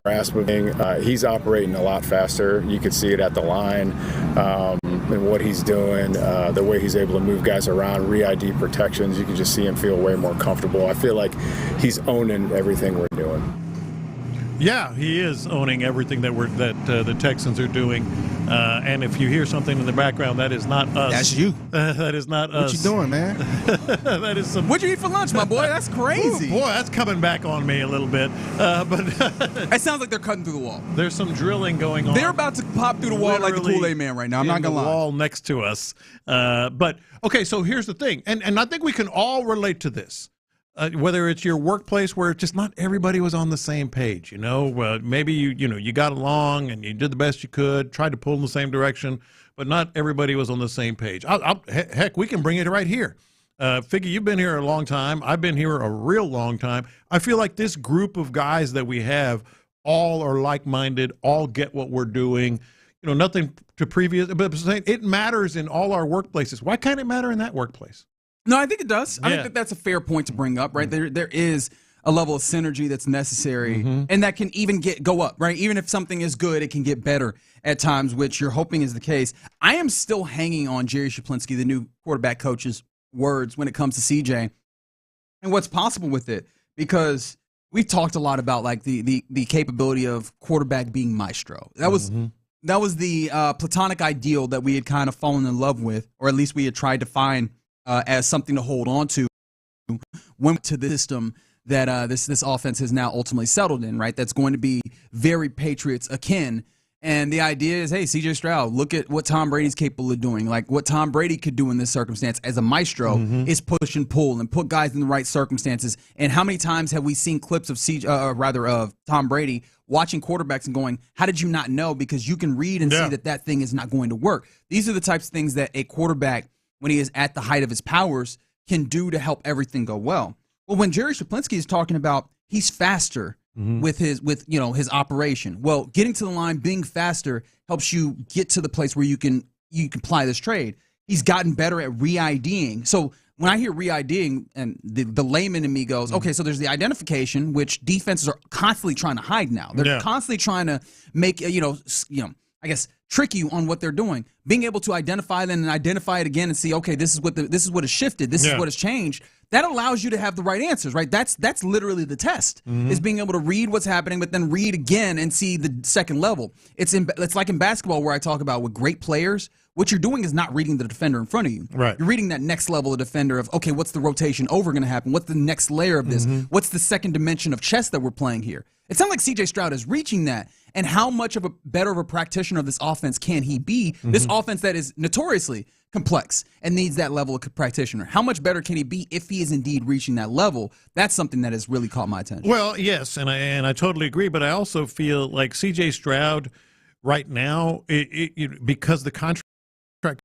grasp of thing, he's operating a lot faster. You could see it at the line and what he's doing, the way he's able to move guys around, re-ID protections. You can just see him feel way more comfortable. I feel like he's owning everything we're doing.
Yeah, he is owning everything that the Texans are doing. And if you hear something in the background, that is not us.
That's you.
That is not us.
What you doing, man?
That is some.
What'd you eat for lunch, my boy? That's crazy.
Ooh, boy, that's coming back on me a little bit. But
it sounds like they're cutting through the wall.
There's some drilling going on.
They're about to pop through the wall like the Kool-Aid Man right now. I'm not gonna lie.
The wall next to us. But okay, so here's the thing, and I think we can all relate to this. Whether it's your workplace where just not everybody was on the same page, maybe you got along and you did the best you could, tried to pull in the same direction, but not everybody was on the same page. Heck, we can bring it right here. Figgy, you've been here a long time. I've been here a real long time. I feel like this group of guys that we have all are like-minded, all get what we're doing. Nothing to previous, but it matters in all our workplaces. Why can't it matter in that workplace?
No, I think it does. I think that's a fair point to bring up, right? There is a level of synergy that's necessary, and that can even go up, right? Even if something is good, it can get better at times, which you're hoping is the case. I am still hanging on Jerry Shaplinsky, the new quarterback coach's words when it comes to CJ and what's possible with it, because we've talked a lot about like the capability of quarterback being maestro. That was the platonic ideal that we had kind of fallen in love with, or at least we had tried to find as something to hold on to when to the system that this offense has now ultimately settled in, right? That's going to be very Patriots akin. And the idea is, hey, C.J. Stroud, look at what Tom Brady's capable of doing. Like what Tom Brady could do in this circumstance as a maestro is push and pull and put guys in the right circumstances. And how many times have we seen clips of of Tom Brady watching quarterbacks and going, how did you not know? Because you can read and see that thing is not going to work. These are the types of things that a quarterback, when he is at the height of his powers, can do to help everything go well. Well, when Jerry Shaplinski is talking about he's faster with his operation. Well, getting to the line, being faster helps you get to the place where you can apply this trade. He's gotten better at re-IDing. So when I hear re-IDing, and the layman in me goes, okay, so there's the identification, which defenses are constantly trying to hide now. They're constantly trying to make I guess trick you on what they're doing. Being able to identify them and identify it again and see, okay, this is what has shifted. This is what has changed. That allows you to have the right answers, right? That's literally the test, is being able to read what's happening, but then read again and see the second level. It's like in basketball where I talk about with great players, what you're doing is not reading the defender in front of you.
Right.
You're reading that next level of defender of, okay, what's the rotation over going to happen? What's the next layer of this? What's the second dimension of chess that we're playing here? It sounds like C.J. Stroud is reaching that. And how much of a better of a practitioner of this offense can he be? This offense that is notoriously complex and needs that level of practitioner. How much better can he be if he is indeed reaching that level? That's something that has really caught my attention.
Well, yes, and I totally agree, but I also feel like C.J. Stroud right now, because the contract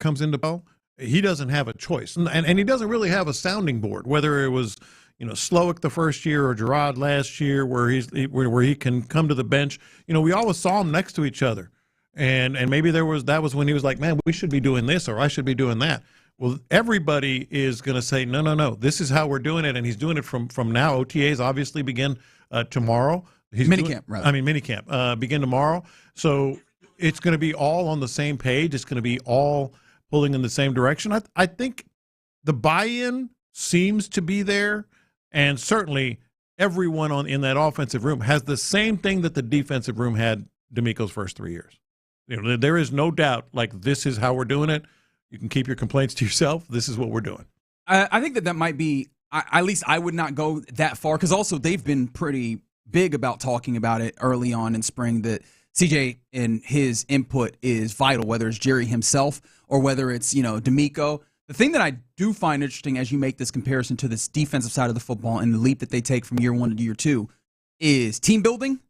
comes into play, he doesn't have a choice, and he doesn't really have a sounding board, whether it was Slowick the first year or Gerard last year, where he can come to the bench. We always saw them next to each other, and maybe that was when he was like, man, we should be doing this or I should be doing that. Well, everybody is going to say, no, this is how we're doing it, and he's doing it from now. OTAs obviously begin tomorrow. Minicamp begin tomorrow, so it's going to be all on the same page. It's going to be all pulling in the same direction. I think the buy-in seems to be there. And certainly everyone in that offensive room has the same thing that the defensive room had DeMeco's first 3 years. There is no doubt, like, this is how we're doing it. You can keep your complaints to yourself. This is what we're doing.
I think that might be, at least I would not go that far, because also they've been pretty big about talking about it early on in spring that CJ and his input is vital, whether it's Jerry himself or whether it's, DeMeco. The thing that I do find interesting as you make this comparison to this defensive side of the football and the leap that they take from year one to year two is team building,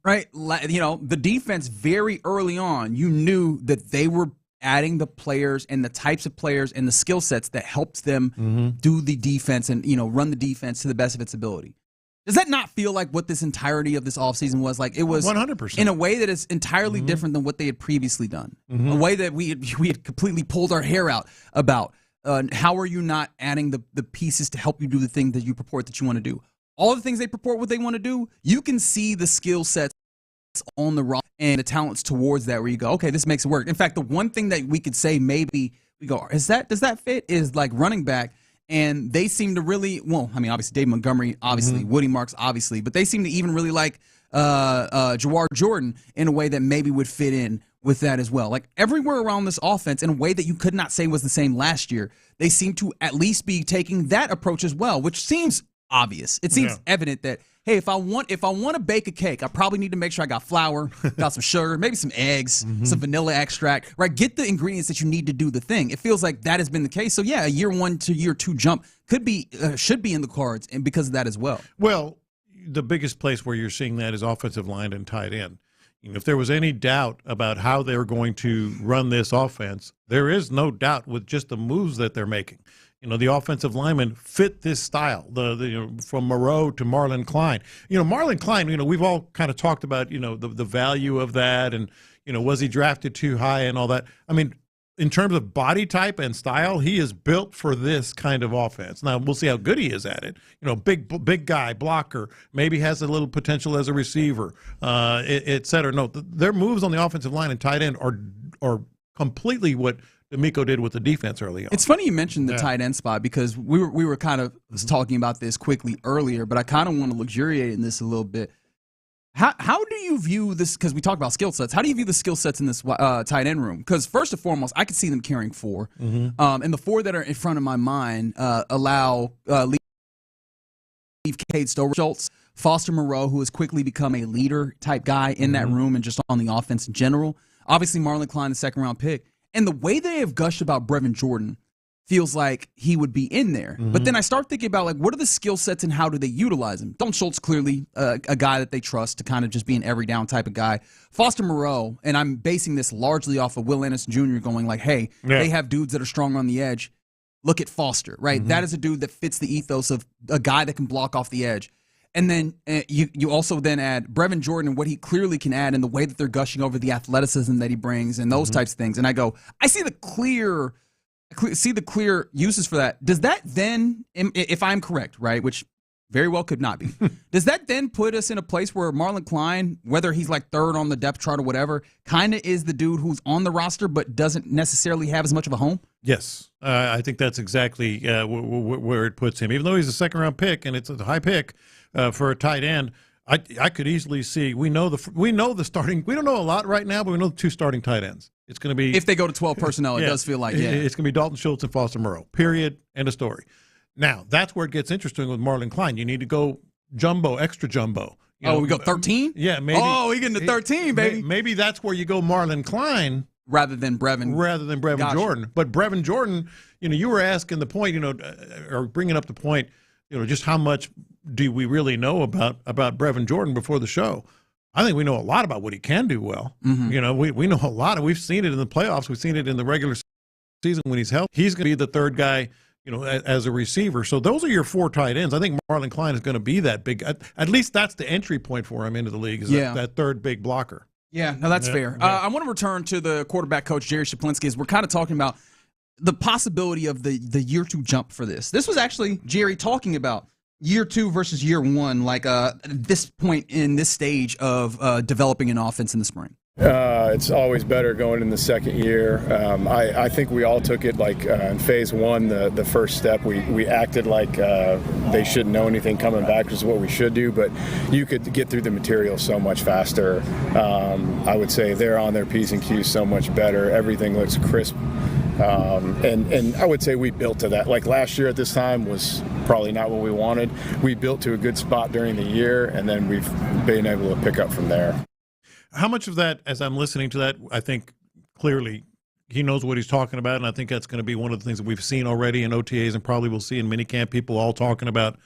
right? The defense very early on, you knew that they were adding the players and the types of players and the skill sets that helped them do the defense and, run the defense to the best of its ability. Does that not feel like what this entirety of this offseason was like? It was
100%.
In a way that is entirely different than what they had previously done. A way that we had completely pulled our hair out about. How are you not adding the pieces to help you do the thing that you purport that you want to do? All the things they purport what they want to do, you can see the skill sets on the roster and the talents towards that where you go, okay, this makes it work. In fact, the one thing that we could say maybe we go, does that fit? Is like running back. And they seem to really, obviously Dave Montgomery, obviously, Woody Marks, obviously, but they seem to even really like Jawar Jordan in a way that maybe would fit in with that as well. Like everywhere around this offense in a way that you could not say was the same last year, they seem to at least be taking that approach as well, which seems obvious. It seems evident that, hey, if I want to bake a cake, I probably need to make sure I got flour, got some sugar, maybe some eggs, some vanilla extract, right? Get the ingredients that you need to do the thing. It feels like that has been the case. So yeah, a year one to year two jump should be in the cards, and because of that as well.
Well, the biggest place where you're seeing that is offensive line and tight end. If there was any doubt about how they're going to run this offense, there is no doubt with just the moves that they're making. The offensive linemen fit this style, from Moreau to Marlon Klein. Marlon Klein, we've all kind of talked about, the value of that and, was he drafted too high and all that. I mean, in terms of body type and style, he is built for this kind of offense. Now, we'll see how good he is at it. Big guy, blocker, maybe has a little potential as a receiver, et cetera. No, their moves on the offensive line and tight end are completely what DeMeco did with the defense early on.
It's funny you mentioned the tight end spot because we were kind of talking about this quickly earlier, but I kind of want to luxuriate in this a little bit. How do you view this? Because we talked about skill sets. How do you view the skill sets in this tight end room? Because first and foremost, I could see them carrying four, and the four that are in front of my mind allow Cade Stover Schultz, Foster Moreau, who has quickly become a leader type guy in that room and just on the offense in general. Obviously, Marlon Klein, the second round pick. And the way they have gushed about Brevin Jordan feels like he would be in there. But then I start thinking about, like, what are the skill sets and how do they utilize him? Dalton Schultz, clearly a guy that they trust to kind of just be an every down type of guy. Foster Moreau, and I'm basing this largely off of Will Anderson Jr. going like, hey, they have dudes that are strong on the edge. Look at Foster, right?
Mm-hmm.
That is a dude that fits the ethos of a guy that can block off the edge. And then you also then add Brevin Jordan and what he clearly can add and the way that they're gushing over the athleticism that he brings and those types of things. And I go, I see the clear uses for that. Does that then, if I'm correct, right, which very well could not be, does that then put us in a place where Marlon Klein, whether he's like third on the depth chart or whatever, kind of is the dude who's on the roster but doesn't necessarily have as much of a home?
Yes, I think that's exactly where it puts him. Even though he's a second-round pick and it's a high pick for a tight end, I could easily see. We know the starting. We don't know a lot right now, but we know the 2 starting tight ends. It's going to be,
if they go to 12 personnel, it does feel like
it's going to be Dalton Schultz and Foster Moreau. Period. End of story. Now that's where it gets interesting with Marlon Klein. You need to go jumbo, extra jumbo.
We go 13?
Yeah, maybe.
Oh, we getting to 13, baby.
Maybe that's where you go Marlon Klein.
Rather than Brevin
gotcha. Jordan. But Brevin Jordan, you were asking the point, or bringing up the point, just how much do we really know about Brevin Jordan before the show? I think we know a lot about what he can do well. Mm-hmm. We know a lot, and we've seen it in the playoffs. We've seen it in the regular season when he's healthy. He's going to be the third guy, as a receiver. So those are your 4 tight ends. I think Marlon Klein is going to be that big. At least that's the entry point for him into the league, is that third big blocker.
Yeah, no, that's fair.
Yeah.
I want to return to the quarterback coach, Jerry Shaplinsky, as we're kind of talking about the possibility of the year 2 jump for this. This was actually Jerry talking about year 2 versus year 1, like this point in this stage of developing an offense in the spring.
It's always better going in the second year. I think we all took it like in phase 1, the first step. We acted like they shouldn't know anything coming back, which is what we should do, but you could get through the material so much faster. I would say they're on their P's and Q's so much better. Everything looks crisp. And I would say we built to that. Like last year at this time was probably not what we wanted. We built to a good spot during the year, and then we've been able to pick up from there.
How much of that, as I'm listening to that, I think clearly he knows what he's talking about, and I think that's going to be one of the things that we've seen already in OTAs and probably we'll see in minicamp, people all talking about,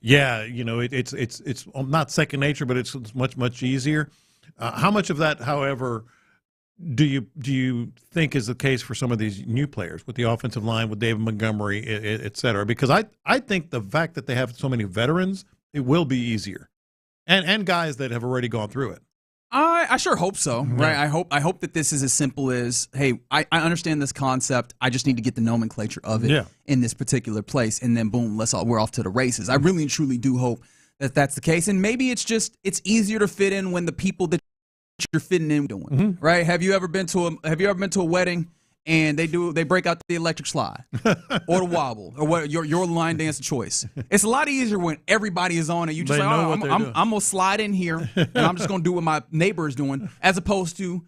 it's not second nature, but it's much easier. How much of that, however, do you think is the case for some of these new players with the offensive line, with David Montgomery, et cetera? Because I think the fact that they have so many veterans, it will be easier, and guys that have already gone through it.
I sure hope so, right? I hope that this is as simple as, hey, I understand this concept. I just need to get the nomenclature of it in this particular place, and then boom, we're off to the races. I really and truly do hope that that's the case, and maybe it's easier to fit in when the people that you're fitting in doing, right? Have you ever been to a wedding and they break out the electric slide or the wobble or what your line dance of choice? It's a lot easier when everybody is on it. You just like, I'm gonna slide in here and I'm just gonna do what my neighbor is doing, as opposed to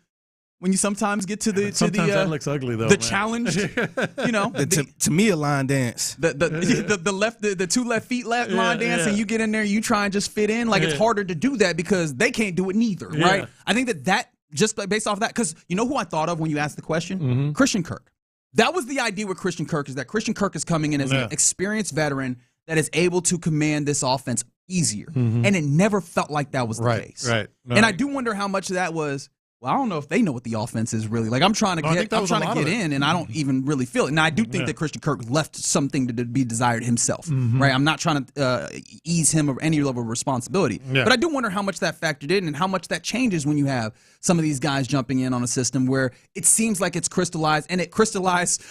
when you sometimes get to the
that looks ugly though.
The challenge,
to me a line dance.
The 2 left feet line dance, and you get in there, you try and just fit in. Like it's harder to do that because they can't do it neither, right? I think that just based off of that, because you know who I thought of when you asked the question? Christian Kirk. That was the idea with Christian Kirk, is that Christian Kirk is coming in as an experienced veteran that is able to command this offense easier, and it never felt like that was the case.
Right. No,
and I do wonder how much of that was, well, I don't know if they know what the offense is really. Like I'm trying to get in, and I don't even really feel it. Now I do think that Christian Kirk left something to be desired himself, right? I'm not trying to ease him of any level of responsibility, but I do wonder how much that factored in and how much that changes when you have some of these guys jumping in on a system where it seems like it's crystallized, and it crystallized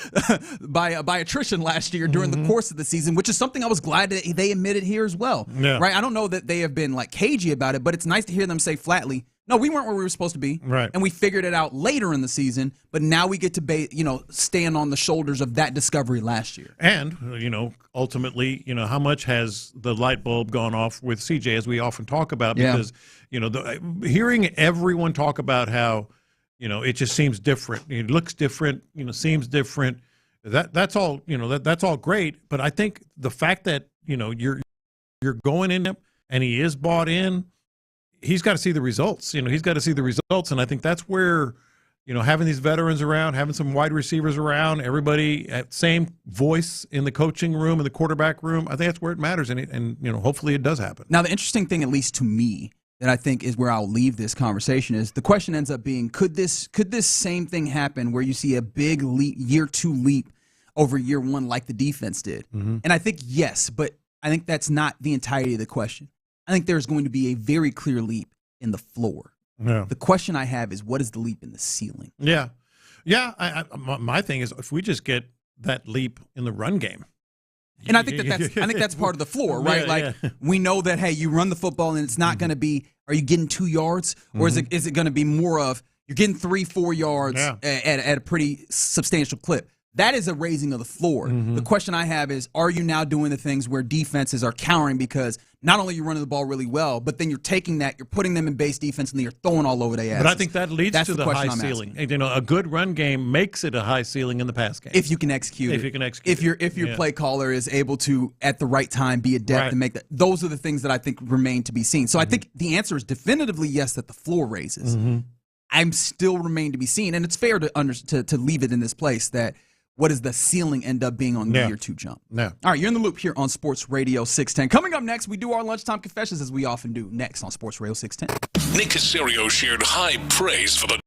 by attrition last year during the course of the season, which is something I was glad that they admitted here as well, right? I don't know that they have been like cagey about it, but it's nice to hear them say flatly, no, we weren't where we were supposed to be,
right?
And we figured it out later in the season, but now we get to stand on the shoulders of that discovery last year.
And ultimately, how much has the light bulb gone off with CJ, as we often talk about? Because hearing everyone talk about how it just seems different, it looks different, seems different. That's all that's all great, but I think the fact that you're going in and he is bought in. He's got to see the results. He's got to see the results, and I think that's where, having these veterans around, having some wide receivers around, everybody at same voice in the coaching room, in the quarterback room, I think that's where it matters, and hopefully it does happen.
Now, the interesting thing, at least to me, that I think is where I'll leave this conversation is the question ends up being, could this same thing happen where you see a big leap, year 2 leap over year one like the defense did.
Mm-hmm.
And I think yes, but I think that's not the entirety of the question. I think there's going to be a very clear leap in the floor.
Yeah.
The question I have is, what is the leap in the ceiling?
Yeah. My thing is, if we just get that leap in the run game.
And I think that's part of the floor, right? We know that, hey, you run the football and it's not going to be, are you getting 2 yards? Or is it going to be more of, you're getting 3-4 yards at a pretty substantial clip? That is a raising of the floor. The question I have is, are you now doing the things where defenses are countering because not only you're running the ball really well, but then you're taking that, you're putting them in base defense, and then you're throwing all over their asses.
But I think that leads to the high ceiling.
Asking.
A good run game makes it a high ceiling in the pass game.
If you can execute it. If your play caller is able to, at the right time, be adept and make that. Those are the things that I think remain to be seen. So I think the answer is definitively yes, that the floor raises. I'm still remain to be seen, and it's fair to leave it in this place that what does the ceiling end up being on the year 2 jump?
No.
All right, you're in the loop here on Sports Radio 610. Coming up next, we do our lunchtime confessions as we often do. Next on Sports Radio 610.
Nick Caserio shared high praise for the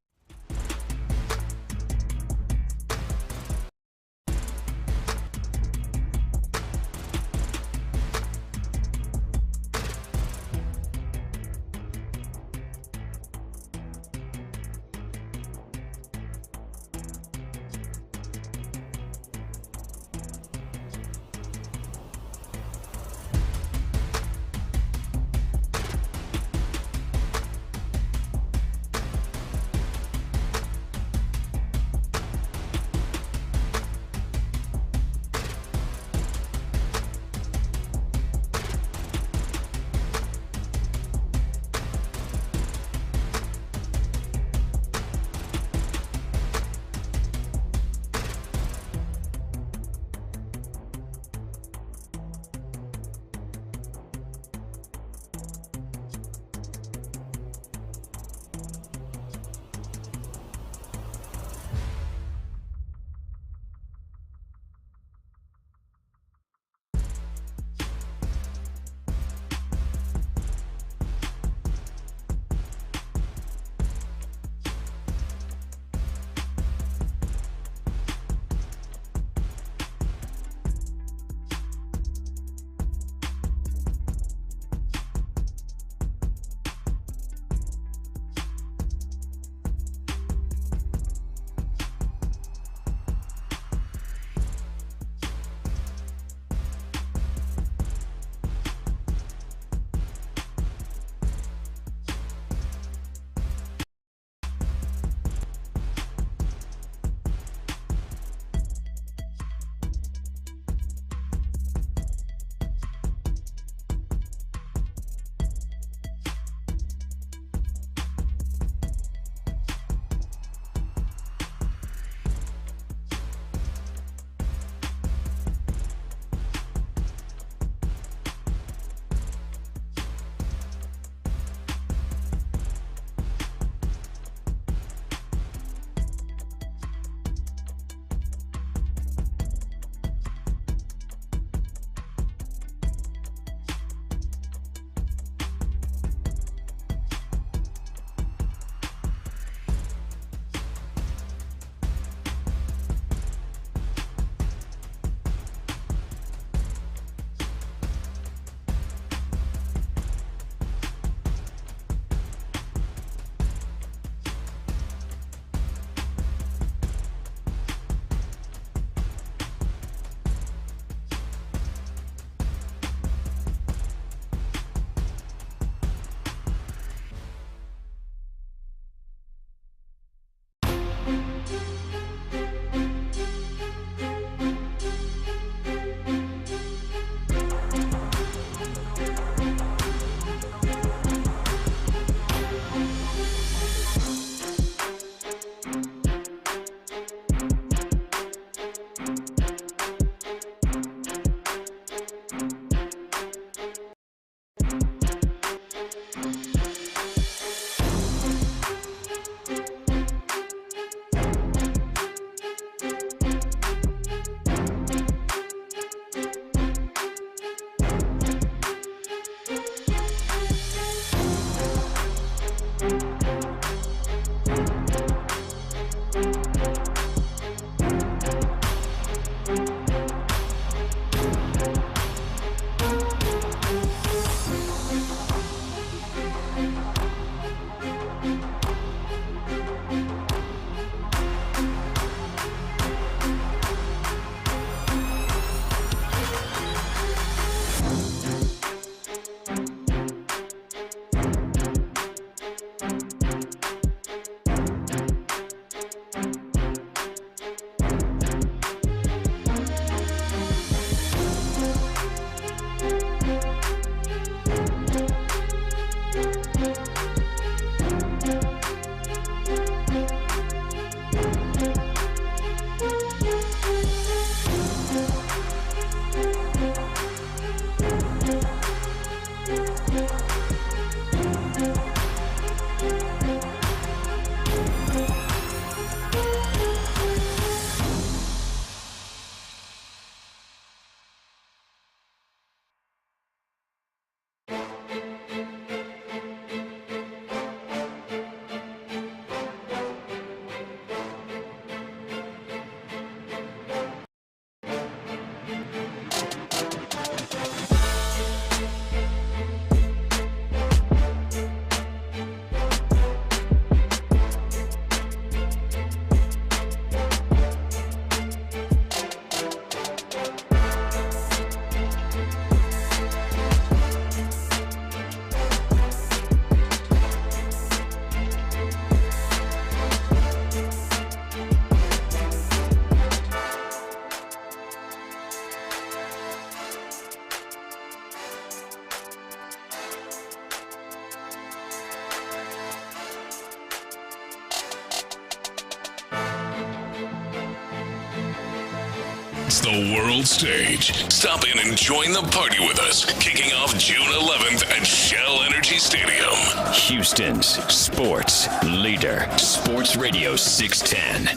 It's the world stage. Stop in and join the party with us. Kicking off June 11th at Shell Energy Stadium.
Houston's sports leader. Sports Radio 610.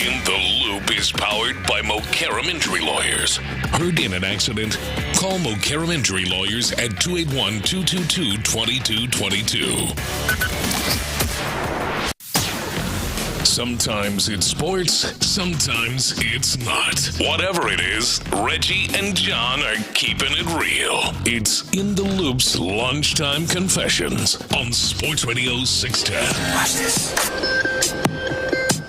In the Loop is powered by Mokaram Injury Lawyers. Heard in an accident? Call Mokaram Injury Lawyers at 281-222-2222. Sometimes it's sports, sometimes it's not. Whatever it is, Reggie and John are keeping it real. It's In the Loop's Lunchtime Confessions on Sports Radio 610.
Watch this.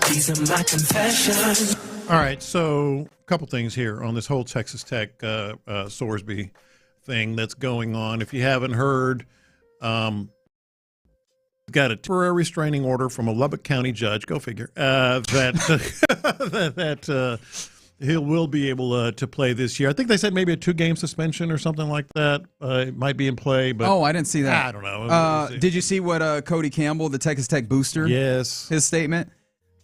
These are my confessions.
All right, so a couple things here on this whole Texas Tech Sorsby thing that's going on. If you haven't heard, got a temporary restraining order from a Lubbock County judge, go figure, that he will be able to play this year. I think they said maybe a 2-game suspension or something like that. It might be in play. But
I didn't see that.
I don't know.
Did you see what Cody Campbell, the Texas Tech booster?
Yes.
His statement?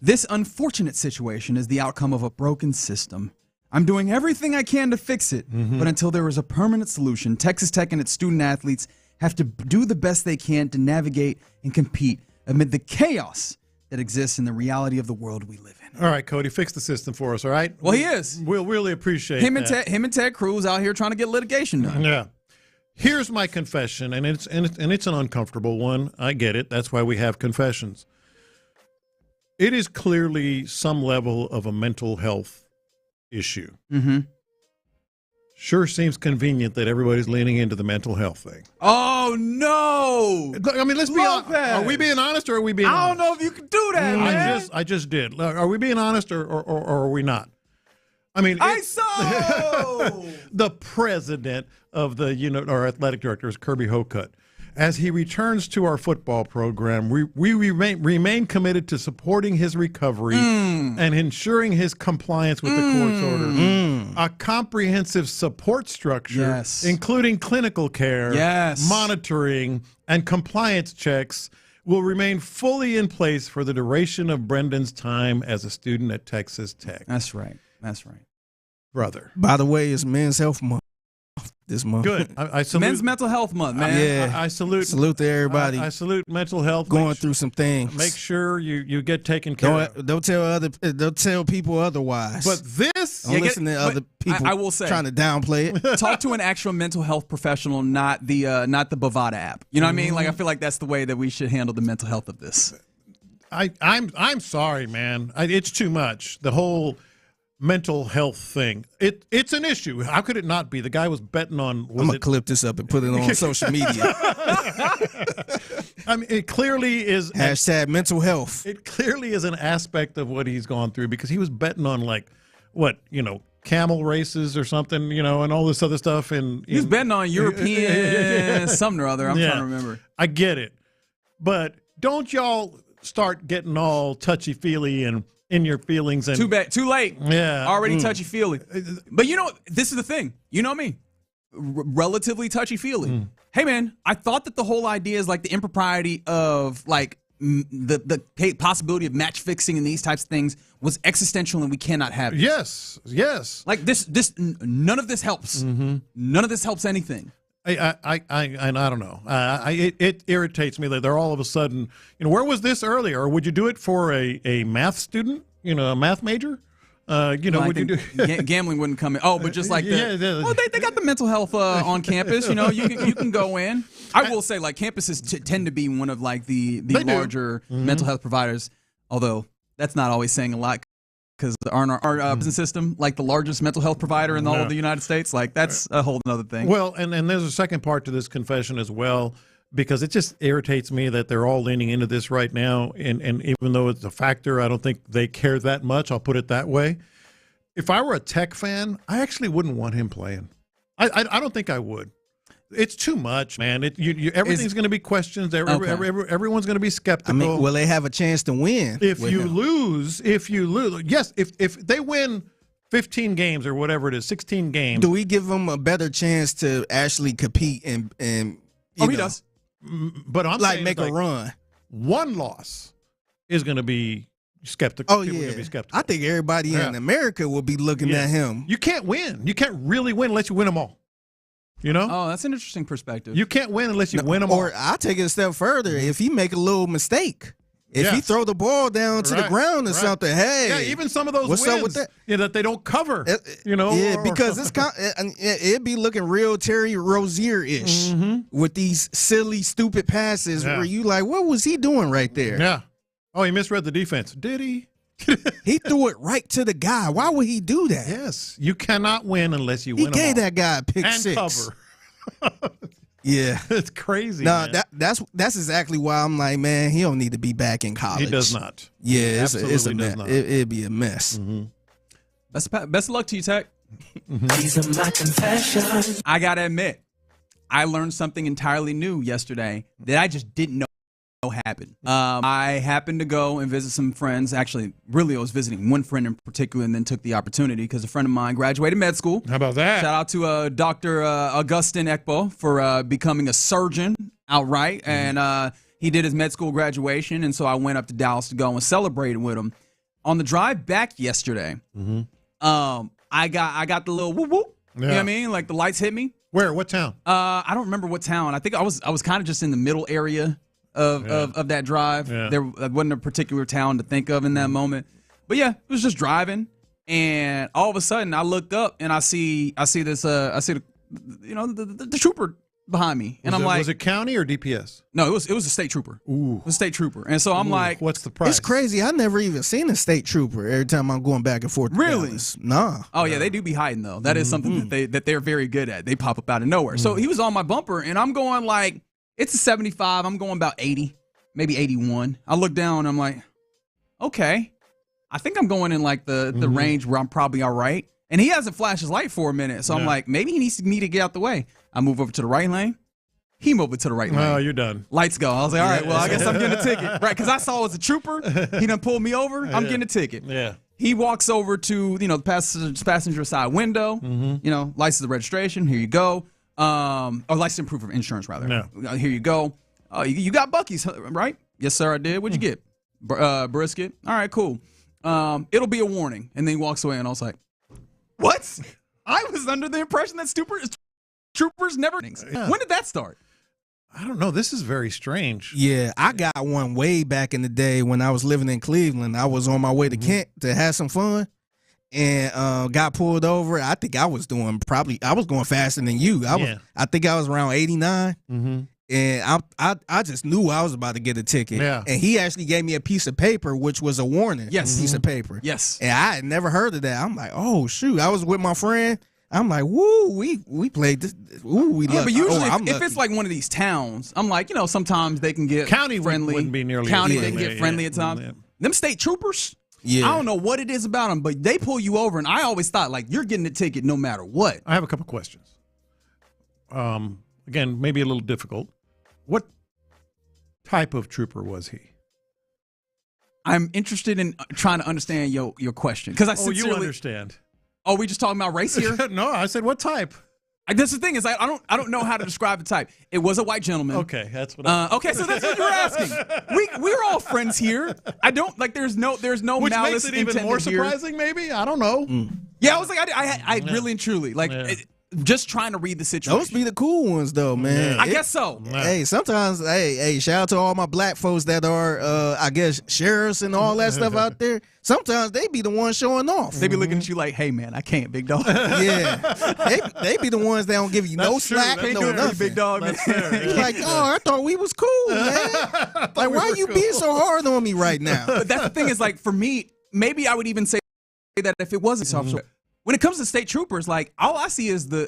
This unfortunate situation is the outcome of a broken system. I'm doing everything I can to fix it, but until there is a permanent solution, Texas Tech and its student athletes have to do the best they can to navigate and compete amid the chaos that exists in the reality of the world we live in.
All right, Cody, fix the system for us, all right?
Well, he is.
We'll really appreciate
him
that.
Him and Ted Cruz out here trying to get litigation done.
Yeah. Here's my confession, and it's an uncomfortable one. I get it. That's why we have confessions. It is clearly some level of a mental health issue.
Mm-hmm.
Sure seems convenient that everybody's leaning into the mental health thing.
Oh, no.
I mean, let's be honest. Are we being honest or are we being honest?
I don't know if you can do that, man.
I just did. Are we being honest or are we not? I mean, the president of the our athletic director is Kirby Hocutt. As he returns to our football program, we remain committed to supporting his recovery and ensuring his compliance with the court's order. A comprehensive support structure, including clinical care, monitoring, and compliance checks, will remain fully in place for the duration of Brendan's time as a student at Texas Tech.
That's right.
Brother.
By the way, it's Men's Health Month this month.
Good. I salute
Men's Mental Health Month, man.
Yeah.
I salute
to everybody.
I salute mental health.
Going through some things.
Make sure you get taken care of.
Don't tell people otherwise.
But this,
don't listen to other people.
I will say,
trying to downplay it.
Talk to an actual mental health professional, not the Bovada app. You know what I mean? Like, I feel like that's the way that we should handle the mental health of this.
I'm sorry, man. It's too much. The whole mental health thing. It's an issue. How could it not be? The guy was betting on.
I'm gonna clip this up and put it on social media.
I mean, it clearly is
hashtag mental health.
It clearly is an aspect of what he's gone through because he was betting on camel races or something, and all this other stuff. And
he's betting on European something or other. I'm trying to remember.
I get it, but don't y'all start getting all touchy feely and in your feelings and
too late.
Yeah.
Already touchy-feely. But this is the thing. You know me. Relatively touchy-feely. Hey, man, I thought that the whole idea is like the impropriety of like the possibility of match fixing and these types of things was existential and we cannot have it.
Yes.
Like this none of this helps. None of this helps anything.
I don't know. It irritates me that they're all of a sudden, where was this earlier? Or would you do it for a math student, a math major? Would you do
gambling wouldn't come in. Oh, but just like they got the mental health on campus. You can go in. I will say, like, campuses tend to be one of like the larger mental health providers. Although that's not always saying a lot. Because our prison system, like the largest mental health provider in all of the United States, like that's a whole other thing.
Well, and there's a second part to this confession as well, because it just irritates me that they're all leaning into this right now. And even though it's a factor, I don't think they care that much. I'll put it that way. If I were a Tech fan, I actually wouldn't want him playing. I don't think I would. It's too much, man. Everything's going to be questions. Everyone's going to be skeptical.
I mean, will they have a chance to win?
If you lose, yes. If they win 15 games or whatever it is, 16 games.
Do we give them a better chance to actually compete and
he does.
But I'm
like make a run.
One loss is going to be skeptical.
Oh,
People are
yeah.
gonna be skeptical.
I think everybody in America will be looking at him.
You can't win. You can't really win unless you win them all. You know?
Oh, that's an interesting perspective.
You can't win unless you win them all.
Or I'll take it a step further. If he make a little mistake, if he throw the ball down to the ground or something, hey.
Yeah, even some of those
what's
wins
up with that?
That they don't cover,
Yeah, because it'd be looking real Terry Rozier-ish with these silly, stupid passes where you like, what was he doing right there?
Yeah. Oh, he misread the defense. Did he?
He threw it right to the guy. Why would he do that?
Yes. You cannot win unless you win them all.
He gave that guy a pick
and
six.
cover.
Yeah.
It's crazy.
No,
man.
that's exactly why I'm like, man, he don't need to be back in college.
He does not.
Yeah, it's a
Absolutely
mess.
does not.
It'd be a mess.
Best of luck to you, Tech.
These are my confessions.
I gotta admit, I learned something entirely new yesterday that I just didn't know happened. I happened to go and visit some friends. Actually, really, I was visiting one friend in particular, and then took the opportunity because a friend of mine graduated med school.
How about that?
Shout out to Dr. Augustin Ekbo for becoming a surgeon outright, and he did his med school graduation, and so I went up to Dallas to go and celebrate with him. On the drive back yesterday, I got the little whoop whoop. You know what I mean? Like the lights hit me.
Where? What town?
I don't remember what town. I think I was kind of just in the middle area of that drive.
Yeah.
There wasn't a particular town to think of in that moment. But yeah, it was just driving, and all of a sudden I looked up and I see the trooper behind me, and I'm like,
was it county or DPS?
No, it was a state trooper.
Ooh,
it was a state trooper, and so I'm like,
what's the price?
It's crazy. I never even seen a state trooper every time I'm going back and forth.
Really?
Nah.
Oh yeah, they do be hiding though. That is something that they're very good at. They pop up out of nowhere. So he was on my bumper, and I'm going like, it's a 75. I'm going about 80, maybe 81. I look down, and I'm like, okay, I think I'm going in like the range where I'm probably all right. And he hasn't flashed his light for a minute, so I'm like, maybe he needs me to get out the way. I move over to the right lane. He moved to the right lane.
Oh, you're done.
Lights go. I was like, all right, well, I guess I'm getting a ticket, right? Because I saw it was a trooper. He done pulled me over. I'm getting a ticket.
Yeah.
He walks over to the passenger side window. License and registration. Here you go. Or license and proof of insurance, rather.
No.
Here you go. You got Buc-ee's, right? Yes, sir, I did. What'd you get? Brisket. All right, cool. It'll be a warning. And then he walks away, and I was like, what? I was under the impression that troopers never.
Yeah.
When did that start?
I don't know. This is very strange.
Yeah, I got one way back in the day when I was living in Cleveland. I was on my way to Kent to have some fun, and got pulled over. I think I was going faster than you. I think I was around 89. And I just knew I was about to get a ticket.
Yeah.
And he actually gave me a piece of paper, which was a warning.
Yes.
Piece of paper.
Yes.
And I had never heard of that. I'm like, oh, shoot. I was with my friend. I'm like, woo, we played this. Ooh, we
Yeah,
lucky.
but usually
I'm
if
lucky.
it's like one of these towns, I'm like, sometimes they can get
County
friendly.
wouldn't be nearly
County,
as
they can
friendly,
get friendly
yeah.
at times.
Yeah.
Them state troopers,
Yeah.
I don't know what it is about them, but they pull you over, and I always thought, like, you're getting a ticket no matter what.
I have a couple questions. Again, maybe a little difficult. What type of trooper was he?
I'm interested in trying to understand your question. Because I sincerely...
you understand.
Oh, we just talking about race here?
No, I said what type?
That's the thing is I don't know how to describe the type. It was a white gentleman.
Okay, that's what.
Okay, so that's what you're asking. We're all friends here. I don't like. There's no
Which
malice
makes it even
intended
more
here.
surprising. Maybe I don't know.
Yeah, I was like, I really and truly like just trying to read the situation.
Those be the cool ones, though, man.
I guess so.
Hey, sometimes, hey, shout out to all my black folks that are, I guess, sheriffs and all that stuff out there. Sometimes they be the ones showing off.
They be looking at you like, hey, man, I can't, big dog.
Yeah. They be the ones that don't give you no slack, no nothing.
Big dog.
Like, oh, I thought we was cool, man. Like, why you being so hard on me right now?
But that's the thing is, like, for me, maybe I would even say that if it wasn't soft. When it comes to state troopers, like all I see is the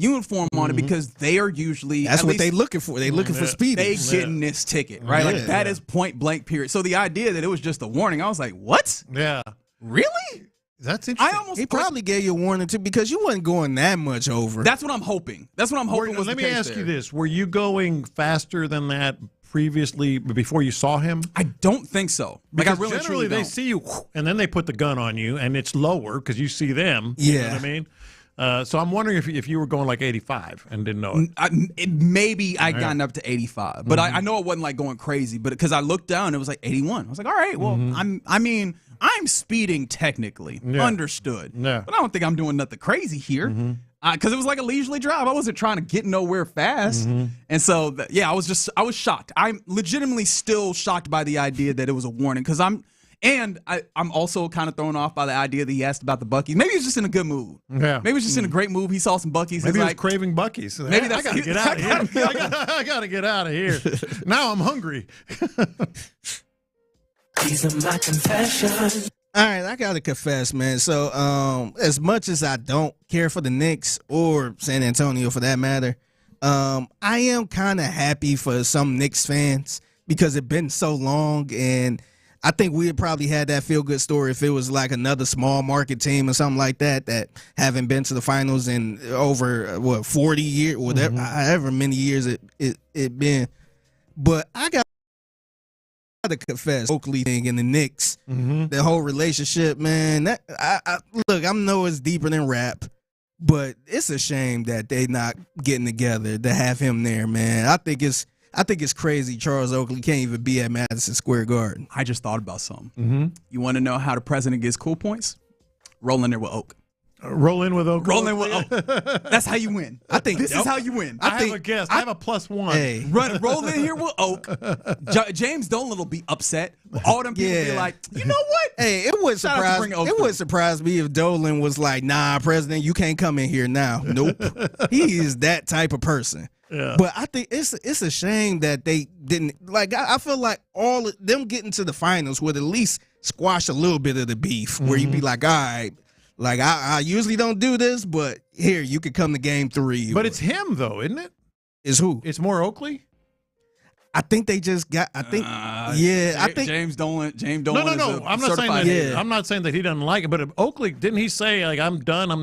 uniform on it because they are usually
that's what they looking for. They looking for speed.
They getting this ticket, right? Like that is point blank period. So the idea that it was just a warning, I was like, what?
Yeah,
really?
That's interesting.
He probably gave you a warning too because you wasn't going that much over.
That's what I'm hoping. That's what I'm hoping.
Let me ask you this: were you going faster than that previously before you saw him?
I don't think so.
Because
like I really
generally
truly
they see you and then they put the gun on you and it's lower because you see them.
Yeah.
You know what I mean? So I'm wondering if you were going like 85 and didn't know it.
Maybe I gotten up to 85, but I know it wasn't like going crazy. But because I looked down, it was like 81. I was like, all right, well, I'm speeding technically, understood.
Yeah.
But I don't think I'm doing nothing crazy here. Because it was like a leisurely drive. I wasn't trying to get nowhere fast. And so, I was shocked. I'm legitimately still shocked by the idea that it was a warning because I'm also kind of thrown off by the idea that he asked about the Buc-ee's. Maybe he was just in a good mood.
Yeah.
Maybe he was just in a great mood. He saw some Buc-ee's.
Maybe he was
like,
craving Buc-ee's.
Maybe
I got to get out of here. I got to get out of here. Now I'm hungry.
These are my confessions.
All right, I got to confess, man. So as much as I don't care for the Knicks or San Antonio for that matter, I am kind of happy for some Knicks fans because it's been so long, and I think we had probably had that feel-good story if it was like another small market team or something like that haven't been to the finals in over 40 years, whatever, however many years it been. But I got to confess, Oakley thing and the Knicks, the whole relationship, man. That look, I know it's deeper than rap, but it's a shame that they not getting together to have him there, man. I think it's crazy Charles Oakley can't even be at Madison Square Garden.
I just thought about something. You want to know how the president gets cool points? Roll in there with Oak.
Roll in with Oak.
Roll in with Oak. That's how you win. I think this is how you win.
I have a guess. I have a +1.
Hey, roll in here with Oak. James Dolan will be upset. All them people be like, you know what?
Hey, it wouldn't surprise me if Dolan was like, nah, President, you can't come in here now. Nope. He is that type of person.
Yeah.
But I think it's a shame that they didn't like. I feel like all of them getting to the finals would at least squash a little bit of the beef, where you'd be like, all right, like I usually don't do this, but here you could come to game 3.
But it's him though, isn't it?
Is who?
It's more Oakley.
I think they just got. I think. I think
James Dolan.
No. I'm not saying that. I'm not saying that he doesn't like it. But Oakley, didn't he say like I'm done? I'm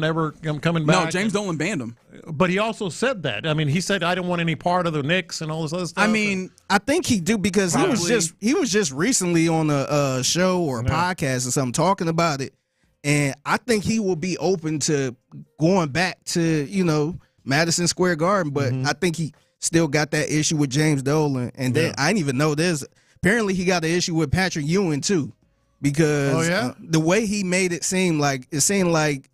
coming back?
No, James Dolan banned him.
But he also said that. I mean, he said I don't want any part of the Knicks and all this other stuff.
I mean,
I think he do because he was just recently on a show or a podcast or something talking about it, and I think he will be open to going back to Madison Square Garden. But I think he still got that issue with James Dolan, and then I didn't even know this. Apparently, he got an issue with Patrick Ewing too, because the way he made it seemed like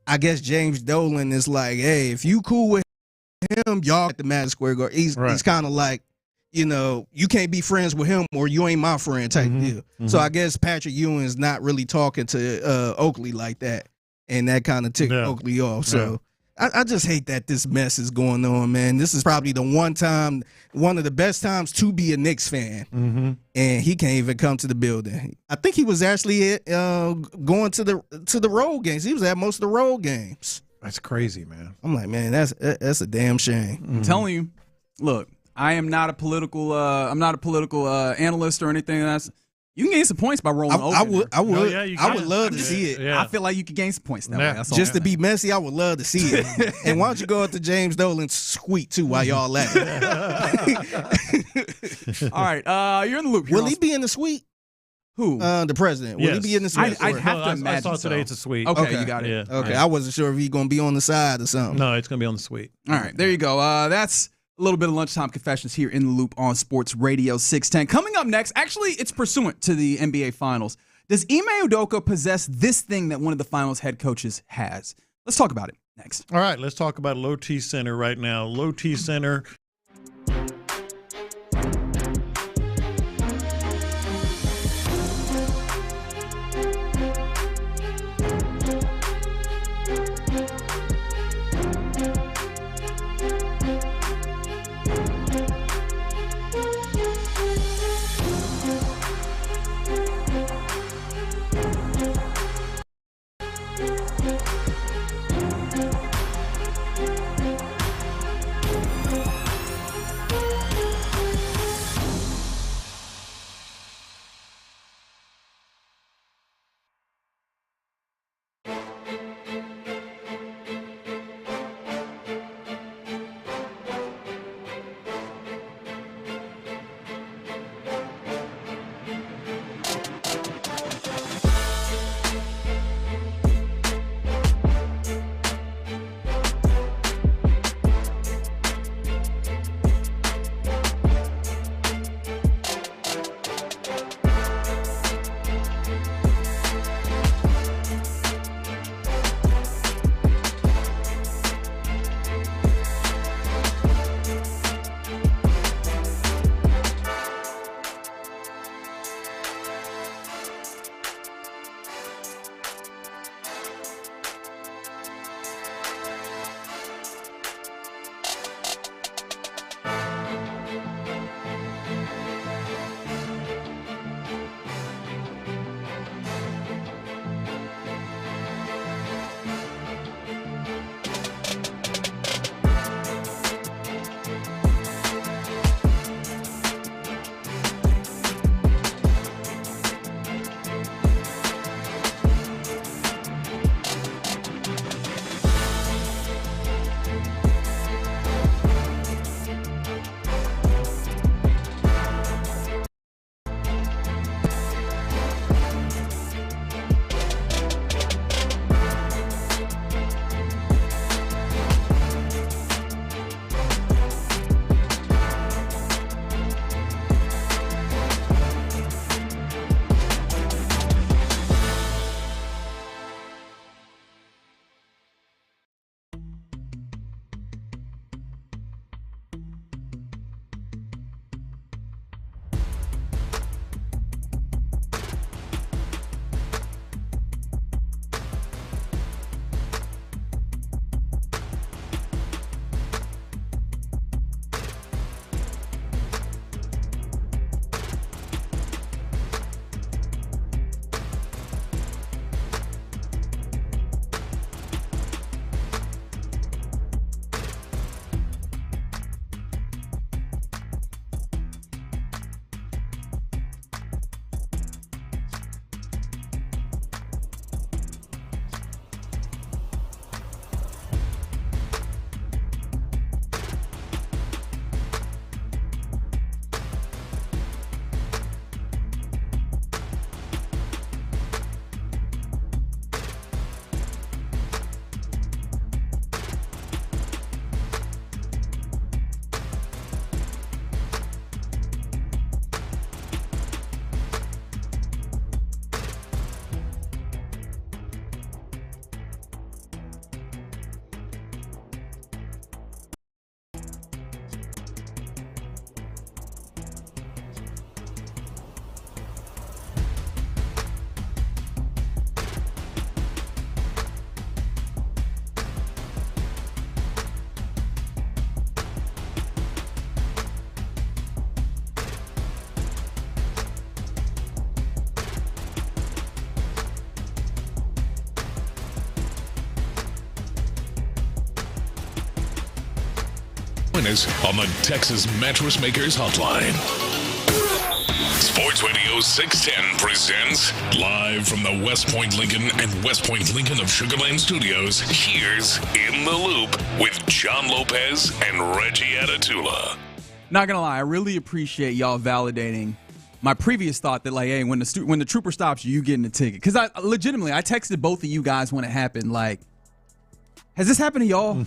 I guess James Dolan is like, hey, if you cool with him, y'all at the Madison Square Garden. He's kind of like, you can't be friends with him or you ain't my friend type deal. So I guess Patrick Ewing is not really talking to Oakley like that, and that kind of ticked Oakley off. So. I just hate that this mess is going on, man. This is probably the one of the best times to be a Knicks fan, and he can't even come to the building. I think he was actually going to the road games. He was at most of the road games.
That's crazy, man.
I'm like, man, that's a damn shame.
I'm telling you, look, I am not a political analyst or anything. You can gain some points by rolling over.
I would love to see it.
I feel like you could gain some points that way. That's all.
Just to be messy, I would love to see it. And why don't you go up to James Dolan's suite too while y'all laughing?
All right, you're in the loop.
Will he be in the suite?
Who?
The president. Will he be in the suite?
I'd have to imagine.
I saw today it's a suite.
Okay, you got it.
Yeah.
Okay, I wasn't sure if he's going to be on the side or something.
No, it's going to be on the suite.
All right, there you go. That's a little bit of lunchtime confessions here in the loop on Sports Radio 610. Coming up next, actually, it's pursuant to the NBA Finals. Does Ime Udoka possess this thing that one of the Finals head coaches has? Let's talk about it next.
All right, let's talk about Low T Center right now. Low T Center.
Join us on the Texas Mattress Makers Hotline. Sports Radio 610 presents live from the West Point Lincoln and West Point Lincoln of Sugar Land Studios. Here's In the Loop with John Lopez and Reggie Atatula.
Not gonna lie, I really appreciate y'all validating my previous thought that, like, hey, when the trooper stops you, you getting a ticket. Because I texted both of you guys when it happened. Like, has this happened to y'all?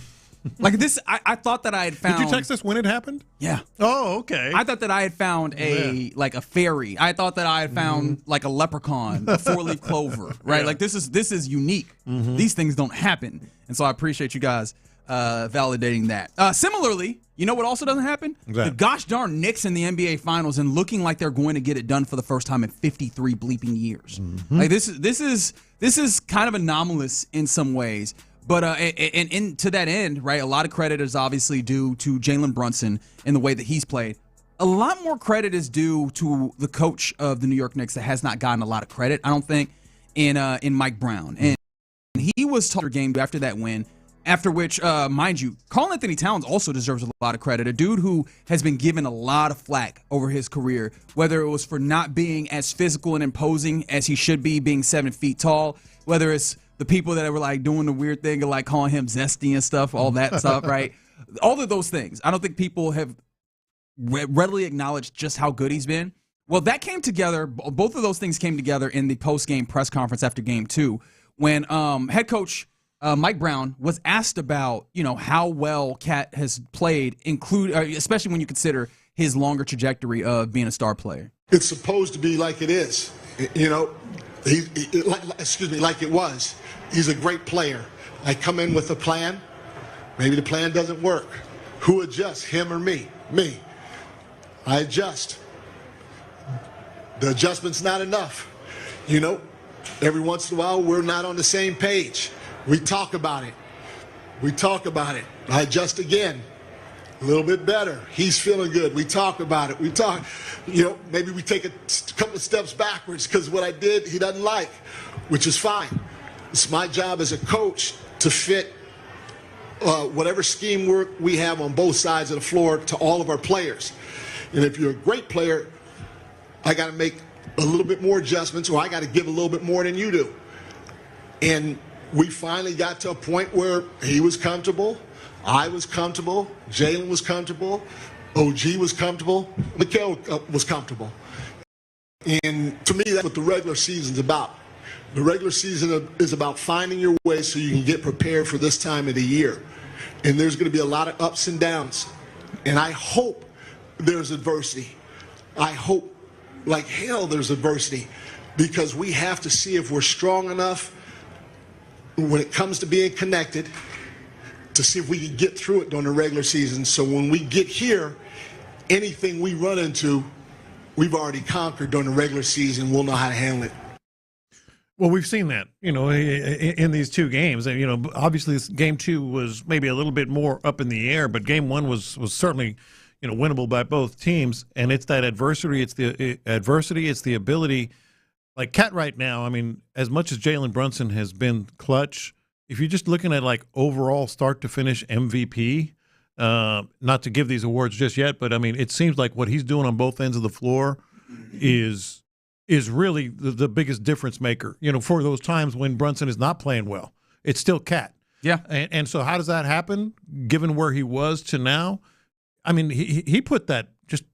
Like this, I thought that I had found.
Did you text us when it happened?
Yeah.
Oh, okay.
I thought that I had found a fairy. I thought that I had found like a leprechaun, a 4-leaf clover. Right. Yeah. Like this is unique. These things don't happen, and so I appreciate you guys validating that. Similarly, you know what also doesn't happen? The gosh darn Knicks in the NBA Finals and looking like they're going to get it done for the first time in 53 bleeping years. Like this is kind of anomalous in some ways. But and to that end, right, a lot of credit is obviously due to Jalen Brunson in the way that he's played. A lot more credit is due to the coach of the New York Knicks that has not gotten a lot of credit, I don't think, in Mike Brown. And he was told game after that win, after which, mind you, Karl-Anthony Towns also deserves a lot of credit. A dude who has been given a lot of flack over his career, whether it was for not being as physical and imposing as he should be, being 7 feet tall, whether it's the people that were like doing the weird thing of like calling him zesty and stuff, all that stuff, right? All of those things. I don't think people have readily acknowledged just how good he's been. Well, that came together. Both of those things came together in the post-game press conference after game 2 when head coach Mike Brown was asked about, how well Cat has played, especially when you consider his longer trajectory of being a star player.
It's supposed to be like it is, like it was. He's a great player. I come in with a plan. Maybe the plan doesn't work. Who adjusts, him or me? Me. I adjust. The adjustment's not enough. Every once in a while, we're not on the same page. We talk about it. I adjust again. A little bit better. He's feeling good. We talk about it. Maybe we take a couple of steps backwards because what I did, he doesn't like, which is fine. It's my job as a coach to fit whatever scheme work we have on both sides of the floor to all of our players. And if you're a great player, I got to make a little bit more adjustments, or I got to give a little bit more than you do. And we finally got to a point where he was comfortable, I was comfortable, Jalen was comfortable, OG was comfortable, Mikal was comfortable. And to me, that's what the regular season's about. The regular season is about finding your way so you can get prepared for this time of the year. And there's going to be a lot of ups and downs. And I hope there's adversity. I hope like hell there's adversity, because we have to see if we're strong enough when it comes to being connected to see if we can get through it during the regular season. So when we get here, anything we run into, we've already conquered during the regular season. We'll know how to handle it.
Well, we've seen that, in these two games. And, obviously this game 2 was maybe a little bit more up in the air, but game 1 was certainly, winnable by both teams. And it's that adversity. It's the ability. Like Cat right now, as much as Jalen Brunson has been clutch, if you're just looking at like overall start to finish MVP, not to give these awards just yet, but it seems like what he's doing on both ends of the floor is really the biggest difference maker. For those times when Brunson is not playing well, it's still Cat.
Yeah.
And so how does that happen, given where he was to now? He put that just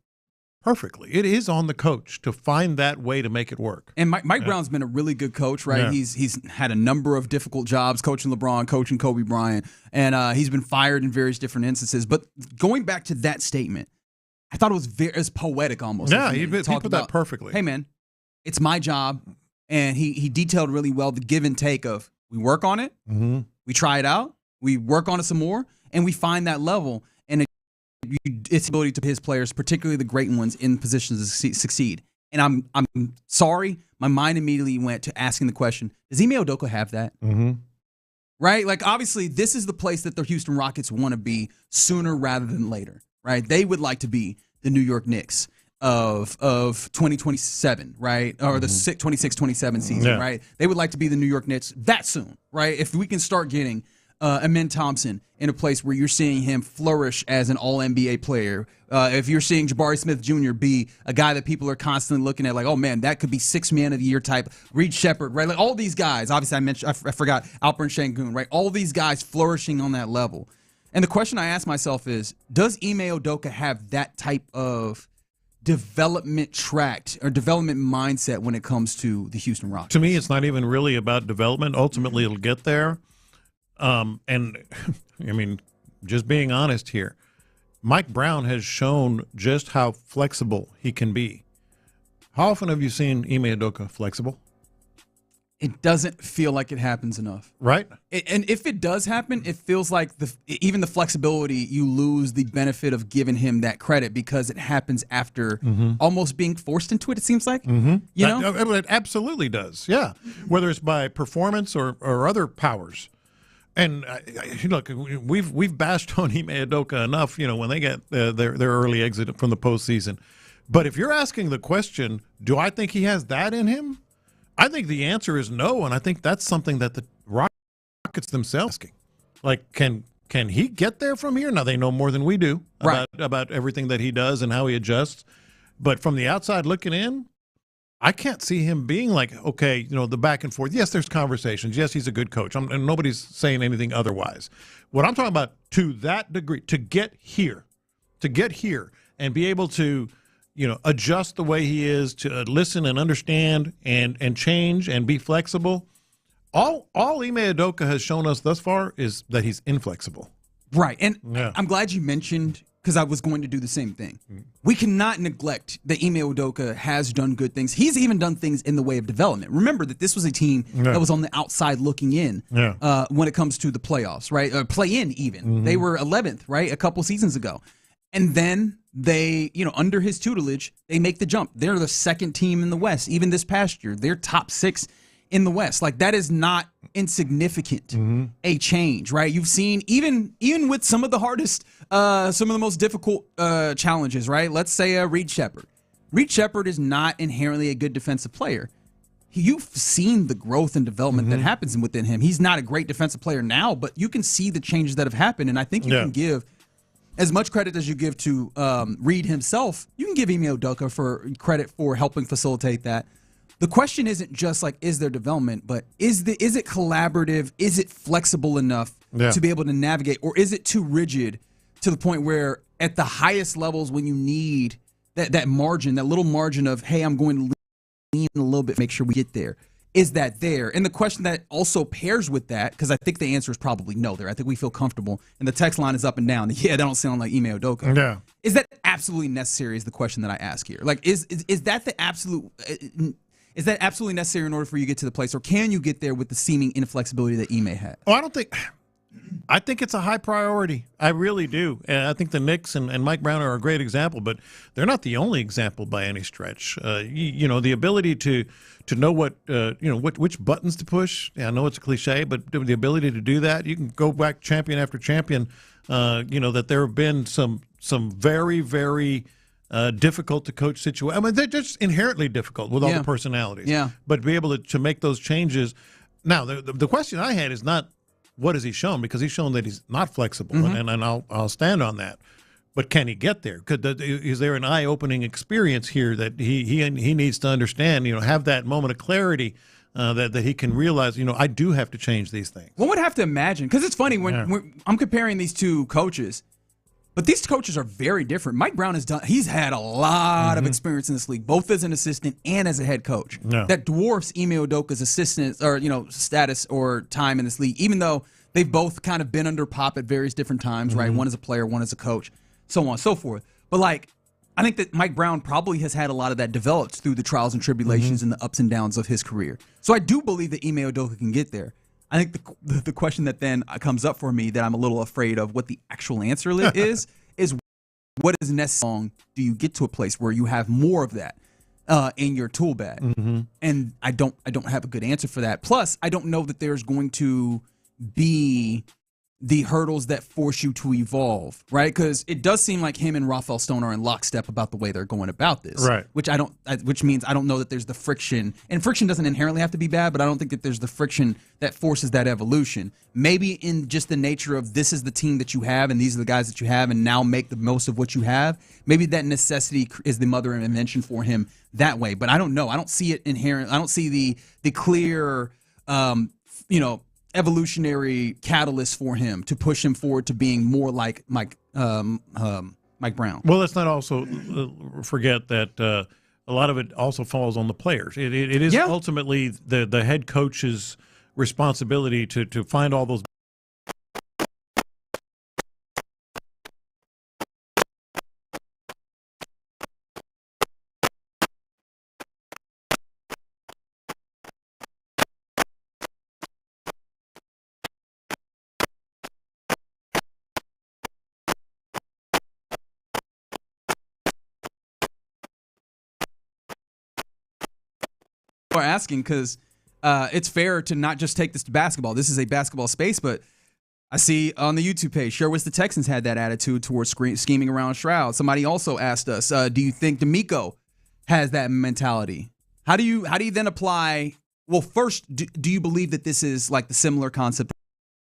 perfectly. It is on the coach to find that way to make it work.
And Mike Brown's been a really good coach, right? Yeah. He's had a number of difficult jobs, coaching LeBron, coaching Kobe Bryant, and he's been fired in various different instances. But going back to that statement, I thought it was poetic almost.
Yeah, he put that perfectly.
Hey, man, it's my job. And he detailed really well the give and take of we work on it, we try it out, we work on it some more, and we find that level. And its ability to his players, particularly the great ones, in positions to succeed. And I'm sorry, my mind immediately went to asking the question, does Ime Udoka have that? Right? Like, obviously, this is the place that the Houston Rockets want to be sooner rather than later, right? They would like to be the New York Knicks of 2027, right? Or the 26-27 season, right? They would like to be the New York Knicks that soon, right? If we can start getting Amen Thompson in a place where you're seeing him flourish as an All-NBA player. If you're seeing Jabari Smith Jr. be a guy that people are constantly looking at like, oh, man, that could be 6th man of the year type. Reed Shepard, right? Like all these guys. Obviously, I forgot Alperen Şengün, right? All these guys flourishing on that level. And the question I ask myself is, does Ime Udoka have that type of development tract or development mindset when it comes to the Houston Rockets?
To me, it's not even really about development. Ultimately, it'll get there. And, I mean, just being honest here, Mike Brown has shown just how flexible he can be. How often have you seen Ime Udoka flexible?
It doesn't feel like it happens enough.
Right?
And if it does happen, it feels like even the flexibility, you lose the benefit of giving him that credit because it happens after almost being forced into it, it seems like. You know?
It absolutely does, yeah. Whether it's by performance or other powers. And look, we've bashed on Ime Udoka enough, you know, when they get their early exit from the postseason. But if you're asking the question, do I think he has that in him? I think the answer is no, and I think that's something that the Rockets themselves asking. Like, can he get there from here? Now, they know more than we do about everything that he does and how he adjusts. But from the outside looking in, I can't see him being like, okay, you know, the back and forth. Yes, there's conversations. Yes, he's a good coach. And nobody's saying anything otherwise. What I'm talking about, to that degree, to get here and be able to, you know, adjust the way he is, to listen and understand and change and be flexible. All Ime Udoka has shown us thus far is that he's inflexible.
Right. And I'm glad you mentioned, because I was going to do the same thing. We cannot neglect that Ime Udoka has done good things. He's even done things in the way of development. Remember that this was a team that was on the outside looking in when it comes to the playoffs, right? Play-in even. They were 11th, right, a couple seasons ago. And then they, you know, under his tutelage, they make the jump. They're the 2nd team in the West. Even this past year, they're top 6 in the West. Like, that is not insignificant, a change, right? You've seen, even with some of the hardest, some of the most difficult challenges, right? Let's say Reed Shepard. Reed Shepard is not inherently a good defensive player. You've seen the growth and development that happens within him. He's not a great defensive player now, but you can see the changes that have happened, and I think you can give as much credit as you give to Reed himself. You can give Ime Udoka for credit for helping facilitate that. The question isn't just like, is there development, but is it collaborative? Is it flexible enough to be able to navigate, or is it too rigid to the point where at the highest levels, when you need that margin, that little margin of, hey, I'm going to lean a little bit, make sure we get there. Is that there? And the question that also pairs with that, because I think the answer is probably no there. I think we feel comfortable. And the text line is up and down. Yeah, they don't sound like Ime Udoka.
Yeah.
Is that absolutely necessary is the question that I ask here. Like, is that the absolute is that absolutely necessary in order for you to get to the place? Or can you get there with the seeming inflexibility that Ime had?
Oh, I think it's a high priority. I really do. And I think the Knicks and Mike Brown are a great example, but they're not the only example by any stretch. You know, the ability to know which buttons to push. Yeah, I know it's a cliche, but the ability to do that, you can go back champion after champion. You know, that there have been some very, very difficult to coach situations. I mean, they're just inherently difficult with all the personalities.
Yeah.
But to be able to make those changes. Now, the question I had is not what has he shown, because he's shown that he's not flexible, and I'll stand on that. But can he get there? Is there an eye-opening experience here that he needs to understand? You know, have that moment of clarity that he can realize. You know, I do have to change these things.
One would have to imagine, because it's funny when I'm comparing these two coaches, but these coaches are very different. Mike Brown he's had a lot of experience in this league, both as an assistant and as a head coach. Yeah. That dwarfs Ime Udoka's assistant or status or time in this league, even though they've both kind of been under Pop at various different times, right? One as a player, one as a coach, so on and so forth. But like, I think that Mike Brown probably has had a lot of that developed through the trials and tribulations and the ups and downs of his career. So I do believe that Ime Udoka can get there. I think the question that then comes up for me that I'm a little afraid of what the actual answer is what is necessary? How long do you get to a place where you have more of that in your tool bag? And I don't have a good answer for that. Plus, I don't know that there's going to be the hurdles that force you to evolve, right? Because it does seem like him and Rafael Stoner are in lockstep about the way they're going about this,
right?
Which means I don't know that there's the friction, and friction doesn't inherently have to be bad, but I don't think that there's the friction that forces that evolution. Maybe in just the nature of this is the team that you have, and these are the guys that you have, and now make the most of what you have. Maybe that necessity is the mother of invention for him that way, but I don't know. I don't see it inherent. I don't see the clear, evolutionary catalyst for him to push him forward to being more like Mike Brown.
Well, let's not also forget that a lot of it also falls on the players. It is ultimately the head coach's responsibility to find all those.
Are asking because it's fair to not just take this to basketball. This is a basketball space, but I see on the YouTube page, sure wish the Texans had that attitude towards scheming around Stroud. Somebody also asked us, do you think D'Amico has that mentality? How do you then apply? Well, first, do you believe that this is like the similar concept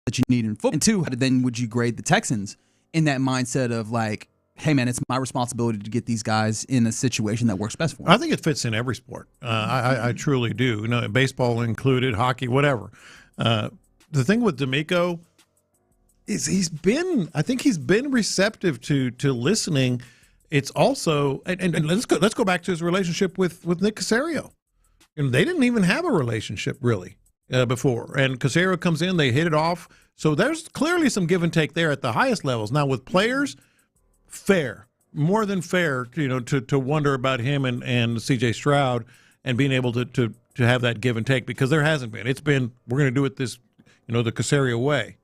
that you need in football? And two, then would you grade the Texans in that mindset of like, hey, man, it's my responsibility to get these guys in a situation that works best for them?
I think it fits in every sport. I truly do. Baseball included, hockey, whatever. The thing with D'Amico is he's been receptive to listening. It's also and let's go back to his relationship with Nick Caserio. They didn't even have a relationship really before, and Caserio comes in, they hit it off. So there's clearly some give and take there at the highest levels. Now with players. Fair, more than fair, to wonder about him and C.J. Stroud and being able to have that give and take because there hasn't been. It's been we're going to do it this, the Caserio way.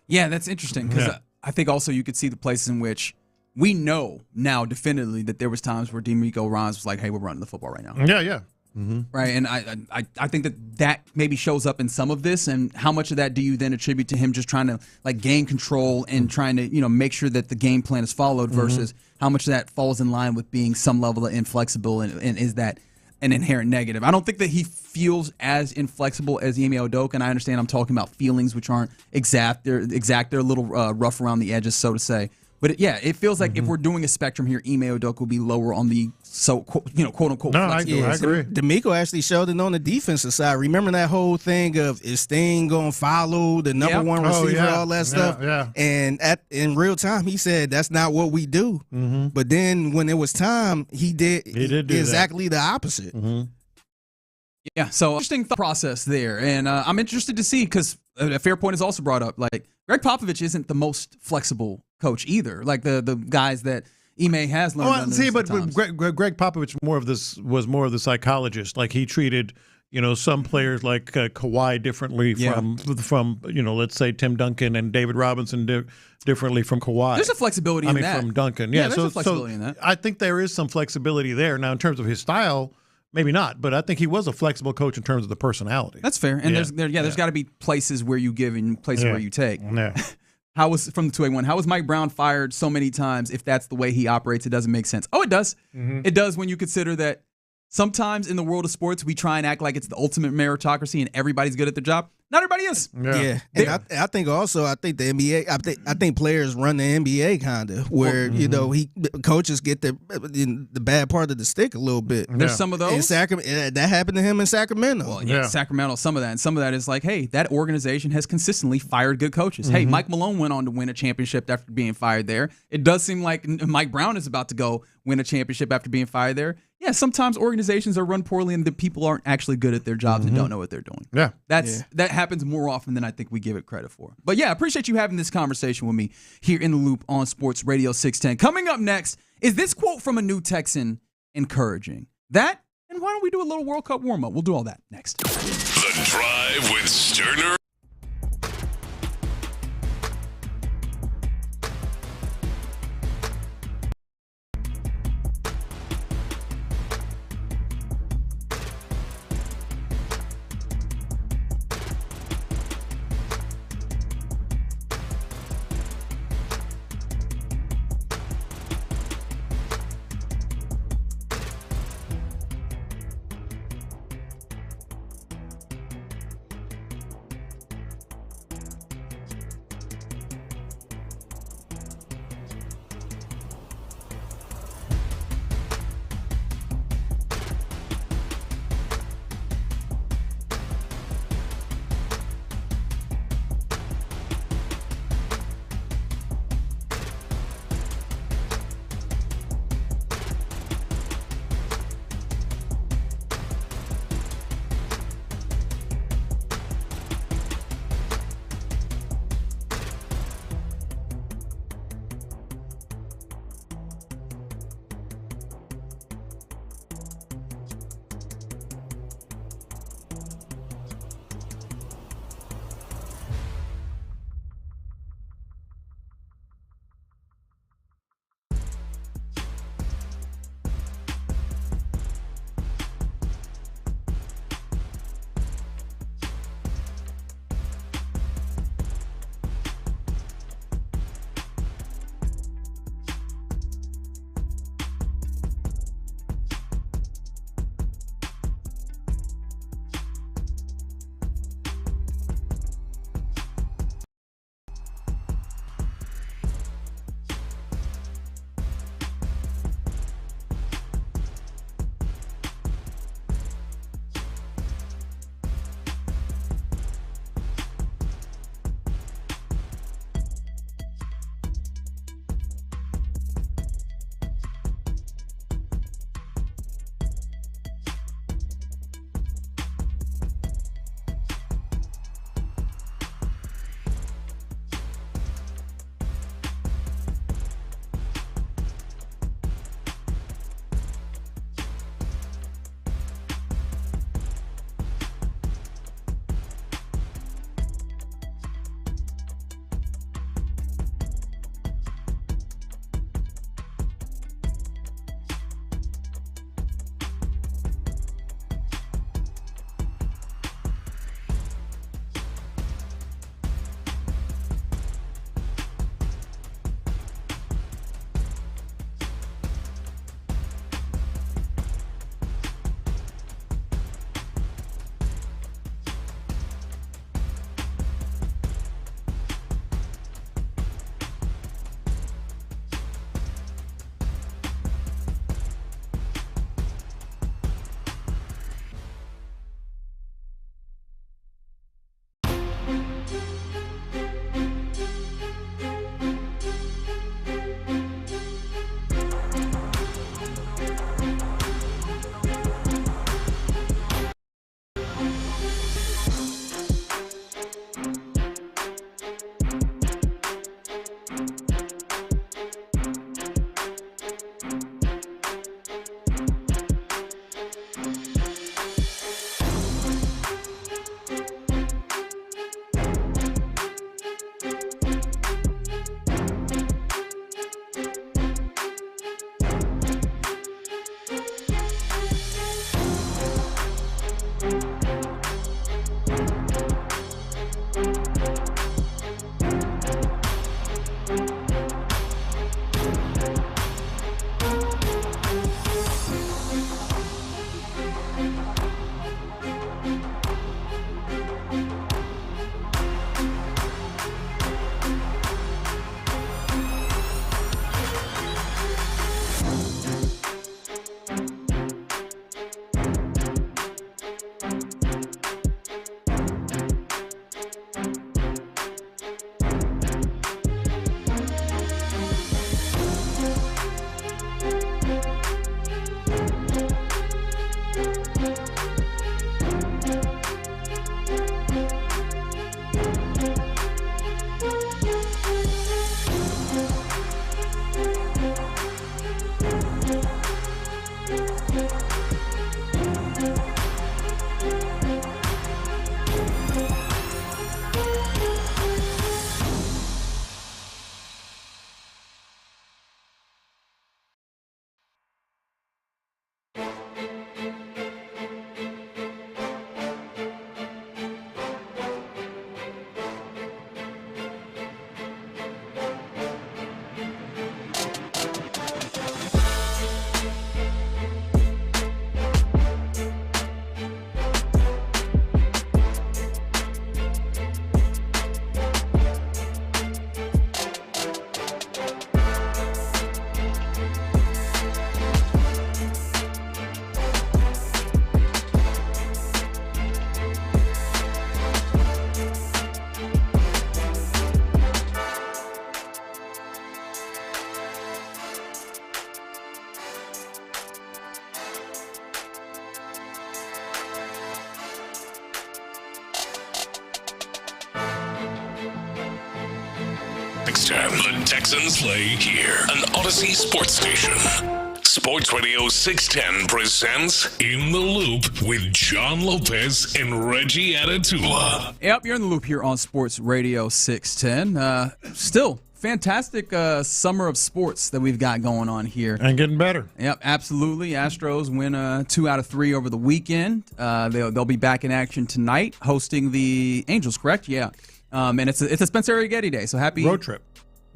Yeah, that's interesting because I think also you could see the places in which we know now definitively that there was times where D'Amico Ryans was like, "Hey, we're running the football right now."
Yeah. Mm-hmm.
Right, and I think that maybe shows up in some of this, and how much of that do you then attribute to him just trying to like gain control and trying to make sure that the game plan is followed versus how much of that falls in line with being some level of inflexible and is that an inherent negative? I don't think that he feels as inflexible as Ime Udoka, and I understand I'm talking about feelings which aren't exact. They're a little rough around the edges, so to say. But it feels like if we're doing a spectrum here, Ime Udoka will be lower on the quote unquote.
No, I agree.
D'Amico actually showed it on the defensive side. Remember that whole thing of is Sting going to follow the number one receiver, all that stuff.
Yeah.
And in real time, he said that's not what we do.
Mm-hmm.
But then when it was time, he did
do
exactly the opposite.
Mm-hmm.
Yeah, so interesting thought process there, and I'm interested to see because a fair point is also brought up. Like Greg Popovich isn't the most flexible coach either. Like the guys that Ime has learned.
But Greg Popovich was more of the psychologist. Like he treated some players like Kawhi differently from let's say Tim Duncan and David Robinson differently from Kawhi.
There's a flexibility in that.
From Duncan.
Yeah, there's a flexibility in that.
I think there is some flexibility there. Now in terms of his style. Maybe not, but I think he was a flexible coach in terms of the personality.
That's fair. And there's got to be places where you give and places where you take.
Yeah.
How was from the 281? How was Mike Brown fired so many times? If that's the way he operates, it doesn't make sense. Oh, it does.
Mm-hmm.
It does when you consider that sometimes in the world of sports we try and act like it's the ultimate meritocracy and everybody's good at their job. Not everybody is.
Yeah. And I think the NBA. I think players run the NBA kind of where coaches get the bad part of the stick a little bit.
There's some of those.
In Sacramento, that happened to him in Sacramento.
Well, Sacramento. Some of that, and some of that is like, hey, that organization has consistently fired good coaches. Hey, Mike Malone went on to win a championship after being fired there. It does seem like Mike Brown is about to go win a championship after being fired there. Yeah, sometimes organizations are run poorly and the people aren't actually good at their jobs and don't know what they're doing.
Yeah.
That happens more often than I think we give it credit for. But yeah, I appreciate you having this conversation with me here in the Loop on Sports Radio 610. Coming up next, is this quote from a new Texan encouraging? That, and why don't we do a little World Cup warm-up? We'll do all that next.
The Drive with Stoerner. 610. The Texans play here. An Odyssey sports station. Sports Radio 610 presents In the Loop with John Lopez and Reggie Atatula.
Yep, you're in the loop here on Sports Radio 610. Still, fantastic summer of sports that we've got going on here.
And getting better.
Yep, absolutely. Astros win 2 out of 3 over the weekend. They'll be back in action tonight, hosting the Angels, correct? Yeah. And it's a Spencer Getty day, so happy
road trip.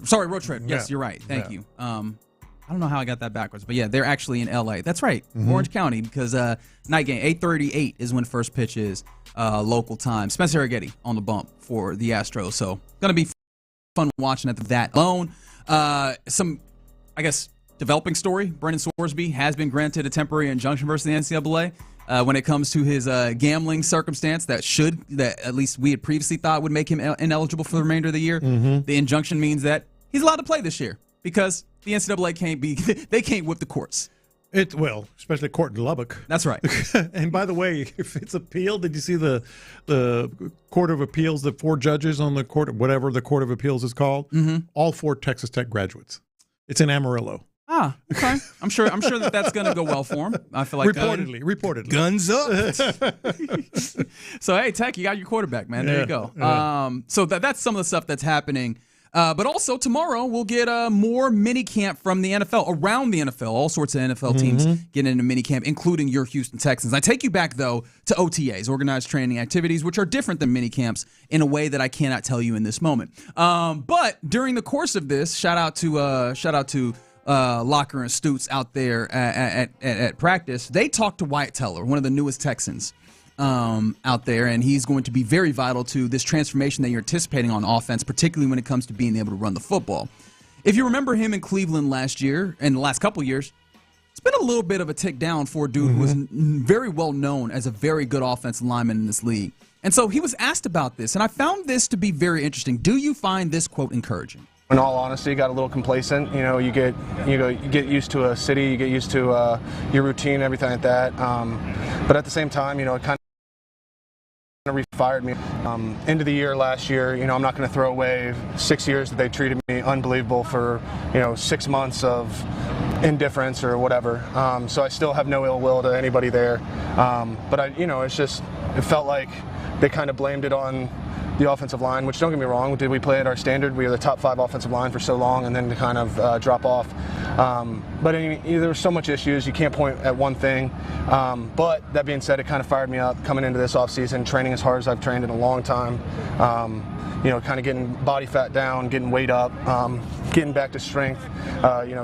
Sorry, road trip. Yes,
Yeah.
you're right. Thank
Yeah.
you. I don't know how I got that backwards, but yeah, they're actually in LA. That's right, Orange County, because night game 8:38 is when first pitch is local time. Spencer Getty on the bump for the Astros, so gonna be fun watching that alone. Some, I guess, developing story. Brendan Scoresby has been granted a temporary injunction versus the NCAA when it comes to his gambling circumstance that at least we had previously thought would make him ineligible for the remainder of the year. The injunction means that he's allowed to play this year because the NCAA can't whip the courts.
Especially court in Lubbock.
That's right.
And by the way, if it's appealed, did you see the Court of Appeals, the 4 judges on the court, whatever the Court of Appeals is called? All 4 Texas Tech graduates. It's in Amarillo.
Ah, okay. I'm sure that's going to go well for him. I feel like
reportedly.
Guns up.
So hey, Tech, you got your quarterback, man. There you go. Yeah. So that's some of the stuff that's happening. But also tomorrow we'll get more minicamp from the NFL, around the NFL. All sorts of NFL teams getting into minicamp, including your Houston Texans. I take you back, though, to OTAs, organized training activities, which are different than minicamps in a way that I cannot tell you in this moment. But during the course of this, shout out to Locker and Stutes out there at practice. They talked to Wyatt Teller, one of the newest Texans out there, and he's going to be very vital to this transformation that you're anticipating on offense, particularly when it comes to being able to run the football. If you remember him in Cleveland last year, and the last couple of years, it's been a little bit of a tick down for a dude who was very well known as a very good offensive lineman in this league. And so he was asked about this, and I found this to be very interesting. Do you find this quote encouraging?
In all honesty, got a little complacent. You get used to a city, you get used to your routine, everything like that. But at the same time, it kind of refired me. End of the year last year, I'm not going to throw away 6 years that they treated me unbelievable for 6 months of indifference or whatever. So I still have no ill will to anybody there. But it felt like they kind of blamed it on the offensive line, which, don't get me wrong, did we play at our standard? We were the top 5 offensive line for so long, and then to kind of drop off. But there were so much issues, you can't point at one thing. But that being said, it kind of fired me up coming into this offseason, training as hard as I've trained in a long time. Kind of getting body fat down, getting weight up, getting back to strength.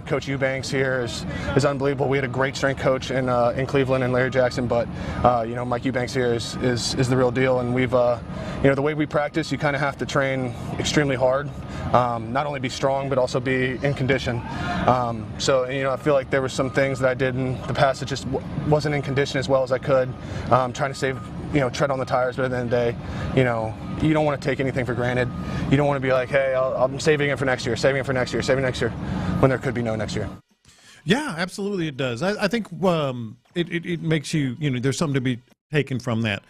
Coach Eubanks here is unbelievable. We had a great strength coach in Cleveland and Larry Jackson, but Mike Eubanks here is the real deal. And we've the way we practice, you kind of have to train extremely hard, not only be strong but also be in condition. So I feel like there were some things that I did in the past that just wasn't in condition as well as I could. Trying to save, tread on the tires, but at the end of the day, you don't want to take anything for granted. You don't want to be like, hey, I'm saving it for next year, saving next year, when there could be no next year.
Yeah, absolutely it does. I think it makes you, there's something to be taken from that.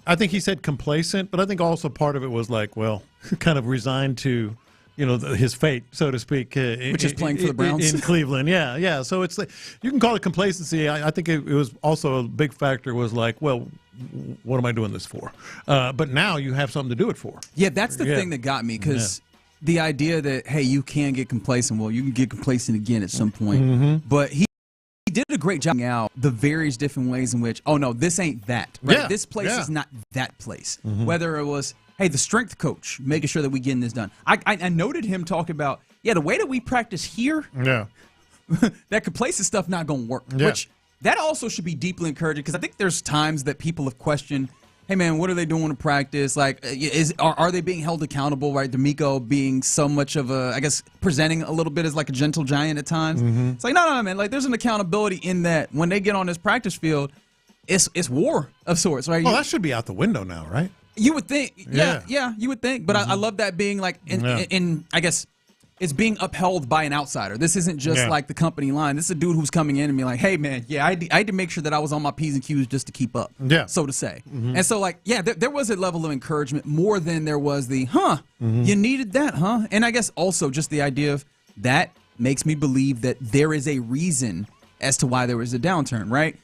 I think he said complacent, but I think also part of it was like, well, kind of resigned to, his fate, so to speak.
Which is playing for the Browns.
In Cleveland, yeah. So it's like, you can call it complacency. I think it was also a big factor was like, well, what am I doing this for? But now you have something to do it for.
Yeah, that's the thing that got me, because the idea that, hey, you can get complacent. Well, you can get complacent again at some point. But he did a great job out the various different ways in which, oh, no, this ain't that. Right? Yeah, this place is not that place. Whether it was, hey, the strength coach making sure that we getting this done. I noted him talk about, the way that we practice here, that complacent stuff not going to work. Which that also should be deeply encouraging, because I think there's times that people have questioned, hey, man, what are they doing in practice? Like, are they being held accountable, right? D'Amico being so much of a, I guess, presenting a little bit as like a gentle giant at times. It's like, no, man. Like, there's an accountability in that when they get on this practice field, it's war of sorts, right?
Well, that should be out the window now, right?
You would think. Yeah, you would think. But I love that being like, in I guess, it's being upheld by an outsider. This isn't just like the company line. This is a dude who's coming in and being like, hey, man, I had to make sure that I was on my P's and Q's just to keep up, so to say. And so, like, there was a level of encouragement more than there was the, you needed that, huh? And I guess also just the idea of that makes me believe that there is a reason as to why there was a downturn, right?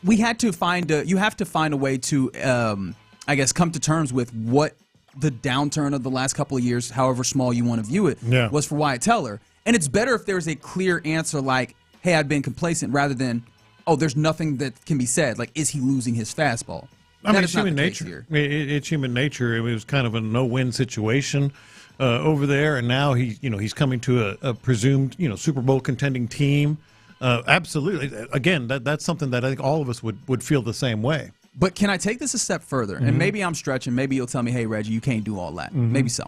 You have to find a way to, I guess, come to terms with what the downturn of the last couple of years, however small you want to view it, was for Wyatt Teller. And it's better if there's a clear answer like, hey, I've been complacent, rather than, oh, there's nothing that can be said. Like, is he losing his fastball?
I mean, it's human nature. It's human nature. It was kind of a no-win situation over there, and now he's coming to a presumed Super Bowl contending team. Absolutely. Again, that's something that I think all of us would feel the same way.
But can I take this a step further? And maybe I'm stretching. Maybe you'll tell me, hey, Reggie, you can't do all that. Maybe so.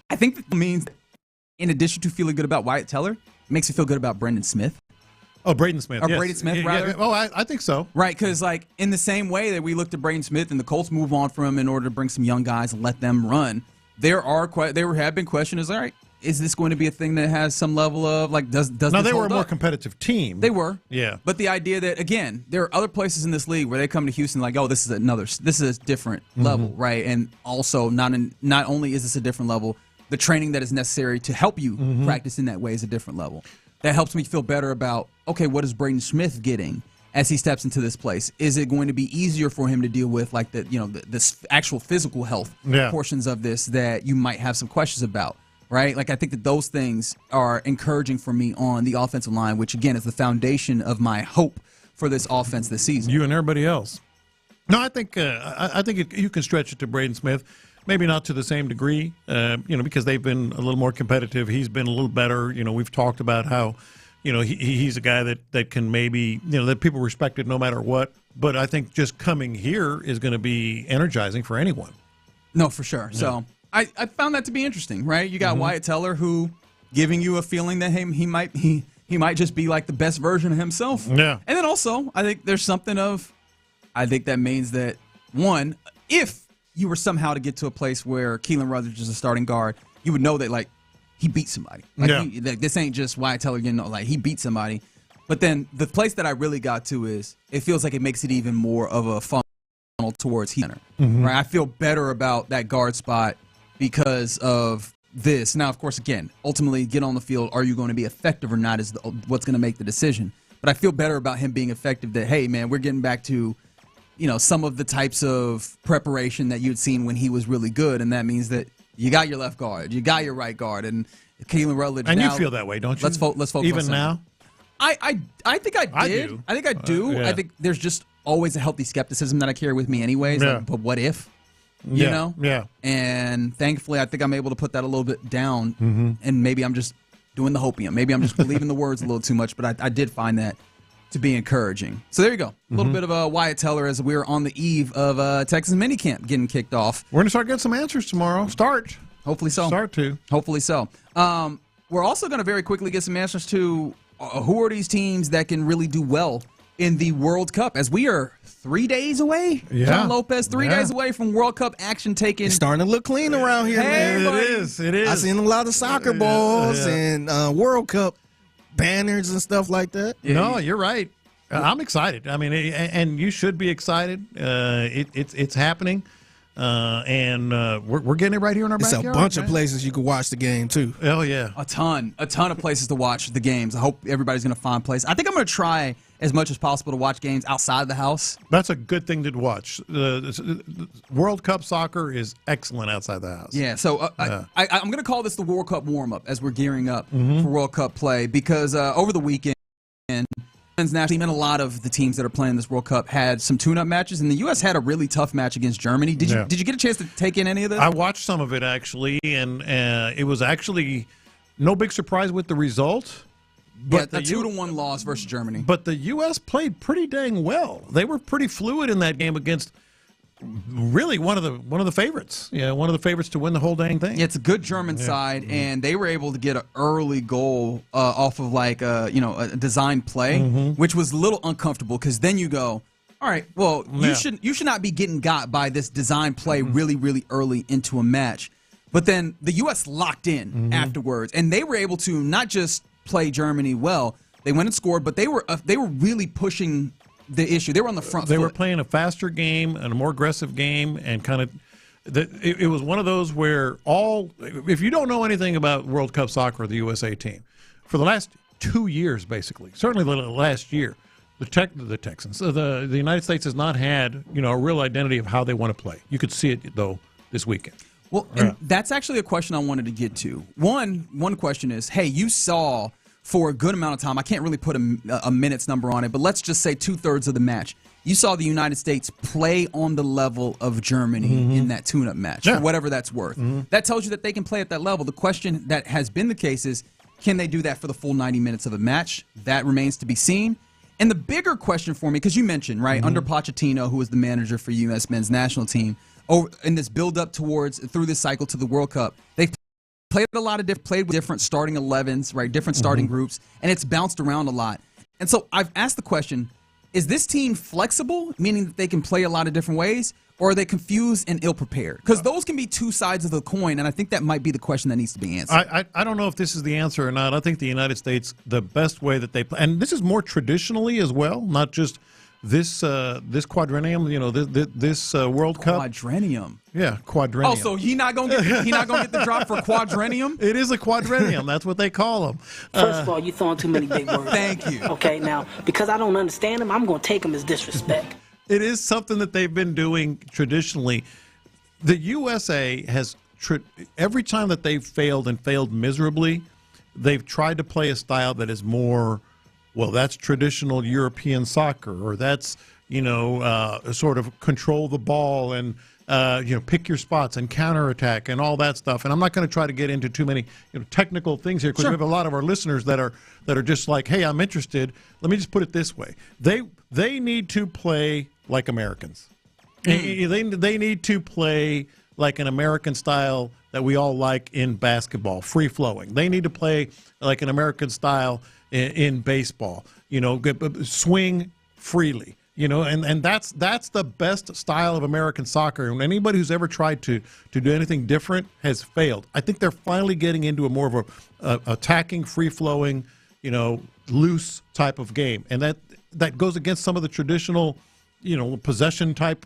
I think that means, in addition to feeling good about Wyatt Teller, it makes you feel good about Brendan Smith.
Oh, Braden Smith.
Or Braden Smith, rather.
Yeah. Oh, I think so.
Right, because, like, in the same way that we looked at Braden Smith and the Colts move on from him in order to bring some young guys and let them run, there have been questions, all right, is this going to be a thing that has some level of, like, does
now,
this
they were a
hold
more
up?
competitive team.
They were.
Yeah.
But the idea that, again, there are other places in this league where they come to Houston like, oh, this is a different level, right? And also, not only is this a different level, the training that is necessary to help you practice in that way is a different level. That helps me feel better about, okay, what is Braden Smith getting as he steps into this place? Is it going to be easier for him to deal with, like, this actual physical health portions of this that you might have some questions about? Right? Like, I think that those things are encouraging for me on the offensive line, which, again, is the foundation of my hope for this offense this season.
You and everybody else. No, I think you can stretch it to Braden Smith. Maybe not to the same degree, because they've been a little more competitive. He's been a little better. We've talked about how, he's a guy that can maybe, that people respected no matter what. But I think just coming here is going to be energizing for anyone.
No, for sure. Yeah. So I found that to be interesting, right? You got Wyatt Teller, who giving you a feeling that he might just be like the best version of himself.
Yeah.
And then also, I think there's something of, I think that means that, one, if you were somehow to get to a place where Keelan Rutledge is a starting guard, you would know that, like, he beat somebody. Like, this ain't just Wyatt Teller getting, like, he beat somebody. But then the place that I really got to is, it feels like it makes it even more of a funnel towards Heater. Right? I feel better about that guard spot because of this. Now, of course, again, ultimately, get on the field, are you going to be effective or not is what's going to make the decision. But I feel better about him being effective that, hey, man, we're getting back to, some of the types of preparation that you'd seen when he was really good, and that means that you got your left guard, you got your right guard, and Keelan Rutledge.
And
now,
you feel that way, don't you?
Let's focus
even
on
now.
I think I did. I think I do.
Yeah.
I think there's just always a healthy skepticism that I carry with me, anyways.
Yeah.
Like, but what if? You know?
Yeah.
And thankfully, I think I'm able to put that a little bit down, and maybe I'm just doing the hopium. Maybe I'm just believing the words a little too much, but I did find that to be encouraging. So there you go. A little bit of a Wyatt Teller as we're on the eve of Texas minicamp getting kicked off.
We're going to start getting some answers tomorrow.
Hopefully so.
Start to.
Hopefully so. We're also going to very quickly get some answers to who are these teams that can really do well in the World Cup, as we are 3 days away.
Yeah.
John Lopez, 3 days away from World Cup action taking.
It's starting to look clean around here, man.
It is.
I've seen a lot of soccer balls and World Cup banners and stuff like that.
No, you're right. I'm excited. I mean, and you should be excited. It's happening, and we're getting it right here in our backyard.
It's a bunch of places you can watch the game too.
Oh yeah,
a ton of places to watch the games. I hope everybody's going to find places. I think I'm going to try as much as possible to watch games outside the house.
That's a good thing to watch. World Cup soccer is excellent outside the house.
Yeah, so I'm going to call this the World Cup warm-up as we're gearing up for World Cup play, because over the weekend, national team and a lot of the teams that are playing this World Cup had some tune-up matches, and the U.S. had a really tough match against Germany. Did you get a chance to take in any of this?
I watched some of it, actually, and it was actually no big surprise with the result.
But a 2-1 loss versus Germany.
But the U.S. played pretty dang well. They were pretty fluid in that game against really one of the favorites. Yeah, one of the favorites to win the whole dang thing.
Yeah, it's a good German side, and they were able to get an early goal off of like a design play, which was a little uncomfortable, because then you go, all right, well, you should not be getting got by this design play really, really early into a match. But then the U.S. locked in afterwards, and they were able to not just play Germany well. They went and scored, but they were really pushing the issue. They were on the front foot.
They were playing a faster game and a more aggressive game, and kind of it was one of those where if you don't know anything about World Cup soccer, the USA team, for the last 2 years, basically, certainly the last year, the Texans, the United States has not had a real identity of how they want to play. You could see it though this weekend.
Well, and that's actually a question I wanted to get to. One question is, hey, you saw for a good amount of time, I can't really put a minutes number on it, but let's just say 2/3 of the match, you saw the United States play on the level of Germany in that tune-up match, for whatever that's worth. That tells you that they can play at that level. The question that has been the case is, can they do that for the full 90 minutes of a match? That remains to be seen. And the bigger question for me, because you mentioned, right, under Pochettino, who was the manager for U.S. men's national team, in this build-up through this cycle to the World Cup, they've played with different starting 11s, right, different starting groups, and it's bounced around a lot. And so I've asked the question, is this team flexible, meaning that they can play a lot of different ways, or are they confused and ill-prepared? Because those can be two sides of the coin, and I think that might be the question that needs to be answered.
I don't know if this is the answer or not. I think the United States, the best way that they play, and this is more traditionally as well, not just this quadrennium, this World Cup.
Quadrennium.
Yeah, quadrennium.
Oh, so he not gonna get the drop for quadrennium?
It is a quadrennium. That's what they call them.
First of all, you're throwing too many big words.
Thank you.
Okay, now because I don't understand them, I'm gonna take them as disrespect.
It is something that they've been doing traditionally. The USA has every time that they've failed and failed miserably, they've tried to play a style that is more. Well, that's traditional European soccer, or that's, sort of control the ball and, pick your spots and counterattack and all that stuff. And I'm not going to try to get into too many technical things here because we have a lot of our listeners that are just like, hey, I'm interested. Let me just put it this way. They need to play like Americans. They need to play like an American style that we all like in basketball, free-flowing. They need to play like an American style in baseball, swing freely, and that's the best style of American soccer. And anybody who's ever tried to do anything different has failed. I think they're finally getting into a more of a attacking, free-flowing, loose type of game, and that goes against some of the traditional, possession type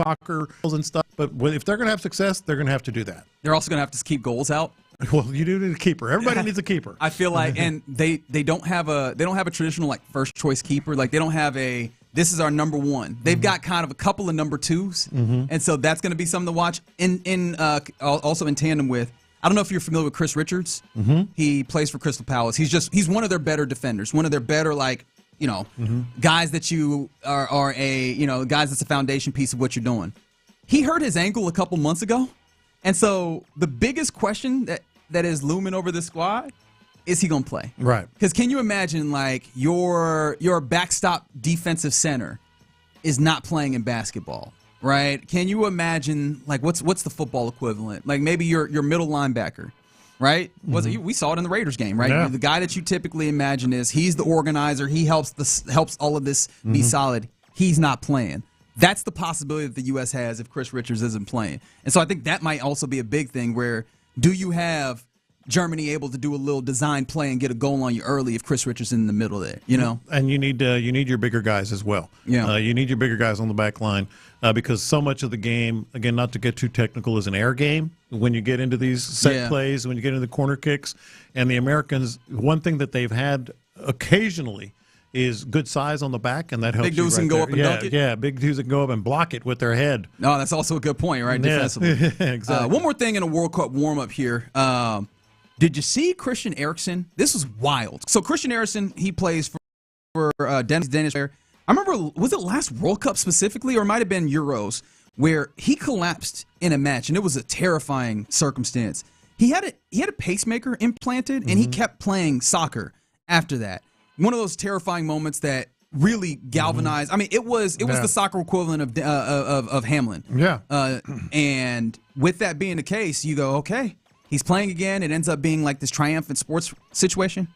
soccer and stuff. But if they're going to have success, they're going to have to do that.
They're also going to have to keep goals out.
Well, you do need a keeper. Everybody needs a keeper.
I feel like, and they don't have a traditional like first choice keeper. Like they don't have this is our number one. They've got kind of a couple of number twos, and so that's going to be something to watch. Also in tandem with, I don't know if you're familiar with Chris Richards. He plays for Crystal Palace. He's one of their better defenders. One of their better guys that you are guys that's a foundation piece of what you're doing. He hurt his ankle a couple months ago. And so the biggest question that is looming over this squad is he going to play?
Right.
Because can you imagine like your backstop defensive center is not playing in basketball, right? Can you imagine like what's the football equivalent? Like maybe your middle linebacker, right? We saw it in the Raiders game, right?
Yeah.
The guy that you typically imagine he's the organizer. He helps all of this be solid. He's not playing. That's the possibility that the U.S. has if Chris Richards isn't playing. And so I think that might also be a big thing where do you have Germany able to do a little design play and get a goal on you early if Chris Richards is in the middle there, And
you need your bigger guys as well.
Yeah.
You need your bigger guys on the back line because so much of the game, again, not to get too technical, is an air game when you get into these set plays, when you get into the corner kicks. And the Americans, one thing that they've had occasionally is good size on the back, and that helps.
Big dudes can go up and dunk it.
Yeah, big dudes that can go up and block it with their head.
No, that's also a good point, right? Defensively.
Exactly.
One more thing in a World Cup warm-up here. Did you see Christian Eriksen? This was wild. So Christian Eriksen, he plays for Danish player. I remember, was it last World Cup specifically, or it might have been Euros, where he collapsed in a match, and it was a terrifying circumstance. He had a pacemaker implanted, and he kept playing soccer after that. One of those terrifying moments that really galvanized. I mean, it was the soccer equivalent of Hamlin.
Yeah.
And with that being the case, you go, okay, he's playing again. It ends up being like this triumphant sports situation.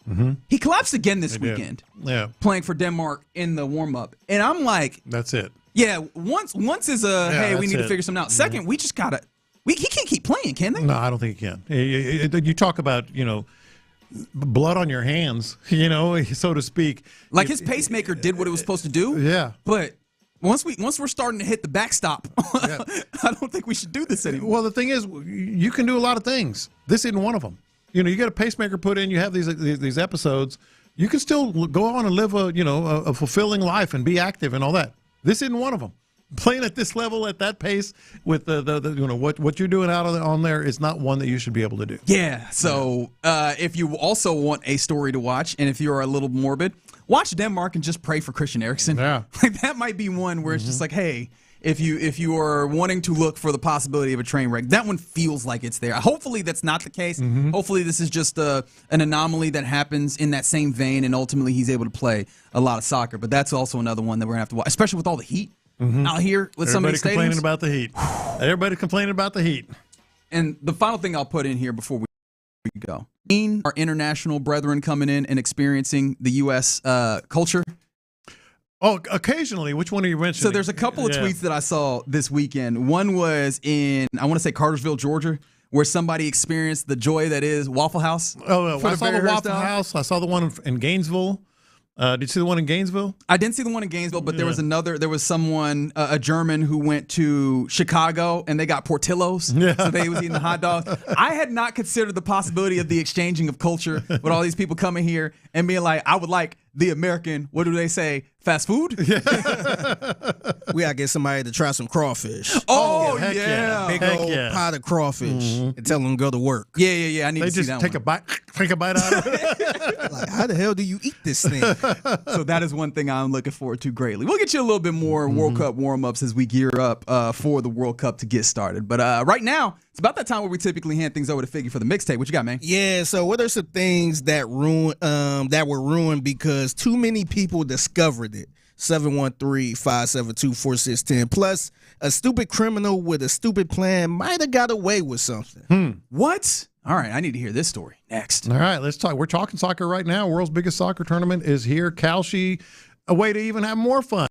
He collapsed again this weekend.
Yeah.
Playing for Denmark in the warm-up. And I'm like,
that's it.
Yeah, once is hey, we need to figure something out. Second, we just gotta He can't keep playing, can they?
No, I don't think he can. You talk about, blood on your hands, so to speak.
Like his pacemaker did what it was supposed to do.
Yeah.
But once we're starting to hit the backstop, I don't think we should do this anymore.
Well, the thing is, you can do a lot of things. This isn't one of them. You get a pacemaker put in, you have these episodes. You can still go on and live a fulfilling life and be active and all that. This isn't one of them. Playing at this level, at that pace, with what you're doing on there is not one that you should be able to do.
Yeah. So if you also want a story to watch, and if you're a little morbid, watch Denmark and just pray for Christian Eriksen.
Yeah.
Like that might be one where it's just like, hey, if you are wanting to look for the possibility of a train wreck, that one feels like it's there. Hopefully that's not the case. Hopefully this is just an anomaly that happens in that same vein, and ultimately he's able to play a lot of soccer. But that's also another one that we're gonna have to watch, especially with all the heat. Out here with some of the stadiums.
Complaining about the heat. Everybody complaining about the heat.
And the final thing I'll put in here before we go. Our international brethren coming in and experiencing the U.S. Culture.
Oh, occasionally. Which one are you mentioning?
So there's a couple of tweets that I saw this weekend. One was in, I want to say Cartersville, Georgia, where somebody experienced the joy that is Waffle House.
Oh, I saw the Waffle House. I saw the one in Gainesville. Did you see the one in Gainesville?
I didn't see the one in Gainesville, but there was someone, a German who went to Chicago and they got Portillo's. Yeah. So they was eating the hot dogs. I had not considered the possibility of the exchanging of culture with all these people coming here and being like, I would like the American, what do they say, fast food?
We gotta get somebody to try some crawfish.
Oh,
heck yeah.
Big
Heck
old
yeah.
pot of crawfish and tell them to go to work.
Yeah. I need to see that
one. They just take a bite out of it.
Like, how the hell do you eat this thing?
So that is one thing I'm looking forward to greatly. We'll get you a little bit more World Cup warm-ups as we gear up for the World Cup to get started. But right now, it's about that time where we typically hand things over to Figgy for the mixtape. What you got, man?
Yeah, so what are some things that were ruined because too many people discovered it? 713-572-4610. Plus, a stupid criminal with a stupid plan might have got away with something.
What? All right, I need to hear this story next.
All right, let's talk. We're talking soccer right now. World's biggest soccer tournament is here. Kalshi, a way to even have more fun.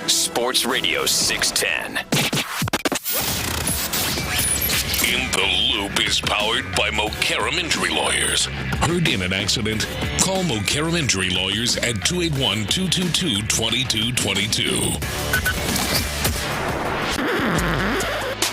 Sports Radio 610.
In the Loop is powered by Mokaram Injury Lawyers. Hurt in an accident? Call Mokaram Injury Lawyers at 281-222-2222.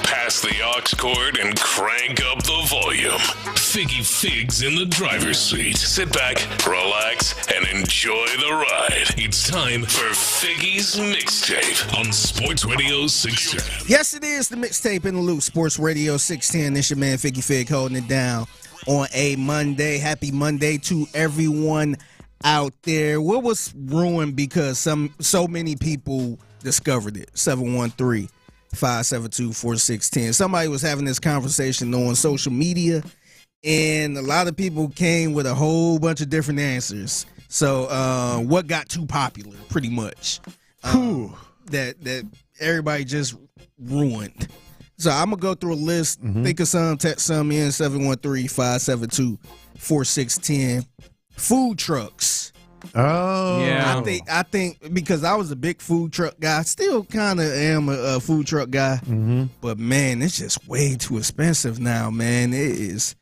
Pass the aux cord and crank up the volume. Figgy Figs in the driver's seat. Sit back, relax, and enjoy the ride. It's time for Figgy's Mixtape on Sports Radio 610.
Yes, it is the Mixtape in the Loop, Sports Radio 610. It's your man Figgy Fig holding it down on a Monday. Happy Monday to everyone out there. What was ruined because so many people discovered it? 713-572-4610. Somebody was having this conversation on social media, and a lot of people came with a whole bunch of different answers. So what got too popular, pretty much, that everybody just ruined. So I'm going to go through a list, think of some, text some in, 713-572-4610. Food trucks.
Oh.
Yeah. I think because I was a big food truck guy, still kind of am a food truck guy, but man, it's just way too expensive now, man. It is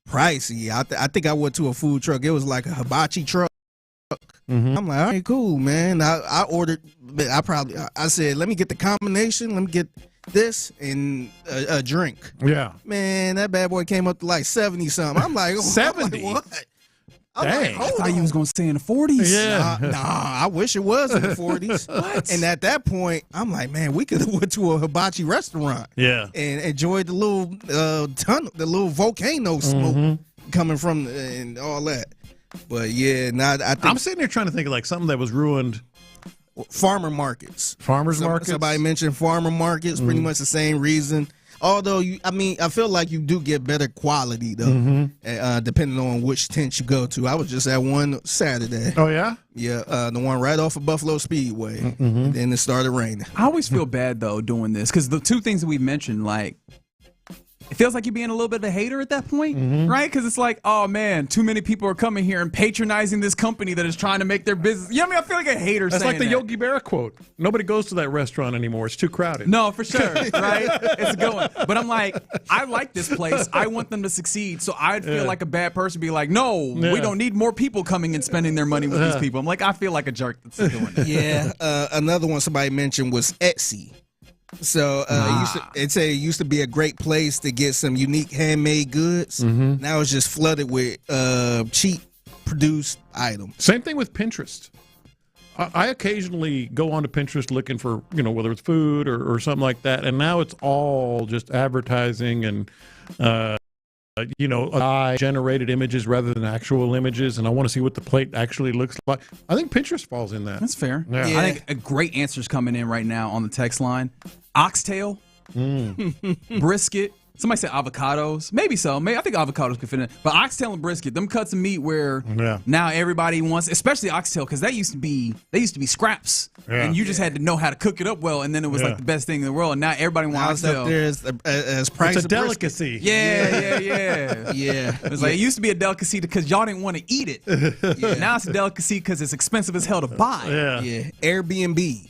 pricey. I think I went to a food truck. It was like a hibachi truck. I'm like, all right, cool, man. I ordered, I said, let me get the combination. Let me get this and a drink.
Yeah.
Man, that bad boy came up to like 70 something. I'm like,
70?
What?
Dang. I thought you was going to say in the 40s.
Yeah. Nah, I wish it was in the 40s.
What?
And at that point, I'm like, man, we could have went to a hibachi restaurant.
Yeah.
And enjoyed the little the little volcano smoke coming from and all that. But yeah, I think
I'm sitting here trying to think of like something that was ruined.
Farmer markets.
Farmers markets?
Somebody mentioned farmer markets, pretty much the same reason. Although, I feel like you do get better quality, though, depending on which tent you go to. I was just at one Saturday.
Oh, yeah?
Yeah, the one right off of Buffalo Speedway. And then it started raining.
I always feel bad, though, doing this, because the two things that we mentioned, like, it feels like you're being a little bit of a hater at that point, right? Because it's like, oh, man, too many people are coming here and patronizing this company that is trying to make their business. You know what I mean? I feel like a hater
That's
saying
like the
that.
Yogi Berra quote. Nobody goes to that restaurant anymore. It's too crowded.
No, for sure, right? It's a good one. But I'm like, I like this place. I want them to succeed. So I'd feel like a bad person be like, no, we don't need more people coming and spending their money with these people. I'm like, I feel like a jerk that's doing that.
Yeah, another one somebody mentioned was Etsy. So it used to be a great place to get some unique handmade goods. Now it's just flooded with cheap produced items.
Same thing with Pinterest. I occasionally go onto Pinterest looking for, whether it's food or something like that, and now it's all just advertising and AI-generated images rather than actual images, and I want to see what the plate actually looks like. I think Pinterest falls in that.
That's fair.
Yeah.
I think a great answer's coming in right now on the text line. Oxtail, brisket. Somebody said avocados. Maybe so. I think avocados could fit in. But oxtail and brisket, them cuts of meat where now everybody wants, especially oxtail, because they used to be scraps, and you just had to know how to cook it up well, and then it was like the best thing in the world. And now everybody wants oxtail.
Up there as price.
It's a delicacy.
Yeah.
Yeah.
It's like it used to be a delicacy because y'all didn't want to eat it. Now it's a delicacy because it's expensive as hell to buy.
Yeah. Airbnbs.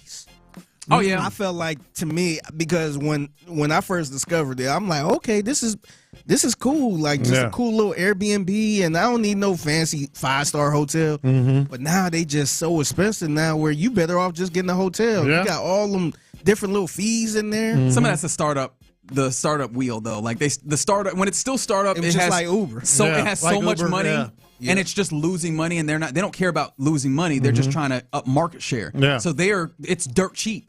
Oh yeah,
I felt like, to me, because when I first discovered it, I'm like, okay, this is cool, like just a cool little Airbnb, and I don't need no fancy 5-star hotel. But now they just so expensive now, where you better off just getting a hotel. You got all them different little fees in there.
Some of that's the startup wheel though. Like the startup, when it's still startup,
it was just like Uber.
So it has so much
Uber,
money. And it's just losing money, and they don't care about losing money. They're just trying to up market share. So it's dirt cheap.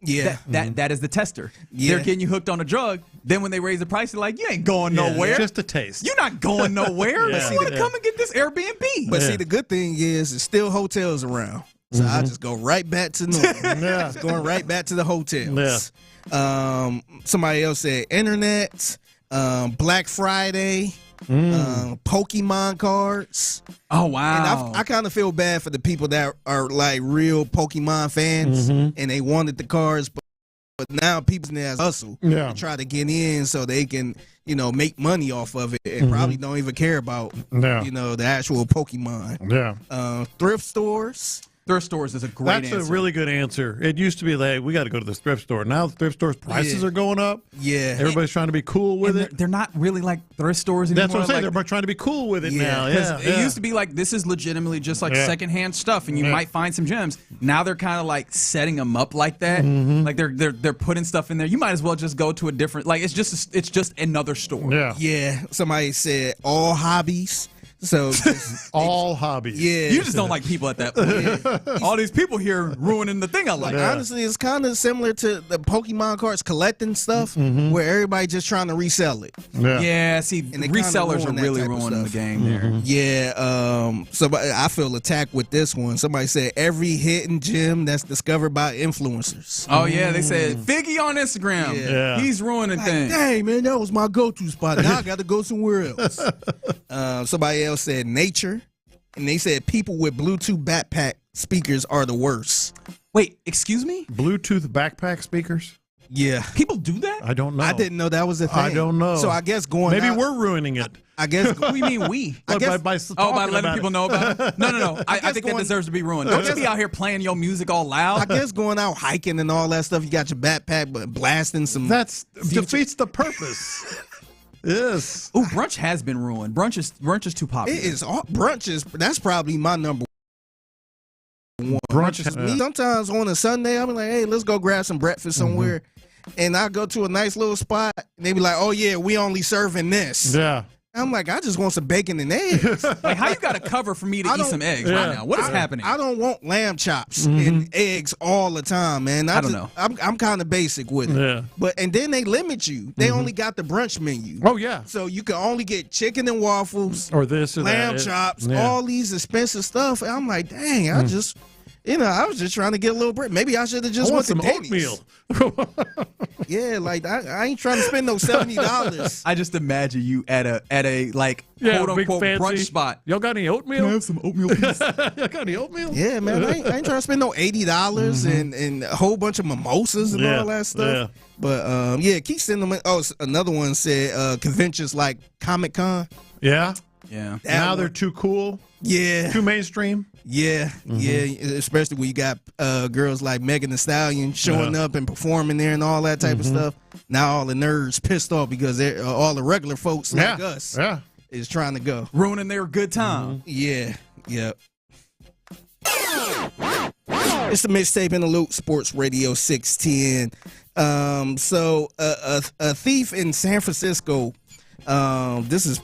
Yeah,
that is the tester. They're getting you hooked on a drug. Then when they raise the price, they're like, you ain't going nowhere.
Just a taste.
You're not going nowhere. You want to come and get this Airbnb.
But see, the good thing is there's still hotels around. So I just go right back to normal. Just going right back to the hotels. Somebody else said internet, Black Friday, Pokemon cards.
Oh wow!
And I kind of feel bad for the people that are like real Pokemon fans and they wanted the cards, but now people has hustle to try to get in so they can make money off of it and probably don't even care about the actual Pokemon. Thrift stores.
Thrift stores is a great
That's
answer.
a really good answer. It used to be like, we got to go to the thrift store. Now the thrift stores' prices are going up.
Yeah.
Everybody's trying to be cool with it.
They're not really like thrift stores anymore.
That's what I'm saying. They're trying to be cool with it now.
It used to be like, this is legitimately just like secondhand stuff, and you might find some gems. Now they're kind of like setting them up like that. Like they're putting stuff in there. You might as well just go to a different, like it's just another store.
Yeah. Somebody said all hobbies. So
all hobbies.
Yeah.
You just don't like people at that point. All these people here ruining the thing I like.
Honestly, it's kind of similar to the Pokemon cards collecting stuff, where everybody just trying to resell it.
See, resellers are really ruining the game there.
Yeah. So I feel attacked with this one. Somebody said every hidden gem that's discovered by influencers.
Oh yeah, they said Figgy on Instagram. He's ruining things.
Dang man, that was my go-to spot. Now I got to go somewhere else. Somebody else said nature, and they said people with Bluetooth backpack speakers are the worst.
Wait, excuse me?
Bluetooth backpack speakers?
Yeah.
People do that?
I don't know.
I didn't know that was a thing.
I don't know.
So I guess going
Maybe
out,
we're ruining it.
I guess.
What do you mean we?
I guess,
by
letting people know about it? No. I think that deserves to be ruined. Don't just be out here playing your music all loud.
I guess going out hiking and all that stuff, you got your backpack but blasting some.
That defeats the purpose. Yes.
Ooh, brunch has been ruined. Brunch is too popular.
It is brunches. That's probably my number one.
Brunch is
me. Sometimes on a Sunday, I'll be like, hey, let's go grab some breakfast somewhere. And I go to a nice little spot, and they be like, oh yeah, we only serving this.
Yeah.
I'm like, I just want some bacon and eggs.
Like, how you got to cover for me to eat some eggs right now? What is happening?
I don't want lamb chops and eggs all the time, man. I don't know. I'm kind of basic with it.
Yeah.
And then they limit you. They only got the brunch menu.
Oh yeah.
So you can only get chicken and waffles,
or this, or
lamb chops, all these expensive stuff. And I'm like, dang, I just. I was just trying to get a little break. Quit have just went to
some
oatmeal. Yeah, like I ain't trying to spend no $70.
I just imagine you at a like quote unquote brunch spot.
Y'all got any oatmeal?
Can I have some oatmeal, please?
Y'all got any oatmeal?
Yeah, man. I ain't trying to spend no $80 and a whole bunch of mimosas and all that stuff.
Yeah.
But keep sending them. Oh, another one said conventions like Comic-Con.
Yeah.
Yeah.
Now they're too cool.
Yeah.
Too mainstream.
Yeah, especially when you got girls like Megan Thee Stallion showing up and performing there and all that type of stuff. Now all the nerds pissed off because all the regular folks like us is trying to go.
Ruining their good time.
Yeah, yep. It's the Mixtape in the Loop, Sports Radio 610. So a thief in San Francisco, this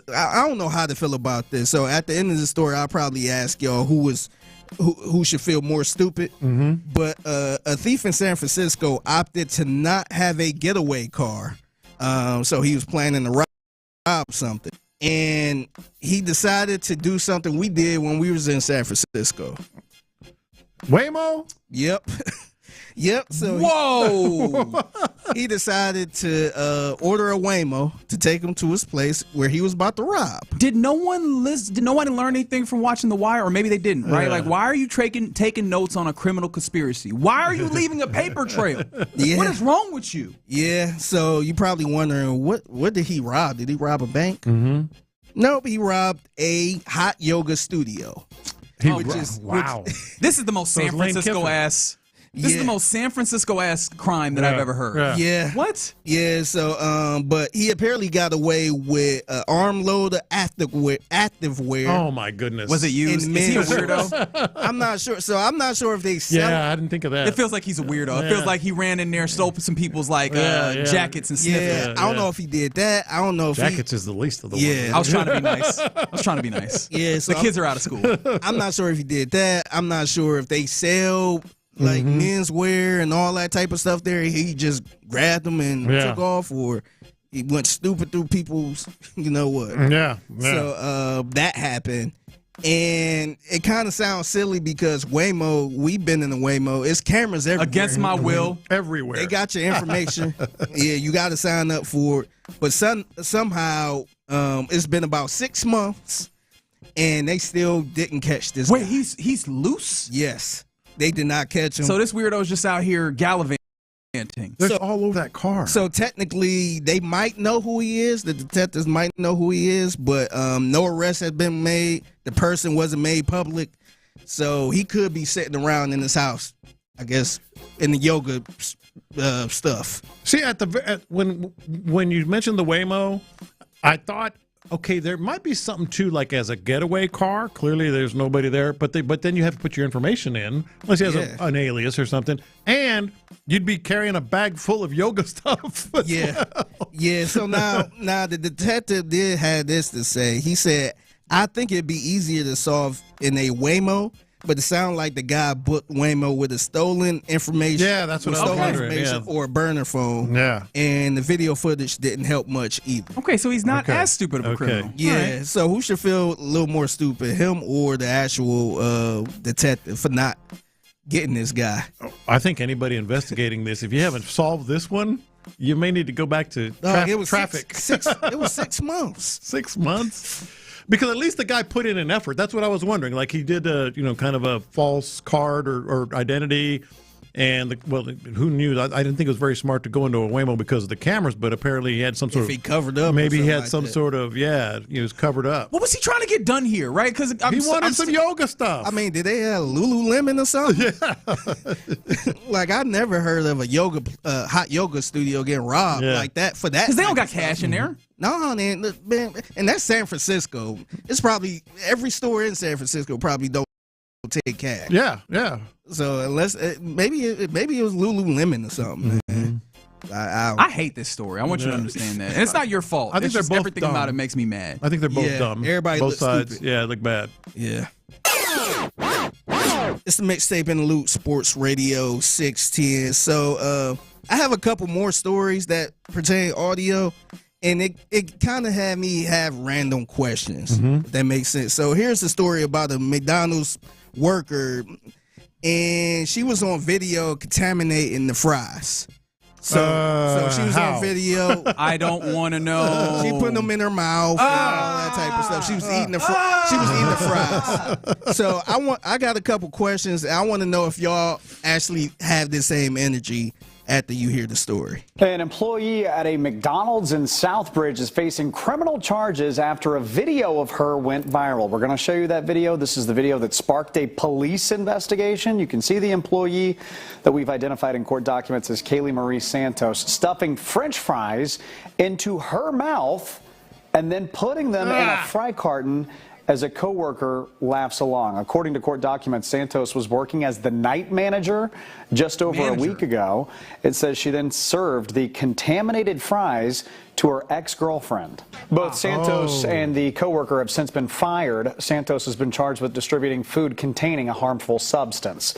I don't know how to feel about this. So at the end of the story, I'll probably ask y'all who should feel more stupid. But a thief in San Francisco opted to not have a getaway car. So he was planning to rob something, and he decided to do something we did when we was in San Francisco.
Waymo?
Yep. Yep. So he decided to order a Waymo to take him to his place where he was about to rob.
Did no one learn anything from watching The Wire? Or maybe they didn't, right? Like, why are you taking notes on a criminal conspiracy? Why are you leaving a paper trail?
Yeah.
What is wrong with you?
Yeah. So you probably wondering what did he rob? Did he rob a bank? Nope. He robbed a hot yoga studio.
Wow. This is the most San Francisco ass. This is the most San Francisco-ass crime that I've ever heard.
Yeah.
What?
Yeah, so, but he apparently got away with an arm load of activewear.
Oh, my goodness.
Was it used? Is he a weirdo?
I'm not sure. So I'm not sure if they sell
I didn't think of that.
It feels like he's a weirdo. It feels like he ran in there, stole some people's, jackets and sniffed it.
I don't know if he did that. I don't know if
Jackets is the least of the
ones.
I was trying to be nice.
Yeah, so
the kids are out of school.
I'm not sure if he did that. I'm not sure if they sell menswear and all that type of stuff there. He just grabbed them and took off, or he went stupid through people's, you know what. So that happened. And it kind of sounds silly because Waymo, we've been in the Waymo. It's cameras everywhere.
Against my will.
Everywhere.
They got your information. You got to sign up for it. But somehow it's been about 6 months and they still didn't catch this guy.
He's loose?
Yes. They did not catch him.
So this weirdo's just out here gallivanting.
They're all over that car.
So technically, they might know who he is. The detectives might know who he is, but no arrest has been made. The person wasn't made public. So he could be sitting around in his house, I guess, in the yoga stuff.
See, when you mentioned the Waymo, I thought, okay, there might be something too, like as a getaway car. Clearly, there's nobody there, but then you have to put your information in, unless he has an alias or something, and you'd be carrying a bag full of yoga stuff.
Yeah. So now the detective did have this to say. He said, "I think it'd be easier to solve in a Waymo." But it sounded like the guy booked Waymo with a stolen information.
Yeah, that's what I was wondering.
Or a burner phone.
Yeah.
And the video footage didn't help much either.
Okay, so he's not as stupid of a criminal.
Yeah, right. So who should feel a little more stupid, him or the actual detective for not getting this guy?
I think anybody investigating this, if you haven't solved this one, you may need to go back to traffic.
It was 6 months.
6 months? Because at least the guy put in an effort. That's what I was wondering. Like he did kind of a false card or identity. And, who knew? I didn't think it was very smart to go into a Waymo because of the cameras, but apparently he had some sort of...
If he covered up.
Maybe he had some sort of, he was covered up.
What was he trying to get done here, right? Because
he wanted some yoga stuff.
I mean, did they have Lululemon or something?
Yeah.
Like, I never heard of a hot yoga studio getting robbed like that for that.
Because they don't got cash in there.
No, man, and that's San Francisco. It's probably every store in San Francisco probably don't take cash.
Yeah.
So unless maybe it was Lululemon or something. Mm-hmm.
I hate this story. I want you to understand that, and it's not your fault.
I think they're both
everything
dumb.
about it makes me mad.
I think they're both dumb.
Everybody
both
looks
sides.
stupid.
Yeah, look bad.
Yeah. It's the Mixtape in the Loop, Sports Radio 610. So I have a couple more stories that pertain audio. And it kind of had me have random questions, if that makes sense. So here's the story about a McDonald's worker, and she was on video contaminating the fries. So she was on video.
I don't want to know.
She put them in her mouth and all that type of stuff. She was eating the fries. So I got a couple questions. I want to know if y'all actually have the same energy after you hear the story.
An employee at a McDonald's in Southbridge is facing criminal charges after a video of her went viral. We're going to show you that video. This is the video that sparked a police investigation. You can see the employee that we've identified in court documents as Kaylee Marie Santos stuffing French fries into her mouth and then putting them in a fry carton as a coworker laughs along. According to court documents, Santos was working as the night manager just over a week ago. It says she then served the contaminated fries to her ex-girlfriend. Both Santos and the coworker have since been fired. Santos has been charged with distributing food containing a harmful substance.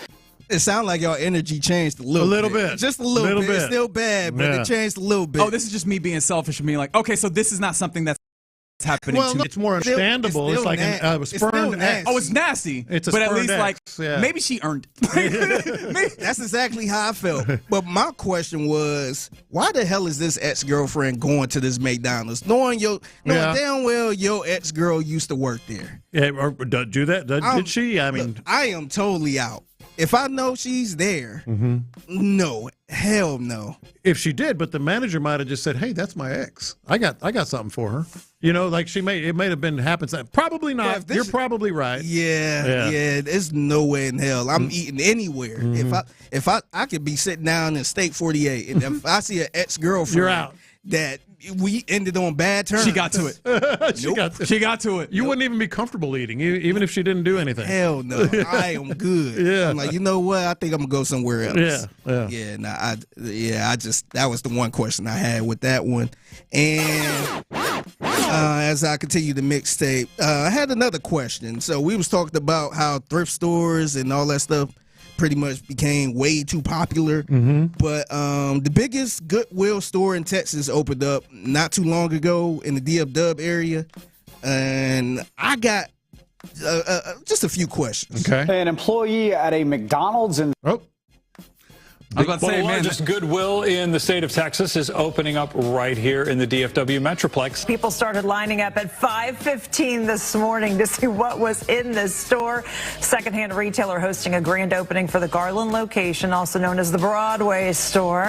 It sounds like y'all energy changed a little bit. Just a little bit. It's still bad, but it changed a little bit.
Oh, this is just me being selfish and being like, okay, so this is not something that's happening
to me. It's more understandable. It's like a spurned ex.
Oh, it's nasty.
It's a
but at
spurned
least
ex,
maybe she earned it.
That's exactly how I felt. But my question was, why the hell is this ex-girlfriend going to this McDonald's, knowing damn well your ex-girl used to work there?
Yeah, or do that? Did she? I mean,
look, I am totally out. If I know she's there, no, hell no.
If she did, but the manager might have just said, "Hey, that's my ex. I got something for her." You know, like it may have been happenstance. Probably not. You're probably right.
Yeah. There's no way in hell I'm eating anywhere. If I could be sitting down in Steak 48, and if I see an ex-girlfriend,
you're out.
That we ended on bad terms.
She got to it. She got to it.
You wouldn't even be comfortable eating, even if she didn't do anything.
Hell no. I am good. I'm like, you know what? I think I'm gonna go somewhere else.
Yeah.
That was the one question I had with that one. And as I continue the mixtape, I had another question. So we was talking about how thrift stores and all that stuff pretty much became way too popular. But the biggest Goodwill store in Texas opened up not too long ago in the DFW area. And I got just a few questions.
Okay. An employee at a McDonald's in...
I was about to say,
the largest Goodwill in the state of Texas is opening up right here in the DFW Metroplex.
People started lining up at 5:15 this morning to see what was in this store. Secondhand retailer hosting a grand opening for the Garland location, also known as the Broadway store.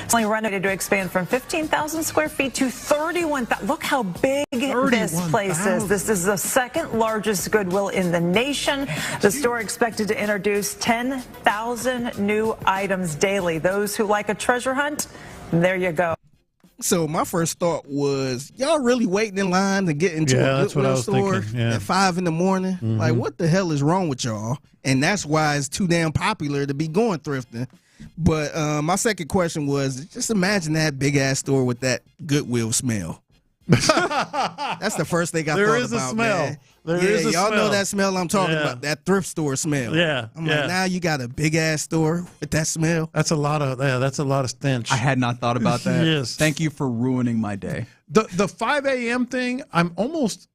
It's only renovated to expand from 15,000 square feet to 31,000. Look how big this place is. This is the second largest Goodwill in the nation. The store expected to introduce 10,000 new items daily. Those who like a treasure hunt, there you go.
So my first thought was, y'all really waiting in line to get into a Goodwill store at 5 in the morning?
Mm-hmm.
Like, what the hell is wrong with y'all? And that's why it's too damn popular to be going thrifting. But my second question was, just imagine that big-ass store with that Goodwill smell. That's the first thing I thought about,
There is a smell.
Man.
There is a
y'all
smell.
know that smell I'm talking about, that thrift store smell.
Yeah.
I'm like, now you got a big-ass store with that smell.
That's a lot of stench.
I had not thought about that.
Yes.
Thank you for ruining my day.
The 5 a.m. thing, I'm almost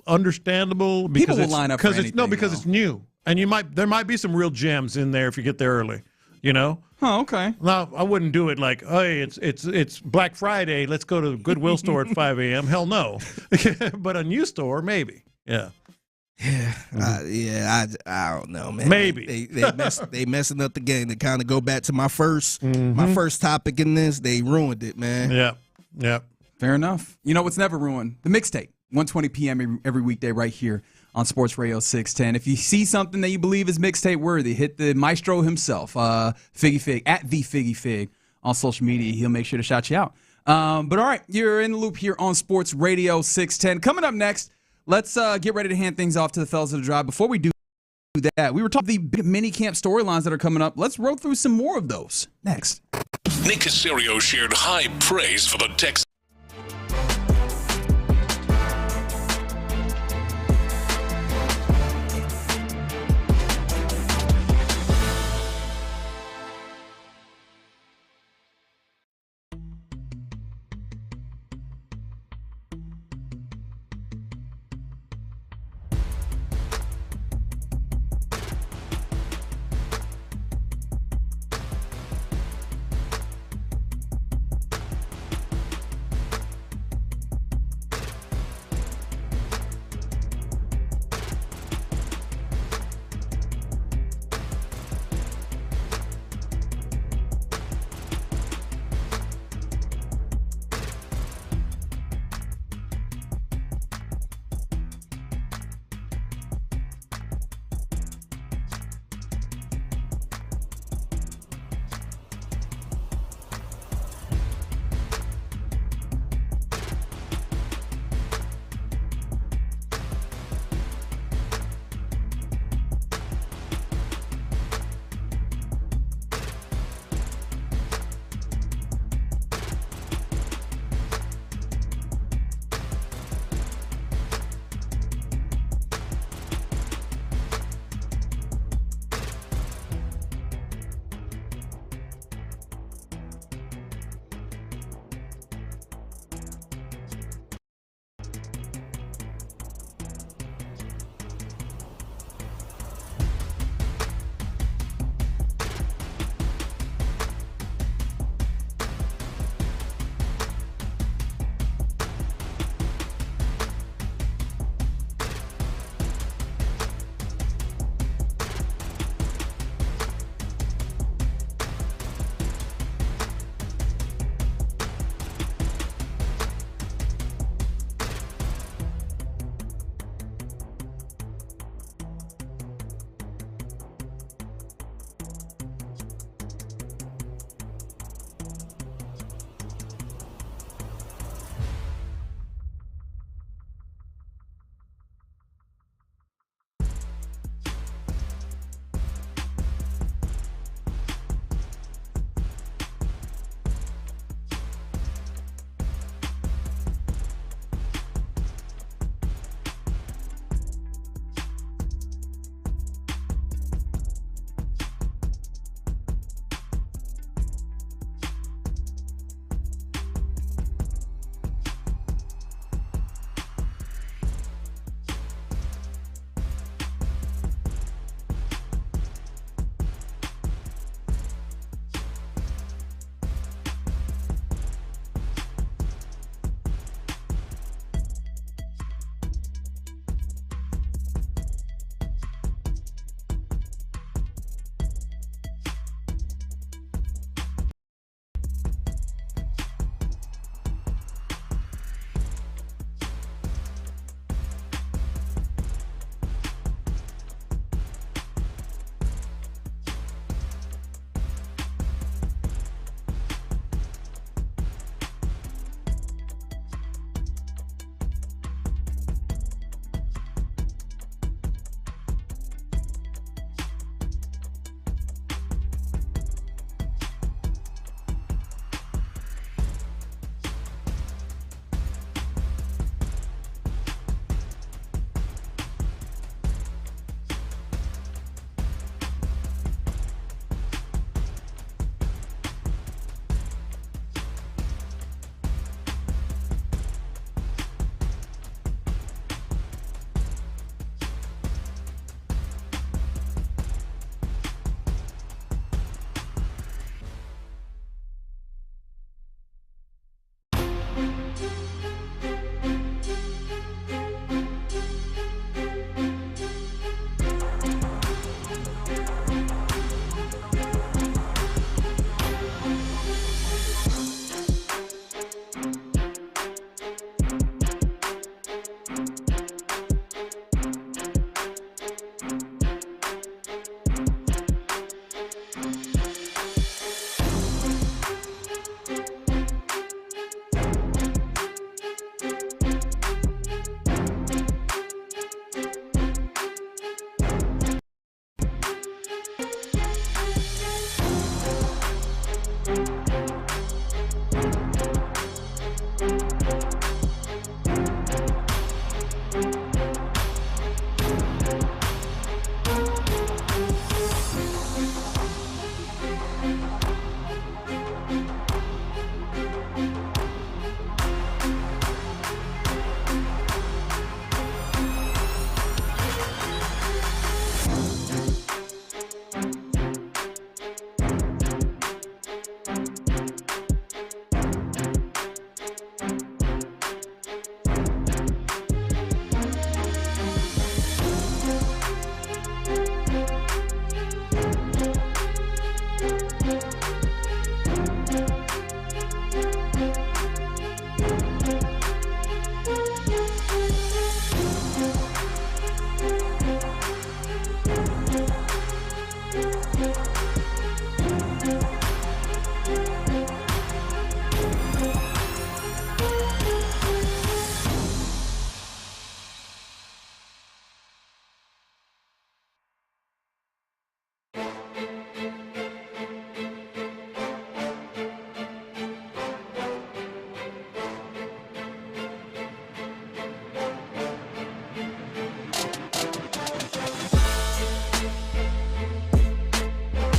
understandable because
People will line up for anything,
because it's new, and there might be some real gems in there if you get there early. You know?
Oh, okay.
No, I wouldn't do it like, hey, it's Black Friday. Let's go to the Goodwill store at 5 a.m. Hell no. But a new store, maybe. Yeah.
Yeah. I don't know, man.
Maybe
they messing up the game. To kind of go back to my first topic in this, they ruined it, man.
Yeah.
Fair enough. You know what's never ruined? The mixtape. 1:20 p.m. every weekday right here on Sports Radio 610. If you see something that you believe is mixtape worthy, hit the maestro himself, Figgy Fig, at the Figgy Fig on social media. He'll make sure to shout you out. But all right, you're in the loop here on Sports Radio 610. Coming up next, let's get ready to hand things off to the fellas of the drive. Before we do that, we were talking the big minicamp storylines that are coming up. Let's roll through some more of those next.
Nick Caserio shared high praise for the Texans.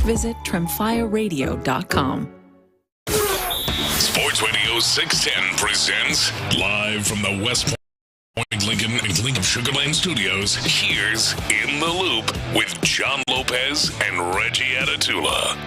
Visit TrimFireRadio.com.
Sports Radio 610 presents live from the West Point Lincoln and Lincoln Sugar Land Studios. Here's In the Loop with John Lopez and Reggie Atatula.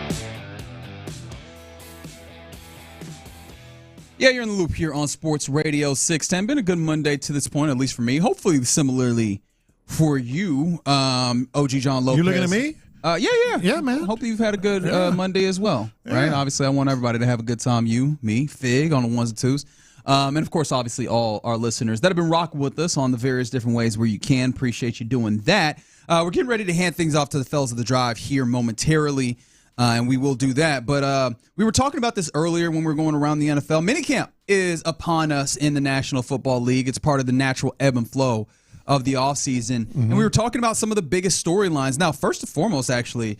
Yeah, you're in the loop here on Sports Radio 610. Been a good Monday to this point, at least for me. Hopefully, similarly for you, OG John Lopez.
You looking at me?
Yeah, man. Hope you've had a good Monday as well, right? Obviously, I want everybody to have a good time. You, me, Fig on the ones and twos. And, of course, obviously, all our listeners that have been rocking with us on the various different ways where you can. Appreciate you doing that. We're getting ready to hand things off to the fellas of the drive here momentarily, and we will do that. But we were talking about this earlier when we were going around the NFL. Minicamp is upon us in the National Football League. It's part of the natural ebb and flow of the offseason. Mm-hmm. And we were talking about some of the biggest storylines. Now, first and foremost, actually,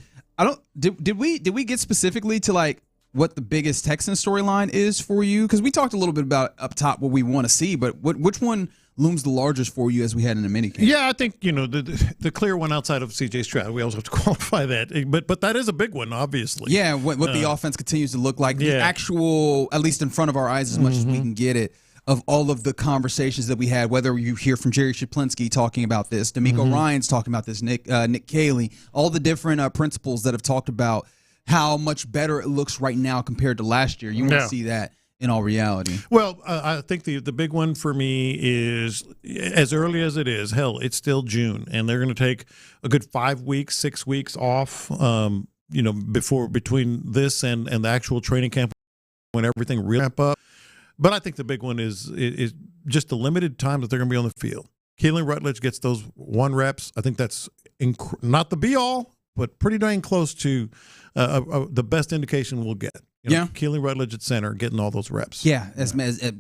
did we get specifically to like what the biggest Texan storyline is for you? Because we talked a little bit about up top what we want to see, but which one looms the largest for you as we head into minicamp?
Yeah, I think the clear one outside of C.J. Stroud. We also have to qualify that, but that is a big one, obviously.
Yeah, what the offense continues to look like, the actual, at least in front of our eyes, as much as we can get it. Of all of the conversations that we had, whether you hear from Jerry Shaplinski talking about this, D'Amico Ryan's talking about this, Nick Caley, all the different principals that have talked about how much better it looks right now compared to last year. You want to see that in all reality.
Well, I think the big one for me is, as early as it is, hell, it's still June, and they're going to take a good 5 weeks, 6 weeks off, between this and the actual training camp when everything really ramp up. But I think the big one is just the limited time that they're going to be on the field. Keelan Rutledge gets those 1 reps. I think that's not the be-all, but pretty dang close to the best indication we'll get. Keelan Rutledge at center getting all those reps.
Yeah, as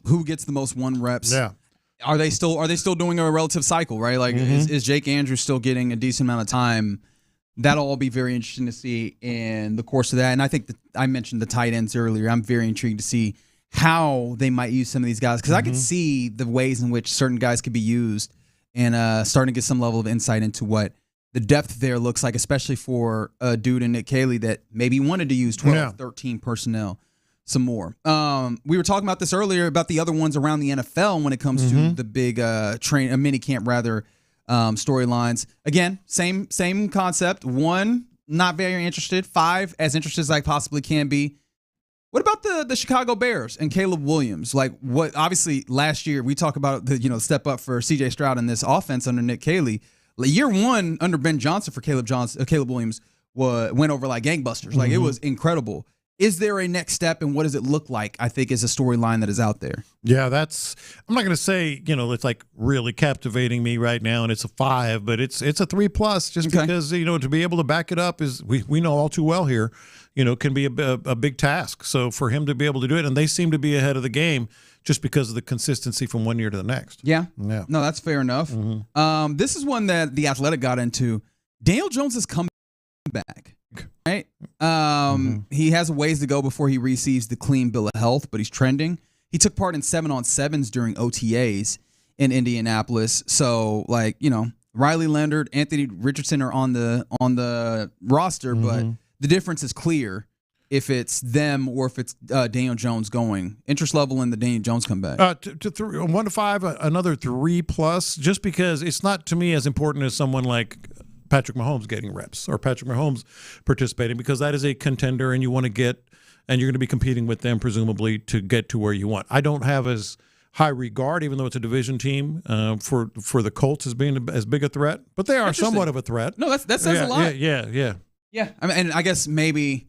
who gets the most 1 reps?
Yeah.
Are they still doing a relative cycle, right? Like, is Jake Andrews still getting a decent amount of time? That'll all be very interesting to see in the course of that. And I think I mentioned the tight ends earlier. I'm very intrigued to see how they might use some of these guys, because I could see the ways in which certain guys could be used and starting to get some level of insight into what the depth there looks like, especially for a dude in Nick Caley that maybe wanted to use 12, 13 personnel some more. We were talking about this earlier about the other ones around the NFL when it comes to the big mini camp storylines. Again, same concept. 1, not very interested. 5, as interested as I possibly can be. What about the Chicago Bears and Caleb Williams? Like, what? Obviously, last year we talk about the step up for C.J. Stroud in this offense under Nick Caley. Year 1 under Ben Johnson for Caleb Williams went over like gangbusters. Like, it was incredible. Is there a next step, and what does it look like? I think is a storyline that is out there.
Yeah, I'm not going to say it's like really captivating me right now, and it's a 5, but it's a 3+ just because to be able to back it up is we know all too well here. Can be a big task. So for him to be able to do it, and they seem to be ahead of the game just because of the consistency from one year to the next.
Yeah. No, that's fair enough. This is one that The Athletic got into. Daniel Jones has come back, right? He has a ways to go before he receives the clean bill of health, but he's trending. He took part in 7-on-7s during OTAs in Indianapolis. So, Riley Leonard, Anthony Richardson are on the roster, but the difference is clear if it's them or if it's Daniel Jones going. Interest level in the Daniel Jones comeback.
1 to 5, another 3+, just because it's not to me as important as someone like Patrick Mahomes getting reps or Patrick Mahomes participating, because that is a contender and you want to get, and you're going to be competing with them presumably to get to where you want. I don't have as high regard, even though it's a division team, for the Colts as being as big a threat, but they are somewhat of a threat.
No, that says a lot.
Yeah.
I mean, and I guess maybe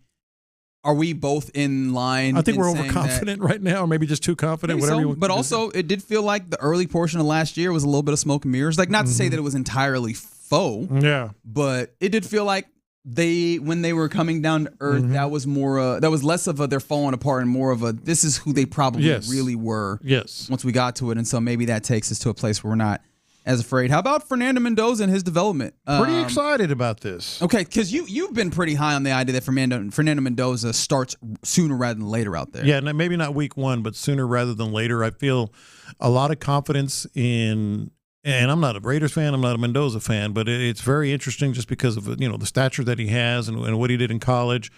are we both in line?
I think we're overconfident right now, or maybe just too confident.
Whatever. So, but also, it did feel like the early portion of last year was a little bit of smoke and mirrors. Like, not to say that it was entirely faux.
Yeah.
But it did feel like when they were coming down to earth, that was more that was less of a they're falling apart and more of a this is who they probably really were.
Yes.
Once we got to it, and so maybe that takes us to a place where we're not as afraid. How about Fernando Mendoza and his development?
Pretty excited about this.
Okay, because you've been pretty high on the idea that Fernando Mendoza starts sooner rather than later out there.
Yeah, maybe not week 1, but sooner rather than later. I feel a lot of confidence in. And I'm not a Raiders fan. I'm not a Mendoza fan, but it's very interesting just because of the stature that he has and what he did in college.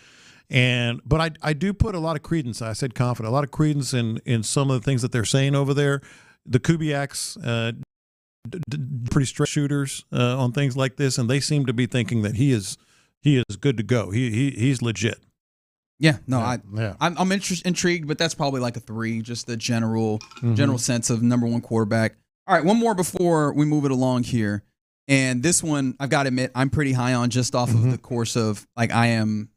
But I do put a lot of credence. I said confident, a lot of credence in some of the things that they're saying over there. The Kubiaks, pretty straight shooters on things like this, and they seem to be thinking that he is good to go. He's legit.
Yeah, no, I'm intrigued, but that's probably like a 3, just the general sense of number 1 quarterback. All right, one more before we move it along here. And this one, I've got to admit, I'm pretty high on just off of the course of, like, I end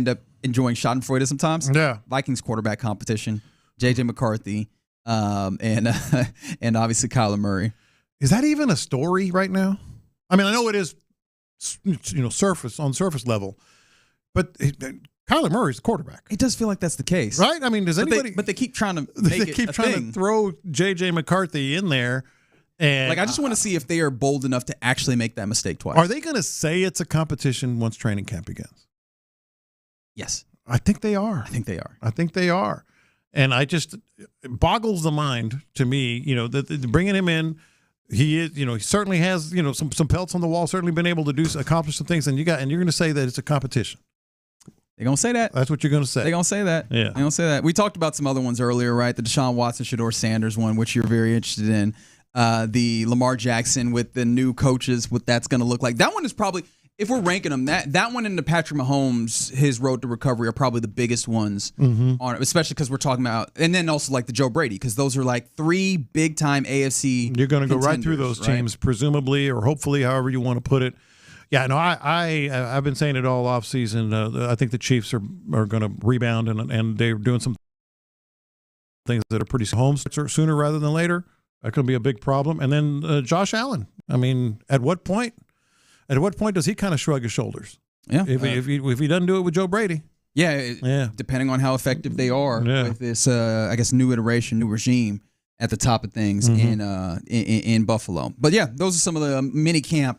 up enjoying Schadenfreude sometimes.
Yeah.
Vikings quarterback competition, J.J. McCarthy, and obviously Kyler Murray.
Is that even a story right now? I mean, I know it is, surface level, but Kyler Murray's the quarterback.
It does feel like that's the case,
right? I mean, does anybody?
But they keep trying to make
to throw J.J. McCarthy in there, and
I just want to see if they are bold enough to actually make that mistake twice.
Are they going to say it's a competition once training camp begins?
Yes,
I think they are.
I think they are,
and it boggles the mind to me. That bringing him in. He is, he certainly has, some pelts on the wall. Certainly been able to accomplish some things, and you're going to say that it's a competition.
They're going to say that.
That's what you're going to say.
They're going to say that.
Yeah.
They're going to say that. We talked about some other ones earlier, right? The Deshaun Watson, Shedeur Sanders one, which you're very interested in. The Lamar Jackson with the new coaches, what that's going to look like. That one is probably, if we're ranking them, that one and the Patrick Mahomes, his road to recovery are probably the biggest ones, on it, especially because we're talking about, and then also like the Joe Brady, because those are like 3 big-time AFC
You're going to go right through those teams, presumably, or hopefully, however you want to put it. Yeah, no, I've been saying it all offseason. I think the Chiefs are going to rebound, and they're doing some things that are pretty home sooner rather than later. That could be a big problem. And then Josh Allen. I mean, at what point does he kind of shrug his shoulders?
Yeah,
if he doesn't do it with Joe Brady.
Yeah, depending on how effective they are with this, I guess, new iteration, new regime at the top of things in Buffalo. But yeah, those are some of the minicamp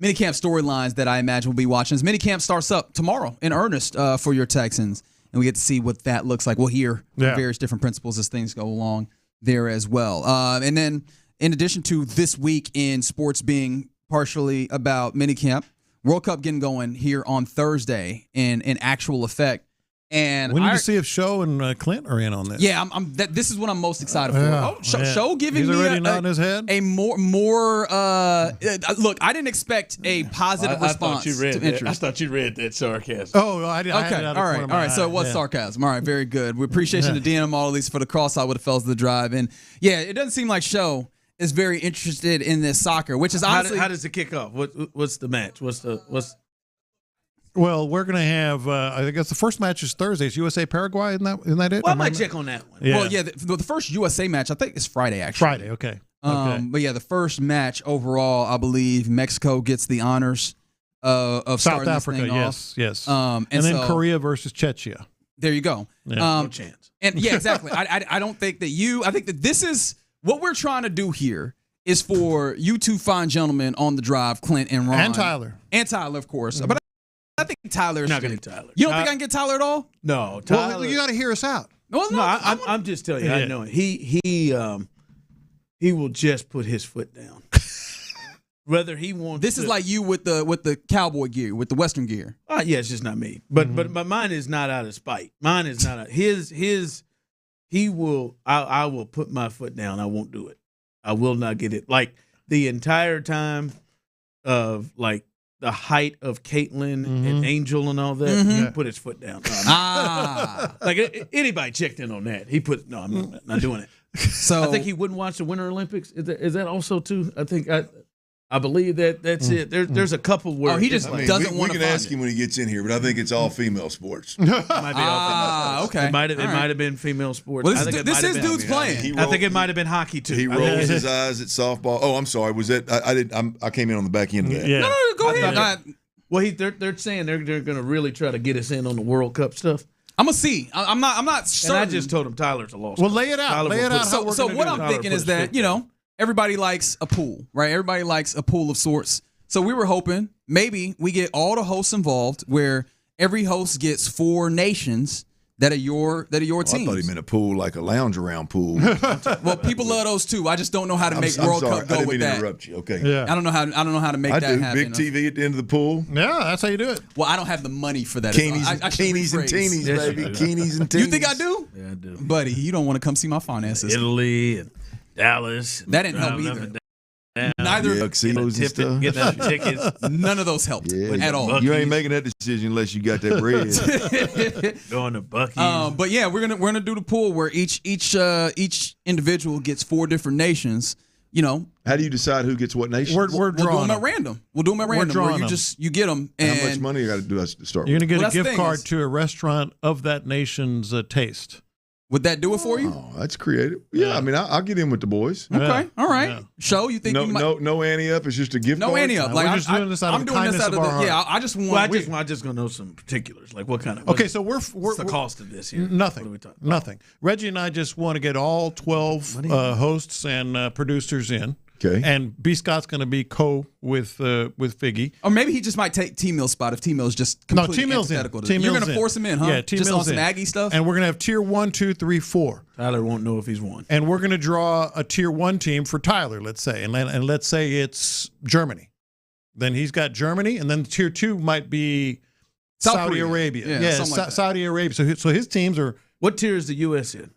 storylines that I imagine we'll be watching. As minicamp starts up tomorrow in earnest for your Texans, and we get to see what that looks like. We'll hear various different principles as things go along there as well. And then, in addition to this week in sports being partially about minicamp, World Cup getting going here on Thursday in actual effect. And
we need to see if Show and Clint are in on this.
Yeah, this is what I'm most excited for. Show giving
He's
me
already nodding his head.
A more look. I didn't expect a positive response to interest.
I thought you read that sarcasm.
Oh, I did.
Okay, all right. So it was sarcasm. All right, very good. We appreciation to DM all these for the cross out with the fellas of the drive. And yeah, it doesn't seem like Show is very interested in this soccer, which is honestly
how does it kick off? What's the match?
Well, we're going to have, I guess the first match is Thursday. It's USA-Paraguay, isn't that it?
Well, I might check on that one.
Yeah.
Well, yeah, the first USA match, I think, is Friday, actually.
Friday, okay.
But yeah, the first match overall, I believe Mexico gets the honors of
South Africa,
this thing
yes,
off.
yes.
And
then Korea versus Czechia.
There you go.
Yeah.
No chance.
And yeah, exactly. I don't think that I think that this is what we're trying to do here is for you two fine gentlemen on the drive, Clint and Ron.
And Tyler.
And Tyler, of course. But I think Tyler's
not getting Tyler.
You don't think I can get Tyler at all?
No, Tyler.
Well, you got to hear us out.
No,
I'm just telling you. I know it. He will just put his foot down. Whether he wants.
This is like you with the cowboy gear, with the Western gear.
Yeah, it's just not me. But mine is not out of spite. Mine is not his. He will. I will put my foot down. I won't do it. I will not get it. Like the entire time of like the height of Caitlyn and Angel and all that, he put his foot down. Like anybody checked in on that. He put I'm not doing it.
So
I think he wouldn't watch the Winter Olympics. Is that also too? I think I believe that's it. There's a couple where
he just doesn't want to.
We can ask him when he gets in here, but I think it's all female sports.
It might be all female sports.
Okay.
It might have been female sports.
Well, this is dudes playing.
I think it might have been hockey too.
He rolls his eyes at softball. Oh, I'm sorry. Was that I came in on the back end of that.
No, go ahead.
Well, they're saying they're going to really try to get us in on the World Cup stuff.
I'm gonna see. I'm not certain.
And I just told him Tyler's a lost.
Well, lay it out. Lay it out.
So what I'm thinking is that everybody likes a pool, right? Everybody likes a pool of sorts. So we were hoping maybe we get all the hosts involved, where every host gets 4 nations that are your team.
I thought he meant a pool, like a lounge around pool.
Well, people love those too. I just don't know how to make World Cup go with that.
I didn't interrupt you. Okay.
Yeah.
I don't know how to make that happen.
Big TV at the end of the pool.
Yeah, that's how you do it.
Well, I don't have the money for that.
Keenies and teenies, baby. Keenies and teenies.
You think I do?
Yeah, I do.
Buddy, you don't want to come see my finances.
Italy and Dallas.
That didn't help either. Neither
getting out the tickets.
None of those helped at all.
You ain't making that decision unless you got that bread.
Going to Buc-ee's.
But yeah, we're gonna do the pool where each individual gets 4 different nations.
How do you decide who gets what nation?
We'll
do them at random. We'll do them at random. Where you get them. And
how much money you got to do to start?
You're gonna
Well,
get a gift card to a restaurant of that nation's taste.
Would that do it for you?
Oh, that's creative. Yeah, I mean, I'll get in with the boys.
Okay, all right. Yeah. Show you think
no ante up. It's just a gift card.
No ante up. Like
we're just doing this out of the kindness of our heart.
Yeah, I just want.
Well, I just gonna know some particulars, like what kind of.
Okay, so what's
the cost of this here?
Nothing.
What are we talking about?
Nothing. Reggie and I just want to get all 12 hosts and producers in.
Okay.
And B. Scott's going to be with Figgy.
Or maybe he just might take T-Mill's spot if T-Mill's just completely antithetical to it. You're going to force him in, huh?
Yeah, T-Mill's
just on some Aggie stuff?
And we're going to have tier 1, 2, 3, 4.
Tyler won't know if he's won.
And we're going to draw a tier 1 team for Tyler, let's say. And let's say it's Germany. Then he's got Germany. And then tier 2 might be Saudi Arabia.
Yeah, like
Saudi Arabia. So his teams are.
What tier is the U.S. in?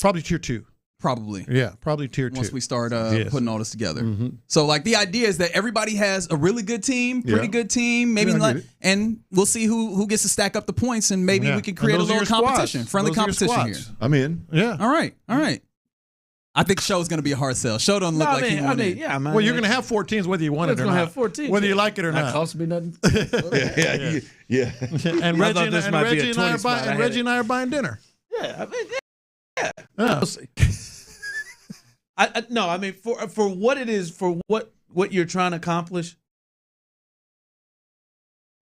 Probably tier 2.
Probably.
Yeah, probably tier 2.
Once we start putting all this together. Mm-hmm. So, like, the idea is that everybody has a really good team, pretty good team, maybe and we'll see who gets to stack up the points, and maybe we can create a little competition, friendly competition here.
I'm in.
Yeah.
All right. I think Show's going to be a hard sell. Show doesn't look like he won it.
Yeah,
well, you're going to have 4 teams whether you want it or not.
Going to have 4 teams.
Whether you like it or not.
That costs me nothing.
Yeah.
And Reggie and I are buying dinner.
Yeah. We'll see. I mean, for what it is, for what you're trying to accomplish,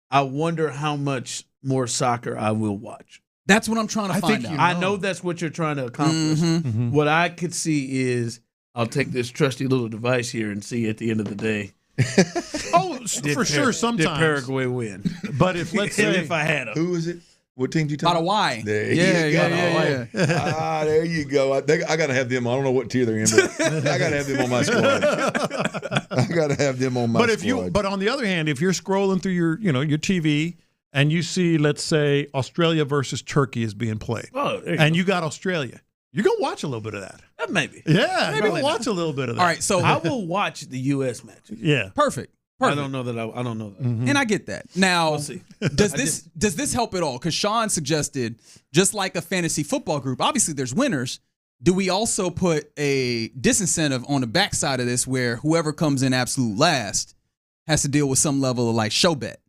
I wonder how much more soccer I will watch.
That's what I'm trying to find out.
I know that's what you're trying to accomplish. Mm-hmm. What I could see is I'll take this trusty little device here and see at the end of the day.
For sure, sometimes.
Did Paraguay win?
But if let's say
if I had them.
Who is it? What team do you talk
about? Y.
Yeah. There you go. I got to have them. I don't know what tier they're in, but I got to have them on my squad. I got to have them on my squad.
But on the other hand, if you're scrolling through your TV and you see, let's say, Australia versus Turkey is being played, and you got Australia, you're gonna watch a little bit of that.
Maybe.
Yeah, maybe watch a little bit of that.
All right, so
I will watch the U.S. matches.
Yeah,
perfect.
I don't know that. I don't know that.
Mm-hmm. And I get that. Now,
we'll see.
does this help at all? Because Sean suggested, just like a fantasy football group, obviously there's winners. Do we also put a disincentive on the backside of this where whoever comes in absolute last has to deal with some level of like show bet?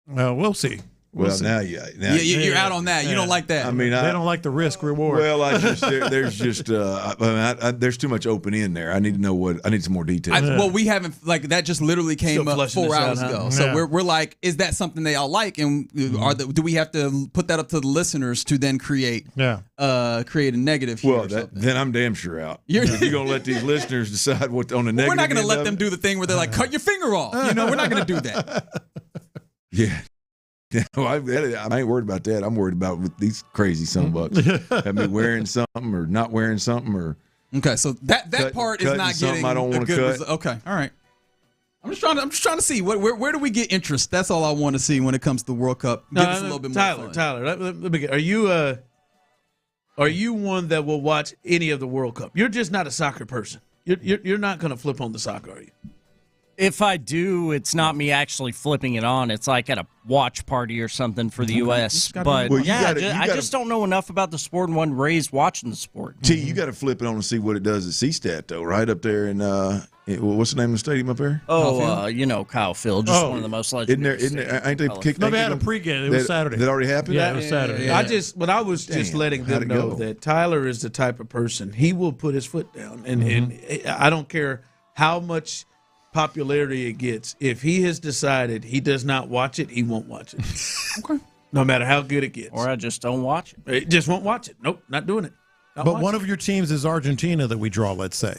We'll see.
Now
you're out on that. You don't like that.
I mean,
they don't like the risk reward.
Well, there's too much open in there. I need to know I need some more details.
Well, we haven't that just literally came up 4 hours ago. So we're like, is that something they all like? And do we have to put that up to the listeners to then create a negative?
Well, then I'm damn sure out. You're gonna let these listeners decide what on the negative.
We're not gonna let them do the thing where they're like, cut your finger off. We're not gonna do that.
Yeah. I ain't worried about that. I'm worried about with these crazy sunbucks. Have me wearing something or not wearing something or.
Okay, so that part is not getting
I don't want to cut.
Okay, all right. I'm just trying to see where do we get interest. That's all I want to see when it comes to the World Cup. Give us a little bit more fun.
Tyler, let me get. Are you one that will watch any of the World Cup? You're just not a soccer person. You're not going to flip on the soccer, are you?
If I do, it's not me actually flipping it on. It's like at a watch party or something for the U.S. But I just don't know enough about the sport and wasn't raised watching the sport.
You got to flip it on and see what it does at C-Stat, though, right up there in what's the name of the stadium up there?
Kyle Field, just one of the most legendary.
Ain't they kicking?
No, they had a pregame. It was Saturday.
That already happened.
Yeah, it was Saturday.
I was just letting them know that Tyler is the type of person he will put his foot down, and I don't care how much popularity it gets, if he has decided he does not watch it, he won't watch it.
Okay.
No matter how good it gets.
Or I just don't watch it.
It just won't watch it. Nope, not doing it.
But one of your teams is Argentina that we draw, let's say.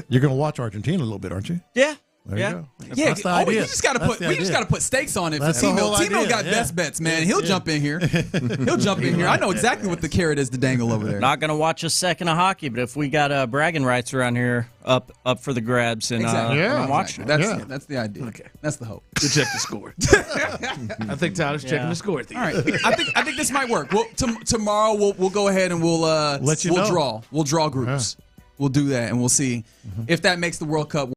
You're going to watch Argentina a little bit, aren't you?
Yeah.
There you go.
Yeah,
That's the idea.
we just got to put stakes on it for
That's the
Timo.
whole
Timo
idea,
got best bets, man. He'll jump in here. He'll jump in here. I know exactly what the carrot is to dangle over there.
Not going to watch a second of hockey, but if we got bragging rights around here up for the grabs, and I'm watching it.
That's the idea. Okay, that's the hope.
To check the score. I think Tyler's checking the score at the end.
All right, I think this might work. Tomorrow we'll go ahead and we'll
let you know.
draw. We'll draw groups. We'll do that, and we'll see if that makes the World Cup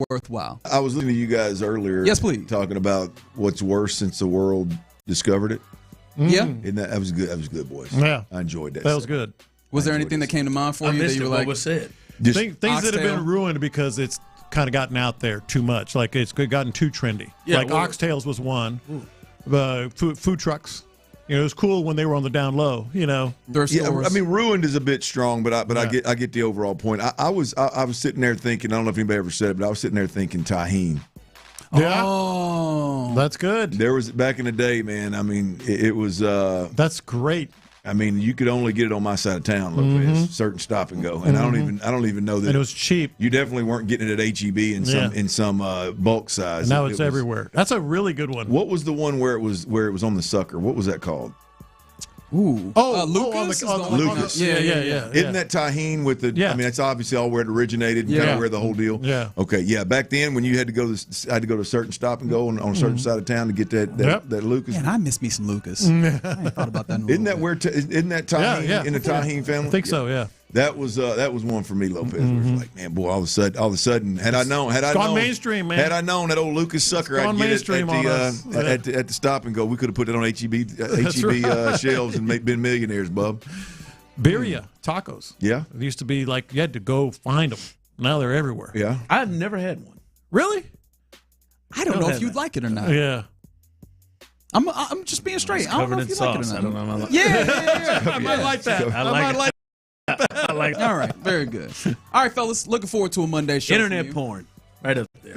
worthwhile.
I was listening to you guys earlier.
Yes, please.
Talking about what's worse since the world discovered it.
Yeah,
that was good. That was good, boys.
Yeah,
I enjoyed that.
That was good.
Was there anything that came to mind for you that you were like,
what was said?
Things that have been ruined because it's kind of gotten out there too much. Like it's gotten too trendy.
Yeah,
like oxtails was one. Food trucks. You know, it was cool when they were on the down low. You know,
I mean, ruined is a bit strong, but I get the overall point. I was sitting there thinking. I don't know if anybody ever said it, but I was sitting there thinking Tajín.
Yeah,
oh,
that's good.
There was back in the day, man. I mean, it was.
That's great.
I mean, you could only get it on my side of town, Lopez. Certain stop and go, and I don't even know that.
And it was cheap.
You definitely weren't getting it at HEB in some bulk size.
And now it's everywhere. That's a really good one.
What was the one where it was on the sucker? What was that called?
Ooh.
Lucas.
Lucas.
Yeah.
Isn't that Tajín with the?
Yeah.
I mean, that's obviously all where it originated and kind of where the whole deal.
Yeah.
Okay. Yeah. Back then, when you had to go to a certain stop and go on a certain side of town to get that Lucas.
Man, I miss me some Lucas. I ain't thought about that.
Isn't that Tajín in the Tajín family?
I think so. Yeah.
That was one for me, Lopez. Where it's like, man, boy, all of a sudden, had I known,
mainstream, man.
Had I known that old Lucas sucker, I'd get it at the stop and go. We could have put it on HEB shelves and been millionaires, bub.
Birria tacos.
Yeah,
it used to be like you had to go find them. Now they're everywhere.
Yeah,
I've never had one.
Really?
I don't know if you'd like it or not.
Yeah.
I'm just being straight. I don't know if you'd like it or not.
I don't know.
Yeah.
I might like that. I might like.
I like that.
All right, very good. All right, fellas, looking forward to a Monday show.
Internet porn, right up there.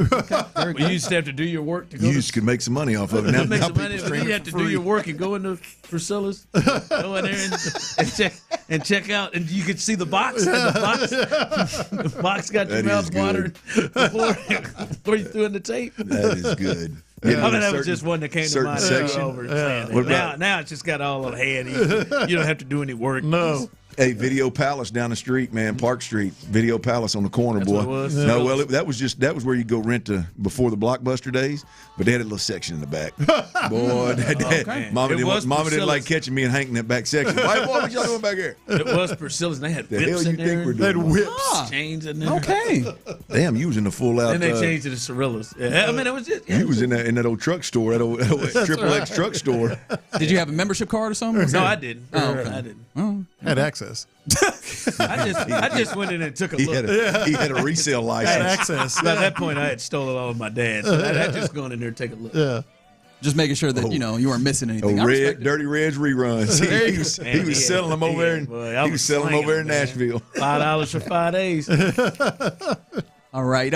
Okay, you used to have to do your work to go.
You used to make some money off of it. Now
make some money, but you have to do your work and go into Priscilla's, go in there and check out, and you could see the box. The box got your mouth watered before you threw in the tape.
That is good.
That was just one that came to mind. Now it's just got all of handy. You don't have to do any work.
No.
Hey, Video Palace down the street, man, Park Street. Video Palace on the corner,
That's
boy.
What it was?
No, well, that was where you go rent before the Blockbuster days, but they had a little section in the back. Boy, Mama didn't like catching me and Hank in that back section. What was y'all doing back here?
It was Priscilla's, and they had whips in there.
They had
whips.
Chains in there.
Okay.
Damn, you was in the full out.
Then they changed it to Cirillas. Yeah. I mean, it was just. Yeah.
You was in that old truck store, that old Triple X truck store.
Did you have a membership card or something?
No, I didn't.
Oh, okay.
I didn't.
Oh.
Had access.
I just went in and took a look.
He had a resale license.
Had access.
At that point, I had stolen all of my dad's. So I just gone in there and take a look.
Yeah.
Just making sure that you weren't missing anything.
Dirty Reds reruns. He was selling them over there. He was selling them over in Nashville.
$5 for 5 days.
All right,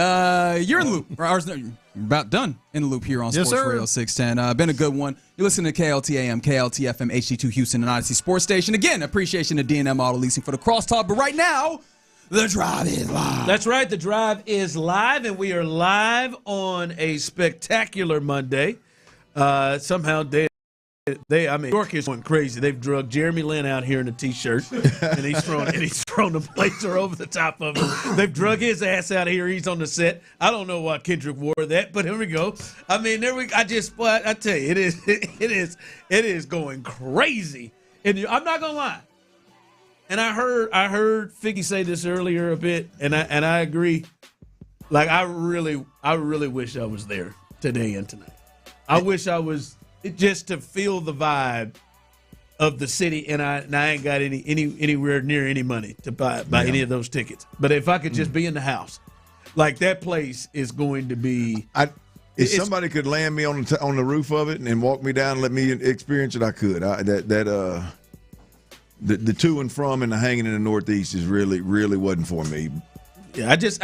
you're in the loop. You're about done in the loop here on Sports Radio 610. Been a good one. You're listening to KLT AM, KLT FM, HD2 Houston, and Odyssey Sports Station. Again, appreciation to D&M Auto Leasing for the crosstalk. But right now, the drive is live.
That's right. The drive is live, and we are live on a spectacular Monday. Somehow New York is going crazy. They've drugged Jeremy Lin out here in a T-shirt, and he's thrown the blazer over the top of it. They've drug his ass out here. He's on the set. I don't know why Kendrick wore that, but here we go. I mean, I tell you, it is going crazy. And I'm not gonna lie. And I heard Figgy say this earlier a bit, and I agree. Like I really wish I was there today and tonight. I wish I was. Just to feel the vibe of the city, and I ain't got anywhere near any money to buy any of those tickets. But if I could just be in the house, like that place is going to be.
If somebody could land me on the roof of it and walk me down and let me experience it, I could. The to and from and the hanging in the Northeast is really wasn't for me.
Yeah, I just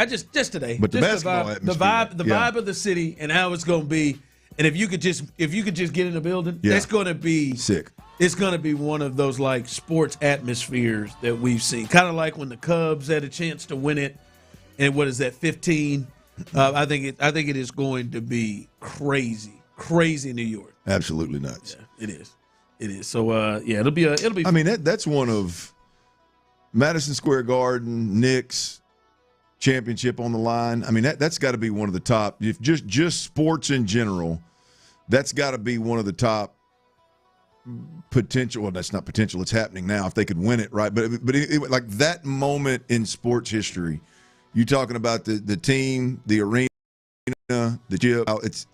today.
But the
just
basketball
the vibe of the city and how it's going to be. And if you could just get in the building, it's going to be
sick.
It's going to be one of those like sports atmospheres that we've seen. Kind of like when the Cubs had a chance to win it. And what is that, 15? I think it is going to be crazy New York.
Absolutely nuts.
Yeah, it is. So it'll be.
I mean, that's one of Madison Square Garden, Knicks championship on the line. I mean, that's got to be one of the top. If just sports in general, that's got to be one of the top potential. Well, that's not potential. It's happening now. If they could win it, right? But like that moment in sports history. You talking about the team, the arena, the gym. It's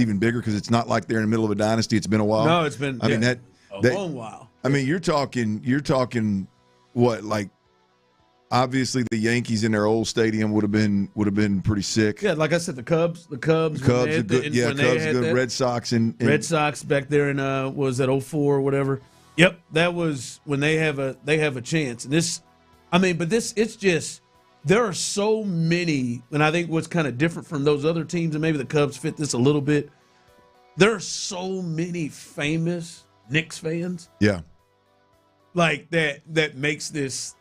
even bigger because it's not like they're in the middle of a dynasty. It's been a while.
No, it's been.
I mean
a long while.
I mean, you're talking what, like, obviously the Yankees in their old stadium would have been pretty sick.
Yeah, like I said, the Cubs are good.
Red Sox and
Red Sox back there in was that 04 or whatever. Yep, that was when they have a chance. And it's just. There are so many, and I think what's kind of different from those other teams, and maybe the Cubs fit this a little bit, there are so many famous Knicks fans.
Yeah.
Like that makes this.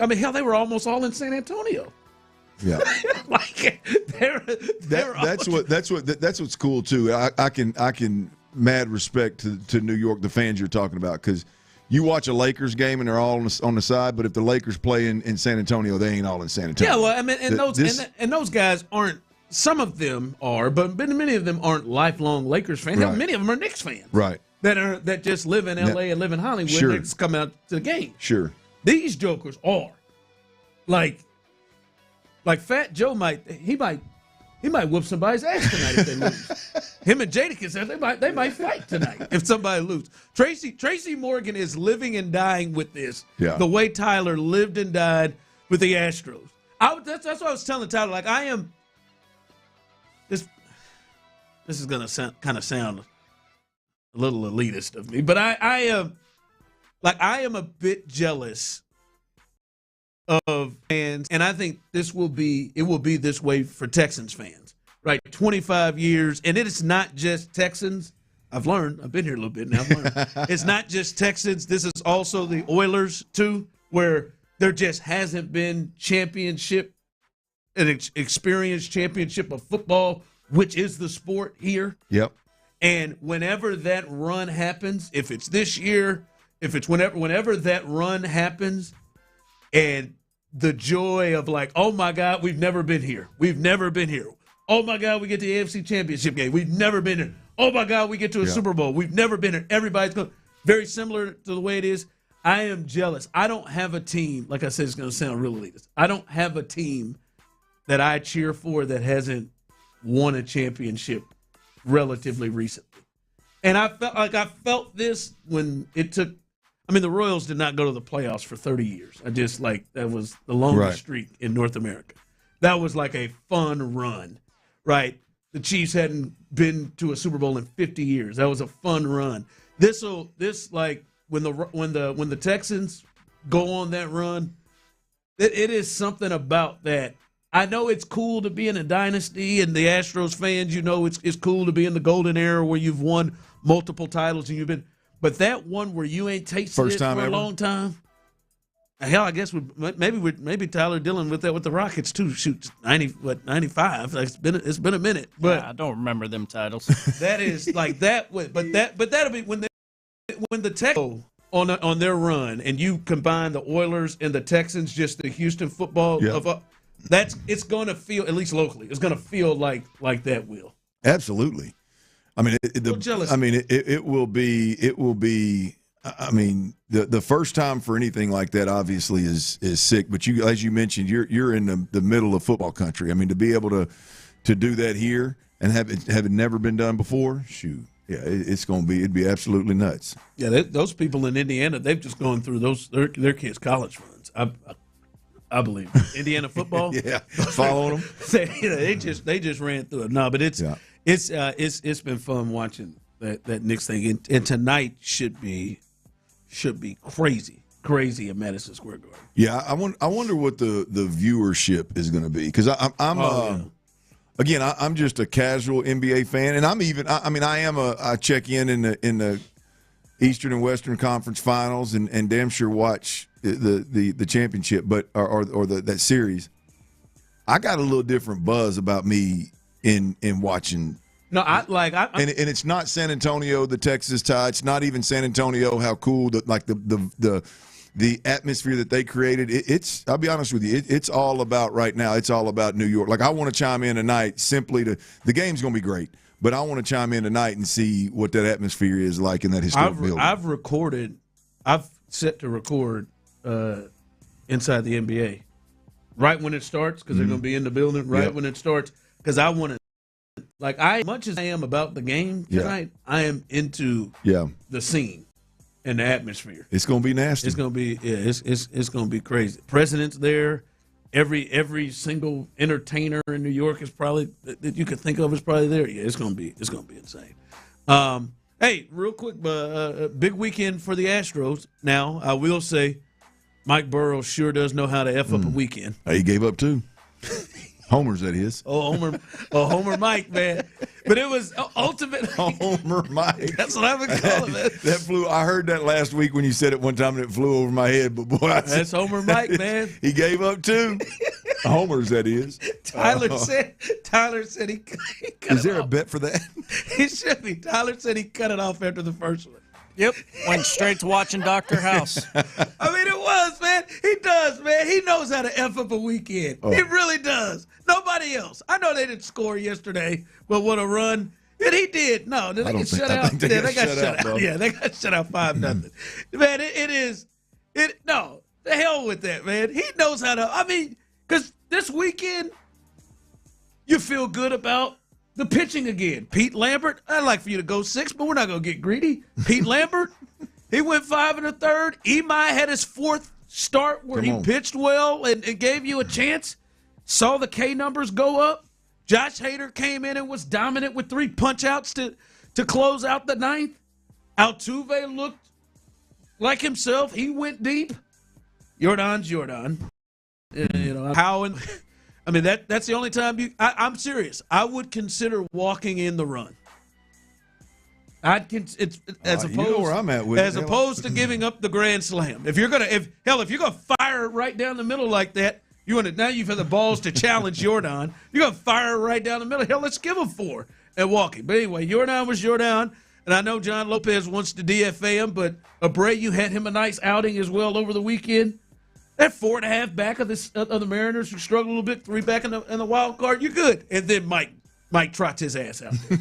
I mean, hell, they were almost all in San Antonio.
Yeah.
Like
that's what's cool too. I can mad respect to New York, the fans you're talking about, because you watch a Lakers game and they're all on the side, but if the Lakers play in San Antonio, they ain't all in San Antonio.
Yeah, well, I mean, and those guys aren't. Some of them are, but many of them aren't lifelong Lakers fans.
Right.
Many of them are Knicks fans.
Right.
That just live in L.A. and live in Hollywood.
Sure.
They just come out to the game.
Sure.
These jokers are like Fat Joe might whoop somebody's ass tonight if they lose. Him and Jadakiss said they might fight tonight if somebody loses. Tracy Morgan is living and dying with this.
Yeah.
The way Tyler lived and died with the Astros. That's what I was telling Tyler. Like, I am. This is gonna sound a little elitist of me, but I am a bit jealous of fans, and I think it will be this way for Texans fans, right? 25 years, and it is not just Texans. I've been here a little bit now. I've learned. It's not just Texans. This is also the Oilers too, where there just hasn't been an experienced championship of football, which is the sport here.
Yep.
And whenever that run happens, if it's this year, if it's whenever that run happens, and the joy of like, oh my God, we've never been here. We've never been here. Oh my God, we get to the AFC Championship game. We've never been here. Oh my God, we get to a Super Bowl. We've never been here. Everybody's going. Very similar to the way it is. I am jealous. I don't have a team. Like I said, it's going to sound real elitist. I don't have a team that I cheer for that hasn't won a championship relatively recently. And I felt this when it took. I mean, the Royals did not go to the playoffs for 30 years. That was the longest streak in North America. That was like a fun run, right? The Chiefs hadn't been to a Super Bowl in 50 years. That was a fun run. When the Texans go on that run, it is something about that. I know it's cool to be in a dynasty, and the Astros fans, it's cool to be in the golden era where you've won multiple titles and you've been. But that one where you ain't tasted it for a long time, hell, I guess maybe Tyler Dillon with that with the Rockets too. Shoot, 95. It's been a minute, but
I don't remember them titles.
That is like that. But that'll be when the Texans on their run, and you combine the Oilers and the Texans, just the Houston football it's going to feel, at least locally, it's going to feel like that will.
Absolutely. I mean, it will be. I mean, the first time for anything like that obviously is sick. But as you mentioned, you're in the middle of football country. I mean, to be able to do that here and have it never been done before, shoot, yeah, it'd be absolutely nuts.
Yeah, those people in Indiana, they've just gone through their kids' college runs. I believe Indiana football.
Yeah, following them.
they just ran through it. No, but it's been fun watching that Knicks thing, and tonight should be crazy. crazy at Madison Square Garden.
Yeah, I wonder what the viewership is going to be, because I'm just a casual NBA fan, and I check in the Eastern and Western Conference Finals, and damn sure watch the championship, but or that series. I got a little different buzz about me in watching.
No,
and it's not San Antonio, the Texas tie. It's not even San Antonio. How cool the atmosphere that they created. It's I'll be honest with you. It's all about right now. It's all about New York. Like, I want to chime in tonight simply the game's going to be great, but I want to chime in tonight and see what that atmosphere is like in that historic building.
I've set to record inside the NBA right when it starts, because they're going to be in the building when it starts, because I want to. As much as I am about the game tonight, I am into the scene and the atmosphere.
It's going to be nasty.
It's going to be it's going to be crazy. President's there. Every single entertainer in New York is probably that you could think of is probably there. Yeah, it's going to be insane. Hey, real quick, big weekend for the Astros. Now, I will say, Mike Burrows sure does know how to F up a weekend.
He gave up too. Homers, that is.
Homer Mike, man. But it was ultimate.
Homer Mike.
That's what I would call it.
That flew. I heard that last week when you said it one time, and it flew over my head. But boy,
that's Homer Mike, man.
He gave up too. Homers, that is.
Tyler said he cut
is there a bet for that?
He should be. Tyler said he cut it off after the first one.
Yep, went straight to watching Dr. House.
I mean, it was, man. He does, man. He knows how to F up a weekend. He really does. Nobody else. I know they didn't score yesterday, but what a run. And he did. No, they got shut out. They got shut out. Yeah, they got shut out 5-0. Man, it is. No, the hell with that, man. He knows how to. I mean, because this weekend, you feel good about the pitching again. Pete Lambert, I'd like for you to go 6, but we're not going to get greedy. Pete Lambert, he went 5 1/3. Imai had his 4th start where he pitched well and gave you a chance. Saw the K numbers go up. Josh Hader came in and was dominant with 3 punch-outs to close out the 9th. Altuve looked like himself. He went deep. Jordan's Jordan. I mean, that's the only time I'm serious. I would consider walking in the run. As opposed,
you know where I'm at with
as opposed to giving up the grand slam. If you're gonna fire it right down the middle like that, now you've had the balls to challenge Jordan. You're gonna fire it right down the middle. Hell, let's give him 4 and walk it. But anyway, Jordan was Jordan, and I know John Lopez wants to DFA him, but Abreu had him a nice outing as well over the weekend. That 4.5 back of the Mariners who struggled a little bit, 3 back in the wild card, you're good. And then Mike trots his ass out there.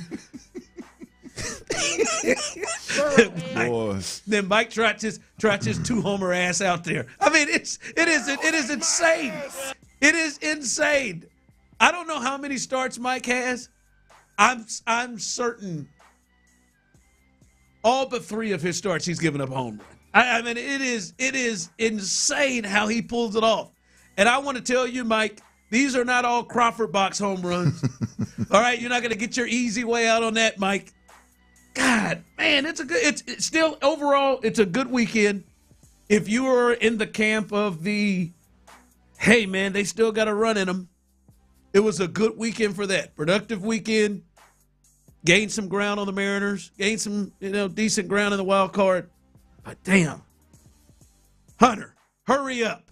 Then Mike trots his 2-homer ass out there. I mean, it is insane. It is insane. I don't know how many starts Mike has. I'm certain all but 3 of his starts he's given up a home run. I mean, it is insane how he pulls it off. And I want to tell you, Mike, these are not all Crawford box home runs. All right, you're not going to get your easy way out on that, Mike. God, man, it's still overall, it's a good weekend. If you are in the camp of hey, man, they still got a run in them, it was a good weekend for that. Productive weekend. Gained some ground on the Mariners. Gained some, decent ground in the wild card. But damn, Hunter, hurry up!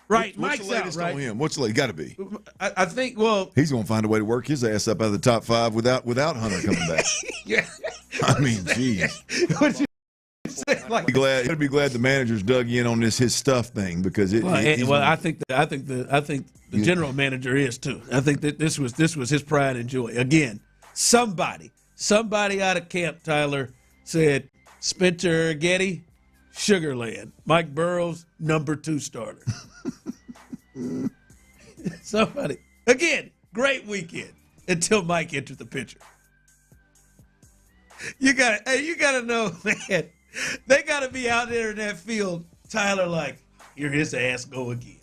Right,
what's
Mike's
the latest
out, right?
on him? What's the latest? Got to be.
I think. Well,
he's going to find a way to work his ass up out of the top 5 without Hunter coming back.
Yeah,
I mean, geez. I'd be glad the managers dug in on his stuff thing, because
I think the general manager is too. I think that this was his pride and joy. Again, somebody out of camp, Tyler, said, Spencer Getty, Sugarland. Mike Burrows, number 2 starter. Somebody. Again, great weekend until Mike entered the picture. You gotta know, man. They gotta be out there in that field, Tyler, like, hear his ass go again.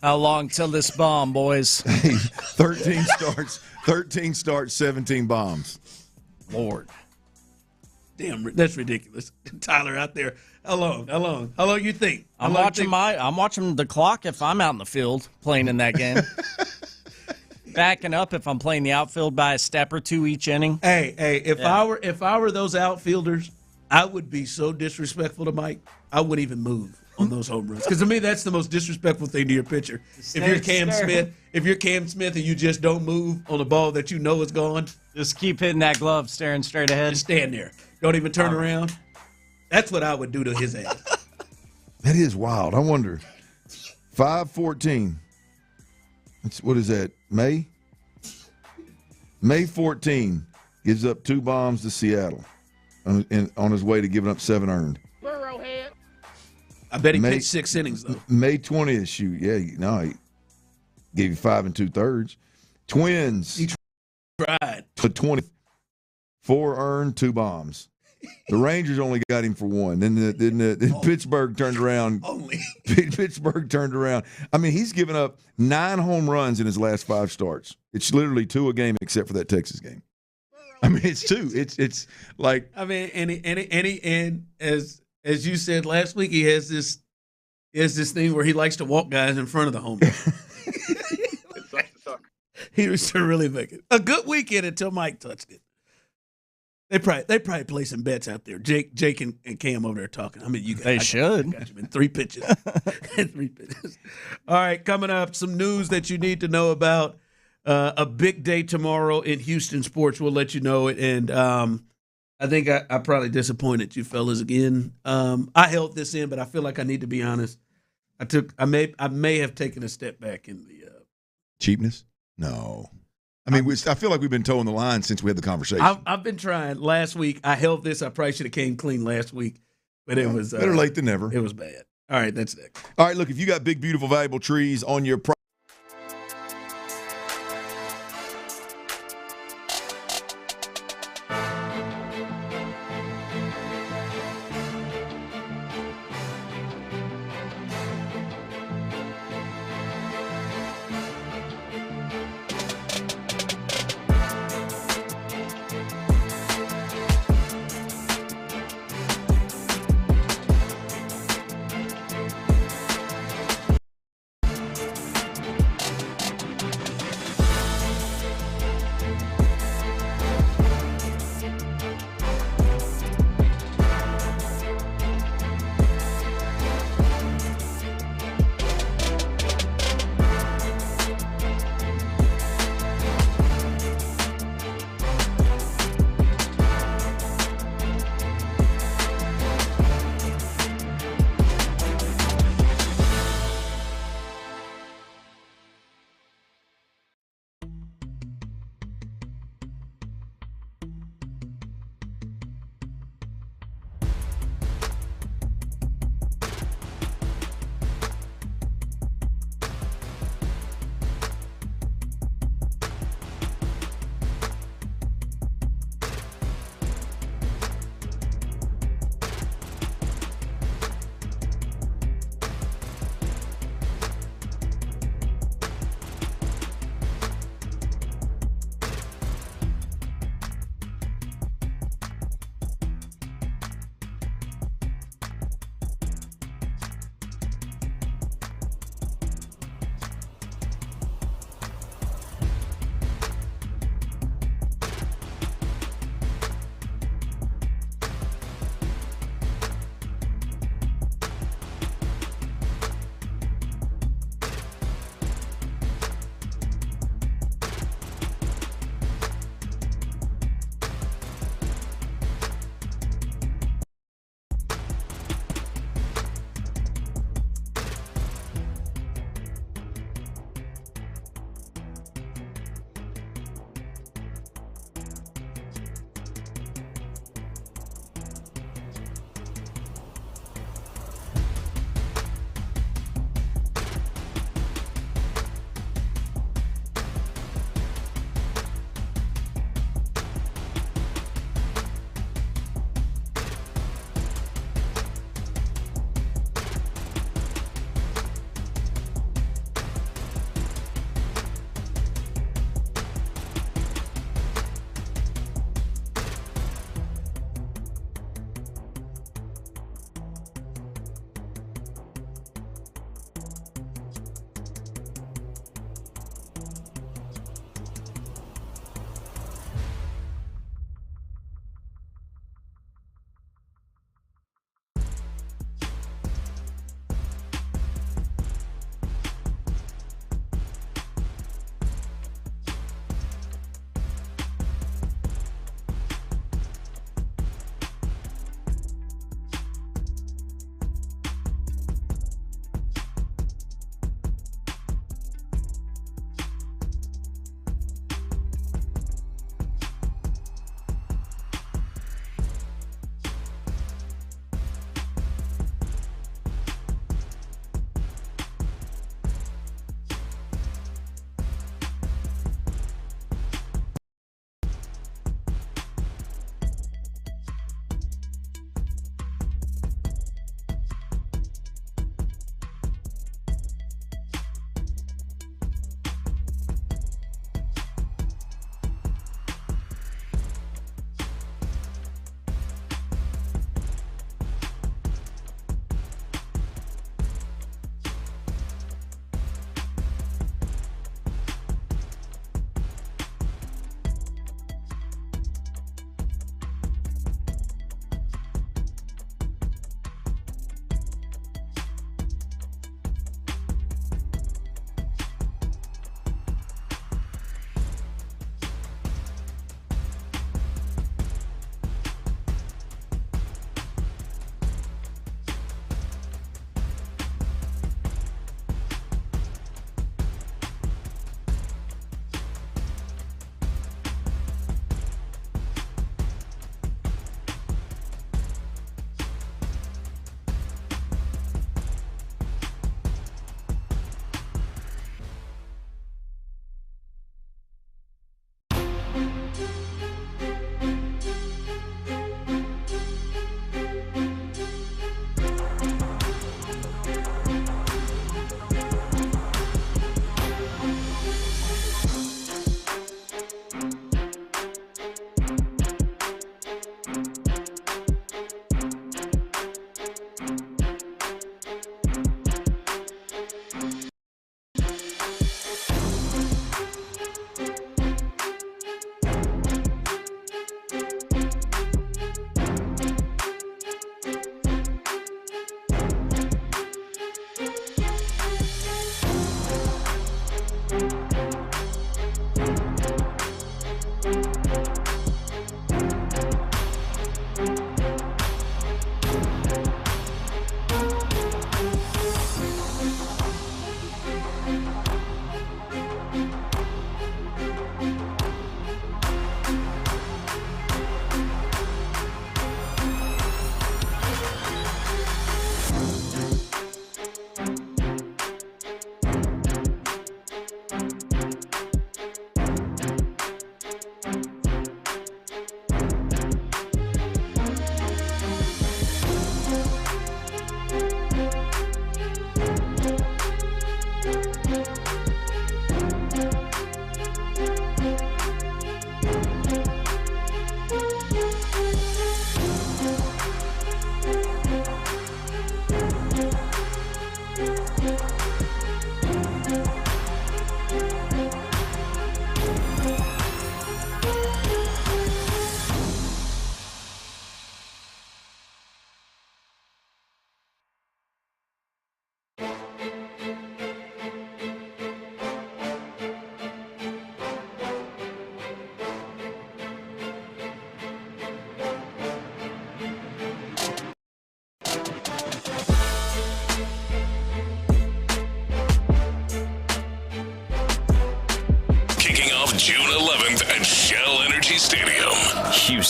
How long till this bomb, boys?
13 starts, 17 bombs.
Lord.
That's ridiculous. Tyler out there. How long you think?
I'm watching the clock if I'm out in the field playing in that game. Backing up if I'm playing the outfield by a step or two each inning.
If I were those outfielders, I would be so disrespectful to Mike. I wouldn't even move on those home runs. Because to me, that's the most disrespectful thing to your pitcher. If you're Cam Smith and you just don't move on a ball that you know is gone,
just keep hitting that glove, staring straight ahead.
Just stand there. Don't even turn around. That's what I would do to his ass.
That is wild. I wonder. 5-14. What is that? May 14 gives up 2 bombs to Seattle on his way to giving up 7 earned.
Burrowhead. I bet he pitched 6 innings, though.
May 20th, shoot. Yeah, he gave you 5 2/3. Twins.
He tried.
The 20th. 4 earned, 2 bombs. The Rangers only got him for 1. Then Pittsburgh turned around. Pittsburgh turned around. I mean, he's given up 9 home runs in his last 5 starts. It's literally 2 a game, except for that Texas game. I mean, it's 2. It's like.
I mean, and as you said last week, he has this thing where he likes to walk guys in front of the home run. He was to really make it a good weekend until Mike touched it. They probably play some bets out there. Jake and Cam over there talking. I mean,
they should.
I got you in 3 pitches. 3 pitches. All right, coming up, some news that you need to know about. A big day tomorrow in Houston sports. We'll let you know it. And I think I probably disappointed you fellas again. I held this in, but I feel like I need to be honest. I may have taken a step back in the
cheapness. No. I mean, I feel like we've been towing the line since we had the conversation.
I've been trying. Last week, I held this. I probably should have came clean last week, but it was
better late than never.
It was bad. All right, that's next.
All right, look, if you got big, beautiful, valuable trees on your property.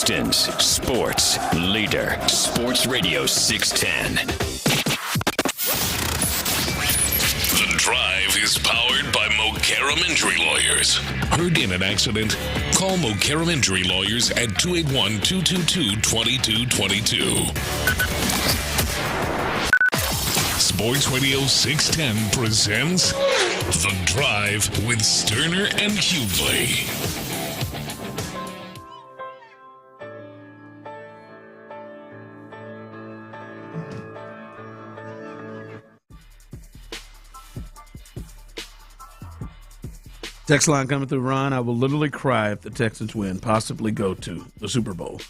Houston's sports leader. Sports Radio 610.
The Drive is powered by Mokaram Injury Lawyers. Heard in an accident? Call Mokaram Injury Lawyers at 281-222-2222. Sports Radio 610 presents The Drive with Stoerner and Hughley.
Text line coming through, Ron. I will literally cry if the Texans win, possibly go to the Super Bowl.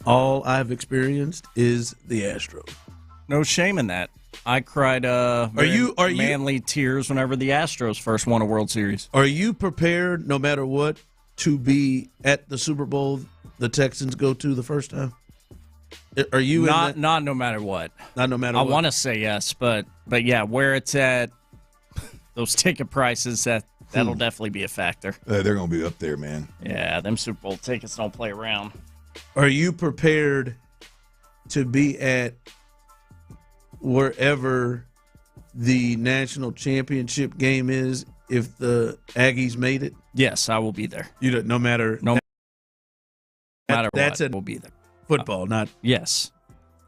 All I've experienced is the Astros.
No shame in that. I cried manly tears whenever the Astros first won a World Series.
Are you prepared, no matter what, to be at the Super Bowl the Texans go to the first time? Are you
not no matter what?
Not no matter what.
I want to say yes, but yeah, where it's at, those ticket prices, that'll definitely be a factor.
They're going to be up there, man.
Yeah, them Super Bowl tickets don't play around.
Are you prepared to be at wherever the national championship game is if the Aggies made it?
Yes, I will be there.
No matter
what,
that's
I will be there.
Football, not
yes.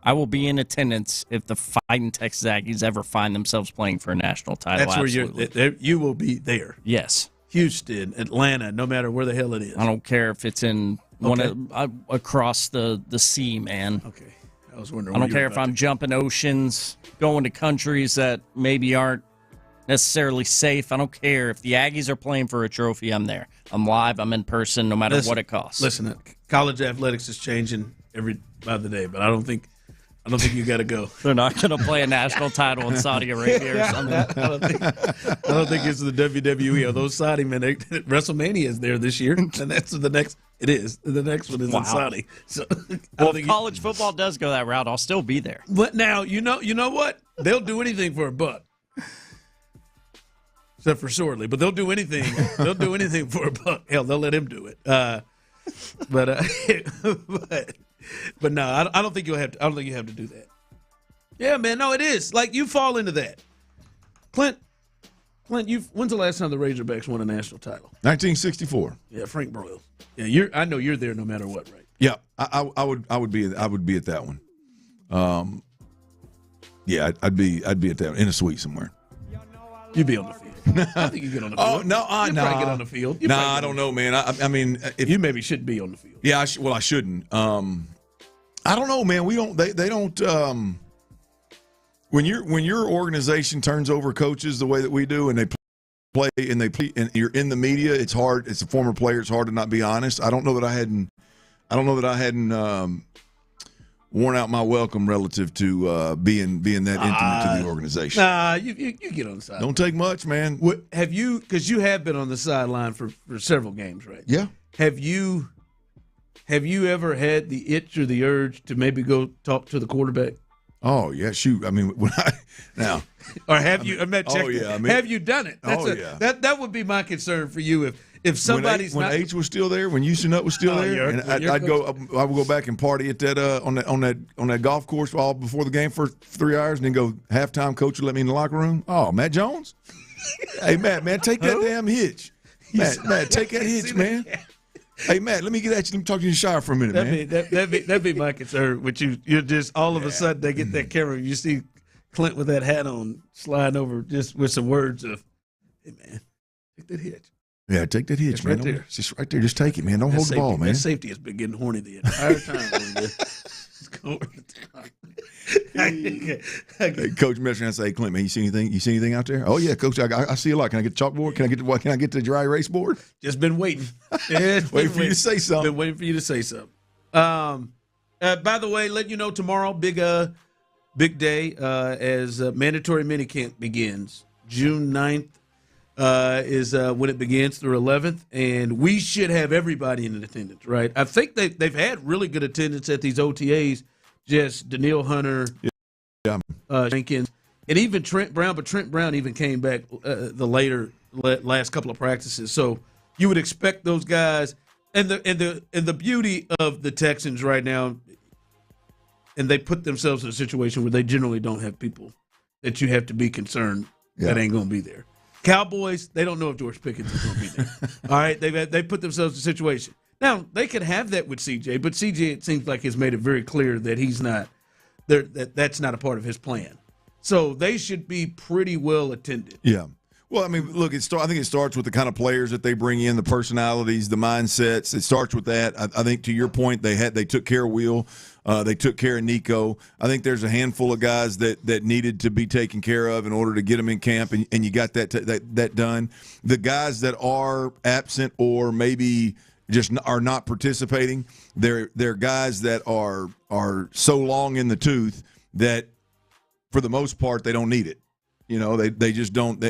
I will be in attendance if the Fighting Texas Aggies ever find themselves playing for a national title.
That's where you will be there.
Yes.
Houston, Atlanta, no matter where the hell it is.
I don't care if it's in across the sea, man.
Okay. I was wondering.
I don't care if I'm jumping oceans, going to countries that maybe aren't necessarily safe. I don't care. If the Aggies are playing for a trophy, I'm there. I'm live. I'm in person, no matter what it costs.
Listen, college athletics is changing by the day, but I don't think you got to go.
They're not going to play a national title in Saudi Arabia or something.
I don't think it's the WWE or those Saudi men. WrestleMania is there this year, and that's the next. It is. The next one is in Saudi. So,
if college football does go that route, I'll still be there.
But now, you know what? They'll do anything for a buck. Except for Sorley, but they'll do anything. They'll do anything for a buck. Hell, they'll let him do it. But no, I don't think you'll have to. I don't think you have to do that. Yeah, man. No, it is like you fall into that. Clint, when's the last time the Razorbacks won a national title?
1964.
Yeah, Frank Broyles. Yeah, I know you're there no matter what, right?
Yeah, I would be at that one. Yeah, I'd be at that in a suite somewhere.
You'd be on the field. I think you get on the field.
Oh no,
probably get on the field.
I don't know, man. I mean,
if you maybe should be on the field.
Yeah, I shouldn't. I don't know, man. We don't. They don't. When your organization turns over coaches the way that we do, and they play and you're in the media, it's hard. It's a former player. It's hard to not be honest. I don't know that I hadn't worn out my welcome relative to being that intimate to the organization.
Nah, you get on the side.
Don't take much, man.
Have you? Because you have been on the sideline for several games, right?
Yeah.
Have you ever had the itch or the urge to maybe go talk to the quarterback?
Oh yeah, shoot. I mean,
have you done it? That would be my concern for you if somebody's
when H was still there, when Houston Nutt was still there, and I would go back and party at that on that golf course all before the game for 3 hours, and then go halftime. Coach would let me in the locker room. Oh, Matt Jones. Hey Matt, take that damn hitch. Matt, take that hitch, man. Hey Matt, let me get at you. Let me talk to you in the shower for a minute, man.
That'd be my concern with you. You're just all of a sudden they get that camera. You see Clint with that hat on, sliding over just with some words of, "Hey man, take that hitch."
Yeah, take that hitch, man.
Right there.
It's just right there. Just take it, man. Don't hold the ball, man.
That safety has been getting horny the entire time.
Hey, Coach messed around and say, "Hey, Clint, man, you see anything out there?" "Oh yeah, Coach, I see a lot. Can I get the chalkboard? Can I get the dry erase board?"
Just been waiting.
Waiting for you to say something.
Been waiting for you to say something. By the way, let you know tomorrow, big day as mandatory minicamp begins. June 9th is when it begins through 11th, and we should have everybody in attendance, right? I think they've had really good attendance at these OTAs. Just Daniil Hunter, Jenkins, and even Trent Brown. But Trent Brown even came back the last couple of practices. So you would expect those guys. And the beauty of the Texans right now, and they put themselves in a situation where they generally don't have people that you have to be concerned that ain't going to be there. Cowboys, they don't know if George Pickens is going to be there. All right, they put themselves in a situation. Now, they could have that with CJ, but CJ, it seems like, has made it very clear that he's not there, that's not a part of his plan. So they should be pretty well attended.
Yeah. Well, I mean, look, I think it starts with the kind of players that they bring in, the personalities, the mindsets. It starts with that. I think, to your point, they took care of Will. They took care of Nico. I think there's a handful of guys that needed to be taken care of in order to get them in camp, and you got that done. The guys that are absent or maybe just are not participating, they're guys that are so long in the tooth that, for the most part, they don't need it. You know, they just don't.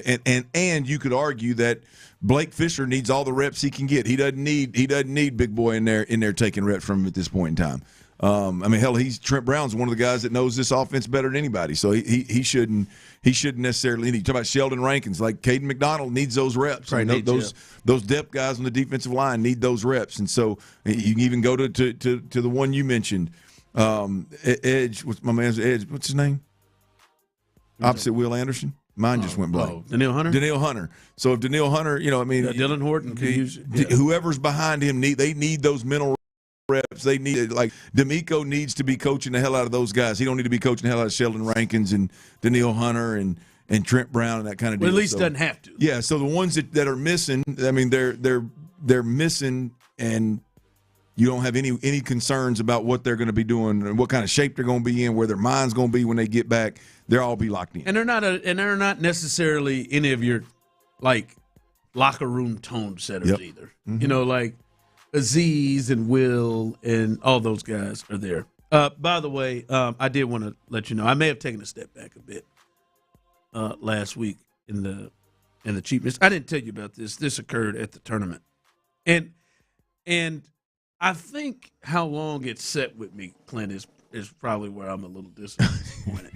And you could argue that Blake Fisher needs all the reps he can get. He doesn't need big boy in there taking reps from him at this point in time. I mean, hell, Trent Brown's one of the guys that knows this offense better than anybody. So he shouldn't necessarily need. You talk about Sheldon Rankins, like Caden McDonald needs those reps. Right, those depth guys on the defensive line need those reps. And so you can even go to the one you mentioned, Edge. What's my man's Edge? What's his name? Opposite Will Anderson. Mine just went blank.
Danielle Hunter?
Danielle Hunter. So if Danielle Hunter,
Dylan Horton could use it.
Whoever's behind him, they need those mental reps. They need, like, D'Amico needs to be coaching the hell out of those guys. He don't need to be coaching the hell out of Sheldon Rankins and Danielle Hunter and Trent Brown and that kind of deal.
Well, at least doesn't have to.
Yeah, so the ones that are missing, I mean, they're missing, and you don't have any concerns about what they're going to be doing and what kind of shape they're going to be in, where their mind's going to be when they get back. They'll all be locked in.
And they're not necessarily any of your, like, locker room tone setters either. Mm-hmm. You know, like Aziz and Will and all those guys are there. By the way, I did want to let you know, I may have taken a step back a bit last week in the cheapness. I didn't tell you about this. This occurred at the tournament. And I think how long it's set with me, Clint, is probably where I'm a little disappointed.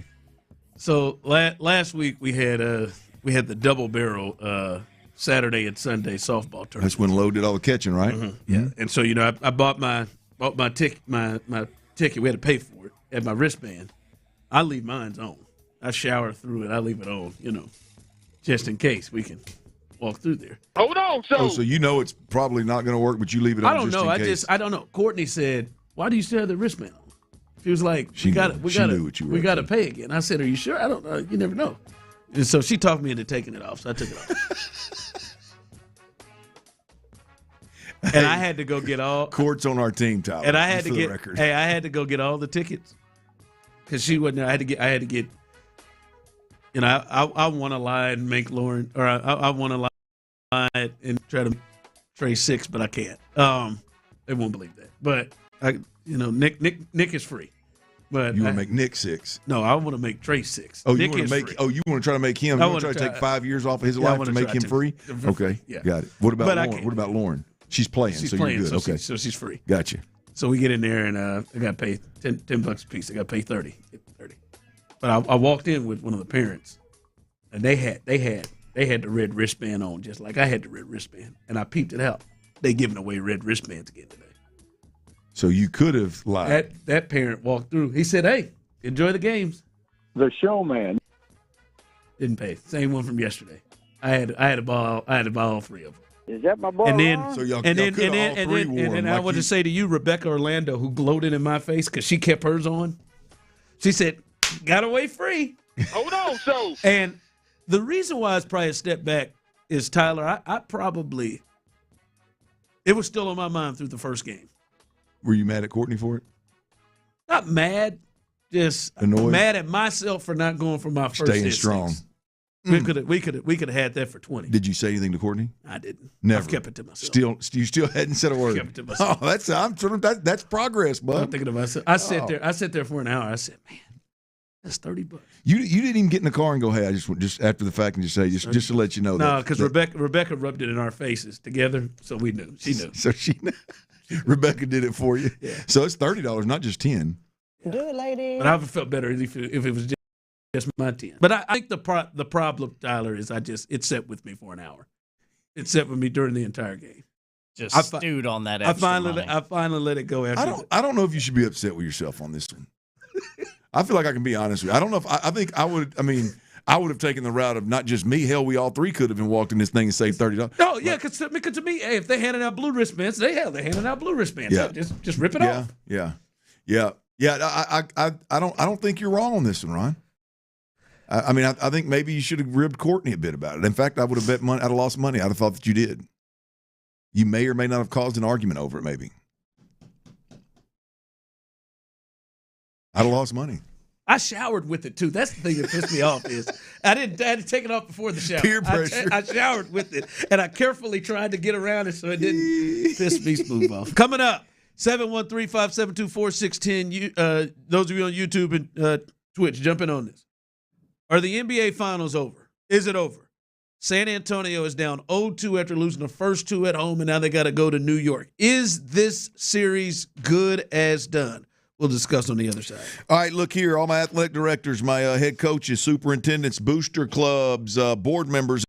So last week we had the double barrel Saturday and Sunday softball tournament.
That's when Lowe did all the catching, right?
Mm-hmm. Yeah. And so, I bought my ticket. My ticket. We had to pay for it at my wristband. I leave mine on. I shower through it. I leave it on. Just in case we can walk through there.
Hold on,
so it's probably not going to work, but you leave it on.
I don't know. I don't know. Courtney said, "Why do you still have the wristband on?" She was like, "We got to pay again." I said, "Are you sure?" I don't know. You never know. And so she talked me into taking it off, so I took it off. And I had to go get all
Court's on our team, Tyler.
And I had to get I had to go get all the tickets because she wasn't there. I had to get. I want to lie and make Lauren, or I want to lie and try to make Trey 6, but I can't. They won't believe that. But Nick is free. But
you want to make Nick 6?
No, I want to make Trey 6.
Oh, you want to make? Free. Oh, you want to try to make him? You want to try to take 5 years off of his life to make him free? Okay, got it. What about Lauren? What about Lauren? She's playing, so you're good. Okay,
so she's free.
Gotcha.
So we get in there, and I got to pay $10 a piece. I got to pay $30. But I walked in with one of the parents, and they had the red wristband on, just like I had the red wristband, and I peeped it out. They giving away red wristbands again today.
So you could have lied.
That parent walked through. He said, "Hey, enjoy the games."
The showman
didn't pay. Same one from yesterday. I had to buy all three of them.
Is that my boy?
And then I want to say to you, Rebecca Orlando, who gloated in my face because she kept hers on. She said, "Got away free."
Hold on, so.
And the reason why it's probably a step back is, Tyler, I probably – it was still on my mind through the first game.
Were you mad at Courtney for it?
Not mad, just
annoyed.
Mad at myself for not going for my first
staying strong.
We could have had that for 20.
Did you say anything to Courtney?
I didn't.
Never.
I've kept it to myself.
You still hadn't said a word.
Kept it to myself.
Oh, that's progress, bud.
I'm thinking to myself. I sat there for an hour. I said, "Man, that's $30."
You didn't even get in the car and go, "Hey, I just after the fact," and just say just to let you know.
No, because Rebecca rubbed it in our faces together, so we knew. She knew.
So she knew. Rebecca did it for you.
Yeah.
So it's $30, not just $10.
Do it, lady.
But I would have felt better if it was just my 10. But I think the problem, Tyler, is it sat with me for an hour. It sat with me during the entire game.
just stewed on that extra money.
I finally let it go after.
I don't know if you should be upset with yourself on this one. I feel like I can be honest with you. I don't know if I think I would. I mean, I would have taken the route of not just me. Hell, we all three could have been walked in this thing and saved $30.
Oh yeah, because to me, hey, if they're handing out blue wristbands, they're handing out blue wristbands.
Yeah.
Just rip it off.
Yeah. I don't think you're wrong on this one, Ron. I mean, I think maybe you should have ribbed Courtney a bit about it. In fact, I would have bet money. I'd have lost money. I'd have thought that you did. You may or may not have caused an argument over it. Maybe I'd have lost money.
I showered with it too. That's the thing that pissed me off is I had to take it off before the shower.
Peer pressure.
I showered with it, and I carefully tried to get around it so it didn't piss me smooth off. Coming up, 713-572-4610. Those of you on YouTube and Twitch, jump in on this. Are the NBA Finals over? Is it over? San Antonio is down 0-2 after losing the first two at home, and now they got to go to New York. Is this series good as done? We'll discuss on the other side.
All right, look here. All my athletic directors, my head coaches, superintendents, booster clubs, board members.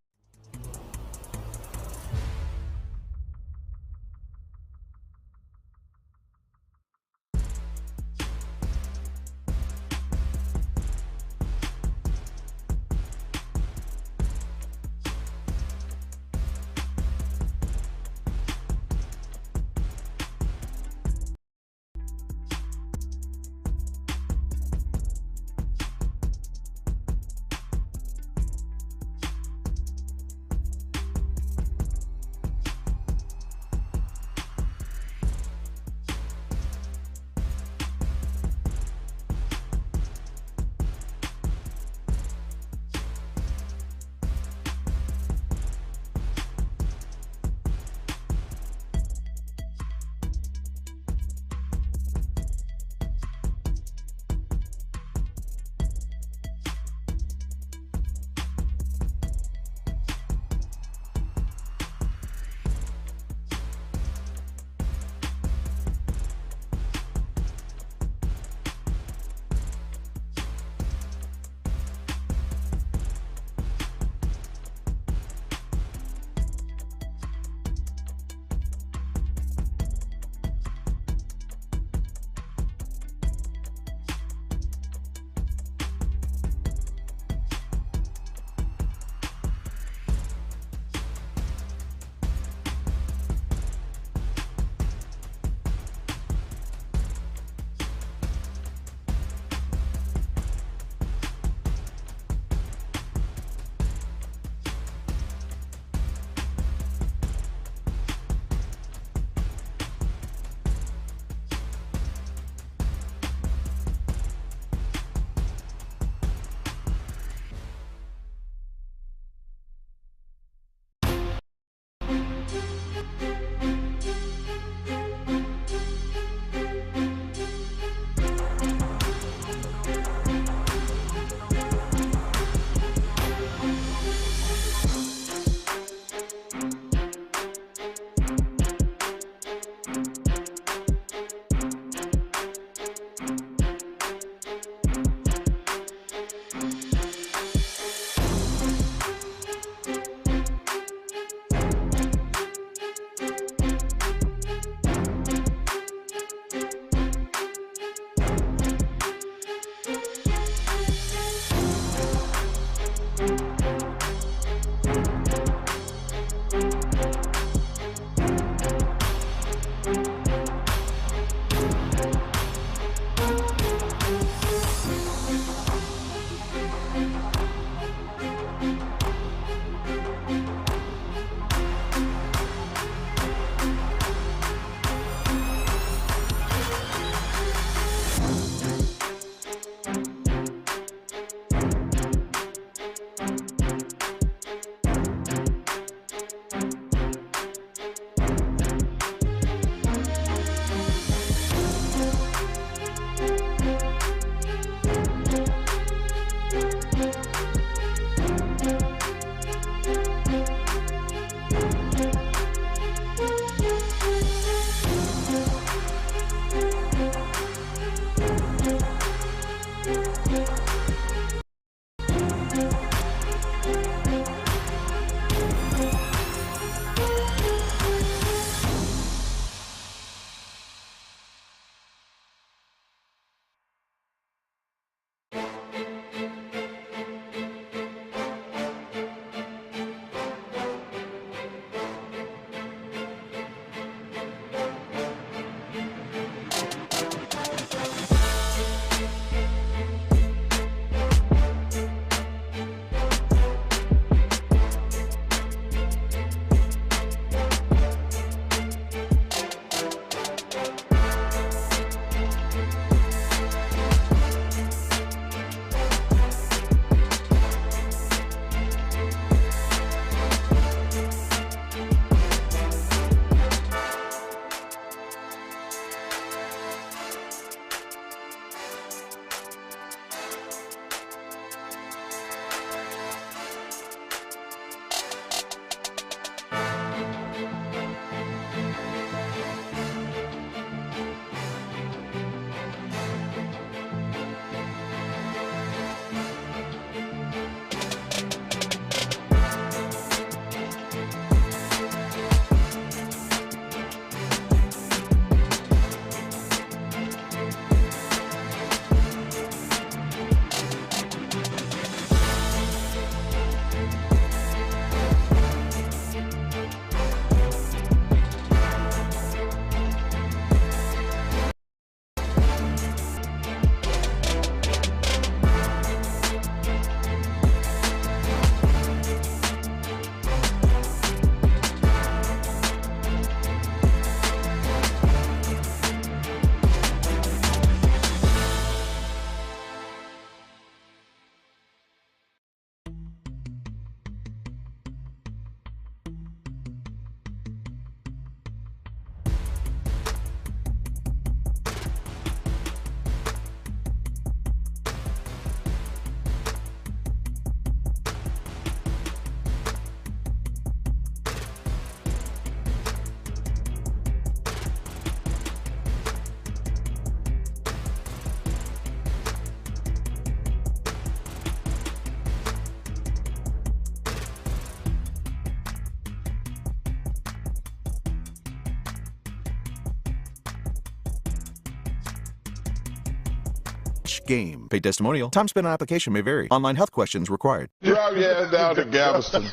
Game. Paid testimonial. Time spent on application may vary. Online health questions required.
Drive your ass down to Galveston.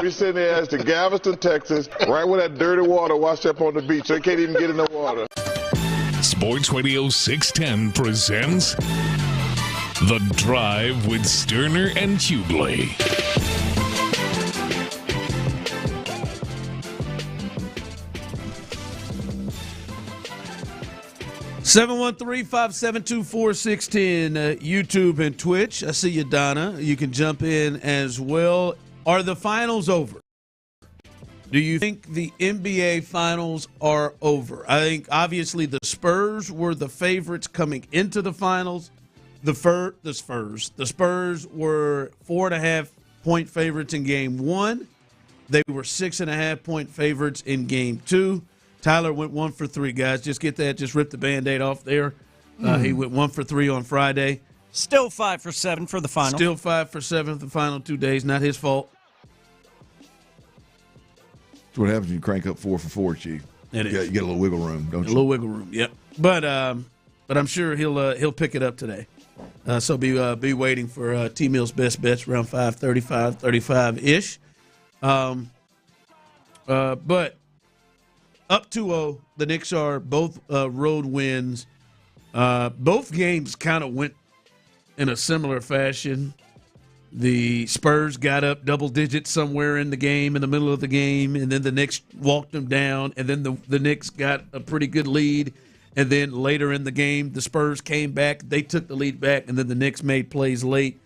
We send their ass to Galveston, Texas, right where that dirty water washed up on the beach. They can't even get in the water.
Sports Radio 610 presents The Drive with Stoerner and Hughley.
713-572-4610, YouTube and Twitch. I see you, Donna. You can jump in as well. Are the finals over? Do you think the NBA finals are over? I think obviously the Spurs were the favorites coming into the finals. The Spurs were 4.5-point favorites in game one. They were 6.5-point favorites in game two. Tyler went 1 for 3, guys. Just get that. Just rip the Band-Aid off there. He went 1 for 3 on Friday.
Still 5 for 7 for the final.
Still 5 for 7 for the final 2 days. Not his fault.
That's what happens when you crank up 4 for 4, Chief. You get a little wiggle room, don't you?
A little wiggle room, yep. But I'm sure he'll pick it up today. So be waiting for T-Mill's best bets around 35-ish. But up 2-0, the Knicks are both road wins. Both games kind of went in a similar fashion. The Spurs got up double digits somewhere in the game, in the middle of the game, and then the Knicks walked them down, and then the Knicks got a pretty good lead. And then later in the game, the Spurs came back. They took the lead back, and then the Knicks made plays late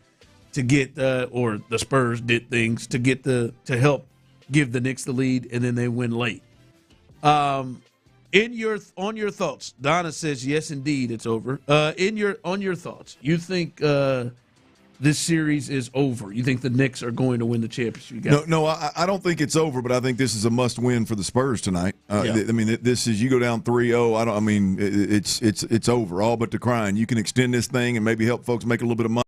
to get or the Spurs did things to help give the Knicks the lead, and then they win late. On your thoughts, Donna says yes, indeed, it's over. On your thoughts, you think this series is over? You think the Knicks are going to win the championship?
No, I don't think it's over, but I think this is a must-win for the Spurs tonight. I mean, this is, you go down 3-0. It's over, all but the crying. You can extend this thing and maybe help folks make a little bit of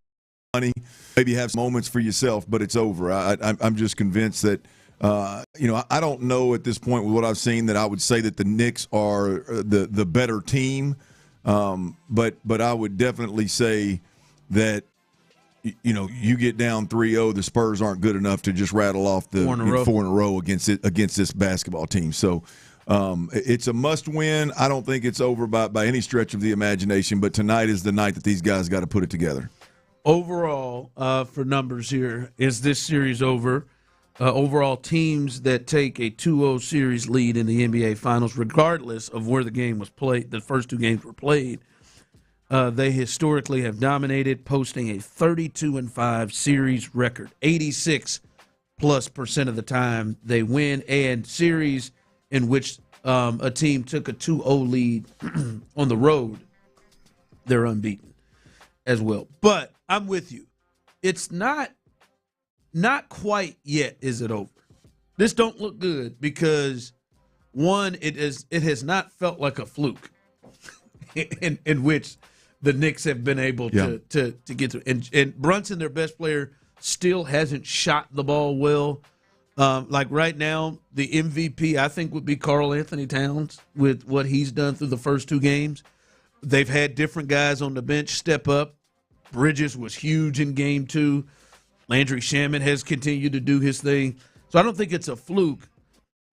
money, maybe have some moments for yourself, but it's over. I'm just convinced that. I don't know at this point with what I've seen that I would say that the Knicks are the better team, but I would definitely say that you get down 3-0, the Spurs aren't good enough to just rattle off the 4 in a row against this basketball team. So it's a must win. I don't think it's over by any stretch of the imagination, but tonight is the night that these guys got to put it together.
Overall, for numbers here, is this series over? Overall, teams that take a 2-0 series lead in the NBA Finals, regardless of where the game was played, the first 2 games were played, they historically have dominated, posting a 32-5 series record. 86+% of the time they win, and series in which a team took a 2-0 lead on the road, they're unbeaten as well. But I'm with you. It's not quite yet is it over. This don't look good because, one, it has not felt like a fluke in which the Knicks have been able to get through. And Brunson, their best player, still hasn't shot the ball well. Like right now, the MVP, I think, would be Karl Anthony Towns with what he's done through the first 2 games. They've had different guys on the bench step up. Bridges was huge in game 2. Landry Shamet has continued to do his thing. So I don't think it's a fluke,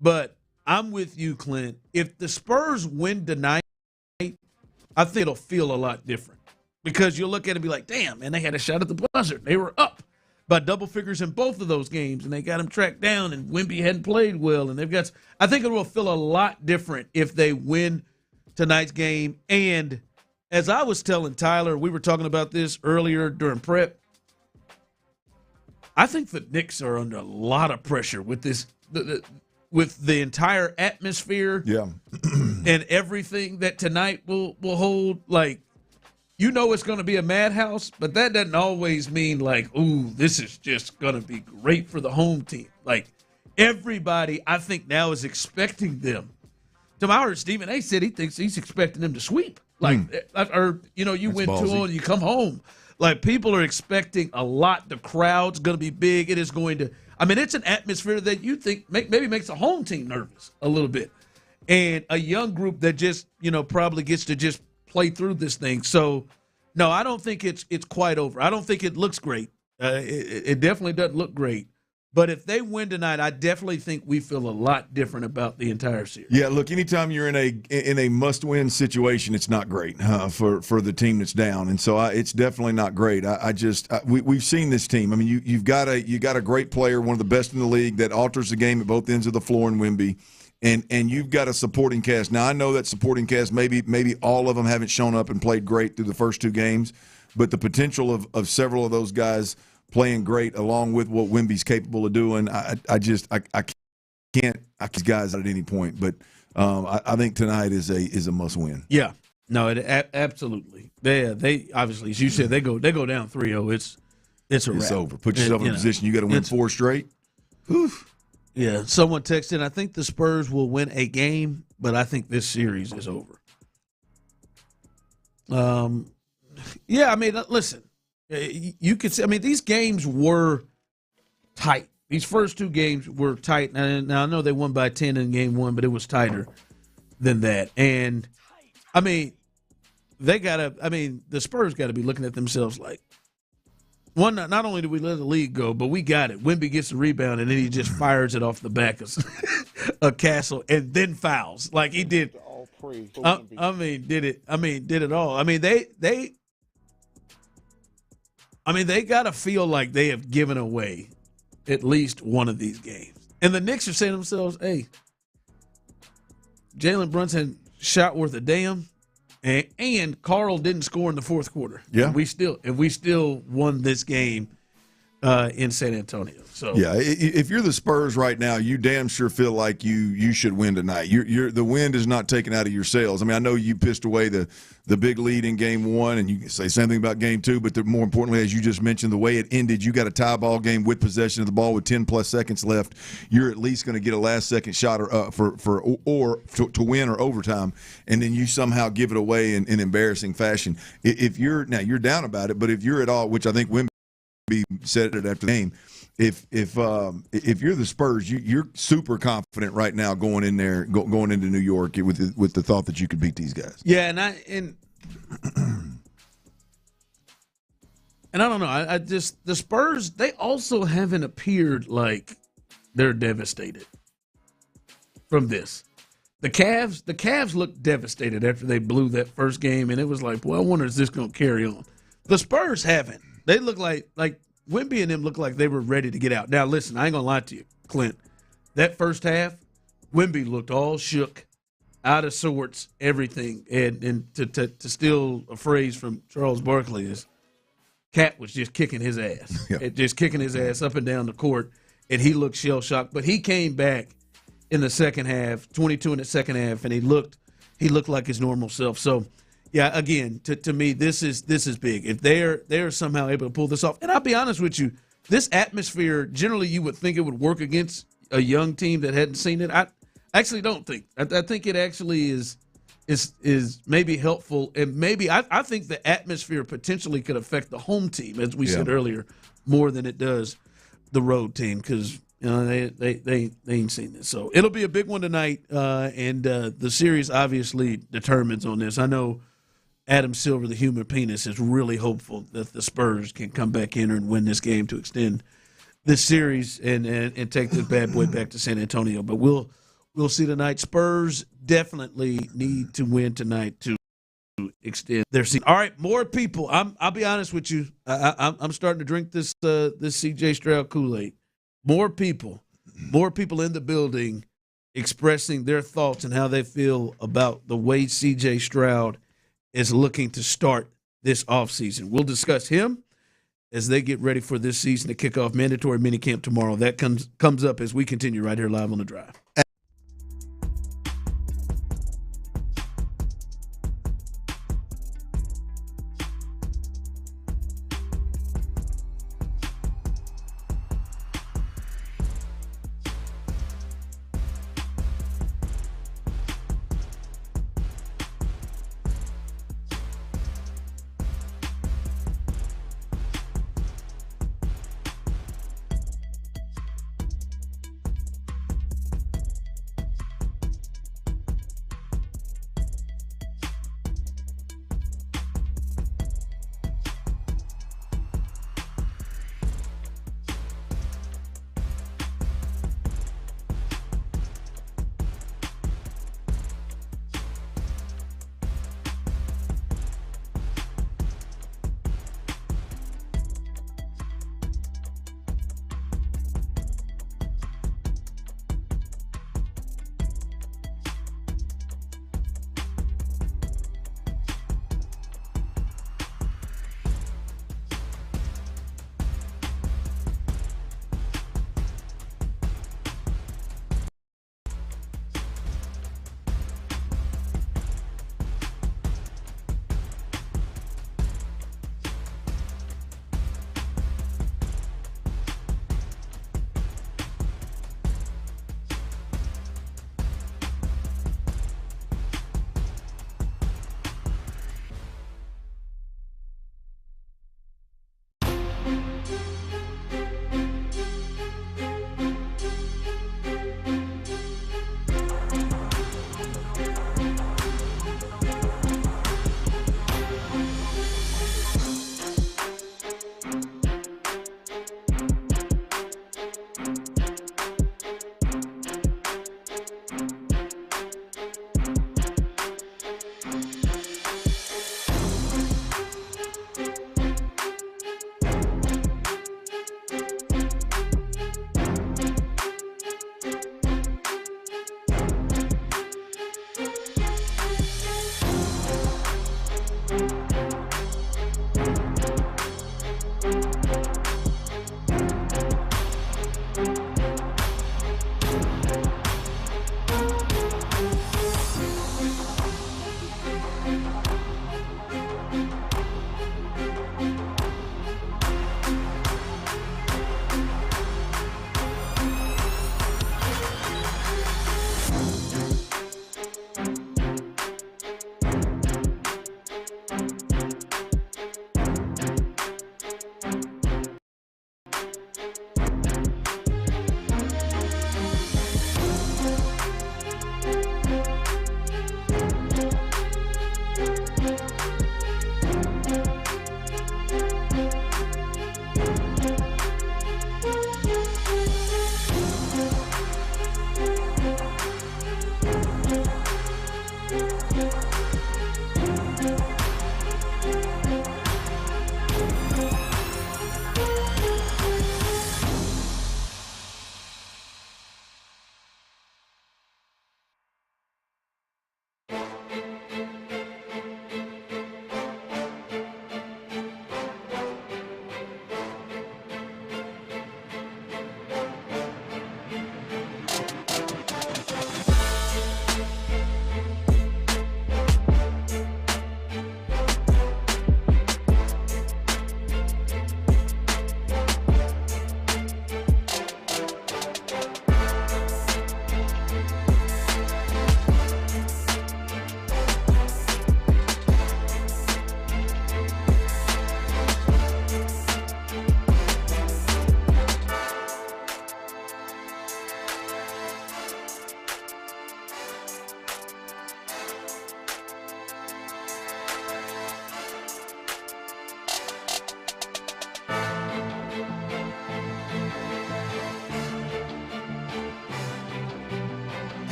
but I'm with you, Clint. If the Spurs win tonight, I think it'll feel a lot different because you'll look at it and be like, damn, man, they had a shot at the buzzer. They were up by double figures in both of those games, and they got him tracked down, and Wemby hadn't played well. And I think it will feel a lot different if they win tonight's game. And as I was telling Tyler, we were talking about this earlier during prep, I think the Knicks are under a lot of pressure with this, with the entire atmosphere, and everything that tonight will hold. Like, it's going to be a madhouse, but that doesn't always mean like, ooh, this is just going to be great for the home team. Like, everybody, I think now is expecting them. I heard Stephen A. said he thinks he's expecting them to sweep. Like, or you
That's
win
ballsy.
2-0 and you come home. Like, people are expecting a lot. The crowd's going to be big. It is going to – it's an atmosphere that you think maybe makes a home team nervous a little bit. And a young group that just, probably gets to just play through this thing. So, no, I don't think it's quite over. I don't think it looks great. It definitely doesn't look great. But if they win tonight, I definitely think we feel a lot different about the entire series.
Yeah, look, anytime you're in a must-win situation, it's not great for the team that's down, and so it's definitely not great. We've seen this team. I mean, you got a great player, one of the best in the league, that alters the game at both ends of the floor in Wemby, and you've got a supporting cast. Now I know that supporting cast, maybe all of them haven't shown up and played great through the first two games, but the potential of several of those guys playing great along with what Wemby's capable of doing, I can't these guys at any point. But I think tonight is a must win.
Yeah, no, absolutely. They obviously, as you said, they go down 3-0. It's a wrap.
It's over. Put yourself in a position you got to win 4 straight. Oof.
Yeah, someone texted, I think the Spurs will win a game, but I think this series is over. Yeah, I mean, listen. You could say, I mean, these games were tight. These first two games were tight. Now, I know they won by 10 in game one, but it was tighter than that. And, I mean, the Spurs got to be looking at themselves like, one, not only do we let the lead go, but we got it. Wemby gets the rebound, and then he just fires it off the back of Castle and then fouls like he did. Did it all. I mean, they got to feel like they have given away at least one of these games. And the Knicks are saying to themselves, hey, Jalen Brunson shot worth a damn, and Carl didn't score in the fourth quarter.
Yeah.
And we still won this game in San Antonio. So
yeah, if you're the Spurs right now, you damn sure feel like you should win tonight. The wind is not taken out of your sails. I mean, I know you pissed away the big lead in game one, and you can say something about game two, but more importantly, as you just mentioned, the way it ended, you got a tie ball game with possession of the ball with 10+ seconds left. You're at least going to get a last second shot to win or overtime, and then you somehow give it away in embarrassing fashion. If you're down about it, but if you're at all, which I think Wemby said it after the game. If you're the Spurs, you're super confident right now going in there, going into New York with the thought that you could beat these guys.
Yeah, and I don't know. I just, the Spurs, they also haven't appeared like they're devastated from this. The Cavs looked devastated after they blew that first game, and it was like, well, I wonder is this going to carry on. The Spurs haven't. They look like Wemby and them look like they were ready to get out. Now, listen, I ain't going to lie to you, Clint. That first half, Wemby looked all shook, out of sorts, everything. And to steal a phrase from Charles Barkley is, Cat was just kicking his ass. Yeah. Just kicking his ass up and down the court, and he looked shell-shocked. But he came back in the second half, 22 in the second half, and he looked like his normal self. So, yeah, again, to me, this is big. If they're somehow able to pull this off, and I'll be honest with you, this atmosphere, generally you would think it would work against a young team that hadn't seen it. I actually don't think. I think it actually is maybe helpful, and maybe I think the atmosphere potentially could affect the home team, as we said earlier, more than it does the road team, because they ain't seen this. So it'll be a big one tonight, and the series obviously determines on this. I know Adam Silver, the human penis, is really hopeful that the Spurs can come back in and win this game to extend this series and take this bad boy back to San Antonio. But we'll see tonight. Spurs definitely need to win tonight to extend their season. All right, more people. I'll be honest with you. I'm starting to drink this C.J. Stroud Kool-Aid. More people in the building expressing their thoughts and how they feel about the way C.J. Stroud is looking to start this offseason. We'll discuss him as they get ready for this season to kick off mandatory minicamp tomorrow. That comes up as we continue right here live on The Drive.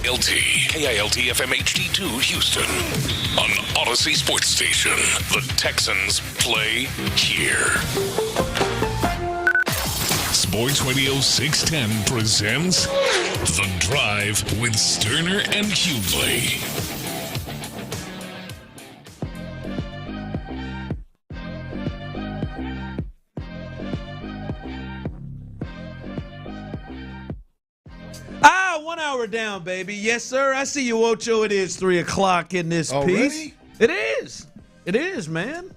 KILT FM HD2 Houston. On Odyssey Sports Station, the Texans play here. Sports Radio 610 presents The Drive with Stoerner and Hughley.
Ah, 1 hour down, baby. Yes, sir. I see you, Ocho. It is 3 o'clock in this piece. It is. It is, man.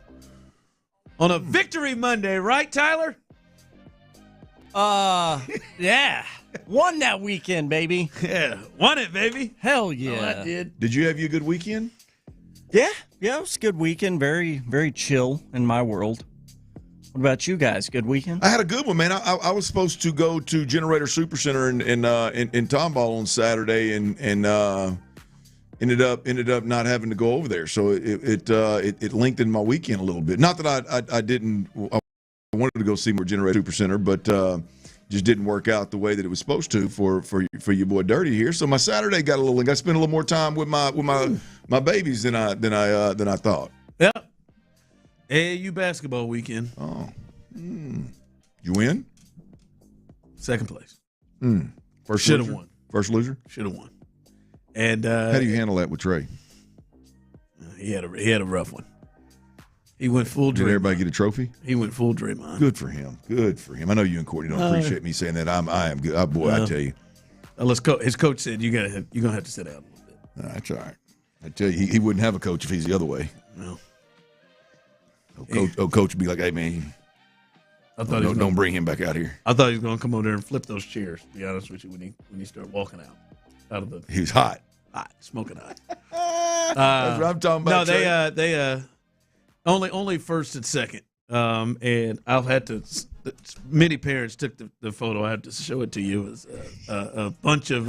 On a Victory Monday, right, Tyler?
Yeah. Won that weekend, baby.
Yeah, won it, baby.
Hell yeah.
Oh, I did.
Did you have you a good weekend?
Yeah, it was a good weekend. Very, very chill in my world. What about you guys? Good weekend?
I had a good one, man. I was supposed to go to Generator Supercenter in Tomball on Saturday, and ended up not having to go over there. So it lengthened my weekend a little bit. Not that I didn't. I wanted to go see more Generator Supercenter, but just didn't work out the way that it was supposed to for your boy Dirty here. So my Saturday got a little. I spent a little more time with my babies than I thought.
Yeah. AAU basketball weekend.
Oh. You win?
Second place.
First
Should have
loser?
won.
First loser?
Should have won. And
how do you handle that with Trey?
He had a rough one. He went full Draymond.
Did everybody get a trophy?
He went full Draymond.
Good for him. Good for him. I know you and Courtney don't appreciate me saying that. I am good. I tell you.
His coach said you're gonna have to sit down a little bit.
That's all right. I tell you, he wouldn't have a coach if he's the other way.
No.
Coach would be like, hey man, don't bring him back out here.
I thought he was gonna come over there and flip those chairs. To be honest with you, when he started walking out of the.
He was hot,
smoking hot.
That's what I'm talking about.
No, they only first and second. And I'll have to. Many parents took the photo. I have to show it to you. It was a bunch of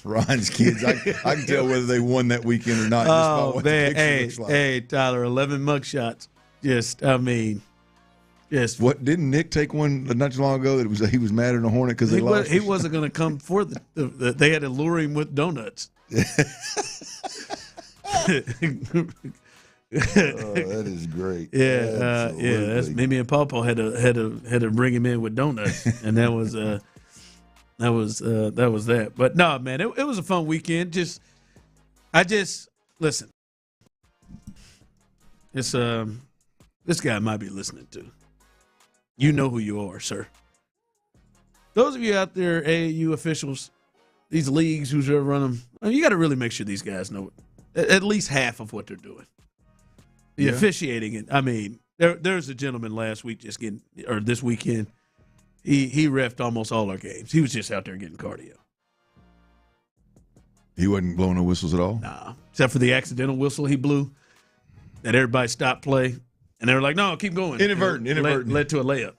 Ron's kids. I can tell whether they won that weekend or not.
Oh man, hey Tyler, 11 mugshots.
What didn't Nick take one not too long ago that he was mad at a Hornet because they lost?
He wasn't going to come for they had to lure him with donuts.
That is great.
Yeah, That's Mimi and Pawpaw had to bring him in with donuts, and that was that. But no, man, it was a fun weekend. Listen. This guy might be listening to. You know who you are, sir. Those of you out there, AAU officials, these leagues, who's ever run them, you got to really make sure these guys know at least half of what they're doing. The officiating, there's a gentleman last week this weekend. He reffed almost all our games. He was just out there getting cardio.
He wasn't blowing no whistles at all?
Nah, except for the accidental whistle he blew that everybody stopped play. And they were like, no, keep going.
Inadvertent.
Led to a layup.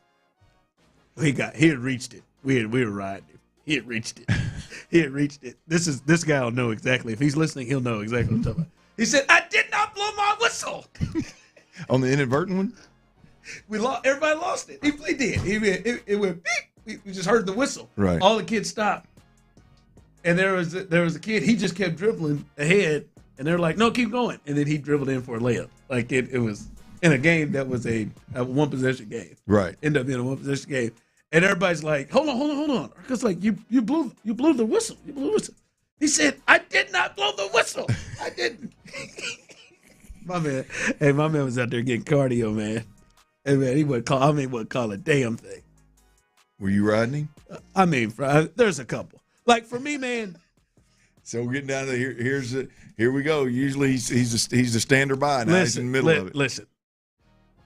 He had reached it. We were riding him. He had reached it. This guy will know exactly. If he's listening, he'll know exactly what I'm talking about. He said, I did not blow my whistle.
On the inadvertent one?
Everybody lost it. He did. It went beep. We just heard the whistle.
Right.
All the kids stopped. And there was a kid, he just kept dribbling ahead. And they're like, no, keep going. And then he dribbled in for a layup. Like it was in a game that was a one-possession game.
Right.
Ended up being a one-possession game. And everybody's like, hold on. Because like you blew the whistle. You blew the whistle. He said, I did not blow the whistle. I didn't. My man was out there getting cardio, man. And man, he wouldn't call a damn thing.
Were you riding him?
There's a couple. Like for me, man.
So we're getting down to here we go. Usually he's the stander by now. He's in the middle of it.
Listen.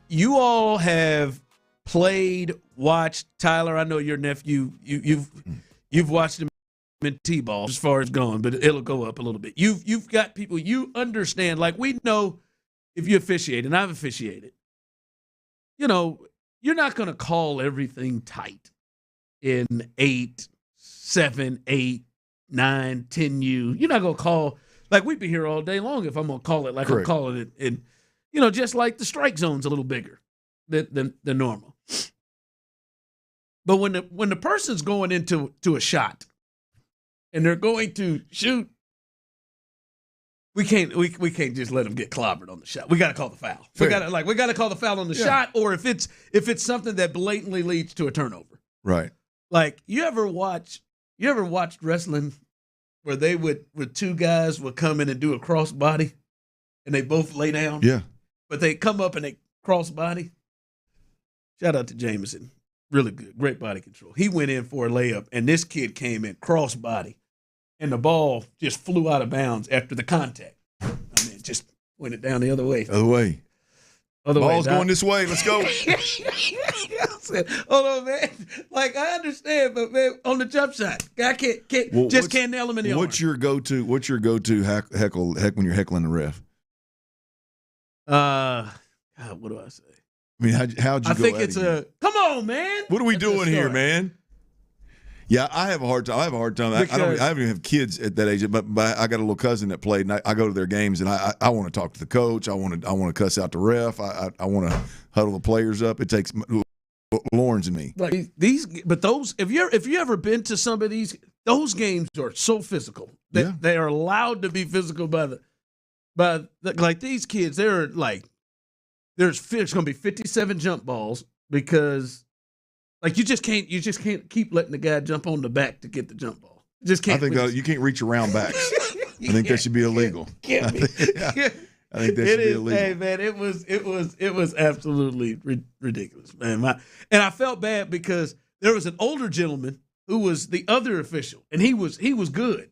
You all have played, watched Tyler. I know your nephew. You've watched him in T-ball as far as going, but it'll go up a little bit. You've got people you understand. Like we know if you officiate, and I've officiated. You know, you're not going to call everything tight in 8, 7, 8, 9, 10U. You're not going to call like we'd be here all day long if I'm going to call it like
Correct.
I'm calling it in. Just like the strike zone's a little bigger than normal. But when the person's going into a shot, and they're going to shoot, we can't just let them get clobbered on the shot. We got to call the foul. We got to call the foul on the shot, or if it's something that blatantly leads to a turnover.
Right.
Like you ever watched wrestling where two guys would come in and do a crossbody, and they both lay down.
Yeah.
But they come up and they crossbody. Shout out to Jameson. Really good. Great body control. He went in for a layup, and this kid came in crossbody, and the ball just flew out of bounds after the contact. I mean, it just went it down the other way.
Other way. Ball's going this way. Let's go.
Hold on, man. Like, I understand, but, man, on the jump shot, guy can't nail him in the arm.
What's your go-to heckle when you're heckling the ref?
God, what do I say?
I mean, how'd you go?
I think it's come on, man.
What are we doing here, man? Yeah, I have a hard time. I don't even have kids at that age, but I got a little cousin that played, and I go to their games, and I want to talk to the coach. I want to cuss out the ref. I want to huddle the players up. It takes Lawrence and me.
Like those. If you ever been to some of those games are so physical. They are allowed to be physical by like these kids. They're like. There's going to be 57 jump balls because, like, you just can't keep letting the guy jump on the back to get the jump ball. Just can't.
I think you can't reach around backs. I think that should be illegal.
Can't be.
I think that should be illegal.
Hey man, it was absolutely ridiculous, man. And I felt bad because there was an older gentleman who was the other official, and he was good.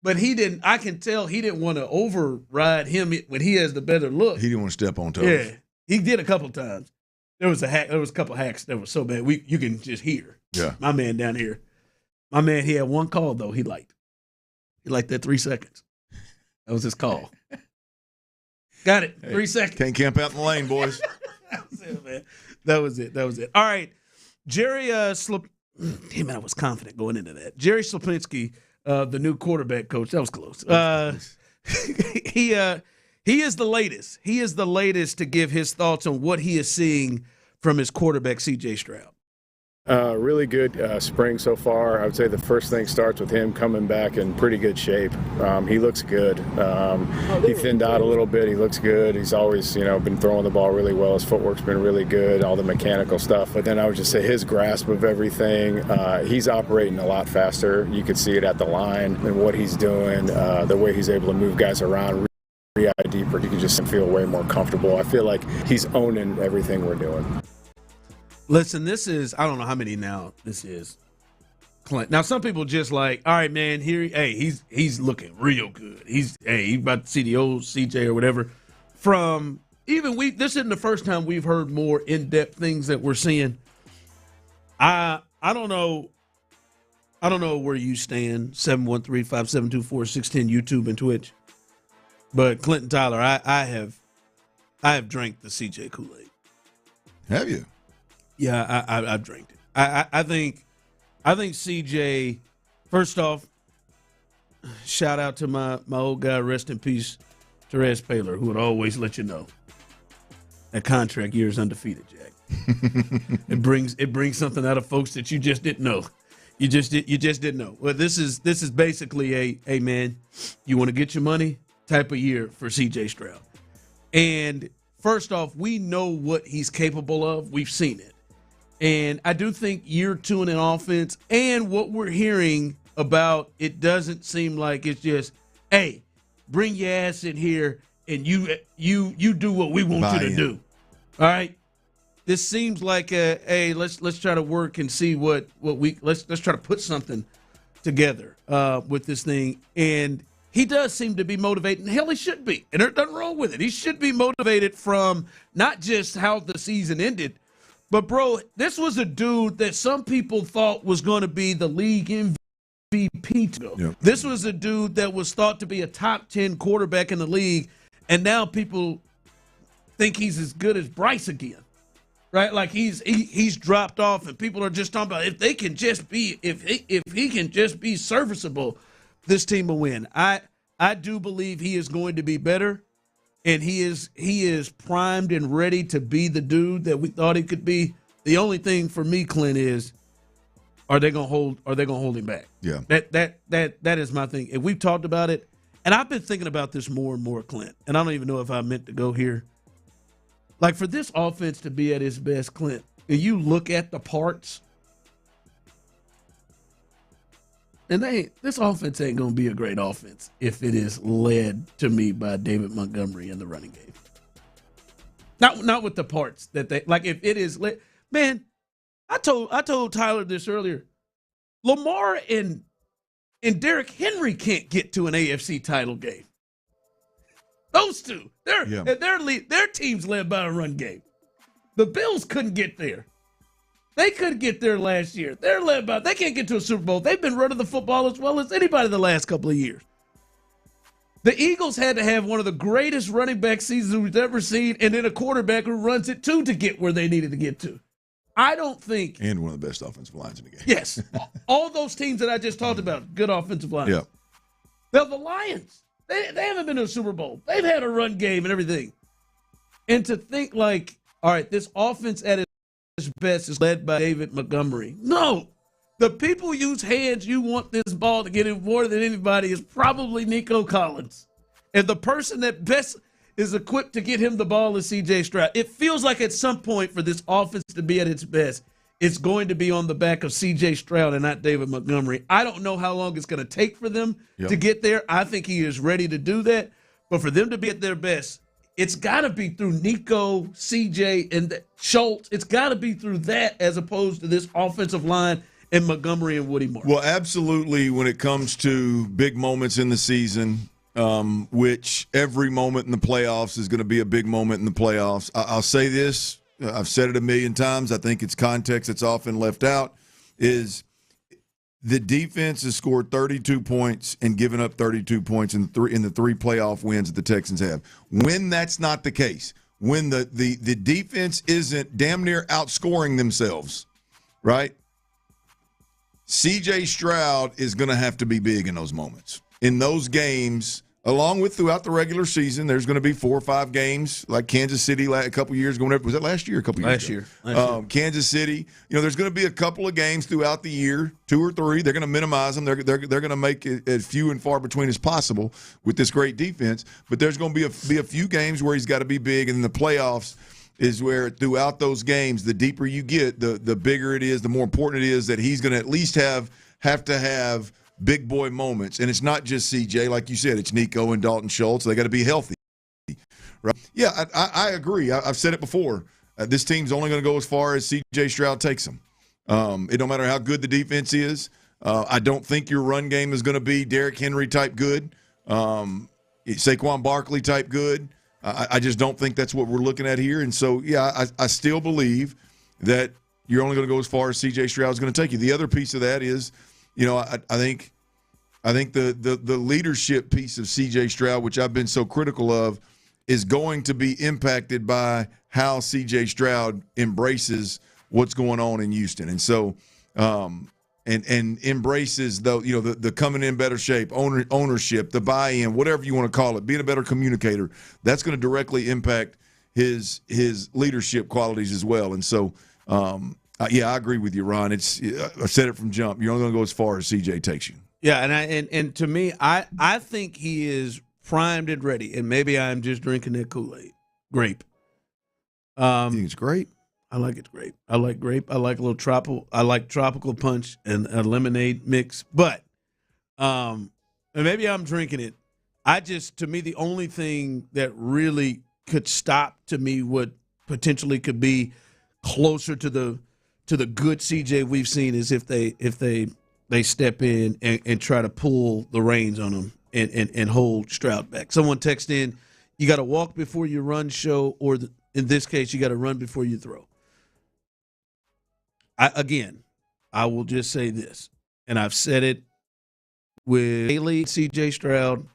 But I can tell he didn't want to override him when he has the better look.
He didn't want to step on toes.
Yeah, he did a couple times. There was a couple hacks that were so bad you can just hear.
Yeah,
my man down here, he had one call though he liked. He liked that 3 seconds. That was his call. Got it. 3 seconds.
Can't camp out in the lane, boys.
That was it, man. That was it. All right, Jerry damn it, I was confident going into that. Jerry Slapinski. The new quarterback coach. That was close. He is the latest. He is the latest to give his thoughts on what he is seeing from his quarterback, C.J. Stroud.
Really good spring so far. I would say the first thing starts with him coming back in pretty good shape. He looks good. He thinned out a little bit. He looks good. He's always, been throwing the ball really well. His footwork's been really good, all the mechanical stuff. But then I would just say his grasp of everything, he's operating a lot faster. You could see it at the line and what he's doing, the way he's able to move guys around deeper. You can just feel way more comfortable. I feel like he's owning everything we're doing.
Listen, this is, I don't know how many now this is. Clint. Now, some people just like, all right, man, he's looking real good. He's about to see the old CJ or whatever. This isn't the first time we've heard more in-depth things that we're seeing. I don't know where you stand, 713-572-4610, YouTube and Twitch. But Clinton Tyler, I have drank the CJ Kool-Aid.
Have you?
Yeah, I've drank it. I think CJ. First off, shout out to my old guy, rest in peace, Therese Paylor, who would always let you know that contract year is undefeated, Jack. It brings something out of folks that you just didn't know. You just didn't know. Well, this is basically a man, you want to get your money type of year for CJ Stroud. And first off, we know what he's capable of. We've seen it. And I do think year two in an offense and what we're hearing about, it doesn't seem like it's just, hey, bring your ass in here and you do what we want you to do. All right? This seems like hey, let's try to work and see what let's try to put something together with this thing. And he does seem to be motivated. And hell, he should be. And there's nothing wrong with it. He should be motivated from not just how the season ended, but, bro, this was a dude that some people thought was going to be the league MVP. Yep. This was a dude that was thought to be a top 10 quarterback in the league, and now people think he's as good as Bryce again, right? Like he's dropped off, and people are just talking about if he can just be serviceable, this team will win. I do believe he is going to be better. And he is primed and ready to be the dude that we thought he could be. The only thing for me, Clint, is are they gonna hold him back?
Yeah.
That is my thing. And we've talked about it, and I've been thinking about this more and more, Clint. And I don't even know if I meant to go here. Like, for this offense to be at its best, Clint, and you look at the parts, and this offense ain't going to be a great offense if it is led, to me, by David Montgomery in the running game. Not with the parts that they, like, if it is led. Man, I told Tyler this earlier. Lamar and Derrick Henry can't get to an AFC title game. Those two, their team's led by a run game. The Bills couldn't get there. They couldn't get there last year. They can't get to a Super Bowl. They've been running the football as well as anybody the last couple of years. The Eagles had to have one of the greatest running back seasons we've ever seen, and then a quarterback who runs it too to get where they needed to get to. I don't think.
And one of the best offensive lines in the game.
Yes. All those teams that I just talked about, good offensive lines.
Yeah.
Now, the Lions. They haven't been to a Super Bowl. They've had a run game and everything. And to think like, all right, this offense at its best is led by David Montgomery. No. The people whose hands you want this ball to get in more than anybody is probably Nico Collins. And the person that best is equipped to get him the ball is C.J. Stroud. It feels like at some point for this offense to be at its best, it's going to be on the back of C.J. Stroud and not David Montgomery. I don't know how long it's going to take for them to get there. I think he is ready to do that. But for them to be at their best, it's got to be through Nico, C.J., and Schultz. It's got to be through that as opposed to this offensive line and Montgomery and Woody Moore.
Well, absolutely when it comes to big moments in the season, which every moment in the playoffs is going to be a big moment in the playoffs. I'll say this. I've said it a million times. I think it's context that's often left out, is the defense has scored 32 points and given up 32 points in the three playoff wins that the Texans have. When that's not the case, when the defense isn't damn near outscoring themselves, right? C.J. Stroud is going to have to be big in those moments. In those games, along with throughout the regular season, there's going to be 4 or 5 games like Kansas City a couple years ago. Was that last year or a couple years ago? Last year. Kansas City. There's going to be a couple of games throughout the year, 2 or 3. They're going to minimize them. They're going to make it as few and far between as possible with this great defense. But there's going to be a few games where he's got to be big, and in the playoffs is where throughout those games, the deeper you get, the bigger it is, the more important it is that he's going to at least have to have big boy moments. And it's not just CJ, like you said, it's Nico and Dalton Schultz. They got to be healthy, right? Yeah, I agree. I've said it before. This team's only going to go as far as CJ Stroud takes them. It don't matter how good the defense is. I don't think your run game is going to be Derrick Henry type good, Saquon Barkley type good. I just don't think that's what we're looking at here. And so, yeah, I still believe that you're only going to go as far as C.J. Stroud is going to take you. The other piece of that is, I think the leadership piece of C.J. Stroud, which I've been so critical of, is going to be impacted by how C.J. Stroud embraces what's going on in Houston. And so, and embraces the coming in better shape, ownership, the buy-in, whatever you want to call it, being a better communicator. That's going to directly impact his leadership qualities as well. And so, I agree with you, Ron. I said it from jump. You're only going to go as far as CJ takes you.
Yeah, and to me, I think he is primed and ready. And maybe I'm just drinking that Kool-Aid. Grape.
You think it's great?
I like it grape. I like grape. I like a little tropical. I like tropical punch and a lemonade mix. But and maybe I'm drinking it. To me, the only thing that really could stop to me what potentially could be closer to the good CJ we've seen is if they step in and try to pull the reins on him and hold Stroud back. Someone text in, you got to walk before you run show, or in this case, you got to run before you throw. I will just say this, and I've said it with Haley, C.J. Stroud.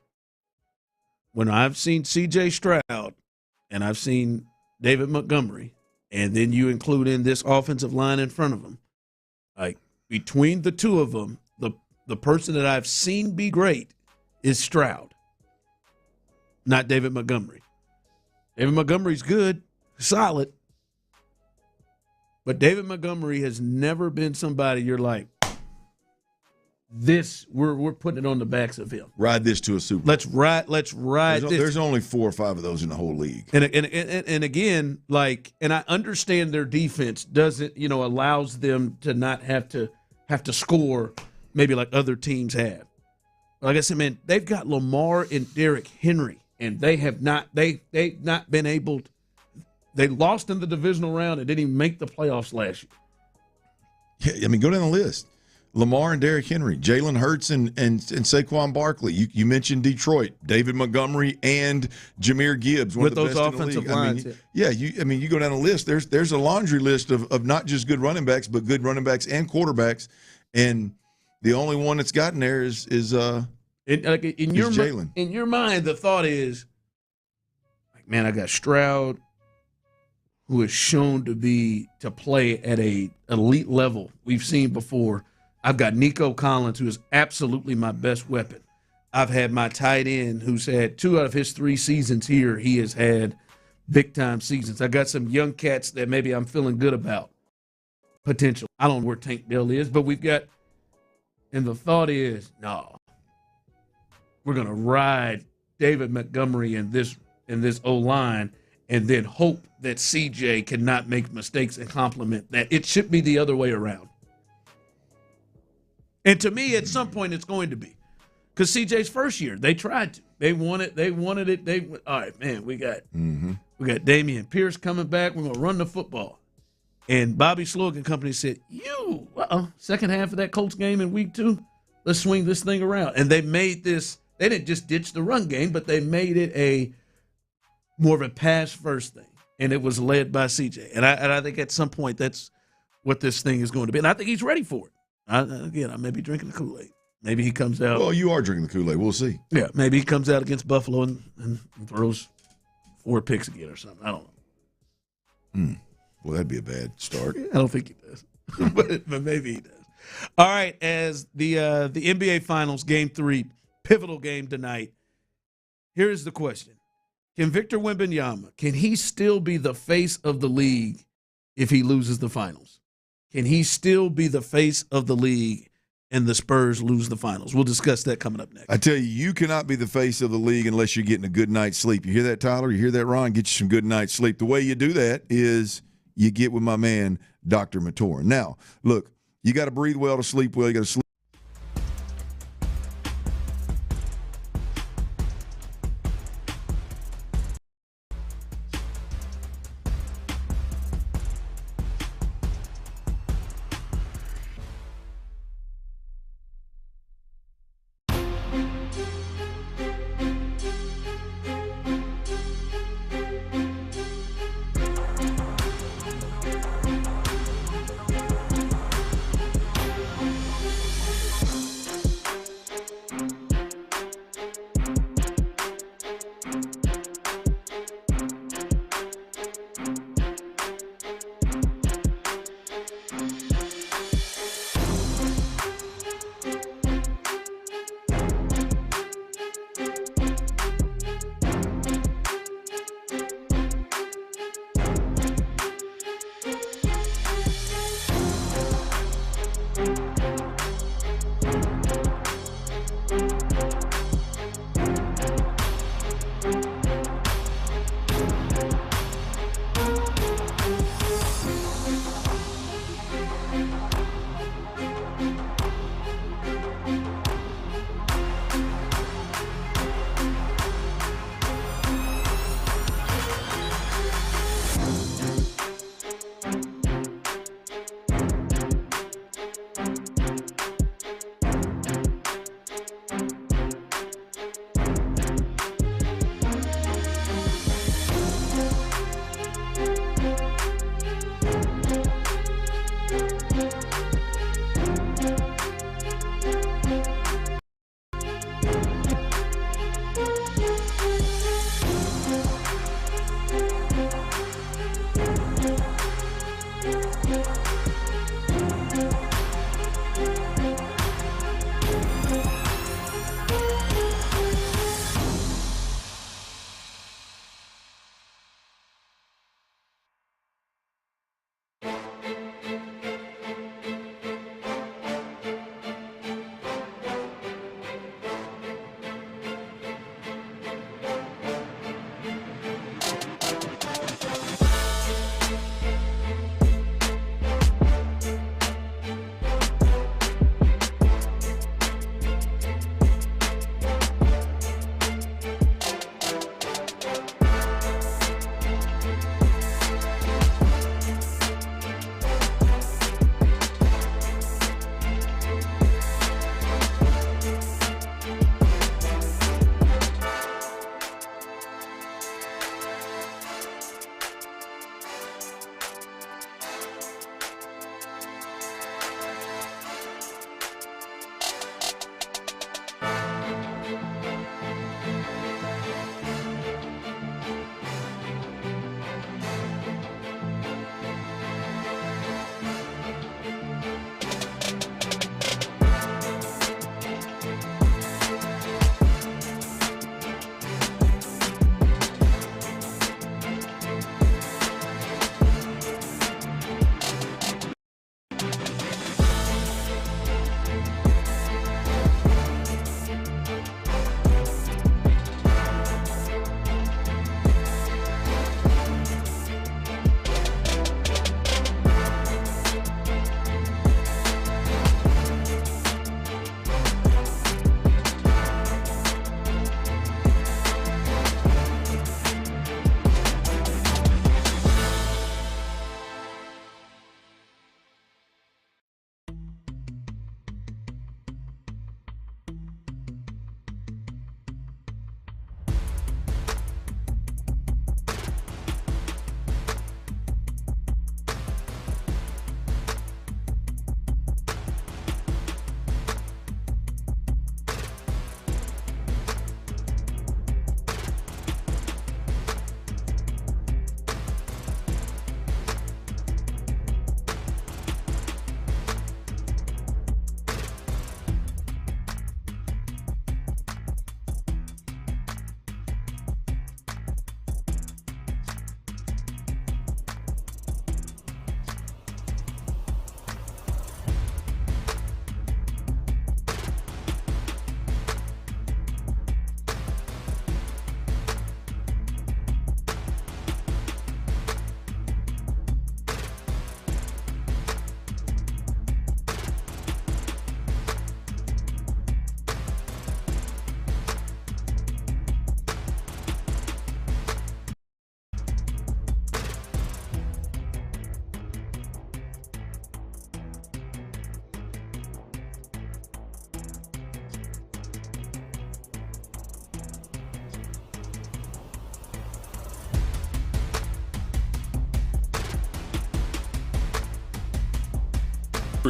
When I've seen C.J. Stroud and I've seen David Montgomery, and then you include in this offensive line in front of them, like between the two of them, the person that I've seen be great is Stroud, not David Montgomery. David Montgomery's good, solid. But David Montgomery has never been somebody you're like, we're putting it on the backs of him.
Ride this to a Super Bowl.
Let's ride this.
There's only 4 or 5 of those in the whole league.
And again, and I understand their defense doesn't, allows them to not have to score maybe like other teams have. Like I said, man, they've got Lamar and Derrick Henry, and they've not been able to, they lost in the divisional round and didn't even make the playoffs last year.
Yeah, I mean, go down the list. Lamar and Derrick Henry, Jalen Hurts and Saquon Barkley. You mentioned Detroit, David Montgomery and Jahmyr Gibbs, one
with
of the
those
best
offensive
in the league.
lines.
You go down the list. There's a laundry list of not just good running backs, but good running backs and quarterbacks. And the only one that's gotten there is Jalen.
In your mind, the thought is, like, man, I got Stroud, who is shown to play at a elite level we've seen before. I've got Nico Collins, who is absolutely my best weapon. I've had my tight end, who's had 2 out of his 3 seasons here. He has had big-time seasons. I got some young cats that maybe I'm feeling good about. Potential. I don't know where Tank Dell is, but we've got – and the thought is, no, we're going to ride David Montgomery in this O-line and then hope that CJ cannot make mistakes and complement that. It should be the other way around. And to me, at some point, it's going to be. Because CJ's first year, they tried to. They wanted it. All right, man, we got Damian Pierce coming back. We're going to run the football. And Bobby Slowick and company said, second half of that Colts game in week 2, let's swing this thing around. And they made this, they didn't just ditch the run game, but they made it a more of a pass-first thing. And it was led by CJ. And I think at some point that's what this thing is going to be. And I think he's ready for it. I may be drinking the Kool-Aid. Maybe he comes out.
Well, you are drinking the Kool-Aid. We'll see.
Yeah, maybe he comes out against Buffalo and throws 4 picks again or something. I don't know.
Well, that'd be a bad start.
I don't think he does, but maybe he does. All right, as the NBA Finals, Game 3, pivotal game tonight, here is the question. Can Victor Wembanyama, can he still be the face of the league if he loses the Finals? Can he still be the face of the league and the Spurs lose the Finals? We'll discuss that coming up next.
I tell you, you cannot be the face of the league unless you're getting a good night's sleep. You hear that, Tyler? You hear that, Ron? Get you some good night's sleep. The way you do that is you get with my man, Dr. Matoran. Now, look, you got to breathe well to sleep well. You got to sleep.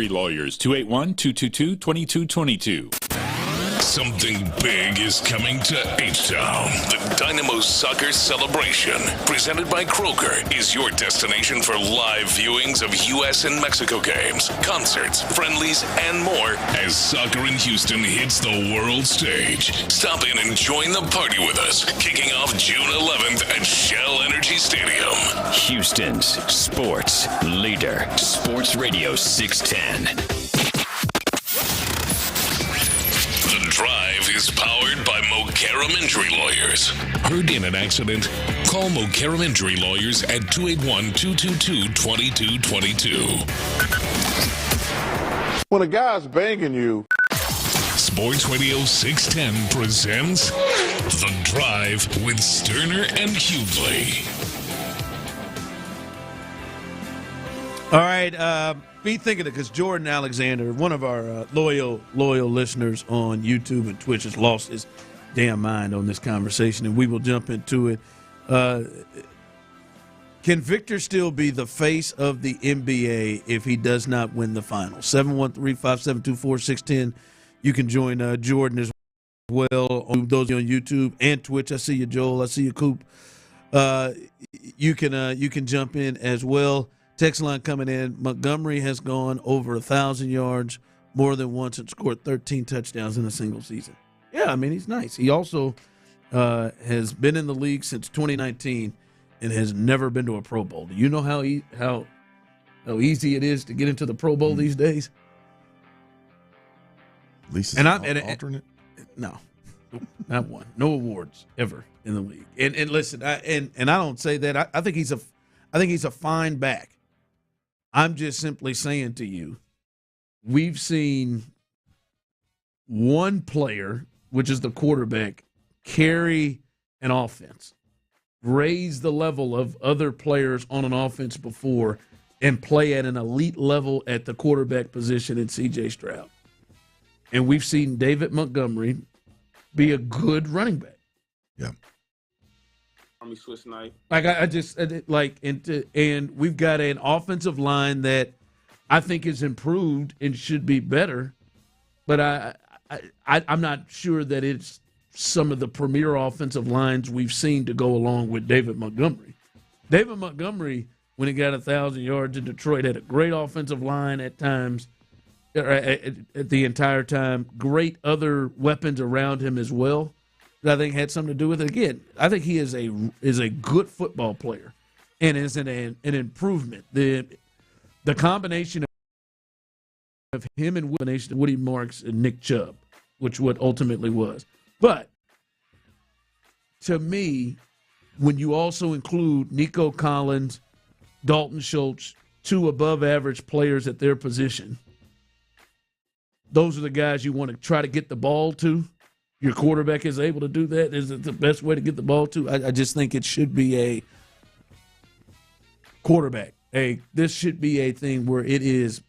Lawyers, 281-222-2222.
Something big is coming to H-Town. The Dynamo Soccer Celebration, presented by Kroger, is your destination for live viewings of U.S. and Mexico games, concerts, friendlies, and more as soccer in Houston hits the world stage. Stop in and join the party with us, kicking off June 11th at Shell Energy Stadium.
Houston's sports leader, Sports Radio 610.
The Drive is powered by Mokaram Injury Lawyers. Heard in an accident? Call Mokaram Injury Lawyers at 281-222-2222.
When a guy's banging you.
Sports Radio 610 presents The Drive with Stoerner and Hughley.
All right, be thinking it because Jordan Alexander, one of our loyal listeners on YouTube and Twitch, has lost his damn mind on this conversation, and we will jump into it. Can Victor still be the face of the NBA if he does not win the finals? 713-572-4610. You can join Jordan as well. Those on YouTube and Twitch. I see you, Joel. I see you, Coop. You can jump in as well. Text line coming in. Montgomery has gone over 1,000 yards more than once and scored 13 touchdowns in a single season. Yeah, I mean, he's nice. He also has been in the league since 2019 and has never been to a Pro Bowl. Do you know how easy it is to get into the Pro Bowl these days?
At least
it's
alternate?
No, not one. No awards ever in the league. And listen, I don't say that. I think he's a fine back. I'm just simply saying to you, we've seen one player, which is the quarterback, carry an offense, raise the level of other players on an offense before, and play at an elite level at the quarterback position in C.J. Stroud. And we've seen David Montgomery be a good running back.
Yeah.
Swiss knife.
And we've got an offensive line that I think is improved and should be better, but I'm not sure that it's some of the premier offensive lines we've seen to go along with David Montgomery. David Montgomery, when he got 1,000 yards in Detroit, had a great offensive line at times, at the entire time. Great other weapons around him as well. That I think had something to do with it. Again, I think he is a good football player and is an improvement. The combination of him and Woody Marks and Nick Chubb, which what ultimately was. But to me, when you also include Nico Collins, Dalton Schultz, two above-average players at their position, those are the guys you want to try to get the ball to. Your quarterback is able to do that. Is it the best way to get the ball to? I just think it should be a quarterback. This should be a thing where it is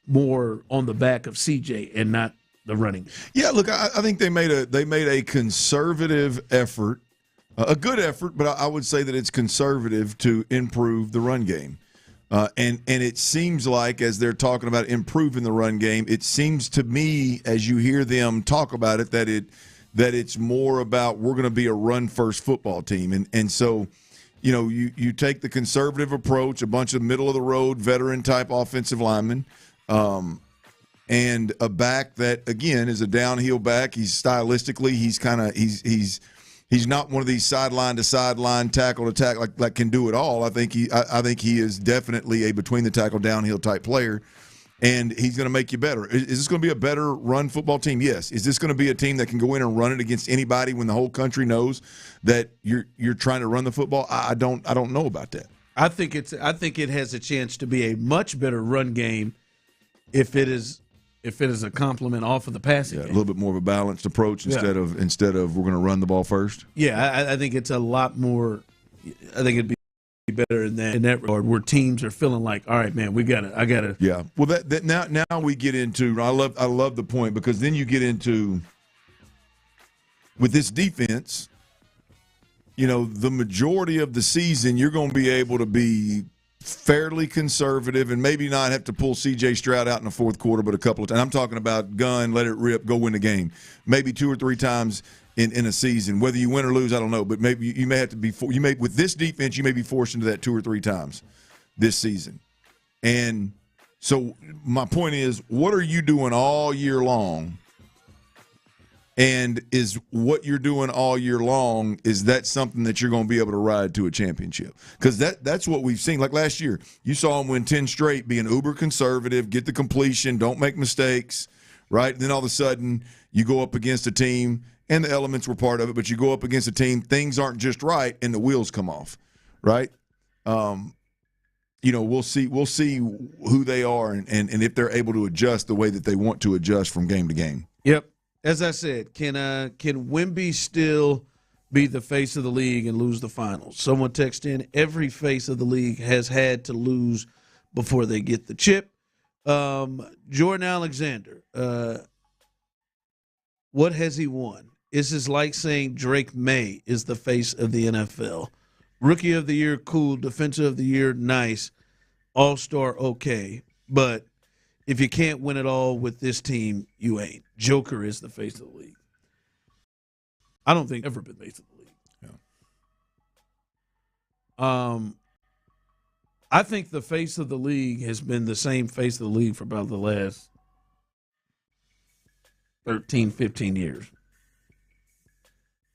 more on the back of CJ and not the running.
Yeah, look, I think they made a conservative effort, a good effort, but I would say that it's conservative to improve the run game. And it seems like, as they're talking about improving the run game, it seems to me, as you hear them talk about it, that it's more about we're going to be a run-first football team. And so, you take the conservative approach, a bunch of middle-of-the-road, veteran-type offensive linemen, and a back that, again, is a downhill back. He's not one of these sideline-to-sideline, tackle-to-tackle, like can do it all. I think he is definitely a between-the-tackle, downhill-type player. And he's going to make you better. Is this going to be a better run football team? Yes. Is this going to be a team that can go in and run it against anybody when the whole country knows that you're trying to run the football? I don't know about that.
I think it has a chance to be a much better run game if it is a complement off of the passing game.
A little bit more of a balanced approach instead of we're going to run the ball first.
Yeah, I think it's a lot more. I think it'd be better in that regard, where teams are feeling like, all right, man, I gotta.
Yeah. Well, that now we get into. I love the point, because then you get into with this defense. The majority of the season, you're going to be able to be fairly conservative and maybe not have to pull C.J. Stroud out in the fourth quarter, but a couple of times. I'm talking about gun, let it rip, go win the game. Maybe 2 or 3 times in a season. Whether you win or lose, I don't know. But maybe you may have to be with this defense, you may be forced into that 2 or 3 times this season. And so my point is, what are you doing all year long? And is what you're doing all year long, is that something that you're going to be able to ride to a championship? Because that's what we've seen. Like last year, you saw them win 10 straight, being uber conservative, get the completion, don't make mistakes, right? And then all of a sudden, you go up against a team, and the elements were part of it, but you go up against a team, things aren't just right, and the wheels come off, right? We'll see who they are and if they're able to adjust the way that they want to adjust from game to game.
Yep. As I said, can Wemby still be the face of the league and lose the finals? Someone texted in, every face of the league has had to lose before they get the chip. Jordan Alexander, what has he won? This is like saying Drake May is the face of the NFL. Rookie of the year, cool. Defensive of the year, nice. All-star, okay. But if you can't win it all with this team, you ain't. Joker is the face of the league. I don't think ever been face of the league. Yeah. I think the face of the league has been the same face of the league for about the last 13, 15 years.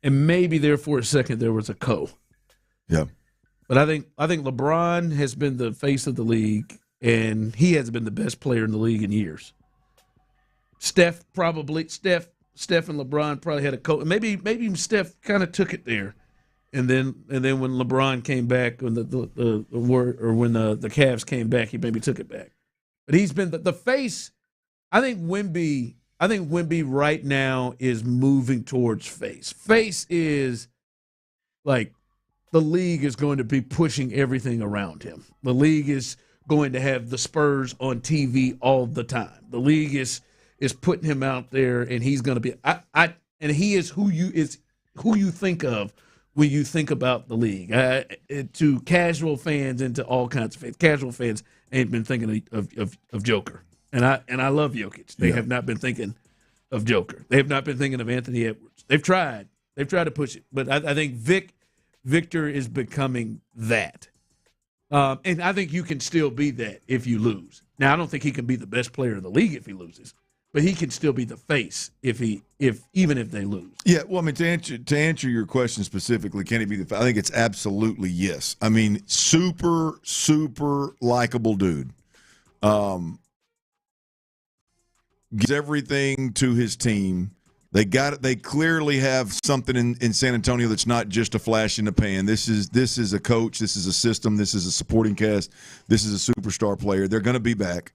And maybe there for a second there was a
Yeah.
But I think LeBron has been the face of the league, and he has been the best player in the league in years. Steph and LeBron probably had a coach. Maybe even Steph kind of took it there, and then when LeBron came back, when the Cavs came back, he maybe took it back. But he's been the face. I think Wemby right now is moving towards face. Face is like the league is going to be pushing everything around him. The league is going to have the Spurs on TV all the time. The league is putting him out there, and he's going to be and he is who you think of when you think about the league. To casual fans and to all kinds of fans. Casual fans ain't been thinking of Joker, and I love Jokic. They have not been thinking of Joker. They have not been thinking of Anthony Edwards. They've tried to push it, but I think Victor is becoming that. And I think you can still be that if you lose. Now, I don't think he can be the best player in the league if he loses, but he can still be the face even if they lose.
Yeah, well, I mean, to answer your question specifically, can he be the face? I think it's absolutely yes. I mean, super, super likable dude. Gives everything to his team. They clearly have something in San Antonio that's not just a flash in the pan. This is a coach. This is a system. This is a supporting cast. This is a superstar player. They're going to be back.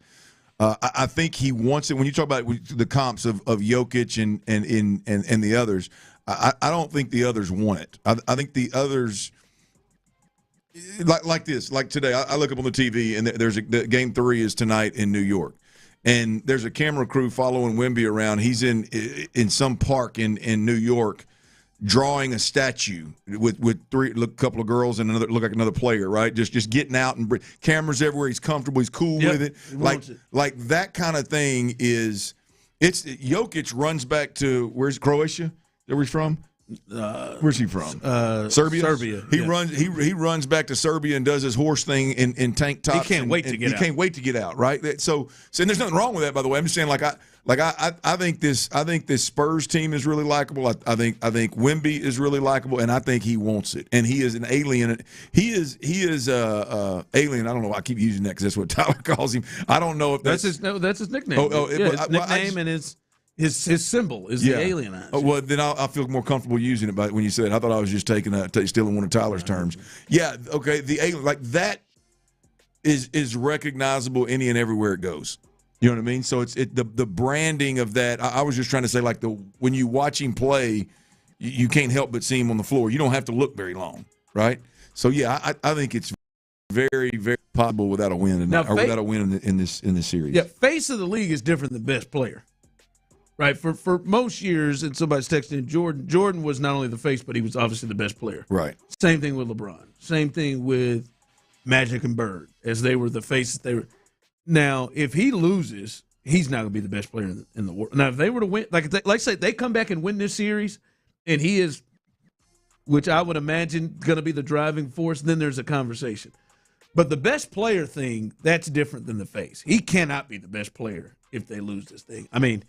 I think he wants it. When you talk about the comps of Jokic and the others, I don't think the others want it. I think the others like this. Like today, I look up on the TV and there's Game 3 is tonight in New York. And there's a camera crew following Wemby around. He's in some park in New York drawing a statue with a couple of girls and another player, right? Just getting out and cameras everywhere. He's comfortable. He's cool with it. Like that kind of thing is – Jokic runs back to – where's Croatia? Is that where he's from? Where's he from? Serbia. He runs back to Serbia and does his horse thing in tank tops.
He can't wait
to get out, right? So and there's nothing wrong with that, by the way. I'm just saying, I think this Spurs team is really likable. I think Wemby is really likable, and I think he wants it. And he is an alien. He is alien. I don't know. I keep using that because that's what Tyler calls him. I don't know if that's
his nickname. His nickname and his symbol is the alien.
Well, then I feel more comfortable using it. But when you said, I thought I was just stealing one of Tyler's terms. Yeah, okay. The alien, like that, is recognizable any and everywhere it goes. You know what I mean? So it's the branding of that. I was just trying to say, like when you watch him play, you can't help but see him on the floor. You don't have to look very long, right? So yeah, I think it's very, very possible without a win in this series.
Yeah, face of the league is different than best player. Right, for most years, and somebody's texting Jordan. Jordan was not only the face, but he was obviously the best player.
Right.
Same thing with LeBron. Same thing with Magic and Bird, as they were the faces. Now, if he loses, he's not going to be the best player in the world. Now, if they were to win, like say they come back and win this series, and he is, which I would imagine going to be the driving force, then there's a conversation. But the best player thing, that's different than the face. He cannot be the best player if they lose this thing. I mean,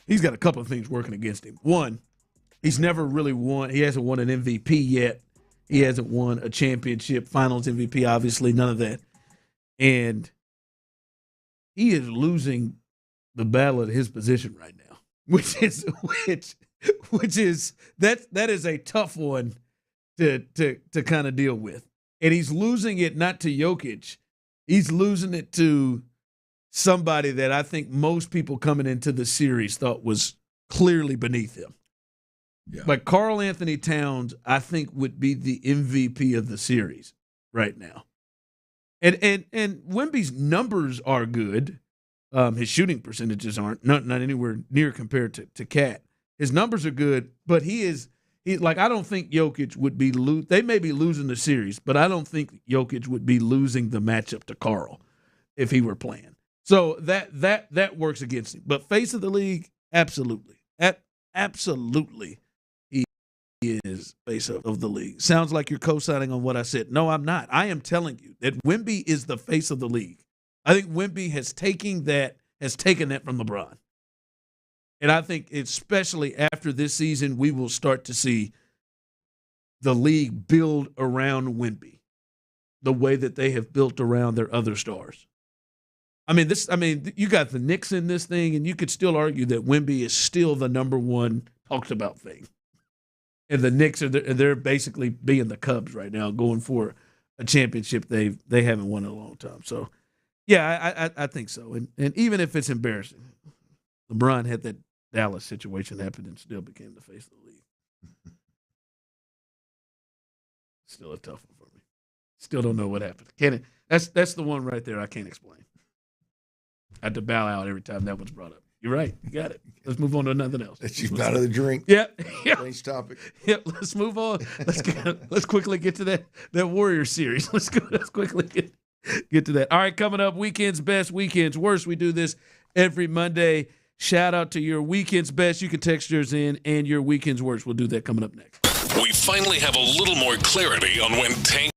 he's got a couple of things working against him. One, he's never really won. He hasn't won an MVP yet. He hasn't won a championship, finals MVP, obviously, none of that. And he is losing the battle at his position right now, which is that is a tough one to kind of deal with. And he's losing it not to Jokic. He's losing it to somebody that I think most people coming into the series thought was clearly beneath him. Yeah. But Karl Anthony Towns, I think, would be the MVP of the series right now. And Wemby's numbers are good. His shooting percentages aren't not anywhere near compared to Cat. His numbers are good, but he's like, I don't think Jokic would be they may be losing the series, but I don't think Jokic would be losing the matchup to Karl if he were playing. So that works against him. But face of the league, absolutely. Absolutely. He is face of the league. Sounds like you're co-signing on what I said. No, I'm not. I am telling you that Wemby is the face of the league. I think Wemby has taken that from LeBron. And I think especially after this season, we will start to see the league build around Wemby the way that they have built around their other stars. I mean, you got the Knicks in this thing, and you could still argue that Wemby is still the number one talked about thing. And the Knicks they're basically being the Cubs right now, going for a championship they haven't won in a long time. So, yeah, I think so. And even if it's embarrassing, LeBron had that Dallas situation happen and still became the face of the league. Still a tough one for me. Still don't know what happened. That's the one right there I can't explain. I had to bow out every time that one's brought up. You're right. You got it. Let's move on to nothing else.
That's you out of the drink.
Yeah.
Change topic.
Yeah. Let's move on. Let's quickly get to that Warrior series. Let's quickly get to that. All right, coming up, weekend's best, weekend's worst. We do this every Monday. Shout out to your weekend's best. You can text yours in, and your weekend's worst. We'll do that coming up next.
We finally have a little more clarity on when Tank.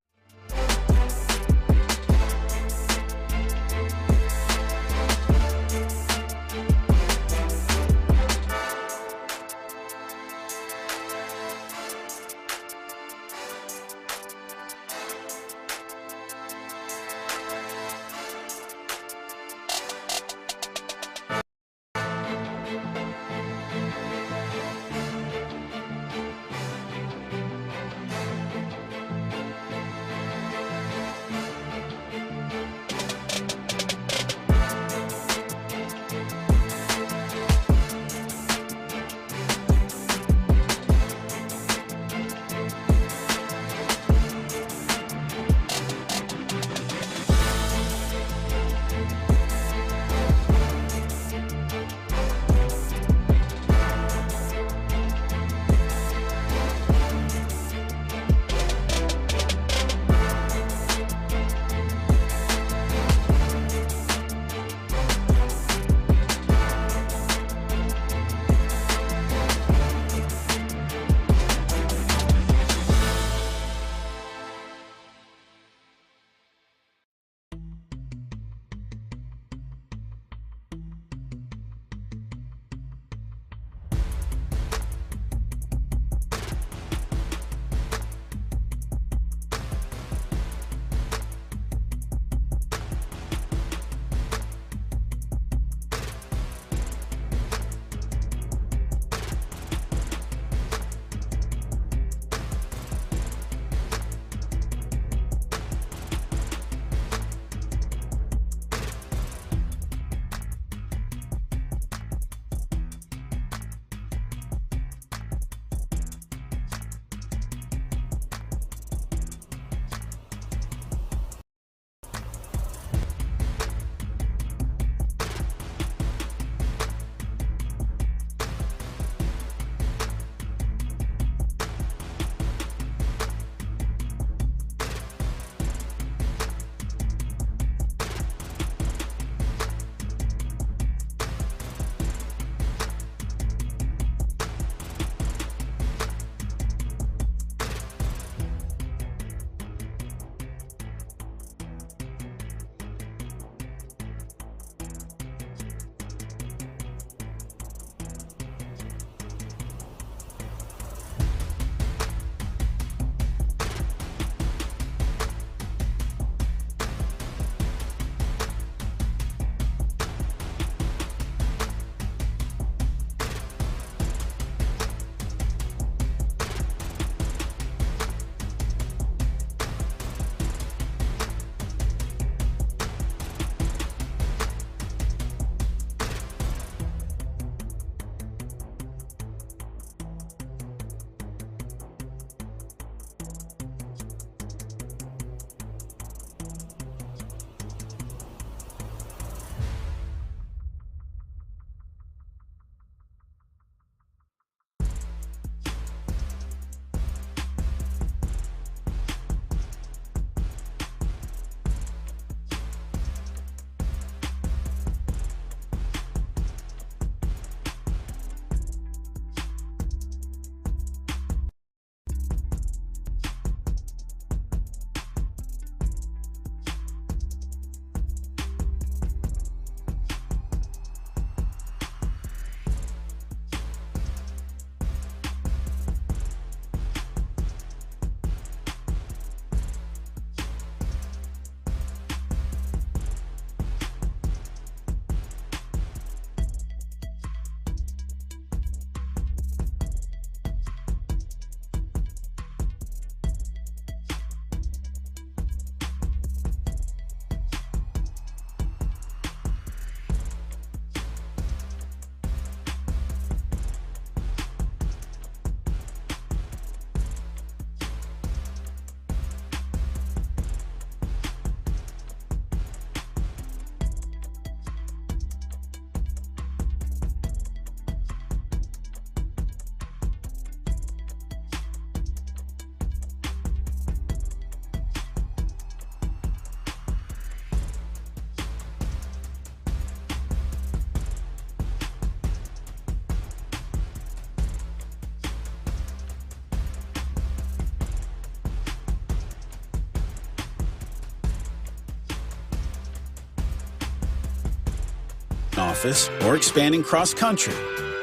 office, or expanding cross-country,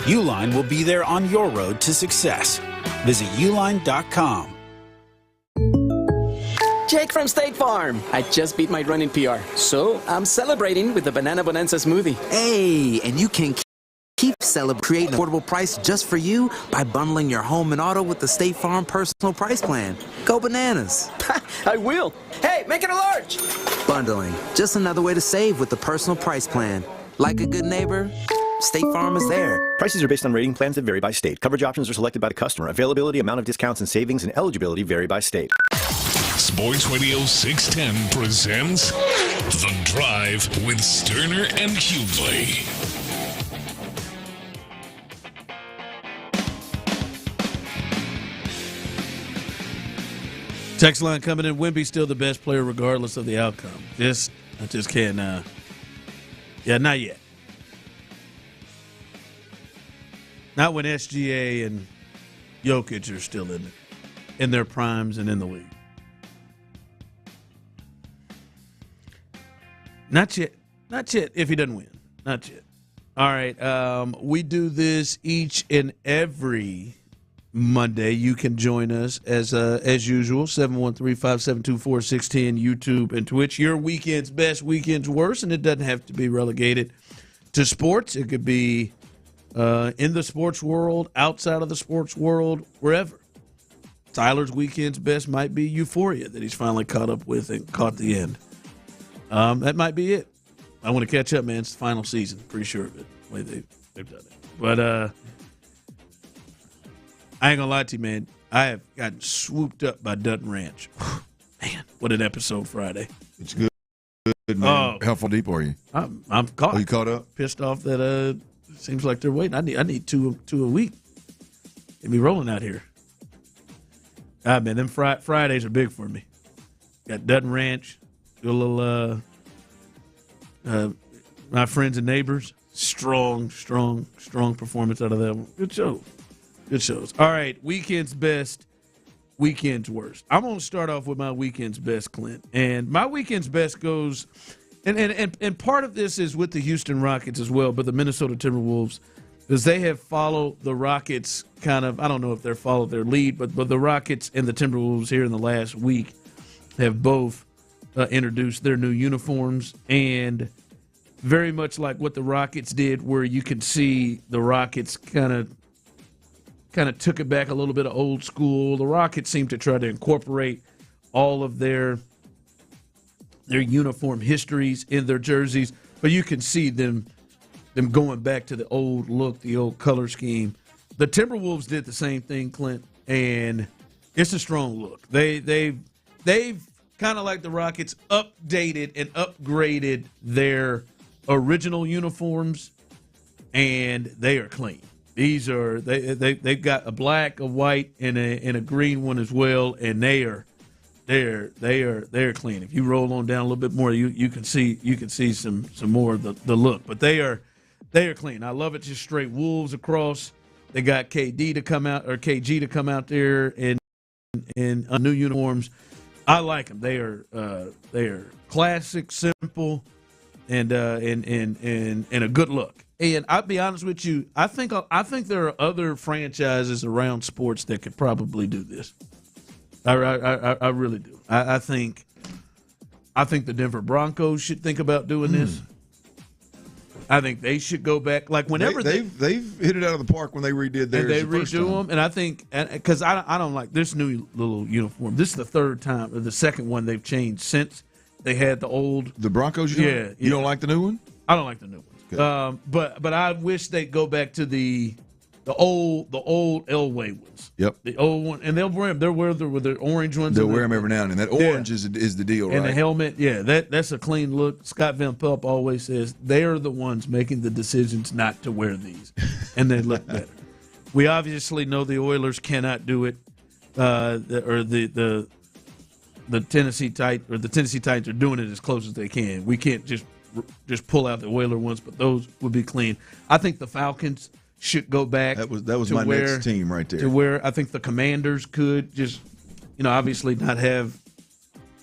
Uline will be there on your road to success. Visit uline.com.
Jake from State Farm. I just beat my running PR, so I'm celebrating with the Banana Bonanza smoothie.
Hey, and you can keep creating an affordable price just for you by bundling your home and auto with the State Farm Personal Price Plan. Go bananas.
I will. Hey, make it a large.
Bundling, just another way to save with the Personal Price Plan. Like a good neighbor, State Farm is there.
Prices are based on rating plans that vary by state. Coverage options are selected by the customer. Availability, amount of discounts and savings, and eligibility vary by state.
Sports Radio 610 presents The Drive with Stoerner and Hughley.
Text line coming in. Wemby's still the best player regardless of the outcome. I just can't. Not yet. Not when SGA and Jokic are still in their primes and in the league. Not yet. Not yet. If he doesn't win, not yet. All right. We do this each and every Monday. You can join us as usual, 713-572-4610, YouTube and Twitch. Your weekend's best, weekend's worst, and it doesn't have to be relegated to sports. It could be in the sports world, outside of the sports world, wherever. Tyler's weekend's best might be Euphoria that he's finally caught up with and caught the end. That might be it. I want to catch up, man. It's the final season. Pretty sure of it, the way they've done it. But I ain't gonna lie to you, man. I have gotten swooped up by Dutton Ranch. Man, what an episode Friday.
It's good, man. How far deep are you?
I'm caught.
Are you caught up?
Pissed off that it seems like they're waiting. I need two a week. Get me rolling out here. Man, them Fridays are big for me. Got Dutton Ranch. Do a little My Friends and Neighbors. Strong performance out of that one. Good show. Good shows. All right, weekend's best, weekend's worst. I'm going to start off with my weekend's best, Clint. And my weekend's best goes, and part of this is with the Houston Rockets as well, but the Minnesota Timberwolves, because they have followed the Rockets kind of, I don't know if they've followed their lead, but the Rockets and the Timberwolves here in the last week have both introduced their new uniforms, and very much like what the Rockets did, where you can see the Rockets kind of took it back a little bit of old school. The Rockets seem to try to incorporate all of their uniform histories in their jerseys, but you can see them going back to the old look, the old color scheme. The Timberwolves did the same thing, Clint, and it's a strong look. They've kind of like the Rockets updated and upgraded their original uniforms, and they are clean. These are they've got a black, a white, and a green one as well, and they're clean. If you roll on down a little bit more, you can see some more of the look. But they are clean. I love it. Just straight wolves across. They got KG to come out there in new uniforms. I like them. They are classic, simple, and a good look. And I'll be honest with you, I think there are other franchises around sports that could probably do this. I really do. I think the Denver Broncos should think about doing this. I think they should go back. Like whenever
they've hit it out of the park when they redid theirs.
And they redo them, and I think because I don't like this new little uniform. This is the third time or the second one they've changed since they had the
Broncos.
Yeah,
you don't like the new one?
I don't like the new one. But I wish they'd go back to the old Elway ones.
Yep.
The old one, and they'll wear them. They'll wear them with their orange ones.
They'll wear them every now and then. That orange is the deal, right?
And the helmet, that's a clean look. Scott Van Pelt always says they are the ones making the decisions not to wear these, and they look better. We obviously know the Oilers cannot do it, the Tennessee Titans are doing it as close as they can. We can't just pull out the Oiler ones, but those would be clean. I think the Falcons should go back.
That was my next team right there.
To where I think the Commanders could just, obviously not have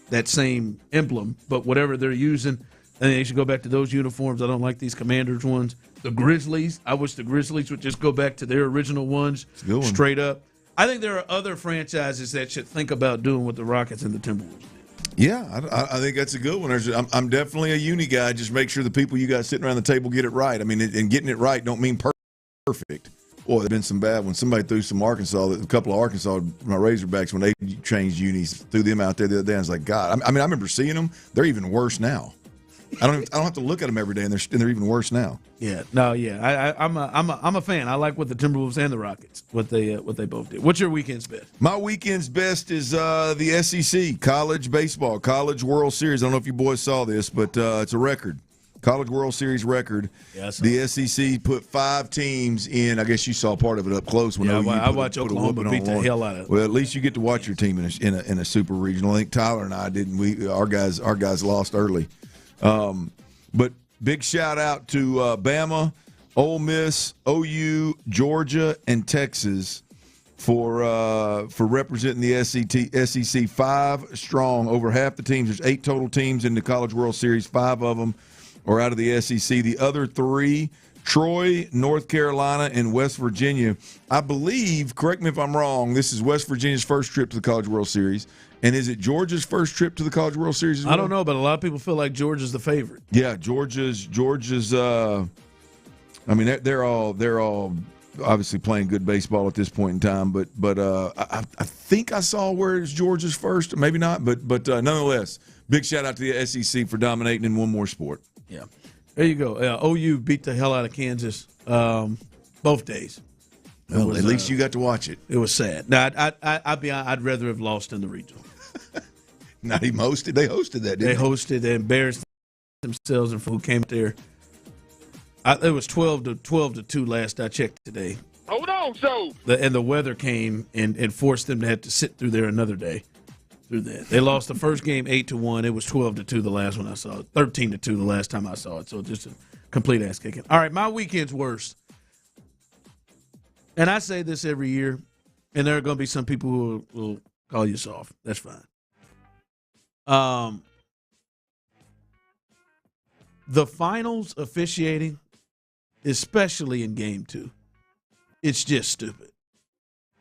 that same emblem, but whatever they're using, I think they should go back to those uniforms. I don't like these Commanders ones. The Grizzlies, I wish the Grizzlies would just go back to their original ones straight up. I think there are other franchises that should think about doing what the Rockets and the Timberwolves did.
Yeah, I think that's a good one. I'm definitely a uni guy. Just make sure the people you guys sitting around the table get it right. I mean, and getting it right don't mean perfect. Boy, there's been some bad ones. Somebody threw some Arkansas, a couple of Arkansas, my Razorbacks, when they changed unis, threw them out there the other day. I was like, God. I mean, I remember seeing them. They're even worse now. I don't have to look at them every day, and they're even worse now.
Yeah, no, yeah. I'm a fan. I like what the Timberwolves and the Rockets what they both did. What's your weekend's best?
My weekend's best is the SEC, college baseball, College World Series. I don't know if you boys saw this, but it's a record. College World Series record.
Yeah,
the SEC put 5 teams in. I guess you saw part of it up close. When
I watch Oklahoma beat the hell out of it.
Well, at least you get to watch your team in a super regional. I think Tyler and I didn't. Our guys lost early. But big shout out to Bama, Ole Miss, OU, Georgia, and Texas for representing the SEC 5 strong. Over half the teams. There's 8 total teams in the College World Series. 5 of them are out of the SEC. The other 3, Troy, North Carolina, and West Virginia. I believe, correct me if I'm wrong, this is West Virginia's first trip to the College World Series. And is it Georgia's first trip to the College World Series as well?
I don't know, but a lot of people feel like Georgia's the favorite.
Yeah, Georgia's I mean, they're all obviously playing good baseball at this point in time, but I think I saw where it's Georgia's first, maybe not, but nonetheless, big shout out to the SEC for dominating in one more sport.
Yeah. There you go. OU beat the hell out of Kansas both days.
Well, at least you got to watch it.
It was sad. Now, I'd rather have lost in the regional.
Not even hosted. They hosted that, didn't they?
They hosted. They embarrassed themselves and who came there. It was 12 to 2 last I checked today.
Hold on, so.
And the weather came and forced them to have to sit through there another day. Through that, they lost the first game 8-1. It was 12-2 the last one I saw it. 13-2 the last time I saw it. So just a complete ass kicking. All right, my weekend's worst. And I say this every year, and there are going to be some people who will call you soft. That's fine. The finals officiating, especially in Game 2, it's just stupid.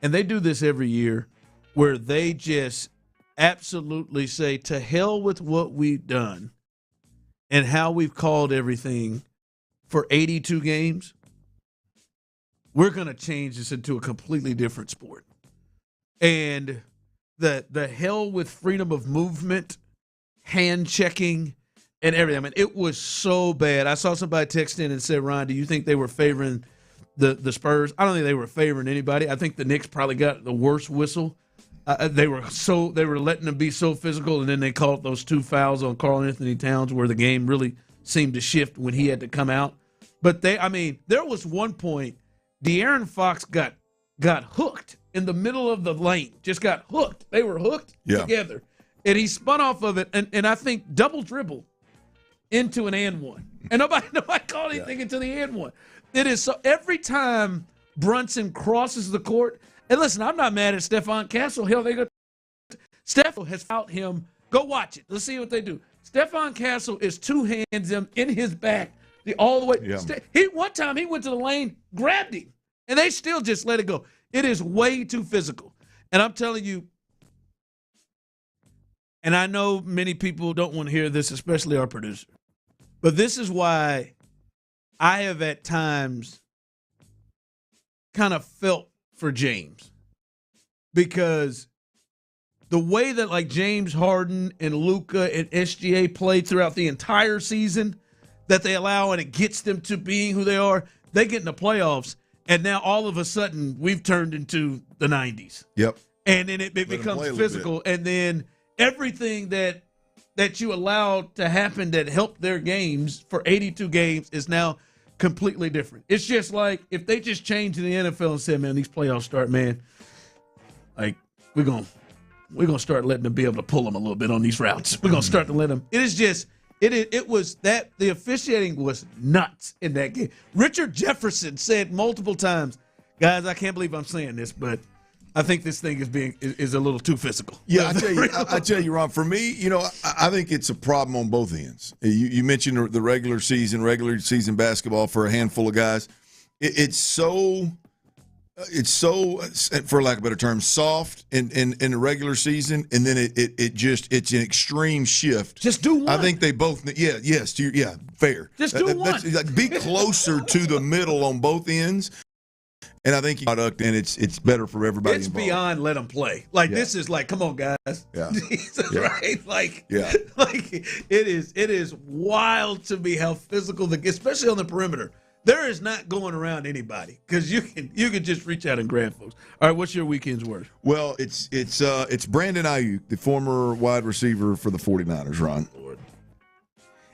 And they do this every year where they just absolutely say, to hell with what we've done and how we've called everything for 82 games. We're going to change this into a completely different sport. And the hell with freedom of movement, hand checking, and everything. I mean, it was so bad. I saw somebody text in and said, Ron, do you think they were favoring the Spurs? I don't think they were favoring anybody. I think the Knicks probably got the worst whistle. They were letting them be so physical, and then they called those 2 fouls on Karl Anthony Towns where the game really seemed to shift when he had to come out. But there was one point De'Aaron Fox got hooked in the middle of the lane. Just got hooked. They were hooked together. And he spun off of it and I think double dribble into an and one. And nobody called anything until the and one. It is so every time Brunson crosses the court, and listen, I'm not mad at Stephon Castle. Hell, Stephon has fouled him. Go watch it. Let's see what they do. Stephon Castle is 2 hands him in his back all the way. Yeah. One time he went to the lane, grabbed him, and they still just let it go. It is way too physical. And I'm telling you, and I know many people don't want to hear this, especially our producer, but this is why I have at times kind of felt for James, because the way that like James Harden and Luka and SGA played throughout the entire season that they allow, and it gets them to being who they are, they get in the playoffs, and now all of a sudden we've turned into the 90s.
Yep.
And then it becomes physical, and then everything that you allowed to happen that helped their games for 82 games is now completely different. It's just like if they just changed in the NFL and said, man, these playoffs start, man, like we're gonna start letting them be able to pull them a little bit on these routes. We're gonna start to let them. It is just it was that the officiating was nuts in that game. Richard Jefferson said multiple times, guys, I can't believe I'm saying this, but I think this thing is a little too physical.
Yeah, I tell you, Ron. For me, I think it's a problem on both ends. You mentioned the regular season basketball for a handful of guys. It's so, for lack of a better term, soft in the regular season, and then it's an extreme shift.
Just do one.
I think they both. Fair.
Just do one.
Be closer to the middle on both ends. And I think and it's better for everybody.
It's
involved.
beyond let them play. This is like, come on, guys.
Yeah.
Jesus,
yeah.
right? Like,
yeah.
Like it is wild to me how physical especially on the perimeter. There is not going around anybody because you can just reach out and grab folks. All right, what's your weekend's word?
Well, it's Brandon Ayuk, the former wide receiver for the 49ers, Ron.
Lord.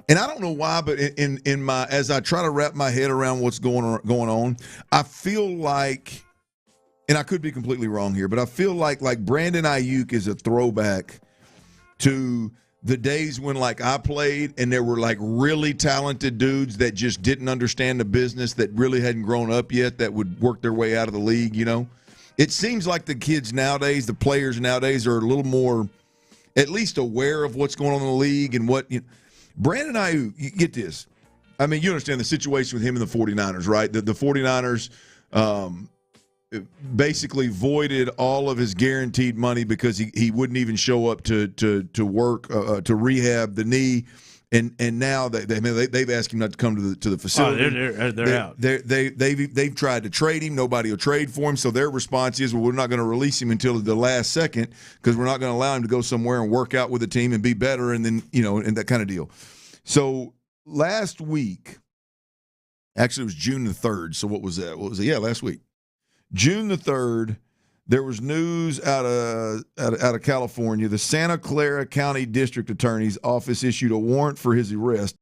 And I don't know why, but in my as I try to wrap my head around what's going on, I feel like, and I could be completely wrong here, but I feel like Brandon Ayuk is a throwback to the days when I played and there were really talented dudes that just didn't understand the business, that really hadn't grown up yet, that would work their way out of the league. It seems like the kids nowadays, the players nowadays, are a little more, at least aware of what's going on in the league and what. Brandon Ayuk, you get this. I mean, you understand the situation with him and the 49ers, right? The 49ers basically voided all of his guaranteed money because he wouldn't even show up to work to rehab the knee, and now they've asked him not to come to the facility.
Oh, they're out.
They've tried to trade him. Nobody will trade for him. So their response is, well, we're not going to release him until the last second because we're not going to allow him to go somewhere and work out with the team and be better, and then and that kind of deal. So last week, actually it was June the 3rd. So what was that? Yeah, last week. June the 3rd, there was news out of California. The Santa Clara County District Attorney's Office issued a warrant for his arrest,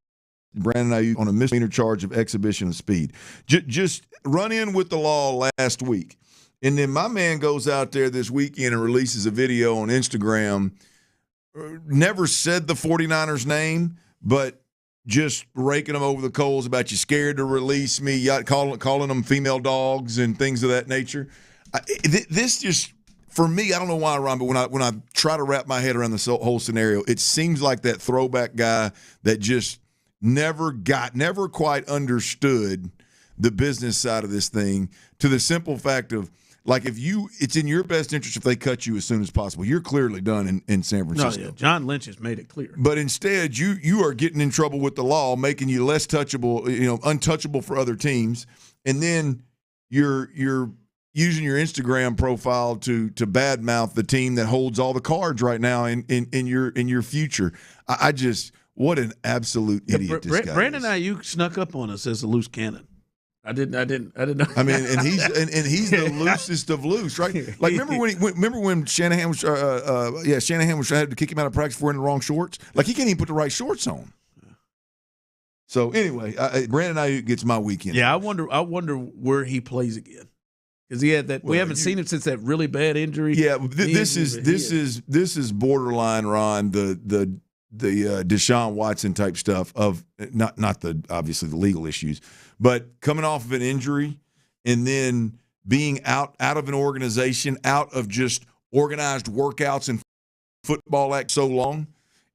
Brandon Ayuk, on a misdemeanor charge of exhibition of speed. Just run in with the law last week. And then my man goes out there this weekend and releases a video on Instagram. Never said the 49ers name, but just raking them over the coals about you scared to release me, calling them female dogs and things of that nature. This just, for me, I don't know why, Ron, but when I try to wrap my head around this whole scenario, it seems like that throwback guy that just never quite understood the business side of this thing, to the simple fact of, it's in your best interest if they cut you as soon as possible. You're clearly done in San Francisco.
No, yeah. John Lynch has made it clear.
But instead, you are getting in trouble with the law, making you less touchable, untouchable for other teams. And then you're using your Instagram profile to badmouth the team that holds all the cards right now in your future. I just, what an absolute idiot this guy
Brandon
is.
Ayuk snuck up on us as a loose cannon. I didn't know.
I mean, and he's the loosest of loose, right? Remember when Shanahan was had to kick him out of practice for wearing the wrong shorts? He can't even put the right shorts on. So anyway, Brandon Ayuk gets my weekend.
Yeah, I wonder where he plays again, because he had that. We haven't seen him since that really bad injury.
Yeah, this is borderline, Ron. The Deshaun Watson type stuff of not obviously the legal issues, but coming off of an injury and then being out of an organization, out of just organized workouts and football act so long,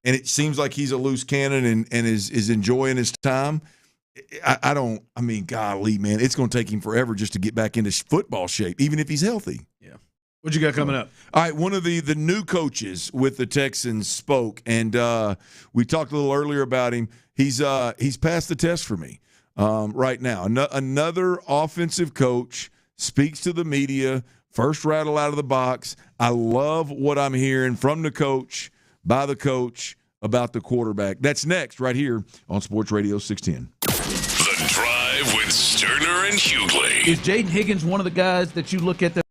and it seems like he's a loose cannon and is enjoying his time. Golly, man, it's going to take him forever just to get back into football shape, even if he's healthy.
Yeah. What you got coming up?
All right, one of the new coaches with the Texans spoke, and we talked a little earlier about him. He's passed the test for me right now. Another offensive coach speaks to the media, first rattle out of the box. I love what I'm hearing from the coach, by the coach, about the quarterback. That's next right here on Sports Radio 610.
The Drive with Stoerner and Hughley.
Is Jaden Higgins one of the guys that you look at that?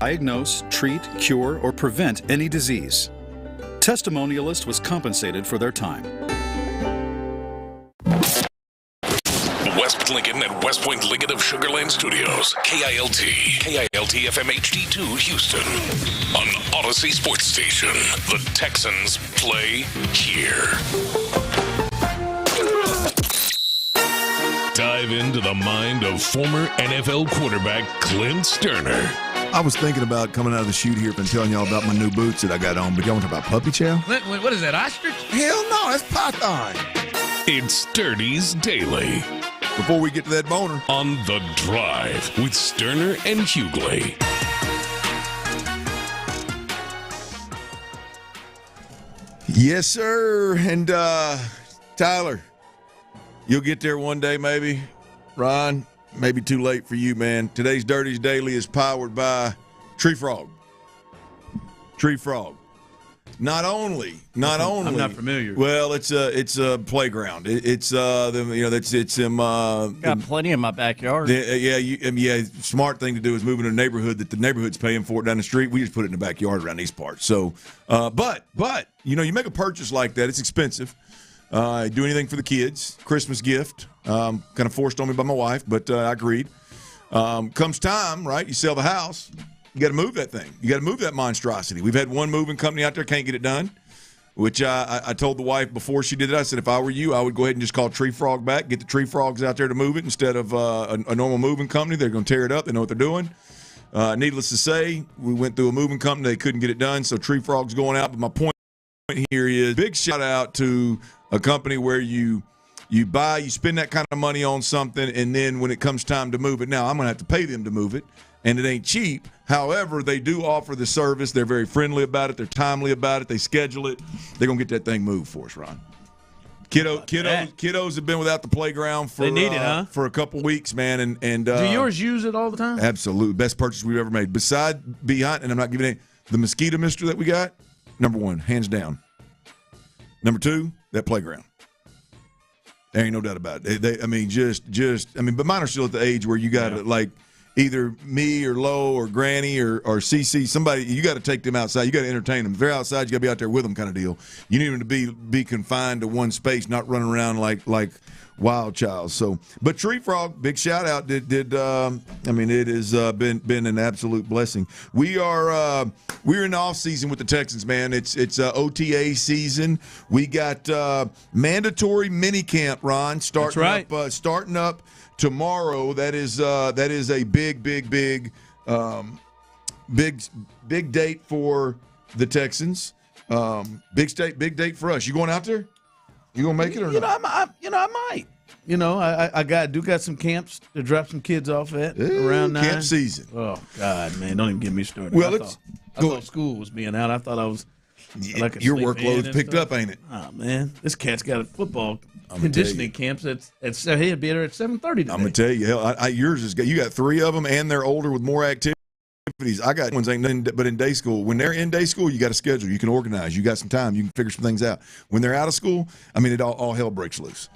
diagnose, treat, cure, or prevent any disease. Testimonialist was compensated for their time.
West Lincoln and West Point Lincoln of Sugar Land Studios. KILT FM HD2 Houston. On Odyssey Sports Station. The Texans play here. Dive into the mind of former NFL quarterback Clint Stoerner.
I was thinking about coming out of the chute here and telling y'all about my new boots that I got on, but y'all want to talk about puppy chow?
What is that, ostrich?
Hell no, that's python.
It's Sturdy's Daily.
Before we get to that boner.
On The Drive with Stoerner and Hughley.
Yes, sir. And Tyler, you'll get there one day maybe. Ron, maybe too late for you, man. Today's Dirty's Daily is powered by Tree Frog. Tree Frog. Not only.
I'm not familiar.
Well, it's a playground. It's
got plenty in my backyard.
Smart thing to do is move in a neighborhood that the neighborhood's paying for it down the street. We just put it in the backyard around these parts. So, but you make a purchase like that, it's expensive. Do anything for the kids, Christmas gift. Kind of forced on me by my wife, but I agreed. Comes time, right? You sell the house. You got to move that thing. You got to move that monstrosity. We've had one moving company out there, can't get it done, which I told the wife before she did it. I said, if I were you, I would go ahead and just call Tree Frog back, get the Tree Frogs out there to move it instead of a normal moving company. They're going to tear it up. They know what they're doing. Needless to say, we went through a moving company. They couldn't get it done, so Tree Frog's going out. But my point here is big shout out to a company where you spend that kind of money on something, and then when it comes time to move it, now I'm going to have to pay them to move it, and it ain't cheap. However, they do offer the service. They're very friendly about it. They're timely about it. They schedule it. They're going to get that thing moved for us, Ron. Kiddos have been without the playground for a couple weeks, man. And
do yours use it all the time?
Absolutely. Best purchase we've ever made. Behind, and I'm not giving it, the mosquito mister that we got, number one, hands down. Number two, that playground. There ain't no doubt about it. But mine are still at the age where you got to, like, either me or Lo or Granny or CC, somebody, you got to take them outside. You got to entertain them. If they're outside, you got to be out there with them kind of deal. You need them to be confined to one space, not running around like wild child. So, but Tree Frog, big shout out. It has been an absolute blessing. We're in the off season with the Texans, man. It's OTA season. We got mandatory minicamp, Ron, starting up tomorrow. That is a big date for the Texans. Big date for us. You going out there? You gonna make it or not?
I might. I got some camps to drop some kids off at around 9.
Camp season.
Oh God, man! Don't even get me started.
Well,
I thought school was being out. I thought I was like
your workload's picked up, ain't it?
Oh man, this cat's got a football conditioning camps. He'll be there at 7:30 today.
I'm gonna tell you, yours is. You got 3 of them, and they're older with more activity. I got ones ain't nothing but in day school. When they're in day school, you got a schedule. You can organize. You got some time. You can figure some things out. When they're out of school, it all hell breaks loose.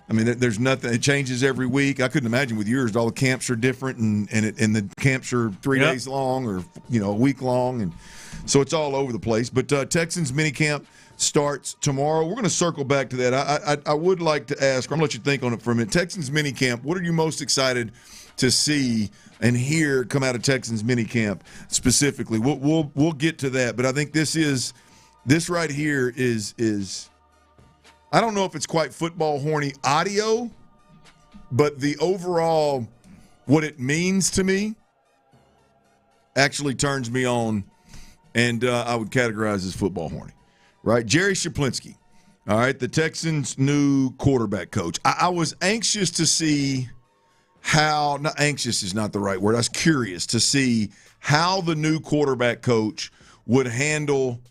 There's nothing. It changes every week. I couldn't imagine with yours. All the camps are different, and the camps are 3 days long or a week long, and so it's all over the place. But Texans minicamp starts tomorrow. We're going to circle back to that. I would like to ask. I'm going to let you think on it for a minute. Texans minicamp. What are you most excited to see and hear come out of Texans minicamp specifically? We'll get to that, but I think this right here is I don't know if it's quite football horny audio, but the overall what it means to me actually turns me on, and I would categorize as football horny. Right, Jerry Shaplinski. All right, the Texans' new quarterback coach. I was anxious to see how, not anxious is not the right word. I was curious to see how the new quarterback coach would handle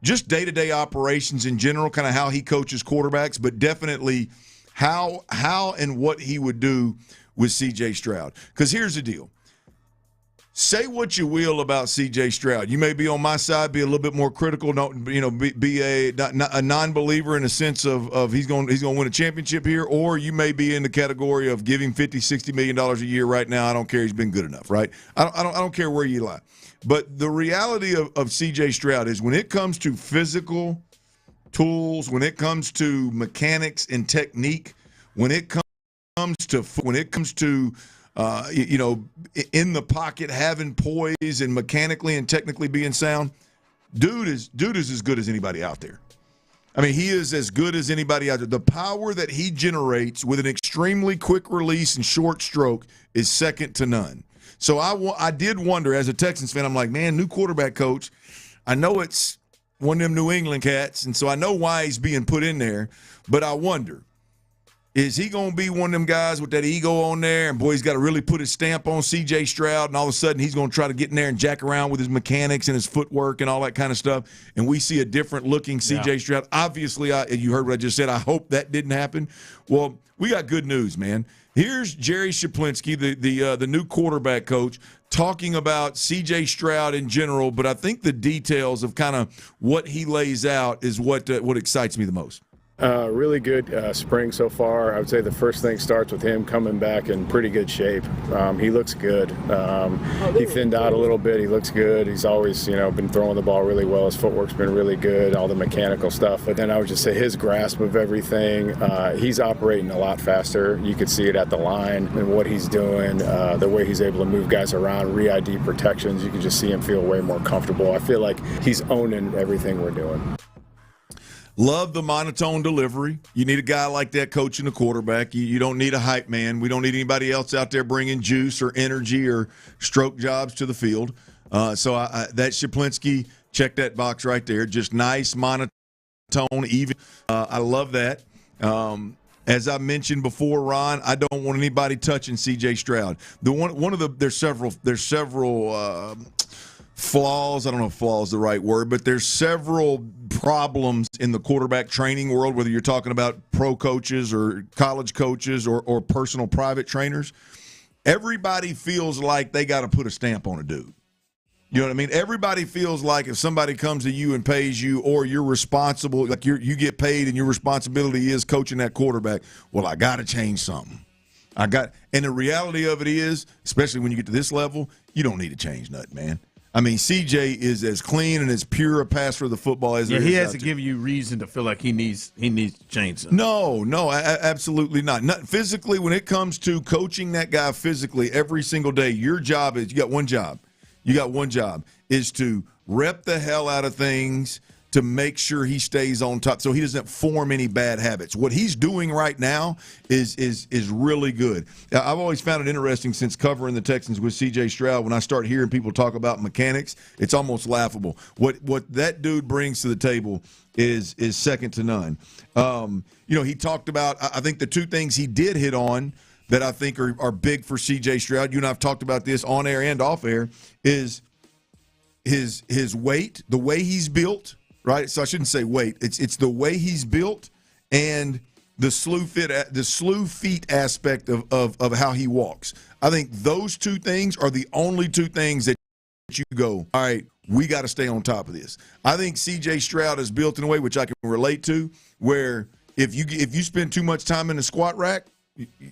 just day-to-day operations in general, kind of how he coaches quarterbacks, but definitely how and what he would do with C.J. Stroud. Because here's the deal. Say what you will about C.J. Stroud. You may be on my side, be a little bit more critical, be a non-believer in the sense of he's going to win a championship here, or you may be in the category of giving $50, $60 million a year right now. I don't care. He's been good enough, right? I don't care where you lie. But the reality of C.J. Stroud is when it comes to physical tools, when it comes to mechanics and technique, when it comes to in the pocket, having poise and mechanically and technically being sound, dude is as good as anybody out there. He is as good as anybody out there. The power that he generates with an extremely quick release and short stroke is second to none. So I did wonder, as a Texans fan, I'm like, man, new quarterback coach. I know it's one of them New England cats, and so I know why he's being put in there. But I wonder, Is he going to be one of them guys with that ego on there? And, boy, he's got to really put his stamp on C.J. Stroud, and all of a sudden he's going to try to get in there and jack around with his mechanics and his footwork and all that kind of stuff, and we see a different-looking C.J. Stroud. Obviously, you heard what I just said. I hope that didn't happen. Well, we got good news, man. Here's Jerry Shaplinski, the new quarterback coach, talking about C.J. Stroud in general, but I think the details of kind of what he lays out is what excites me the most.
Really good spring so far. I would say the first thing starts with him coming back in pretty good shape. He looks good. He thinned out a little bit. He looks good. He's always, been throwing the ball really well. His footwork's been really good, all the mechanical stuff. But then I would just say his grasp of everything, he's operating a lot faster. You could see it at the line and what he's doing, the way he's able to move guys around, re-ID protections. You can just see him feel way more comfortable. I feel like he's owning everything we're doing.
Love the monotone delivery. You need a guy like that coaching the quarterback. You don't need a hype man. We don't need anybody else out there bringing juice or energy or stroke jobs to the field. So that Shaplinski, check that box right there. Just nice monotone, even. I love that. As I mentioned before, Ron, I don't want anybody touching C.J. Stroud. There's several flaws. I don't know if flaw is the right word, but there's several problems in the quarterback training world, whether you're talking about pro coaches or college coaches or personal private trainers. Everybody feels like they got to put a stamp on a dude. You know what I mean? Everybody feels like if somebody comes to you and pays you, or you're responsible, like you get paid and your responsibility is coaching that quarterback, well, I got to change something. And the reality of it is, especially when you get to this level, you don't need to change nothing, man. I mean, CJ is as clean and as pure a passer of the football as there is.
He has to give you reason to feel like he needs to change something.
No, absolutely not. Not physically. When it comes to coaching that guy physically every single day, your job is you got one job. You got one job is to rep the hell out of things to make sure he stays on top so he doesn't form any bad habits. What he's doing right now is really good. I've always found it interesting since covering the Texans with C.J. Stroud. When I start hearing people talk about mechanics, it's almost laughable. What that dude brings to the table is second to none. He talked about, I think the two things he did hit on that I think are big for C.J. Stroud, you and I have talked about this on air and off air, is his weight, the way he's built. Right, so I shouldn't say weight. It's the way he's built and the slew feet aspect of how he walks. I think those two things are the only two things that you go, all right, we got to stay on top of this. I think C.J. Stroud is built in a way which I can relate to, where if you spend too much time in the squat rack,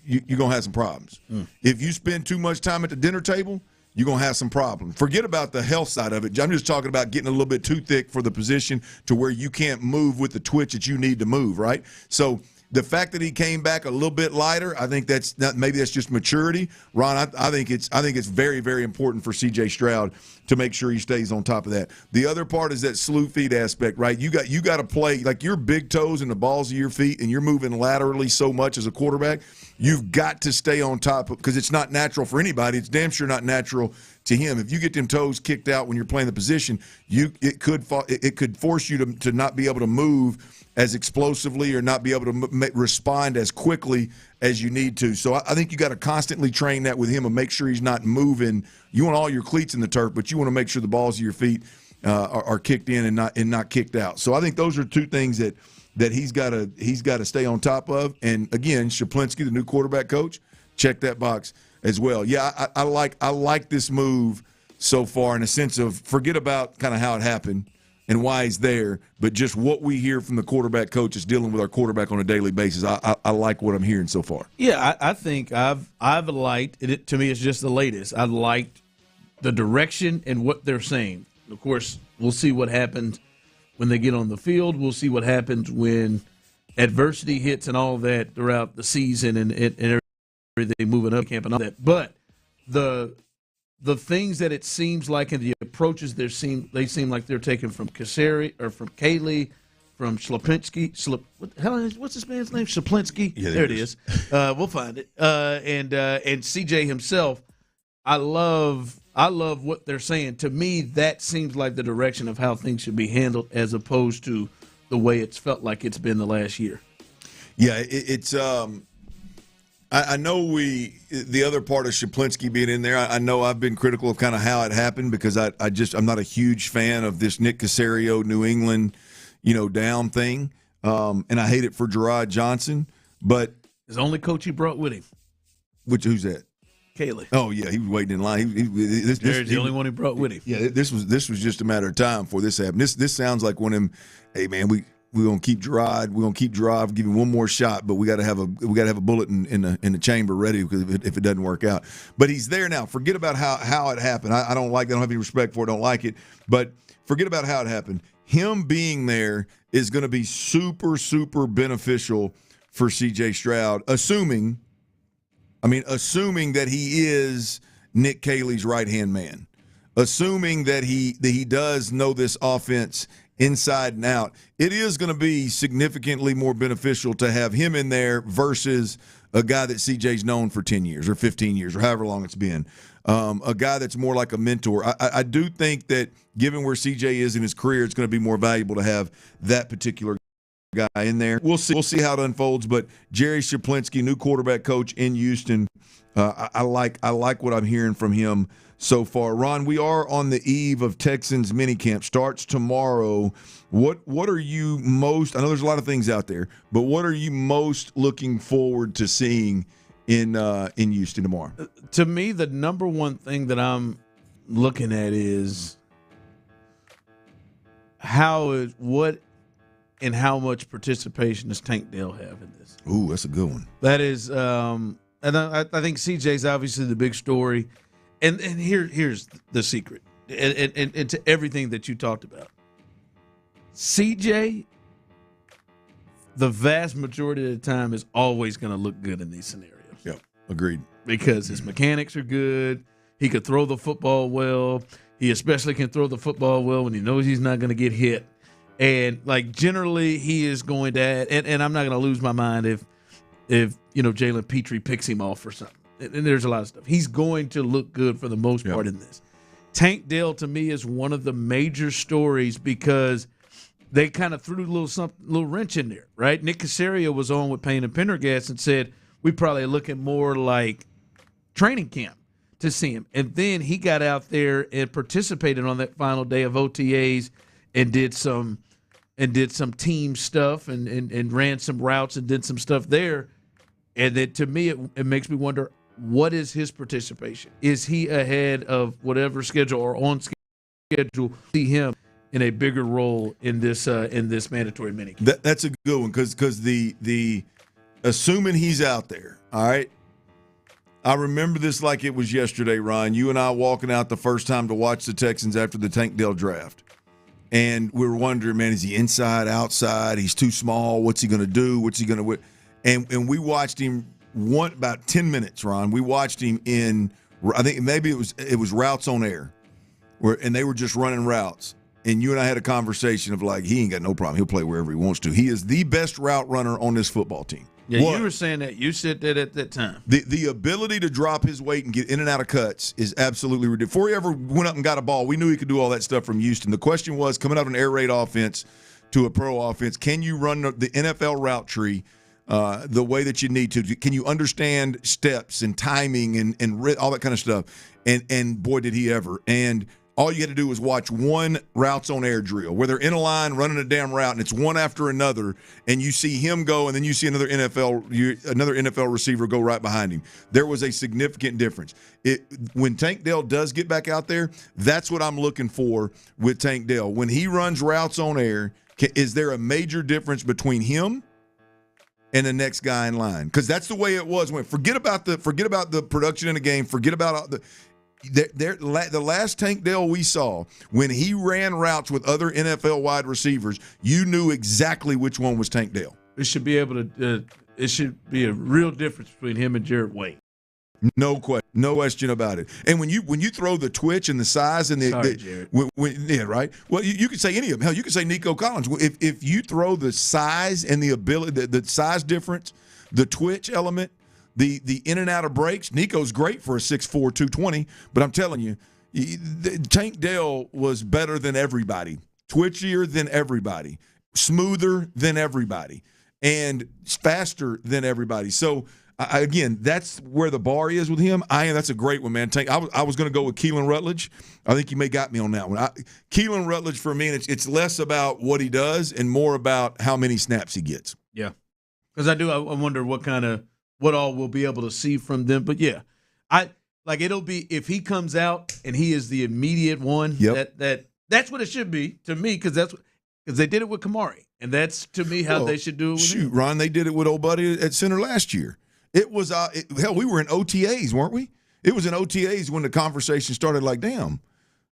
you're gonna have some problems. If you spend too much time at the dinner table, you're going to have some problems. Forget about the health side of it. I'm just talking about getting a little bit too thick for the position to where you can't move with the twitch that you need to move, right? So the fact that he came back a little bit lighter, I think maybe that's just maturity. Ron, I think it's very, very important for C.J. Stroud to make sure he stays on top of that. The other part is that slew feet aspect, right? You got to play like your big toes and the balls of your feet, and you're moving laterally so much as a quarterback. You've got to stay on top because it's not natural for anybody. It's damn sure not natural to him. If you get them toes kicked out when you're playing the position, it could force you to not be able to move as explosively or not be able to respond as quickly as you need to. So I think you got to constantly train that with him and make sure he's not moving. You want all your cleats in the turf, but you want to make sure the balls of your feet are kicked in and not kicked out. So I think those are two things that he's got to stay on top of. And again, Shaplinski, the new quarterback coach, check that box as well. Yeah, I like this move so far in a sense of forget about kind of how it happened and why he's there, but just what we hear from the quarterback coach is dealing with our quarterback on a daily basis. I like what I'm hearing so far.
Yeah, I think I've liked it. To me, it's just the latest. I liked the direction and what they're saying. Of course, we'll see what happens when they get on the field. We'll see what happens when adversity hits and all that throughout the season and everything moving up camp and all that. But the things that it seems like and the approaches they seem like they're taking from Kaseri or from Kaylee, from Shaplinski. What's this man's name? Shaplinski.
Yeah,
there it is. We'll find it. And CJ himself. I love what they're saying. To me, that seems like the direction of how things should be handled, as opposed to the way it's felt like it's been the last year.
Yeah, it's I know the other part of Shaplinski being in there, I know I've been critical of kind of how it happened because I'm not a huge fan of this Nick Caserio New England, down thing. And I hate it for Gerard Johnson, but
his only coach he brought with him.
Who's that?
Kaylee.
Oh yeah, he was waiting in line.
Jared's the only one he brought with him.
Yeah, this was just a matter of time before this happened. This sounds like one of them. Hey man, we're gonna keep Gerard. We're gonna keep Gerard. Give him one more shot, but we got to have a bullet in the chamber ready because if it doesn't work out. But he's there now. Forget about how it happened. I don't like. I don't have any respect for it. Don't like it. But forget about how it happened. Him being there is going to be super, super beneficial for C.J. Stroud, assuming that he is Nick Caley's right-hand man, assuming that he does know this offense inside and out. It is going to be significantly more beneficial to have him in there versus a guy that CJ's known for 10 years or 15 years or however long it's been. A guy that's more like a mentor. I do think that given where CJ is in his career, it's going to be more valuable to have that particular guy in there. We'll see how it unfolds. But Jerry Shaplinski, new quarterback coach in Houston, I like what I'm hearing from him so far. Ron, we are on the eve of Texans minicamp. Starts tomorrow. What are you most? I know there's a lot of things out there, but what are you most looking forward to seeing in Houston tomorrow?
To me, the number one thing that I'm looking at is what and how much participation does Tank Dell have in this?
Ooh, that's a good one.
That is, and I think CJ's obviously the big story, and here's the secret, and to everything that you talked about. CJ, the vast majority of the time, is always going to look good in these scenarios.
Yep, agreed.
Because his mechanics are good. He could throw the football well. He especially can throw the football well when he knows he's not going to get hit. And generally he is going to add, and I'm not going to lose my mind if Jalen Petrie picks him off or something. And there's a lot of stuff. He's going to look good for the most part in this. Tank Dell to me is one of the major stories because they kind of threw a little wrench in there, right? Nick Caserio was on with Payne and Pendergast and said we probably are looking more like training camp to see him. And then he got out there and participated on that final day of OTAs and did some team stuff and ran some routes and did some stuff there. And then to me, it makes me wonder, what is his participation? Is he ahead of whatever schedule or on schedule? See him in a bigger role in this mandatory minicamp.
That's a good one because the assuming he's out there, all right. I remember this like it was yesterday, Ryan. You and I walking out the first time to watch the Texans after the Tank Dell draft. And we were wondering, man, is he inside, outside? He's too small. What's he going to do? What's he going to – and we watched him about 10 minutes, Ron. We watched him in – I think maybe it was routes on air, and they were just running routes. And you and I had a conversation of he ain't got no problem. He'll play wherever he wants to. He is the best route runner on this football team.
Yeah, you were saying that. You said that at that time.
The ability to drop his weight and get in and out of cuts is absolutely ridiculous. Before he ever went up and got a ball, we knew he could do all that stuff from Houston. The question was, coming out of an air raid offense to a pro offense, can you run the NFL route tree the way that you need to? Can you understand steps and timing and all that kind of stuff? And boy, did he ever. And all you had to do was watch one routes on air drill where they're in a line running a damn route, and it's one after another, and you see him go, and then you see another NFL receiver go right behind him. There was a significant difference. When Tank Dell does get back out there, that's what I'm looking for with Tank Dell. When he runs routes on air, is there a major difference between him and the next guy in line? Because that's the way it was. Forget about the production in the game. Forget about the last Tank Dell we saw, when he ran routes with other NFL wide receivers, you knew exactly which one was Tank Dell.
It should be a real difference between him and Jared Wayne.
No question about it. And when you throw the twitch and the size and
Jared.
Right. Well, you could say any of them. Hell, you could say Nico Collins. If you throw the size and the ability, the size difference, the twitch element, the in and out of breaks, Nico's great for a 6'4", 220. But I'm telling you, Tank Dell was better than everybody, twitchier than everybody, smoother than everybody, and faster than everybody. So again, that's where the bar is with him. That's a great one, man. I was going to go with Keelan Rutledge. I think you may got me on that one. Keelan Rutledge for me, it's less about what he does and more about how many snaps he gets.
Yeah, because I wonder what all we'll be able to see from them. But yeah, it'll be if he comes out and he is the immediate one.
Yep.
That's what it should be to me because they did it with Kamari. And that's, to me, how they should do it with him.
Ron, they did it with old buddy at center last year. It was hell, we were in OTAs, weren't we? It was in OTAs when the conversation started like, damn,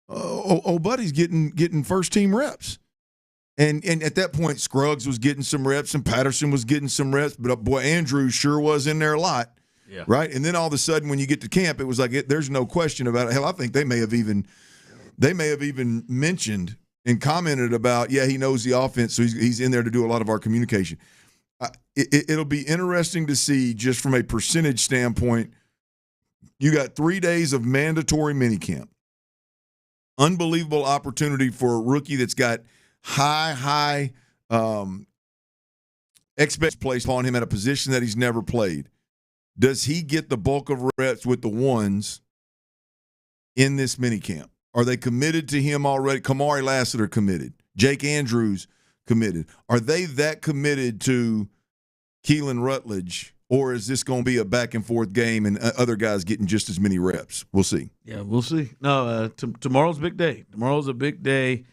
old buddy's getting first-team reps. And at that point, Scruggs was getting some reps and Patterson was getting some reps. But, boy, Andrews sure was in there a lot, right? And then all of a sudden when you get to camp, it was like there's no question about it. Hell, I think they may have even mentioned – and commented about, he knows the offense, so he's in there to do a lot of our communication. It'll be interesting to see just from a percentage standpoint. You got 3 days of mandatory minicamp. Unbelievable opportunity for a rookie that's got high expectations placed upon him at a position that he's never played. Does he get the bulk of reps with the ones in this minicamp? Are they committed to him already? Kamari Lassiter committed. Jake Andrews committed. Are they that committed to Keelan Rutledge, or is this going to be a back-and-forth game and other guys getting just as many reps? We'll see.
Yeah, we'll see. No, tomorrow's a big day. Tomorrow's a big day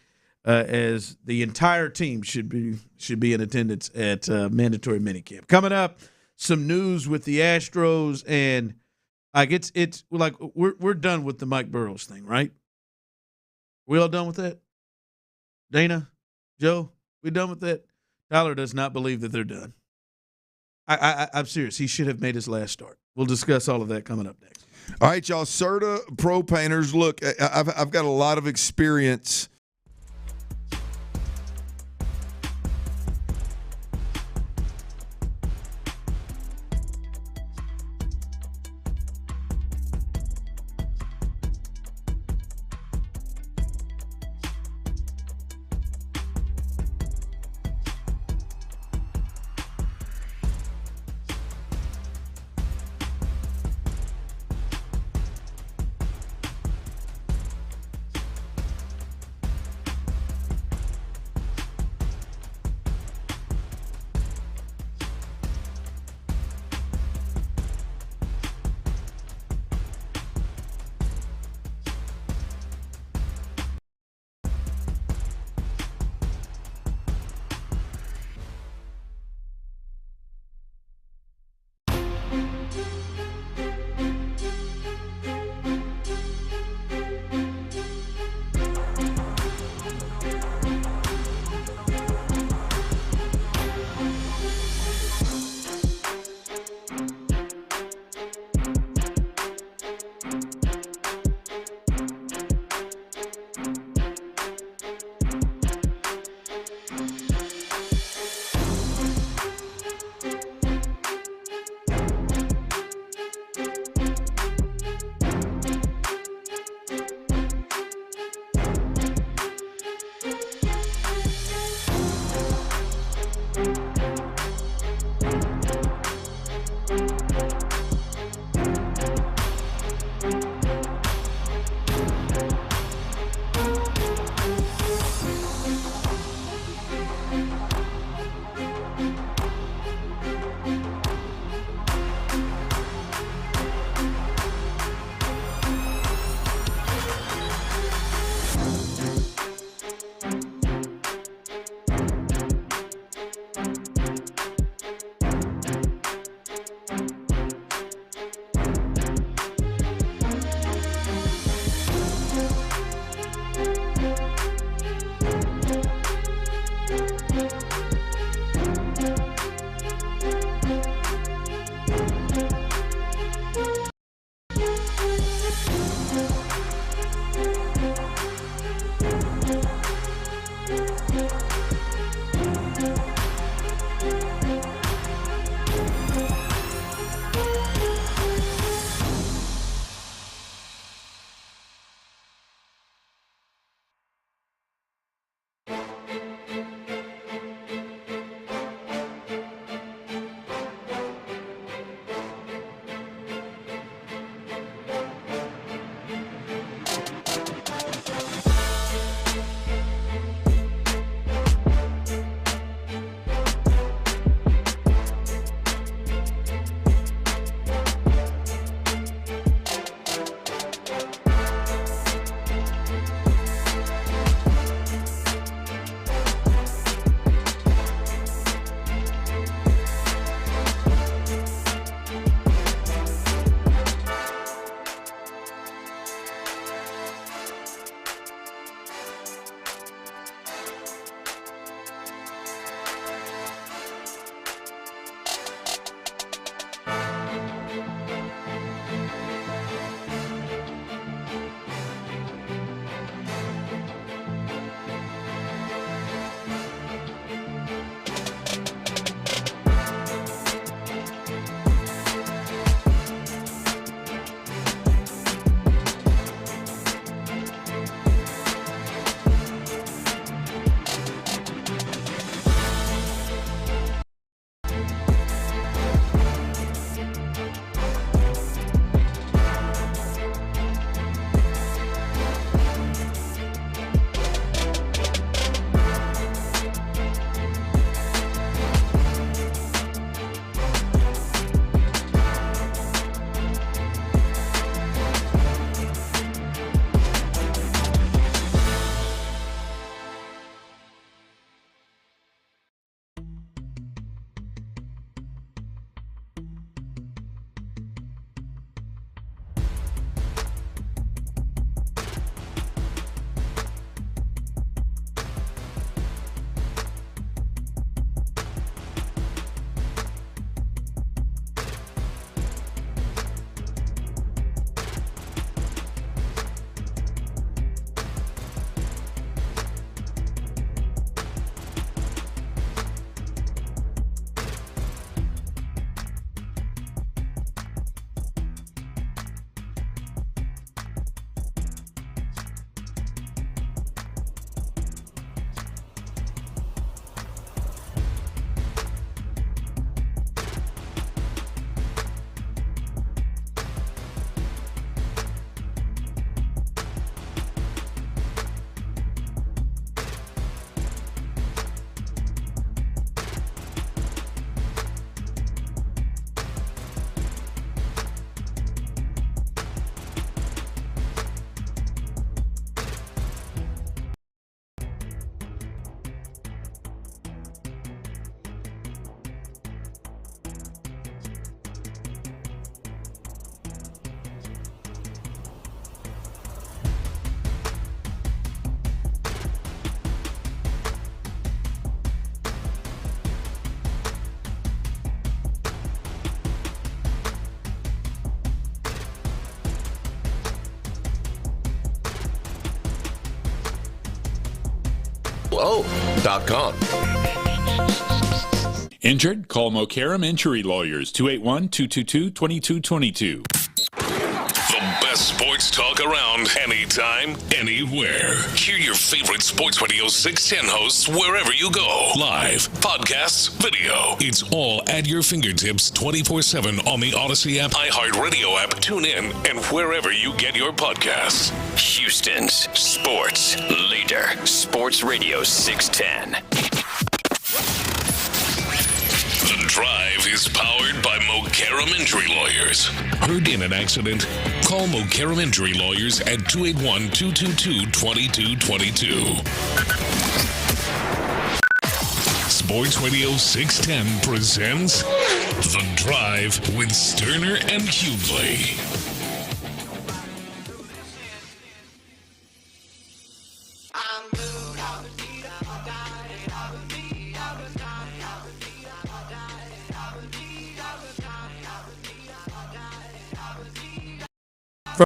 as the entire team should be in attendance at mandatory minicamp. Coming up, some news with the Astros, and it's like we're done with the Mike Burrows thing, right? We all done with that? Dana, Joe, we done with that? Tyler does not believe that they're done. I'm serious. He should have made his last start. We'll discuss all of that coming up next.
All right, y'all. Serta Pro Painters. Look, I've got a lot of experience.
hello.com.
Injured? Call Mokaram Injury Lawyers, 281-222-2222.
The best sports talk around, anytime, anywhere. Hear your favorite Sports Radio 610 hosts wherever you go. Live, podcasts, video. It's all at your fingertips 24/7 on the Odyssey app, iHeartRadio app, TuneIn, and wherever you get your podcasts.
Houston's sports leader, Sports Radio 610.
The Drive is powered by Mokaram Injury Lawyers. Heard in an accident? Call Mokaram Injury Lawyers at 281-222-2222. Sports Radio 610 presents The Drive with Stoerner and Hughley.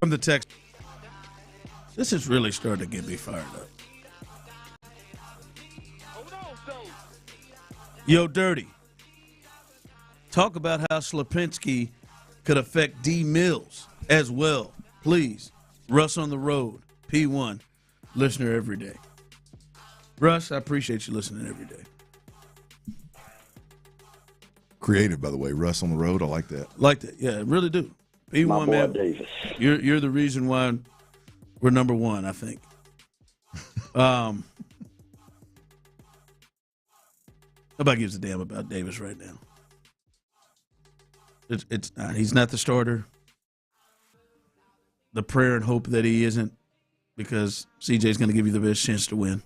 From the text, this is really starting to get me fired up. Yo, Dirty, talk about how Slapinski could affect D. Mills as well. Please, Russ on the road, P1, listener every day. Russ, I appreciate you listening every day.
Creative, by the way, Russ on the road. I like that.
Like that, yeah, I really do. P1,
my boy
man,
Davis.
You're the reason why we're number one, I think. Nobody gives a damn about Davis right now. It's not. He's not the starter. The prayer and hope that he isn't, because CJ's going to give you the best chance to win.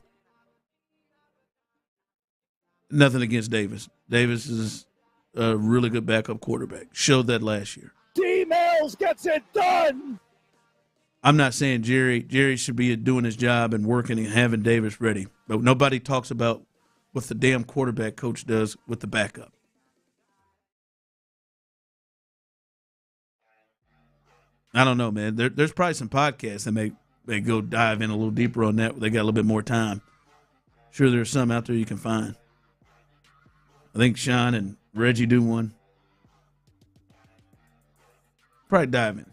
Nothing against Davis. Davis is a really good backup quarterback. Showed that last year.
D. Mills gets it done.
I'm not saying Jerry should be doing his job and working and having Davis ready, but nobody talks about what the damn quarterback coach does with the backup. I don't know, man. There's probably some podcasts that may go dive in a little deeper on that. They got a little bit more time. Sure, there's some out there you can find. I think Sean and Reggie do one. Probably dive in.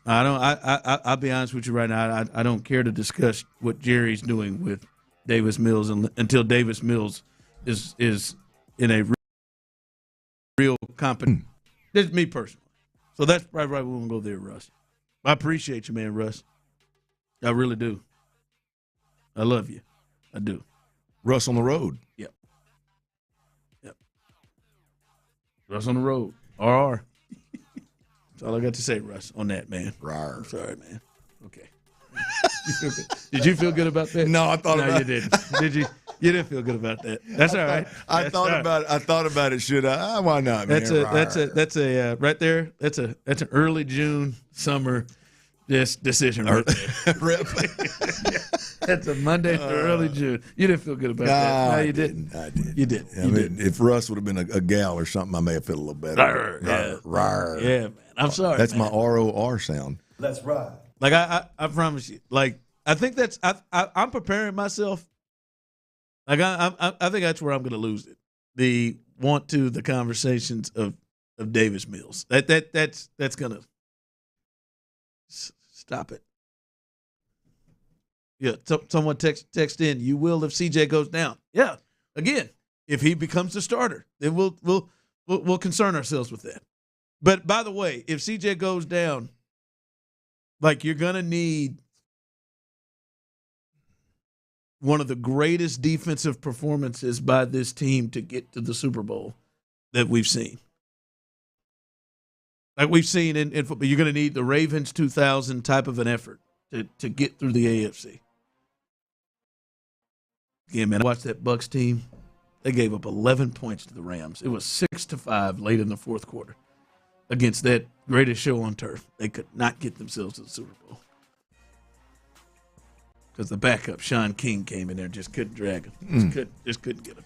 I'll be honest with you right now. I don't care to discuss what Jerry's doing with Davis Mills until Davis Mills is in a real competent. This is me personally. So that's probably right. We won't go there, Russ. I appreciate you, man, Russ. I really do. I love you. I do.
Russ on the road.
Yep. Russ on the road. RR. That's all I got to say, Russ, on that, man.
Rawr.
I'm sorry, man. Okay. Did you feel good about that?
No, I thought about it.
No, you didn't. Did you? You didn't feel good about that. That's all right.
I thought about it. Should I? Why not, man?
That's a right there. That's an early June summer decision right there. That's a Monday to early June. You didn't feel good about that. No, you didn't.
I did.
You did.
I mean, if Russ would have been a gal or something, I may have felt a little better.
Rawr. Yeah, man. I'm sorry.
That's my ROR sound.
That's right.
Like I promise you. Like I think that's I'm preparing myself. Like I think that's where I'm going to lose it. The conversations of Davis Mills. That's going to stop it. Yeah, someone text in. You will if CJ goes down. Yeah, again, if he becomes the starter, then we'll concern ourselves with that. But by the way, if CJ goes down, like you're gonna need one of the greatest defensive performances by this team to get to the Super Bowl that we've seen. Like we've seen in football, you're going to need the Ravens 2000 type of an effort to get through the AFC. Again, man, I watched that Bucs team. They gave up 11 points to the Rams. It was 6-5 late in the fourth quarter against that greatest show on turf. They could not get themselves to the Super Bowl because the backup Sean King came in there and just couldn't drag him. Just couldn't get him.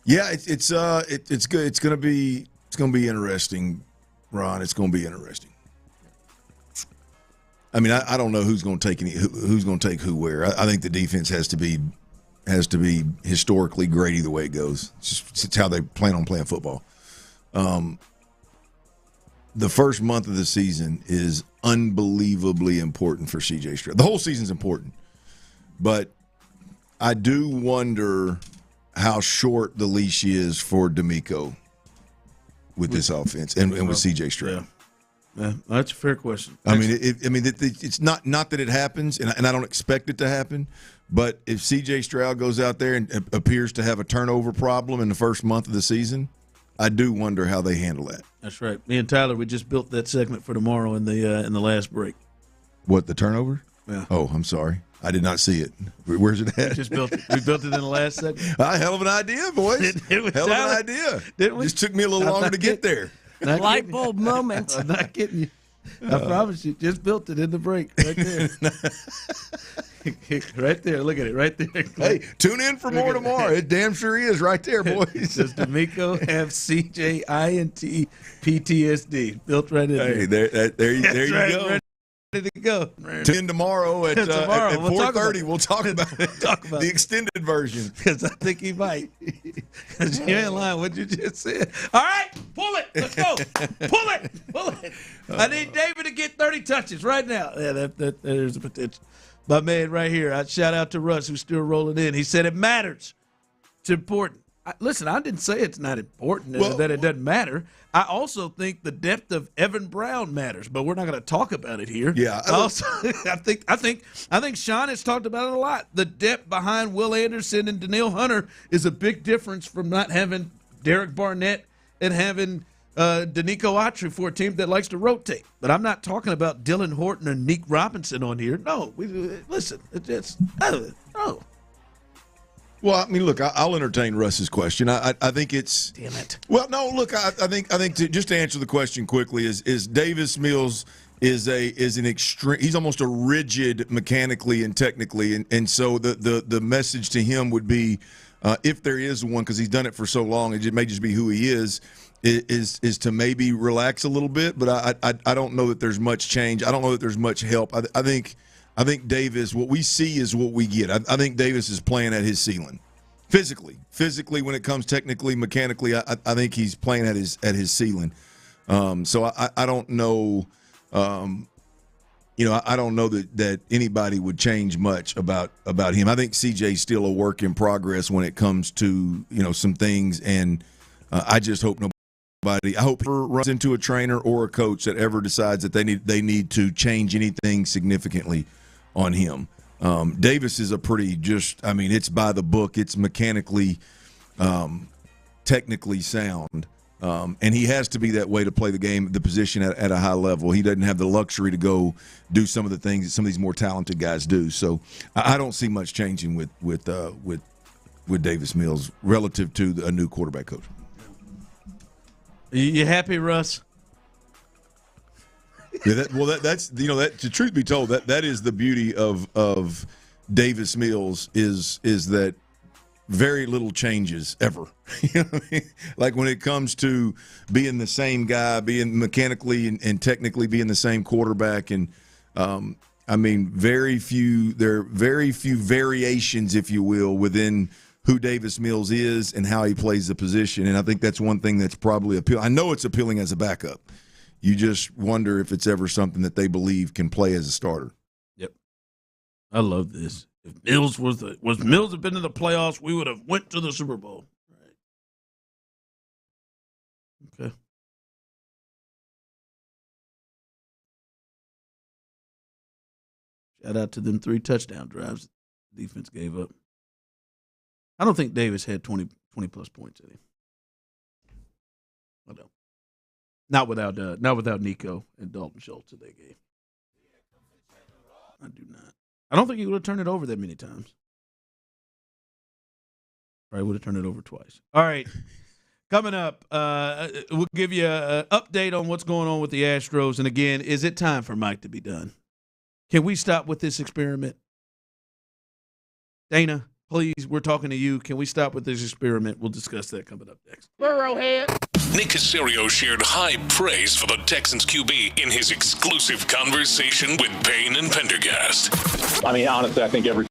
Yeah, it's good. It's gonna be interesting, Ron. It's gonna be interesting. I mean, I don't know who's going to take who where. I think the defense has to be has to be historically great either way it goes. It's how they plan on playing football. The first month of the season is unbelievably important for C.J. Stroud. The whole season's important, but I do wonder how short the leash is for D'Amico with this offense and with C.J. Stroud.
Yeah, that's a fair question.
I mean, it's not that it happens, and I don't expect it to happen. But if C.J. Stroud goes out there and appears to have a turnover problem in the first month of the season, I do wonder how they handle that.
That's right. Me and Tyler, we just built that segment for tomorrow in the last break.
What, the turnover?
Yeah.
Oh, I'm sorry. I did not see it. Where's it at?
We built it in the last segment.
Hell of an idea, boys. Hell of an idea.
Didn't we?
Just took me a little longer to get there.
Light bulb moment.
I'm not kidding you. I promise you. Just built it in the break right there. Right there. Look at it right there.
Hey, tune in for more tomorrow. It damn sure is right there, boys.
Does D'Amico have CJINT PTSD? Built right in there.
Hey, there you go.
Ready to go.
Tune in tomorrow at 4:30. We'll talk about it. The extended version.
Because I think he might. Because you ain't lying what you just said. All right, pull it. Let's go. Pull it. I need David to get 30 touches right now. Yeah, there's the potential. My man right here, I'd shout out to Russ, who's still rolling in. He said it matters. It's important. Listen, I didn't say it's not important, that it doesn't matter. I also think the depth of Evan Brown matters, but we're not going to talk about it here.
Yeah.
I think Sean has talked about it a lot. The depth behind Will Anderson and Danielle Hunter is a big difference from not having Derek Barnett and having Danico Autry for a team that likes to rotate. But I'm not talking about Dylan Horton or Nick Robinson on here. No, listen, it's no.
Well, I mean, look, I'll entertain Russ's question. I think it's.
Damn it.
Well, no, look, I think just to answer the question quickly is Davis Mills is an extreme. He's almost a rigid mechanically and technically, and so the message to him would be, if there is one, because he's done it for so long, it may just be who he is to maybe relax a little bit. But I don't know that there's much change. I don't know that there's much help. I think Davis, what we see is what we get. I think Davis is playing at his ceiling, physically when it comes technically, mechanically. I think he's playing at his ceiling. So I don't know. I don't know that anybody would change much about him. I think CJ's still a work in progress when it comes to some things, and I just hope nobody. I hope he runs into a trainer or a coach that ever decides that they need to change anything significantly on him. Davis is it's by the book. It's mechanically, technically sound. And he has to be that way to play the game, the position at a high level. He doesn't have the luxury to go do some of the things that some of these more talented guys do. So I don't see much changing with Davis Mills relative to a new quarterback coach.
You happy, Russ?
Yeah, that's to truth be told, that is the beauty of Davis Mills is that very little changes ever. You know what I mean? Like when it comes to being the same guy, being mechanically and technically being the same quarterback, and very few variations, if you will, within who Davis Mills is and how he plays the position. And I think that's one thing that's probably appealing. I know it's appealing as a backup. You just wonder if it's ever something that they believe can play as a starter.
Yep. I love this. If Mills was Mills had been in the playoffs, we would have went to the Super Bowl. Right. Okay. Shout out to them 3 touchdown drives the defense gave up. I don't think Davis had 20-plus points in him. I don't. Not without Nico and Dalton Schultz in that game. I do not. I don't think he would have turned it over that many times. Probably would have turned it over twice. All right. Coming up, we'll give you an update on what's going on with the Astros. And again, is it time for Mike to be done? Can we stop with this experiment? Dana, please, we're talking to you. Can we stop with this experiment? We'll discuss that coming up next.
Burrowhead. Nick Caserio shared high praise for the Texans QB in his exclusive conversation with Payne and Pendergast.
I mean, honestly, I think every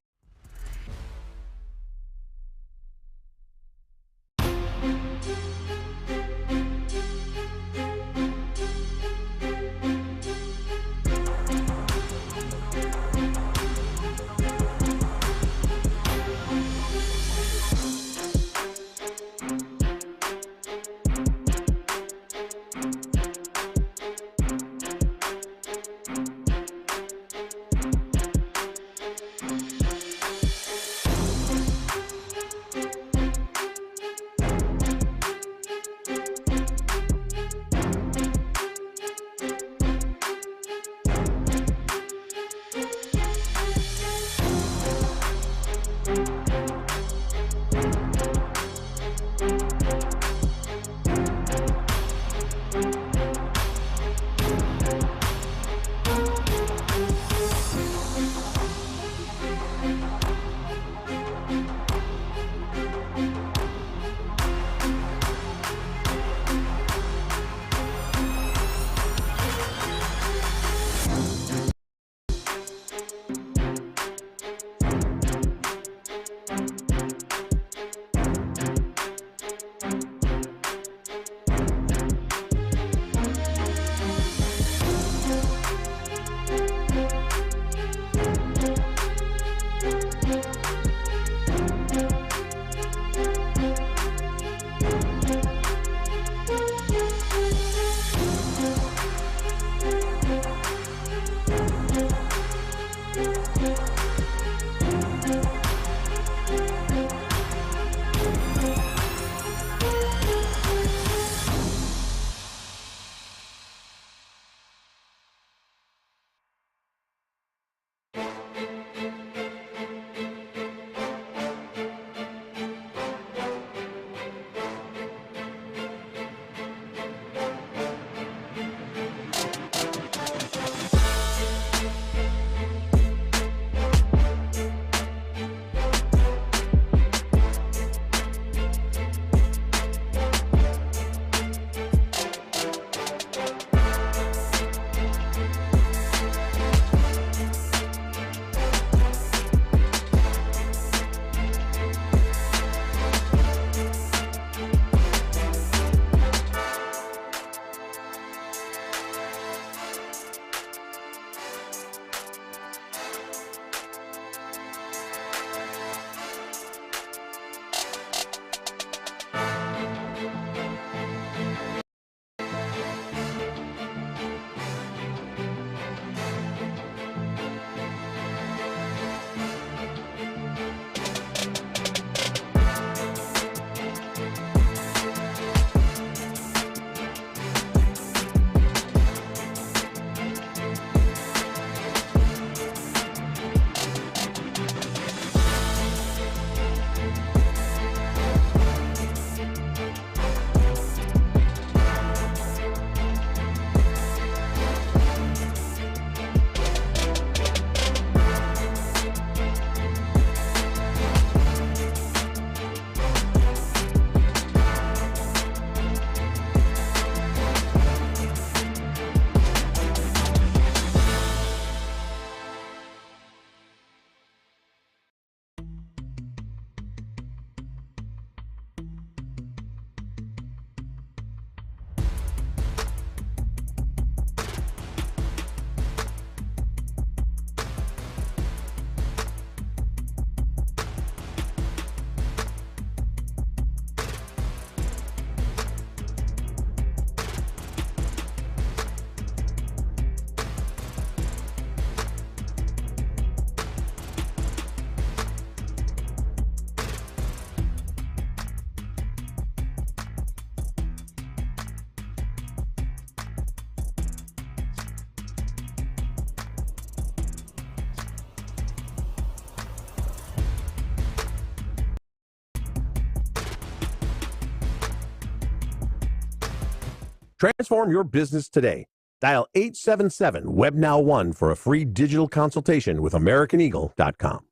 Transform your business today. Dial 877-WEBNOW1 for a free digital consultation with AmericanEagle.com.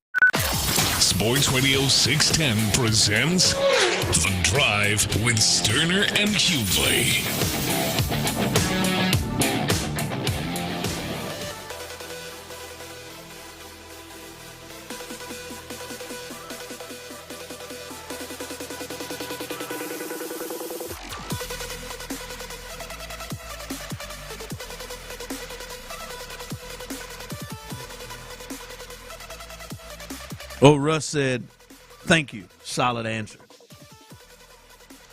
Sports Radio 610 presents The Drive with Stoerner and Hughley.
Oh, Russ said, thank you. Solid answer.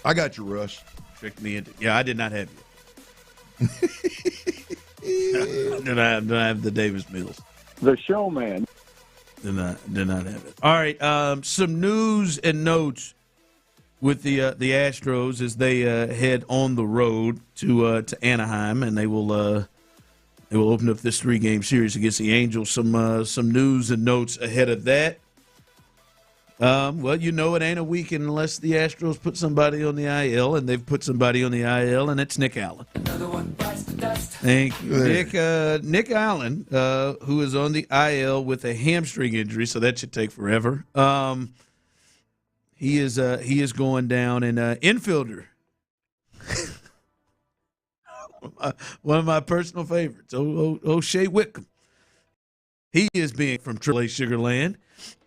I got you, Russ.
Tricked me into. Yeah, I did not have you. Did I have the Davis Mills?
The showman.
Did not have it. All right. Some news and notes with the Astros as they head on the road to Anaheim, and they will open up this 3-game series against the Angels. Some news and notes ahead of that. Well, it ain't a weekend unless the Astros put somebody on the IL, and they've put somebody on the IL, and it's Nick Allen. Thank you, Nick Allen, who is on the IL with a hamstring injury, so that should take forever. He is going down, and infielder, one of my personal favorites, Shea Whitcomb. He is being from AAA Sugarland,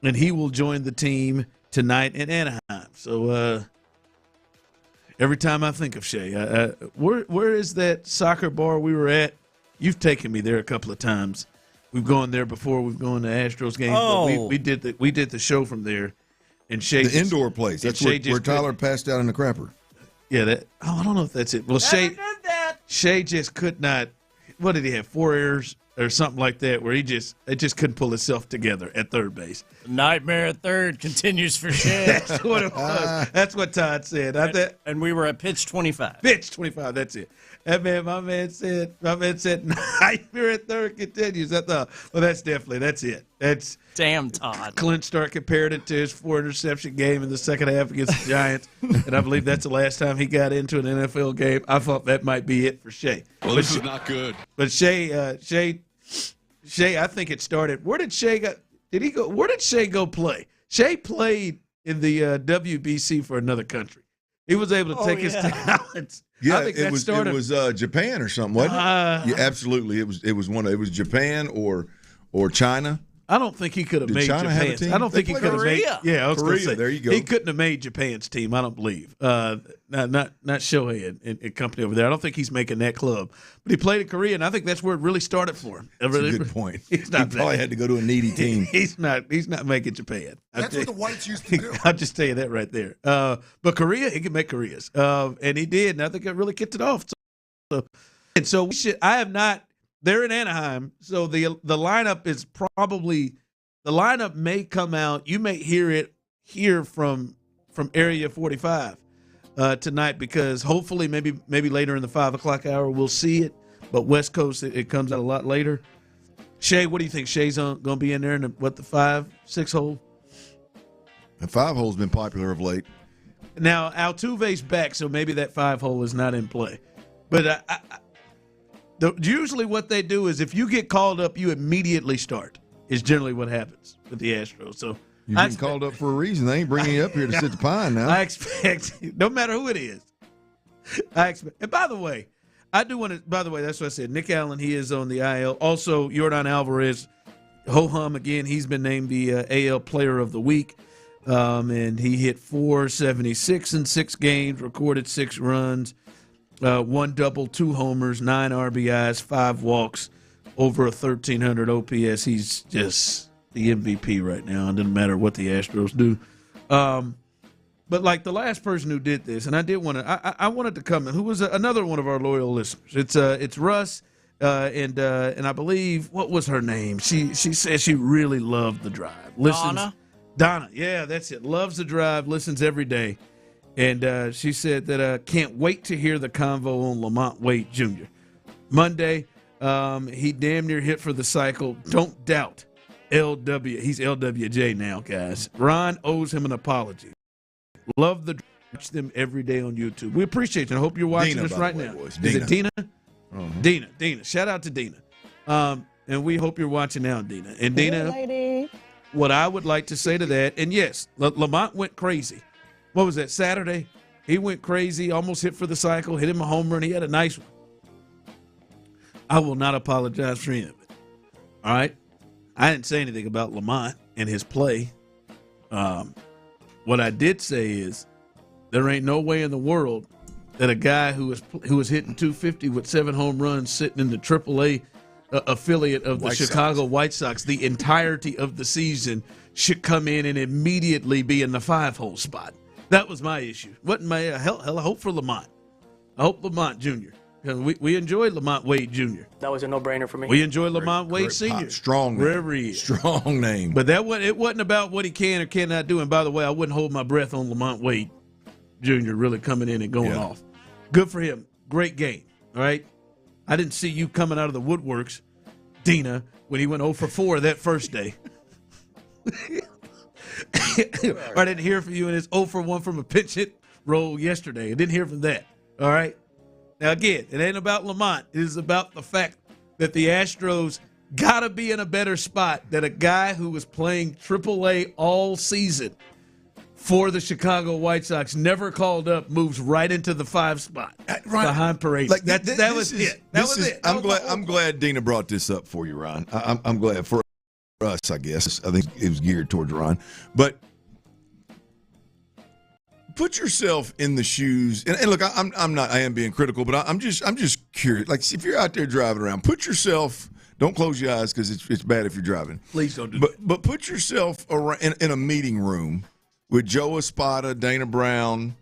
and he will join the team tonight in Anaheim. So every time I think of Shea, where is that soccer bar we were at? You've taken me there a couple of times. We've gone there before. We've gone to Astros games.
Oh.
We did the show from there, and Shea
the indoor place. That's where Tyler passed out in the crapper.
Yeah, I don't know if that's it. Well, Shea just could not. What did he have? 4 errors or something like that, where it just couldn't pull itself together at third base.
Nightmare at third continues for Shea.
That's what it was. That's what Todd said.
And we were at pitch 25.
Pitch 25. That's it. My man said nightmare at third continues. I thought, well, that's it. That's
damn Todd.
Clint Stark compared it to his 4-interception game in the second half against the Giants, and I believe that's the last time he got into an NFL game. I thought that might be it for Shea.
Well, this is not good.
But Shea, I think it started. Where did Shea go? Did he go? Where did Shea go play? Shea played in the WBC for another country. He was able to take his talents.
Yeah,
I think
it was Japan or something, wasn't it? Yeah, absolutely. It was Japan or China.
I don't think he could have made
China
Japan's.
have a team?
I don't think he could have made. Yeah, I was going to say
there you go.
He couldn't have made Japan's team. I don't believe. Not Shohei and company over there. I don't think he's making that club. But he played in Korea, and I think that's where it really started for him.
That's a good point. He probably had to go to a needy team.
He's not making Japan.
That's what the whites used to do.
I'll just tell you that right there. But Korea, he can make Koreas, and he did. And I think it really kicked it off. So we should. I have not. They're in Anaheim, so the lineup is probably. The lineup may come out. You may hear from Area 45 tonight, because hopefully maybe later in the 5 o'clock hour we'll see it. But West Coast it comes out a lot later. Shea, what do you think? Shea's going to be in there in the 5-6 hole?
The 5 hole's been popular of late.
Now Altuve's back, so maybe that 5 hole is not in play. But usually what they do is if you get called up, you immediately start. Is generally what happens with the Astros. So
you're getting called up for a reason. They ain't bringing you up here to sit the pine now.
I expect, no matter who it is. And by the way, I do want to. By the way, that's what I said. Nick Allen, he is on the IL. Also, Yordan Alvarez, ho-hum again. He's been named the AL Player of the Week, and he hit .476 in 6 games, recorded 6 runs, 1 double, 2 homers, 9 RBIs, 5 walks. Over a 1,300 OPS. He's just the MVP right now. It doesn't matter what the Astros do. But like the last person who did this, and I did want to, I wanted to come in. Who was another one of our loyal listeners? It's Russ, and I believe, what was her name? She said she really loved the drive. Donna. Yeah, that's it. Loves the drive. Listens every day, and she said that can't wait to hear the convo on Lamont Wade Jr. Monday. He damn near hit for the cycle. Don't doubt LW. He's LWJ now, guys. Ron owes him an apology. Love the watch them every day on YouTube. We appreciate you. I hope you're watching us right now. Is it Dina? Uh-huh. Dina. Shout out to Dina. And we hope you're watching now, Dina. And Dina, what I would like to say to that, and yes, Lamont went crazy. What was that, Saturday? He went crazy, almost hit for the cycle, hit him a home run. He had a nice one. I will not apologize for any of it. All right? I didn't say anything about Lamont and his play. What I did say is there ain't no way in the world that a guy who was hitting .250 with 7 home runs sitting in the AAA affiliate of the Chicago White Sox the entirety of the season should come in and immediately be in the 5-hole spot. That was my issue. Wasn't my hell? I hope for Lamont. I hope Lamont Jr. We enjoy Lamont Wade Jr.
That was a no-brainer for me.
We enjoy Lamont Wade Sr.
Strong,
wherever he is.
Strong name.
But it wasn't about what he can or cannot do. And by the way, I wouldn't hold my breath on Lamont Wade Jr. really coming in and going off. Good for him. Great game. All right. I didn't see you coming out of the woodworks, Dina, when he went 0 for 4 that first day. Or I didn't hear from you in his 0 for 1 from a pinch hit roll yesterday. I didn't hear from that. All right. Now, again, it ain't about Lamont. It is about the fact that the Astros got to be in a better spot than a guy who was playing AAA all season for the Chicago White Sox, never called up, moves right into the 5 spot behind Paredes.
Like,
that was it. That was it.
I'm glad Dina brought this up for you, Ron. I'm glad for us, I guess. I think it was geared towards Ron. But put yourself in the shoes, and look, I am being critical, but I'm just curious. Like, if you're out there driving around, put yourself. Don't close your eyes because it's bad if you're driving.
Please don't do that.
But put yourself around in a meeting room with Joe Espada, Dana Brown,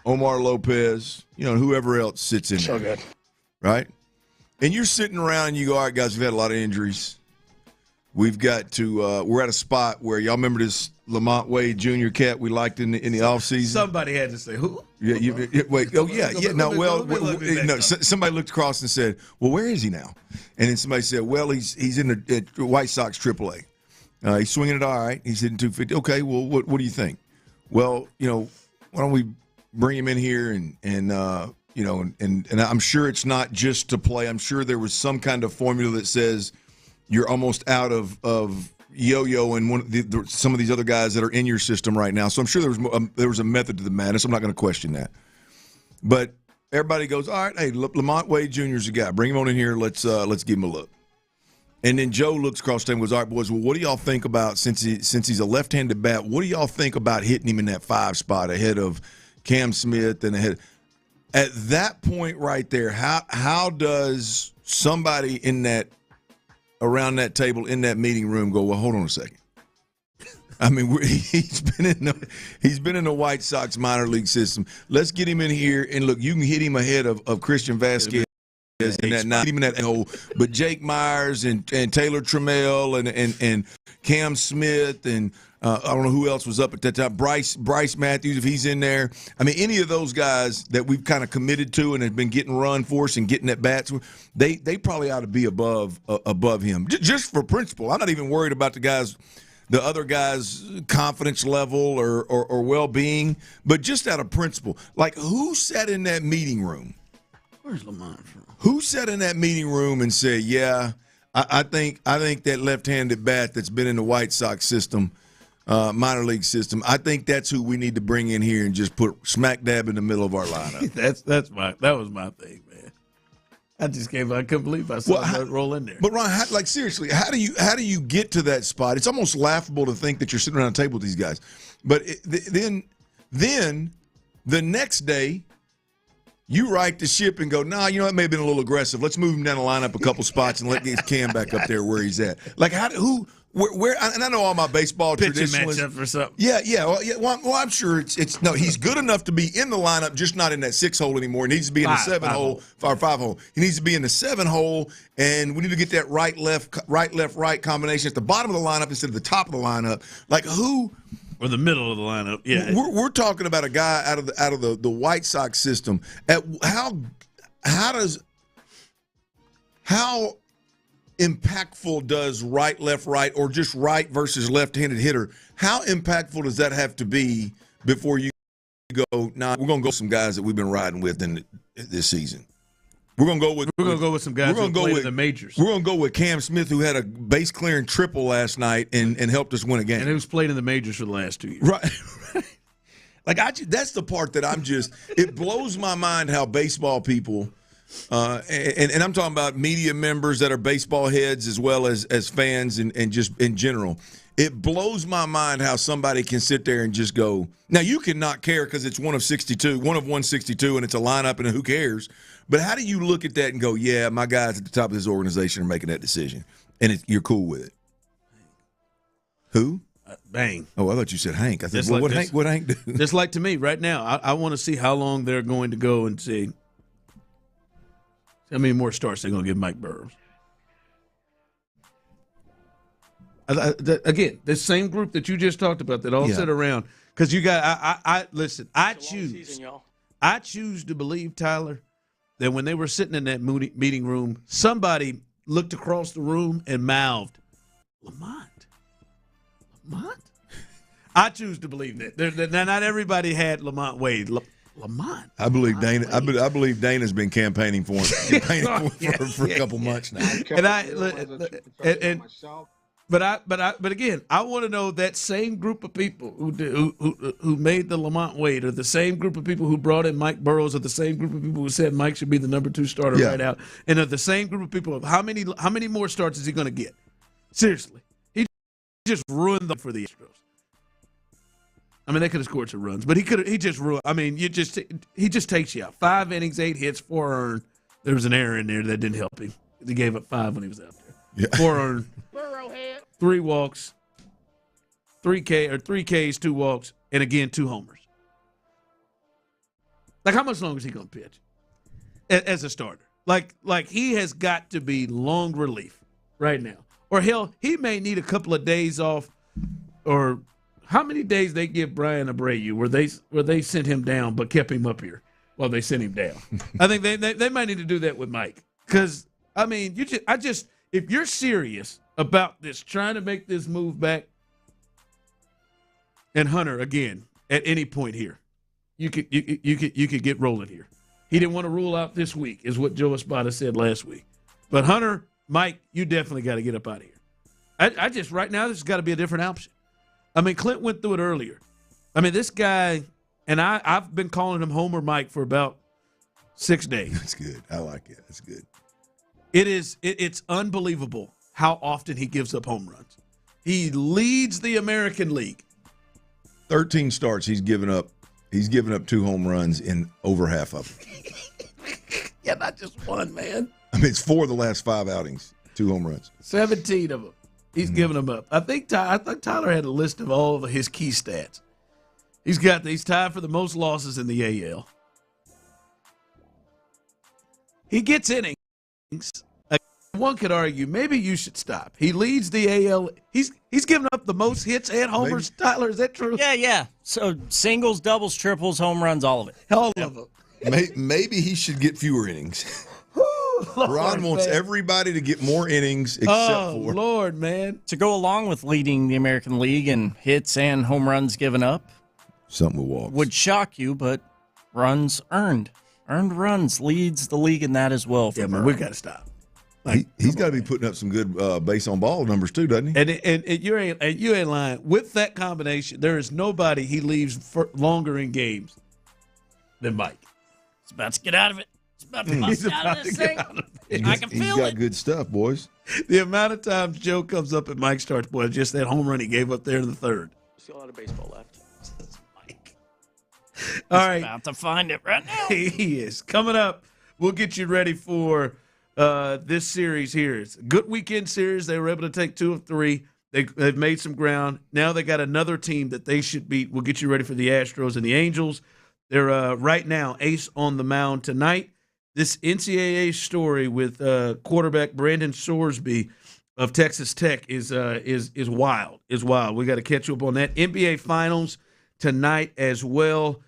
Omar Lopez, whoever else sits in there.
So good.
Right? And you're sitting around and you go, all right, guys, we've had a lot of injuries. We've got to we're at a spot where y'all remember this Lamont Wade Jr. cat we liked in the offseason?
Somebody had to say, who?
Yeah, wait. Oh, yeah. No, somebody looked across and said, well, where is he now? And then somebody said, well, he's in the White Sox AAA. He's swinging it all right. He's hitting 250. Okay, well, what do you think? Well, why don't we bring him in here and I'm sure it's not just to play. I'm sure there was some kind of formula that says you're almost out of Yo-Yo and some of these other guys that are in your system right now. So I'm sure there was a method to the madness. I'm not going to question that. But everybody goes, all right, hey, Lamont Wade Jr. is a guy. Bring him on in here. Let's give him a look. And then Joe looks across the table and goes, all right, boys, well, what do y'all think about, since he's a left-handed bat, what do y'all think about hitting him in that 5 spot ahead of Cam Smith and ahead? At that point right there, how does somebody around that table in that meeting room go, well, hold on a second. I mean, he's been in the White Sox minor league system. Let's get him in here, and look, you can hit him ahead of Christian Vasquez in that night, him in that hole. But Jake Myers and Taylor Trammell and Cam Smith and I don't know who else was up at that time. Bryce Matthews, if he's in there. I mean, any of those guys that we've kind of committed to and have been getting run for us and getting at bats, they probably ought to be above him. Just for principle. I'm not even worried about the other guys' confidence level or well-being, but just out of principle. Like, who sat in that meeting room?
Where's Lamont from?
Who sat in that meeting room and said, yeah, I think that left-handed bat that's been in the White Sox system, minor league system, I think that's who we need to bring in here and just put smack dab in the middle of our lineup.
that was my thing, man. I couldn't believe I saw that roll in there.
But Ron, seriously, how do you get to that spot? It's almost laughable to think that you're sitting around a table with these guys. But then the next day, you right the ship and go, nah, that may have been a little aggressive. Let's move him down the lineup a couple spots and let get Cam back up there where he's at. Like, where? And I know all my baseball traditionalists.
Pitching matchup or something.
Yeah. Well, I'm sure it's no. He's good enough to be in the lineup, just not in that 6 hole anymore. He needs to be in the 7 hole or 5 hole. He needs to be in the 7 hole, and we need to get that right left combination at the bottom of the lineup instead of the top of the lineup. Like, who?
Or the middle of the lineup. Yeah,
we're talking about a guy out of the White Sox system. How impactful does right, left, right, or just right versus left-handed hitter? How impactful does that have to be before you go? Nah, we're gonna go with some guys that we've been riding with in this season. We're gonna go with
some guys who played in the majors.
We're gonna go with Cam Smith, who had a base clearing triple last night and helped us win a game,
and who's played in the majors for the last 2 years.
Right. Like, that's the part that it blows my mind how baseball people. And I'm talking about media members that are baseball heads as well as fans and just in general. It blows my mind how somebody can sit there and just go. Now you can not care because it's one of 162, and it's a lineup, and who cares? But how do you look at that and go, yeah, my guys at the top of this organization are making that decision, and you're cool with it? Who?
Bang.
Oh, I thought you said Hank. I said, well, like what Hank do?
Just like to me right now, I want to see how long they're going to go and see how many more starts they're going to give Mike Burrows. Again, this same group that you just talked about that all sit around, because you got listen. I choose to believe, Tyler, that when they were sitting in that meeting room, somebody looked across the room and mouthed, Lamont. I choose to believe that. Not everybody had Lamont Wade. Lamont.
I believe Dana. I believe Dana's been campaigning for him for a couple months now.
But again, I want to know that same group of people who made the Lamont Wade, or the same group of people who brought in Mike Burrows, or the same group of people who said Mike should be the number 2 starter right out, and of the same group of people, how many more starts is he going to get? Seriously, he just ruined them for the Astros. I mean, they could have scored some runs, but he just ruined. I mean, he just takes you out. 5 innings, 8 hits, 4 earned. There was an error in there that didn't help him. He gave up 5 when he was out there. Yeah. 4 earned. 3 walks, 3 Ks, 2 walks, and again 2 homers. Like, how much longer is he going to pitch as a starter? Like he has got to be long relief right now, or hell, he may need a couple of days off. Or how many days they give Brian Abreu where they sent him down but kept him up here while they sent him down? I think they might need to do that with Mike, because I mean, if you're serious about this, trying to make this move back, and Hunter again at any point here, you could get rolling here. He didn't want to rule out this week, is what Joe Espada said last week. But Hunter, Mike, you definitely got to get up out of here. I just right now this has got to be a different option. I mean, Clint went through it earlier. I mean, this guy, and I've been calling him Homer Mike for about 6 days.
That's good. I like it. That's good.
It's unbelievable how often he gives up home runs. He leads the American League.
13 starts, he's given up 2 home runs in over half of them.
Yeah, not just one, man.
I mean, it's 4 of the last 5 outings, 2 home runs.
17 of them. He's given them up. I think Tyler had a list of all of his key stats. He's tied for the most losses in the AL. He gets innings. One could argue maybe you should stop. He leads the AL. He's given up the most hits and homers. Maybe. Tyler, is that true?
Yeah. So singles, doubles, triples, home runs, all of it.
All of them.
Maybe he should get fewer innings. Ron wants everybody to get more innings except for
Lord, man.
To go along with leading the American League in hits and home runs given up.
Something with walks.
Would shock you, but runs earned. Earned runs leads the league in that as well.
Yeah, man, we've got to stop.
He's got to be putting up some good base on ball numbers too, doesn't he?
And you ain't lying. With that combination, there is nobody he leaves for longer in games than Mike.
He's about to get out of it. He's about to bust out of this thing. I can feel it.
He's got good stuff, boys.
The amount of times Joe comes up and Mike starts, boy, just that home run he gave up there in the third.
Still a lot of baseball left.
Mike. All right.
About to find it right now.
He is. Coming up, we'll get you ready for this series here. It's a good weekend series. They were able to take 2 of 3. They've made some ground. Now they got another team that they should beat. We'll get you ready for the Astros and the Angels. They're right now ace on the mound tonight. This NCAA story with quarterback Brandon Sorsby of Texas Tech is wild. Is wild. We got to catch you up on that. NBA Finals tonight as well.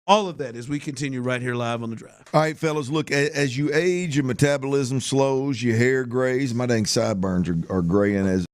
All of that as we continue right here live on The Drive.
All right, fellas, look, as you age, your metabolism slows, your hair grays. My dang sideburns are graying as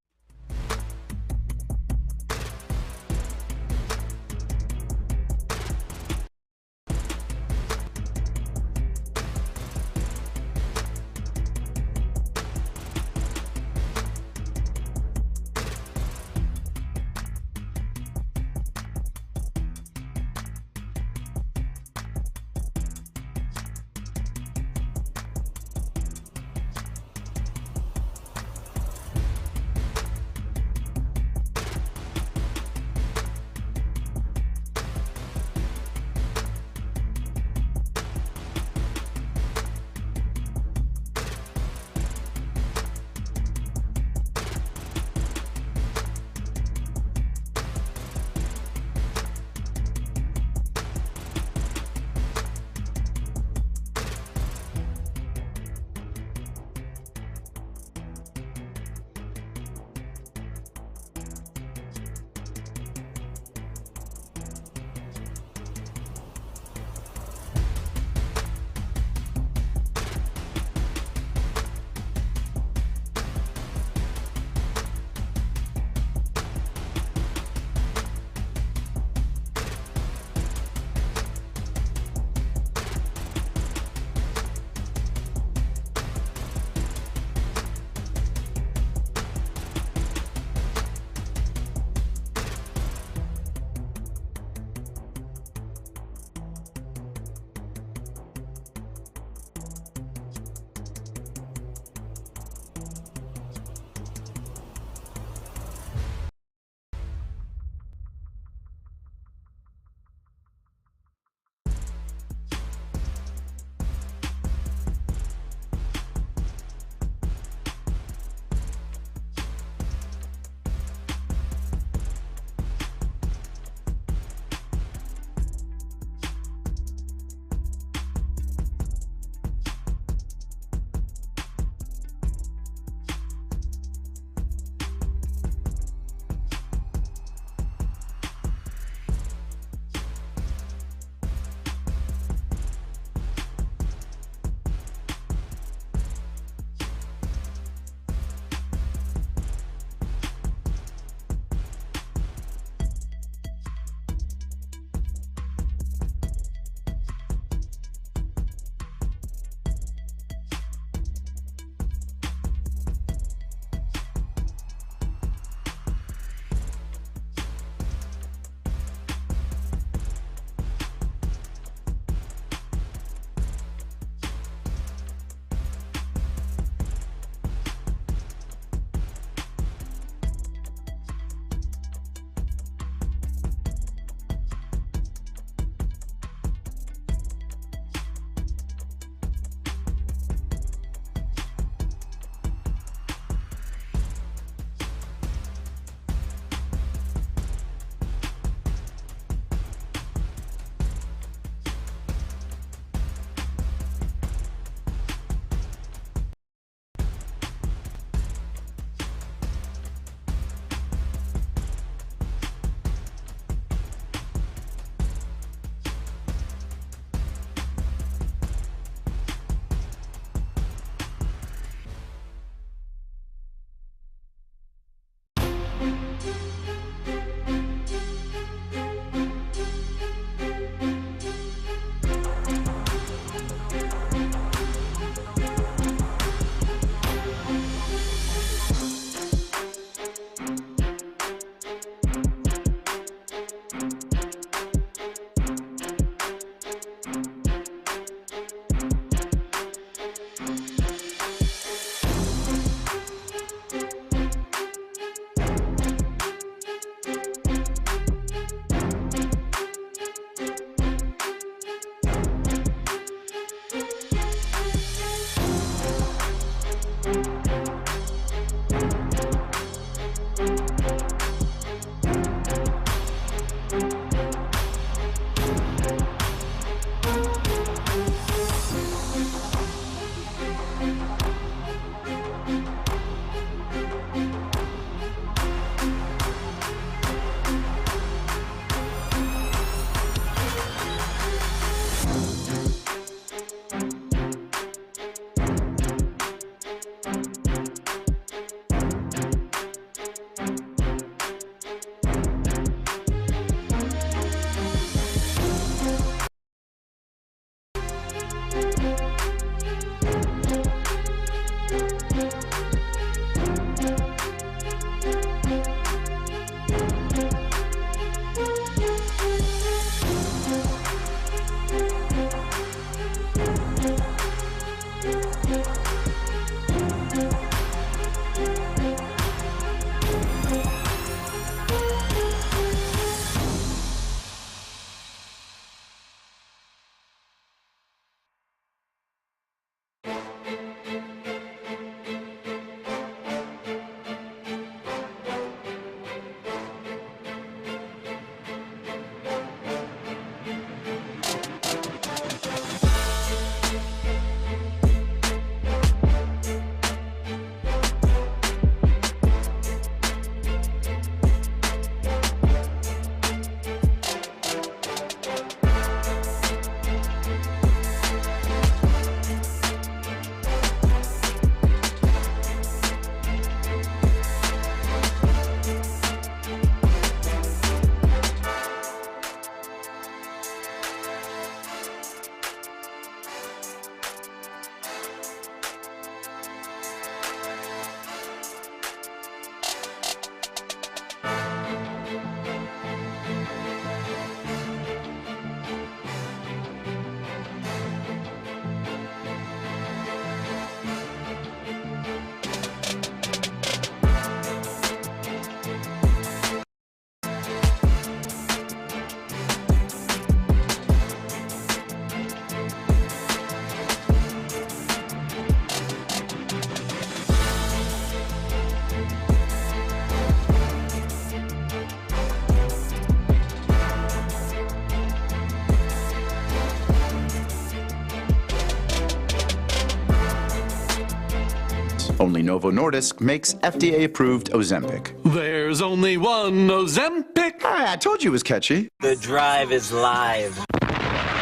Only Novo Nordisk makes FDA-approved Ozempic.
There's only one Ozempic.
I told you it was catchy.
The Drive is live.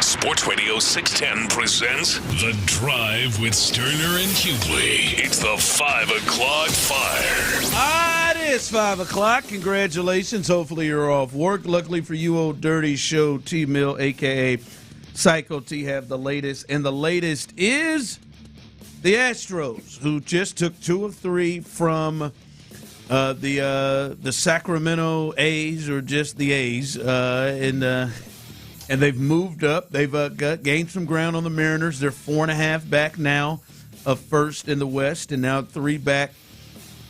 Sports Radio 610 presents The Drive with Stoerner and Hughley. It's the 5 o'clock fire.
It is 5 o'clock. Congratulations. Hopefully you're off work. Luckily for you, Old Dirty Show, T-Mill, a.k.a. Psycho T, have the latest. And the latest is the Astros, who just took 2 of 3 from the Sacramento A's, or just the A's, and they've moved up. They've gained some ground on the Mariners. They're 4.5 back now of first in the West, and now 3 back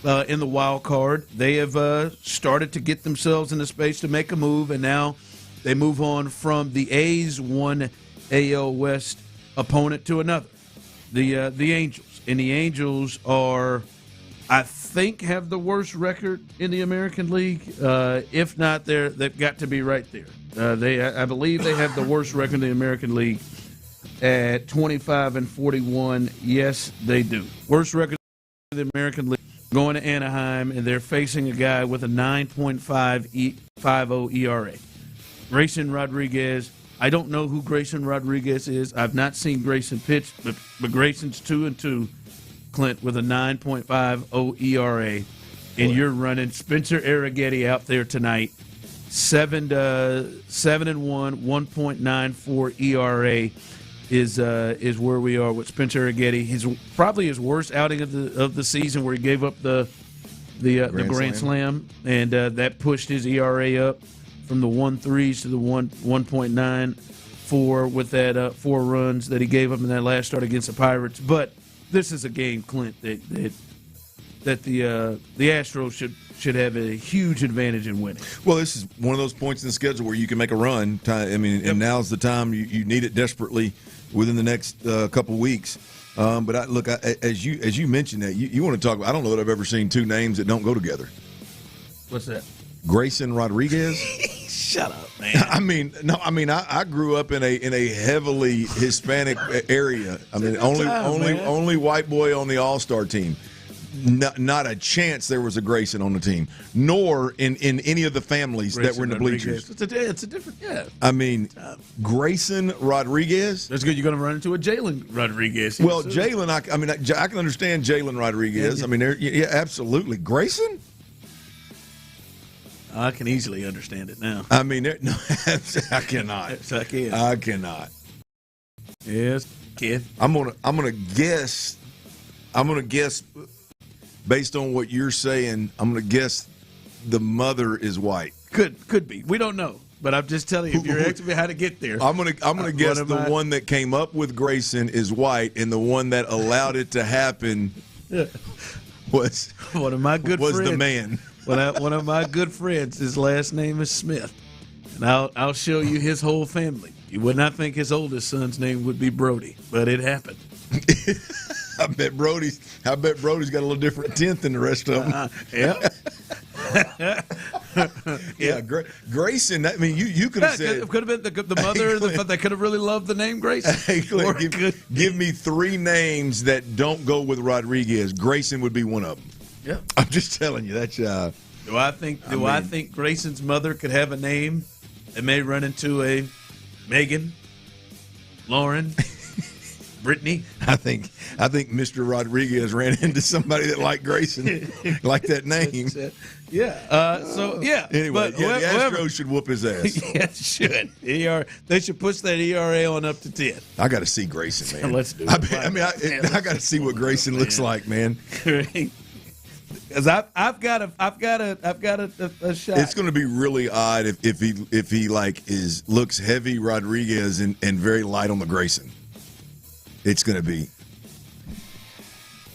in the wild card. They have started to get themselves in the space to make a move, and now they move on from the A's one AL West opponent to another, the Angels. And the Angels are, I think, have the worst record in the American League. If not, they've got to be right there. I believe they have the worst record in the American League at 25-41. Yes, they do. Worst record in the American League, going to Anaheim, and they're facing a guy with a 9.50 ERA. Grayson Rodriguez. I don't know who Grayson Rodriguez is. I've not seen Grayson pitch, but Grayson's 2-2, Clint, with a 9.50 ERA. And you're running Spencer Arrighetti out there tonight. 7-1, 1.94 ERA is where we are with Spencer Arrighetti. Probably his worst outing of the season, where he gave up the grand slam, and that pushed his ERA up from the 1.3s to the 1.94 with that 4 runs that he gave up in that last start against the Pirates. But this is a game, Clint, that the Astros should have a huge advantage in winning.
Well, this is one of those points in the schedule where you can make a run. I mean, and now's the time you need it desperately within the next couple weeks. But as you mentioned that, you want to talk about, I don't know that I've ever seen 2 names that don't go together.
What's that?
Grayson Rodriguez.
Shut up, man.
I grew up in a heavily Hispanic area. I mean, only white boy on the All-Star team. Not a chance there was a Grayson on the team, nor in any of the families Grayson that were in the bleachers.
It's a different, yeah.
I mean, Grayson Rodriguez.
That's good. You're going to run into a Jalen Rodriguez.
Well, Jalen, I can understand Jalen Rodriguez. Yeah. I mean, yeah, absolutely. Grayson?
I can easily understand it now.
I mean, no, I cannot.
I can.
I cannot.
Yes, kid.
I'm gonna guess. Based on what you're saying, I'm going to guess the mother is white.
Could be. We don't know. But I'm just telling you, if you're asking me how to get there.
I'm going to guess the one that came up with Grayson is white, and the one that allowed it to happen was
one of my good friends.
Was the man.
One of my good friends, his last name is Smith. And I'll show you his whole family. You would not think his oldest son's name would be Brody, but it happened.
I bet Brody's got a little different tint than the rest of them. Yeah. Grayson. I mean, you could have said
could have been the mother. They could have really loved the name Grayson.
Hey, give me 3 names that don't go with Rodriguez. Grayson would be one of them.
Yeah,
I'm just telling you. That's.
Do I think Grayson's mother could have a name that may run into a Megan, Lauren? Brittany?
I think Mr. Rodriguez ran into somebody that liked Grayson, like that name.
Yeah.
Anyway, the Astros should whoop his ass.
Yeah, should. They should push that ERA on up to 10.
I got to see Grayson, man.
Let's do it.
I got to see what Grayson looks like, man.
Because I've got a shot.
It's going to be really odd if he looks heavy Rodriguez and very light on the Grayson. It's going to be.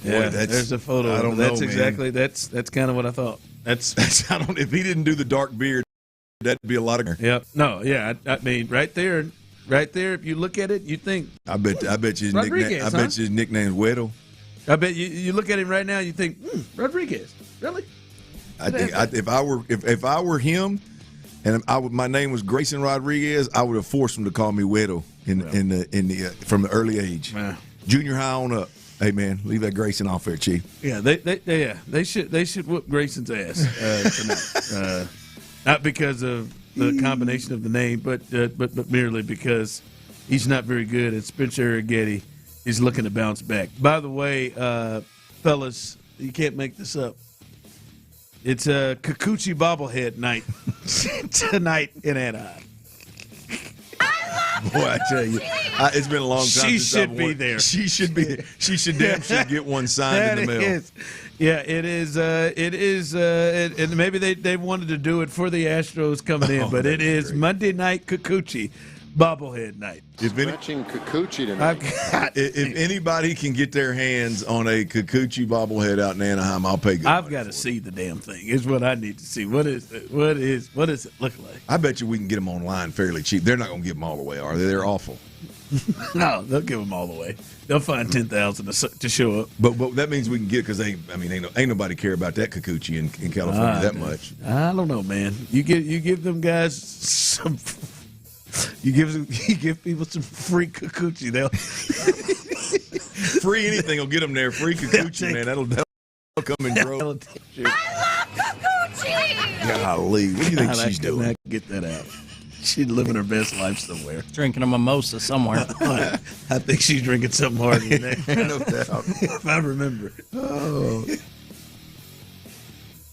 Yeah, there's a photo.
I don't know.
That's exactly. That's kind of what I thought. That's
if he didn't do the dark beard, that'd be a lot of.
Yep. No. Yeah. I mean, right there. If you look at it, you think.
I bet you his nickname. I bet you his nickname is Weddle.
I bet you look at him right now, you think Rodriguez. Really?
I think if I were him, and my name was Grayson Rodriguez, I would have forced him to call me Weddle from the early age, junior high on up. Hey man, leave that Grayson off there, Chief.
Yeah, they should whoop Grayson's ass tonight. Not because of the combination of the name, but merely because he's not very good, and Spencer Arrighetti is looking to bounce back. By the way, fellas, you can't make this up. It's a Kikuchi bobblehead night tonight in Anaheim.
Boy, I tell you, it's been a long time.
She should be there.
She should be. She should damn sure get one signed in the mail.
Yeah, it is. And maybe they wanted to do it for the Astros coming in, but it is great. Monday night Kikuchi bobblehead night.
Stretching Kikuchi tonight.
If anybody can get their hands on a Kikuchi bobblehead out in Anaheim, I'll pay good.
I've got to see the damn thing. Is what I need to see. What does it look like?
I bet you we can get them online fairly cheap. They're not going to give them all away, are they? They're awful.
No, they'll give them all away. They'll find 10,000 to show up.
But that means we can get, because ain't nobody care about that Kikuchi in California that much.
I don't know, man. You give them guys some. You give people some free Kikuchi. They'll
free anything will get them there. Free Kikuchi, man. That'll come in droves.
I love Kikuchi.
Golly, what do you think she's doing?
Get that out. She's living her best life somewhere.
Drinking a mimosa somewhere.
I think she's drinking something harder than that.
No doubt.
If I remember. Oh.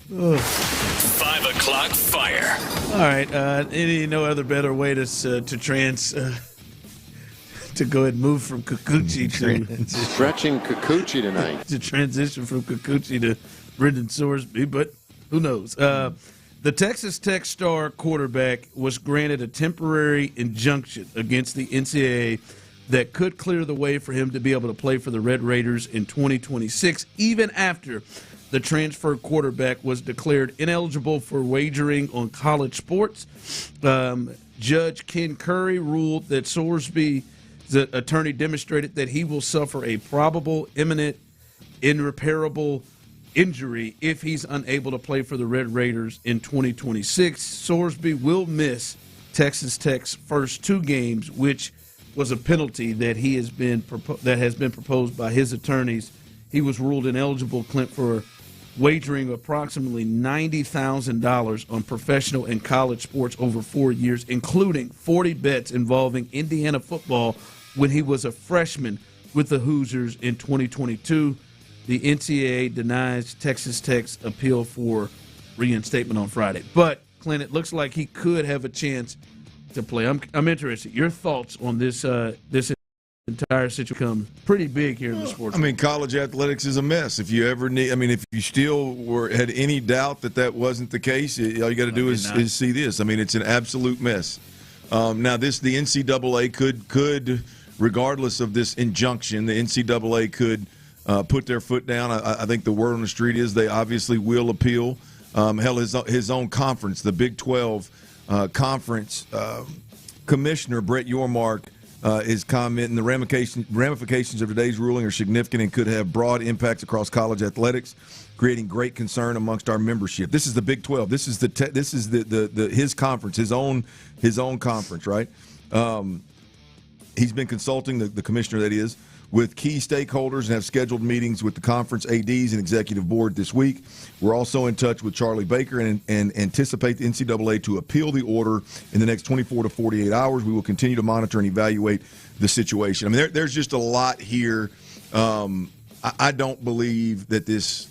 5 o'clock fire.
All right. No other better way to go ahead and move from Kikuchi to
stretching Kikuchi tonight.
To transition from Kikuchi to Brendan Sorsby, but who knows? The Texas Tech star quarterback was granted a temporary injunction against the NCAA that could clear the way for him to be able to play for the Red Raiders in 2026, even after the transfer quarterback was declared ineligible for wagering on college sports. Judge Ken Curry ruled that Sorsby's attorney demonstrated that he will suffer a probable, imminent, irreparable injury if he's unable to play for the Red Raiders in 2026. Sorsby will miss Texas Tech's first 2 games, which was a penalty that has been proposed by his attorneys. He was ruled ineligible, Clint, for wagering approximately $90,000 on professional and college sports over 4 years, including 40 bets involving Indiana football when he was a freshman with the Hoosiers in 2022. The NCAA denies Texas Tech's appeal for reinstatement on Friday. But, Clint, it looks like he could have a chance to play. I'm interested. Your thoughts on this entire situation come pretty big here in the sports.
I mean, college athletics is a mess. If you ever need, if you still had any doubt that wasn't the case, all you got to do is see this. I mean, it's an absolute mess. Now, the NCAA could, regardless of this injunction, the NCAA could put their foot down. I think the word on the street is they obviously will appeal. Hell, his own conference, the Big 12 conference commissioner, Brett Yormark, is commenting the ramifications of today's ruling are significant and could have broad impacts across college athletics, creating great concern amongst our membership. This is the Big 12. This is his conference, his own conference, right? He's been consulting the commissioner, that is, with key stakeholders and have scheduled meetings with the conference ADs and executive board this week. We're also in touch with Charlie Baker and anticipate the NCAA to appeal the order in the next 24 to 48 hours. We will continue to monitor and evaluate the situation. I mean, there's just a lot here. I don't believe that this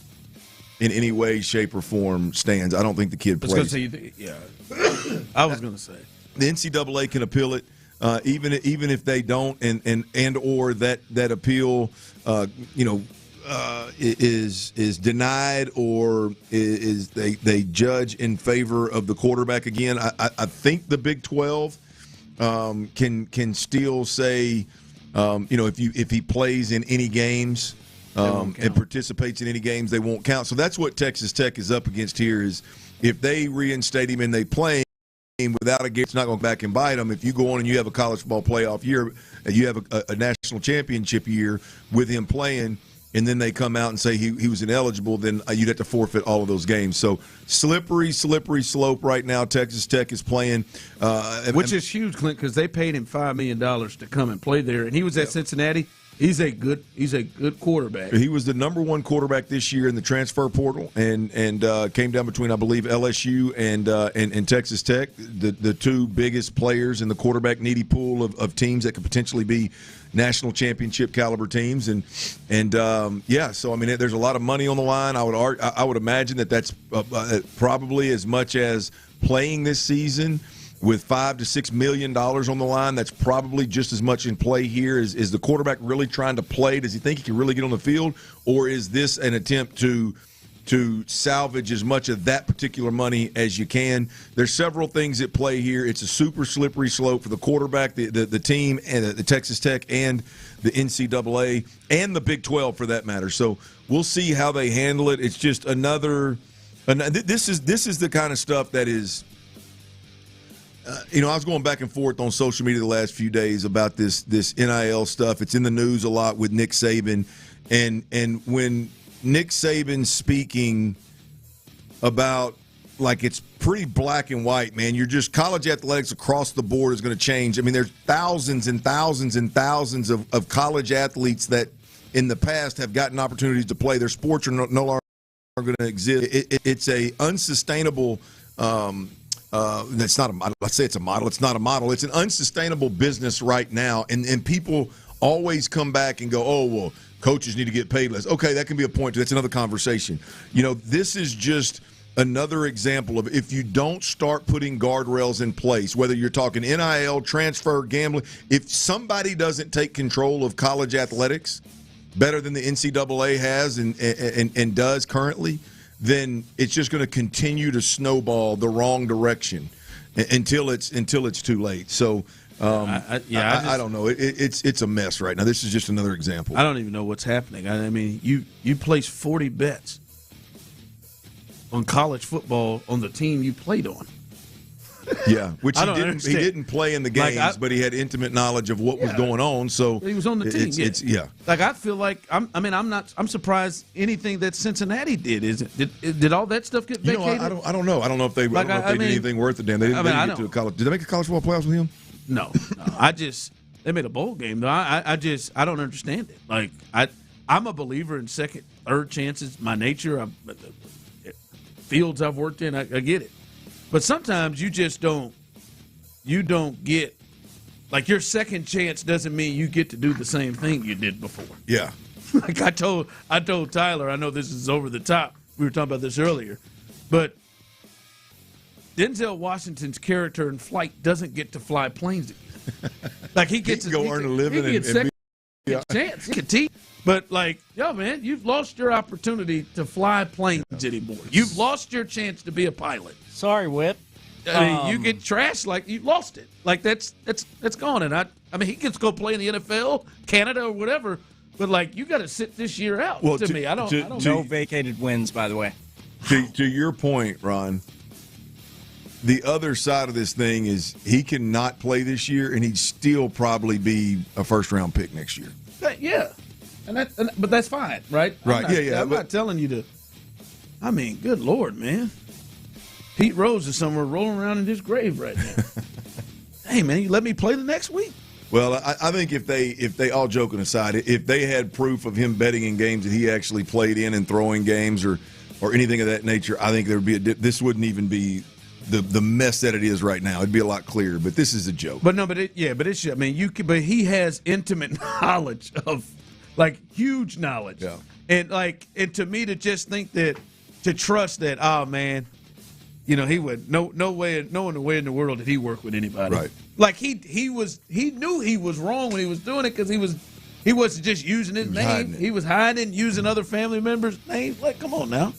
in any way, shape, or form stands. I don't think the kid plays.
I was going to say.
The NCAA can appeal it. Even if they don't, and or that appeal, is denied, or is they judge in favor of the quarterback again. I think the Big 12 can still say, if he plays in any games and participates in any games, they won't count. So that's what Texas Tech is up against here. Is if they reinstate him and they play without a game, it's not going back and bite them. If you go on and you have a college football playoff year, you have a national championship year with him playing, and then they come out and say he was ineligible, then you'd have to forfeit all of those games. So slippery slope right now. Texas Tech is playing.
Which is huge, Clint, because they paid him $5 million to come and play there. And he was at Cincinnati. He's a good quarterback.
He was the number one quarterback this year in the transfer portal, and came down between, I believe, LSU and Texas Tech, the two biggest players in the quarterback needy pool of teams that could potentially be national championship caliber teams, and so I mean, there's a lot of money on the line. I would imagine that's probably as much as playing this season with $5 to $6 million on the line. That's probably just as much in play here. Is the quarterback really trying to play? Does he think he can really get on the field, or is this an attempt to salvage as much of that particular money as you can? There's several things at play here. It's a super slippery slope for the quarterback, the team, and the Texas Tech and the NCAA and the Big 12 for that matter. So we'll see how they handle it. It's just another. This is the kind of stuff that is. I was going back and forth on social media the last few days about this NIL stuff. It's in the news a lot with Nick Saban, and when Nick Saban's speaking about, like, it's pretty black and white, man. You're just college athletics across the board is going to change. I mean, there's thousands and thousands and thousands of college athletes that in the past have gotten opportunities to play. Their sports are no longer going to exist. It's a unsustainable. That's not a. Let's say it's a model. It's not a model. It's an unsustainable business right now, and people always come back and go, oh well, coaches need to get paid less. Okay, that can be a point. That's another conversation. This is just another example of if you don't start putting guardrails in place, whether you're talking NIL, transfer, gambling, if somebody doesn't take control of college athletics better than the NCAA has and does currently, then it's just going to continue to snowball the wrong direction until it's too late. So I don't know. It's a mess right now. This is just another example.
I don't even know what's happening. I mean, you placed 40 bets on college football on the team you played on.
Yeah, which he didn't play in the games, but he had intimate knowledge of what was going on. So
he was on the team. Like, I feel like I'm surprised anything that Cincinnati did. Did all that stuff get vacated?
I don't know. I don't know if they did anything worth a damn. They didn't get to a college. Did they make a college football playoffs with him?
No. They made a bowl game though. I don't understand it. Like, I'm a believer in second, third chances. My nature. Fields I've worked in, I get it. But sometimes you just don't get, like, your second chance doesn't mean you get to do the same thing you did before.
Yeah.
Like I told Tyler, I know this is over the top. We were talking about this earlier. But Denzel Washington's character in Flight doesn't get to fly planes again. Like, he gets
to go earn a living
and second chance. He can teach. But, like, man, you've lost your opportunity to fly planes anymore. You've lost your chance to be a pilot.
Sorry, Whip.
I mean, you get trashed like you lost it. Like, that's gone. And I mean, he gets to go play in the NFL, Canada, or whatever. But, like, you got to sit this year out.
Well,
to me, I don't.
No vacated wins, by the way.
To your point, Ron, the other side of this thing is he cannot play this year, and he'd still probably be a first-round pick next year.
Yeah. But that's fine, right?
Right.
I'm not telling you to. I mean, good Lord, man. Pete Rose is somewhere rolling around in his grave right now. Hey, man, you let me play the next week?
Well, I think if they all joking aside, if they had proof of him betting in games that he actually played in and throwing games or anything of that nature, I think there would be this wouldn't even be the mess that it is right now. It'd be a lot clearer. But this is a joke.
But no, but it's. I mean, but he has intimate knowledge of. Like, huge knowledge.
Yeah.
And to me, to just think that, to trust that, oh, man, he would, no way in the world did he work with anybody.
Right.
Like, he knew he was wrong when he was doing it because he wasn't just using his name. He was hiding, using other family members' names. Like, come on now.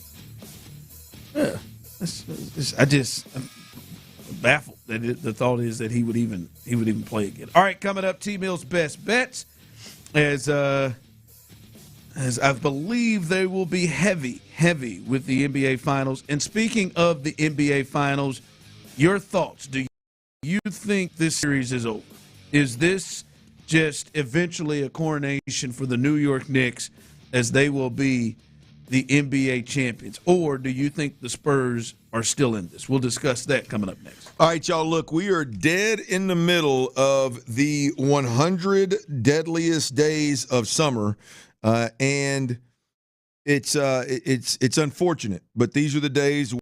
Yeah. I'm baffled that the thought is that he would even play again. All right, coming up, T-Mill's best bets. As I believe they will be heavy with the NBA Finals. And speaking of the NBA Finals, your thoughts. Do you think this series is over? Is this just eventually a coronation for the New York Knicks as they will be the NBA champions? Or do you think the Spurs are still in this? We'll discuss that coming up next.
All right, y'all, look, we are dead in the middle of the 100 deadliest days of summer, and it's unfortunate, but these are the days.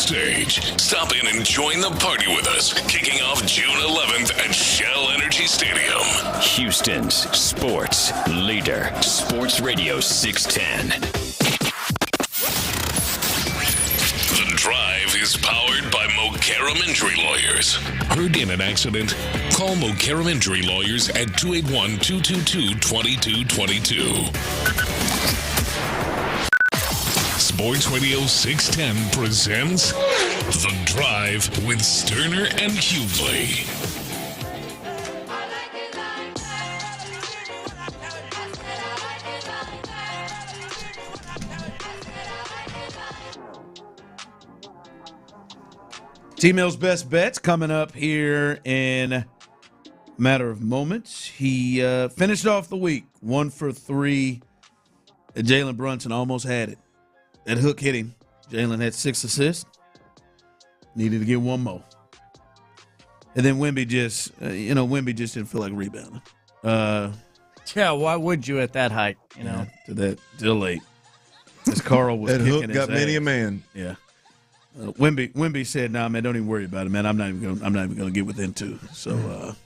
stage. Stop in and join the party with us. Kicking off June 11th at Shell Energy Stadium.
Houston's sports leader. Sports Radio 610.
The Drive is powered by Mokaram Injury Lawyers. Heard in an accident? Call Mokaram Injury Lawyers at 281-222-2222. Sports Radio 610 presents The Drive with Stoerner and Hughley.
T-Mill's best bets coming up here in a matter of moments. He finished off the week 1 for 3. Jalen Brunson almost had it. That hook hit him. Jalen had 6 assists. Needed to get one more. And then Wemby just didn't feel like rebounding.
Yeah, why would you at that height?
Till late. As Carl was
that
kicking
hook
his
got
ass.
many a man.
Yeah. Wemby said, "Nah, man, don't even worry about it, man. I'm not even going to get within 2." So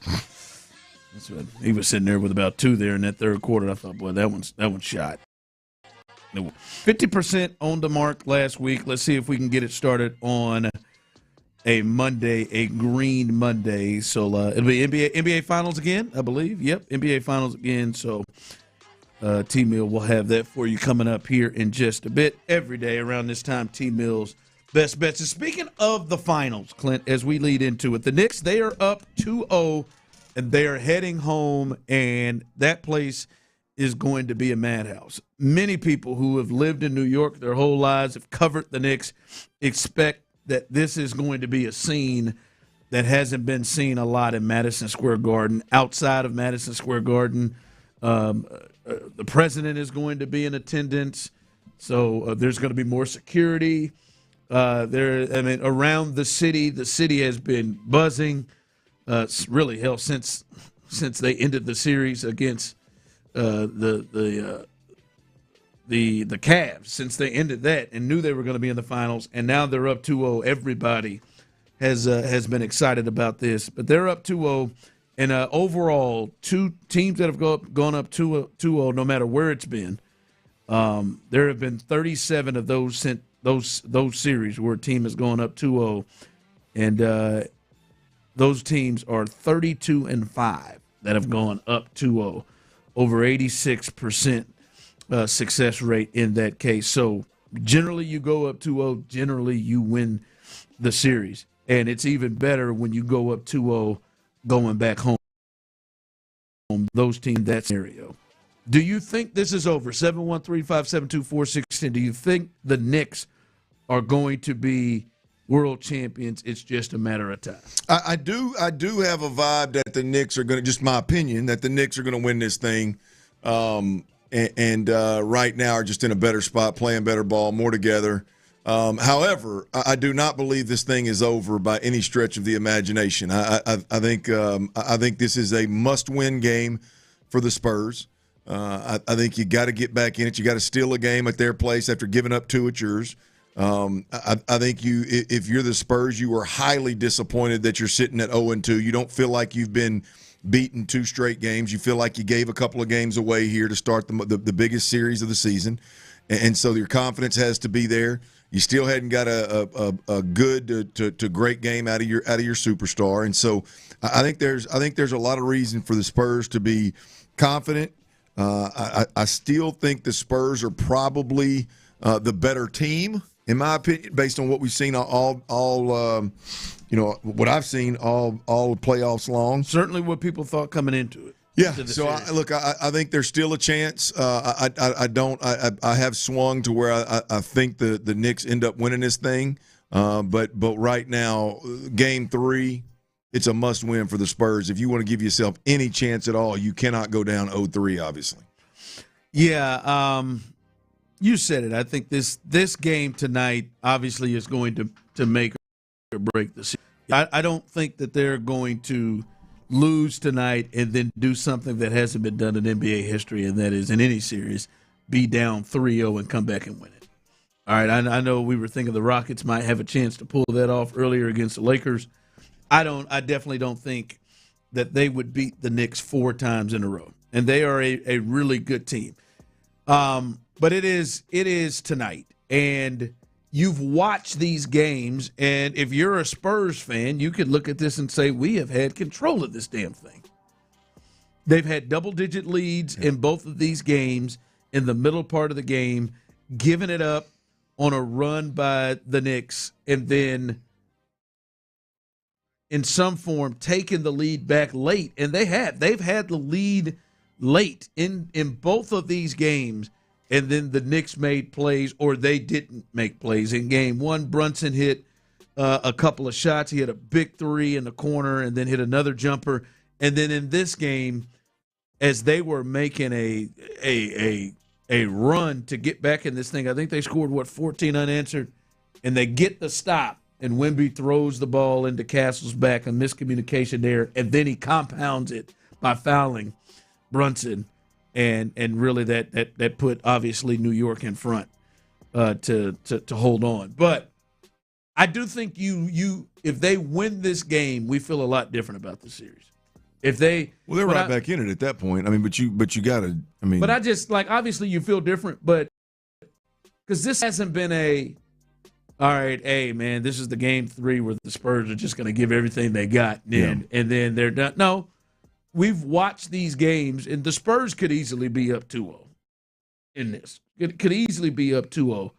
that's what he was sitting there with about 2 there in that third quarter. I thought, boy, that one's shot. 50% on the mark last week. Let's see if we can get it started on a Monday, a green Monday. So it'll be NBA Finals again, I believe. Yep, NBA Finals again. So T-Mill will have that for you coming up here in just a bit. Every day around this time, T-Mill's best bets. And speaking of the finals, Clint, as we lead into it, the Knicks, they are up 2-0, and they are heading home, and that place is going to be a madhouse. Many people who have lived in New York their whole lives, have covered the Knicks, expect that this is going to be a scene that hasn't been seen a lot in Madison Square Garden. Outside of Madison Square Garden, the president is going to be in attendance, so there's going to be more security. Around the city has been buzzing. Really, hell, since they ended the series against the Cavs, since they ended that and knew they were going to be in the finals, and now they're up 2-0. Everybody has been excited about this, but they're up 2-0, and overall, 2 teams that have gone up 2-0, no matter where it's been. There have been 37 of those series where a team has gone up 2-0, and those teams are 32-5 that have gone up 2-0. Over 86% success rate in that case. So generally you go up 2-0, generally you win the series. And it's even better when you go up 2-0 going back home. Those teams, that scenario. Do you think this is over? 713-572-4610. Do you think the Knicks are going to be world champions? It's just a matter of time.
I do have a vibe that the Knicks are going to, just my opinion, that the Knicks are going to win this thing. And right now are just in a better spot, playing better ball, more together. However, I do not believe this thing is over by any stretch of the imagination. I think this is a must-win game for the Spurs. I think you got to get back in it. You got to steal a game at their place after giving up 2 at yours. I think if you're the Spurs, you are highly disappointed that you're sitting at 0-2. You don't feel like you've been beaten 2 straight games. You feel like you gave a couple of games away here to start the biggest series of the season, and so your confidence has to be there. You still hadn't got a good to great game out of your superstar, and so I think there's a lot of reason for the Spurs to be confident. I still think the Spurs are probably the better team, in my opinion, based on what we've seen what I've seen all playoffs long.
Certainly what people thought coming into it.
Yeah, so I think there's still a chance. I have swung to where I think the Knicks end up winning this thing. But right now, Game 3, it's a must-win for the Spurs. If you want to give yourself any chance at all, you cannot go down 0-3, obviously.
Yeah, you said it. I think this game tonight obviously is going to make or break the series. I don't think that they're going to lose tonight and then do something that hasn't been done in NBA history, and that is in any series, be down 3-0 and come back and win it. All right, I know we were thinking the Rockets might have a chance to pull that off earlier against the Lakers. I definitely don't think that they would beat the Knicks 4 times in a row, and they are a really good team. But it is tonight, and you've watched these games, and if you're a Spurs fan, you could look at this and say we have had control of this damn thing. They've had double-digit leads in both of these games in the middle part of the game, giving it up on a run by the Knicks, and then in some form taking the lead back late. And they've had the lead late in both of these games, and then the Knicks made plays or they didn't make plays. In game 1, Brunson hit a couple of shots. He had a big 3 in the corner and then hit another jumper. And then in this game, as they were making a run to get back in this thing, I think they scored, 14 unanswered, and they get the stop, and Wemby throws the ball into Castle's back, a miscommunication there, and then he compounds it by fouling Brunson, and really that put, obviously, New York in front to hold on. But I do think if they win this game, we feel a lot different about the series. If they're
right back in it at that point. I mean, but you got to. I mean,
but I just obviously you feel different, but because this hasn't been all right, hey man, this is the game 3 where the Spurs are just going to give everything they got, and then they're done. No, we've watched these games, and the Spurs could easily be up 2-0 in this. It could easily be up 2-0,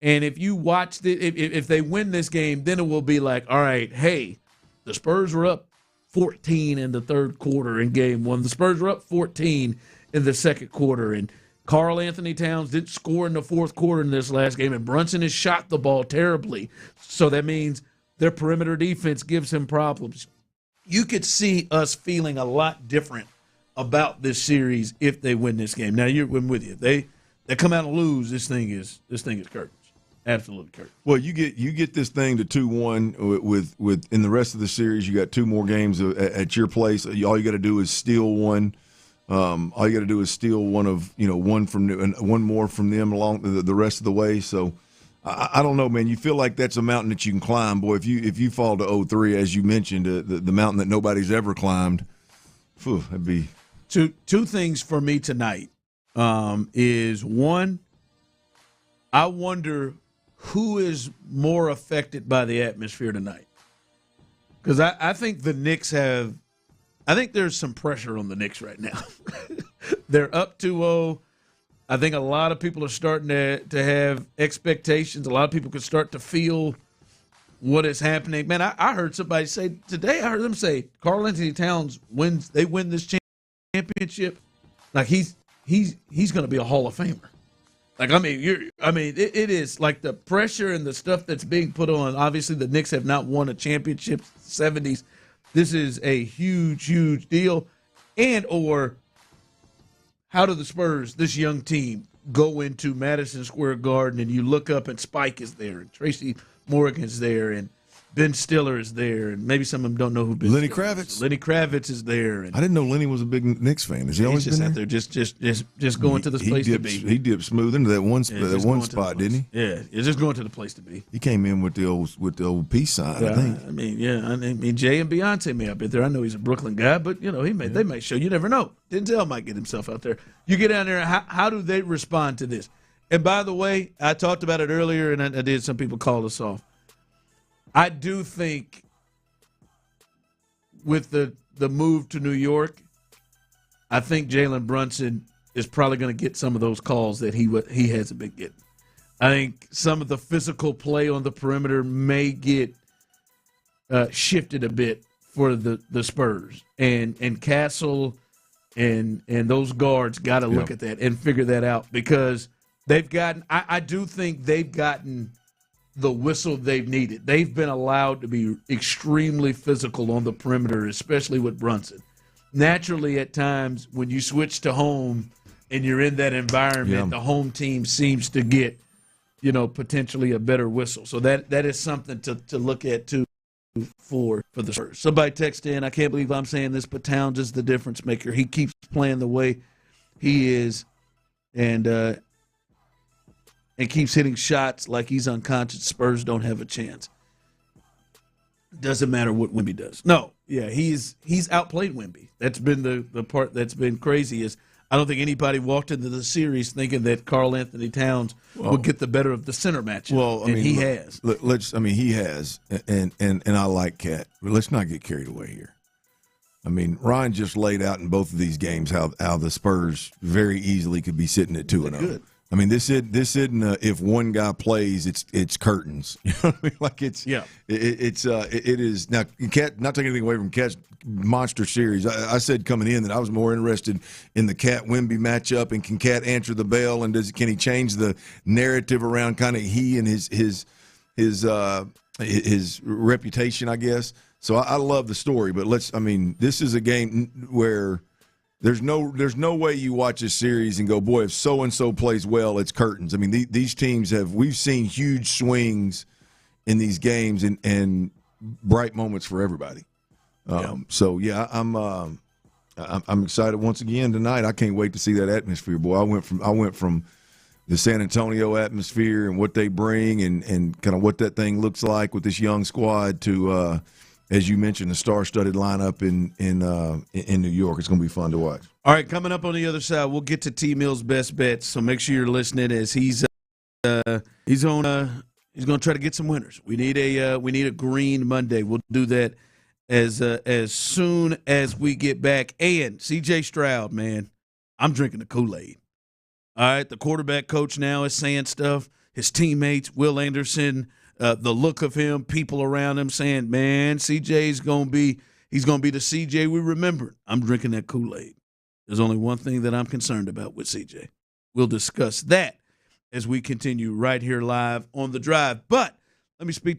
and if you watch if they win this game, then it will be like, all right, hey, the Spurs were up 14 in the third quarter in game 1. The Spurs were up 14 in the second quarter, and Karl Anthony Towns didn't score in the fourth quarter in this last game, and Brunson has shot the ball terribly. So that means their perimeter defense gives him problems. You could see us feeling a lot different about this series if they win this game. Now, I'm with you. They come out and lose, this thing is curtains. Absolutely curtains.
Well, you get this thing to 2-1 with in the rest of the series. You got 2 more games at your place. All you got to do is steal one. All you got to do is steal one more from them along the rest of the way. So I don't know, man. You feel like that's a mountain that you can climb, boy. If you fall to 0-3, as you mentioned, the mountain that nobody's ever climbed, that'd be
two things for me tonight. Is one, I wonder who is more affected by the atmosphere tonight, because I think the Knicks have. I think there's some pressure on the Knicks right now. They're up 2-0. I think a lot of people are starting to have expectations. A lot of people could start to feel what is happening. Man, I heard somebody say today, I heard them say Karl Anthony Towns they win this championship. Like he's going to be a Hall of Famer. Like, it is like the pressure and the stuff that's being put on. Obviously, the Knicks have not won a championship since the 70s. This is a huge, huge deal. Or how do the Spurs, this young team, go into Madison Square Garden and you look up and Spike is there and Tracy Morgan's there and Ben Stiller is there, and maybe some of them don't know who Ben
Lenny
Stiller
Kravitz.
is. Lenny Kravitz is there. And
I didn't know Lenny was a big Knicks fan. Is he always
just
been
out there just going to this place to be.
He dipped smooth into that one spot, didn't he?
Yeah, it's just going to the place to be.
He came in with the old peace sign, I think.
I mean, Jay and Beyonce may have been there. I know he's a Brooklyn guy, but they may show. You never know. Denzel might get himself out there. You get down there. How do they respond to this? And by the way, I talked about it earlier, and I did. Some people called us off. I do think with the move to New York, I think Jalen Brunson is probably going to get some of those calls that he hasn't been getting. I think some of the physical play on the perimeter may get shifted a bit for the Spurs, and Castle and those guards got to look at that and figure that out, because they've gotten. I do think they've gotten the whistle they've needed. They've been allowed to be extremely physical on the perimeter, especially with Brunson. Naturally, at times, when you switch to home and you're in that environment, the home team seems to get, potentially a better whistle. So that is something to look at, too, for the Spurs. Somebody text in, I can't believe I'm saying this, but Towns is the difference maker. He keeps playing the way he is, and and keeps hitting shots like he's unconscious, Spurs don't have a chance. Doesn't matter what Wemby does. No, yeah, he's outplayed Wemby. That's been the part that's been crazy is I don't think anybody walked into the series thinking that Karl Anthony Towns would get the better of the center matchup.
Well, I mean,
he has.
He has, and I like Cat, but let's not get carried away here. I mean, Ryan just laid out in both of these games how the Spurs very easily could be sitting at 2-0. I mean, this isn't if one guy plays, it's curtains. You know what I mean? Like it is now. Cat, not taking anything away from Cat's monster series. I said coming in that I was more interested in the Cat Wemby matchup, and can Cat answer the bell, and can he change the narrative around kind of he and his reputation, I guess. So I love the story, but this is a game where there's no way you watch this series and go, boy, if so and so plays well, it's curtains. I mean, these teams we've seen huge swings in these games and bright moments for everybody. So yeah, I'm excited once again tonight. I can't wait to see that atmosphere, boy. I went from the San Antonio atmosphere and what they bring and kind of what that thing looks like with this young squad to as you mentioned, the star-studded lineup in New York. It's going to be fun to watch.
All right, coming up on the other side, we'll get to T. Mill's best bets. So make sure you're listening as he's going to try to get some winners. We need a green Monday. We'll do that as soon as we get back. And C.J. Stroud, man, I'm drinking the Kool-Aid. All right, the quarterback coach now is saying stuff. His teammates, Will Anderson. The look of him, people around him saying, man, CJ's going to be the CJ we remember. I'm drinking that Kool-Aid. There's only one thing that I'm concerned about with CJ. We'll discuss that as we continue right here live on The Drive. But let me speak.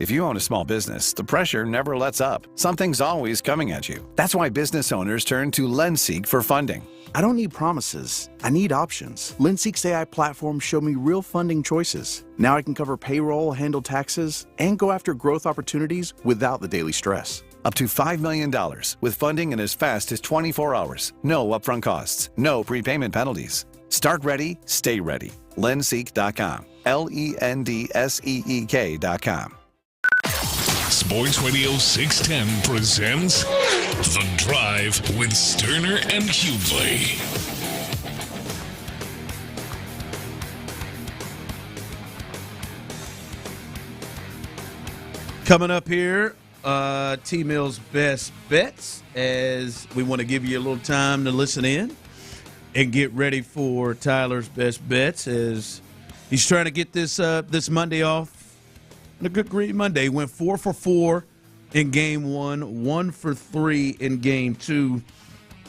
If you own a small business, the pressure never lets up. Something's always coming at you. That's why business owners turn to LendSeek for funding.
I don't need promises. I need options. LendSeek's AI platform showed me real funding choices. Now I can cover payroll, handle taxes, and go after growth opportunities without the daily stress.
Up to $5 million with funding in as fast as 24 hours. No upfront costs. No prepayment penalties. Start ready, stay ready. LendSeek.com. LENDSEEK.com.
Sports Radio 610 presents The Drive with Stoerner and Hughley.
Coming up here, T-Mill's best bets, as we want to give you a little time to listen in and get ready for Tyler's best bets, as he's trying to get this Monday off. A good great Monday. He went 4 for 4 in game 1, 1 for 3 in game 2.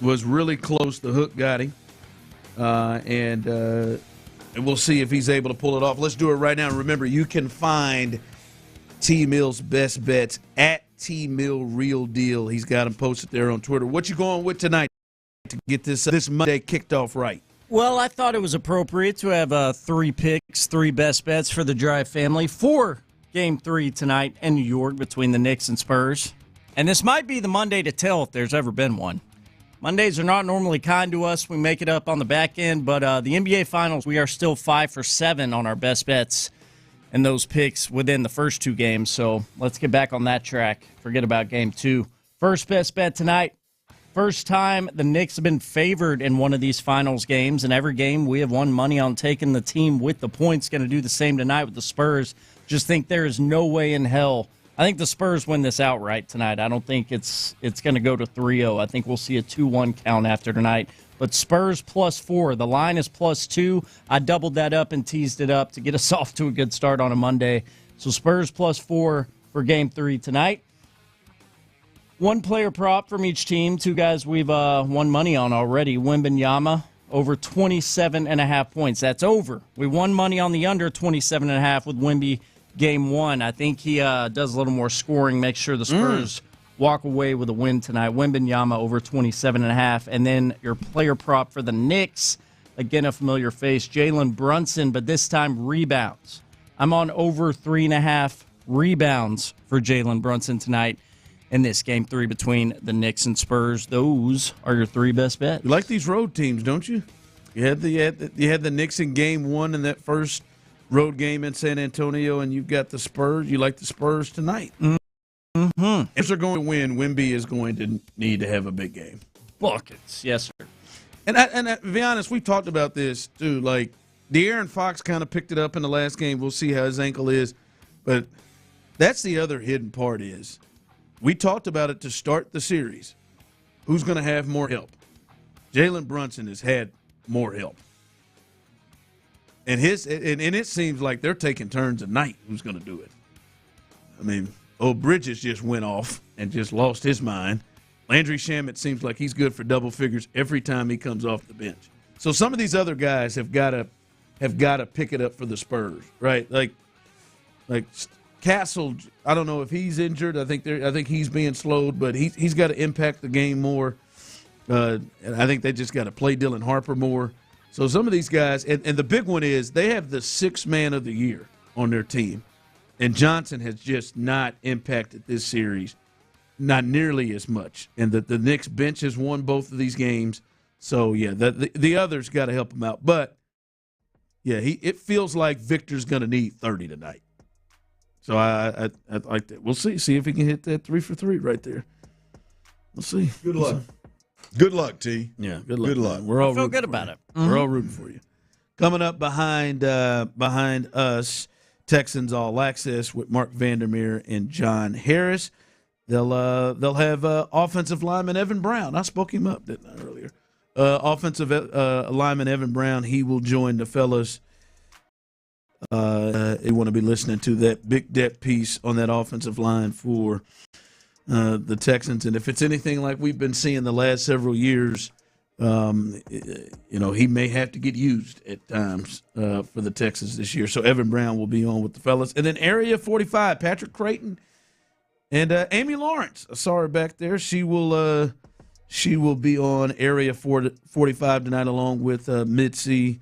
Was really close. The hook got him. And we'll see if he's able to pull it off. Let's do it right now. Remember, you can find T-Mill's best bets at T-Mill Real Deal. He's got them posted there on Twitter. What you going with tonight to get this Monday kicked off right?
Well, I thought it was appropriate to have 3 picks, 3 best bets for the Drive family for Game 3 tonight in New York between the Knicks and Spurs. And this might be the Monday to tell if there's ever been one. Mondays are not normally kind to us. We make it up on the back end, but the NBA Finals, we are still 5 for 7 on our best bets and those picks within the first 2 games. So let's get back on that track. Forget about Game 2. First best bet tonight. First time the Knicks have been favored in one of these finals games. In every game, we have won money on taking the team with the points. Going to do the same tonight with the Spurs. Just think there is no way in hell. I think the Spurs win this outright tonight. I don't think it's going to go to 3-0. I think we'll see a 2-1 count after tonight. But Spurs +4. The line is +2. I doubled that up and teased it up to get us off to a good start on a Monday. So Spurs +4 for Game 3 tonight. 1 player prop from each team. 2 guys we've won money on already. Wembanyama over 27.5 points. That's over. We won money on the under 27.5 with Wemby Game 1. I think he does a little more scoring, make sure the Spurs walk away with a win tonight. Wembanyama over 27.5. And then your player prop for the Knicks, again a familiar face, Jalen Brunson, but this time rebounds. I'm on over 3.5 rebounds for Jalen Brunson tonight in this Game 3 between the Knicks and Spurs. Those are your 3 best bets.
You like these road teams, don't you? You had the Knicks in Game 1 in that first road game in San Antonio, and you've got the Spurs. You like the Spurs tonight.
Mm-hmm.
If they're going to win, Wemby is going to need to have a big game.
Buckets, yes, sir.
And to be honest, we talked about this, too. Like, De'Aaron Fox kind of picked it up in the last game. We'll see how his ankle is. But that's the other hidden part is we talked about it to start the series. Who's going to have more help? Jalen Brunson has had more help. And it seems like they're taking turns a night. Who's going to do it? I mean, Bridges just went off and just lost his mind. Landry Shamet seems like he's good for double figures every time he comes off the bench. So some of these other guys have got to pick it up for the Spurs, right? Like Castle. I don't know if he's injured. I think he's being slowed, but he's got to impact the game more. And I think they just got to play Dylan Harper more. So some of these guys, and the big one is they have the 6th man of the year on their team. And Johnson has just not impacted this series, not nearly as much. And the Knicks bench has won both of these games. So, yeah, the others got to help him out. But, yeah, it feels like Victor's going to need 30 tonight. So I like that. We'll see if he can hit that 3 for 3 right there. We'll see.
Good luck. Good luck, T.
Yeah, good luck.
Good luck.
We're all
feel good about it.
Mm-hmm. We're all rooting for you. Coming up behind us, Texans All Access with Mark Vandermeer and John Harris. They'll have offensive lineman Evan Brown. I spoke him up, didn't I, earlier? Offensive lineman Evan Brown. He will join the fellas. You want to be listening to that big depth piece on that offensive line for the Texans. And if it's anything like we've been seeing the last several years, He may have to get used at times for the Texans this year. So Evan Brown will be on with the fellas. And then Area 45, Patrick Creighton and Amy Lawrence. I saw her back there. She will be on Area 45 tonight along with Mitzi,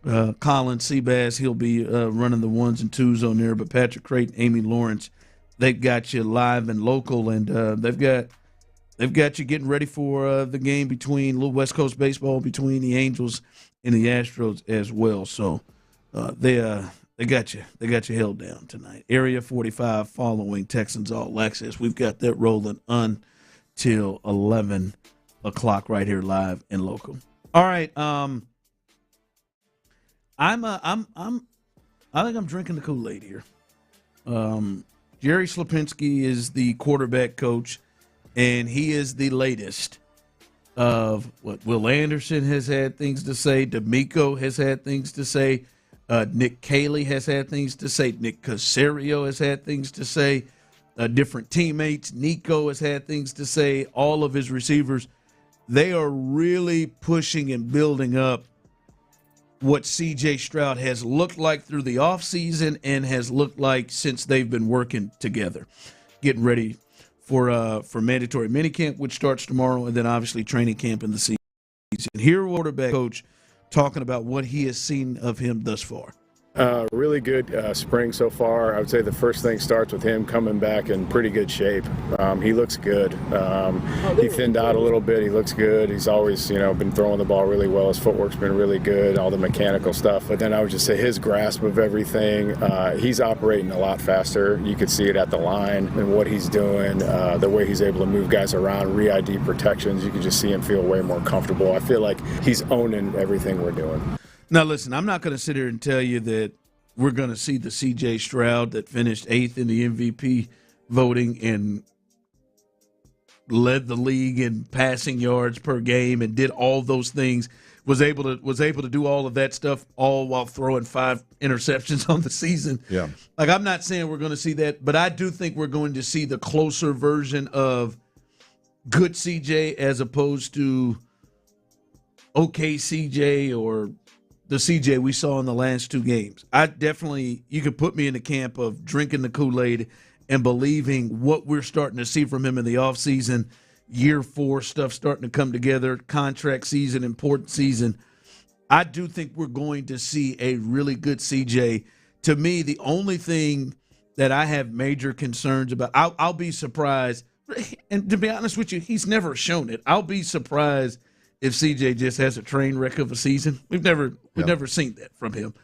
Colin Seabass. He'll be running the ones and twos on there. But Patrick Creighton, Amy Lawrence, they've got you live and local, and they've got you getting ready for the game between Little West Coast baseball between the Angels and the Astros as well. So they got you held down tonight. Area 45 following Texans All Access. We've got that rolling until 11 o'clock right here live and local. All right. I think I'm drinking the Kool-Aid here. Jerry Slapinski is the quarterback coach, and he is the latest of what Will Anderson has had things to say. D'Amico has had things to say. Nick Caley has had things to say. Nick Caserio has had things to say. Different teammates. Nico has had things to say. All of his receivers. They are really pushing and building up what C.J. Stroud has looked like through the offseason and has looked like since they've been working together, getting ready for mandatory minicamp, which starts tomorrow, and then obviously training camp in the season. Here, quarterback coach talking about what he has seen of him thus far.
Really good spring so far. I would say the first thing starts with him coming back in pretty good shape. He looks good. He thinned out a little bit. He looks good. He's always, been throwing the ball really well. His footwork's been really good, all the mechanical stuff. But then I would just say his grasp of everything, he's operating a lot faster. You could see it at the line and what he's doing, the way he's able to move guys around, re-ID protections. You can just see him feel way more comfortable. I feel like he's owning everything we're doing.
Now, listen, I'm not going to sit here and tell you that we're going to see the C.J. Stroud that finished 8th in the MVP voting and led the league in passing yards per game and did all those things, was able to do all of that stuff all while throwing 5 interceptions on the season.
Yeah.
Like, I'm not saying we're going to see that, but I do think we're going to see the closer version of good C.J. as opposed to okay C.J. or the CJ we saw in the last 2 games. You could put me in the camp of drinking the Kool-Aid and believing what we're starting to see from him in the offseason, year 4 stuff starting to come together, contract season, important season. I do think we're going to see a really good CJ. To me, the only thing that I have major concerns about, I'll be surprised, and to be honest with you, he's never shown it. I'll be surprised if CJ just has a train wreck of a season. We've never seen that from him.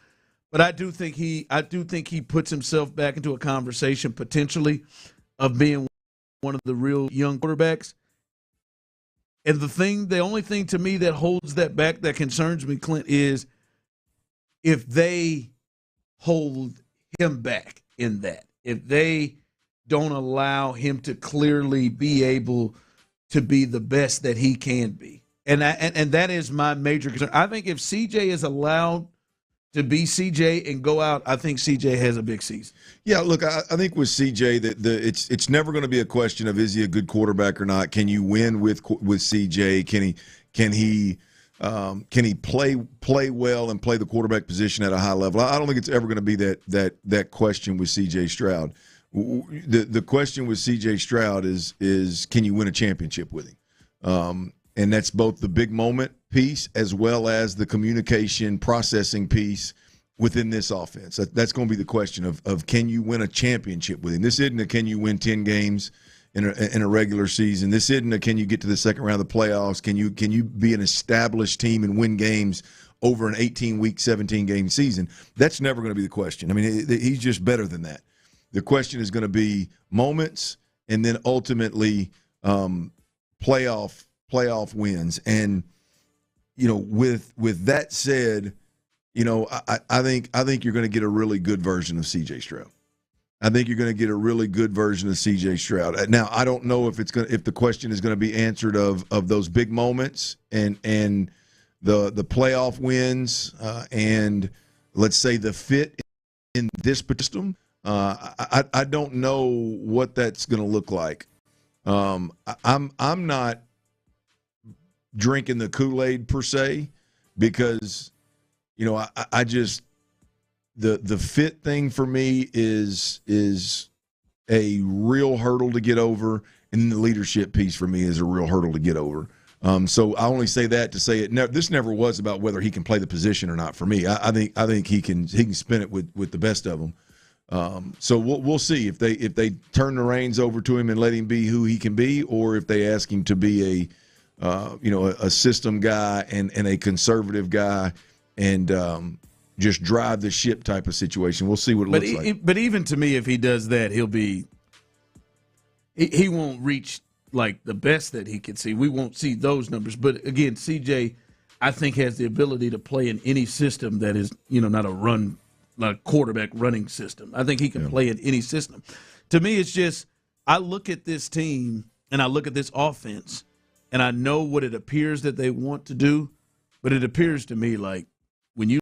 But I do think he puts himself back into a conversation potentially of being one of the real young quarterbacks. And the only thing to me that holds that back, that concerns me, Clint, is if they hold him back in that. If they don't allow him to clearly be able to be the best that he can be. And that is my major concern. I think if CJ is allowed to be CJ and go out, I think CJ has a big season.
Yeah, look, I think with CJ that it's never going to be a question of is he a good quarterback or not. Can you win with CJ? Can he play well and play the quarterback position at a high level? I don't think it's ever going to be that question with CJ Stroud. The question with CJ Stroud is can you win a championship with him? And that's both the big moment piece as well as the communication processing piece within this offense. That's going to be the question of can you win a championship with him. This isn't a can you win 10 games in a regular season. This isn't a can you get to the second round of the playoffs. Can you be an established team and win games over an 18-week, 17-game season? That's never going to be the question. I mean, he's just better than that. The question is going to be moments and then ultimately playoff wins. And with that said, I think you're going to get a really good version of CJ Stroud. I think you're going to get a really good version of CJ Stroud. Now, I don't know if the question is going to be answered of those big moments and the playoff wins and let's say the fit in this system. I don't know what that's going to look like. I'm not drinking the Kool-Aid per se, because I just the fit thing for me is a real hurdle to get over, and the leadership piece for me is a real hurdle to get over. So I only say that to say this never was about whether he can play the position or not. For me, I think he can spin it with the best of them. So we'll see if they turn the reins over to him and let him be who he can be, or if they ask him to be a system guy and a conservative guy and just drive the ship type of situation. We'll see what it looks like.
But even to me, if he does that, he won't reach like the best that he can see. We won't see those numbers. But again, CJ, I think, has the ability to play in any system that is, not a quarterback running system. I think he can play in any system. To me, it's just, I look at this team and I look at this offense and I know what it appears that they want to do, but it appears to me like